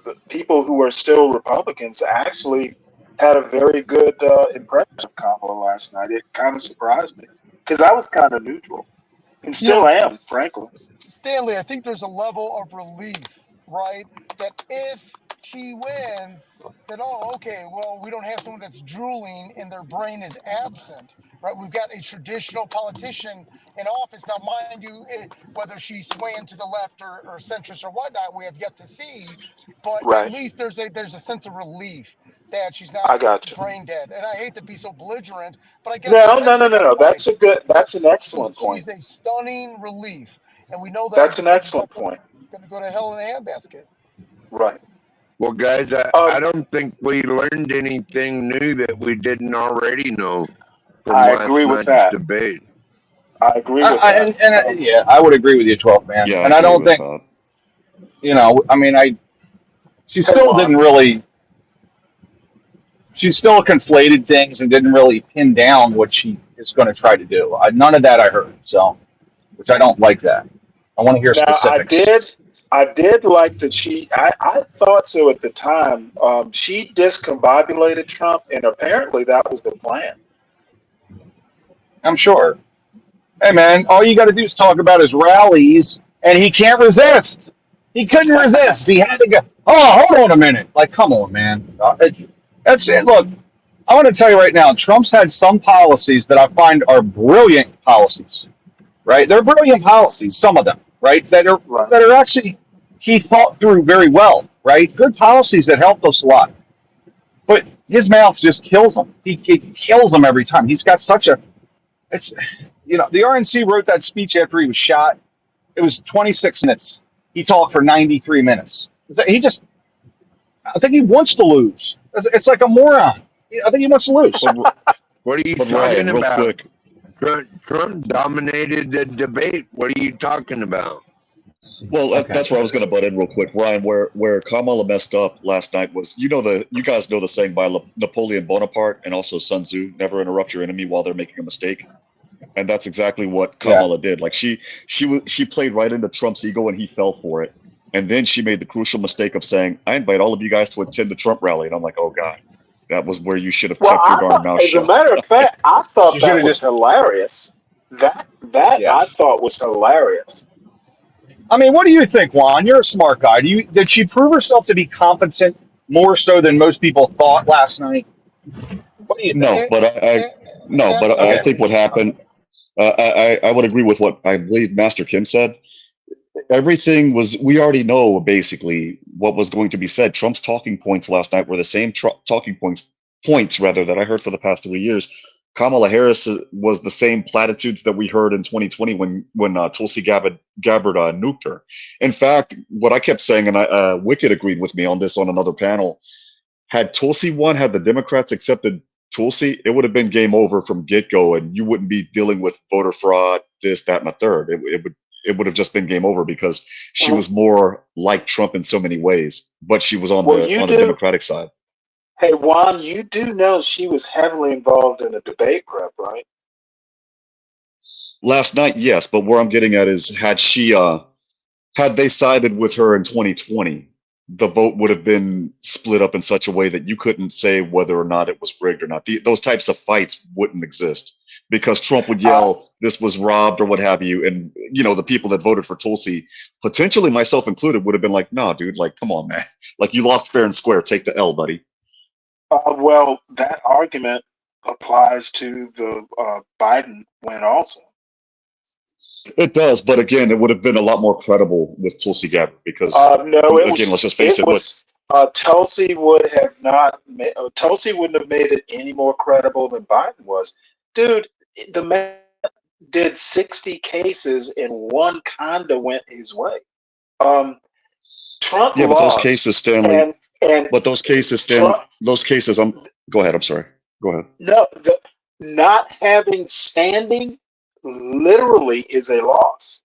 the people who are still Republicans, actually had a very good impression of Kamala last night. It kind of surprised me because I was kind of neutral and still am, frankly. Stanley, I think there's a level of relief, right? That if she wins, that, oh, okay, well, we don't have someone that's drooling and their brain is absent, right? We've got a traditional politician in office. Now, mind you, whether she's swaying to the left or centrist or whatnot, we have yet to see. But at Right. least there's a sense of relief that she's I not got you. brain dead. And I hate to be so belligerent, but I guess No, the no, no, head no, got a no. point. That's an excellent point. She's a stunning relief. And we know that That's an individual's excellent not point. going to go to hell in a handbasket. Right. Well, guys, I don't think we learned anything new that we didn't already know from I last agree with night's that. debate. I agree with that. Yeah, I would agree with you, 12 man. Yeah, I And I agree don't with think, that. I mean, she Hey, still Mark. didn't really, she still conflated things and didn't really pin down what she is going to try to do. None of that I heard, so, which I don't like that. I want to hear Now, specifics. I did like that I thought so at the time. She discombobulated Trump, and apparently that was the plan. I'm sure. Hey, man, all you got to do is talk about his rallies, and he can't resist. He couldn't resist. He had to go, oh, hold on a minute. Like, come on, man. That's it. Look, I want to tell you right now, Trump's had some policies that I find are brilliant policies, right? They're brilliant policies, some of them, right? That are actually, he thought through very well, right? Good policies that helped us a lot. But his mouth just kills him. He kills him every time. He's got such a, it's, the RNC wrote that speech after he was shot. It was 26 minutes. He talked for 93 minutes. I think he wants to lose. It's like a moron. I think he wants to lose. What are you But talking Ryan, real about? quick, Trump dominated the debate. What are you talking about? Well, that's where I was going to butt in real quick, Ryan. Where Kamala messed up last night was, you guys know the saying by Napoleon Bonaparte and also Sun Tzu: never interrupt your enemy while they're making a mistake. And that's exactly what Kamala did. Like she played right into Trump's ego, and he fell for it. And then she made the crucial mistake of saying, "I invite all of you guys to attend the Trump rally," and I'm like, "Oh God, that was where you should have Well, kept your darn mouth as a shut." matter of fact, I thought She should that have was just. hilarious. That Yeah. I thought was hilarious. I mean, what do you think, Juan? You're a smart guy. Did she prove herself to be competent more so than most people thought last night? What do you think? No, but I Okay. think what happened. I would agree with what I believe Master Kim said. Everything was, we already know basically what was going to be said. Trump's talking points last night were the same talking points rather that I heard for the past 3 years. Kamala Harris was the same platitudes that we heard in 2020 when Tulsi Gabbard nuked her. In fact, what I kept saying, and Wicked agreed with me on this on another panel, had Tulsi won, had the Democrats accepted Tulsi, it would have been game over from get-go, and you wouldn't be dealing with voter fraud, this, that, and a third. It would have just been game over because she was more like Trump in so many ways, but she was on the Democratic side. Hey, Juan, you do know she was heavily involved in the debate prep, right? Last night, yes, but where I'm getting at is had they sided with her in 2020, the vote would have been split up in such a way that you couldn't say whether or not it was rigged or not. Those types of fights wouldn't exist because Trump would yell, "This was robbed" or what have you. And, the people that voted for Tulsi, potentially myself included, would have been like, "No, dude, like, come on, man. Like, you lost fair and square. Take the L, buddy." Well, that argument applies to the Biden win also. It does, but again, it would have been a lot more credible with Tulsi Gabbard because, No, it again, was. let's just face it. Tulsi would have not. Tulsi wouldn't have made it any more credible than Biden was. Dude, the man did 60 cases and one kinda went his way. Trump Yeah, but lost. those cases, Stanley. And But those cases, Trump, those cases. Go ahead. I'm sorry. Go ahead. no, not having standing literally is a loss.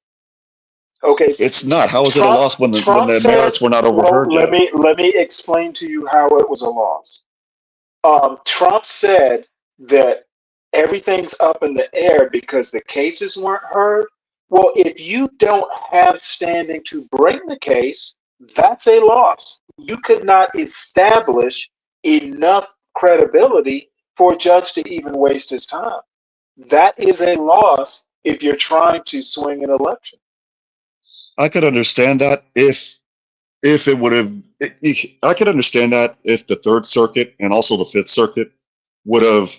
Okay, It's not. How is it a Trump, loss when the Trump said, merits were not well, overheard yet? let me explain to you how it was a loss. Trump said that everything's up in the air because the cases weren't heard. Well, if you don't have standing to bring the case, that's a loss. You could not establish enough credibility for a judge to even waste his time. That is a loss if you're trying to swing an election. I could understand that if it would have. I could understand that if the Third Circuit and also the Fifth Circuit would have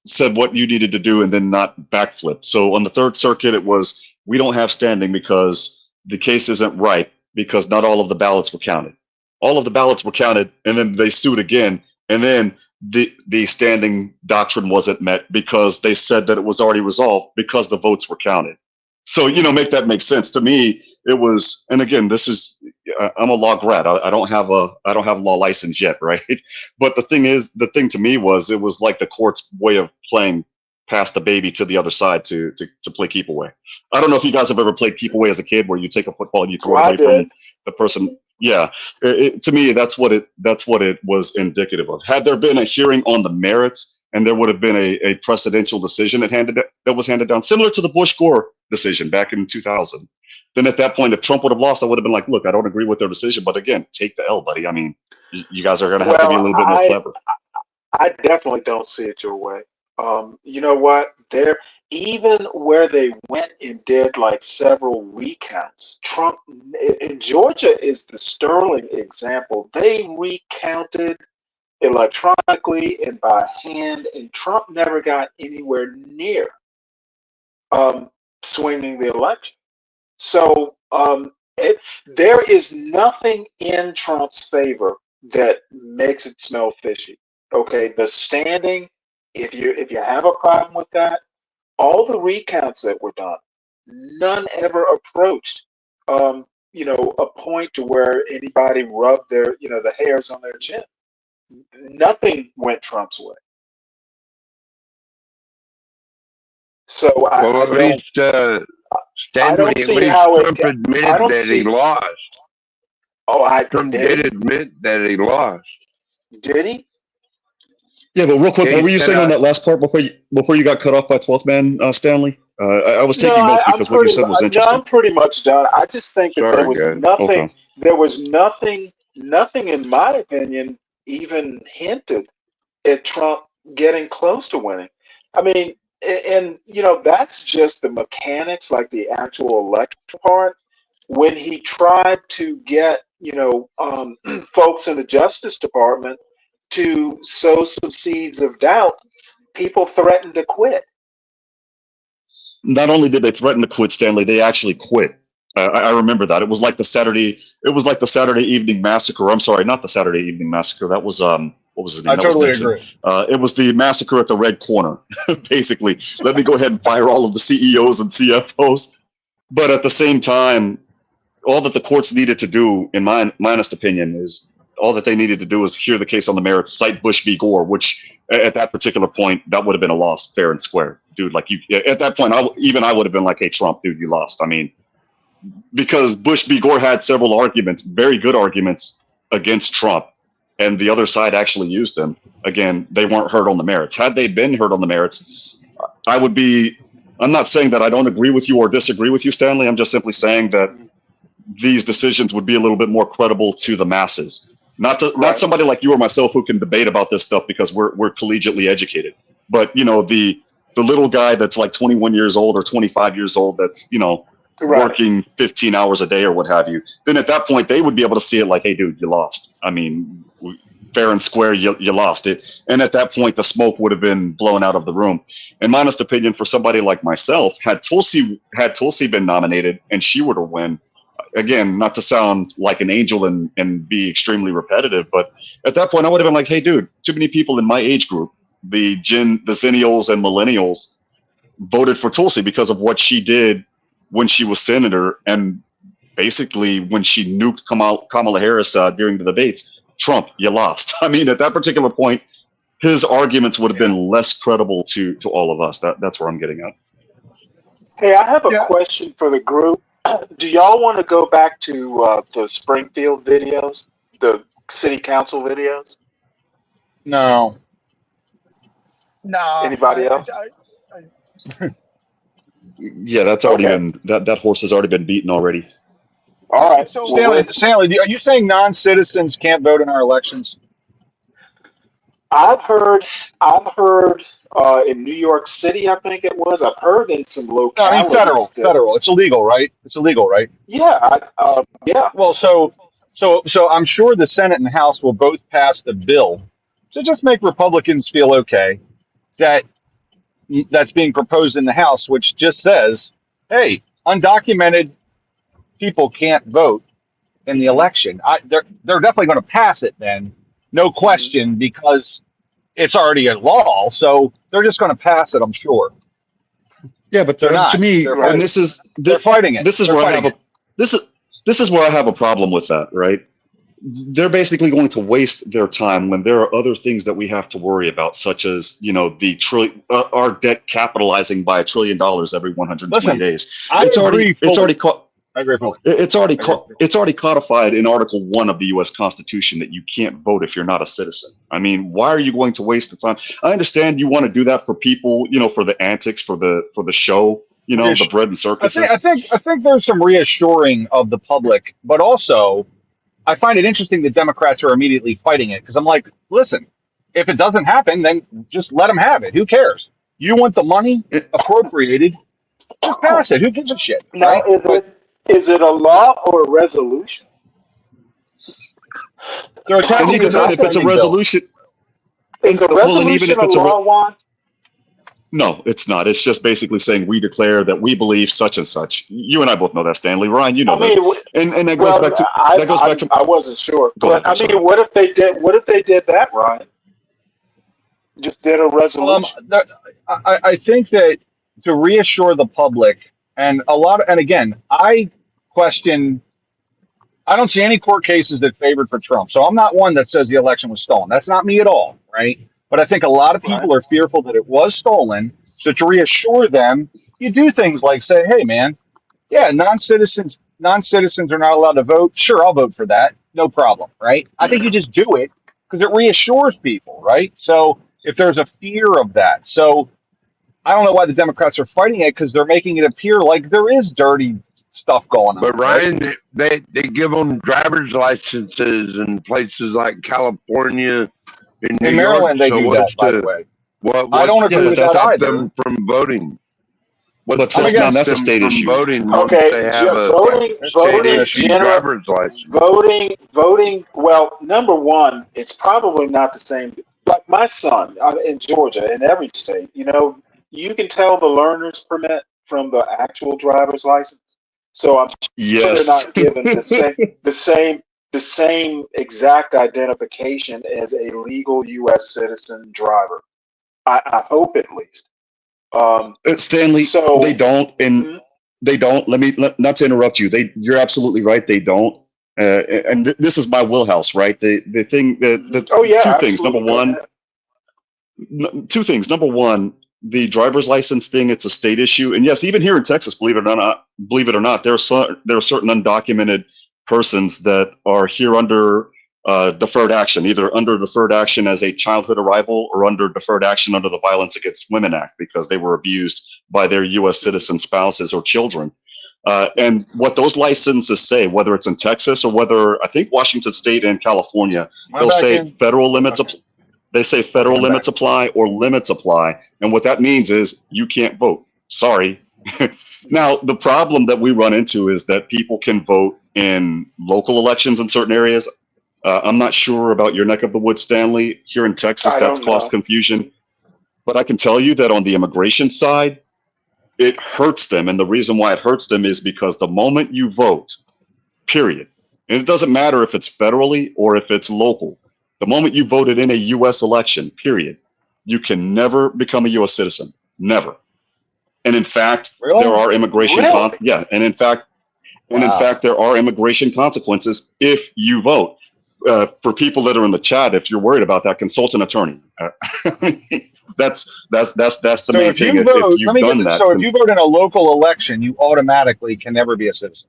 said what you needed to do and then not backflip. So on the Third Circuit, it was, we don't have standing because the case isn't right because not all of the ballots were counted. All of the ballots were counted, and then they sued again, and then the standing doctrine wasn't met because they said that it was already resolved because the votes were counted. So, make that make sense to me. It was, and again, I'm a law grad. I don't have a law license yet, right? But the thing to me was, it was like the court's way of playing pass the baby to the other side to play keep away. I don't know if you guys have ever played keep away as a kid, where you take a football and you throw it away from the person. Yeah, to me, that's what it was indicative of. Had there been a hearing on the merits, and there would have been a precedential decision that was handed down, similar to the Bush-Gore decision back in 2000. Then at that point, if Trump would have lost, I would have been like, look, I don't agree with their decision, but again, take the L, buddy. I mean, you guys are going to have to be a little bit more clever. I definitely don't see it your way. You know what? Even where they went and did like several recounts, Trump in Georgia is the sterling example. They recounted electronically and by hand, and Trump never got anywhere near swinging the election. So there is nothing in Trump's favor that makes it smell fishy. Okay, the standing, if you have a problem with that, all the recounts that were done, none ever approached a point to where anybody rubbed their the hairs on their chin. Nothing went Trump's way. So Well, I at don't least I Stanley, don't at see least how Trump I admitted don't that he see. lost. Oh, Trump did did he? admit that he lost. Did he? Yeah, but real quick, Yeah, what he were you said, saying on that last part before you got cut off by 12th man, Stanley? I was No, taking notes because what you said was interesting. I'm pretty much done. I just think that sorry, guys. Okay. nothing in my opinion even hinted at Trump getting close to winning. I mean, and that's just the mechanics, like the actual election part. When he tried to get folks in the Justice Department to sow some seeds of doubt, people threatened to quit. Not only did they threaten to quit, Stanley, they actually quit. I remember that. It was like the Saturday evening massacre. I'm sorry, not the Saturday evening massacre. That was what was his name? I That was totally Nixon. agree. It was the massacre at the Red Corner. Basically, let me go ahead and fire all of the CEOs and CFOs. But at the same time, all that the courts needed to do, in my honest opinion, is all that they needed to do is hear the case on the merits, cite Bush v. Gore, which at that particular point, that would have been a loss, fair and square, dude. Like at that point, I would have been like, "Hey, Trump, dude, you lost." I mean, because Bush v. Gore had several arguments, very good arguments against Trump, and the other side actually used them. Again, they weren't heard on the merits. Had they been heard on the merits, I'm not saying that I don't agree with you or disagree with you, Stanley. I'm just simply saying that these decisions would be a little bit more credible to the masses. Not somebody like you or myself who can debate about this stuff because we're collegiately educated. But the little guy that's like 21 years old or 25 years old that's working 15 hours a day or what have you, then at that point they would be able to see it like, hey, dude, you lost. I mean, fair and square, you lost it. And at that point, the smoke would have been blown out of the room. In my honest opinion, for somebody like myself, had Tulsi been nominated and she were to win, again, not to sound like an angel and be extremely repetitive, but at that point I would have been like, hey, dude, too many people in my age group, the Zennials and Millennials, voted for Tulsi because of what she did when she was senator and basically when she nuked Kamala Harris during the debates. Trump, you lost. I mean, at that particular point, his arguments would have been less credible to all of us. That's where I'm getting at. Hey, I have a question for the group. Do y'all want to go back to the Springfield videos, the city council videos? No. Nah. Anybody else? Yeah, that's already been that horse has already been beaten already. All right. So Stanley, are you saying non-citizens can't vote in our elections? I've heard in New York City, I think it was. I've heard in some No, localities. I mean federal. It's illegal, right? It's illegal, right? Yeah. Yeah. Well, so I'm sure the Senate and House will both pass the bill to just make Republicans feel okay that's being proposed in the House, which just says, hey, undocumented people can't vote in the election. They're definitely going to pass it then, no question, because it's already a law. So they're just going to pass it, I'm sure. Yeah, but they're not. To me, they're fighting. and they're fighting it. This is they're where fighting this is where I have a problem with that, right? They're basically going to waste their time when there are other things that we have to worry about, such as our debt capitalizing by $1 trillion every 120 days. It's already codified in Article 1 of the U.S. Constitution that you can't vote if you're not a citizen. I mean, why are you going to waste the time? I understand you want to do that for people, for the antics, for the show, the bread and circuses. I think there's some reassuring of the public, but also I find it interesting that Democrats are immediately fighting it because I'm like, listen, if it doesn't happen, then just let them have it. Who cares? You want the money appropriated, just pass it. Who gives a shit? Now, Right? is it a law or a resolution? They're attaching even then, if it's a resolution, is a resolution a law, Juan? No, it's not. It's just basically saying we declare that we believe such and such. You and I both know that, Stanley. Ryan, you know that. And that goes back to. I wasn't sure, but ahead, I mean, what if they did that, Ryan? Just did a resolution. I think that to reassure the public and again, I don't see any court cases that favored for Trump. So I'm not one that says the election was stolen. That's not me at all, right? But I think a lot of people are fearful that it was stolen So to reassure them, you do things like say, hey man, yeah, non-citizens are not allowed to vote. Sure, I'll vote for that. No problem, right? I think you just do it because it reassures people, right? So if there's a fear of that. So I don't know why the Democrats are fighting it because they're making it appear like there is dirty stuff going But on, right? Ryan, they give them driver's licenses in places like California and New In York. Maryland, they So do that, by the way. I what's don't to agree with that stop either. them from voting? But What's to Phil, stop that's a them state from issue. voting once Okay, they have a voting state issued driver's license? voting. Well, number one, it's probably not the same. Like my son in Georgia, in every state, you can tell the learner's permit from the actual driver's license. So I'm sure they're Yes. not given the same exact identification as a legal U.S. citizen driver. I hope at least. Stanley, So they don't, and they don't. Not to interrupt you. You're absolutely right. They don't. And this is my wheelhouse, right? The thing, the oh yeah, two things. Number absolutely. Go one, ahead. two things. Number one, the driver's license thing. It's a state issue, and yes, even here in Texas, believe it or not, there are certain undocumented persons that are here under deferred action, either under deferred action as a childhood arrival or under deferred action under the Violence Against Women Act because they were abused by their U.S. citizen spouses or children. And what those licenses say, whether it's in Texas or whether I think Washington State and California, they'll say federal limits. They say federal limits apply or limits apply, and what that means is you can't vote. Sorry. Now, the problem that we run into is that people can vote in local elections in certain areas. I'm not sure about your neck of the woods, Stanley. Here in Texas, that's caused confusion. But I can tell you that on the immigration side, it hurts them. And the reason why it hurts them is because the moment you vote, period, and it doesn't matter if it's federally or if it's local, the moment you voted in a U.S. election, period, you can never become a U.S. citizen. Never. And in fact, there are immigration and in fact, there are immigration consequences if you vote. For people that are in the chat, if you're worried about that, consult an attorney. That's the main thing. So if you vote in a local election, you automatically can never be a citizen.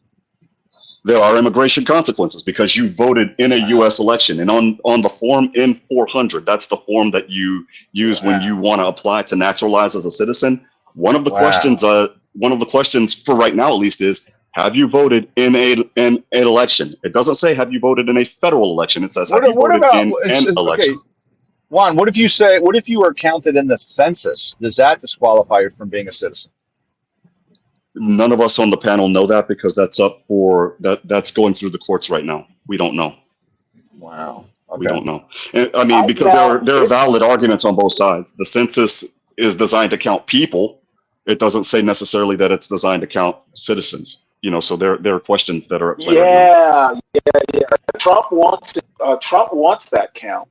There are immigration consequences because you voted in a U.S. election, and on the form N-400, that's the form that you use when you want to apply to naturalize as a citizen. One of the questions for right now, at least, is have you voted in an election? It doesn't say have you voted in a federal election. It says have you voted in an election. Okay, Juan, what if you were counted in the census? Does that disqualify you from being a citizen? None of us on the panel know that because that's that's going through the courts right now. We don't know. Wow. Okay. We don't know. And, I mean, because there are valid arguments on both sides. The census is designed to count people. It doesn't say necessarily that it's designed to count citizens. So there are questions that are at play right now. Yeah. Trump wants that count,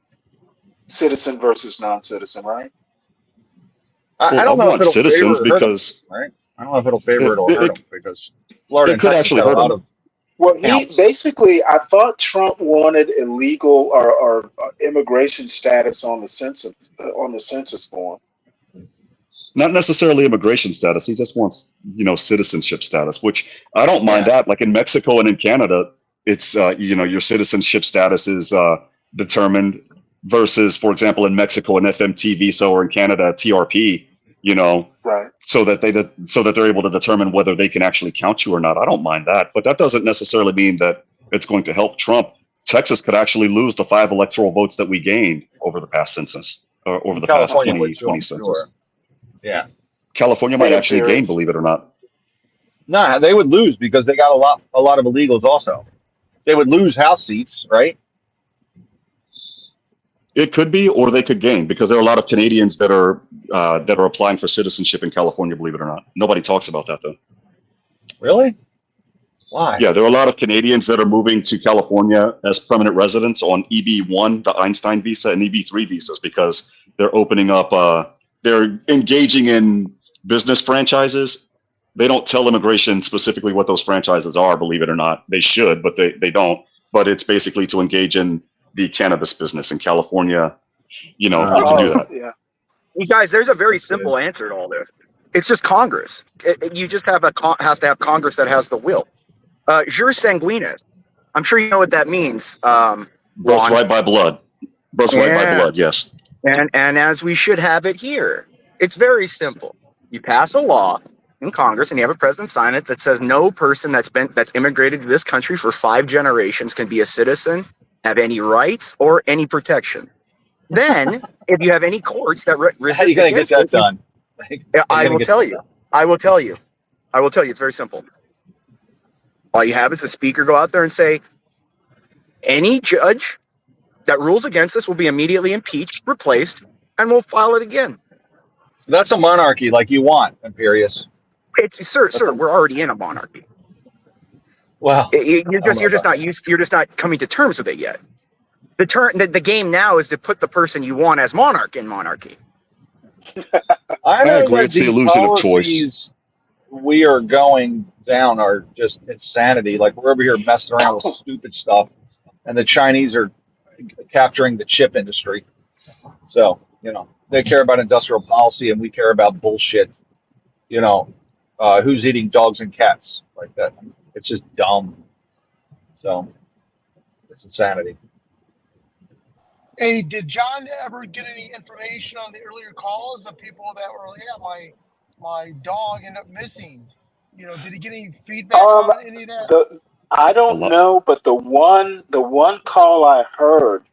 citizen versus non-citizen, right? I don't know if it'll citizens favor or hurt because them, right? I don't know if it'll favor it or hurt them because Florida and could Texas actually have a hurt lot them. of. Well, I thought Trump wanted illegal or immigration status on the census form. Not necessarily immigration status. He just wants, citizenship status, which I don't mind that. Like in Mexico and in Canada, it's, your citizenship status is determined versus, for example, in Mexico, an FMT visa or in Canada, a TRP, right. so that they're able to determine whether they can actually count you or not. I don't mind that, but that doesn't necessarily mean that it's going to help Trump. Texas could actually lose the 5 electoral votes that we gained over the past census, or over the past 2020 census. Sure. Yeah. California might actually gain, believe it or not. No, they would lose because they got a lot of illegals also. They would lose House seats, right? It could be, or they could gain because there are a lot of Canadians that are applying for citizenship in California, believe it or not. Nobody talks about that though. Really? Why? Yeah, there are a lot of Canadians that are moving to California as permanent residents on EB1, the Einstein visa, and EB3 visas because they're opening up, they're engaging in business franchises. They don't tell immigration specifically what those franchises are, believe it or not. They should, but they don't. But it's basically to engage in the cannabis business in California. You can do that. Yeah. You guys, there's a very simple answer to all this. It's just Congress. You just have has to have Congress that has the will. Jus sanguinis. I'm sure you know what that means. Birthright by blood. Birthright by blood. Yes. And as we should have it here. It's very simple. You pass a law in Congress and you have a president sign it that says no person that's immigrated to this country for 5 generations can be a citizen, have any rights or any protection. Then, if you have any courts that resist, how are you going to get that done? I will tell you. I will tell you. It's very simple. All you have is the speaker go out there and say, any judge that rules against us will be immediately impeached, replaced, and we'll file it again. That's a monarchy like you want, Imperious. Sir, we're already in a monarchy. Well, you're just not coming to terms with it yet. The game now is to put the person you want as monarch in monarchy. I know agree. that It's the the illusion of choice. policies we are going down are just insanity. Like we're over here messing around with stupid stuff, and the Chinese are capturing the chip industry. So, they care about industrial policy and we care about bullshit, who's eating dogs and cats like that. It's just dumb. So, it's insanity. Hey, did John ever get any information on the earlier calls of people that were, my dog ended up missing? Did he get any feedback on any of that? I don't know, but the one call I heard,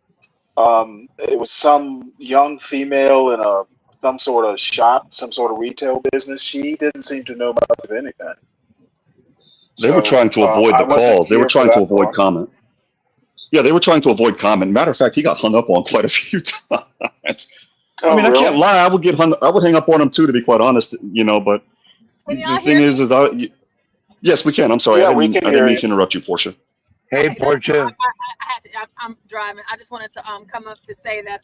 it was some young female in some sort of shop, some sort of retail business. She didn't seem to know much of anything. They were trying to avoid the calls. They were trying to avoid comment. Yeah, they were trying to avoid comment. Matter of fact, he got hung up on quite a few times. I mean, really? I can't lie. I would hang up on him too, to be quite honest. But the thing is, yes, we can. I'm sorry. Yeah, I didn't mean to interrupt you, Portia. Hey, Portia. I'm driving. I just wanted to come up to say that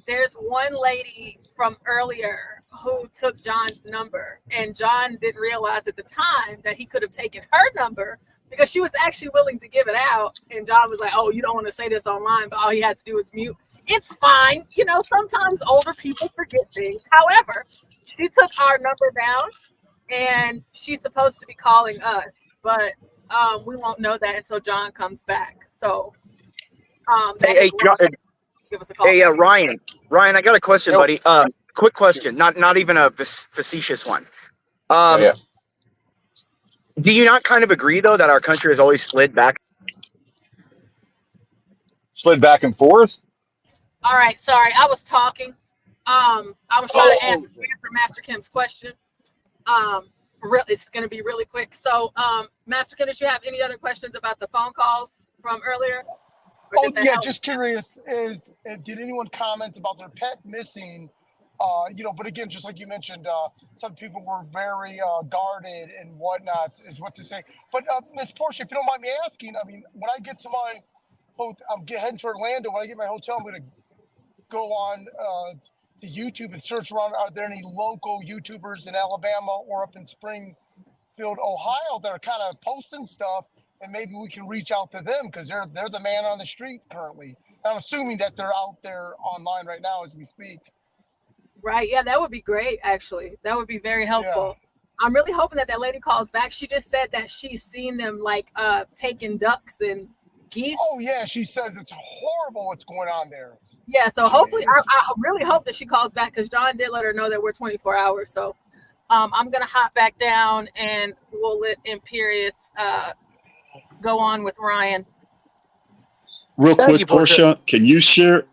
there's one lady from earlier who took John's number, and John didn't realize at the time that he could have taken her number because she was actually willing to give it out. And John was like, "Oh, you don't want to say this online," but all he had to do was mute. It's fine. Sometimes older people forget things. However, she took our number down, and she's supposed to be calling us, but we won't know that until John comes back. So, hey, John, give us a call. hey, Ryan, I got a question, buddy. Quick question, not even a facetious one. Do you not kind of agree though that our country has always slid back and forth? All right, sorry, I was talking. I was trying to answer Master Kim's question. It's going to be really quick. So, Master Kim, did you have any other questions about the phone calls from earlier? Just curious. Did anyone comment about their pet missing? But again, just like you mentioned, some people were very guarded and whatnot, is what to say. But Miss Portia, if you don't mind me asking, I mean, when I get to I'm heading to Orlando. When I get my hotel, I'm going to go on to YouTube and search around. Are there any local YouTubers in Alabama or up in Springfield, Ohio, that are kind of posting stuff? And maybe we can reach out to them because they're the man on the street currently. I'm assuming that they're out there online right now as we speak. Right. Yeah, that would be great, actually. That would be very helpful. Yeah. I'm really hoping that lady calls back. She just said that she's seen them taking ducks and geese. Oh, yeah. She says it's horrible what's going on there. Yeah. So hopefully, I really hope that she calls back because John did let her know that we're 24 hours. So I'm going to hop back down and we'll let Imperious go on with Ryan. Real quick, Portia, can you share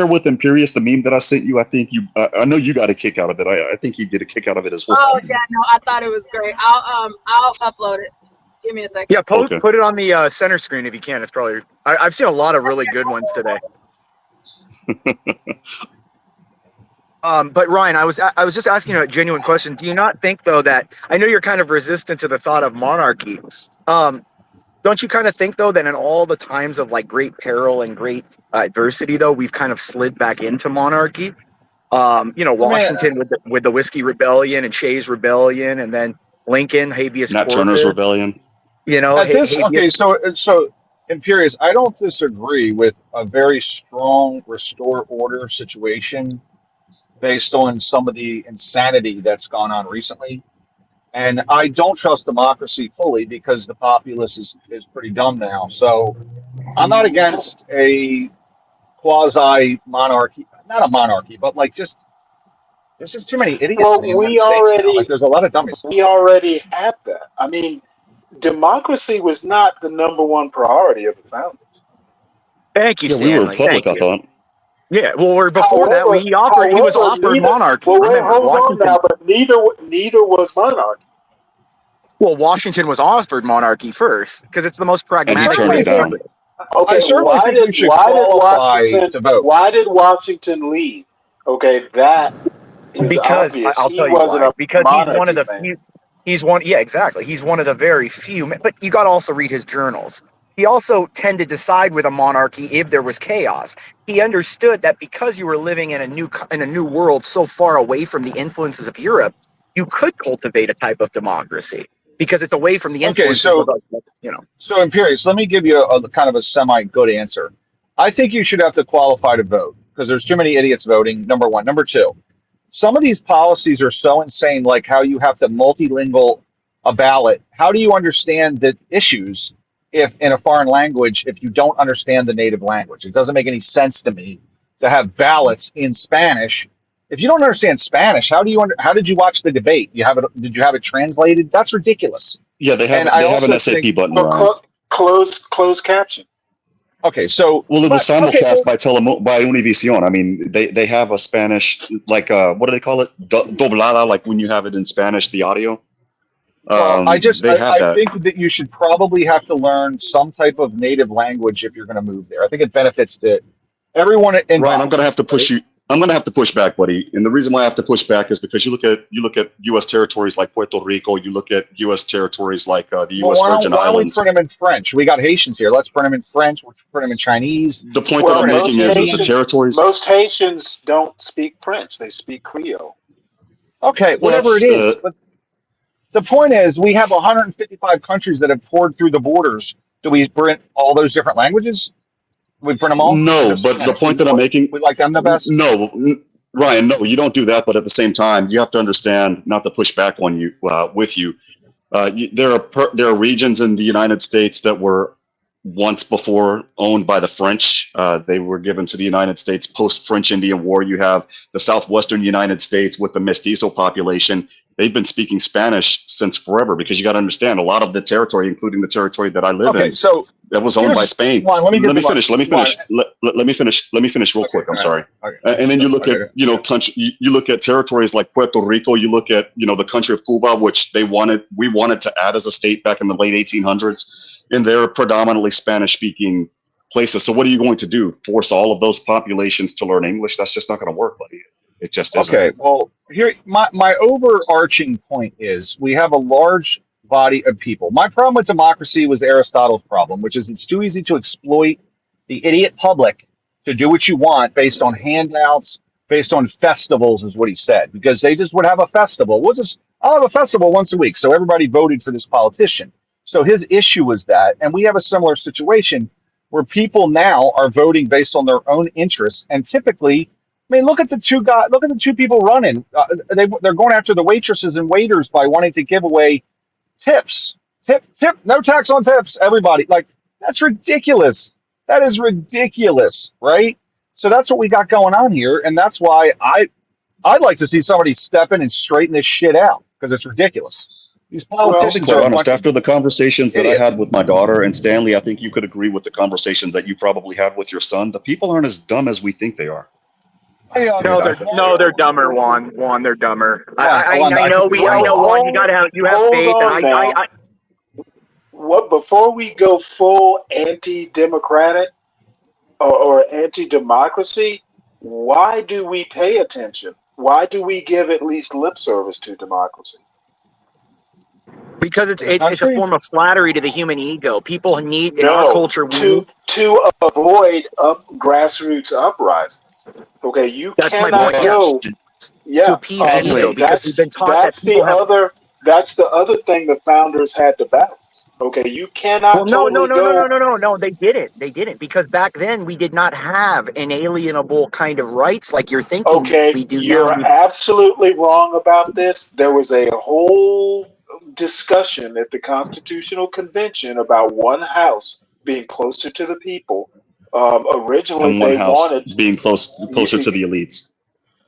with Imperious the meme that I sent you? I think I know you got a kick out of it. I think you get a kick out of it as well. Oh yeah, no, I thought it was great. I'll upload it. Give me a second. Yeah, put it on the center screen if you can. It's probably I've seen a lot of really good ones today. But Ryan, I was just asking a genuine question. Do you not think though that I know you're kind of resistant to the thought of monarchy? Don't you kind of think though that in all the times of great peril and great adversity though we've kind of slid back into monarchy? Washington with the Whiskey Rebellion and Shays Rebellion, and then Lincoln habeas Nat corpus. Turner's Rebellion. So Imperious, I don't disagree with a very strong restore order situation based on some of the insanity that's gone on recently. And I don't trust democracy fully because the populace is pretty dumb now. So I'm not against a quasi monarchy, not a monarchy, but like just there's just too many idiots in the Well, United States now. Like there's a lot of dummies. we already had that. I mean, democracy was not the number one priority of the founders. Thank you, Yeah, we were a Stanley. republic, Thank I you. thought. Yeah, well, before that, However, he was offered monarchy. Well, wait, Remember, hold on Washington. now, but neither was monarchy. Well, Washington was offered monarchy first because it's the most And he pragmatic turned way it down. forward. Okay, I certainly think you should qualify to vote. Why did Washington leave? Okay, that is Because obvious. I'll He tell you wasn't why. a Because he's one of monarchy the fan. few. Yeah, exactly. He's one of the very few. But you got to also read his journals. He also tended to side with a monarchy if there was chaos. He understood that because you were living in a new world so far away from the influences of Europe, you could cultivate a type of democracy because it's away from the Okay, influences so of so Imperius, let me give you a kind of a semi good answer. I think you should have to qualify to vote because there's too many idiots voting. Number one, number two. Some of these policies are so insane, like how you have to multilingual a ballot. How do you understand the issues if in a foreign language if you don't understand the native language? It doesn't make any sense to me to have ballots in Spanish. If you don't understand Spanish, how did you watch the debate? Did you have it translated? That's ridiculous. Yeah, they have And I they have an also SAP think button, Ryan. Closed caption. okay, so Well, it was but okay, simulcast by Univision. I mean, they have a Spanish, like, what do they call it? Doblada, like when you have it in Spanish, the audio. well, They have I that. think that you should probably have to learn some type of native language if you're going to move there. I think it benefits everyone Ryan, involved. I'm gonna have to push you. I'm gonna have to push back, buddy. And the reason why I have to push back is because you look at U.S. territories like Puerto Rico. You look at U.S. territories like the Well, U.S. Virgin why don't we Islands. print them in French? We got Haitians here. Let's print them in French. Let's print them in Chinese. The point that I'm making is the territories. Most Haitians don't speak French; they speak Creole. Okay, Well, whatever it that's, is. But the point is, we have 155 countries that have poured through the borders. Do we print all those different languages? We print them all? No, but the point that I'm making. We like them the best? No, Ryan, no, you don't do that. But at the same time, you have to understand, not to push back on you, with you. There are regions in the United States that were once before owned by the French. They were given to the United States post-French Indian War. You have the southwestern United States with the mestizo population. They've been speaking Spanish since forever because you got to understand a lot of the territory, including the territory that I live in, so that was owned by Spain. Let me finish real quick. I'm sorry. And then you look at, you look at territories like Puerto Rico, you look at, the country of Cuba, which we wanted to add as a state back in the late 1800s, and they're predominantly Spanish speaking places. So what are you going to do? Force all of those populations to learn English? That's just not going to work, buddy. It just isn't. Okay, well, here my overarching point is we have a large body of people. My problem with democracy was Aristotle's problem, which is it's too easy to exploit the idiot public to do what you want based on handouts, based on festivals, is what he said, because they just would have a festival. I'll have a festival once a week, so everybody voted for this politician. So his issue was that, and we have a similar situation where people now are voting based on their own interests, and typically. I mean, look at the two people running. They're going after the waitresses and waiters by wanting to give away tips. Tip, no tax on tips. Everybody, like, that's ridiculous. That is ridiculous, right? So that's what we got going on here, and that's why I'd like to see somebody step in and straighten this shit out because it's ridiculous. These politicians quite are honest. After the conversations that idiots. I had with my daughter and Stanley, I think you could agree with the conversations that you probably had with your son. The people aren't as dumb as we think they are. No, they're dumber. Juan, they're dumber. I know, Juan. You have faith, and What before we go full anti-democratic or anti-democracy? Why do we pay attention? Why do we give at least lip service to democracy? because it's a form of flattery to the human ego. People need in our culture to avoid grassroots uprisings. Okay, you That's my cannot point, go. yes. To appease the ego, because we've been taught that people that's the other thing the founders had to balance. Okay, you Well, cannot no, no, totally no, no, no, go. no, no, no. They didn't. They didn't because back then we did not have inalienable kind of rights like you're thinking Okay, we do now. you're absolutely wrong about this. There was a whole discussion at the Constitutional Convention about one house being closer to the people. Originally, And one they house wanted being closer to the elites.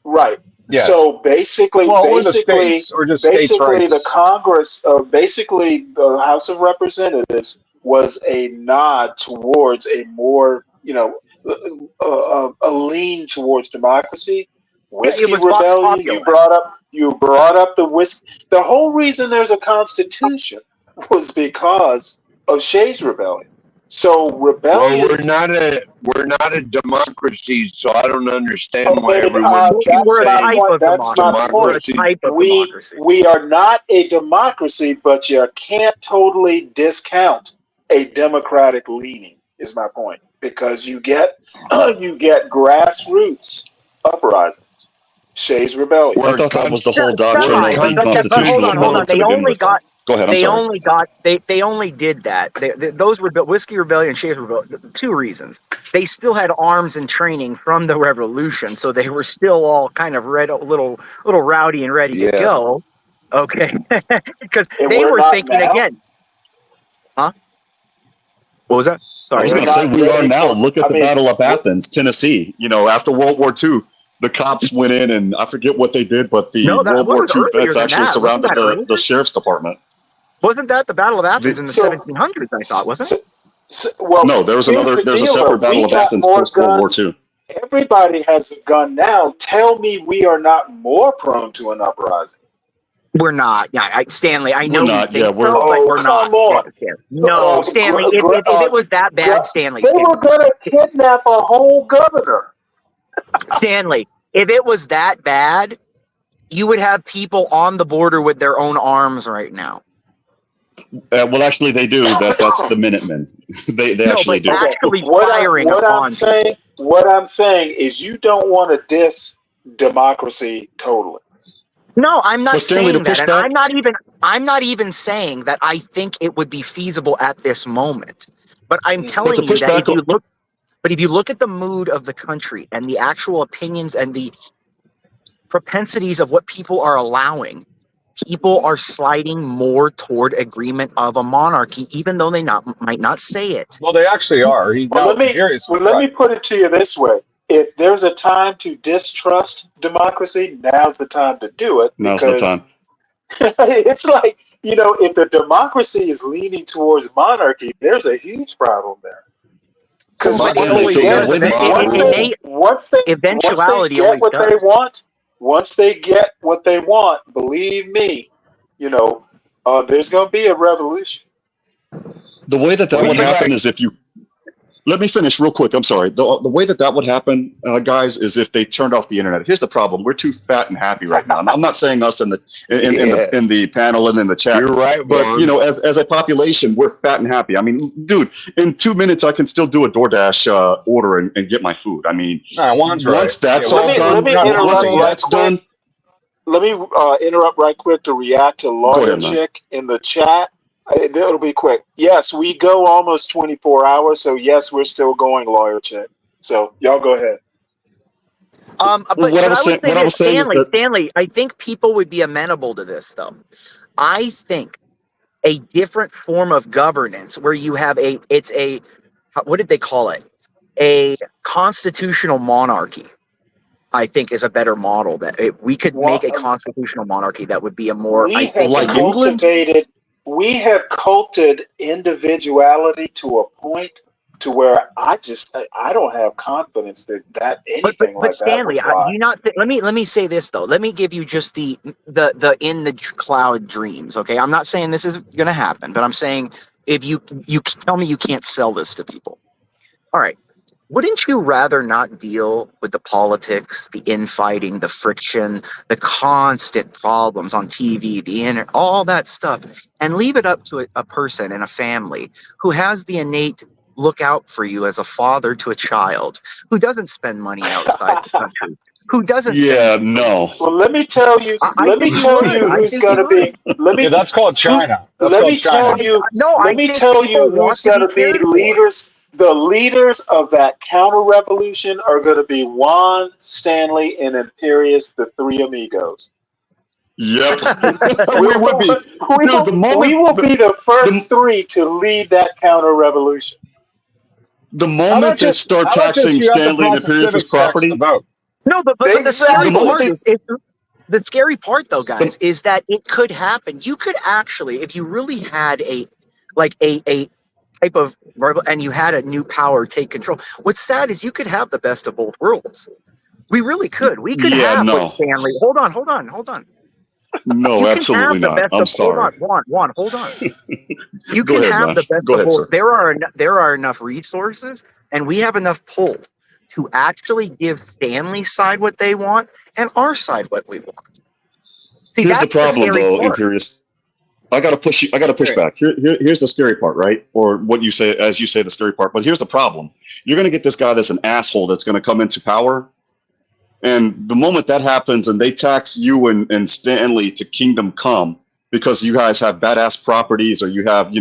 right. Yes. So basically, Well, or the states, or just states' the rights. Congress, basically the House of Representatives was a nod towards a more, a lean towards democracy. Yeah, it Whiskey was Vox Rebellion. Populi. You brought up the whiskey. The whole reason there's a constitution was because of Shays Rebellion. So Well, rebellion. we're not a democracy, so I don't understand why Okay, everyone's that's We're a my saying type point. of That's my democracy. We're a point. democracy. type of We democracy. we are not a democracy, but you can't totally discount a democratic leaning. Is my point because you get you get grassroots uprisings. Shays Rebellion. I We're thought that was the whole we're doctrine of the But hold constitutional on, hold on. monarch to They begin only with. got. Go ahead. I'm They sorry. only got. They only did that. Those were Whiskey Rebellion and Shays Rebellion. Two reasons. They still had arms and training from the revolution, so they were still all kind of little rowdy and ready to Yeah. go. Okay, because And they we're were not thinking now. again. Huh? What was that? I was Sorry. We're going to say not we are ready now. for. Look at I the mean, Battle of Athens, Tennessee. After World War II, the cops went in and I forget what they did, but the No, that World War was II earlier vets than actually that. Wasn't surrounded that earlier? the sheriff's department. Wasn't that the Battle of Athens in the so 1700s? I thought, wasn't it? well, No, there was here's the there's a deal though. separate We Battle of got Athens more post World War guns. II. Everybody has a gun now. Tell me we are not more prone to an uprising. We're not. Yeah, Stanley, I We're know we not. Yeah, think so, but Oh, we're not. come on. No, Stanley, if it was that bad, Stanley, They were going to kidnap a whole governor. Stanley, if it was that bad, you would have people on the border with their own arms right now. Well, actually, they do. That's the Minutemen. They No, actually but do. actually What firing upon people. What I'm saying is you don't want to diss democracy totally. No, I'm not But Stanley, to saying that, push and back, I'm not even saying that I think it would be feasible at this moment. But I'm but telling to you push that back, if you look at the mood of the country and the actual opinions and the propensities of what people are allowing, people are sliding more toward agreement of a monarchy, even though they might not say it. Well, they actually are. Let me put it to you this way. If there's a time to distrust democracy, now's the time to do it now's the because time. it's like, if the democracy is leaning towards monarchy, there's a huge problem there. Because Well, but it once always they does. Eventuality get always what they does. want, believe me, there's going to be a revolution. The way that would happen is if you. Let me finish real quick. I'm sorry. The way that would happen, guys, is if they turned off the internet. Here's the problem: we're too fat and happy right now. I'm not saying us in the panel and in the chat. You're right, but Vaughn. as a population, we're fat and happy. I mean, dude, in 2 minutes I can still do a DoorDash order and get my food. I mean, Juan's right. once that's Yeah, all done, Let me once interrupt all right that's quick. done. Let me interrupt right quick to react to Go Lawyer ahead, man. Chick in the chat. It'll be quick. Yes, we go almost 24 hours, so yes, we're still going, Lawyer Chick. So y'all go ahead. But I would say this, Stanley, I think people would be amenable to this, though. I think a different form of governance where you have what did they call it? A constitutional monarchy, I think, is a better model. That we could make a constitutional monarchy that would be a more, I think, we have cultivated individuality to a point to where I don't have confidence that anything But like that Stanley, would fly. you not let me say this though. Let me give you just the in the cloud dreams. Okay, I'm not saying this is going to happen, but I'm saying if you tell me you can't sell this to people. All right. Wouldn't you rather not deal with the politics, the infighting, the friction, the constant problems on TV, the internet, all that stuff, and leave it up to a person and a family who has the innate look out for you as a father to a child, who doesn't spend money outside the country, who doesn't Yeah, censure. no. Well, let me tell you. I Let me think you tell would. you I who's think going you to be. would. Let me. Yeah, that's called Who, China. That's let called me tell China. you. No, I Let me think tell people you who's want to going be to be cared for. leaders. The leaders of that counter revolution are going to be Juan, Stanley, and Imperius, the three amigos. Yep. We we would be. Dude, the we moment will be the first the, three to lead that counter revolution. the How about moment they just start how about just taxing you have to Stanley and pass a Imperius's civics test to property, vote? No, but the the scary moment Exactly. part they is the scary part though, the, guys, is that it could happen. You could actually, if you really had a type of and you had a new power take control. What's sad is you could have the best of both worlds. We really could. We could yeah, have what no. Stanley. Hold on. No, You can absolutely have the not. best I'm of. Hold on, sorry. Juan. Hold on. You Go can ahead, have man. the best Go of ahead, both. sir. There are enough resources, and we have enough pull to actually give Stanley's side what they want and our side what we want. See, Here's the that's the problem, scary though, part. Imperius. I gotta push you. I gotta push Right. back. Here's the scary part, right? Or what you say, as you say, the scary part. But here's the problem: you're gonna get this guy that's an asshole that's gonna come into power, and the moment that happens, and they tax you and Stanley to kingdom come because you guys have badass properties or you have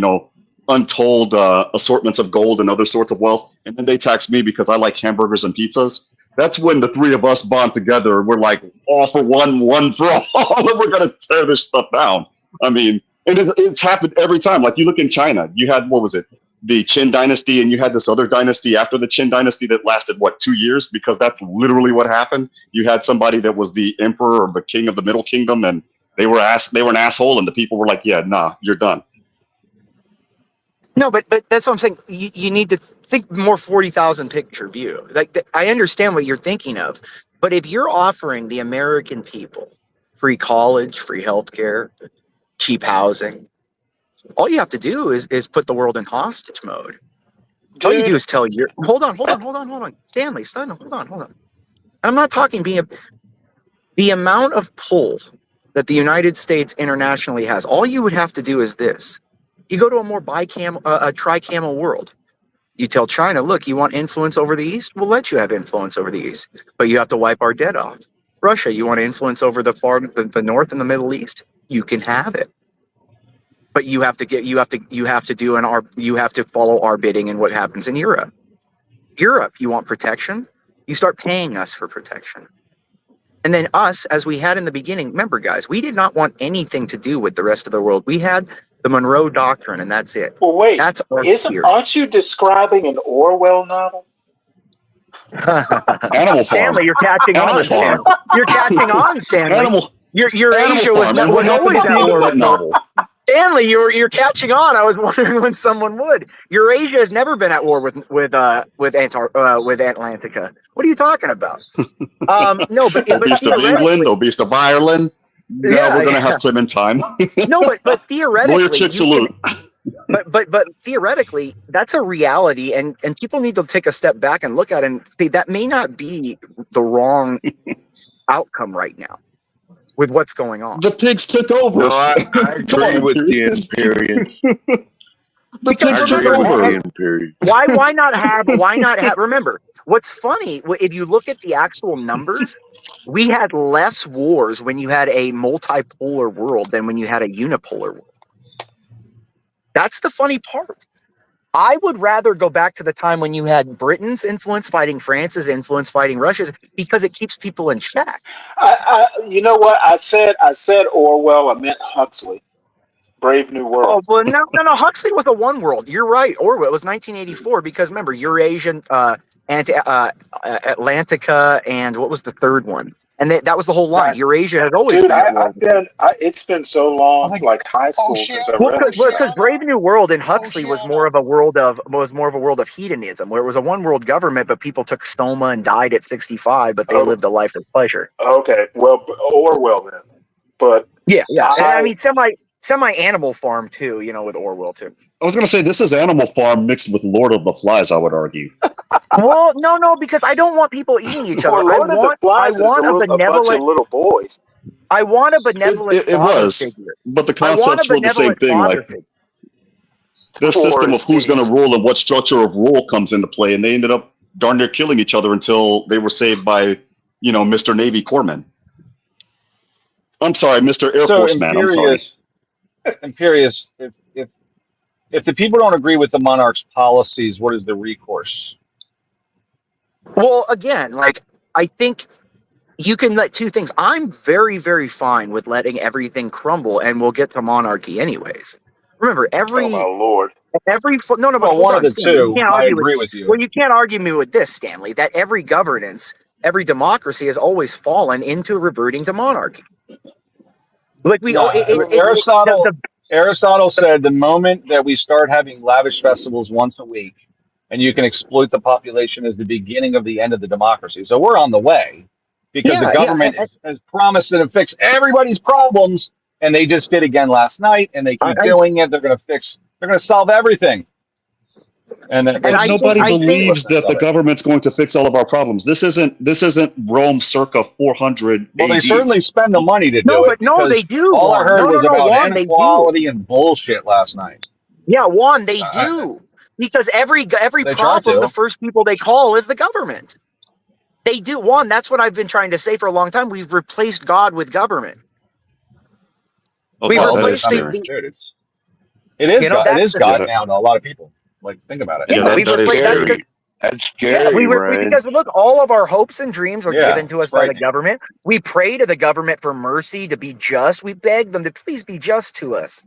untold assortments of gold and other sorts of wealth, and then they tax me because I like hamburgers and pizzas. That's when the three of us bond together. We're like all for one for all, and we're gonna tear this stuff down. I mean, and it's happened every time. Like you look in China, you had, what was it, the Qin dynasty, and you had this other dynasty after the Qin dynasty that lasted, what, 2 years? Because that's literally what happened. You had somebody that was the emperor or the king of the Middle Kingdom, and they were an asshole, and the people were like, yeah, nah, you're done. No, but that's what I'm saying. You need to think more 40,000 picture view. I understand what you're thinking of, but if you're offering the American people free college, free healthcare, cheap housing, all you have to do is put the world in hostage mode. All you do Dude, is tell you, hold on, Stanley, son, hold on. I'm not talking the amount of pull that the United States internationally has. All you would have to do is this: you go to a more tri-camel world. You tell China, look, you want influence over the East? We'll let you have influence over the East, but you have to wipe our debt off. Russia, you want influence over the North and the Middle East? You can have it, but you have to follow our bidding and what happens in Europe. Europe, you want protection? You start paying us for protection. And then us, as we had in the beginning, remember, guys, we did not want anything to do with the rest of the world. We had the Monroe Doctrine, and that's it. well, wait. That's our theory. Aren't you describing an Orwell novel? Animal Farm. Stanley, you're catching Animal on, Stanley. Farm. You're catching on, Stanley. Animal Eurasia Farm. And what was happens always at the at end of war that with novel? Stanley, you're catching on. I was wondering when someone would. Eurasia has never been at war with Atlantica. What are you talking about? No, but Beast of England, or Beast of Ireland. Now we're gonna have Clementine. No, but theoretically, Lawyer Chick salute. But theoretically, that's a reality, and people need to take a step back and look at it and say that may not be the wrong outcome right now with what's going on. The pigs took over. No, I agree with the Imperius. Because pigs took remember, over. why not have? Remember, what's funny, if you look at the actual numbers, we had less wars when you had a multipolar world than when you had a unipolar world. That's the funny part. I would rather go back to the time when you had Britain's influence fighting France's influence fighting Russia's, because it keeps people in check. You know what? I said Orwell. I meant Huxley. Brave New World. Oh, well, no. Huxley was a one world. You're right. Orwell was 1984 because remember, Eurasian, Atlantica, and what was the third one? And that was the whole line. Eurasia has always Dude, been at war. it's been so long, like high school, since I read this. Because Brave New World in Huxley was more of a world of hedonism, where it was a one world government, but people took stoma and died at 65, but they lived a life of pleasure. Okay, well, Orwell then, but yeah. I mean, semi Animal Farm too, with Orwell too. I was gonna say this is Animal Farm mixed with Lord of the Flies. I would argue. Well, no, because I don't want people eating each other. Lord of the Flies is a bunch of little boys. I want a benevolent father figure. But the concept's were the same thing. Like their system of who's going to rule and what structure of rule comes into play, and they ended up darn near killing each other until they were saved by, Mr. Navy Corpsman. I'm sorry, Mr. Air Force Man. I'm sorry. Imperious. If the people don't agree with the monarch's policies, what is the recourse? Well, again, like, I think you can let two things. I'm very, very fine with letting everything crumble, and we'll get to monarchy anyways. Remember, Oh my Lord. but Well, hold one of on, the Stanley. You two. can't I argue with. agree with you. Well, you can't argue me with this, Stanley. That every governance, every democracy has always fallen into reverting to monarchy. Like No, Aristotle said the moment that we start having lavish festivals once a week, and you can exploit the population is the beginning of the end of the democracy. So we're on the way, because the government has promised to fix everybody's problems, and they just did again last night, and they keep doing it. They're going to solve everything. And But nobody believes that the government's going to fix all of our problems. This isn't Rome circa 400 Well, they AD. certainly spend the money to do it. No, they because do. All I Juan. heard No, was no, no, about Juan, they do. inequality and bullshit last night. Yeah, Juan, they do. Because every They try problem, to. the first people they call is the government. They do. Juan, that's what I've been trying to say for a long time. We've replaced God with government. We've replaced It is you know, God. It that's is the God now to a lot of people. Like, think about it. Yeah, we've replaced that's good. That's Yeah, scary, because look, all of our hopes and dreams are given to us it's by the frightening. government. We pray to the government for mercy, to be just. We beg them to please be just to us.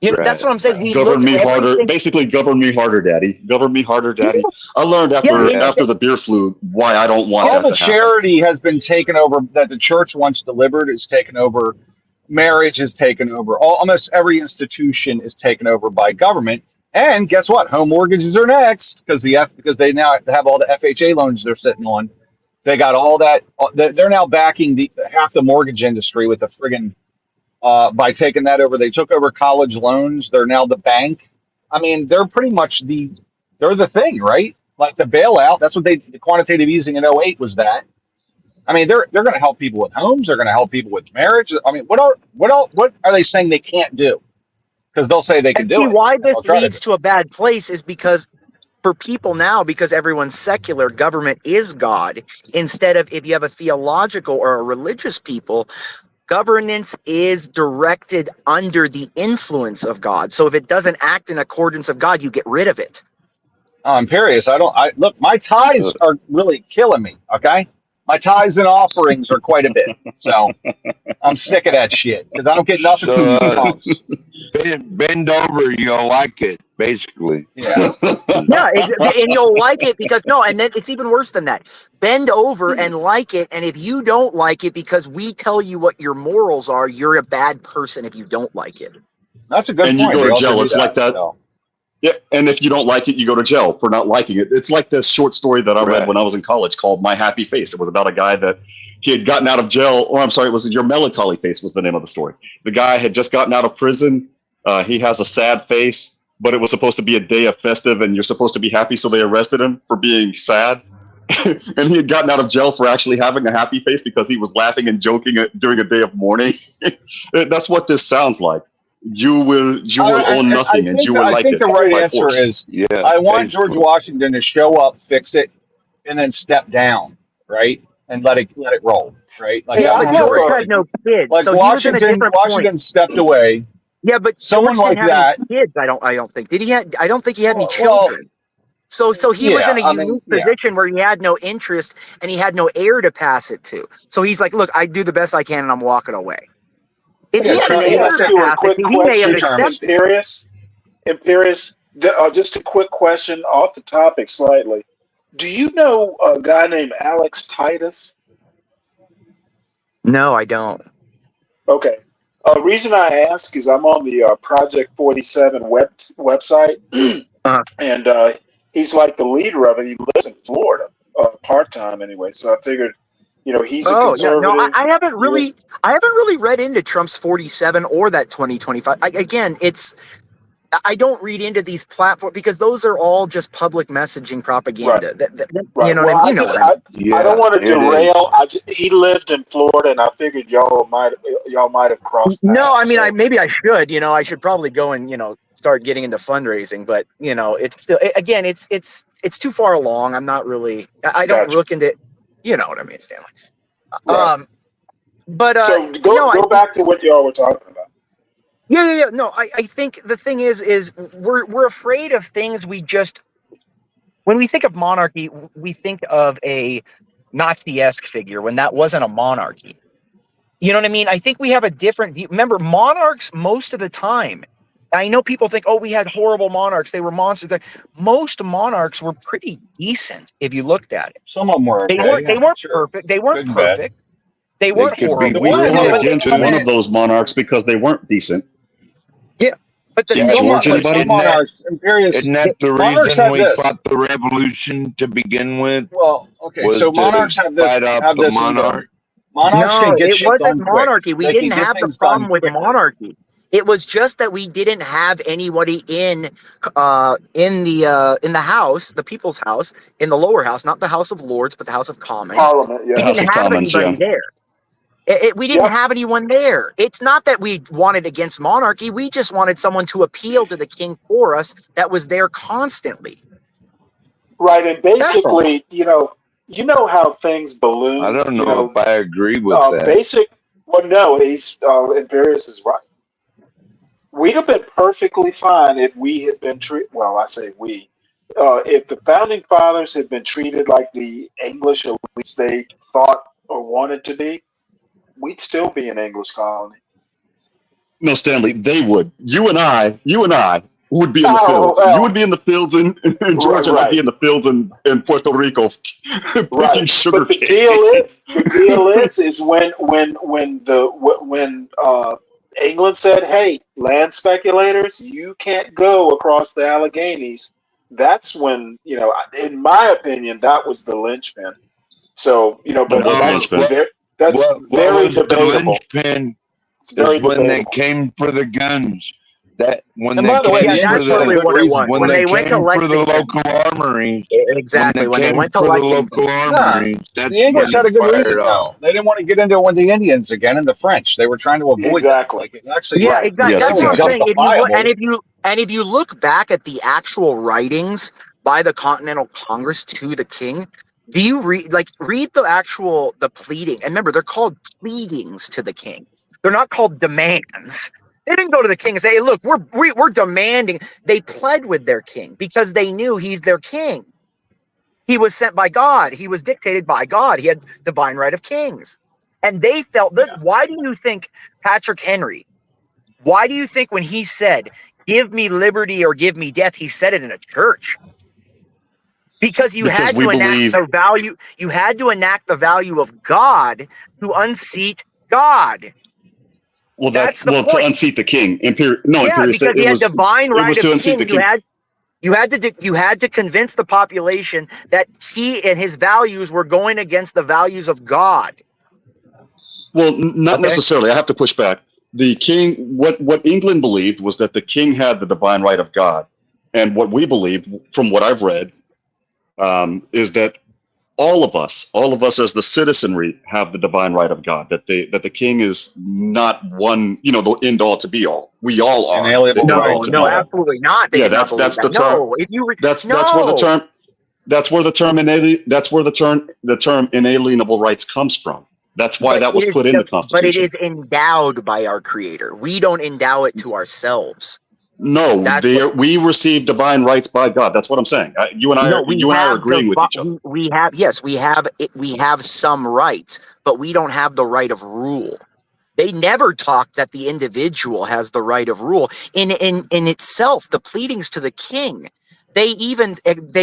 You know, that's what I'm saying. We Govern look me at harder. everything. Basically, govern me harder, Daddy. Govern me harder, Daddy. I learned after the beer flu why I don't want All that the to happen. charity has been taken over that the church once delivered is taken over. Marriage is taken over. Almost every institution is taken over by government. And guess what? Home mortgages are next because they now have all the FHA loans they're sitting on. They got all that. They're now backing half the mortgage industry with the friggin' by taking that over. They took over college loans. They're now the bank. I mean, they're pretty much they're the thing, right? Like the bailout. That's what the quantitative easing in '08 was that. I mean, they're going to help people with homes. They're going to help people with marriage. I mean, what are they saying they can't do? Because they'll say they can And do see it. why this They'll try leads to a bad place is because for people now, because everyone's secular, government is God. Instead of if you have a theological or a religious people, governance is directed under the influence of God. So if it doesn't act in accordance of God, you get rid of it. I'm curious. Look, my tithes are really killing me. Okay, my tithes and offerings are quite a bit. So I'm sick of that shit because I don't get nothing from these punks. Bend over, you'll like it. Basically, yeah. Yeah, and you'll like it because and then it's even worse than that. Bend over and like it, and if you don't like it because we tell you what your morals are, you're a bad person if you don't like it. That's a good and point. you go They to also jail. do It's like that. So. Yeah, and if you don't like it, you go to jail for not liking it. It's like this short story that I read when I was in college called "My Happy Face." It was about a guy that he had gotten out of jail. Or I'm sorry, it was "Your Melancholy Face" was the name of the story. The guy had just gotten out of prison. He has a sad face, but it was supposed to be a day of festive, and you're supposed to be happy. So they arrested him for being sad. And he had gotten out of jail for actually having a happy face because he was laughing and joking during a day of mourning. That's what this sounds like. You will own nothing, and you will like it. I think the right answer force. is I want George Washington to show up, fix it, and then step down, right, and let it roll, right. Like Yeah, but George had no kids, like so he was in a different Washington point. stepped away. Yeah, but someone George didn't like have that. any kids. I don't think. Did he? I don't think he had any children. So he was in a unique position where he had no interest and he had no heir to pass it to. So he's like, look, I do the best I can and I'm walking away. If he had an Let me heir ask to you a pass it quick to, he may have question, accepted. Imperious. Just a quick question off the topic slightly. Do you know a guy named Alex Titus? No, I don't. Okay. Reason I ask is I'm on the Project 47 website, and he's like the leader of it. He lives in Florida, part-time anyway. So I figured, he's a conservative. Yeah, no, I haven't really read into Trump's 47 or that 2025. I don't read into these platforms because those are all just public messaging propaganda. Right. You know Well, what I mean? I don't want to derail. He lived in Florida, and I figured y'all might have crossed paths. No, I mean, maybe I should. I should probably go and start getting into fundraising. But it's still, again, it's too far along. I'm not really. I don't look into. You know what I mean, Stanley. Right. But So no, go back to what y'all were talking about. yeah. No, I think the thing is we're afraid of things we just when we think of monarchy, we think of a Nazi-esque figure when that wasn't a monarchy. You know what I mean? I think we have a different view. Remember, monarchs most of the time. I know people think, oh, we had horrible monarchs; they were monsters. Most monarchs were pretty decent if you looked at it. Some of them were okay. They Yeah, weren't sure. perfect. They weren't Good and bad. perfect. They They weren't could be horrible. The one We're in only the against some one in of those monarchs because they weren't decent. Yeah, but the Yeah, thing George, is, some anybody? monarchs, imperious Isn't that the monarchs reason have we this. fought the revolution to begin with? Well, okay, Was so to monarchs have fight off the in them. monarch? Monarchs can no, get it shit wasn't done quick. monarchy. We They didn't can get have the things done problem with quickly. monarchy. It was just that we didn't have anybody in the House, the People's House, in the lower house, not the House of Lords, but the House of Commons. Parliament, We The yeah. House didn't of have Commons, anybody yeah. there. We didn't Yep. have anyone there. It's not that we wanted against monarchy. We just wanted someone to appeal to the king for us that was there constantly. Right, and That's all. basically, you know how things I balloon. don't know if I agree with that. Basic. Well, no, he's Imperius is right. We'd have been perfectly fine if we had been treated. Well, I say we. If the founding fathers had been treated like the English elites they thought or wanted to be, we'd still be an English colony. No, Stanley, they would. You and I would be in the Oh, fields. You would be in the fields in Georgia, and I'd be right. in the fields in Puerto Rico picking Right, sugar but the cane. deal is when England said, "Hey, land speculators, you can't go across the Alleghenies." That's when in my opinion, that was the linchpin. So That but was the that's linchpin. that's What very was the debatable. linchpin It's is very when they debatable. came for the guns. That when And they by the way, came Yeah, the for that's English had a totally the good what it reason was. when When for they it. they went to came for the Lexington, local armories, when exactly. they When they came went to for the Lexington, local Nah, armories, that's the English when had it a good reason fired though. off. They didn't want to get into it with the Indians again and the French. They were trying to avoid that. Exactly. Like it actually, yeah, Right. exactly. Yes, that That's was what I'm exactly. saying. justifiable. If you look back at the actual writings by the Continental Congress to the king, do you read the pleading? And remember, they're called pleadings to the king. They're not called demands. They didn't go to the king and say, "Hey, look, we're demanding." They pled with their king because they knew he's their king. He was sent by God. He was dictated by God. He had divine right of kings. And they felt that. Yeah. Why do you think Patrick Henry? Why do you think when he said, "Give me liberty or give me death," he said it in a church? Because you Because had we to enact believe, the value. You had to enact the value of God to unseat God. That's the to point. unseat the king. Yeah, Imperius, because he had divine it right was of to unseat the king. king. You had to convince the population that he and his values were going against the values of God. Well, not Okay. necessarily. I have to push back. The king, what England believed was that the king had the divine right of God, and what we believe, from what I've read, is that all of us as the citizenry have the divine right of God. That the king is not one, the end all to be all. We all are. Inalienable No, rights of no, all. absolutely not. They Yeah, did not believe that's that. the term. No, if you That's where the term. That's where the term inalienable rights comes from. That's why that was put in the but it Constitution. is endowed by our Creator. We don't endow it to ourselves. No, That's what, we receive divine rights by God. That's what I'm saying. You and I no, we are have agreeing with each other. we have yes, we have some rights, but we don't have the right of rule. They never talk that the individual has the right of rule. In itself, the pleadings to the king, they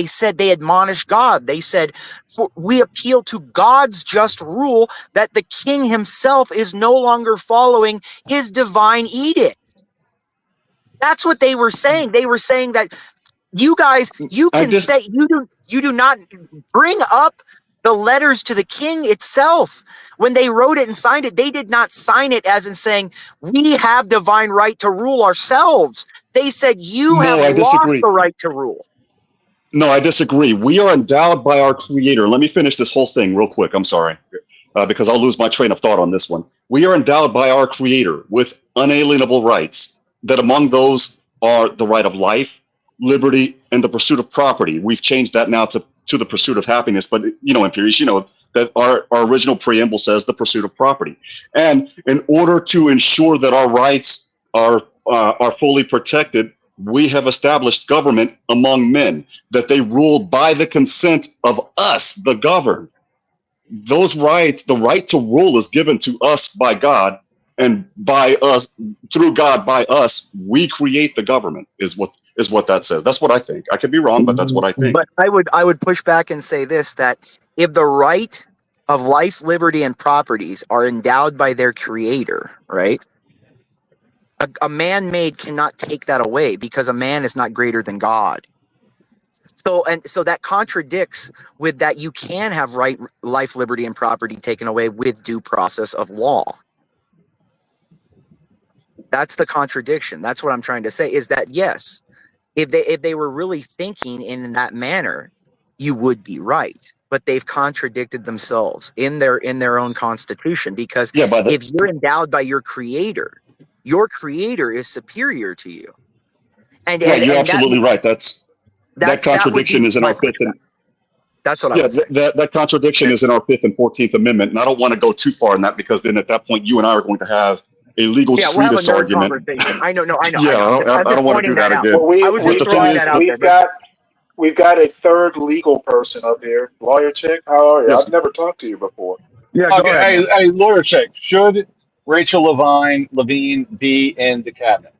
said they admonished God. They said, we appeal to God's just rule that the king himself is no longer following his divine edict. That's what they were saying. They were saying that you guys, you do not bring up the letters to the king itself. When they wrote it and signed it, they did not sign it as in saying, we have divine right to rule ourselves. They said, you have I lost disagree. the right to rule. No, I disagree. We are endowed by our Creator. Let me finish this whole thing real quick. I'm sorry, because I'll lose my train of thought on this one. We are endowed by our Creator with unalienable rights, that among those are the right of life, liberty, and the pursuit of property. We've changed that now to the pursuit of happiness. But, Imperius, that our original preamble says, the pursuit of property. And in order to ensure that our rights are fully protected, we have established government among men, that they rule by the consent of us, the governed. Those rights, the right to rule is given to us by God, and by us, through God, by us, we create the government, is what that says. That's what I think. I could be wrong, but that's what I think. But I would push back and say this, that if the right of life, liberty, and properties are endowed by their creator, right? A man-made cannot take that away, because a man is not greater than God. So that contradicts with that you can have right, life, liberty, and property taken away with due process of law. That's the contradiction. That's what I'm trying to say, is that yes, if they were really thinking in that manner, you would be right. But they've contradicted themselves in their own constitution, because if you're endowed by your creator is superior to you. You're absolutely right. That contradiction is in our fifth and that's what I was saying. That contradiction is in our 5th and 14th Amendment, and I don't want to go too far in that, because then at that point you and I are going to have a legal treatise argument. I know. I don't want to do that again. Well, we've got a third legal person up here. Lawyer Chick, how are you? Yes. I've never talked to you before. Yeah, okay, hey, Lawyer Chick, should Rachel Levine be in the cabinet?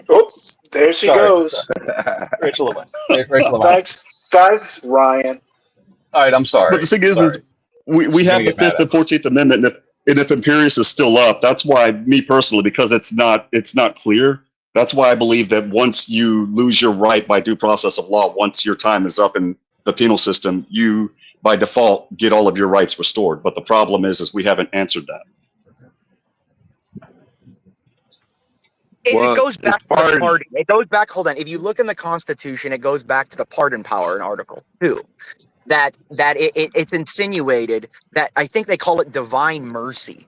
Oops, there she goes. Rachel Levine. Thanks, Ryan. All right, I'm sorry. But the thing is we have the 5th and 14th Amendment, and if Imperius is still up, that's why, me personally, because it's not clear, that's why I believe that once you lose your right by due process of law, once your time is up in the penal system, you, by default, get all of your rights restored. But the problem is we haven't answered that. It goes back to the pardon. It goes back. Hold on. If you look in the Constitution, it goes back to the pardon power in Article 2. That it's insinuated that, I think they call it divine mercy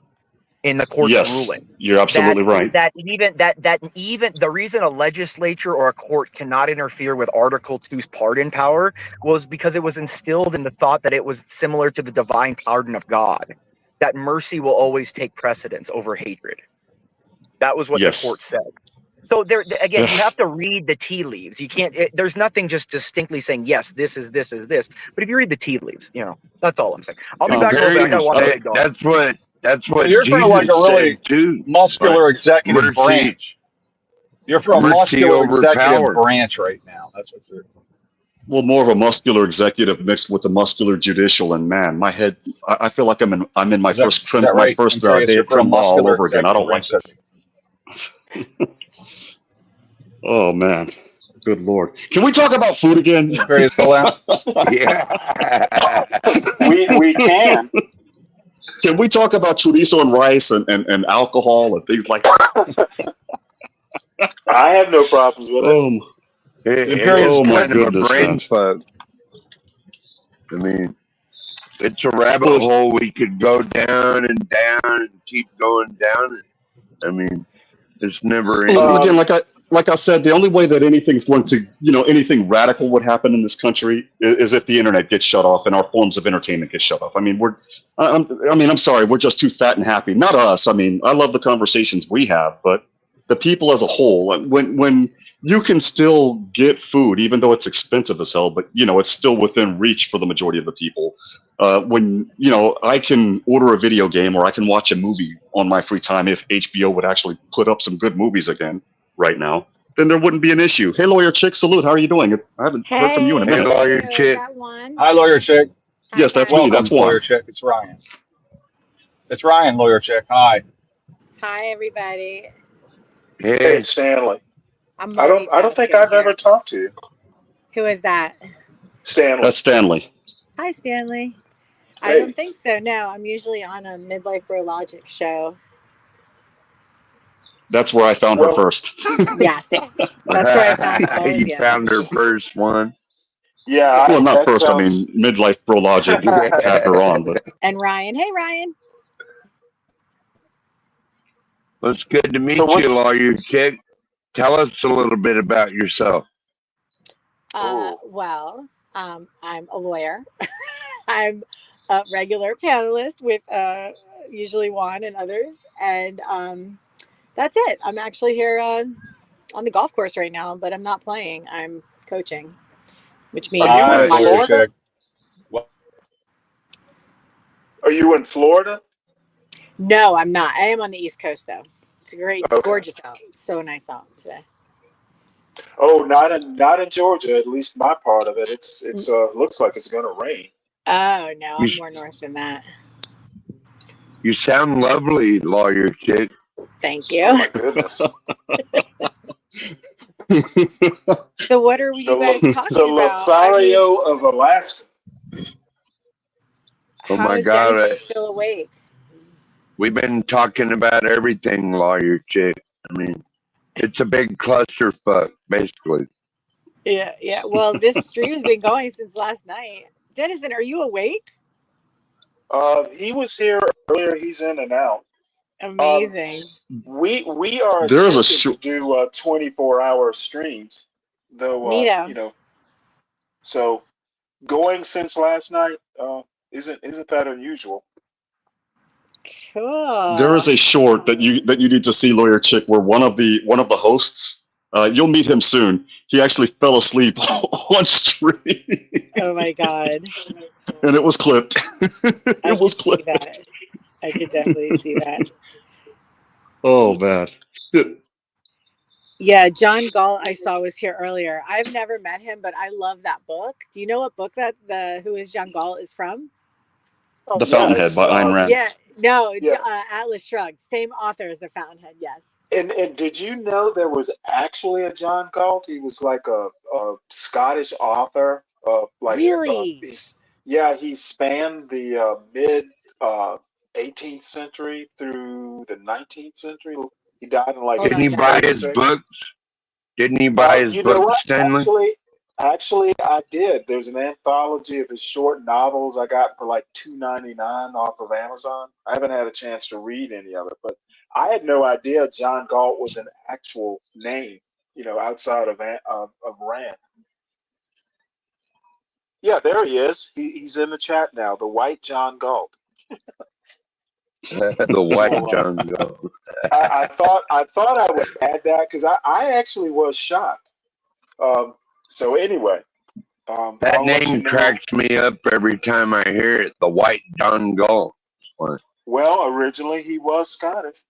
in the court's ruling. You're absolutely right. That even the reason a legislature or a court cannot interfere with Article 2's pardon power was because it was instilled in the thought that it was similar to the divine pardon of God, that mercy will always take precedence over hatred. That was what the court said. So there again, you have to read the tea leaves. You can't. There's nothing just distinctly saying yes, this is this. But if you read the tea leaves, that's all I'm saying. I'll be back a little bit. I got one other dog. That's what. You're Jesus from like a really muscular executive branch. You're from a muscular executive branch right now. That's what you're. Well, more of a muscular executive mixed with a muscular judicial, and man, my head. I feel like I'm in my first day of trim all over again. I don't like this. Oh man, good Lord! Can we talk about food again? Yeah, we can. Can we talk about chorizo and rice and alcohol and things like that? I have no problems with it. It's my kind of a goodness, brain man. fuck. I mean, it's a rabbit hole we could go down and down and keep going down. I mean, it's never ending. Again, like I said, the only way that anything's going to, anything radical would happen in this country is if the internet gets shut off and our forms of entertainment get shut off. I mean, I'm sorry, we're just too fat and happy. Not us. I mean, I love the conversations we have, but the people as a whole. When you can still get food, even though it's expensive as hell, but it's still within reach for the majority of the people. When I can order a video game or I can watch a movie on my free time, if HBO would actually put up some good movies again right now, then there wouldn't be an issue. Hey, Lawyer Chick, salute. How are you doing? I haven't heard from you in a minute. Hey, Lawyer Chick. Hi, Lawyer Chick. Yes, that's Welcome, me. That's one. Lawyer Chick. It's Ryan. It's Ryan, Lawyer Chick. Hi. Hi, everybody. Hey, Stanley. I'm I don't think I've ever talked to you. Who is that? Stanley. That's Stanley. Hi, Stanley. Hey. I don't think so. No, I'm usually on a Midlife Bro Logic show. That's where I found her first. Yes, that's where I found all of You found her first one. Yeah. Well, not first. I mean, Midlife Bro Logic had her on, but. And Ryan. Hey, Ryan. Well, it's good to meet you, Lawyer Chick. Tell us a little bit about yourself. Well, I'm a lawyer. I'm a regular panelist with usually Juan and others, and that's it. I'm actually here on the golf course right now, but I'm not playing. I'm coaching, which means Are you in Lawyer Florida? chick. Are you in Florida? no, I'm not. I am on the East Coast though. It's great. It's Okay. gorgeous out. It's so nice out today. Oh, not in Georgia. At least my part of it. It's looks like it's gonna rain. Oh no, You, I'm more north than that. you sound lovely, lawyer chick. Thank you. Oh my goodness. So what are you guys the talking about? I mean, Lothario of Alaska. Oh how my is God. Dennison still awake? We've been talking about everything, lawyer chick. I mean, it's a big clusterfuck, basically. Yeah. Well, this stream's been going since last night. Dennison, are you awake? He was here earlier. He's in and out. Amazing. We are There is a attempting to do 24-hour streams, though. Neato. So going since last night isn't that unusual? Cool. There is a short that you need to see, lawyer chick, where one of the hosts, you'll meet him soon. He actually fell asleep on stream. Oh my God. And it was clipped. I could see that. I could definitely see that. Oh man. Yeah, John Galt I saw was here earlier. I've never met him, but I love that book. Do you know what book that Who is John Galt is from? The Fountainhead by Ayn Rand. Yeah, no, Yeah. Atlas Shrugged. Same author as The Fountainhead, yes. And did you know there was actually a John Galt? He was like a Scottish author. Really? He spanned the mid 18th century through the 19th century. He died in like Didn't he buy his 1836. books? Didn't he buy his You know books, what? Stanley? Actually, I did. There's an anthology of his short novels I got for like $2.99 off of Amazon. I haven't had a chance to read any of it, but I had no idea John Galt was an actual name, outside of Rand. Yeah, there he is. He's in the chat now. The White John Galt. The White John Galt. I thought I would add that because I actually was shocked. So anyway, That I'll let you name know. cracks me up every time I hear it. The White John Galt. Well, originally he was Scottish.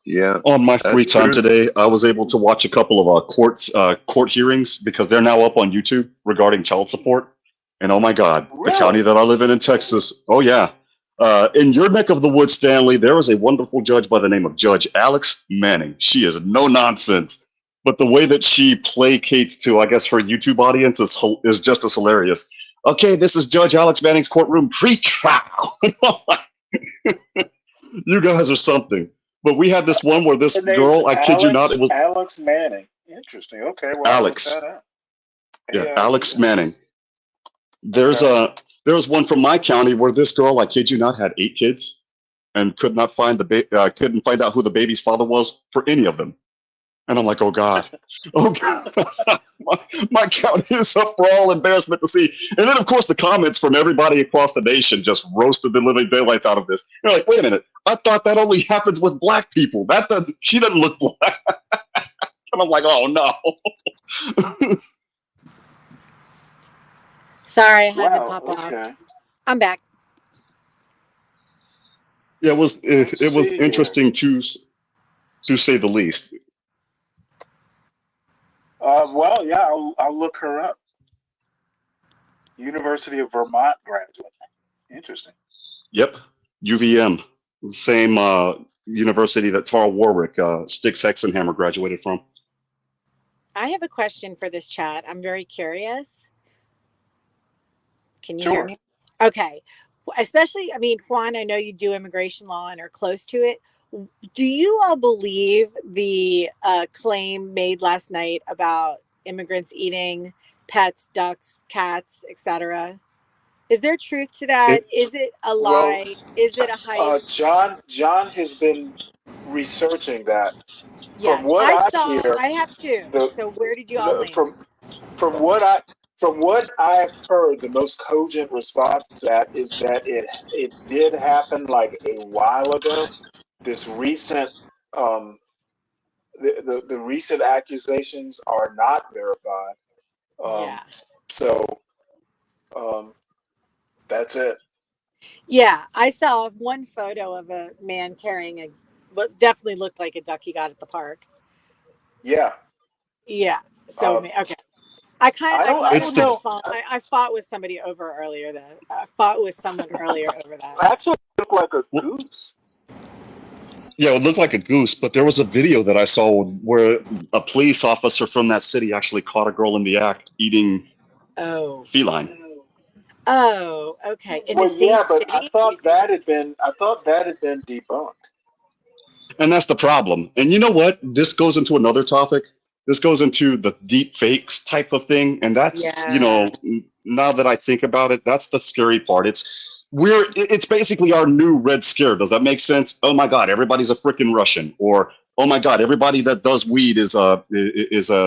Yeah. On my free time true. today, I was able to watch a couple of court hearings because they're now up on YouTube regarding child support. And oh my God, Really? the county that I live in Texas. Oh yeah. In your neck of the woods, Stanley, there is a wonderful judge by the name of Judge Alex Manning. She is no nonsense, but the way that she placates to, I guess, her YouTube audience is just as hilarious. Okay, this is Judge Alex Manning's courtroom pre-trial. You guys are something. But we had this one where this Her name's girl, I kid you not, it was Alex Manning. Interesting. Okay, well, Alex. I'll look that up. Yeah, Alex Manning. There was one from my county where this girl, I kid you not, had 8 kids and could not find couldn't find out who the baby's father was for any of them. And I'm like, oh God, oh God, my county is up for all embarrassment to see. And then of course the comments from everybody across the nation just roasted the living daylights out of this. They're like, wait a minute, I thought that only happens with black people. She doesn't look black. And I'm like, oh no. Sorry, I had to Wow, pop okay. off. I'm back. Yeah, it was see here. interesting to say the least. Well, yeah, I'll look her up. University of Vermont graduate. Interesting. Yep, UVM, the same university that Tara Warwick, Styx Hexenhammer, graduated from. I have a question for this chat. I'm very curious. Can you Sure. hear me? Okay. Especially, I mean, Juan, I know you do immigration law and are close to it. Do you all believe the claim made last night about immigrants eating pets, ducks, cats, etc.? Is there truth to that? Is it a lie? Is it a hype? John has been researching that. Yes, From what I I saw. hear, I have too. the- So where did you all land? from what I've heard, the most cogent response to that is that it did happen like a while ago. This recent the recent accusations are not verified. Yeah. So that's it. Yeah, I saw one photo of a man carrying a what definitely looked like a duck he got at the park. Yeah. Yeah. So okay. I kind I of don't had know. fun. I fought with somebody over earlier though. I fought with someone earlier over that. Actually, it looked like a goose. Yeah, it looked like a goose, but there was a video that I saw where a police officer from that city actually caught a girl in the act eating feline. Oh, okay. In the Well, same yeah, but I city? thought that had been debunked. And that's the problem. And you know what? This goes into another topic. This goes into the deep fakes type of thing. And that's, Yeah. now that I think about it, that's the scary part. It's basically our new Red Scare. Does that make sense? Oh my God, everybody's a freaking Russian. Or, oh my God, everybody that does weed is a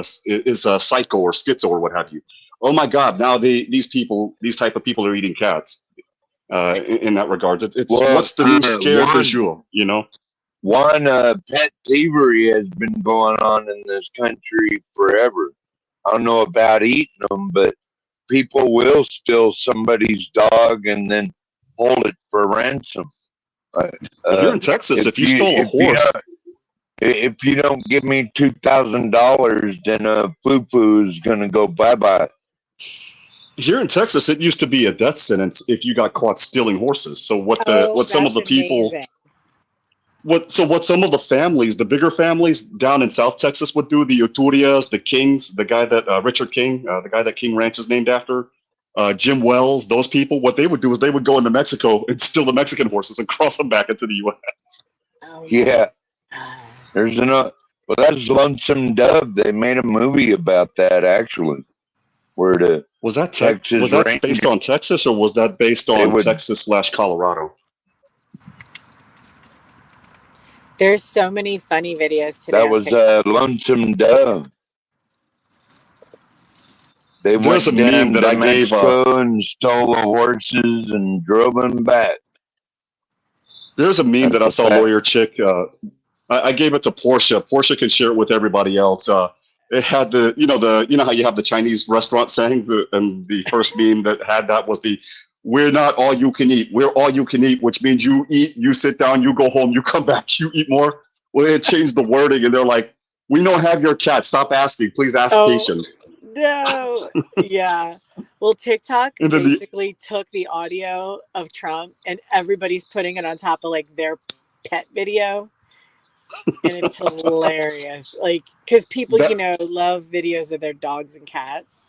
psycho or schizo or what have you. Oh my God, now these type of people are eating cats. In that regard, it's what's the new scare du jour, One pet thievery has been going on in this country forever. I don't know about eating them, but people will steal somebody's dog and then hold it for ransom. Here in Texas, if you stole a horse, if you don't give me $2,000, then foo is gonna go bye. Here in Texas, it used to be a death sentence if you got caught stealing horses. So what some of the people, what some of the families, the bigger families down in South Texas would do, the Uturias, the Kings, the guy that Richard King, the guy that King Ranch is named after, Jim Wells, those people, what they would do is they would go into Mexico and steal the Mexican horses and cross them back into the U.S. Yeah, there's enough. Well, that's Lonesome Dove. They made a movie about that actually. Where was that Texas was that Ranger, based on Texas or was that based on Texas/Colorado? There's so many funny videos today. that was Lonesome Dove. They There's went a meme down that to I gave Mexico and stole the horses and drove them back. There's a meme that I That's saw, a fact. Lawyer Chick. I gave it to Portia. Portia can share it with everybody else. It had how you have the Chinese restaurant sayings, and the first meme that had that was "We're not all you can eat. We're all you can eat," which means you eat, you sit down, you go home, you come back, you eat more. Well, it changed the wording, and they're like, "We don't have your cat. Stop asking. Please ask Haitian." No. Yeah. Well, TikTok And then basically took the audio of Trump and everybody's putting it on top of like their pet video. And it's hilarious. Like, because people, love videos of their dogs and cats.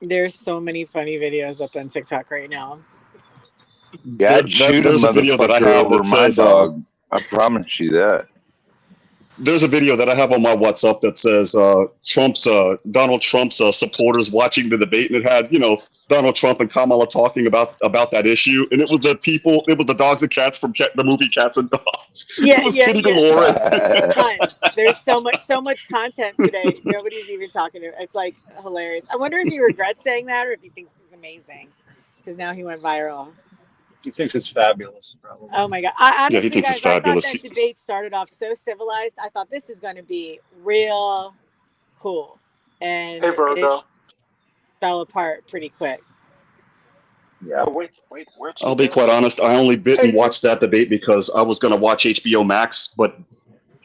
There's so many funny videos up on TikTok right now. Yeah, I'd shoot a there's a video that I motherfucker have over that my says, dog. I promise you that. There's a video that I have on my WhatsApp that says Donald Trump's supporters watching the debate, and it had Donald Trump and Kamala talking about that issue, and it was the dogs and cats from the movie Cats and Dogs. It was kitty galore. Tons. There's so much content today. Nobody's even talking to it. It's like hilarious. I wonder if he regrets saying that or if he thinks it's amazing because now he went viral. He thinks it's fabulous. Probably. Oh my God. Honestly, yeah, he thinks guys, it's fabulous. I thought that debate started off so civilized. I thought this is going to be real cool. And Hey, Virgo. it fell apart pretty quick. Yeah. Oh, wait. I'll be quite honest. I only bit and watched that debate because I was going to watch HBO Max, but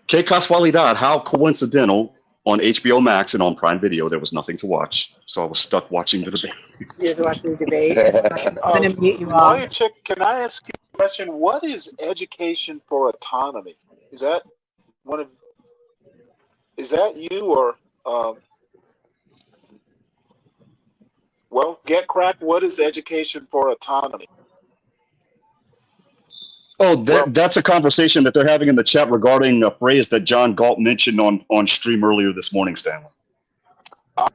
que casualidad, how coincidental, on HBO Max and on Prime Video, there was nothing to watch. So I was stuck watching the debate. You have to watch the debate. I'm going to mute you all. Lawyer Chick, can I ask you a question? What is education for autonomy? Is that you or get cracked? What is education for autonomy? Oh, that's a conversation that they're having in the chat regarding a phrase that John Galt mentioned on stream earlier this morning, Stanley.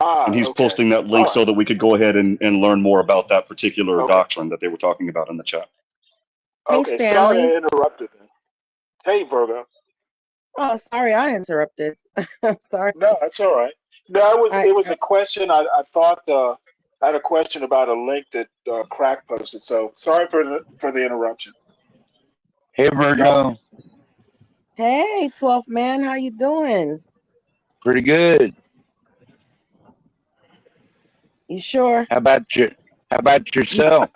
And he's posting that link so that we could go ahead and learn more about that particular doctrine that they were talking about in the chat. Okay, sorry I interrupted. Hey, Virgo. Oh, sorry, I interrupted. I'm sorry. No, that's all right. No, it was a question. I thought I had a question about a link that Crack posted. So sorry for the interruption. Hey, Virgo. Hey, 12th man, how you doing? Pretty good. You sure? How about yourself?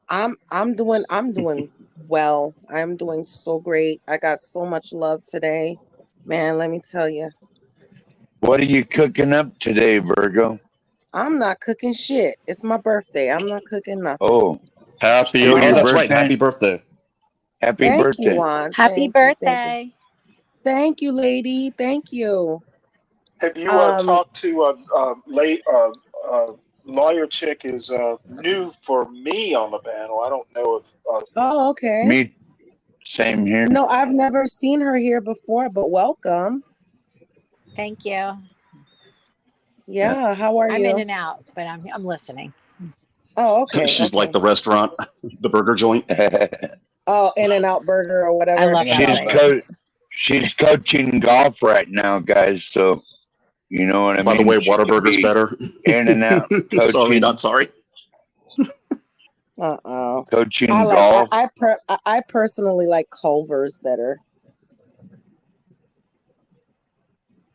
I'm doing well. I'm doing so great. I got so much love today. Man, let me tell you. What are you cooking up today, Virgo? I'm not cooking shit. It's my birthday. I'm not cooking nothing. Oh, Happy! still Oh, your that's right. birthday? Happy birthday! Happy Thank birthday! you, Juan. Happy Thank you, birthday. Thank you, lady. Thank you. Have you talked to lawyer chick is new for me on the panel. I don't know if Oh, okay. Me, same here. No, I've never seen her here before, but welcome. Thank you. Yeah, how are I'm you? in and out, but I'm listening. Oh, okay. She's like the restaurant, the burger joint. Oh, In-N-Out Burger or whatever. I love that place. She's coaching golf right now, guys. So you know what I mean. By the way, She could Whataburger's be better. In and out coaching. Sorry, not sorry. Uh-oh. Coaching I golf. I personally like Culver's better.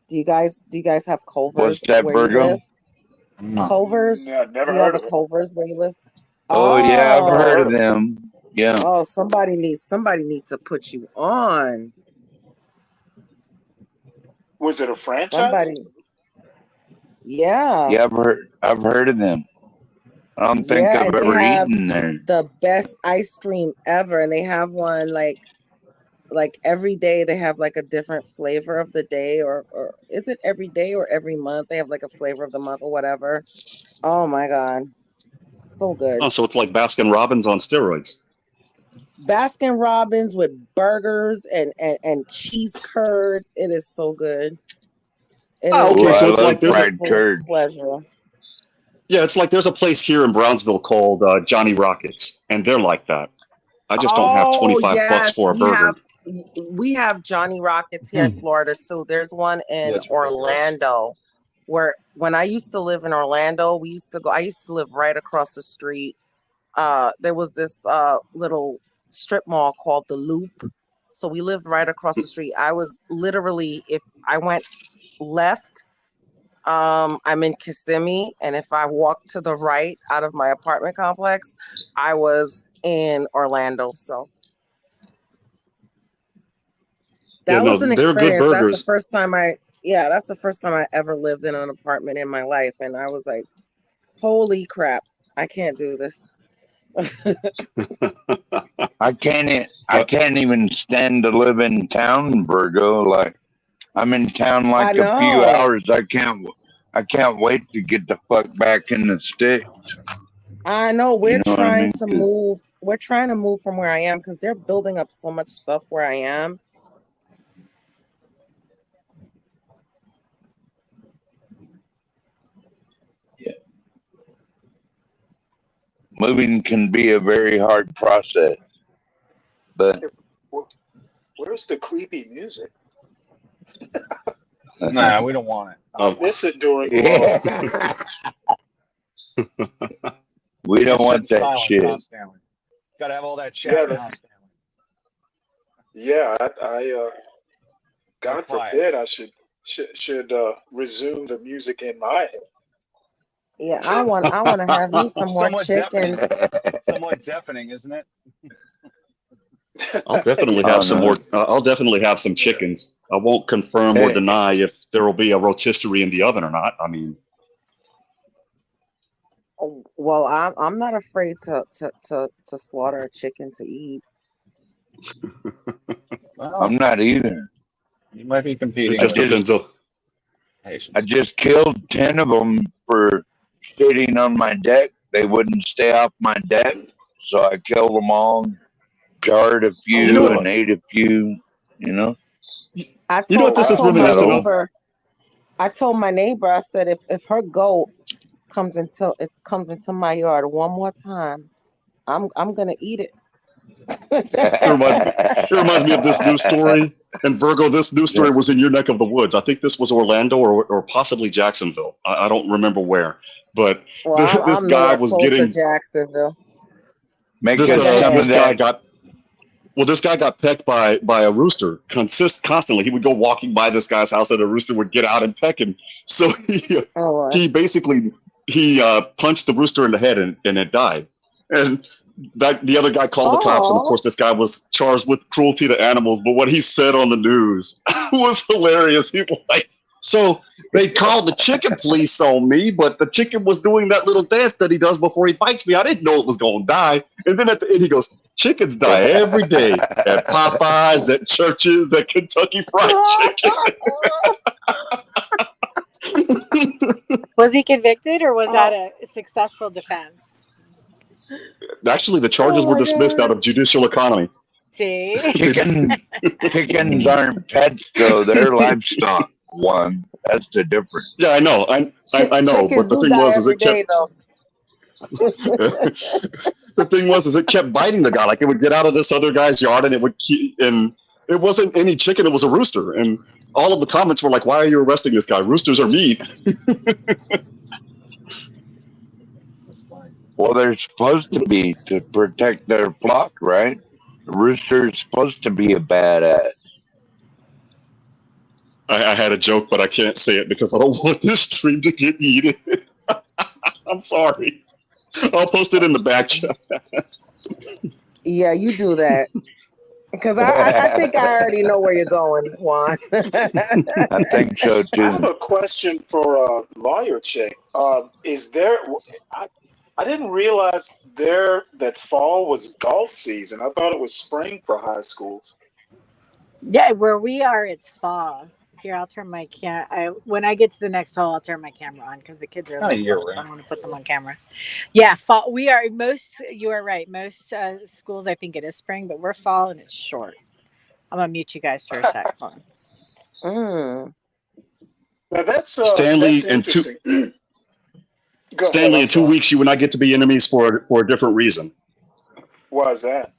Do you guys have Culver's What's that, where Virgo? you live? Culver's? Yeah, never Do you heard have a of it. Culver's where you live? Oh yeah, I've heard of them. Yeah. Oh, somebody needs to put you on. Was it a franchise? Somebody. Yeah. Yeah, I've heard of them. I don't think Yeah, I've and they ever have eaten there. the best ice cream ever, and they have one like every day they have like a different flavor of the day, or is it every day or every month they have like a flavor of the month or whatever. Oh my god, so good. Oh, so it's like Baskin Robbins on steroids. Baskin Robbins with burgers and cheese curds. It is so good. It Oh, is okay, so a it's like there's fried curd. pleasure. Yeah, it's like there's a place here in Brownsville called Johnny Rockets, and they're like that. I just don't have $25 for a burger. We have Johnny Rockets here in Florida too. There's one in Orlando, where when I used to live in Orlando, I used to live right across the street. There was this little strip mall called the Loop. So we lived right across the street. I was literally, if I went left, I'm in Kissimmee, and if I walked to the right out of my apartment complex, I was in Orlando. So that was an they're good experience. That's burgers. the first time I ever lived in an apartment in my life, and I was like, holy crap, I can't do this. I can't even stand to live in town, Virgo. Like I'm in town like a few hours. I can't wait to get the fuck back in the sticks. I know we're You know what I trying mean? to move. We're trying to move from where I am because they're building up so much stuff where I am. Moving can be a very hard process, but Where's the creepy music? Nah, we don't want it. I miss it during Yeah. We don't want that shit. Got to have all that chat. Yeah, I God forbid I should resume the music in my head. Yeah, I want to have me some more chickens. Somewhat deafening, isn't it? I'll definitely have some more. I'll definitely have some chickens. I won't confirm or deny if there will be a rotisserie in the oven or not. I mean, Well, I'm not afraid to slaughter a chicken to eat. I'm not either. You might be competing. it just depends on. I just killed 10 of them for sitting on my deck. They wouldn't stay off my deck, so I killed them all, jarred a few, and ate a few. You know. I told my neighbor, I said, if her goat comes into my yard one more time, I'm gonna eat it. It reminds me of this news story And Virgo, this news story was in your neck of the woods. I think this was Orlando or possibly Jacksonville. I don't remember where, but Well, this I'm guy nowhere was close to getting Jacksonville. Make this us some this of guy that. got well. This guy got pecked by a rooster constantly. He would go walking by this guy's house, and the rooster would get out and peck him. So he basically punched the rooster in the head, and it died. And the other guy called the cops, and of course this guy was charged with cruelty to animals. But what he said on the news was hilarious. He was like, so they called the chicken police on me, but the chicken was doing that little dance that he does before he bites me. I didn't know it was going to die. And then at the end he goes, chickens die every day at Popeyes, at churches, at Kentucky Fried Chicken. Was he convicted or was that a successful defense? Actually, the charges were dismissed out of judicial economy. See? Chickens aren't pets, though. They're livestock. One. That's the difference. Yeah, I know. I know. Chickens But the do thing die was, every day, though. the thing was, it kept biting the guy. Like it would get out of this other guy's yard, and and it wasn't any chicken. It was a rooster. And all of the comments were like, "Why are you arresting this guy? Roosters are meat." Well, they're supposed to be to protect their flock, right? The rooster's supposed to be a badass. I had a joke, but I can't say it because I don't want this stream to get eaten. I'm sorry. I'll post it in the back chat. Yeah, you do that. Because I think I already know where you're going, Juan. I think so too. I have a question for Lawyer Chick. Is there? I didn't realize that fall was golf season. I thought it was spring for high schools. Yeah, where we are, it's fall. Here, I'll turn my when I get to the next hole, I'll turn my camera on because the kids are little, so I don't want to put them on camera. Yeah, fall. We are you are right. Most schools, I think it is spring, but we're fall and it's short. I'm gonna mute you guys for a sec. Hold on. Now that's Stanley, that's interesting. Stanley, in 2 weeks, you and I get to be enemies for a different reason. Why is that?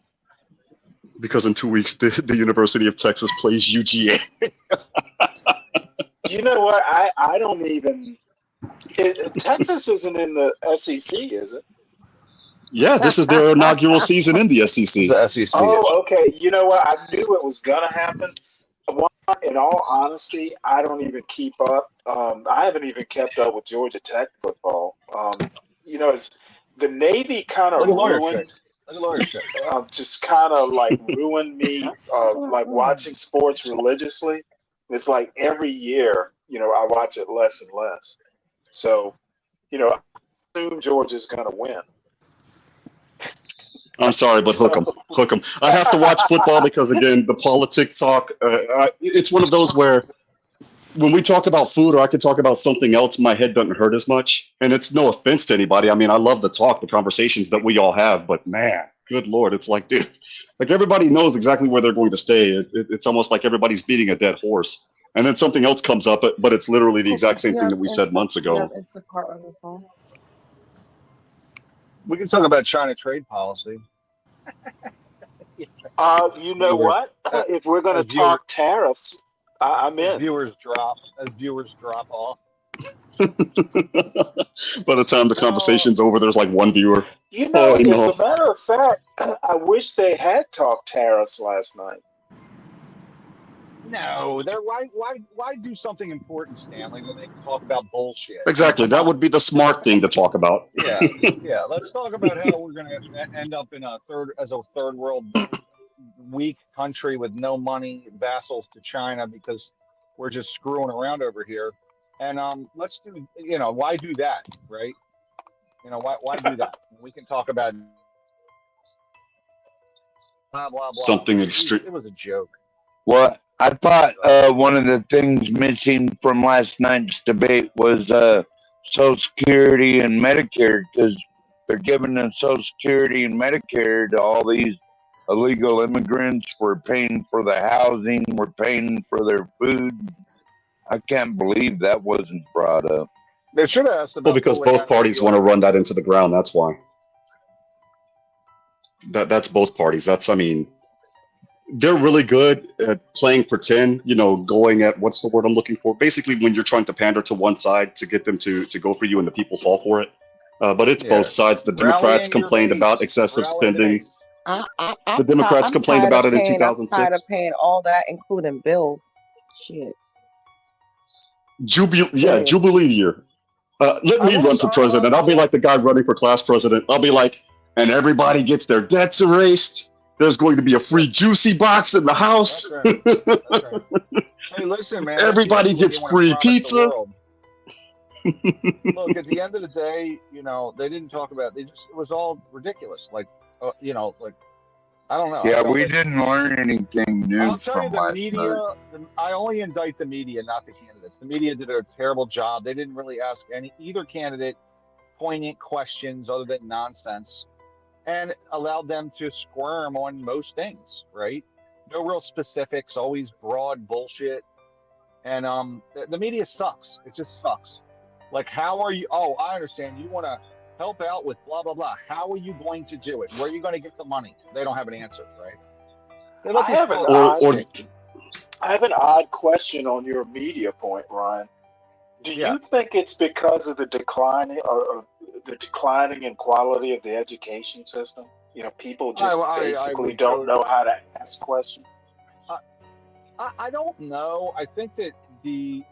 Because in 2 weeks, the University of Texas plays UGA. You know what? I don't even. Texas isn't in the SEC, is it? Yeah, this is their inaugural season in the SEC. The SEC. Oh, okay. You know what? I knew it was gonna happen. In all honesty, I don't even keep up. I haven't even kept up with Georgia Tech football. It's the Navy kind of ruined. Just kind of like ruined me. Like watching sports religiously. It's like every year, I watch it less and less. So, I assume Georgia's gonna win. I'm sorry, but hook 'em. I have to watch football because, again, the politics talk. It's one of those where when we talk about food or I could talk about something else, my head doesn't hurt as much. And it's no offense to anybody. I mean, I love the talk, the conversations that we all have. But, man, good Lord, it's like, dude, like everybody knows exactly where they're going to stay. It's almost like everybody's beating a dead horse. And then something else comes up, but it's literally the exact same thing that we said months ago. It's the part of the phone. We can talk about China trade policy. You know what? If we're going to talk tariffs, I'm in. Viewers drop off. By the time the conversation's over, there's like one viewer. As a matter of fact, I wish they had talked tariffs last night. No, why do something important, Stanley, when they can talk about bullshit? Exactly. That would be the smart thing to talk about. Yeah. Let's talk about how we're going to end up in a third world weak country with no money, vassals to China because we're just screwing around over here. And let's do, why do that, right? Why do that? We can talk about blah blah blah. Something extreme. It was a joke. Well, I thought one of the things missing from last night's debate was Social Security and Medicare, because they're giving them Social Security and Medicare to all these illegal immigrants. We're paying for the housing. We're paying for their food. I can't believe that wasn't brought up. They should have asked about. Well, because both parties want to run that into the ground. That's why. That's both parties. they're really good at playing pretend, going at what's the word I'm looking for? Basically, when you're trying to pander to one side to get them to go for you and the people fall for it. But it's both sides. The Democrats Rallying your complained about base. excessive Rally the spending. base. The Democrats complained about it in I'm tired 2006. of paying all that, including bills. Shit. Serious. Jubilee year. Let me run for president. I'll be like the guy running for class president. I'll be like, and everybody gets their debts erased. There's going to be a free juicy box in the house. That's right. That's right. Hey, listen, man. Everybody gets free pizza. Look, at the end of the day, they didn't talk about. It was all ridiculous. Like, like I don't know. Yeah, we didn't learn anything new. I'll tell you, the last media. night. I only indict the media, not the candidates. The media did a terrible job. They didn't really ask either candidate poignant questions other than nonsense, and allowed them to squirm on most things. Right? No real specifics. Always broad bullshit. And the media sucks. It just sucks. Like, how are you? Oh, I understand. You want to help out with blah, blah, blah. How are you going to do it? Where are you going to get the money? They don't have an answer, right? I have an odd question on your media point, Ryan. Do you think it's because of the declining in quality of the education system? People just basically don't know how to ask questions. I don't know. I think that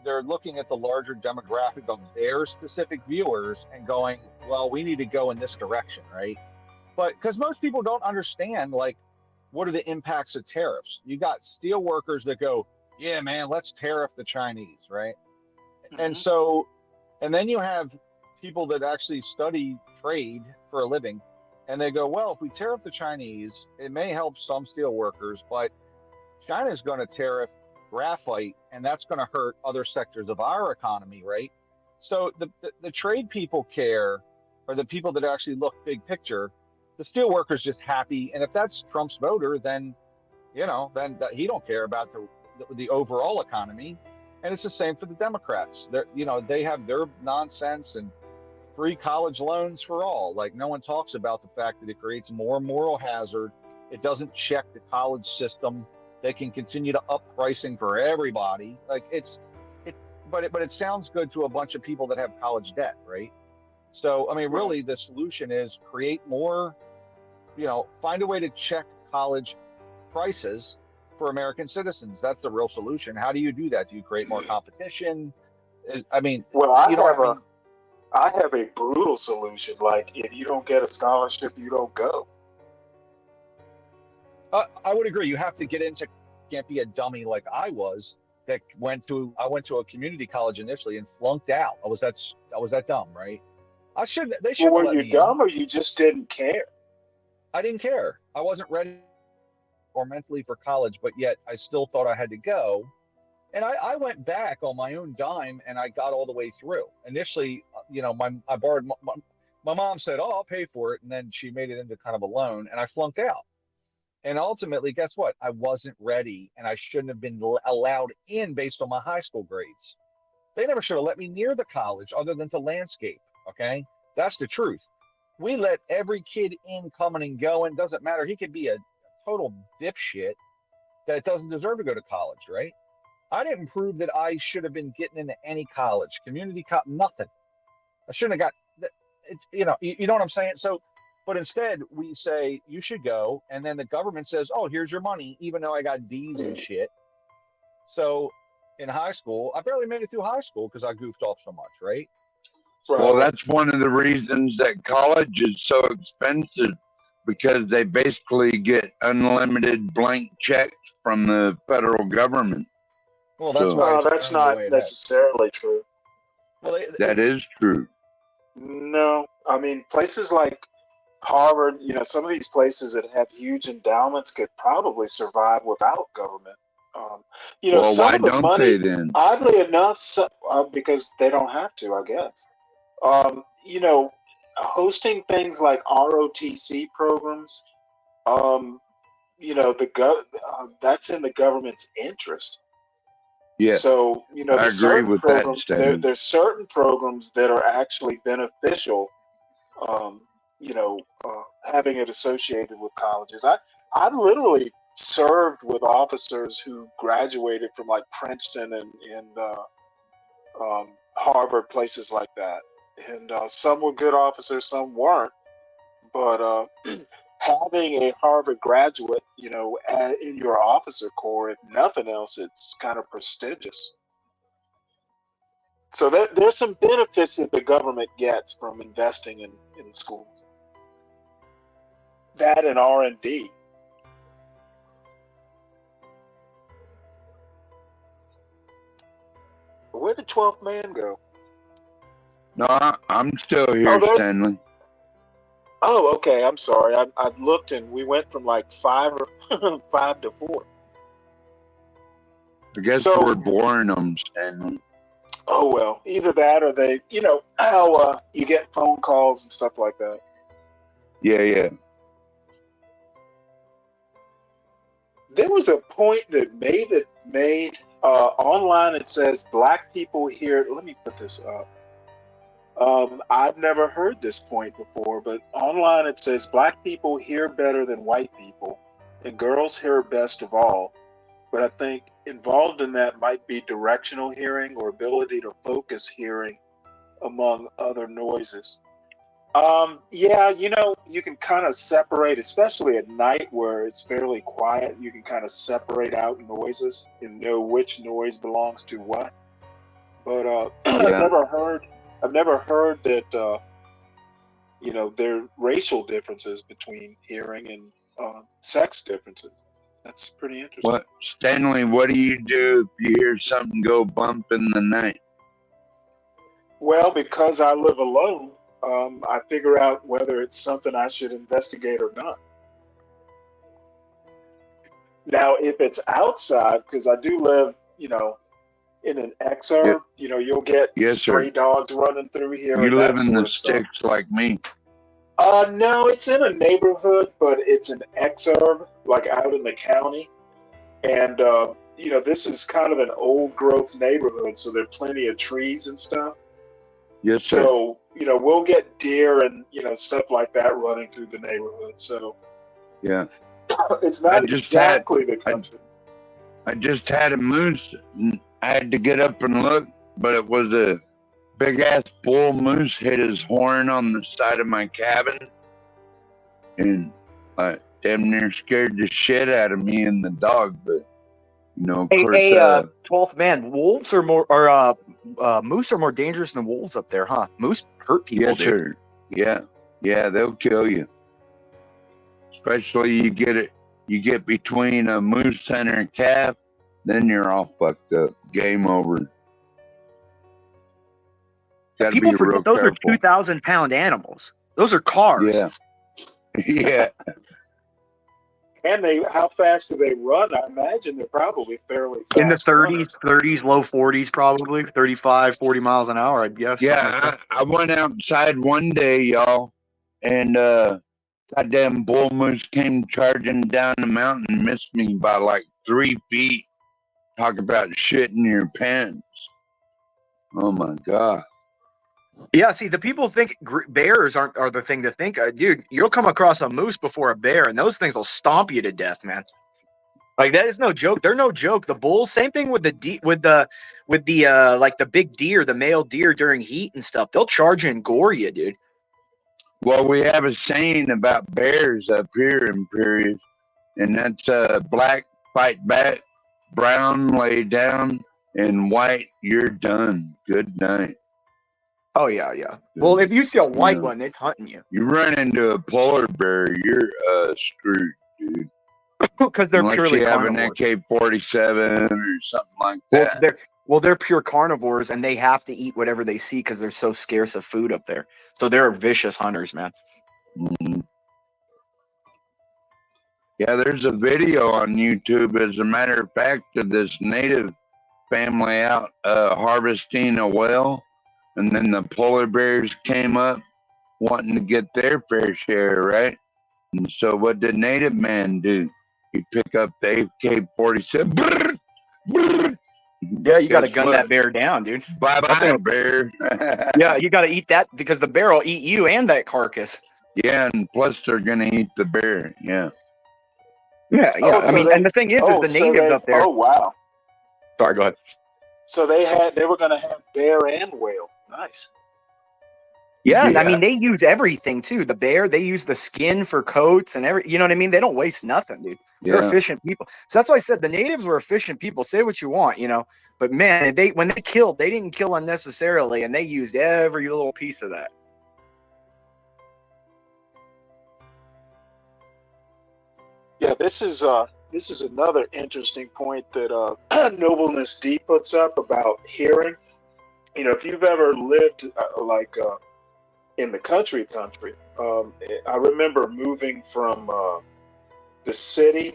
they're looking at the larger demographic of their specific viewers and going, well, we need to go in this direction, right? But because most people don't understand, like, what are the impacts of tariffs? You got steel workers that go, yeah, man, let's tariff the Chinese, right? Mm-hmm. And then you have people that actually study trade for a living, and they go, well, if we tariff the Chinese, it may help some steel workers, but China's going to tariff graphite, and that's going to hurt other sectors of our economy, right? So the trade people care, or the people that actually look big picture. The steel workers just happy, and if that's Trump's voter, then he don't care about the overall economy. And it's the same for the Democrats. They have their nonsense and free college loans for all. Like, no one talks about the fact that it creates more moral hazard. It doesn't check the college system. They can continue to up pricing for everybody. Like, but it sounds good to a bunch of people that have college debt, right? So, I mean, really, the solution is create more, find a way to check college prices for American citizens. That's the real solution. How do you do that? Do you create more competition? I mean, I have a brutal solution. Like, if you don't get a scholarship, you don't go. I would agree. You have to get into. Can't be a dummy like I was. I went to a community college initially and flunked out. I was that dumb, right? They should. Well, were you dumb, or you just didn't care? I didn't care. I wasn't ready or mentally for college, but yet I still thought I had to go. And I went back on my own dime, and I got all the way through. Initially, I borrowed. My mom said, "Oh, I'll pay for it," and then she made it into kind of a loan, and I flunked out. And ultimately, guess what? I wasn't ready, and I shouldn't have been allowed in based on my high school grades. They never should have let me near the college other than to landscape, okay? That's the truth. We let every kid in coming and going. Doesn't matter. He could be a total dipshit that doesn't deserve to go to college, right? I didn't prove that I should have been getting into any college, community college, nothing. I shouldn't have got, you know what I'm saying? So, but instead we say you should go, and then the government says, "Oh, here's your money," even though I got D's and shit. So in high school, I barely made it through high school because I goofed off so much, right? Well, that's one of the reasons that college is so expensive, because they basically get unlimited blank checks from the federal government. Well, that's that's not necessarily true. Well, that is true. No, I mean, places like Harvard, some of these places that have huge endowments could probably survive without government. Well, some why of the don't money, they then? oddly enough, because they don't have to, I guess. Hosting things like ROTC programs, that's in the government's interest. Yes, So, I agree with that statement. there's certain programs that are actually beneficial, having it associated with colleges. I literally served with officers who graduated from like Princeton and Harvard, places like that. And some were good officers, some weren't. But having a Harvard graduate, in your officer corps, if nothing else, it's kind of prestigious. So there's some benefits that the government gets from investing in schools. That and R&D. Where did 12th Man go? No, I'm still here, Oh, there. Stanley. Oh, okay. I'm sorry. I looked and we went from like 5 to 4. I guess So- we're boring them, Stanley. Oh well, either that or they, how you get phone calls and stuff like that. Yeah. There was a point that made online. It says black people here. Let me put this up. I've never heard this point before, but online it says black people hear better than white people, and girls hear best of all. But I think involved in that might be directional hearing or ability to focus hearing, among other noises. Yeah, you can kind of separate, especially at night where it's fairly quiet, you can kind of separate out noises and know which noise belongs to what. But I've never heard that there are racial differences between hearing and sex differences. That's pretty interesting. What, Stanley? What do you do if you hear something go bump in the night? Well, because I live alone, I figure out whether it's something I should investigate or not. Now, if it's outside, because I do live, in an exurb, you'll get stray dogs running through here. You and live that in sort the of stuff. sticks like me. No, it's in a neighborhood, but it's an exurb, like out in the county. And, this is kind of an old growth neighborhood, so there are plenty of trees and stuff. Yes, sir. So, we'll get deer and, stuff like that running through the neighborhood. So Yeah. it's not exactly the country. I just had a moose. And I had to get up and look, but it was a big ass bull moose hit his horn on the side of my cabin, and I damn near scared the shit out of me and the dog. But of course, 12th Man, wolves are more, or moose are more dangerous than wolves up there, huh? Moose hurt people, yes, dude. sir. Yeah, they'll kill you. Especially you get between a moose and a calf, then you're all fucked up. Game over. Gotta People be forget real those careful. are 2,000-pound animals. Those are cars. Yeah. Yeah. And how fast do they run? I imagine they're probably fairly fast. In the 30s, runners. low 40s, probably 35, 40 miles an hour, I'd guess. something like Yeah, that. I went outside one day, y'all, and goddamn bull moose came charging down the mountain and missed me by like 3 feet. Talk about shit in your pants. Oh my God. Yeah, see, the people think bears are the thing to think of. Dude, you'll come across a moose before a bear, and those things will stomp you to death, man. Like, that is no joke. They're no joke. The bulls, same thing with the like the big deer, the male deer during heat and stuff. They'll charge you and gore you, dude. Well, we have a saying about bears up here in Imperius, and that's black, fight back, brown, lay down, and white, you're done. Good night. Oh, yeah. Well, if you see a white one, it's hunting you. You run into a polar bear, you're screwed, dude. Because they're Unless purely you have an carnivores. AK-47 or something like that. They're pure carnivores, and they have to eat whatever they see because they're so scarce of food up there. So they're vicious hunters, man. Mhm. Yeah, there's a video on YouTube, as a matter of fact, of this native family out harvesting a whale, and then the polar bears came up wanting to get their fair share, right? And so what did native man do? He pick up the AK-47. Yeah, you got to gun that bear down, dude. Bye-bye, bear. Yeah, you got to eat that because the bear will eat you and that carcass. Yeah, and plus they're going to eat the bear, yeah. Yeah, yeah. Oh, I so mean, and the thing is the so natives they. up there. Oh, wow. Sorry, go ahead. So they were going to have bear and whale. Nice. Yeah, and I Yeah. mean they use everything too. The bear, they use the skin for coats and you know what I mean? They don't waste nothing, dude. They're Yeah. efficient people. So that's why I said the natives were efficient people. Say what you want, you know. But man, when they killed, they didn't kill unnecessarily, and they used every little piece of that. Yeah, this is another interesting point that Nobleness D puts up about hearing. You know, if you've ever lived in the country, I remember moving from the city.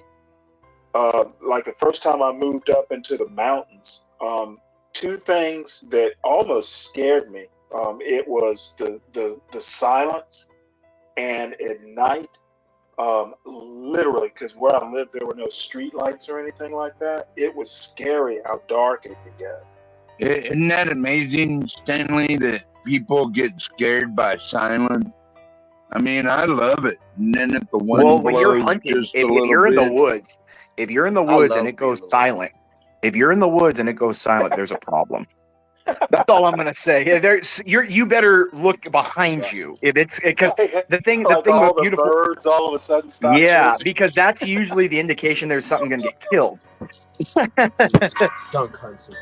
Like the first time I moved up into the mountains, two things that almost scared me. It was the silence, and at night, literally, because where I lived, there were no street lights or anything like that. It was scary how dark it could get. Isn't that amazing, Stanley, that people get scared by silence? I mean, I love it. And then if the Well, wind when you're blows hunting, just a if little you're in the bit, woods, if you're in the I woods and love it being goes silent, if you're in the woods and it goes silent, there's a problem. That's all I'm gonna say. Yeah, you better look behind you if it's because the thing Like the all most the beautiful. birds all of a sudden stop Yeah, chirping. because that's usually the indication there's something gonna get killed. Dunk hunting.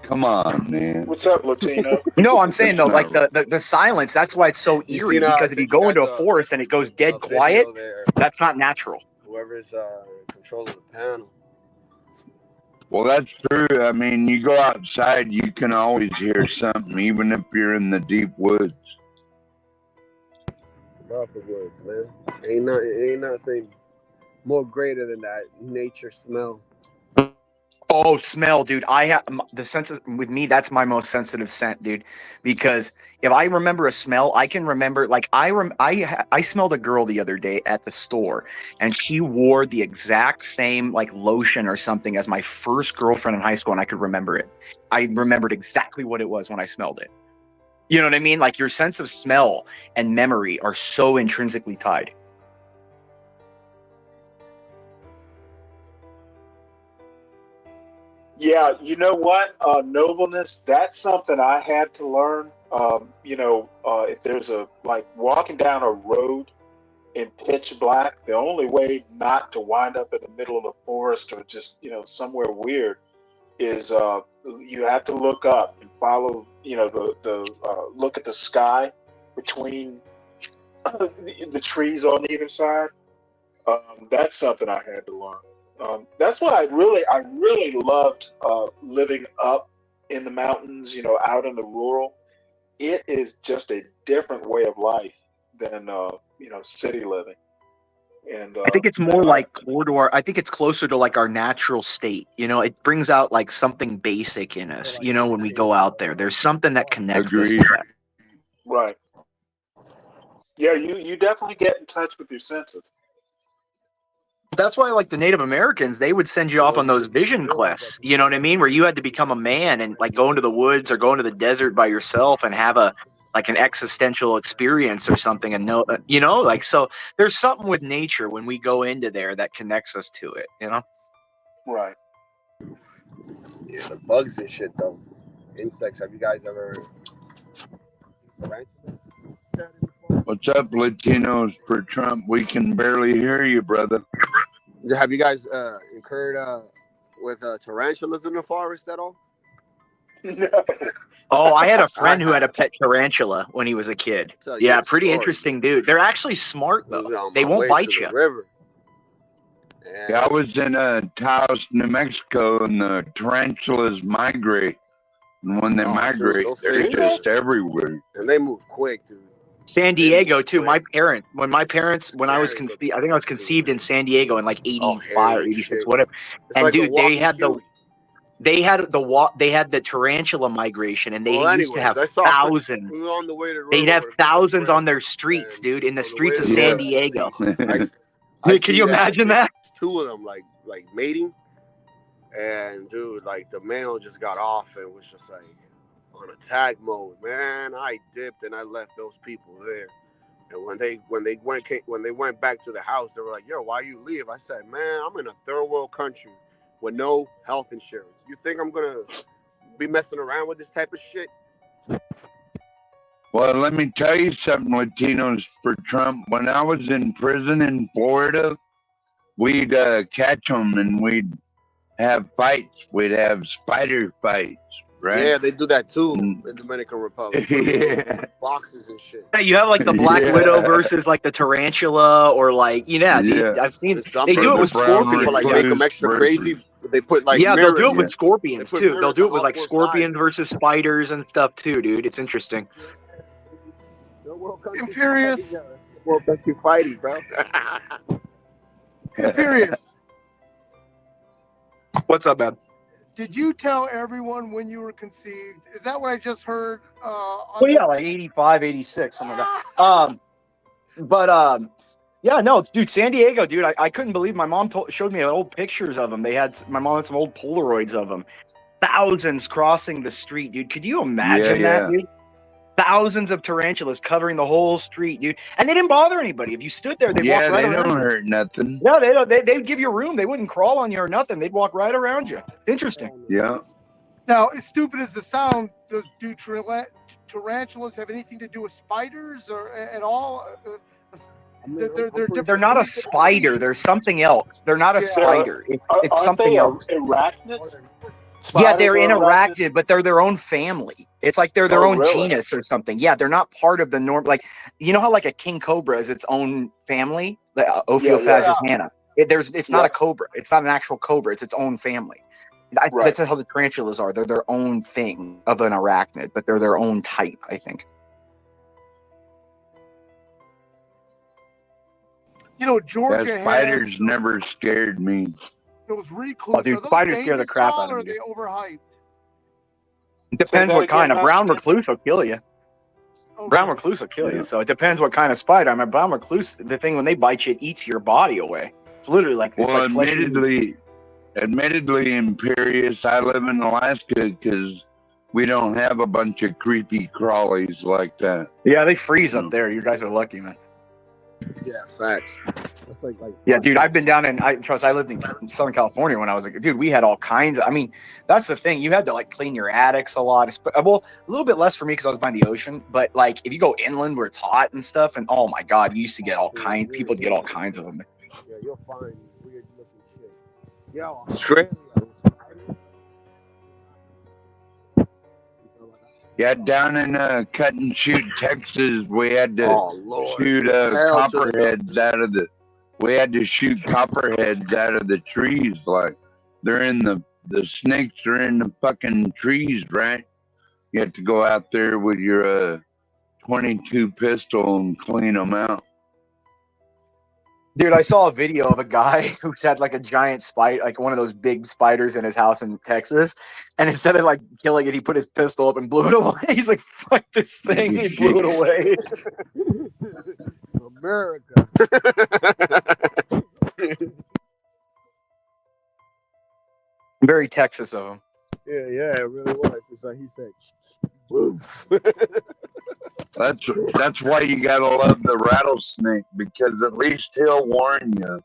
come on, man. What's up, Latino? No, I'm saying That's though, not like the silence. That's why it's so You eerie. seen how I Because if you sent you go guys into a forest and it goes dead a quiet, video there? that's not natural. Whoever's controlling the panel. Well, that's true. I mean, you go outside, you can always hear something, even if you're in the deep woods. Upper woods, man. Ain't nothing more greater than that nature smell. Oh, smell, dude. I have the sense with me. That's my most sensitive scent, dude. Because if I remember a smell, I can remember. Like I smelled a girl the other day at the store, and she wore the exact same like lotion or something as my first girlfriend in high school, and I could remember it. I remembered exactly what it was when I smelled it. You know what I mean? Like your sense of smell and memory are so intrinsically tied. Yeah, you know what? Nobleness, that's something I had to learn. If there's walking down a road in pitch black, the only way not to wind up in the middle of the forest or just, somewhere weird is you have to look up and follow, look at the sky between the trees on either side. That's something I had to learn. That's why I really loved living up in the mountains, out in the rural. It is just a different way of life than city living. And I think it's more like corridor. I think it's closer to like our natural state. You know, it brings out like something basic in us. You know, when we go out there, there's something that connects us to Agreed. that. right, yeah, you definitely get in touch with your senses. That's why, like the Native Americans, they would send you off on those vision quests. You know what I mean? Where you had to become a man and like go into the woods or go into the desert by yourself and have an existential experience or something. And know, so there's something with nature when we go into there that connects us to it. You know? Right. Yeah, the bugs and shit though. Insects. Have you guys ever? What's up, Latinos for Trump? We can barely hear you, brother. Have you guys incurred with tarantulas in the forest at all? No. Oh, I had a friend who had a pet tarantula when he was a kid. Tell you Yeah, a pretty story, interesting dude. They're actually smart I was though. on They my won't way bite to you. the river. Yeah, I was in Taos, New Mexico, and the tarantulas migrate. And when they Oh, dude, migrate, those they're things, just everywhere. and they move quick, dude. San They Diego move too. quick. When I was conceived, I think I was conceived in San Diego in like Oh, 85 or hairy 86, shit. whatever. It's And like a dude, they walking had Huey. the tarantula migration, and they Well, used to have anyways, I saw thousands. we were on the way to the They'd river have with a couple thousands on friends, their streets, and dude, in the on the way streets to of the San river, Diego. I Can see you imagine that? two of them like mating, and dude, like the male just got off and was just like on attack mode. Man, I dipped and I left those people there. And when they went back to the house, they were like, "Yo, why you leave?" I said, "Man, I'm in a third world country with no health insurance. You think I'm gonna be messing around with this type of shit?" Well, let me tell you something, Latinos for Trump. When I was in prison in Florida, we'd catch them and we'd have fights. We'd have spider fights, right? Yeah, they do that too in Dominican Republic. Put 'em in little boxes and shit. Yeah, you have like the Black Widow versus like the tarantula, or like I've seen Some they do it people, with scorpions. like make them extra crazy. They put like yeah, they'll do it mirrors. with scorpions They put too. They'll mirrors do on it with all like four scorpions sides. versus spiders and stuff too, dude. It's interesting. Imperious. Well, thank you, fighting, bro. Imperious. What's up, man? Did you tell everyone when you were conceived? Is that what I just heard? Well, yeah, like 85, 86, something like that. Yeah, no, dude, San Diego, dude, I couldn't believe my mom showed me old pictures of them. My mom had some old Polaroids of them. Thousands crossing the street, dude. Could you imagine that, dude? Thousands of tarantulas covering the whole street, dude. And they didn't bother anybody. If you stood there, they'd walk right they around don't you. hurt nothing. No, they don't. They'd give you room. They wouldn't crawl on you or nothing. They'd walk right around you. It's interesting. Yeah. Now, as stupid as the sound, do tarantulas have anything to do with spiders or at all? They're different. They're not a spider. They're something else. They're not a spider. It's something else. Arachnids? Yeah, they're Spiders in are arachnid, but they're their own family. It's like they're their Oh, own really? genus or something. Yeah, they're not part of the norm. Like, you know how like a king cobra is its own family? The Ophiophagous hannah. It's not a cobra. It's not an actual cobra. It's its own family. That's how the tarantulas are. They're their own thing of an arachnid, but they're their own type, I think. You know, Georgia That spiders never scared me. those recluse. Oh, dude, Are those spiders scare the dangerous crap at all, out of or me, are they dude. overhyped? It depends that what kind. again, A brown Master? recluse will kill you. Brown recluse will kill you. So it depends what kind of spider. I mean, brown recluse, the thing when they bite you, it eats your body away. It's literally like it's Well, like flesh. admittedly, Imperious, I live in Alaska because we don't have a bunch of creepy crawlies like that. Yeah, they freeze up there. You guys are lucky, man. Yeah, facts. That's like Yeah, dude, I've been down in, I lived in Southern California when I was a dude. We had all kinds of, I mean, that's the thing. You had to like clean your attics a lot. Well, a little bit less for me because I was by the ocean. But like if you go inland where it's hot and stuff, and oh my God, you used to get all kinds, people would get all kinds of them. Yeah, you'll find weird looking shit. Yeah, Australia. Yeah, down in Cut and Shoot, Texas, we had to shoot Hell to the copperheads out of the. We had to shoot copperheads out of the trees. Like they're in the snakes are in the fucking trees, right? You have to go out there with your 22 pistol and clean them out. Dude, I saw a video of a guy who had like a giant spider, like one of those big spiders in his house in Texas. And instead of like killing it, he put his pistol up and blew it away. He's like, fuck this thing. He blew it away. America. Very Texas of him. Yeah, it really was. It's like he said, "Woo." That's why you gotta love the rattlesnake, because at least he'll warn you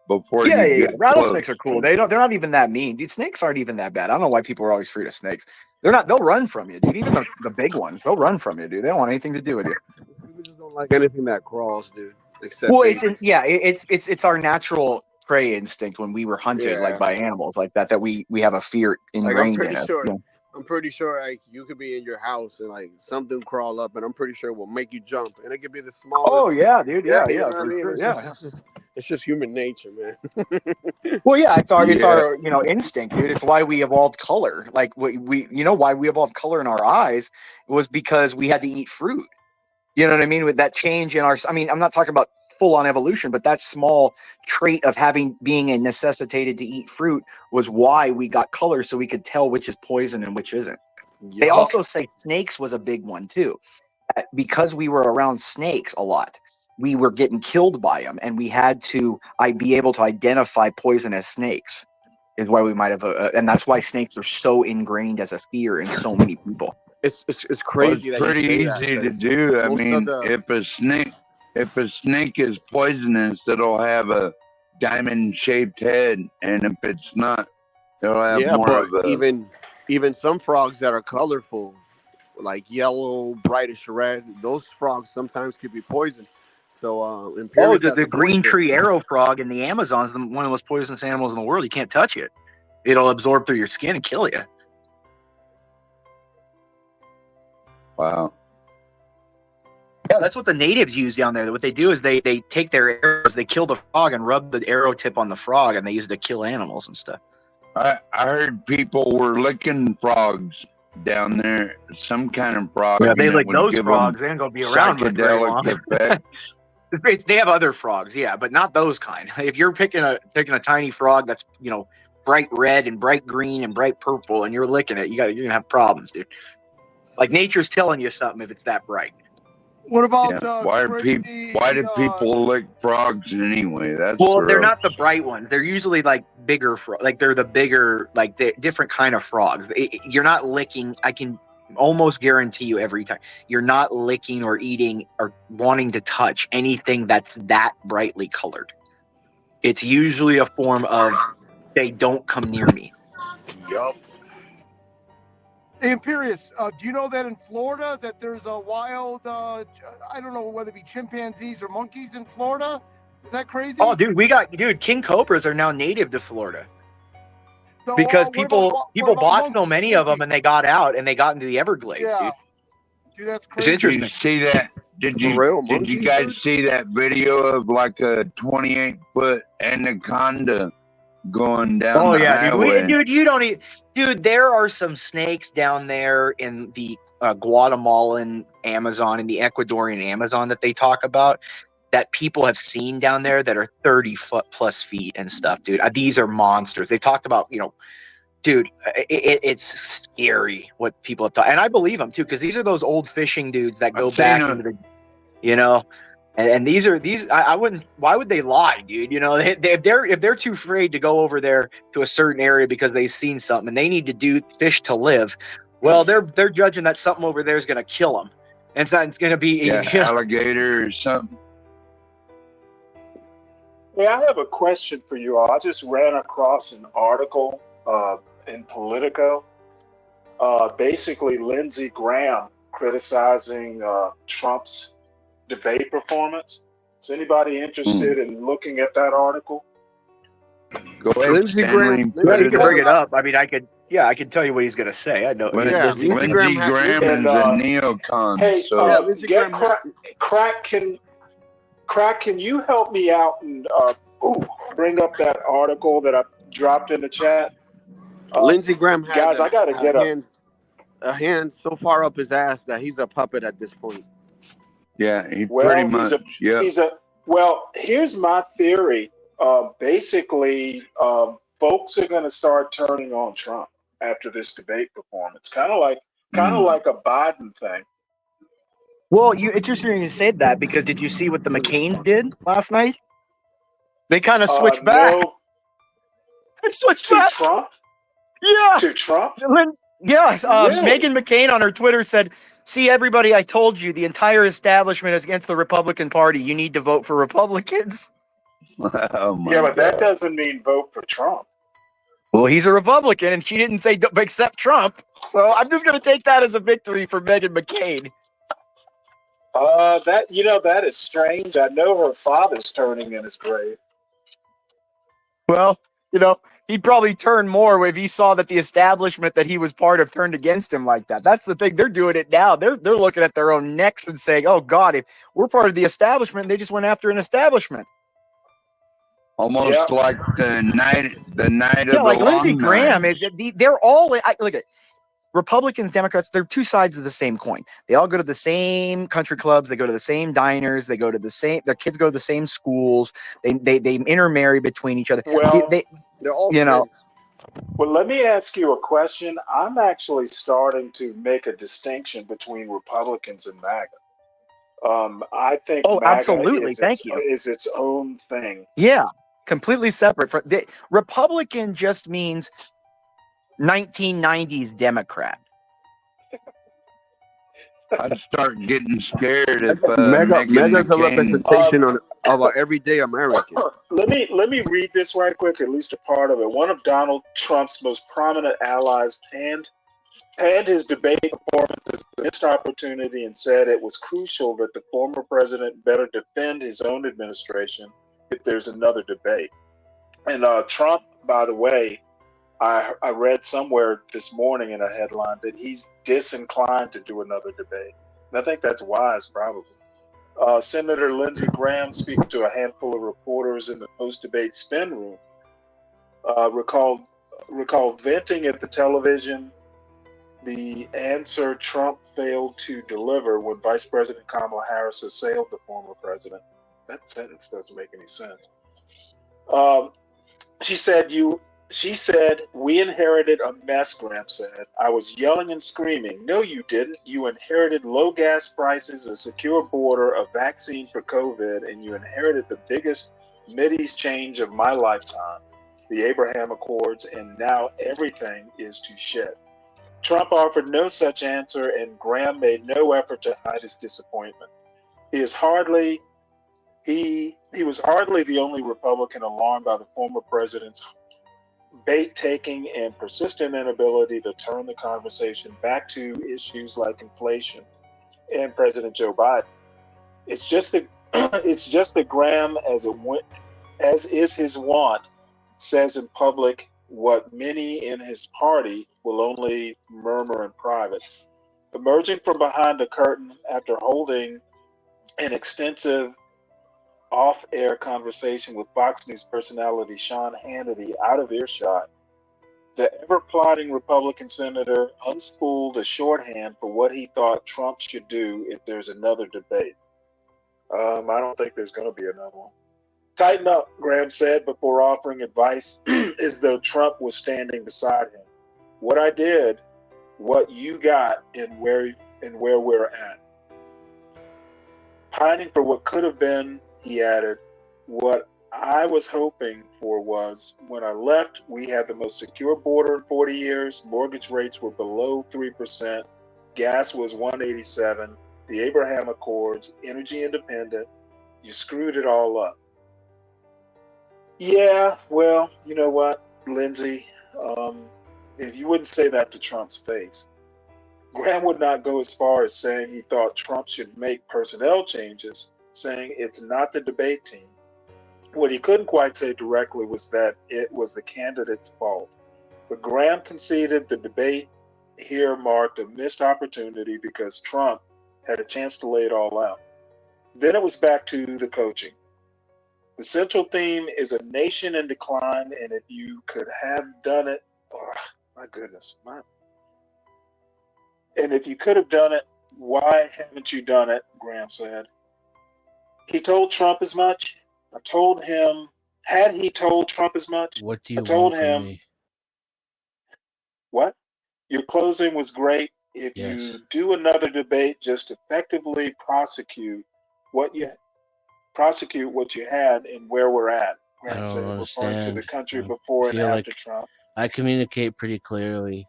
before you get Rattlesnakes close. are cool. They're not even that mean. Dude, snakes aren't even that bad. I don't know why people are always afraid of snakes. They'll run from you, dude. Even the big ones, they'll run from you, dude. They don't want anything to do with you. People just don't like anything that crawls, dude. Except Well, babies. it's our natural prey instinct when we were hunted like by animals like that we have a fear Like ingrained in us. You know? I'm pretty sure like you could be in your house and like something crawl up and I'm pretty sure it will make you jump, and it could be the smallest. Oh yeah, dude. Yeah, you know what I for mean? sure. It's just human nature, man. Well, yeah, it's our instinct, dude. It's why we evolved color. Like we why we evolved color in our eyes was because we had to eat fruit. You know what I mean? With that change in I'm not talking about full on evolution, but that small trait of being necessitated to eat fruit was why we got color, so we could tell which is poison and which isn't. They also say snakes was a big one too. Because we were around snakes a lot, we were getting killed by them, and we had to be able to identify poisonous snakes. Is why we might have, and that's why snakes are so ingrained as a fear in so many people. It's crazy. Well, it's pretty easy to do. I mean, if a snake if a snake is poisonous, it'll have a diamond-shaped head, and if it's not, it'll have Yeah, more but of a. even some frogs that are colorful, like yellow, brightish red, those frogs sometimes could be poisoned. So Oh, Imperius has the a point green there. tree arrow frog in the Amazon is one of the most poisonous animals in the world. You can't touch it. It'll absorb through your skin and kill you. Wow. Yeah, that's what the natives use down there. What they do is they take their arrows, they kill the frog and rub the arrow tip on the frog, and they use it to kill animals and stuff. I heard people were licking frogs down there, some kind of frog, Yeah, and they it lick would those give frogs. them They ain't gonna be around much very psychedelic long. effect. They have other frogs, yeah, but not those kind. If you're picking a tiny frog that's bright red and bright green and bright purple, and you're licking it, you're gonna have problems, dude. Like nature's telling you something if it's that bright. What about Yeah. Why do people lick frogs anyway? That's Well, they're gross. not the bright ones. They're usually like bigger, like they're the bigger, like the different kind of frogs. You're not licking. I can almost guarantee you every time you're not licking or eating or wanting to touch anything that's that brightly colored. It's usually a form of they don't come near me. Yup. Hey, Imperius, do you know that in Florida that there's a wild, I don't know whether it be chimpanzees or monkeys in Florida? Is that crazy? Oh, dude, king cobras are now native to Florida. So, Because what about people bought so monkeys, many of them and they got out and they got into the Everglades, Yeah. dude. Dude, that's It's crazy. interesting. Did you see that? Did For real, you monkeys, guys dude? see that video of like a 28-foot anaconda going down Oh the yeah, highway? dude, there are some snakes down there in the Guatemalan Amazon and the Ecuadorian Amazon that they talk about that people have seen down there that are 30 foot plus feet and stuff, dude. These are monsters. They talked about, dude, it's scary what people have talked, and I believe them too, because these are those old fishing dudes that go I've back seen into the, and these I wouldn't. Why would they lie, dude? If they're too afraid to go over there to a certain area because they've seen something and they need to do fish to live, well, they're judging that something over there is going to kill them, and it's going to be alligator or something. Hey, I have a question for you all. I just ran across an article in Politico. Basically, Lindsey Graham criticizing Trump's debate performance. Is anybody interested in looking at that article? Go ahead, Lindsey Stanley. Graham. Yeah, you can bring it up. I mean, I could tell you what he's going to say. I know. Lindsey Graham is a neocon. Hey, so. Crack, can you help me out and bring up that article that I dropped in the chat? Lindsey Graham has guys, I gotta get a hand so far up his ass that he's a puppet at this point. Yeah, pretty much. Well, here's my theory. Basically, folks are going to start turning on Trump after this debate performance, kind of like a Biden thing. Well, it's interesting you said that because did you see what the McCains did last night? They kind of switched back. No. They switched back. To Trump? Yeah. To Trump? Yes. Really? Meghan McCain on her Twitter said, "See, everybody, I told you, the entire establishment is against the Republican Party. You need to vote for Republicans." Yeah, but that doesn't mean vote for Trump. Well, he's a Republican, and she didn't say accept Trump. So I'm just going to take that as a victory for Meghan McCain. That is strange. I know her father's turning in his grave. Well, he'd probably turn more if he saw that the establishment that he was part of turned against him like that. That's the thing. They're doing it now. They're looking at their own necks and saying, "Oh God, if we're part of the establishment, they just went after an establishment." Almost like the night of the like Lindsey long Graham knives. they're all look at Republicans, Democrats, they're two sides of the same coin. They all go to the same country clubs. They go to the same diners. They go to their kids go to the same schools. They intermarry between each other. Well, they're all friends. Well, let me ask you a question. I'm actually starting to make a distinction between Republicans and MAGA. I think MAGA absolutely. is its own thing. Yeah, completely separate. Republican just means 1990s Democrat. I'd start getting scared if Mega Meghan Mega's a McCain. representation of an everyday American. Let me read this right quick, at least a part of it. One of Donald Trump's most prominent allies panned his debate performance as a missed opportunity and said it was crucial that the former president better defend his own administration if there's another debate. And Trump, by the way, I read somewhere this morning in a headline that he's disinclined to do another debate. And I think that's wise, probably. Senator Lindsey Graham, speaking to a handful of reporters in the post-debate spin room, recalled venting at the television the answer Trump failed to deliver when Vice President Kamala Harris assailed the former president. That sentence doesn't make any sense. She said, we inherited a mess, Graham said. I was yelling and screaming. No, you didn't. You inherited low gas prices, a secure border, a vaccine for COVID, and you inherited the biggest Mideast change of my lifetime, the Abraham Accords, and now everything is to shit. Trump offered no such answer, and Graham made no effort to hide his disappointment. He was hardly the only Republican alarmed by the former president's bait-taking and persistent inability to turn the conversation back to issues like inflation and President Joe Biden. It's just that Graham, as is his wont, says in public what many in his party will only murmur in private. Emerging from behind the curtain after holding an extensive off-air conversation with Fox News personality Sean Hannity out of earshot, the ever-plotting Republican senator unspooled a shorthand for what he thought Trump should do if there's another debate. I don't think there's going to be another one. Tighten up, Graham said before offering advice as though Trump was standing beside him. What I did, what you got, and where we're at. Pining for what could have been, he added, what I was hoping for was, when I left, we had the most secure border in 40 years, mortgage rates were below 3%, gas was $1.87, the Abraham Accords, energy independent, you screwed it all up. Yeah, well, you know what, Lindsey, if you wouldn't say that to Trump's face. Graham would not go as far as saying he thought Trump should make personnel changes, saying it's not the debate team. What he couldn't quite say directly was that it was the candidate's fault. But Graham conceded the debate here marked a missed opportunity because Trump had a chance to lay it all out. Then it was back to the coaching. The central theme is a nation in decline, and if you could have done it, my goodness, and if you could have done it, why haven't you done it? Graham said. He told Trump as much. I told him, had he told Trump as much? What do you I told want from him, me? what? Your closing was great. If Yes. you do another debate, just effectively prosecute what you had and where we're at. I Graham don't said, referring to understand. the country I before and feel after like Trump. I communicate pretty clearly.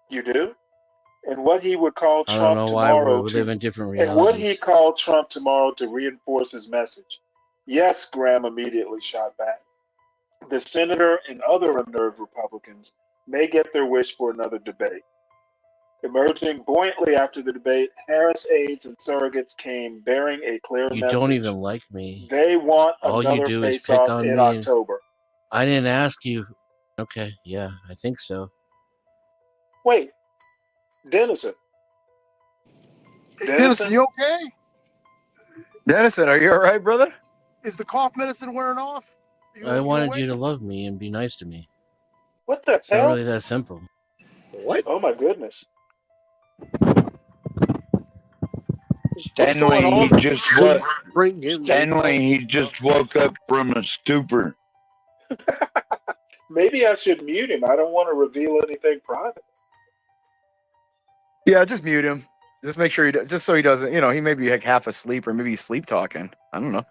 You do? And what he would call I don't Trump know why tomorrow we live in different and what he realities. called Trump tomorrow to reinforce his message. Yes, Graham immediately shot back. The senator and other unnerved Republicans may get their wish for another debate. Emerging buoyantly after the debate, Harris aides and surrogates came bearing a clear You message. don't even like me. They want All you another do is pick face-off on in me. October. I didn't ask you. Okay, yeah, I think so. Wait, Dennison. Dennison, you okay? Dennison, are you all right, brother? Is the cough medicine wearing off? I wanted awake? you to love me and be nice to me. What the It's not hell? really that simple. What? Oh my goodness. Stanley, going he on? just Please woke. Stanley, he just woke up from a stupor. Maybe I should mute him. I don't want to reveal anything private. Yeah, just mute him. Just make sure just so he doesn't, he may be like half asleep or maybe he's sleep talking. I don't know.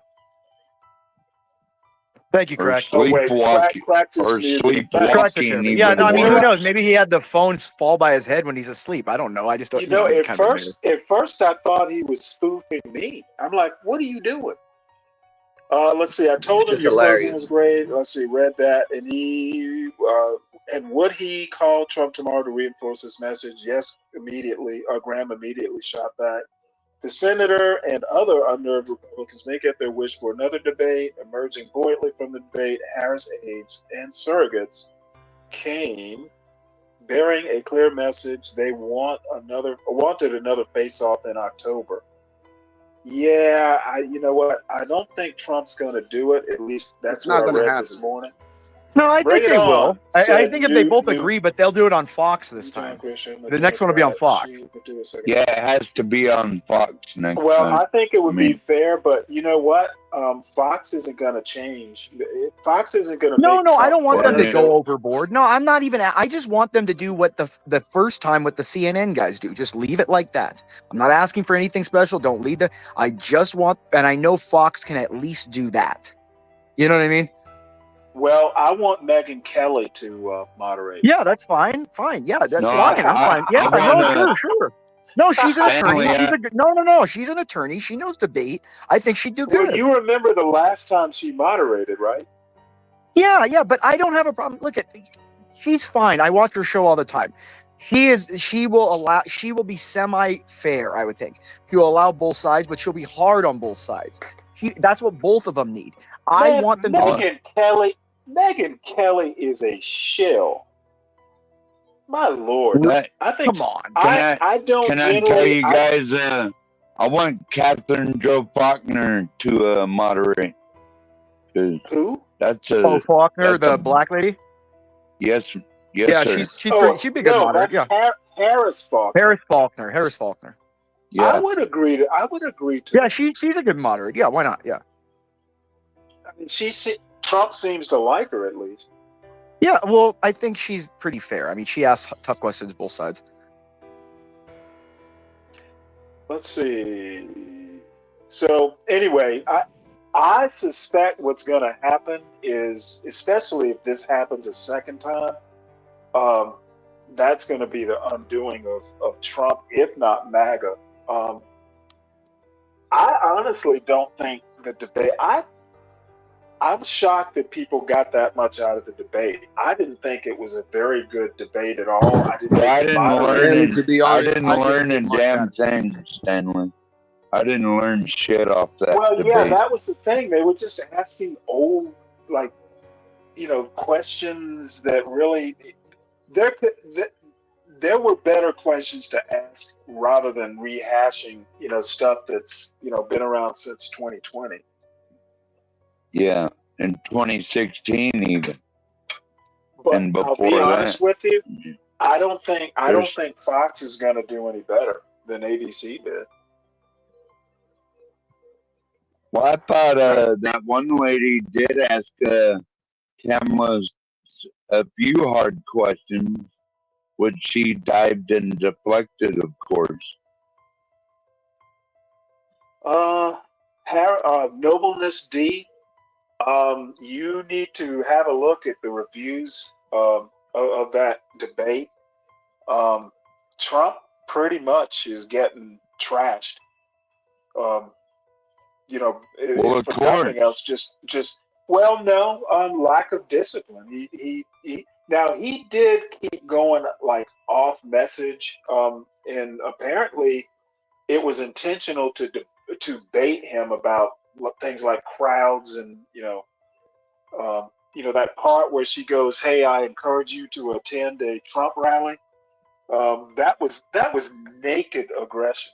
Thank you, or Crack. Oh wait, sleepwalking, crack just or muted him. Crack Thanks. just sleepwalking, muted me. Yeah, no, even I mean, who worse. knows? Maybe he had the phones fall by his head when he's asleep. I don't know. I just don't, You know, I'm at kind of embarrassed. first I thought he was spoofing me. I'm like, what are you doing? Let's see. I told him Just your closing was hilarious. great. Let's see. Read that, and he and would he call Trump tomorrow to reinforce his message? Yes, immediately. Graham immediately shot back. The senator and other unnerved Republicans may get their wish for another debate. Emerging buoyantly from the debate, Harris aides and surrogates came bearing a clear message. They wanted another face-off in October. Yeah, you know what? I don't think Trump's going to do it. At least that's It's what not I going to read happen. this morning. No, I Bring think it they on, will. I said think if they both new agree, but they'll do it on Fox this John time. Christian, The next one will be on Democrat. Fox. She would do a second. Yeah, it has to be on Fox next Well, time. I think it would I be mean, fair, but you know what? Fox isn't going to change. Fox isn't going to No, make no, I Trump don't want them to better. go overboard. No, I'm not even. I just want them to do what the first time what the CNN guys do. Just leave it like that. I'm not asking for anything special. Don't lead the. I just want, and I know Fox can at least do that. You know what I mean? Well, I want Megyn Kelly to moderate. Yeah, that's fine. Fine. Yeah, that's no, fine. I'm fine. Yeah, I no, want sure. No, she's an attorney. Stanley. She's a no. She's an attorney. She knows debate. I think she'd do Well, good. you remember the last time she moderated, right? Yeah, but I don't have a problem. Look she's fine. I watch her show all the time. She will be semi-fair, I would think. She'll allow both sides, but she'll be hard on both sides. That's what both of them need. I want them to Megyn Kelly is a shill. My Lord. I think come on. I don't Can I tell you guys I want Catherine Joe Faulkner to moderate. Who? That's Faulkner, the black lady? Yes, yeah, sir. she'd be a good moderator. That's Yeah. Harris Faulkner. Harris Faulkner. Yeah. I would agree to yeah, she's a good moderator. Yeah, why not? Yeah. I mean, Trump seems to like her at least. Yeah, well, I think she's pretty fair. I mean, she asks tough questions both sides. Let's see. So anyway, I suspect what's going to happen is, especially if this happens a second time, that's going to be the undoing of Trump, if not MAGA. I honestly don't think the debate. I'm shocked that people got that much out of the debate. I didn't think it was a very good debate at all. I didn't learn a damn thing, Stanley. I didn't learn shit off that debate. Yeah, that was the thing. They were just asking old, questions that really there were better questions to ask rather than rehashing, stuff that's been around since 2020. Yeah, in 2016 even. But and before I'll be honest with you, I don't think Fox is going to do any better than ABC did. Well, I thought that one lady did ask Kamala a few hard questions, which she dived and deflected, of course. Nobleness D, you need to have a look at the reviews of that debate. Trump pretty much is getting trashed. For nothing else, lack of discipline. He did keep going off message, and apparently it was intentional to bait him about things like crowds and that part where she goes, "Hey, I encourage you to attend a Trump rally." That was naked aggression.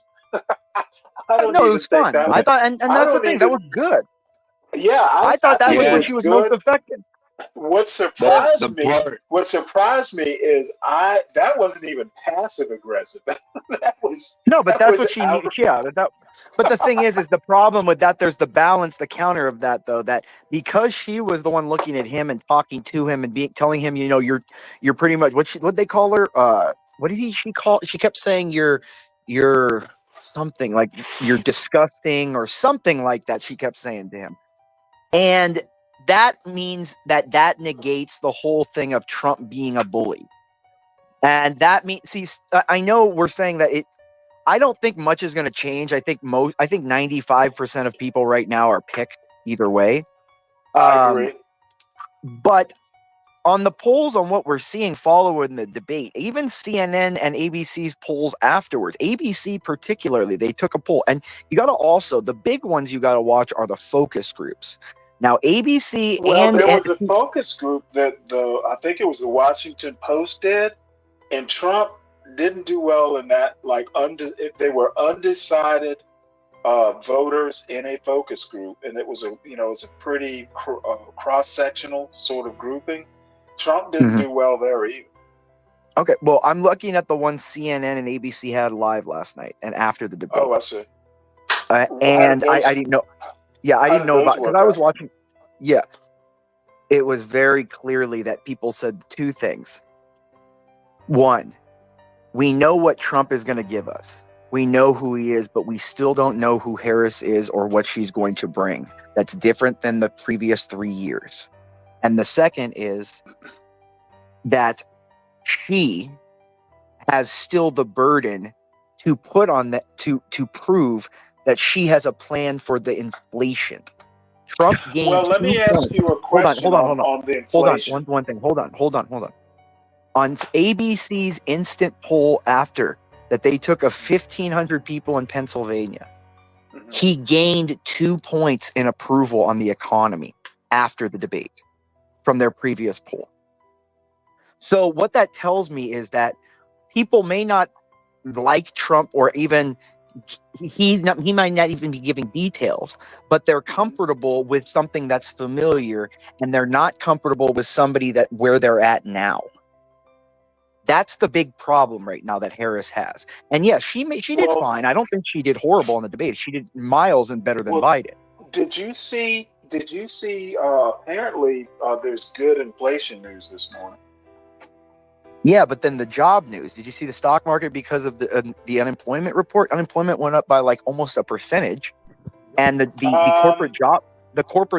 I don't No, it even was think fun. that. I thought, and that's the thing. That was good. Yeah, I thought that was when she was most good. effective. What surprised me is that wasn't even passive aggressive. That was but that's what she needed. Yeah, but the thing is the problem with that. There's the balance, the counter of that though. That because she was the one looking at him and talking to him and telling him, you're pretty much what they call her. What did she call? She kept saying you're something like you're disgusting or something like that. She kept saying to him. And that means that negates the whole thing of Trump being a bully. And that means, see, I know we're saying that I don't think much is going to change. I think 95% of people right now are picked either way. I agree. But on the polls, on what we're seeing following the debate, even CNN and ABC's polls afterwards, ABC particularly, they took a poll. And you got to also, the big ones you got to watch are the focus groups. Now, ABC Well, and there was a focus group that I think it was the Washington Post did, and Trump didn't do well in that. Like, they were undecided voters in a focus group, and it was a pretty cross-sectional sort of grouping. Trump didn't do well there either. Okay, well, I'm looking at the one CNN and ABC had live last night and after the debate. Oh, I see. And I didn't know. Yeah, I didn't know about, because I was watching. Yeah, it was very clearly that people said two things. One, we know what Trump is going to give us. We know who he is, but we still don't know who Harris is or what she's going to bring. That's different than the previous 3 years. And the second is that she has still the burden to put on that to prove that she has a plan for the inflation. Trump gained. Well, let me ask you a question on the inflation. One thing. Hold on. On ABC's instant poll after that, they took of 1,500 people in Pennsylvania. He gained 2 points in approval on the economy after the debate from their previous poll. So what that tells me is that people may not like Trump, or even he might not even be giving details, but they're comfortable with something that's familiar, and they're not comfortable with somebody that where they're at now. That's the big problem right now that Harris has. And yes, she did fine. I don't think she did horrible in the debate. She did miles and better than Biden. Did you see? Apparently, there's good inflation news this morning. Yeah, but then the job news. Did you see the stock market because of the unemployment report? Unemployment went up by like almost a percentage, and the corporate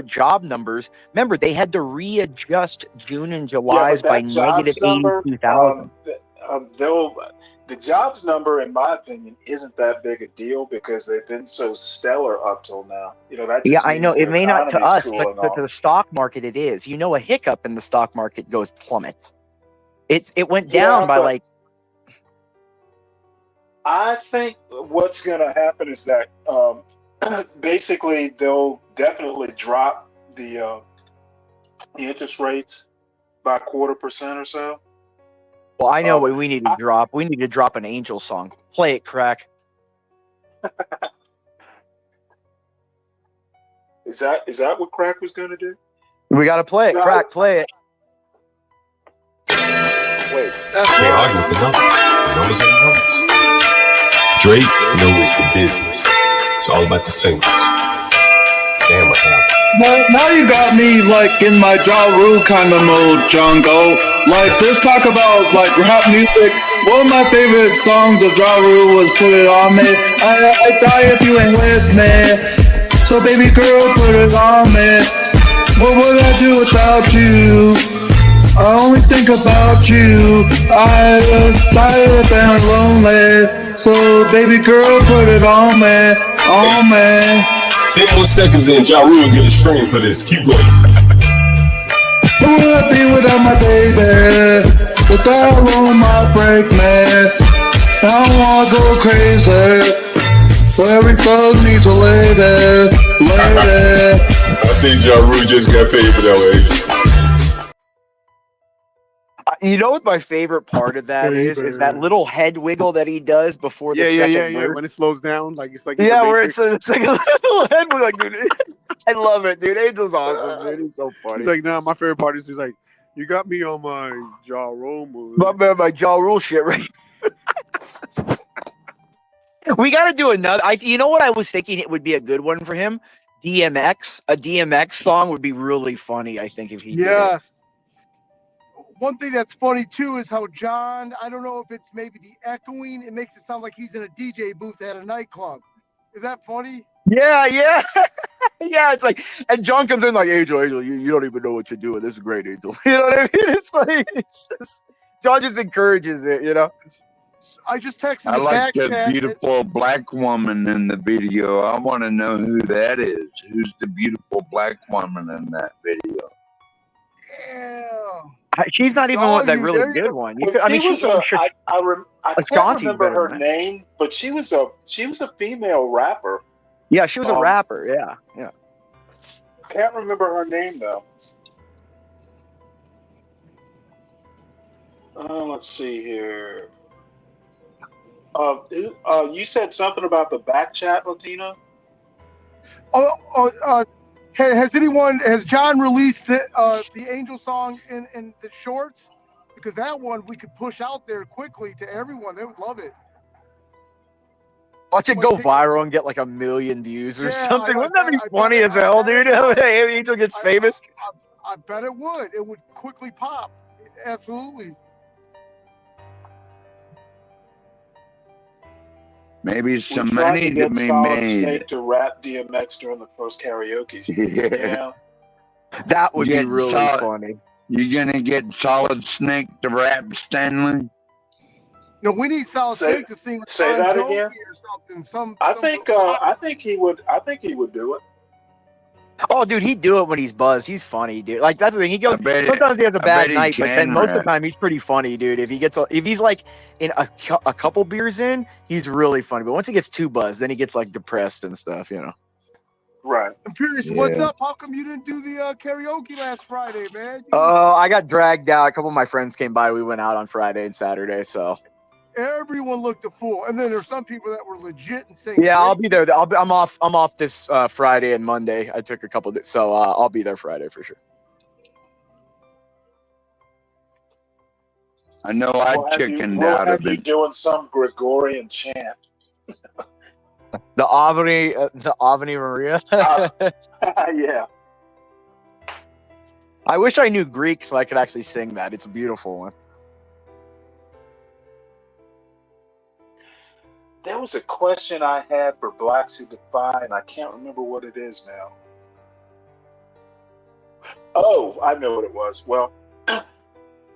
job numbers. Remember, they had to readjust June and July's by negative 82,000. The jobs number, in my opinion, isn't that big a deal because they've been so stellar up till now. That just I know means it may not to us, but off. to the stock market, it is. A hiccup in the stock market goes plummet. It went down by like. I think what's going to happen is that basically they'll definitely drop the interest rates by 0.25% or so. Well, I know what we need to drop. We need to drop an Angel song. Play it, Crack. Is that what Crack was going to do? We got to play it, Crack. Play it. Wait. They argue with the numbers. Drake knows the business. It's all about the singles. Damn, what happened? Now you got me like in my Ja Rule kind of mode, Jungle. Like just talk about like rap music. One of my favorite songs of Ja Rule was "Put It On Me." I die if you ain't with me. So baby girl, put it on me. What would I do without you? I only think about you. I was tired and lonely. So baby girl, put it on me, on me. 10 more seconds and Ja Rule get a screen for this. Keep going. Who would I be without my baby? The dial on my break, man. I don't wanna go crazy. So every thug needs a lady, lady. I think Ja Rule just got paid for that way. You know what my favorite part of that is that little head wiggle that he does before the second verse. When it slows down, like it's like where it's like a little head wiggle. Like, dude, I love it, dude. Angel's awesome, dude. He's so funny. He's like, nah, my favorite part is he's like, you got me on my Ja Rule move. My Ja Rule shit, right? We got to do another. You know what I was thinking? It would be a good one for him. DMX, a DMX song would be really funny. I think if he did it. One thing that's funny too is how John, I don't know if it's maybe the echoing, it makes it sound like he's in a DJ booth at a nightclub. Is that funny? Yeah, yeah. Yeah, it's like, and John comes in like, Angel, you don't even know what you're doing. This is great, Angel. You know what I mean? It's like, John just encourages it, you know? I just texted I the like back the chat. beautiful black woman in the video. I want to know who that is. Who's the beautiful black woman in that video? Yeah. She's not even Oh, that you really there you good go. one. Well, she was I can't Ashanti's remember better her than that. name, but she was a female rapper. Yeah, she was a rapper. Yeah, yeah. Can't remember her name though. Let's see here. You said something about the back chat, Latina. Has John released the Angel song in the shorts? Because that one we could push out there quickly to everyone. They would love it. Watch it go viral and get like 1 million views or Yeah, something. I Wouldn't that be bet- funny as I hell, bet dude? it would. Angel gets famous. I bet it would. It would quickly pop. Absolutely. Maybe We some tried money to to get be Solid made. Snake to rap DMX during the first karaoke. Yeah. That would be Get really funny. You're gonna get Solid Snake to rap Stanley? No, we need Solid Say- Snake to sing like say Bon that Jovi again? or something. I think he would do it. Oh, dude, he'd do it when he's buzzed. He's funny, dude. Like that's the thing. He goes. bet- Sometimes he has a I bad bet he night, but then can most of rap. the time he's pretty funny, dude. If he's like in a couple beers in, he's really funny. But once he gets too buzzed, then he gets like depressed and stuff, you know. Right. Imperious, what's up? How come you didn't do the karaoke last Friday, man? Oh, I got dragged out. A couple of my friends came by. We went out on Friday and Saturday. So Everyone looked a fool, and then there's some people that were legit and saying, yeah, I'll be there. I'm off. I'm off this Friday and Monday. I took a couple. So I'll be there Friday for sure. I know I chickened out of you it. doing some Gregorian chant. The Ave Maria. Yeah. I wish I knew Greek so I could actually sing that. It's a beautiful one. There was a question I had for Blacks Who Defy, and I can't remember what it is now. Oh, I know what it was. Well,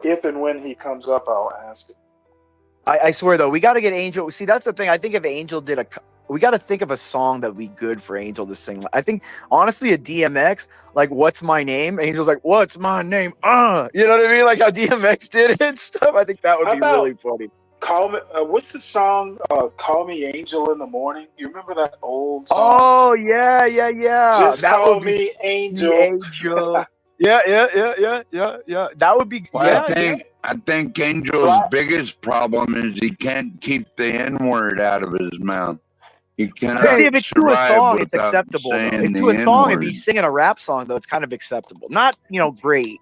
if and when he comes up, I'll ask it. I swear though, we got to get Angel. See, that's the thing. I think if Angel did we got to think of a song that would be good for Angel to sing. I think honestly, a DMX, like "What's My Name." Angel's like, "What's my name?" You know what I mean? Like how DMX did it and stuff. I think that would be really funny. Call me. What's the song? Call Me Angel in the Morning. You remember that old song? Oh yeah. Just that call would be me Angel. Angel. Yeah. That would be. Well, I think Angel's biggest problem is he can't keep the N-word out of his mouth. He cannot. But see, if it's to a survive song, it's without acceptable. Though. saying If the to a song, if N-word. he's singing a rap song, though, it's kind of acceptable. Not great,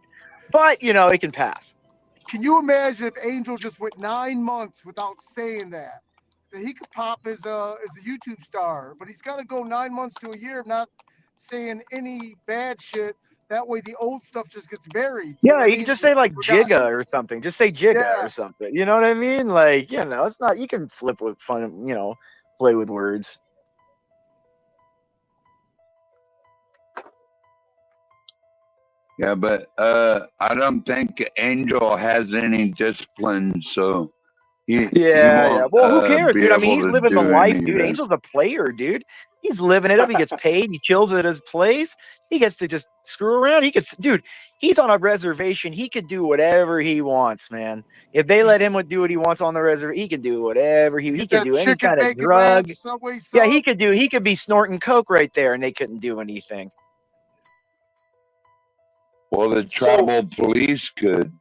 but it can pass. Can you imagine if Angel just went 9 months without saying that? That he could pop as a YouTube star, but he's got to go 9 months to a year of not saying any bad shit. That way, the old stuff just gets buried. Yeah, you can just say like Jigga or something. Just say Jigga Yeah. or something. You know what I mean? Like, it's not. You can flip with fun. Play with words. Yeah, but I don't think Angel has any discipline, so he Yeah. won't, Well, who cares, be dude? I mean, able he's to living the do life, any of dude. that. Angel's a player, dude. He's living it up. He gets paid. He chills at his place. He gets to just screw around. Dude, he's on a reservation. He could do whatever he wants, man. If they let him do what he wants on the reservation, he can do whatever he can do any kind of drug. Yeah, he could be snorting coke right there, and they couldn't do anything. Well, the tribal police could.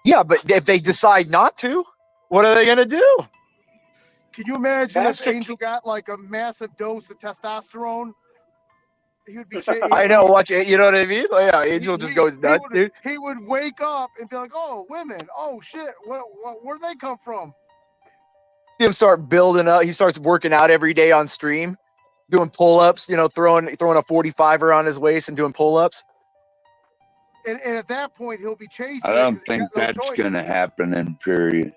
Yeah, but if they decide not to, what are they gonna do? Can you imagine if Angel got like a massive dose of testosterone? He would be. I know. Watch it. You know what I mean? Like, yeah, Angel just goes nuts, dude. He would wake up and be like, "Oh, women! Oh shit! Where'd they come from?" See him start building up. He starts working out every day on stream, doing pull-ups. Throwing a 45er on his waist and doing pull-ups. And at that point, he'll be chasing. I don't think that's going to happen in Imperius.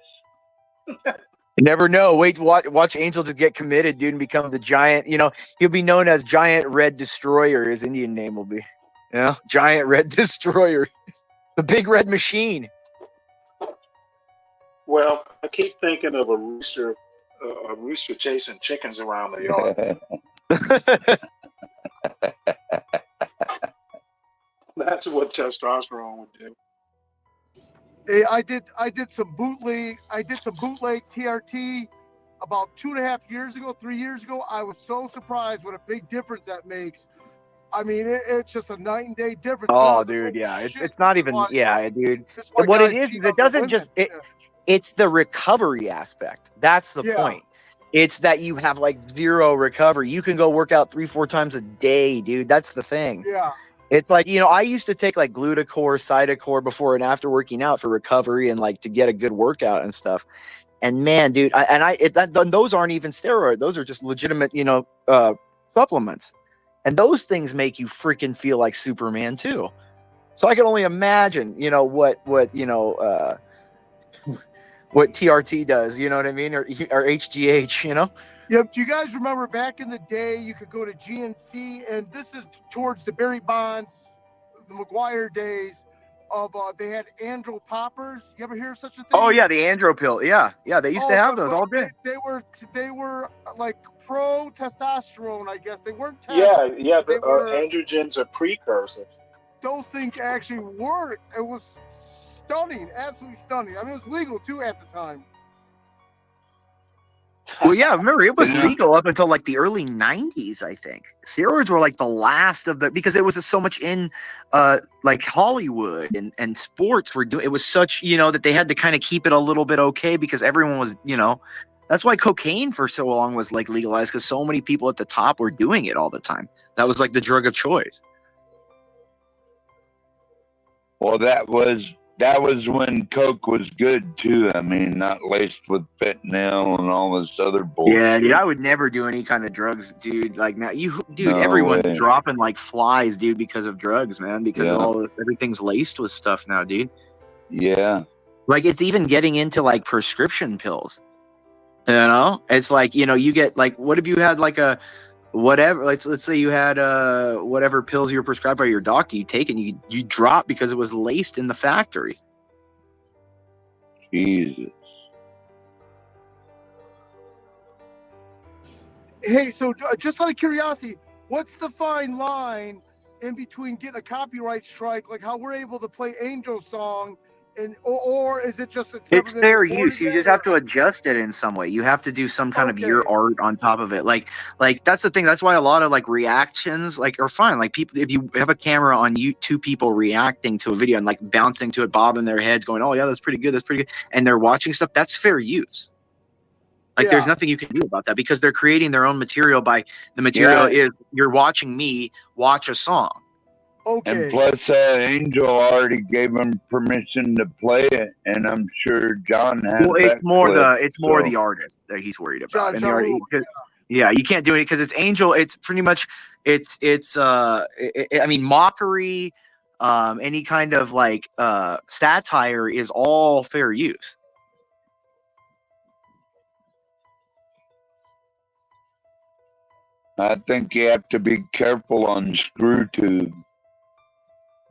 You never know. Wait, watch Angel just get committed, dude, and become the giant. You know, he'll be known as Giant Red Destroyer. His Indian name will be, Giant Red Destroyer, the Big Red Machine. Well, I keep thinking of a rooster chasing chickens around the yard. That's what testosterone would do. Hey, I did some bootleg TRT about 3 years ago. I was so surprised what a big difference that makes. I mean, it's just a night and day difference. Oh, dude, yeah, it's not even, dude. What it is it doesn't just it's the recovery aspect. That's the point. It's that you have like zero recovery. You can go work out 3-4 times a day, dude. That's the thing. Yeah. It's like, I used to take like Glutacor, Cytocor before and after working out for recovery and like to get a good workout and stuff. And man, dude, those aren't even steroid. Those are just legitimate, supplements. And those things make you freaking feel like Superman too. So I can only imagine, what TRT does, you know what I mean? Or HGH, Yep. Do you guys remember back in the day, you could go to GNC, and this is towards the Barry Bonds, the McGuire days of, they had andro poppers. You ever hear of such a thing? Oh yeah, the andro pill. Yeah. They used to have those all day. They were like pro testosterone, I guess. They weren't Androgens are precursors. Those things actually worked. It was stunning, absolutely stunning. I mean, it was legal too at the time. Well, yeah, remember it was legal up until like the early 90s, I think. Steroids were like the last of because it was so much in like Hollywood and sports were doing. It was such, that they had to kind of keep it a little bit okay because everyone was, that's why cocaine for so long was like legalized because so many people at the top were doing it all the time. That was like the drug of choice. Well, that was when Coke was good too. I mean, not laced with fentanyl and all this other bullshit. Yeah, dude, I would never do any kind of drugs, dude. Like now, everyone's dropping like flies, dude, because of drugs, man. Because everything's laced with stuff now, dude. Yeah, like it's even getting into like prescription pills. It's like you get like, what if you had like a whatever, let's say you had whatever pills you were prescribed by your doctor, you take and you drop because it was laced in the factory. Jesus. Hey, so just out of curiosity, what's the fine line in between getting a copyright strike, like how we're able to play Angel's song, or is it just it's fair use? You just have to adjust it in some way. You have to do some kind of your art on top of it. Like that's the thing. That's why a lot of like reactions are fine. Like people, if you have a camera on you, two people reacting to a video and like bouncing to it, bobbing their heads, going, "Oh yeah, that's pretty good. That's pretty good," and they're watching stuff. That's fair use. Like there's nothing you can do about that because they're creating their own material. By the material is you're watching me watch a song. Okay. And plus, Angel already gave him permission to play it, and I'm sure John has. Well, it's more the artist that he's worried about, and the artist. Yeah, you can't do it because it's Angel. It's pretty much I mean, mockery, any kind of like satire is all fair use. I think you have to be careful on ScrewTube.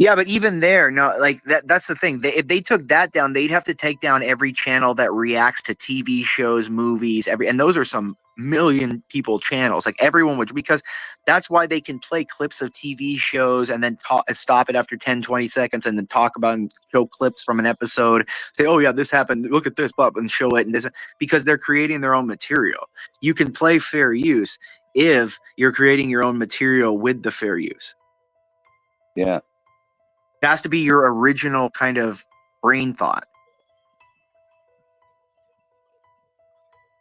Yeah, but even there, no, like that's the thing. If they took that down, they'd have to take down every channel that reacts to TV shows, movies, and those are some million people channels. Like everyone would, because that's why they can play clips of TV shows and then stop it after 10, 20 seconds and then talk about and show clips from an episode. Say, oh yeah, this happened. Look at this, Bob, and show it. And this, because they're creating their own material. You can play fair use if you're creating your own material with the fair use. Yeah. It has to be your original kind of brain thought.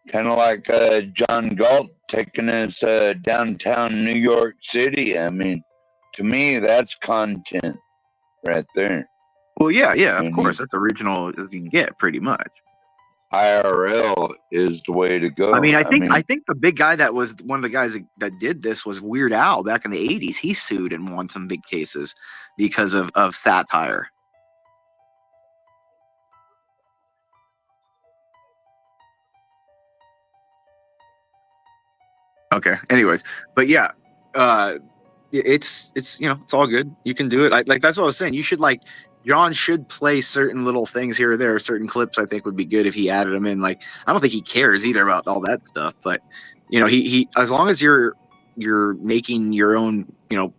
Kind of like John Galt taking us downtown New York City. I mean, to me, that's content right there. Well, yeah, of course. That's original as you can get, pretty much. IRL is the way to go. I mean, I think the big guy that was one of the guys that did this was Weird Al back in the 80s. He sued and won some big cases because of satire. Okay. Anyways, but yeah, it's it's all good. You can do it. Like that's what I was saying. You should John should play certain little things here or there. Certain clips I think would be good if he added them in. Like I don't think he cares either about all that stuff, but he as long as you're making your own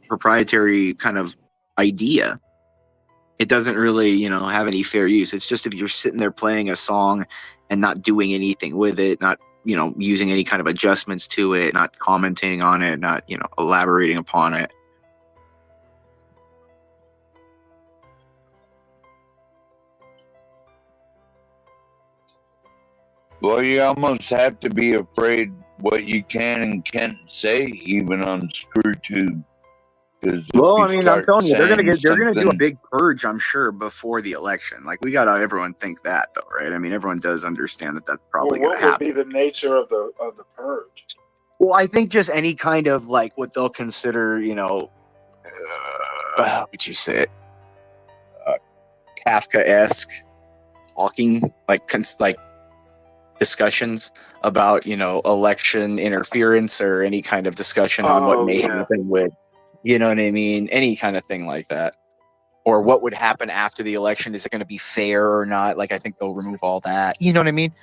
proprietary kind of idea, it doesn't really have any fair use. It's just if you're sitting there playing a song and not doing anything with it, not using any kind of adjustments to it, not commenting on it, not elaborating upon it. Well, you almost have to be afraid what you can and can't say, even on ScrewTube. Well, I mean, I'm telling you, they're gonna do a big purge, I'm sure, before the election. Like we gotta everyone think that, though, right? I mean, everyone does understand that that's probably Well, gonna what would happen. be the nature of the purge? Well, I think just any kind of like what they'll consider, how would you say it? Kafka-esque talking, like discussions about election interference or any kind of discussion on what may happen with, you know what I mean, any kind of thing like that, or what would happen after the election. Is it going to be fair or not? Like I think they'll remove all that. You know what I mean?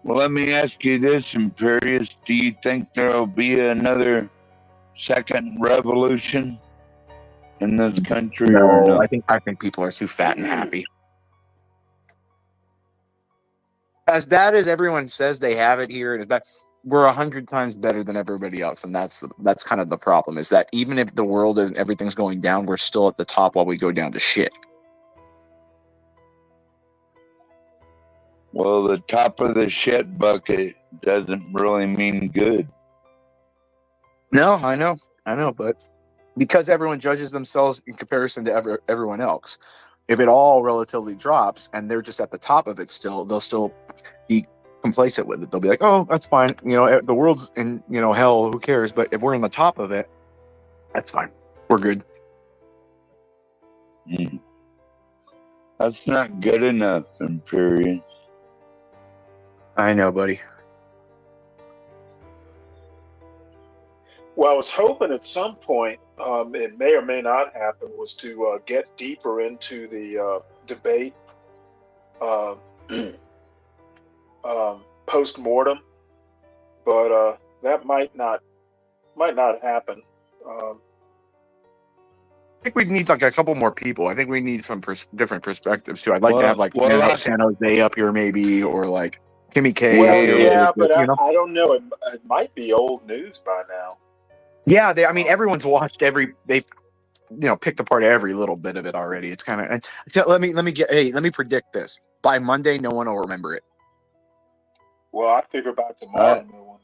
Well, let me ask you this, Imperious. Do you think there'll be another second revolution in this country or No, no? I think people are too fat and happy. As bad as everyone says they have it here, and we're 100 times better than everybody else, and that's kind of the problem. Is that even if the world is everything's going down, we're still at the top while we go down to shit. Well, the top of the shit bucket doesn't really mean good. No, I know, but because everyone judges themselves in comparison to everyone else, if it all relatively drops and they're just at the top of it still, they'll still be complacent with it. They'll be like, oh, that's fine. The world's in, hell, who cares? But if we're in the top of it, that's fine. We're good. That's not good enough, Imperious. I know, buddy. Well, I was hoping at some point, it may or may not happen, was to get deeper into the debate post-mortem, but that might not happen. I think we need like a couple more people. I think we need some different perspectives too. I'd like to have like San Jose up here maybe, or like Kimmy K up here. Yeah, but I don't know. It might be old news by now. Yeah, I mean, everyone's watched they've picked apart every little bit of it already. It's kind of. So let me predict this. By Monday, no one will remember it. Well, I figure by tomorrow, no one.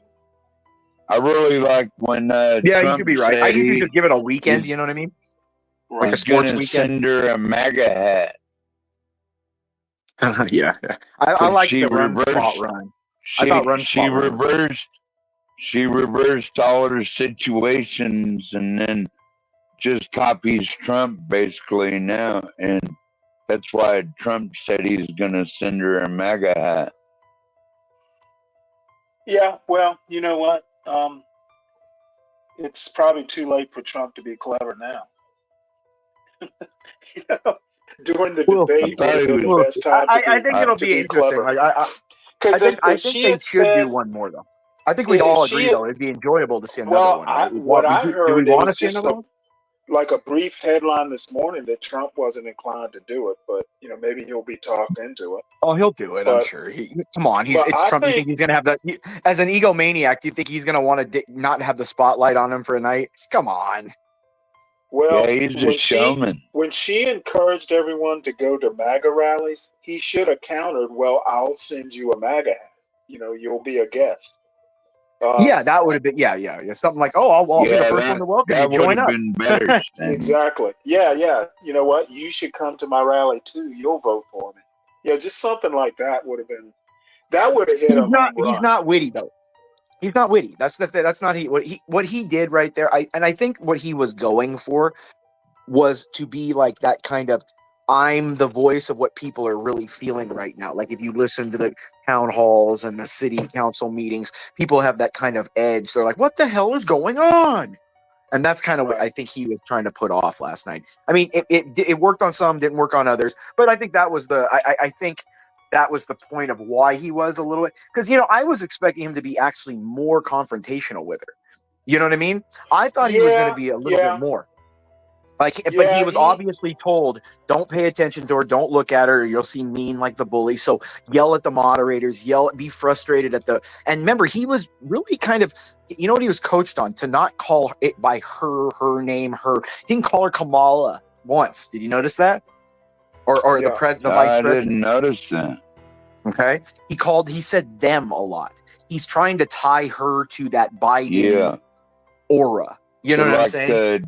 I really like when yeah, Trump you could be right. I usually just give it a weekend. You know what I mean? Like a sports weekend. Send her a MAGA hat. Yeah. I like the run spot run. I thought run spot run. She reversed all her situations and then just copies Trump basically now, and that's why Trump said he's gonna send her a MAGA hat. Yeah, well, you know what? It's probably too late for Trump to be clever now. During the debate, the best time I think it'll be interesting. I think they should do one more though. I think we'd all agree though it'd be enjoyable to see another one. Right? What I heard, do we want to was see just another one? like a brief headline this morning that Trump wasn't inclined to do it, but maybe he'll be talked into it. Oh, he'll do it. I'm sure. Come on, it's Trump. You think he's gonna have that as an egomaniac? Do you think he's gonna want to not have the spotlight on him for a night? Come on. Well, yeah, he's a showman. When she encouraged everyone to go to MAGA rallies, he should have countered, "Well, I'll send you a MAGA hat. You'll be a guest." Yeah, that would have been something like, "Oh, I'll be the first one to welcome you. Join up." Been better. Exactly. Yeah. You know what? You should come to my rally too. You'll vote for me. Yeah, just something like that would have been. That would have hit him. He's not witty though. He's not witty. That's not what he did right there. I think what he was going for was to be like that kind of I'm the voice of what people are really feeling right now. Like if you listen to the town halls and the city council meetings, people have that kind of edge. They're like, what the hell is going on? And that's kind of what I think he was trying to put off last night. I mean, it worked on some, didn't work on others, but I think that was I think that was the point of why he was a little bit, because, you know, I was expecting him to be actually more confrontational with her. You know what I mean? I thought he was going to be a little bit more. Like, but he was obviously told, don't pay attention to her, don't look at her, or you'll see mean like the bully. So yell at the moderators, be frustrated at and remember, he was really kind of, you know what he was coached on? To not call it by her name, her. He didn't call her Kamala once. Did you notice that? Or the vice I president? didn't notice that. Okay. He said them a lot. He's trying to tie her to that Biden aura. You know what I'm saying? The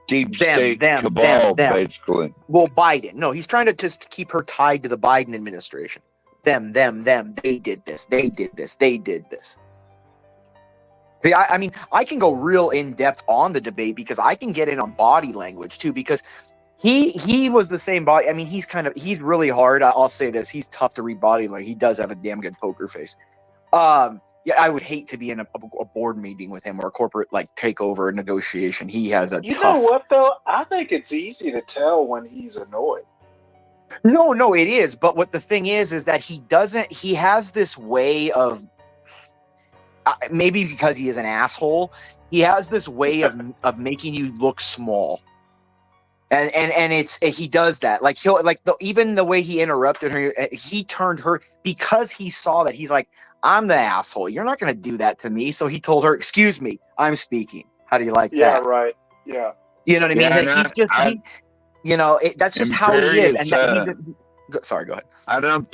deep state cabal, basically. Well, Biden. No, he's trying to just keep her tied to the Biden administration. Them. They did this. They did this. They did this. See, I mean, I can go real in depth on the debate because I can get in on body language too, because he was the same body. I mean, he's really hard. I'll say this. He's tough to read body language. He does have a damn good poker face. Yeah, I would hate to be in a board meeting with him or a corporate takeover negotiation. He has a You tough. know what though? I think it's easy to tell when he's annoyed. No, it is. But what the thing is that he doesn't. He has this way of maybe because he is an asshole. He has this way of making you look small. And he does that. Like even the way he interrupted her, he turned her because he saw that. He's like, I'm the asshole. You're not going to do that to me. So he told her, excuse me, I'm speaking. How do you like that? Yeah, right. Yeah. You know what I mean? Like he's just, that's just how he is. And sorry, go ahead. I don't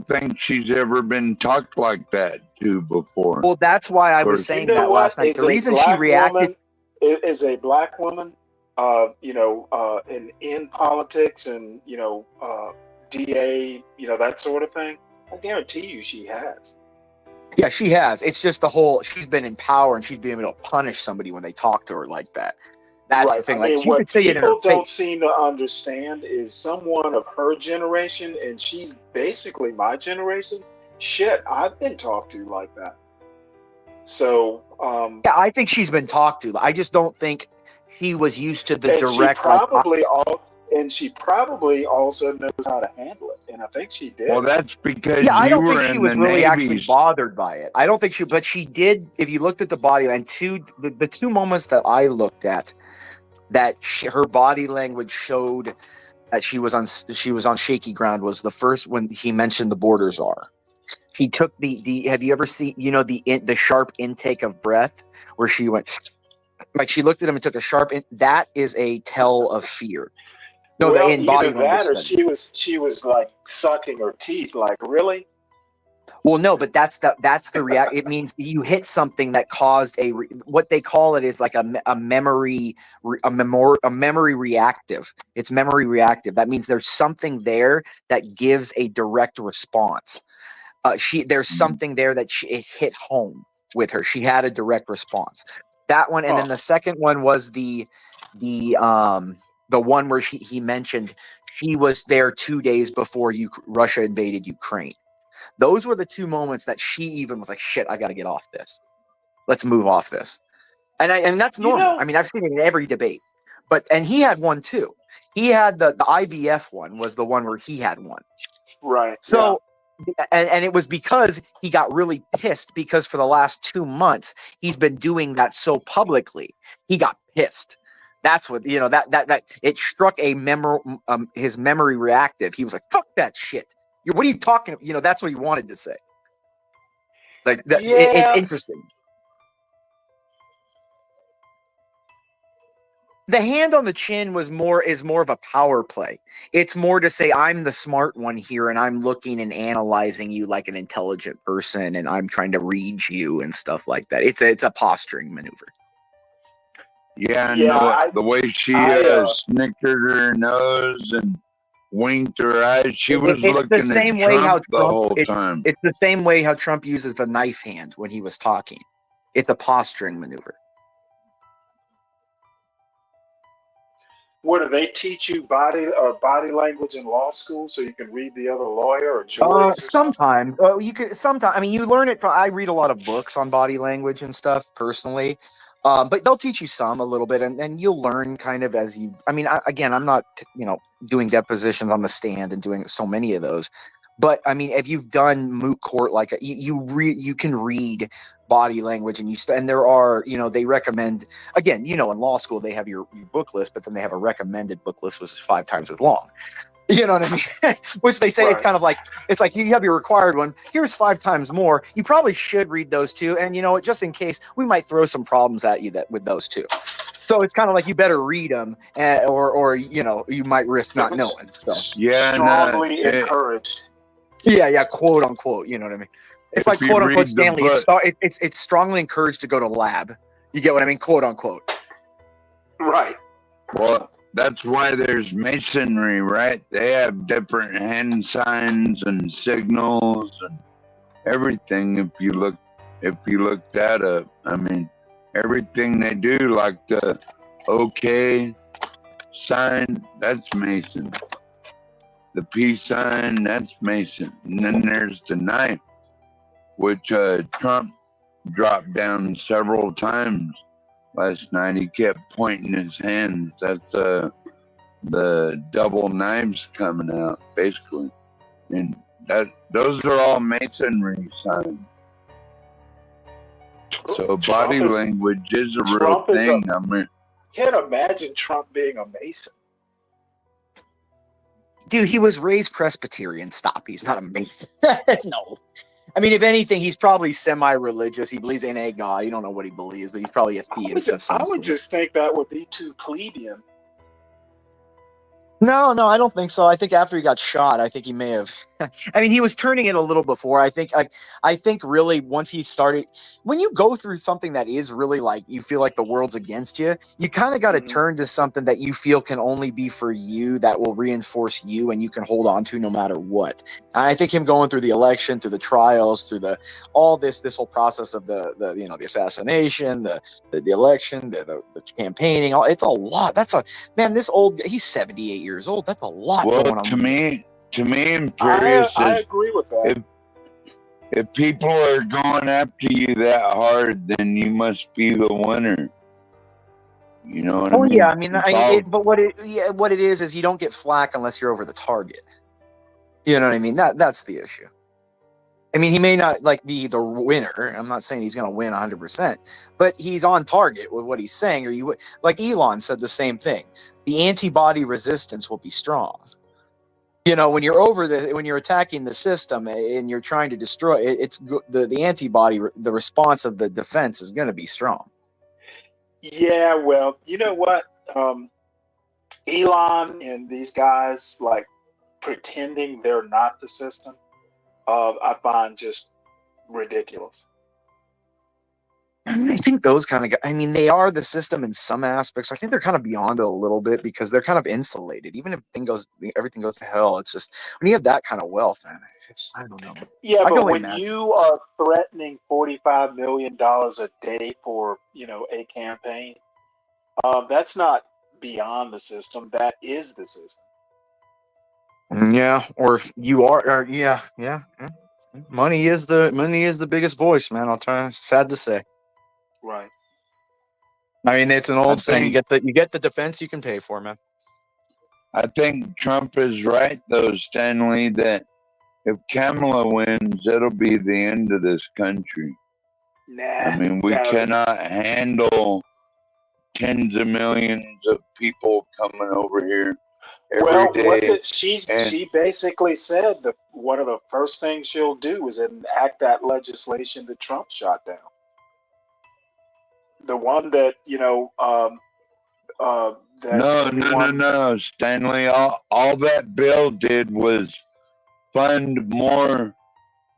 think she's ever been talked like that to before. Well, that's why I was saying that last night. The reason she reacted is a black woman, in politics and, DA, that sort of thing. I guarantee you she has. Yeah, she has. It's just she's been in power and she's been able to punish somebody when they talk to her like that. That's the thing. Like, what people don't seem to understand is someone of her generation, and she's basically my generation. Shit, I've been talked to like that. So, yeah, I think she's been talked to. I just don't think he was used to the direct. She probably also knows how to handle it, and I think she did. Well, that's because I don't think she was really actually bothered by it. I don't think but she did. If you looked at the body and the two moments that I looked at, that her body language showed that she was on shaky ground was the first when he mentioned the border czar. He took the have you ever seen the sharp intake of breath where she went like she looked at him and took a sharp that is a tell of fear. No, well, in body language that or study. she was like sucking her teeth. Like, really? Well, no, but that's the react. It means you hit something that caused what they call it is like a memory reactive. It's memory reactive. That means there's something there that gives a direct response. There's something there that it hit home with her. She had a direct response. That one, and then the second one was the one where he mentioned he was there 2 days before Russia invaded Ukraine. Those were the two moments that she even was like, shit, I got to get off this. Let's move off this. And that's normal. I mean, I've seen it in every debate. And he had one too. He had the IVF one was the one where he had one. Right. So, and it was because he got really pissed because for the last 2 months, he's been doing that so publicly. He got pissed. That's what, that it struck his memory reactive. He was like, fuck that shit. What are you talking about? That's what he wanted to say. Like that, it's interesting. The hand on the chin is more of a power play. It's more to say I'm the smart one here and I'm looking and analyzing you like an intelligent person and I'm trying to read you and stuff like that. It's a posturing maneuver. Yeah, the way she snickered her nose and winked her eyes, she was looking at Trump the whole time. It's the same way how Trump uses the knife hand when he was talking. It's a posturing maneuver. What do they teach you body language in law school so you can read the other lawyer or juries or something? Sometimes you could. Sometimes I mean, you learn it from. I read a lot of books on body language and stuff personally, but they'll teach you some a little bit, and you'll learn kind of as you. I mean, again, I'm not doing depositions on the stand and doing so many of those, but I mean, if you've done moot court, like you can read body language, and there are they recommend, again, in law school they have your book list, but then they have a recommended book list which is 5 times as long. You know what I mean? Which they say Right. it's kind of like, it's like you have your required one. Here's 5 times more. You probably should read those too. And just in case, we might throw some problems at you with those too. So it's kind of like you better read them, or you might risk not knowing. So Strongly encouraged. yeah, quote unquote. You know what I mean? It's like quote unquote Stanley. It's strongly encouraged to go to lab. You get what I mean? Quote unquote. Right. Well, that's why there's masonry, right? They have different hand signs and signals and everything. If you look that up, I mean, everything they do, like the OK sign, that's Mason. The peace sign, that's Mason. And then there's the knife, which Trump dropped down several times last night. He kept pointing his hands. That's the double knives coming out, basically. And those are all masonry signs. So body language is a real thing. I mean, can't imagine Trump being a Mason. Dude, he was raised Presbyterian. Stop. He's not a Mason. No. I mean, if anything, he's probably semi-religious. He believes in a God. You don't know what he believes, but he's probably a theist of some I would sort. just think that would be too plebeian. No, I don't think so. I think after he got shot, I think he may have. I mean, he was turning it a little before. I think really once he started, when you go through something that is really like you feel like the world's against you, you kind of got to turn to something that you feel can only be for you, that will reinforce you, and you can hold on to no matter what. And I think him going through the election, through the trials, through all this whole process of the the assassination, the election, the campaigning, it's a lot. This old, he's 78 years old. That's a lot going on. To me, Imperius I agree with that. If people are going after you that hard, then you must be the winner. You know what I mean? Yeah, I mean, but what it is you don't get flack unless you're over the target. You know what I mean? That's the issue. I mean, he may not be the winner. I'm not saying he's going to win 100%, but he's on target with what he's saying. Or like Elon said the same thing. The antibody resistance will be strong. When you're when you're attacking the system and you're trying to destroy it, it's the antibody, the response of the defense is going to be strong. Yeah, well, you know what? Elon and these guys pretending they're not the system, I find just ridiculous. I think those kind of guys, I mean, they are the system in some aspects. I think they're kind of beyond it a little bit because they're kind of insulated. Even if everything goes to hell, it's just when you have that kind of wealth, man, I don't know. Yeah, but when you are threatening $45 million a day for, a campaign, that's not beyond the system. That is the system. Yeah, or you are, or yeah. Money is the biggest voice, man. I'll try. Sad to say. Right. I mean, it's an old saying. You get the defense you can pay for, man. I think Trump is right, though, Stanley, that if Kamala wins, it'll be the end of this country. Nah. I mean, we cannot handle tens of millions of people coming over here every day. She basically said that one of the first things she'll do is enact that legislation that Trump shot down. The one that No, Stanley. All that bill did was fund more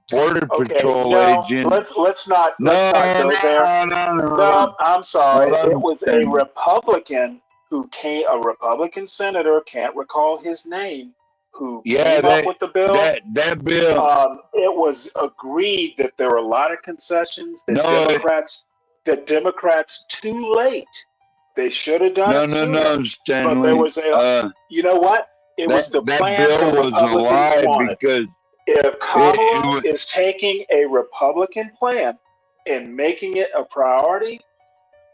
border patrol agents. Let's not go there. No, I'm sorry. It was a Republican a Republican senator, can't recall his name, who came up with the bill. That bill. It was agreed that there were a lot of concessions that Democrats too late They should have done No, it no, sooner. no, But there Stanley. was you know what? It was the That plan bill the was a Republicans lie wanted. because If it Kamala was is taking a Republican plan and making it a priority,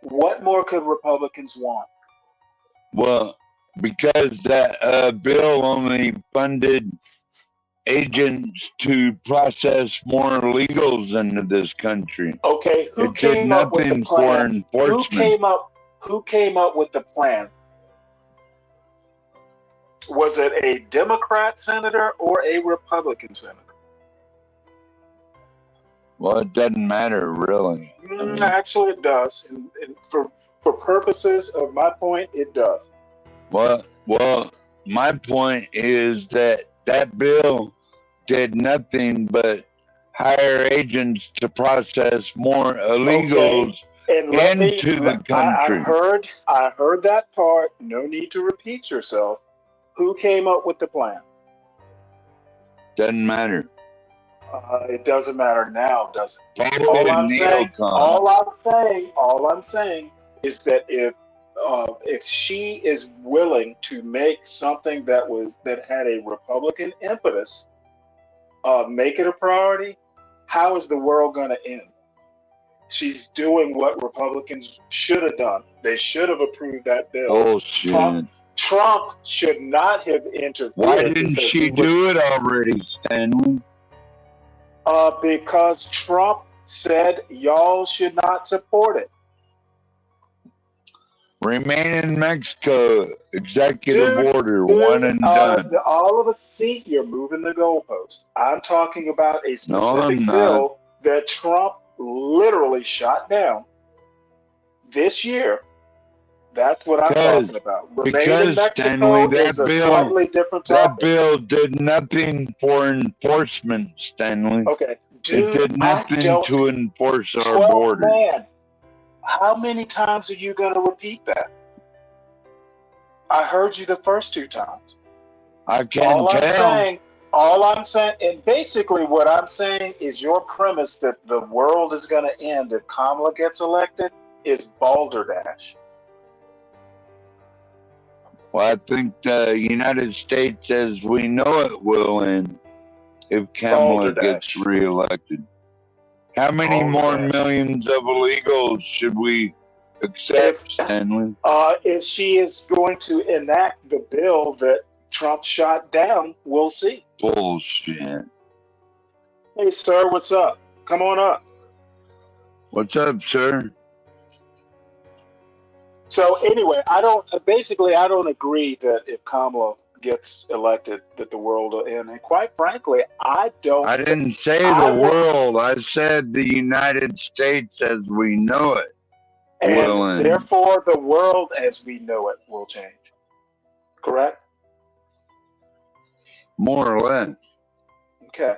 what more could Republicans want? well because that bill only funded agents to process more illegals into this country. Okay, who It did came up with the nothing for plan? enforcement. Who came up with the plan? Was it a Democrat senator or a Republican senator? Well, it doesn't matter really. Actually, it does. And for purposes of my point, it does. Well, my point is that bill did nothing but hire agents to process more illegals And let me. into the country. I heard that part. No need to repeat yourself. Who came up with the plan? Doesn't matter. It doesn't matter now, does it? Probably All a I'm saying, neocon. all I'm saying is that if she is willing to make something that had a Republican impetus, make it a priority, how is the world going to end? She's doing what Republicans should have done. They should have approved that bill. Bullshit. Trump should not have interfered. Why didn't because she do it already, Stanley? Because Trump said y'all should not support it. Remain in Mexico, executive order, one and done. All of us see you're moving the goalpost. I'm talking about a specific I'm not. bill that Trump literally shot down this year. That's what I'm talking about. Remain in Mexico Stanley, is a slightly different topic. that bill did nothing for enforcement, Stanley. Okay, it did nothing to enforce our 12 border. man. How many times are you going to repeat that? I heard you the first 2 times. I can't tell. All I'm saying, and basically what I'm saying is your premise that the world is going to end if Kamala gets elected is balderdash. Well, I think the United States as we know it will end if Kamala gets reelected. How many more millions of illegals should we accept, Stanley? If she is going to enact the bill that Trump shot down, we'll see. Bullshit. Hey, sir, what's up? Come on up. What's up, sir? So anyway, I don't agree that if Kamala gets elected that the world will end. And quite frankly, I didn't say the world. I said the United States as we know it will and end. therefore the world as we know it will change. Correct? More or less. Okay.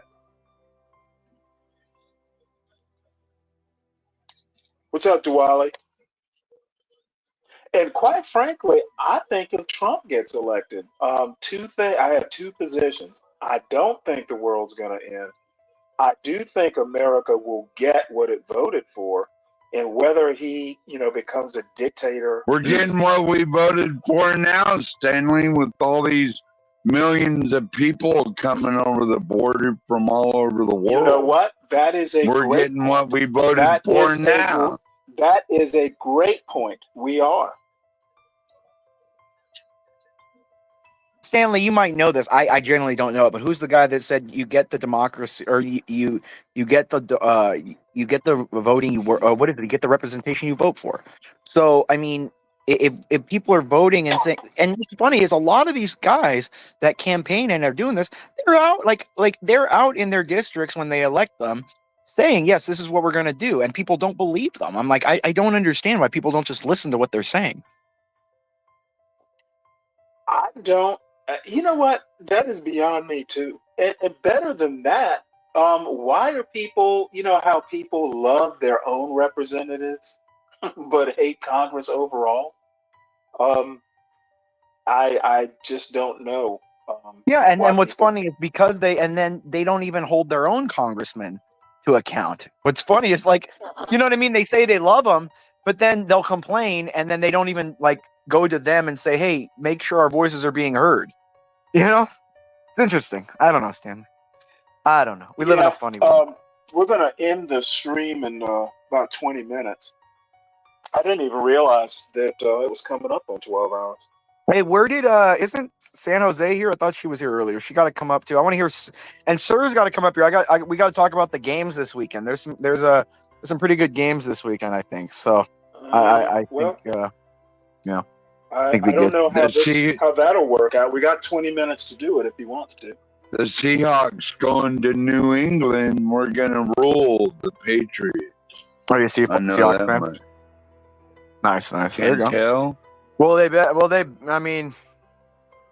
What's up, Diwali? And quite frankly, I think if Trump gets elected, I have 2 positions. I don't think the world's going to end. I do think America will get what it voted for, and whether he, becomes a dictator. We're getting what we voted for now, Stanley, with all these millions of people coming over the border from all over the world. You know what? That is We're getting what we voted for now. That is a great point. We are. Stanley, you might know this. I generally don't know it, but who's the guy that said you get the democracy, or you get the voting you were, what is it? You get the representation you vote for. So I mean, if people are voting and saying, and what's funny is a lot of these guys that campaign and are doing this, they're out like they're out in their districts when they elect them, saying yes, this is what we're going to do, and people don't believe them. I'm like, I don't understand why people don't just listen to what they're saying. I don't. You know what? That is beyond me too. And better than that, why are people? You know how people love their own representatives, but hate Congress overall. I just don't know. Yeah, and then what's funny is because they don't even hold their own congressman to account. What's funny is you know what I mean? They say they love them, but then they'll complain, and then they don't even like go to them and say, "Hey, make sure our voices are being heard." You know, it's interesting. I don't know, Stanley. I don't know. We live in a funny world. We're gonna end the stream in about 20 minutes. I didn't even realize that it was coming up on 12 hours. Hey, where did isn't San Jose here? I thought she was here earlier. She got to come up too. I want to hear, and Sir's got to come up here. We got to talk about the games this weekend. There's some pretty good games this weekend, I think. So I think yeah. I don't know how that'll work out. We got 20 minutes to do it if he wants to. The Seahawks going to New England. We're gonna rule the Patriots. Oh, you see, Seahawks fan? Nice. There you go. Well, I mean,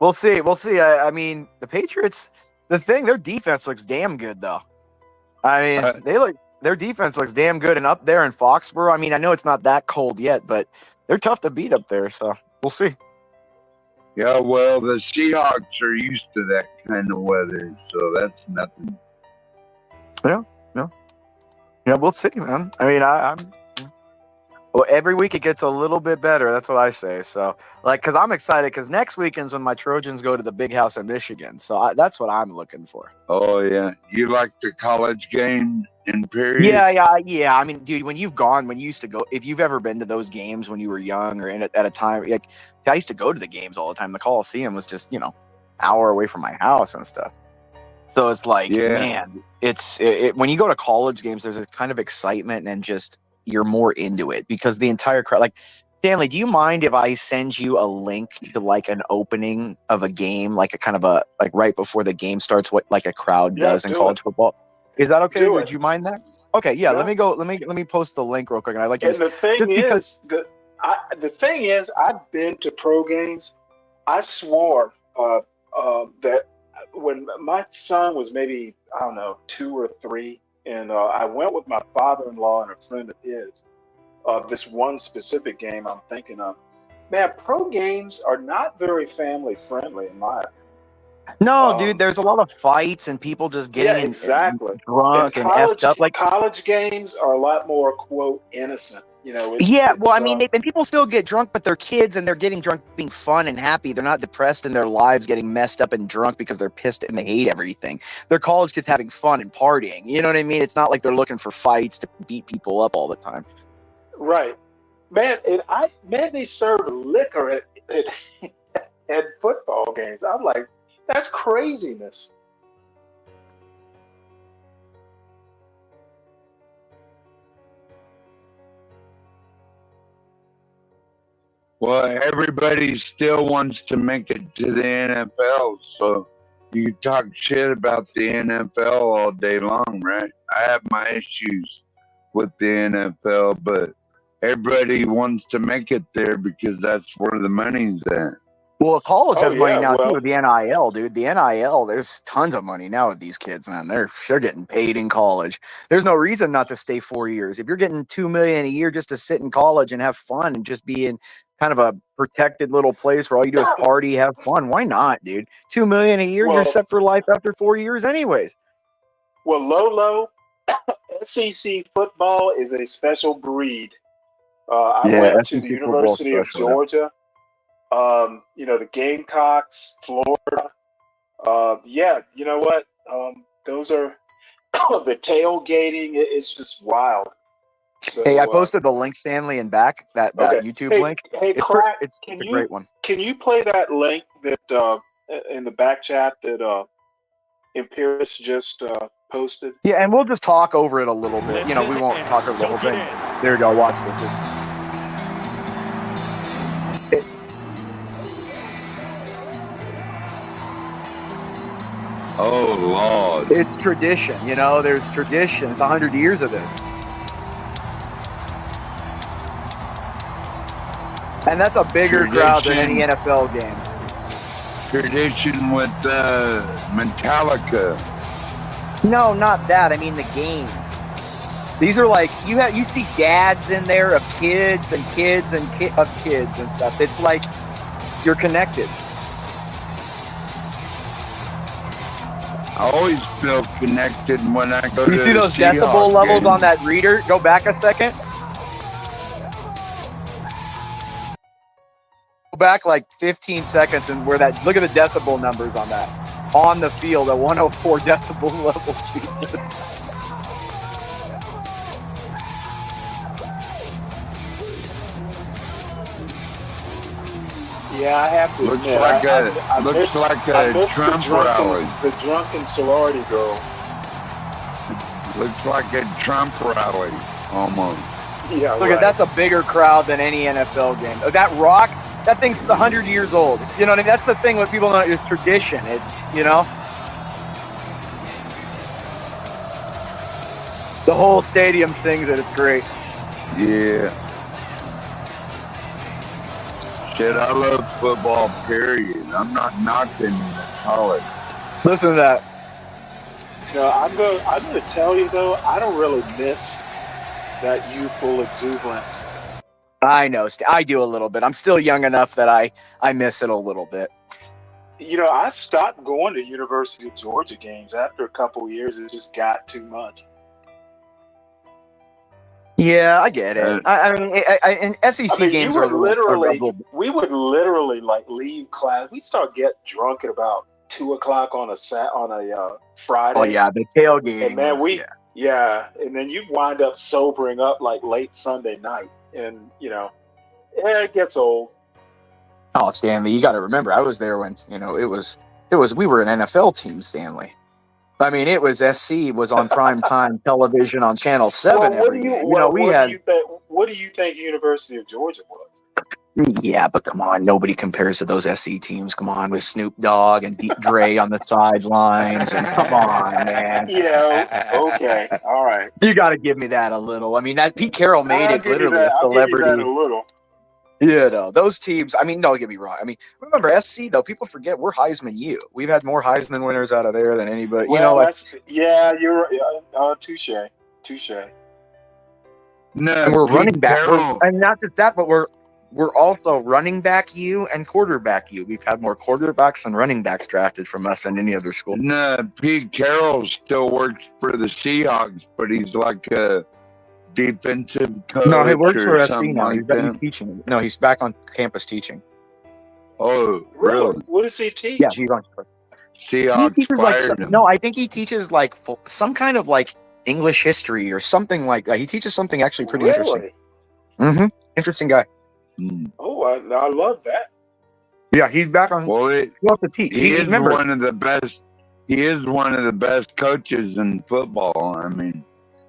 we'll see. I mean, the Patriots. Their defense looks damn good, though. I mean, their defense looks damn good, and up there in Foxborough. I mean, I know it's not that cold yet, but they're tough to beat up there. So we'll see. Yeah, well, the Seahawks are used to that kind of weather, so that's nothing. Yeah, we'll see, man. I mean, I'm. Well, every week it gets a little bit better. That's what I say. So, because I'm excited because next weekend's when my Trojans go to the Big House in Michigan. So that's what I'm looking for. Oh yeah, you like the college game in period? Yeah. I mean, dude, when you used to go, if you've ever been to those games when you were young or at a time, I used to go to the games all the time. The Coliseum was just hour away from my house and stuff. So it's like, man, it's when you go to college games, there's a kind of excitement and just. You're more into it because the entire crowd. Like, Stanley, do you mind if I send you a link to like an opening of a game, like a kind of like right before the game starts, what like a crowd does in college football? Is that okay? Would you mind that? Okay, yeah. Let me go. Let me post the link real quick, and I like. And the thing is, I've been to pro games. I swore that when my son was maybe 2 or 3. And I went with my father-in-law and a friend of his. This one specific game I'm thinking of. Man, pro games are not very family-friendly in my opinion. No, dude, there's a lot of fights and people just getting drunk and effed up. Like college games are a lot more, quote, innocent. I mean, and people still get drunk, but they're kids and they're getting drunk being fun and happy. They're not depressed in their lives getting messed up and drunk because they're pissed and they hate everything. They're college kids having fun and partying. You know what I mean? It's not like they're looking for fights to beat people up all the time. Right. Man, they serve liquor at football games. I'm like, that's craziness. Well, everybody still wants to make it to the NFL, so you talk shit about the NFL all day long, right? I have my issues with the NFL, but everybody wants to make it there because that's where the money's at. Well, college has money now too with the NIL, dude. The NIL, there's tons of money now with these kids, man. They're getting paid in college. There's no reason not to stay 4 years. If you're getting $2 million a year just to sit in college and have fun and just be in kind of a protected little place where all you do is party, have fun, why not, dude? $2 million a year, you're set for life after 4 years, anyways. Well, Lolo, SEC football is a special breed. I went to the University of Georgia. The Gamecocks, Florida. You know what? Those are the tailgating. It's just wild. So, hey, I posted the link, Stanley, in back that YouTube link. Hey, Crack, it's a great one. Can you play that link that in the back chat that Imperius just posted? Yeah, and we'll just talk over it a little bit. We won't talk over the whole thing. There you go. Watch this. Oh, Lord. It's tradition. There's tradition. It's 100 years of this. And that's a bigger crowd than any NFL game. Tradition with Metallica. No, not that. I mean the game. These are like you see dads in there of kids and kids and of kids and stuff. It's like you're connected. I always feel connected when I go to You see those decibel levels on that reader? Go back a second. back like 15 seconds and where that, look at the decibel numbers on that. On the field at 104 decibel level. Jesus. Yeah, I have to Looks admit, like I miss Trump rally. the drunken sorority girls. Looks like a Trump rally almost. Yeah, Look at that's a bigger crowd than any NFL game. That rock, that thing's 100 years old. You know what I mean? That's the thing with people know is tradition. It's, you know, the whole stadium sings it. It's great. Yeah. Shit, I love football, period. I'm not knocking college. Listen to that. No, I'm gonna tell you though, I don't really miss that youthful exuberance. I know. I do a little bit. I'm still young enough that I miss it a little bit. You know, I stopped going to University of Georgia games after a couple of years. It just got too much. Yeah, I get it. I mean, and SEC games are a little. We would literally like leave class. We start get drunk at about 2:00 on a Friday. Oh yeah, the tailgating. And man, and then you wind up sobering up like late Sunday night, and you know, it gets old. Oh, Stanley, you got to remember, I was there when we were an NFL team, Stanley. I mean, it was SC was on prime time television on Channel 7 every day. What do you think University of Georgia was? Yeah, but come on, nobody compares to those SC teams. Come on, with Snoop Dogg and Deep Dre on the sidelines, and come on, man. Yeah, okay, all right. You got to give me that a little. I mean, that Pete Carroll made it literally a celebrity. I'll give you that a little. Yeah, no, those teams. I mean, don't get me wrong. I mean, remember SC though. People forget we're Heisman U. We've had more Heisman winners out of there than anybody. Well, you know, like, you're touche. No, and we're Pete running back. Carroll. And not just that, but we're also running back U and quarterback U. We've had more quarterbacks and running backs drafted from us than any other school. No, Pete Carroll still works for the Seahawks, but he's like a defensive coach. No, he works for SC something now. like He's that. teaching. No, he's back on campus teaching. Oh, really? What does he teach? Yeah, he's on campus. Seahawks He teaches fired him. no, I think he teaches like some kind of like English history or something like that. He teaches something actually pretty interesting. Mm-hmm. Interesting guy. Oh, I love that. Yeah, he's back on. Well, he wants to teach. He is remember, one of the best. He is one of the best coaches in football. I mean,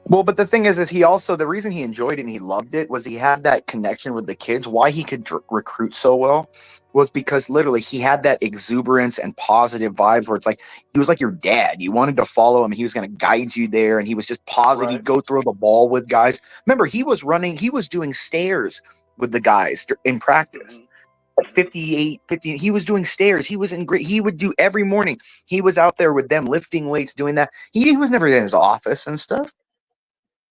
well, but the thing is he also, the reason he enjoyed it and he loved it was he had that connection with the kids. Why he could recruit so well was because literally he had that exuberance and positive vibes where it's like, he was like your dad. You wanted to follow him. He was going to guide you there. And he was just positive. He'd go throw the ball with guys. Remember, he was doing stairs with the guys in practice. 58, 50. He was doing stairs. He was in great. He would do every morning. He was out there with them lifting weights, doing that. He was never in his office and stuff.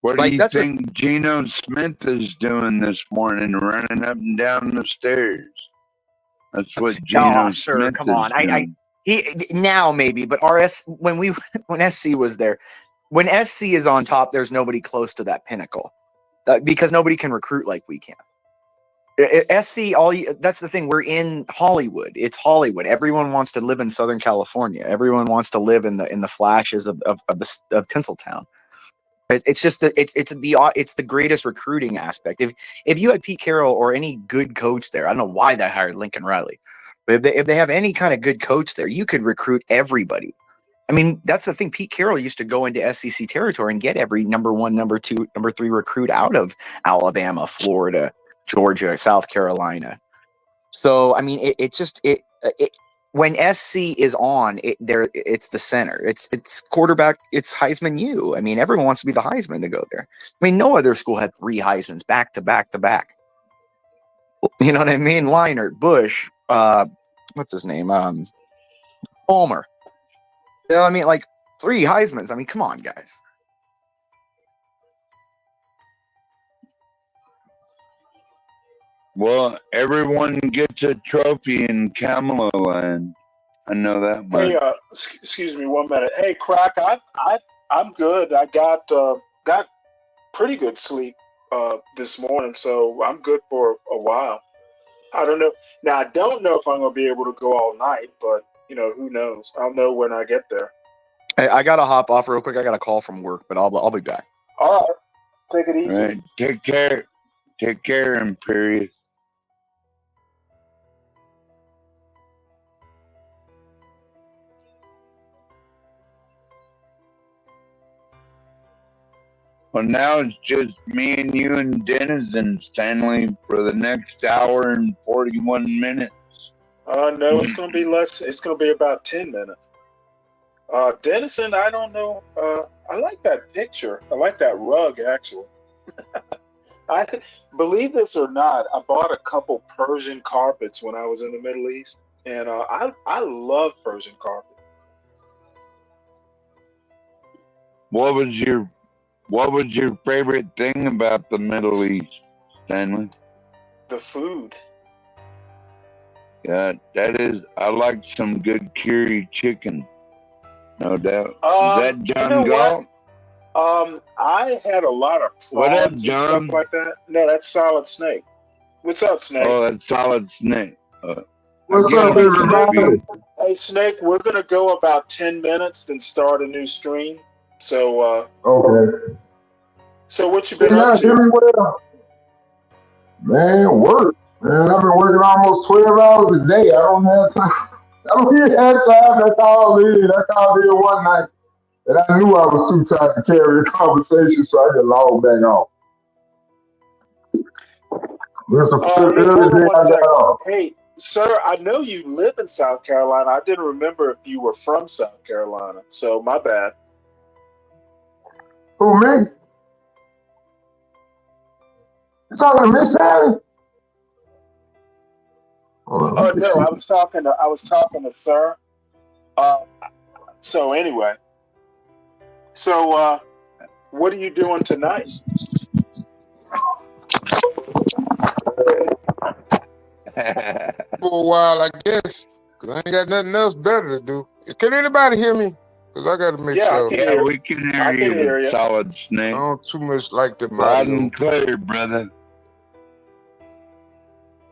what do you think Geno Smith is doing this morning, running up and down the stairs? That's what Geno Smith come is on. doing. He now maybe, but when SC was there, when SC is on top, there's nobody close to that pinnacle because nobody can recruit like we can. SC, that's the thing. We're in Hollywood. It's Hollywood. Everyone wants to live in Southern California. Everyone wants to live in the flashes of Tinseltown. It's just it's the greatest recruiting aspect. If you had Pete Carroll or any good coach there, I don't know why they hired Lincoln Riley, but if they have any kind of good coach there, you could recruit everybody. I mean, that's the thing. Pete Carroll used to go into SEC territory and get every number 1, number 2, number 3 recruit out of Alabama, Florida, Georgia, South Carolina. So I mean, when SC is on, it's the center. It's quarterback. It's Heisman U. I mean, everyone wants to be the Heisman to go there. I mean, no other school had 3 Heismans back to back to back. You know what I mean? Leinart, Bush, what's his name? Palmer. You know what I mean? Like 3 Heismans. I mean, come on, guys. Well, everyone gets a trophy in Kamala Land. I know that much. Hey, excuse me 1 minute. Hey, Crack, I'm good. I got pretty good sleep this morning, so I'm good for a while. I don't know. Now I don't know if I'm gonna be able to go all night, but who knows? I'll know when I get there. Hey, I gotta hop off real quick. I got a call from work, but I'll be back. All right, take it easy. Right. Take care, Imperious. Well, now it's just me and you and Denizen, Stanley, for the next hour and 41 minutes. No, it's gonna be less. It's gonna be about 10 minutes. Dennison, I don't know. I like that picture. I like that rug, actually. I believe this or not, I bought a couple Persian carpets when I was in the Middle East, and I love Persian carpet. What was your favorite thing about the Middle East, Stanley? The food. Yeah, I like some good curry chicken, no doubt. Is that John Galt? I had a lot of What up, prawns and John? stuff like that. No, that's Solid Snake. What's up, Snake? Oh, that's Solid Snake. What's again, up, everybody? Snake. Hey, Snake, we're gonna go about 10 minutes, then start a new stream. So, Okay. so what you been Can y'all up hear to? me well? Man, work. Man, I've been working almost 12 hours a day. I don't have time. I don't even have time. That's all it is. That's all it is one night. And I knew I was too tired to carry the conversation, so I just logged back off. This the Hey, first hold early on day one I got second. off. Hey, sir, I know you live in South Carolina. I didn't remember if you were from South Carolina, so my bad. Who, me? You talking to Miss Sally? Oh no, I was talking to sir. So anyway, so what are you doing tonight? For a while, I guess, because I ain't got nothing else better to do. Can anybody hear me? Because I got to make Yeah, I sure. can Yeah, hear. we can I hear can you hear with you. Solid I Snake. don't too much like them Loud audio. and clear, brother.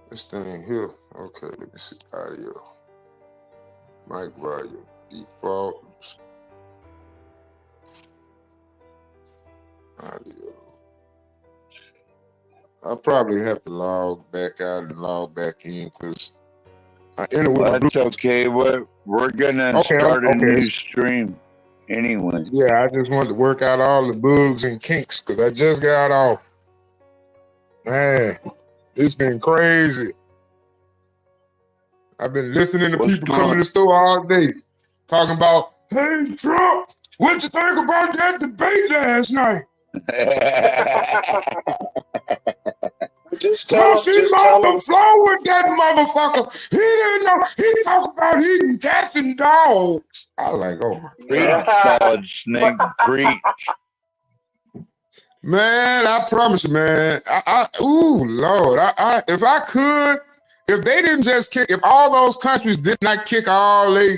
This thing here. Okay, let me see. Audio. Mic volume. Default. Audio. I'll probably have to log back out and log back in because I entered with my That's Bluetooth. okay. We're gonna Okay, start a okay. new stream anyway. Yeah, I just wanted to work out all the bugs and kinks because I just got off. Man, it's been crazy. I've been listening to What's people come in going? the store all day talking about, hey, Trump, what you think about that debate last night? Just Plus, he tell on him. the floor with that motherfucker. He didn't know. He talked about eating cats and dogs. I was like, oh my Preach, God. Solid Snake. Preach. Man, I promise you, man. Ooh, Lord. If I could, if they didn't just kick, if all those countries did not kick all their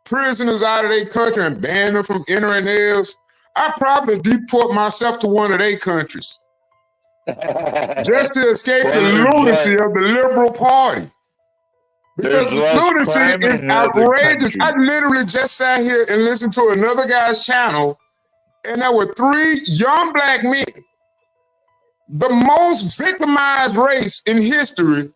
prisoners out of their country and ban them from entering theirs, I'd probably deport myself to one of their countries just to escape Well, the there's lunacy of the liberal party. Because there's the less lunacy crime is in other outrageous. I countries. literally just sat here and listened to another guy's channel, and there were 3 young black men, the most victimized race in history,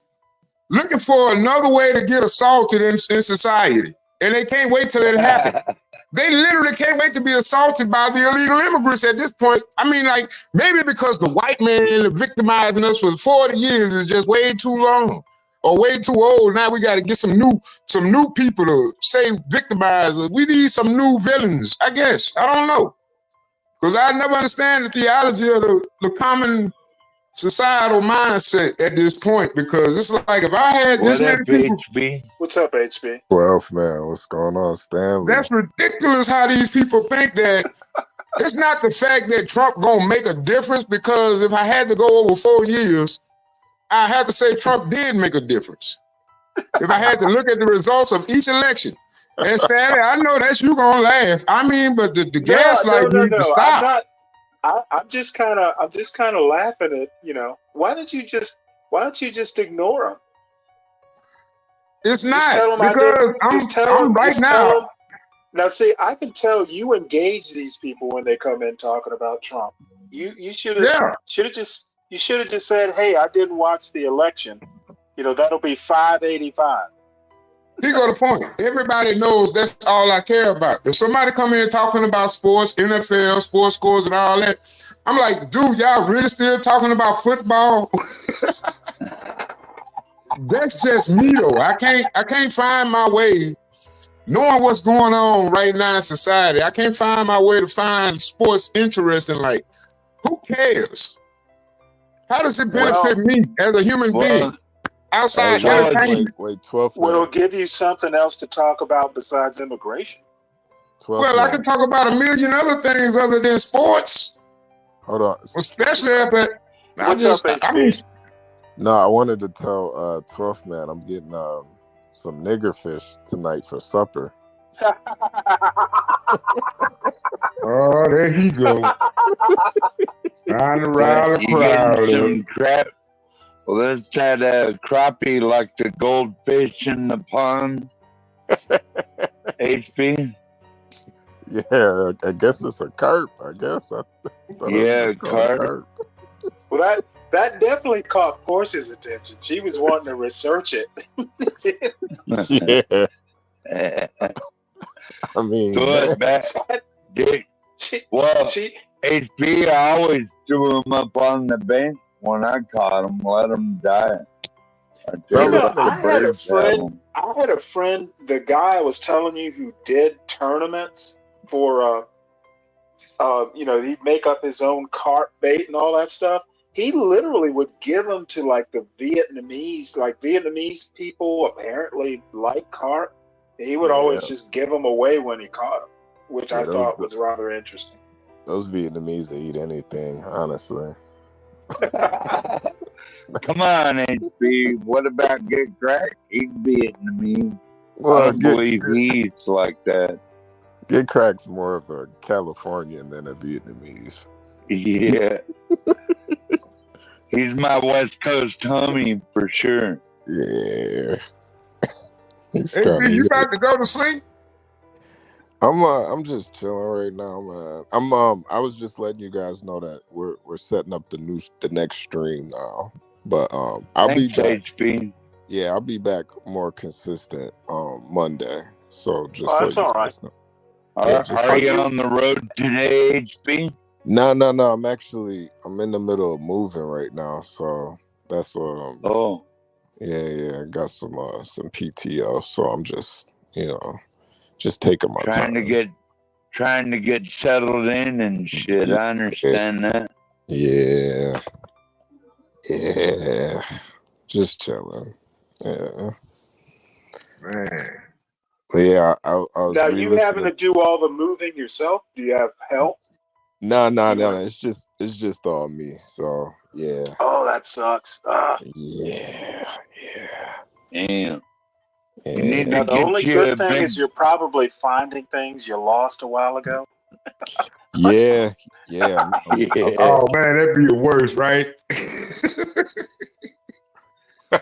looking for another way to get assaulted in society. And they can't wait till it happens. They literally can't wait to be assaulted by the illegal immigrants at this point. I mean, like, maybe because the white man victimizing us for 40 years is just way too long or way too old. Now we got to get some new people to say victimize us. We need some new villains, I guess. I don't know. Because I never understand the theology of the common societal mindset at this point, because it's like if I had this What many up, people, HB? What's up, HB? well, man, what's going on, Stanley? That's ridiculous how these people think that it's not the fact that Trump gonna make a difference, because if I had to go over 4 years, I have to say Trump did make a difference. If I had to look at the results of each election. And Stanley, I know that's you gonna laugh. I mean, but the gaslight needs to No. I'm stop. not. I'm just kind of laughing at. Why don't you just ignore him? It's Just tell not them I did. because Just tell I'm them. right Just now. tell them. Now, see, I can tell you engage these people when they come in talking about Trump. You should Yeah. have just said, "Hey, I didn't watch the election. You know that'll be 585." Here go the point. Everybody knows that's all I care about. If somebody come in talking about sports, NFL, sports scores, and all that, I'm like, dude, y'all really still talking about football? That's just me though. I can't find my way. Knowing what's going on right now in society, I can't find my way to find sports interesting. Like, who cares? How does it benefit me as a human being? Outside entertainment. Wait, 12th. Well, it'll give you something else to talk about besides immigration. Well, I can talk about a million other things other than sports. Hold on. Especially if it. What's up, HB? No, I wanted to tell 12th man I'm getting some nigger fish tonight for supper. Oh, there he go. Trying to rile the crowd. Some crap. Well, that's that crappie like the goldfish in the pond. HP. Yeah, I guess it's a carp. I guess. Yeah, carp. Well, that definitely caught Portia's attention. She was wanting to research it. Yeah. I mean, good, bad. Well, HP, I always threw him up on the bench when I caught him, let him die. I had a friend, the guy I was telling you who did tournaments for, he'd make up his own carp bait and all that stuff. He literally would give them to like the Vietnamese, Vietnamese people apparently like carp. He would always just give them away when he caught them, which I thought was rather interesting. Those Vietnamese will eat anything, honestly. Come on, HP. What about Get Crack? He's Vietnamese. Well, I don't believe he eats like that. Get Crack's more of a Californian than a Vietnamese. Yeah. He's my West Coast homie for sure. Yeah. HP, you about to go to sleep? I'm just chilling right now, man. I was just letting you guys know that we're setting up the next stream now. But I'll be back. HP. Yeah, I'll be back more consistent Monday. So just that's all right. Are you on the road today, HP? No. I'm in the middle of moving right now, so that's what yeah. I got some PTO, so I'm just just taking my time. Trying to get settled in and shit. Yeah. I understand that. Yeah. Just chilling. Yeah. Man. Yeah, I was Now, you having to do all the moving yourself? Do you have help? No. It's just all me. So yeah. Oh, that sucks. Yeah. Damn. Now, the only good thing is you're probably finding things you lost a while ago. Yeah. Oh man, that'd be the worst, right? You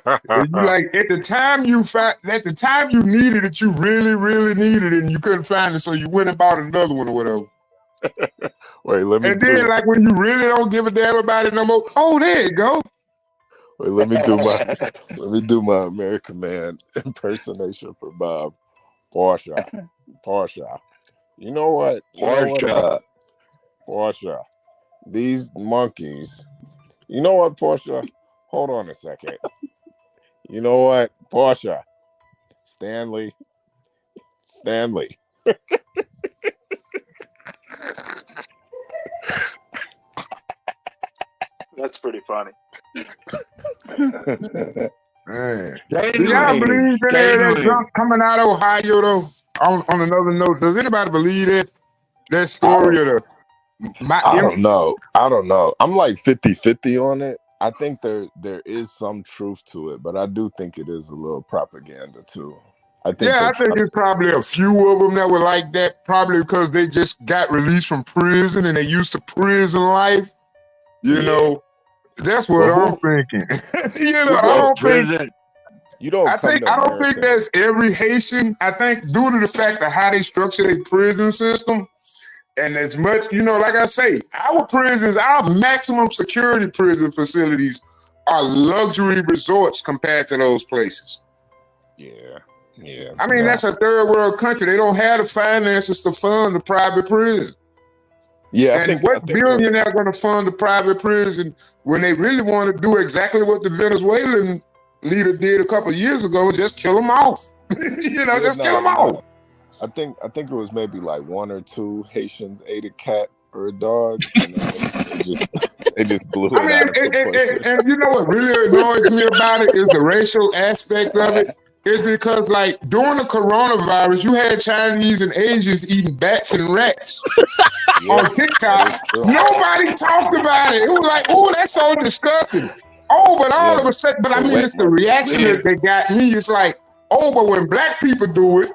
like at the time you needed it, you really, really needed it, and you couldn't find it, so you went and bought another one or whatever. Wait, let me. And then, like when you really don't give a damn about it no more, oh, there you go. Wait, let me do my American Man impersonation for Bob. Portia. You know what? Portia. These monkeys. You know what, Portia? Hold on a second. You know what, Portia? Stanley. That's pretty funny. Man. Do y'all believe in that junk coming out of Ohio though? On another note, does anybody believe that story of the? I don't know. I'm like 50-50 on it. I think there is some truth to it, but I do think it is a little propaganda too. I think it's probably a few of them that were like that, probably because they just got released from prison and they used to prison life. You know, that's what I'm thinking. I don't think You don't I come to don't think America. that's every Haitian. I think due to the fact of how they structure their prison system, and as much, like I say, our prisons, our maximum security prison facilities are luxury resorts compared to those places. Yeah. I mean, that's a third world country. They don't have the finances to fund the private prison. Yeah, And what billionaire going to fund the private prison when they really want to do exactly what the Venezuelan leader did a couple of years ago? Just kill them off. Just kill them off. I think it was maybe like one or two Haitians ate a cat or a dog, and then they just blew it out of proportion. And you know what really annoys me about it is the racial aspect of it. It's because, like, during the coronavirus, you had Chinese and Asians eating bats and rats on TikTok. Nobody talked about it. It was like, oh, that's so disgusting. Oh, but all of a sudden, but I mean, it's the reaction that got me. It's like, oh, but when black people do it,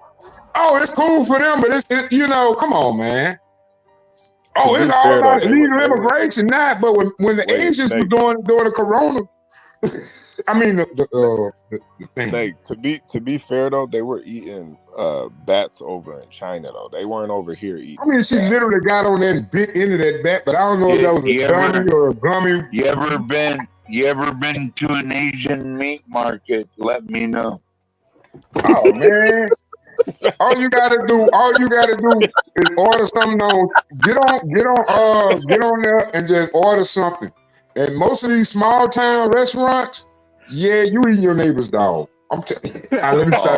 oh, it's cool for them, but it's come on, man. Oh, it's all about legal immigration now. But when the Asians were doing the corona, I mean the thing. Snake, to be fair though, they were eating bats over in China though. They weren't over here eating. I mean, she literally got on that bit into that bat, but I don't know if that was a gummy or a gummy. You ever been to an Asian meat market? Let me know. Oh man. All you gotta do is order something on. Get on there and just order something. And most of these small town restaurants, yeah, you eating your neighbor's dog. I'm telling you. Let me stop.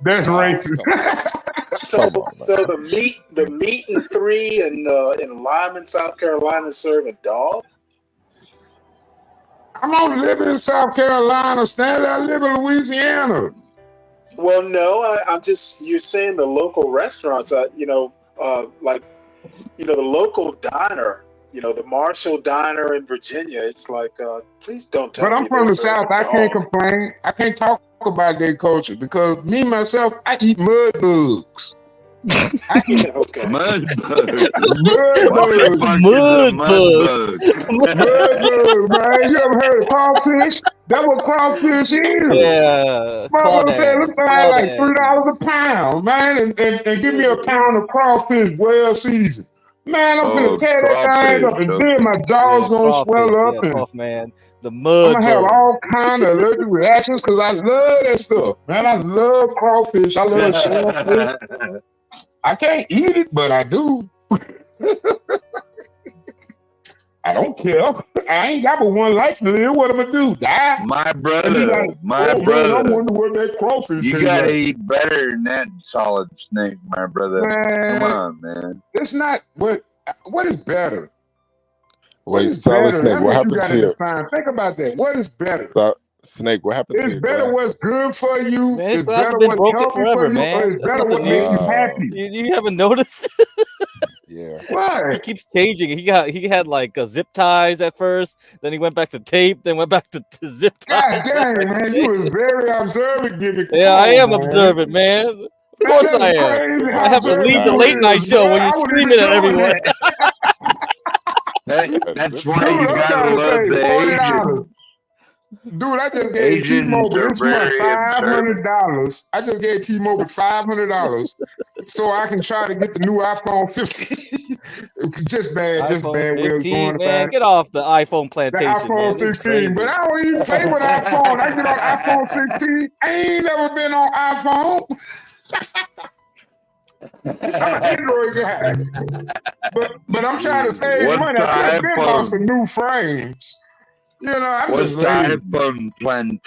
That's racist. So the meat and 3 in Lyman, South Carolina, serve a dog. I'm not living in South Carolina, Stanley. I live in Louisiana. Well, no, I'm just, you're saying the local restaurants, like, the local diner, the Marshall Diner in Virginia. It's like, please don't tell me. But I'm from the South. I can't complain. I can't talk about their culture because me, myself, I eat mud bugs. Okay. Mud bugs. Mud bugs, man. You ever heard of crawfish? That's what crawfish is. Yeah. Motherfucker said, let's buy like $3 a pound, man, and give me a pound of crawfish well seasoned. Man, I'm gonna tear that thing up, and then my jaw's gonna swell up, and man. The mud. I'm gonna have all kind of allergic reactions because I love that stuff, man. I love crawfish. I love shellfish. I can't eat it, but I do. I don't care. I ain't got but one life to live. What am I do? Die? My brother. I wonder what that crawfish. You gotta eat better than that solid snake, my brother. Man, come on, man. It's not what is better. Wait, solid snake. What happened to you? Think about that. What is better? Snake, what happened to you? It's better what's good for you. Man, it's his glass better has been what's broken healthy forever, for you, man. or it's better what makes you happy. You haven't noticed? Yeah. What? He keeps changing. He had like zip ties at first, then he went back to tape, then went back to zip ties. God dang, man, you was very observant, Gibby. Yeah, I am observant, man. Of course I am. I have to leave the late night show when you're screaming at everyone. That's why you gotta love the Asian. Dude, I just gave T-Mobile this month $500. I just gave T-Mobile $500 so I can try to get the new iPhone 15. just bad way of going man, about get off the iPhone the plantation. iPhone 16, but I don't even play with iPhone. I get on iPhone 16. I ain't never been on iPhone. I'm an Android guy. But I'm trying to save money. I could have been on some new frames. I'm What's just the iPhone plantation?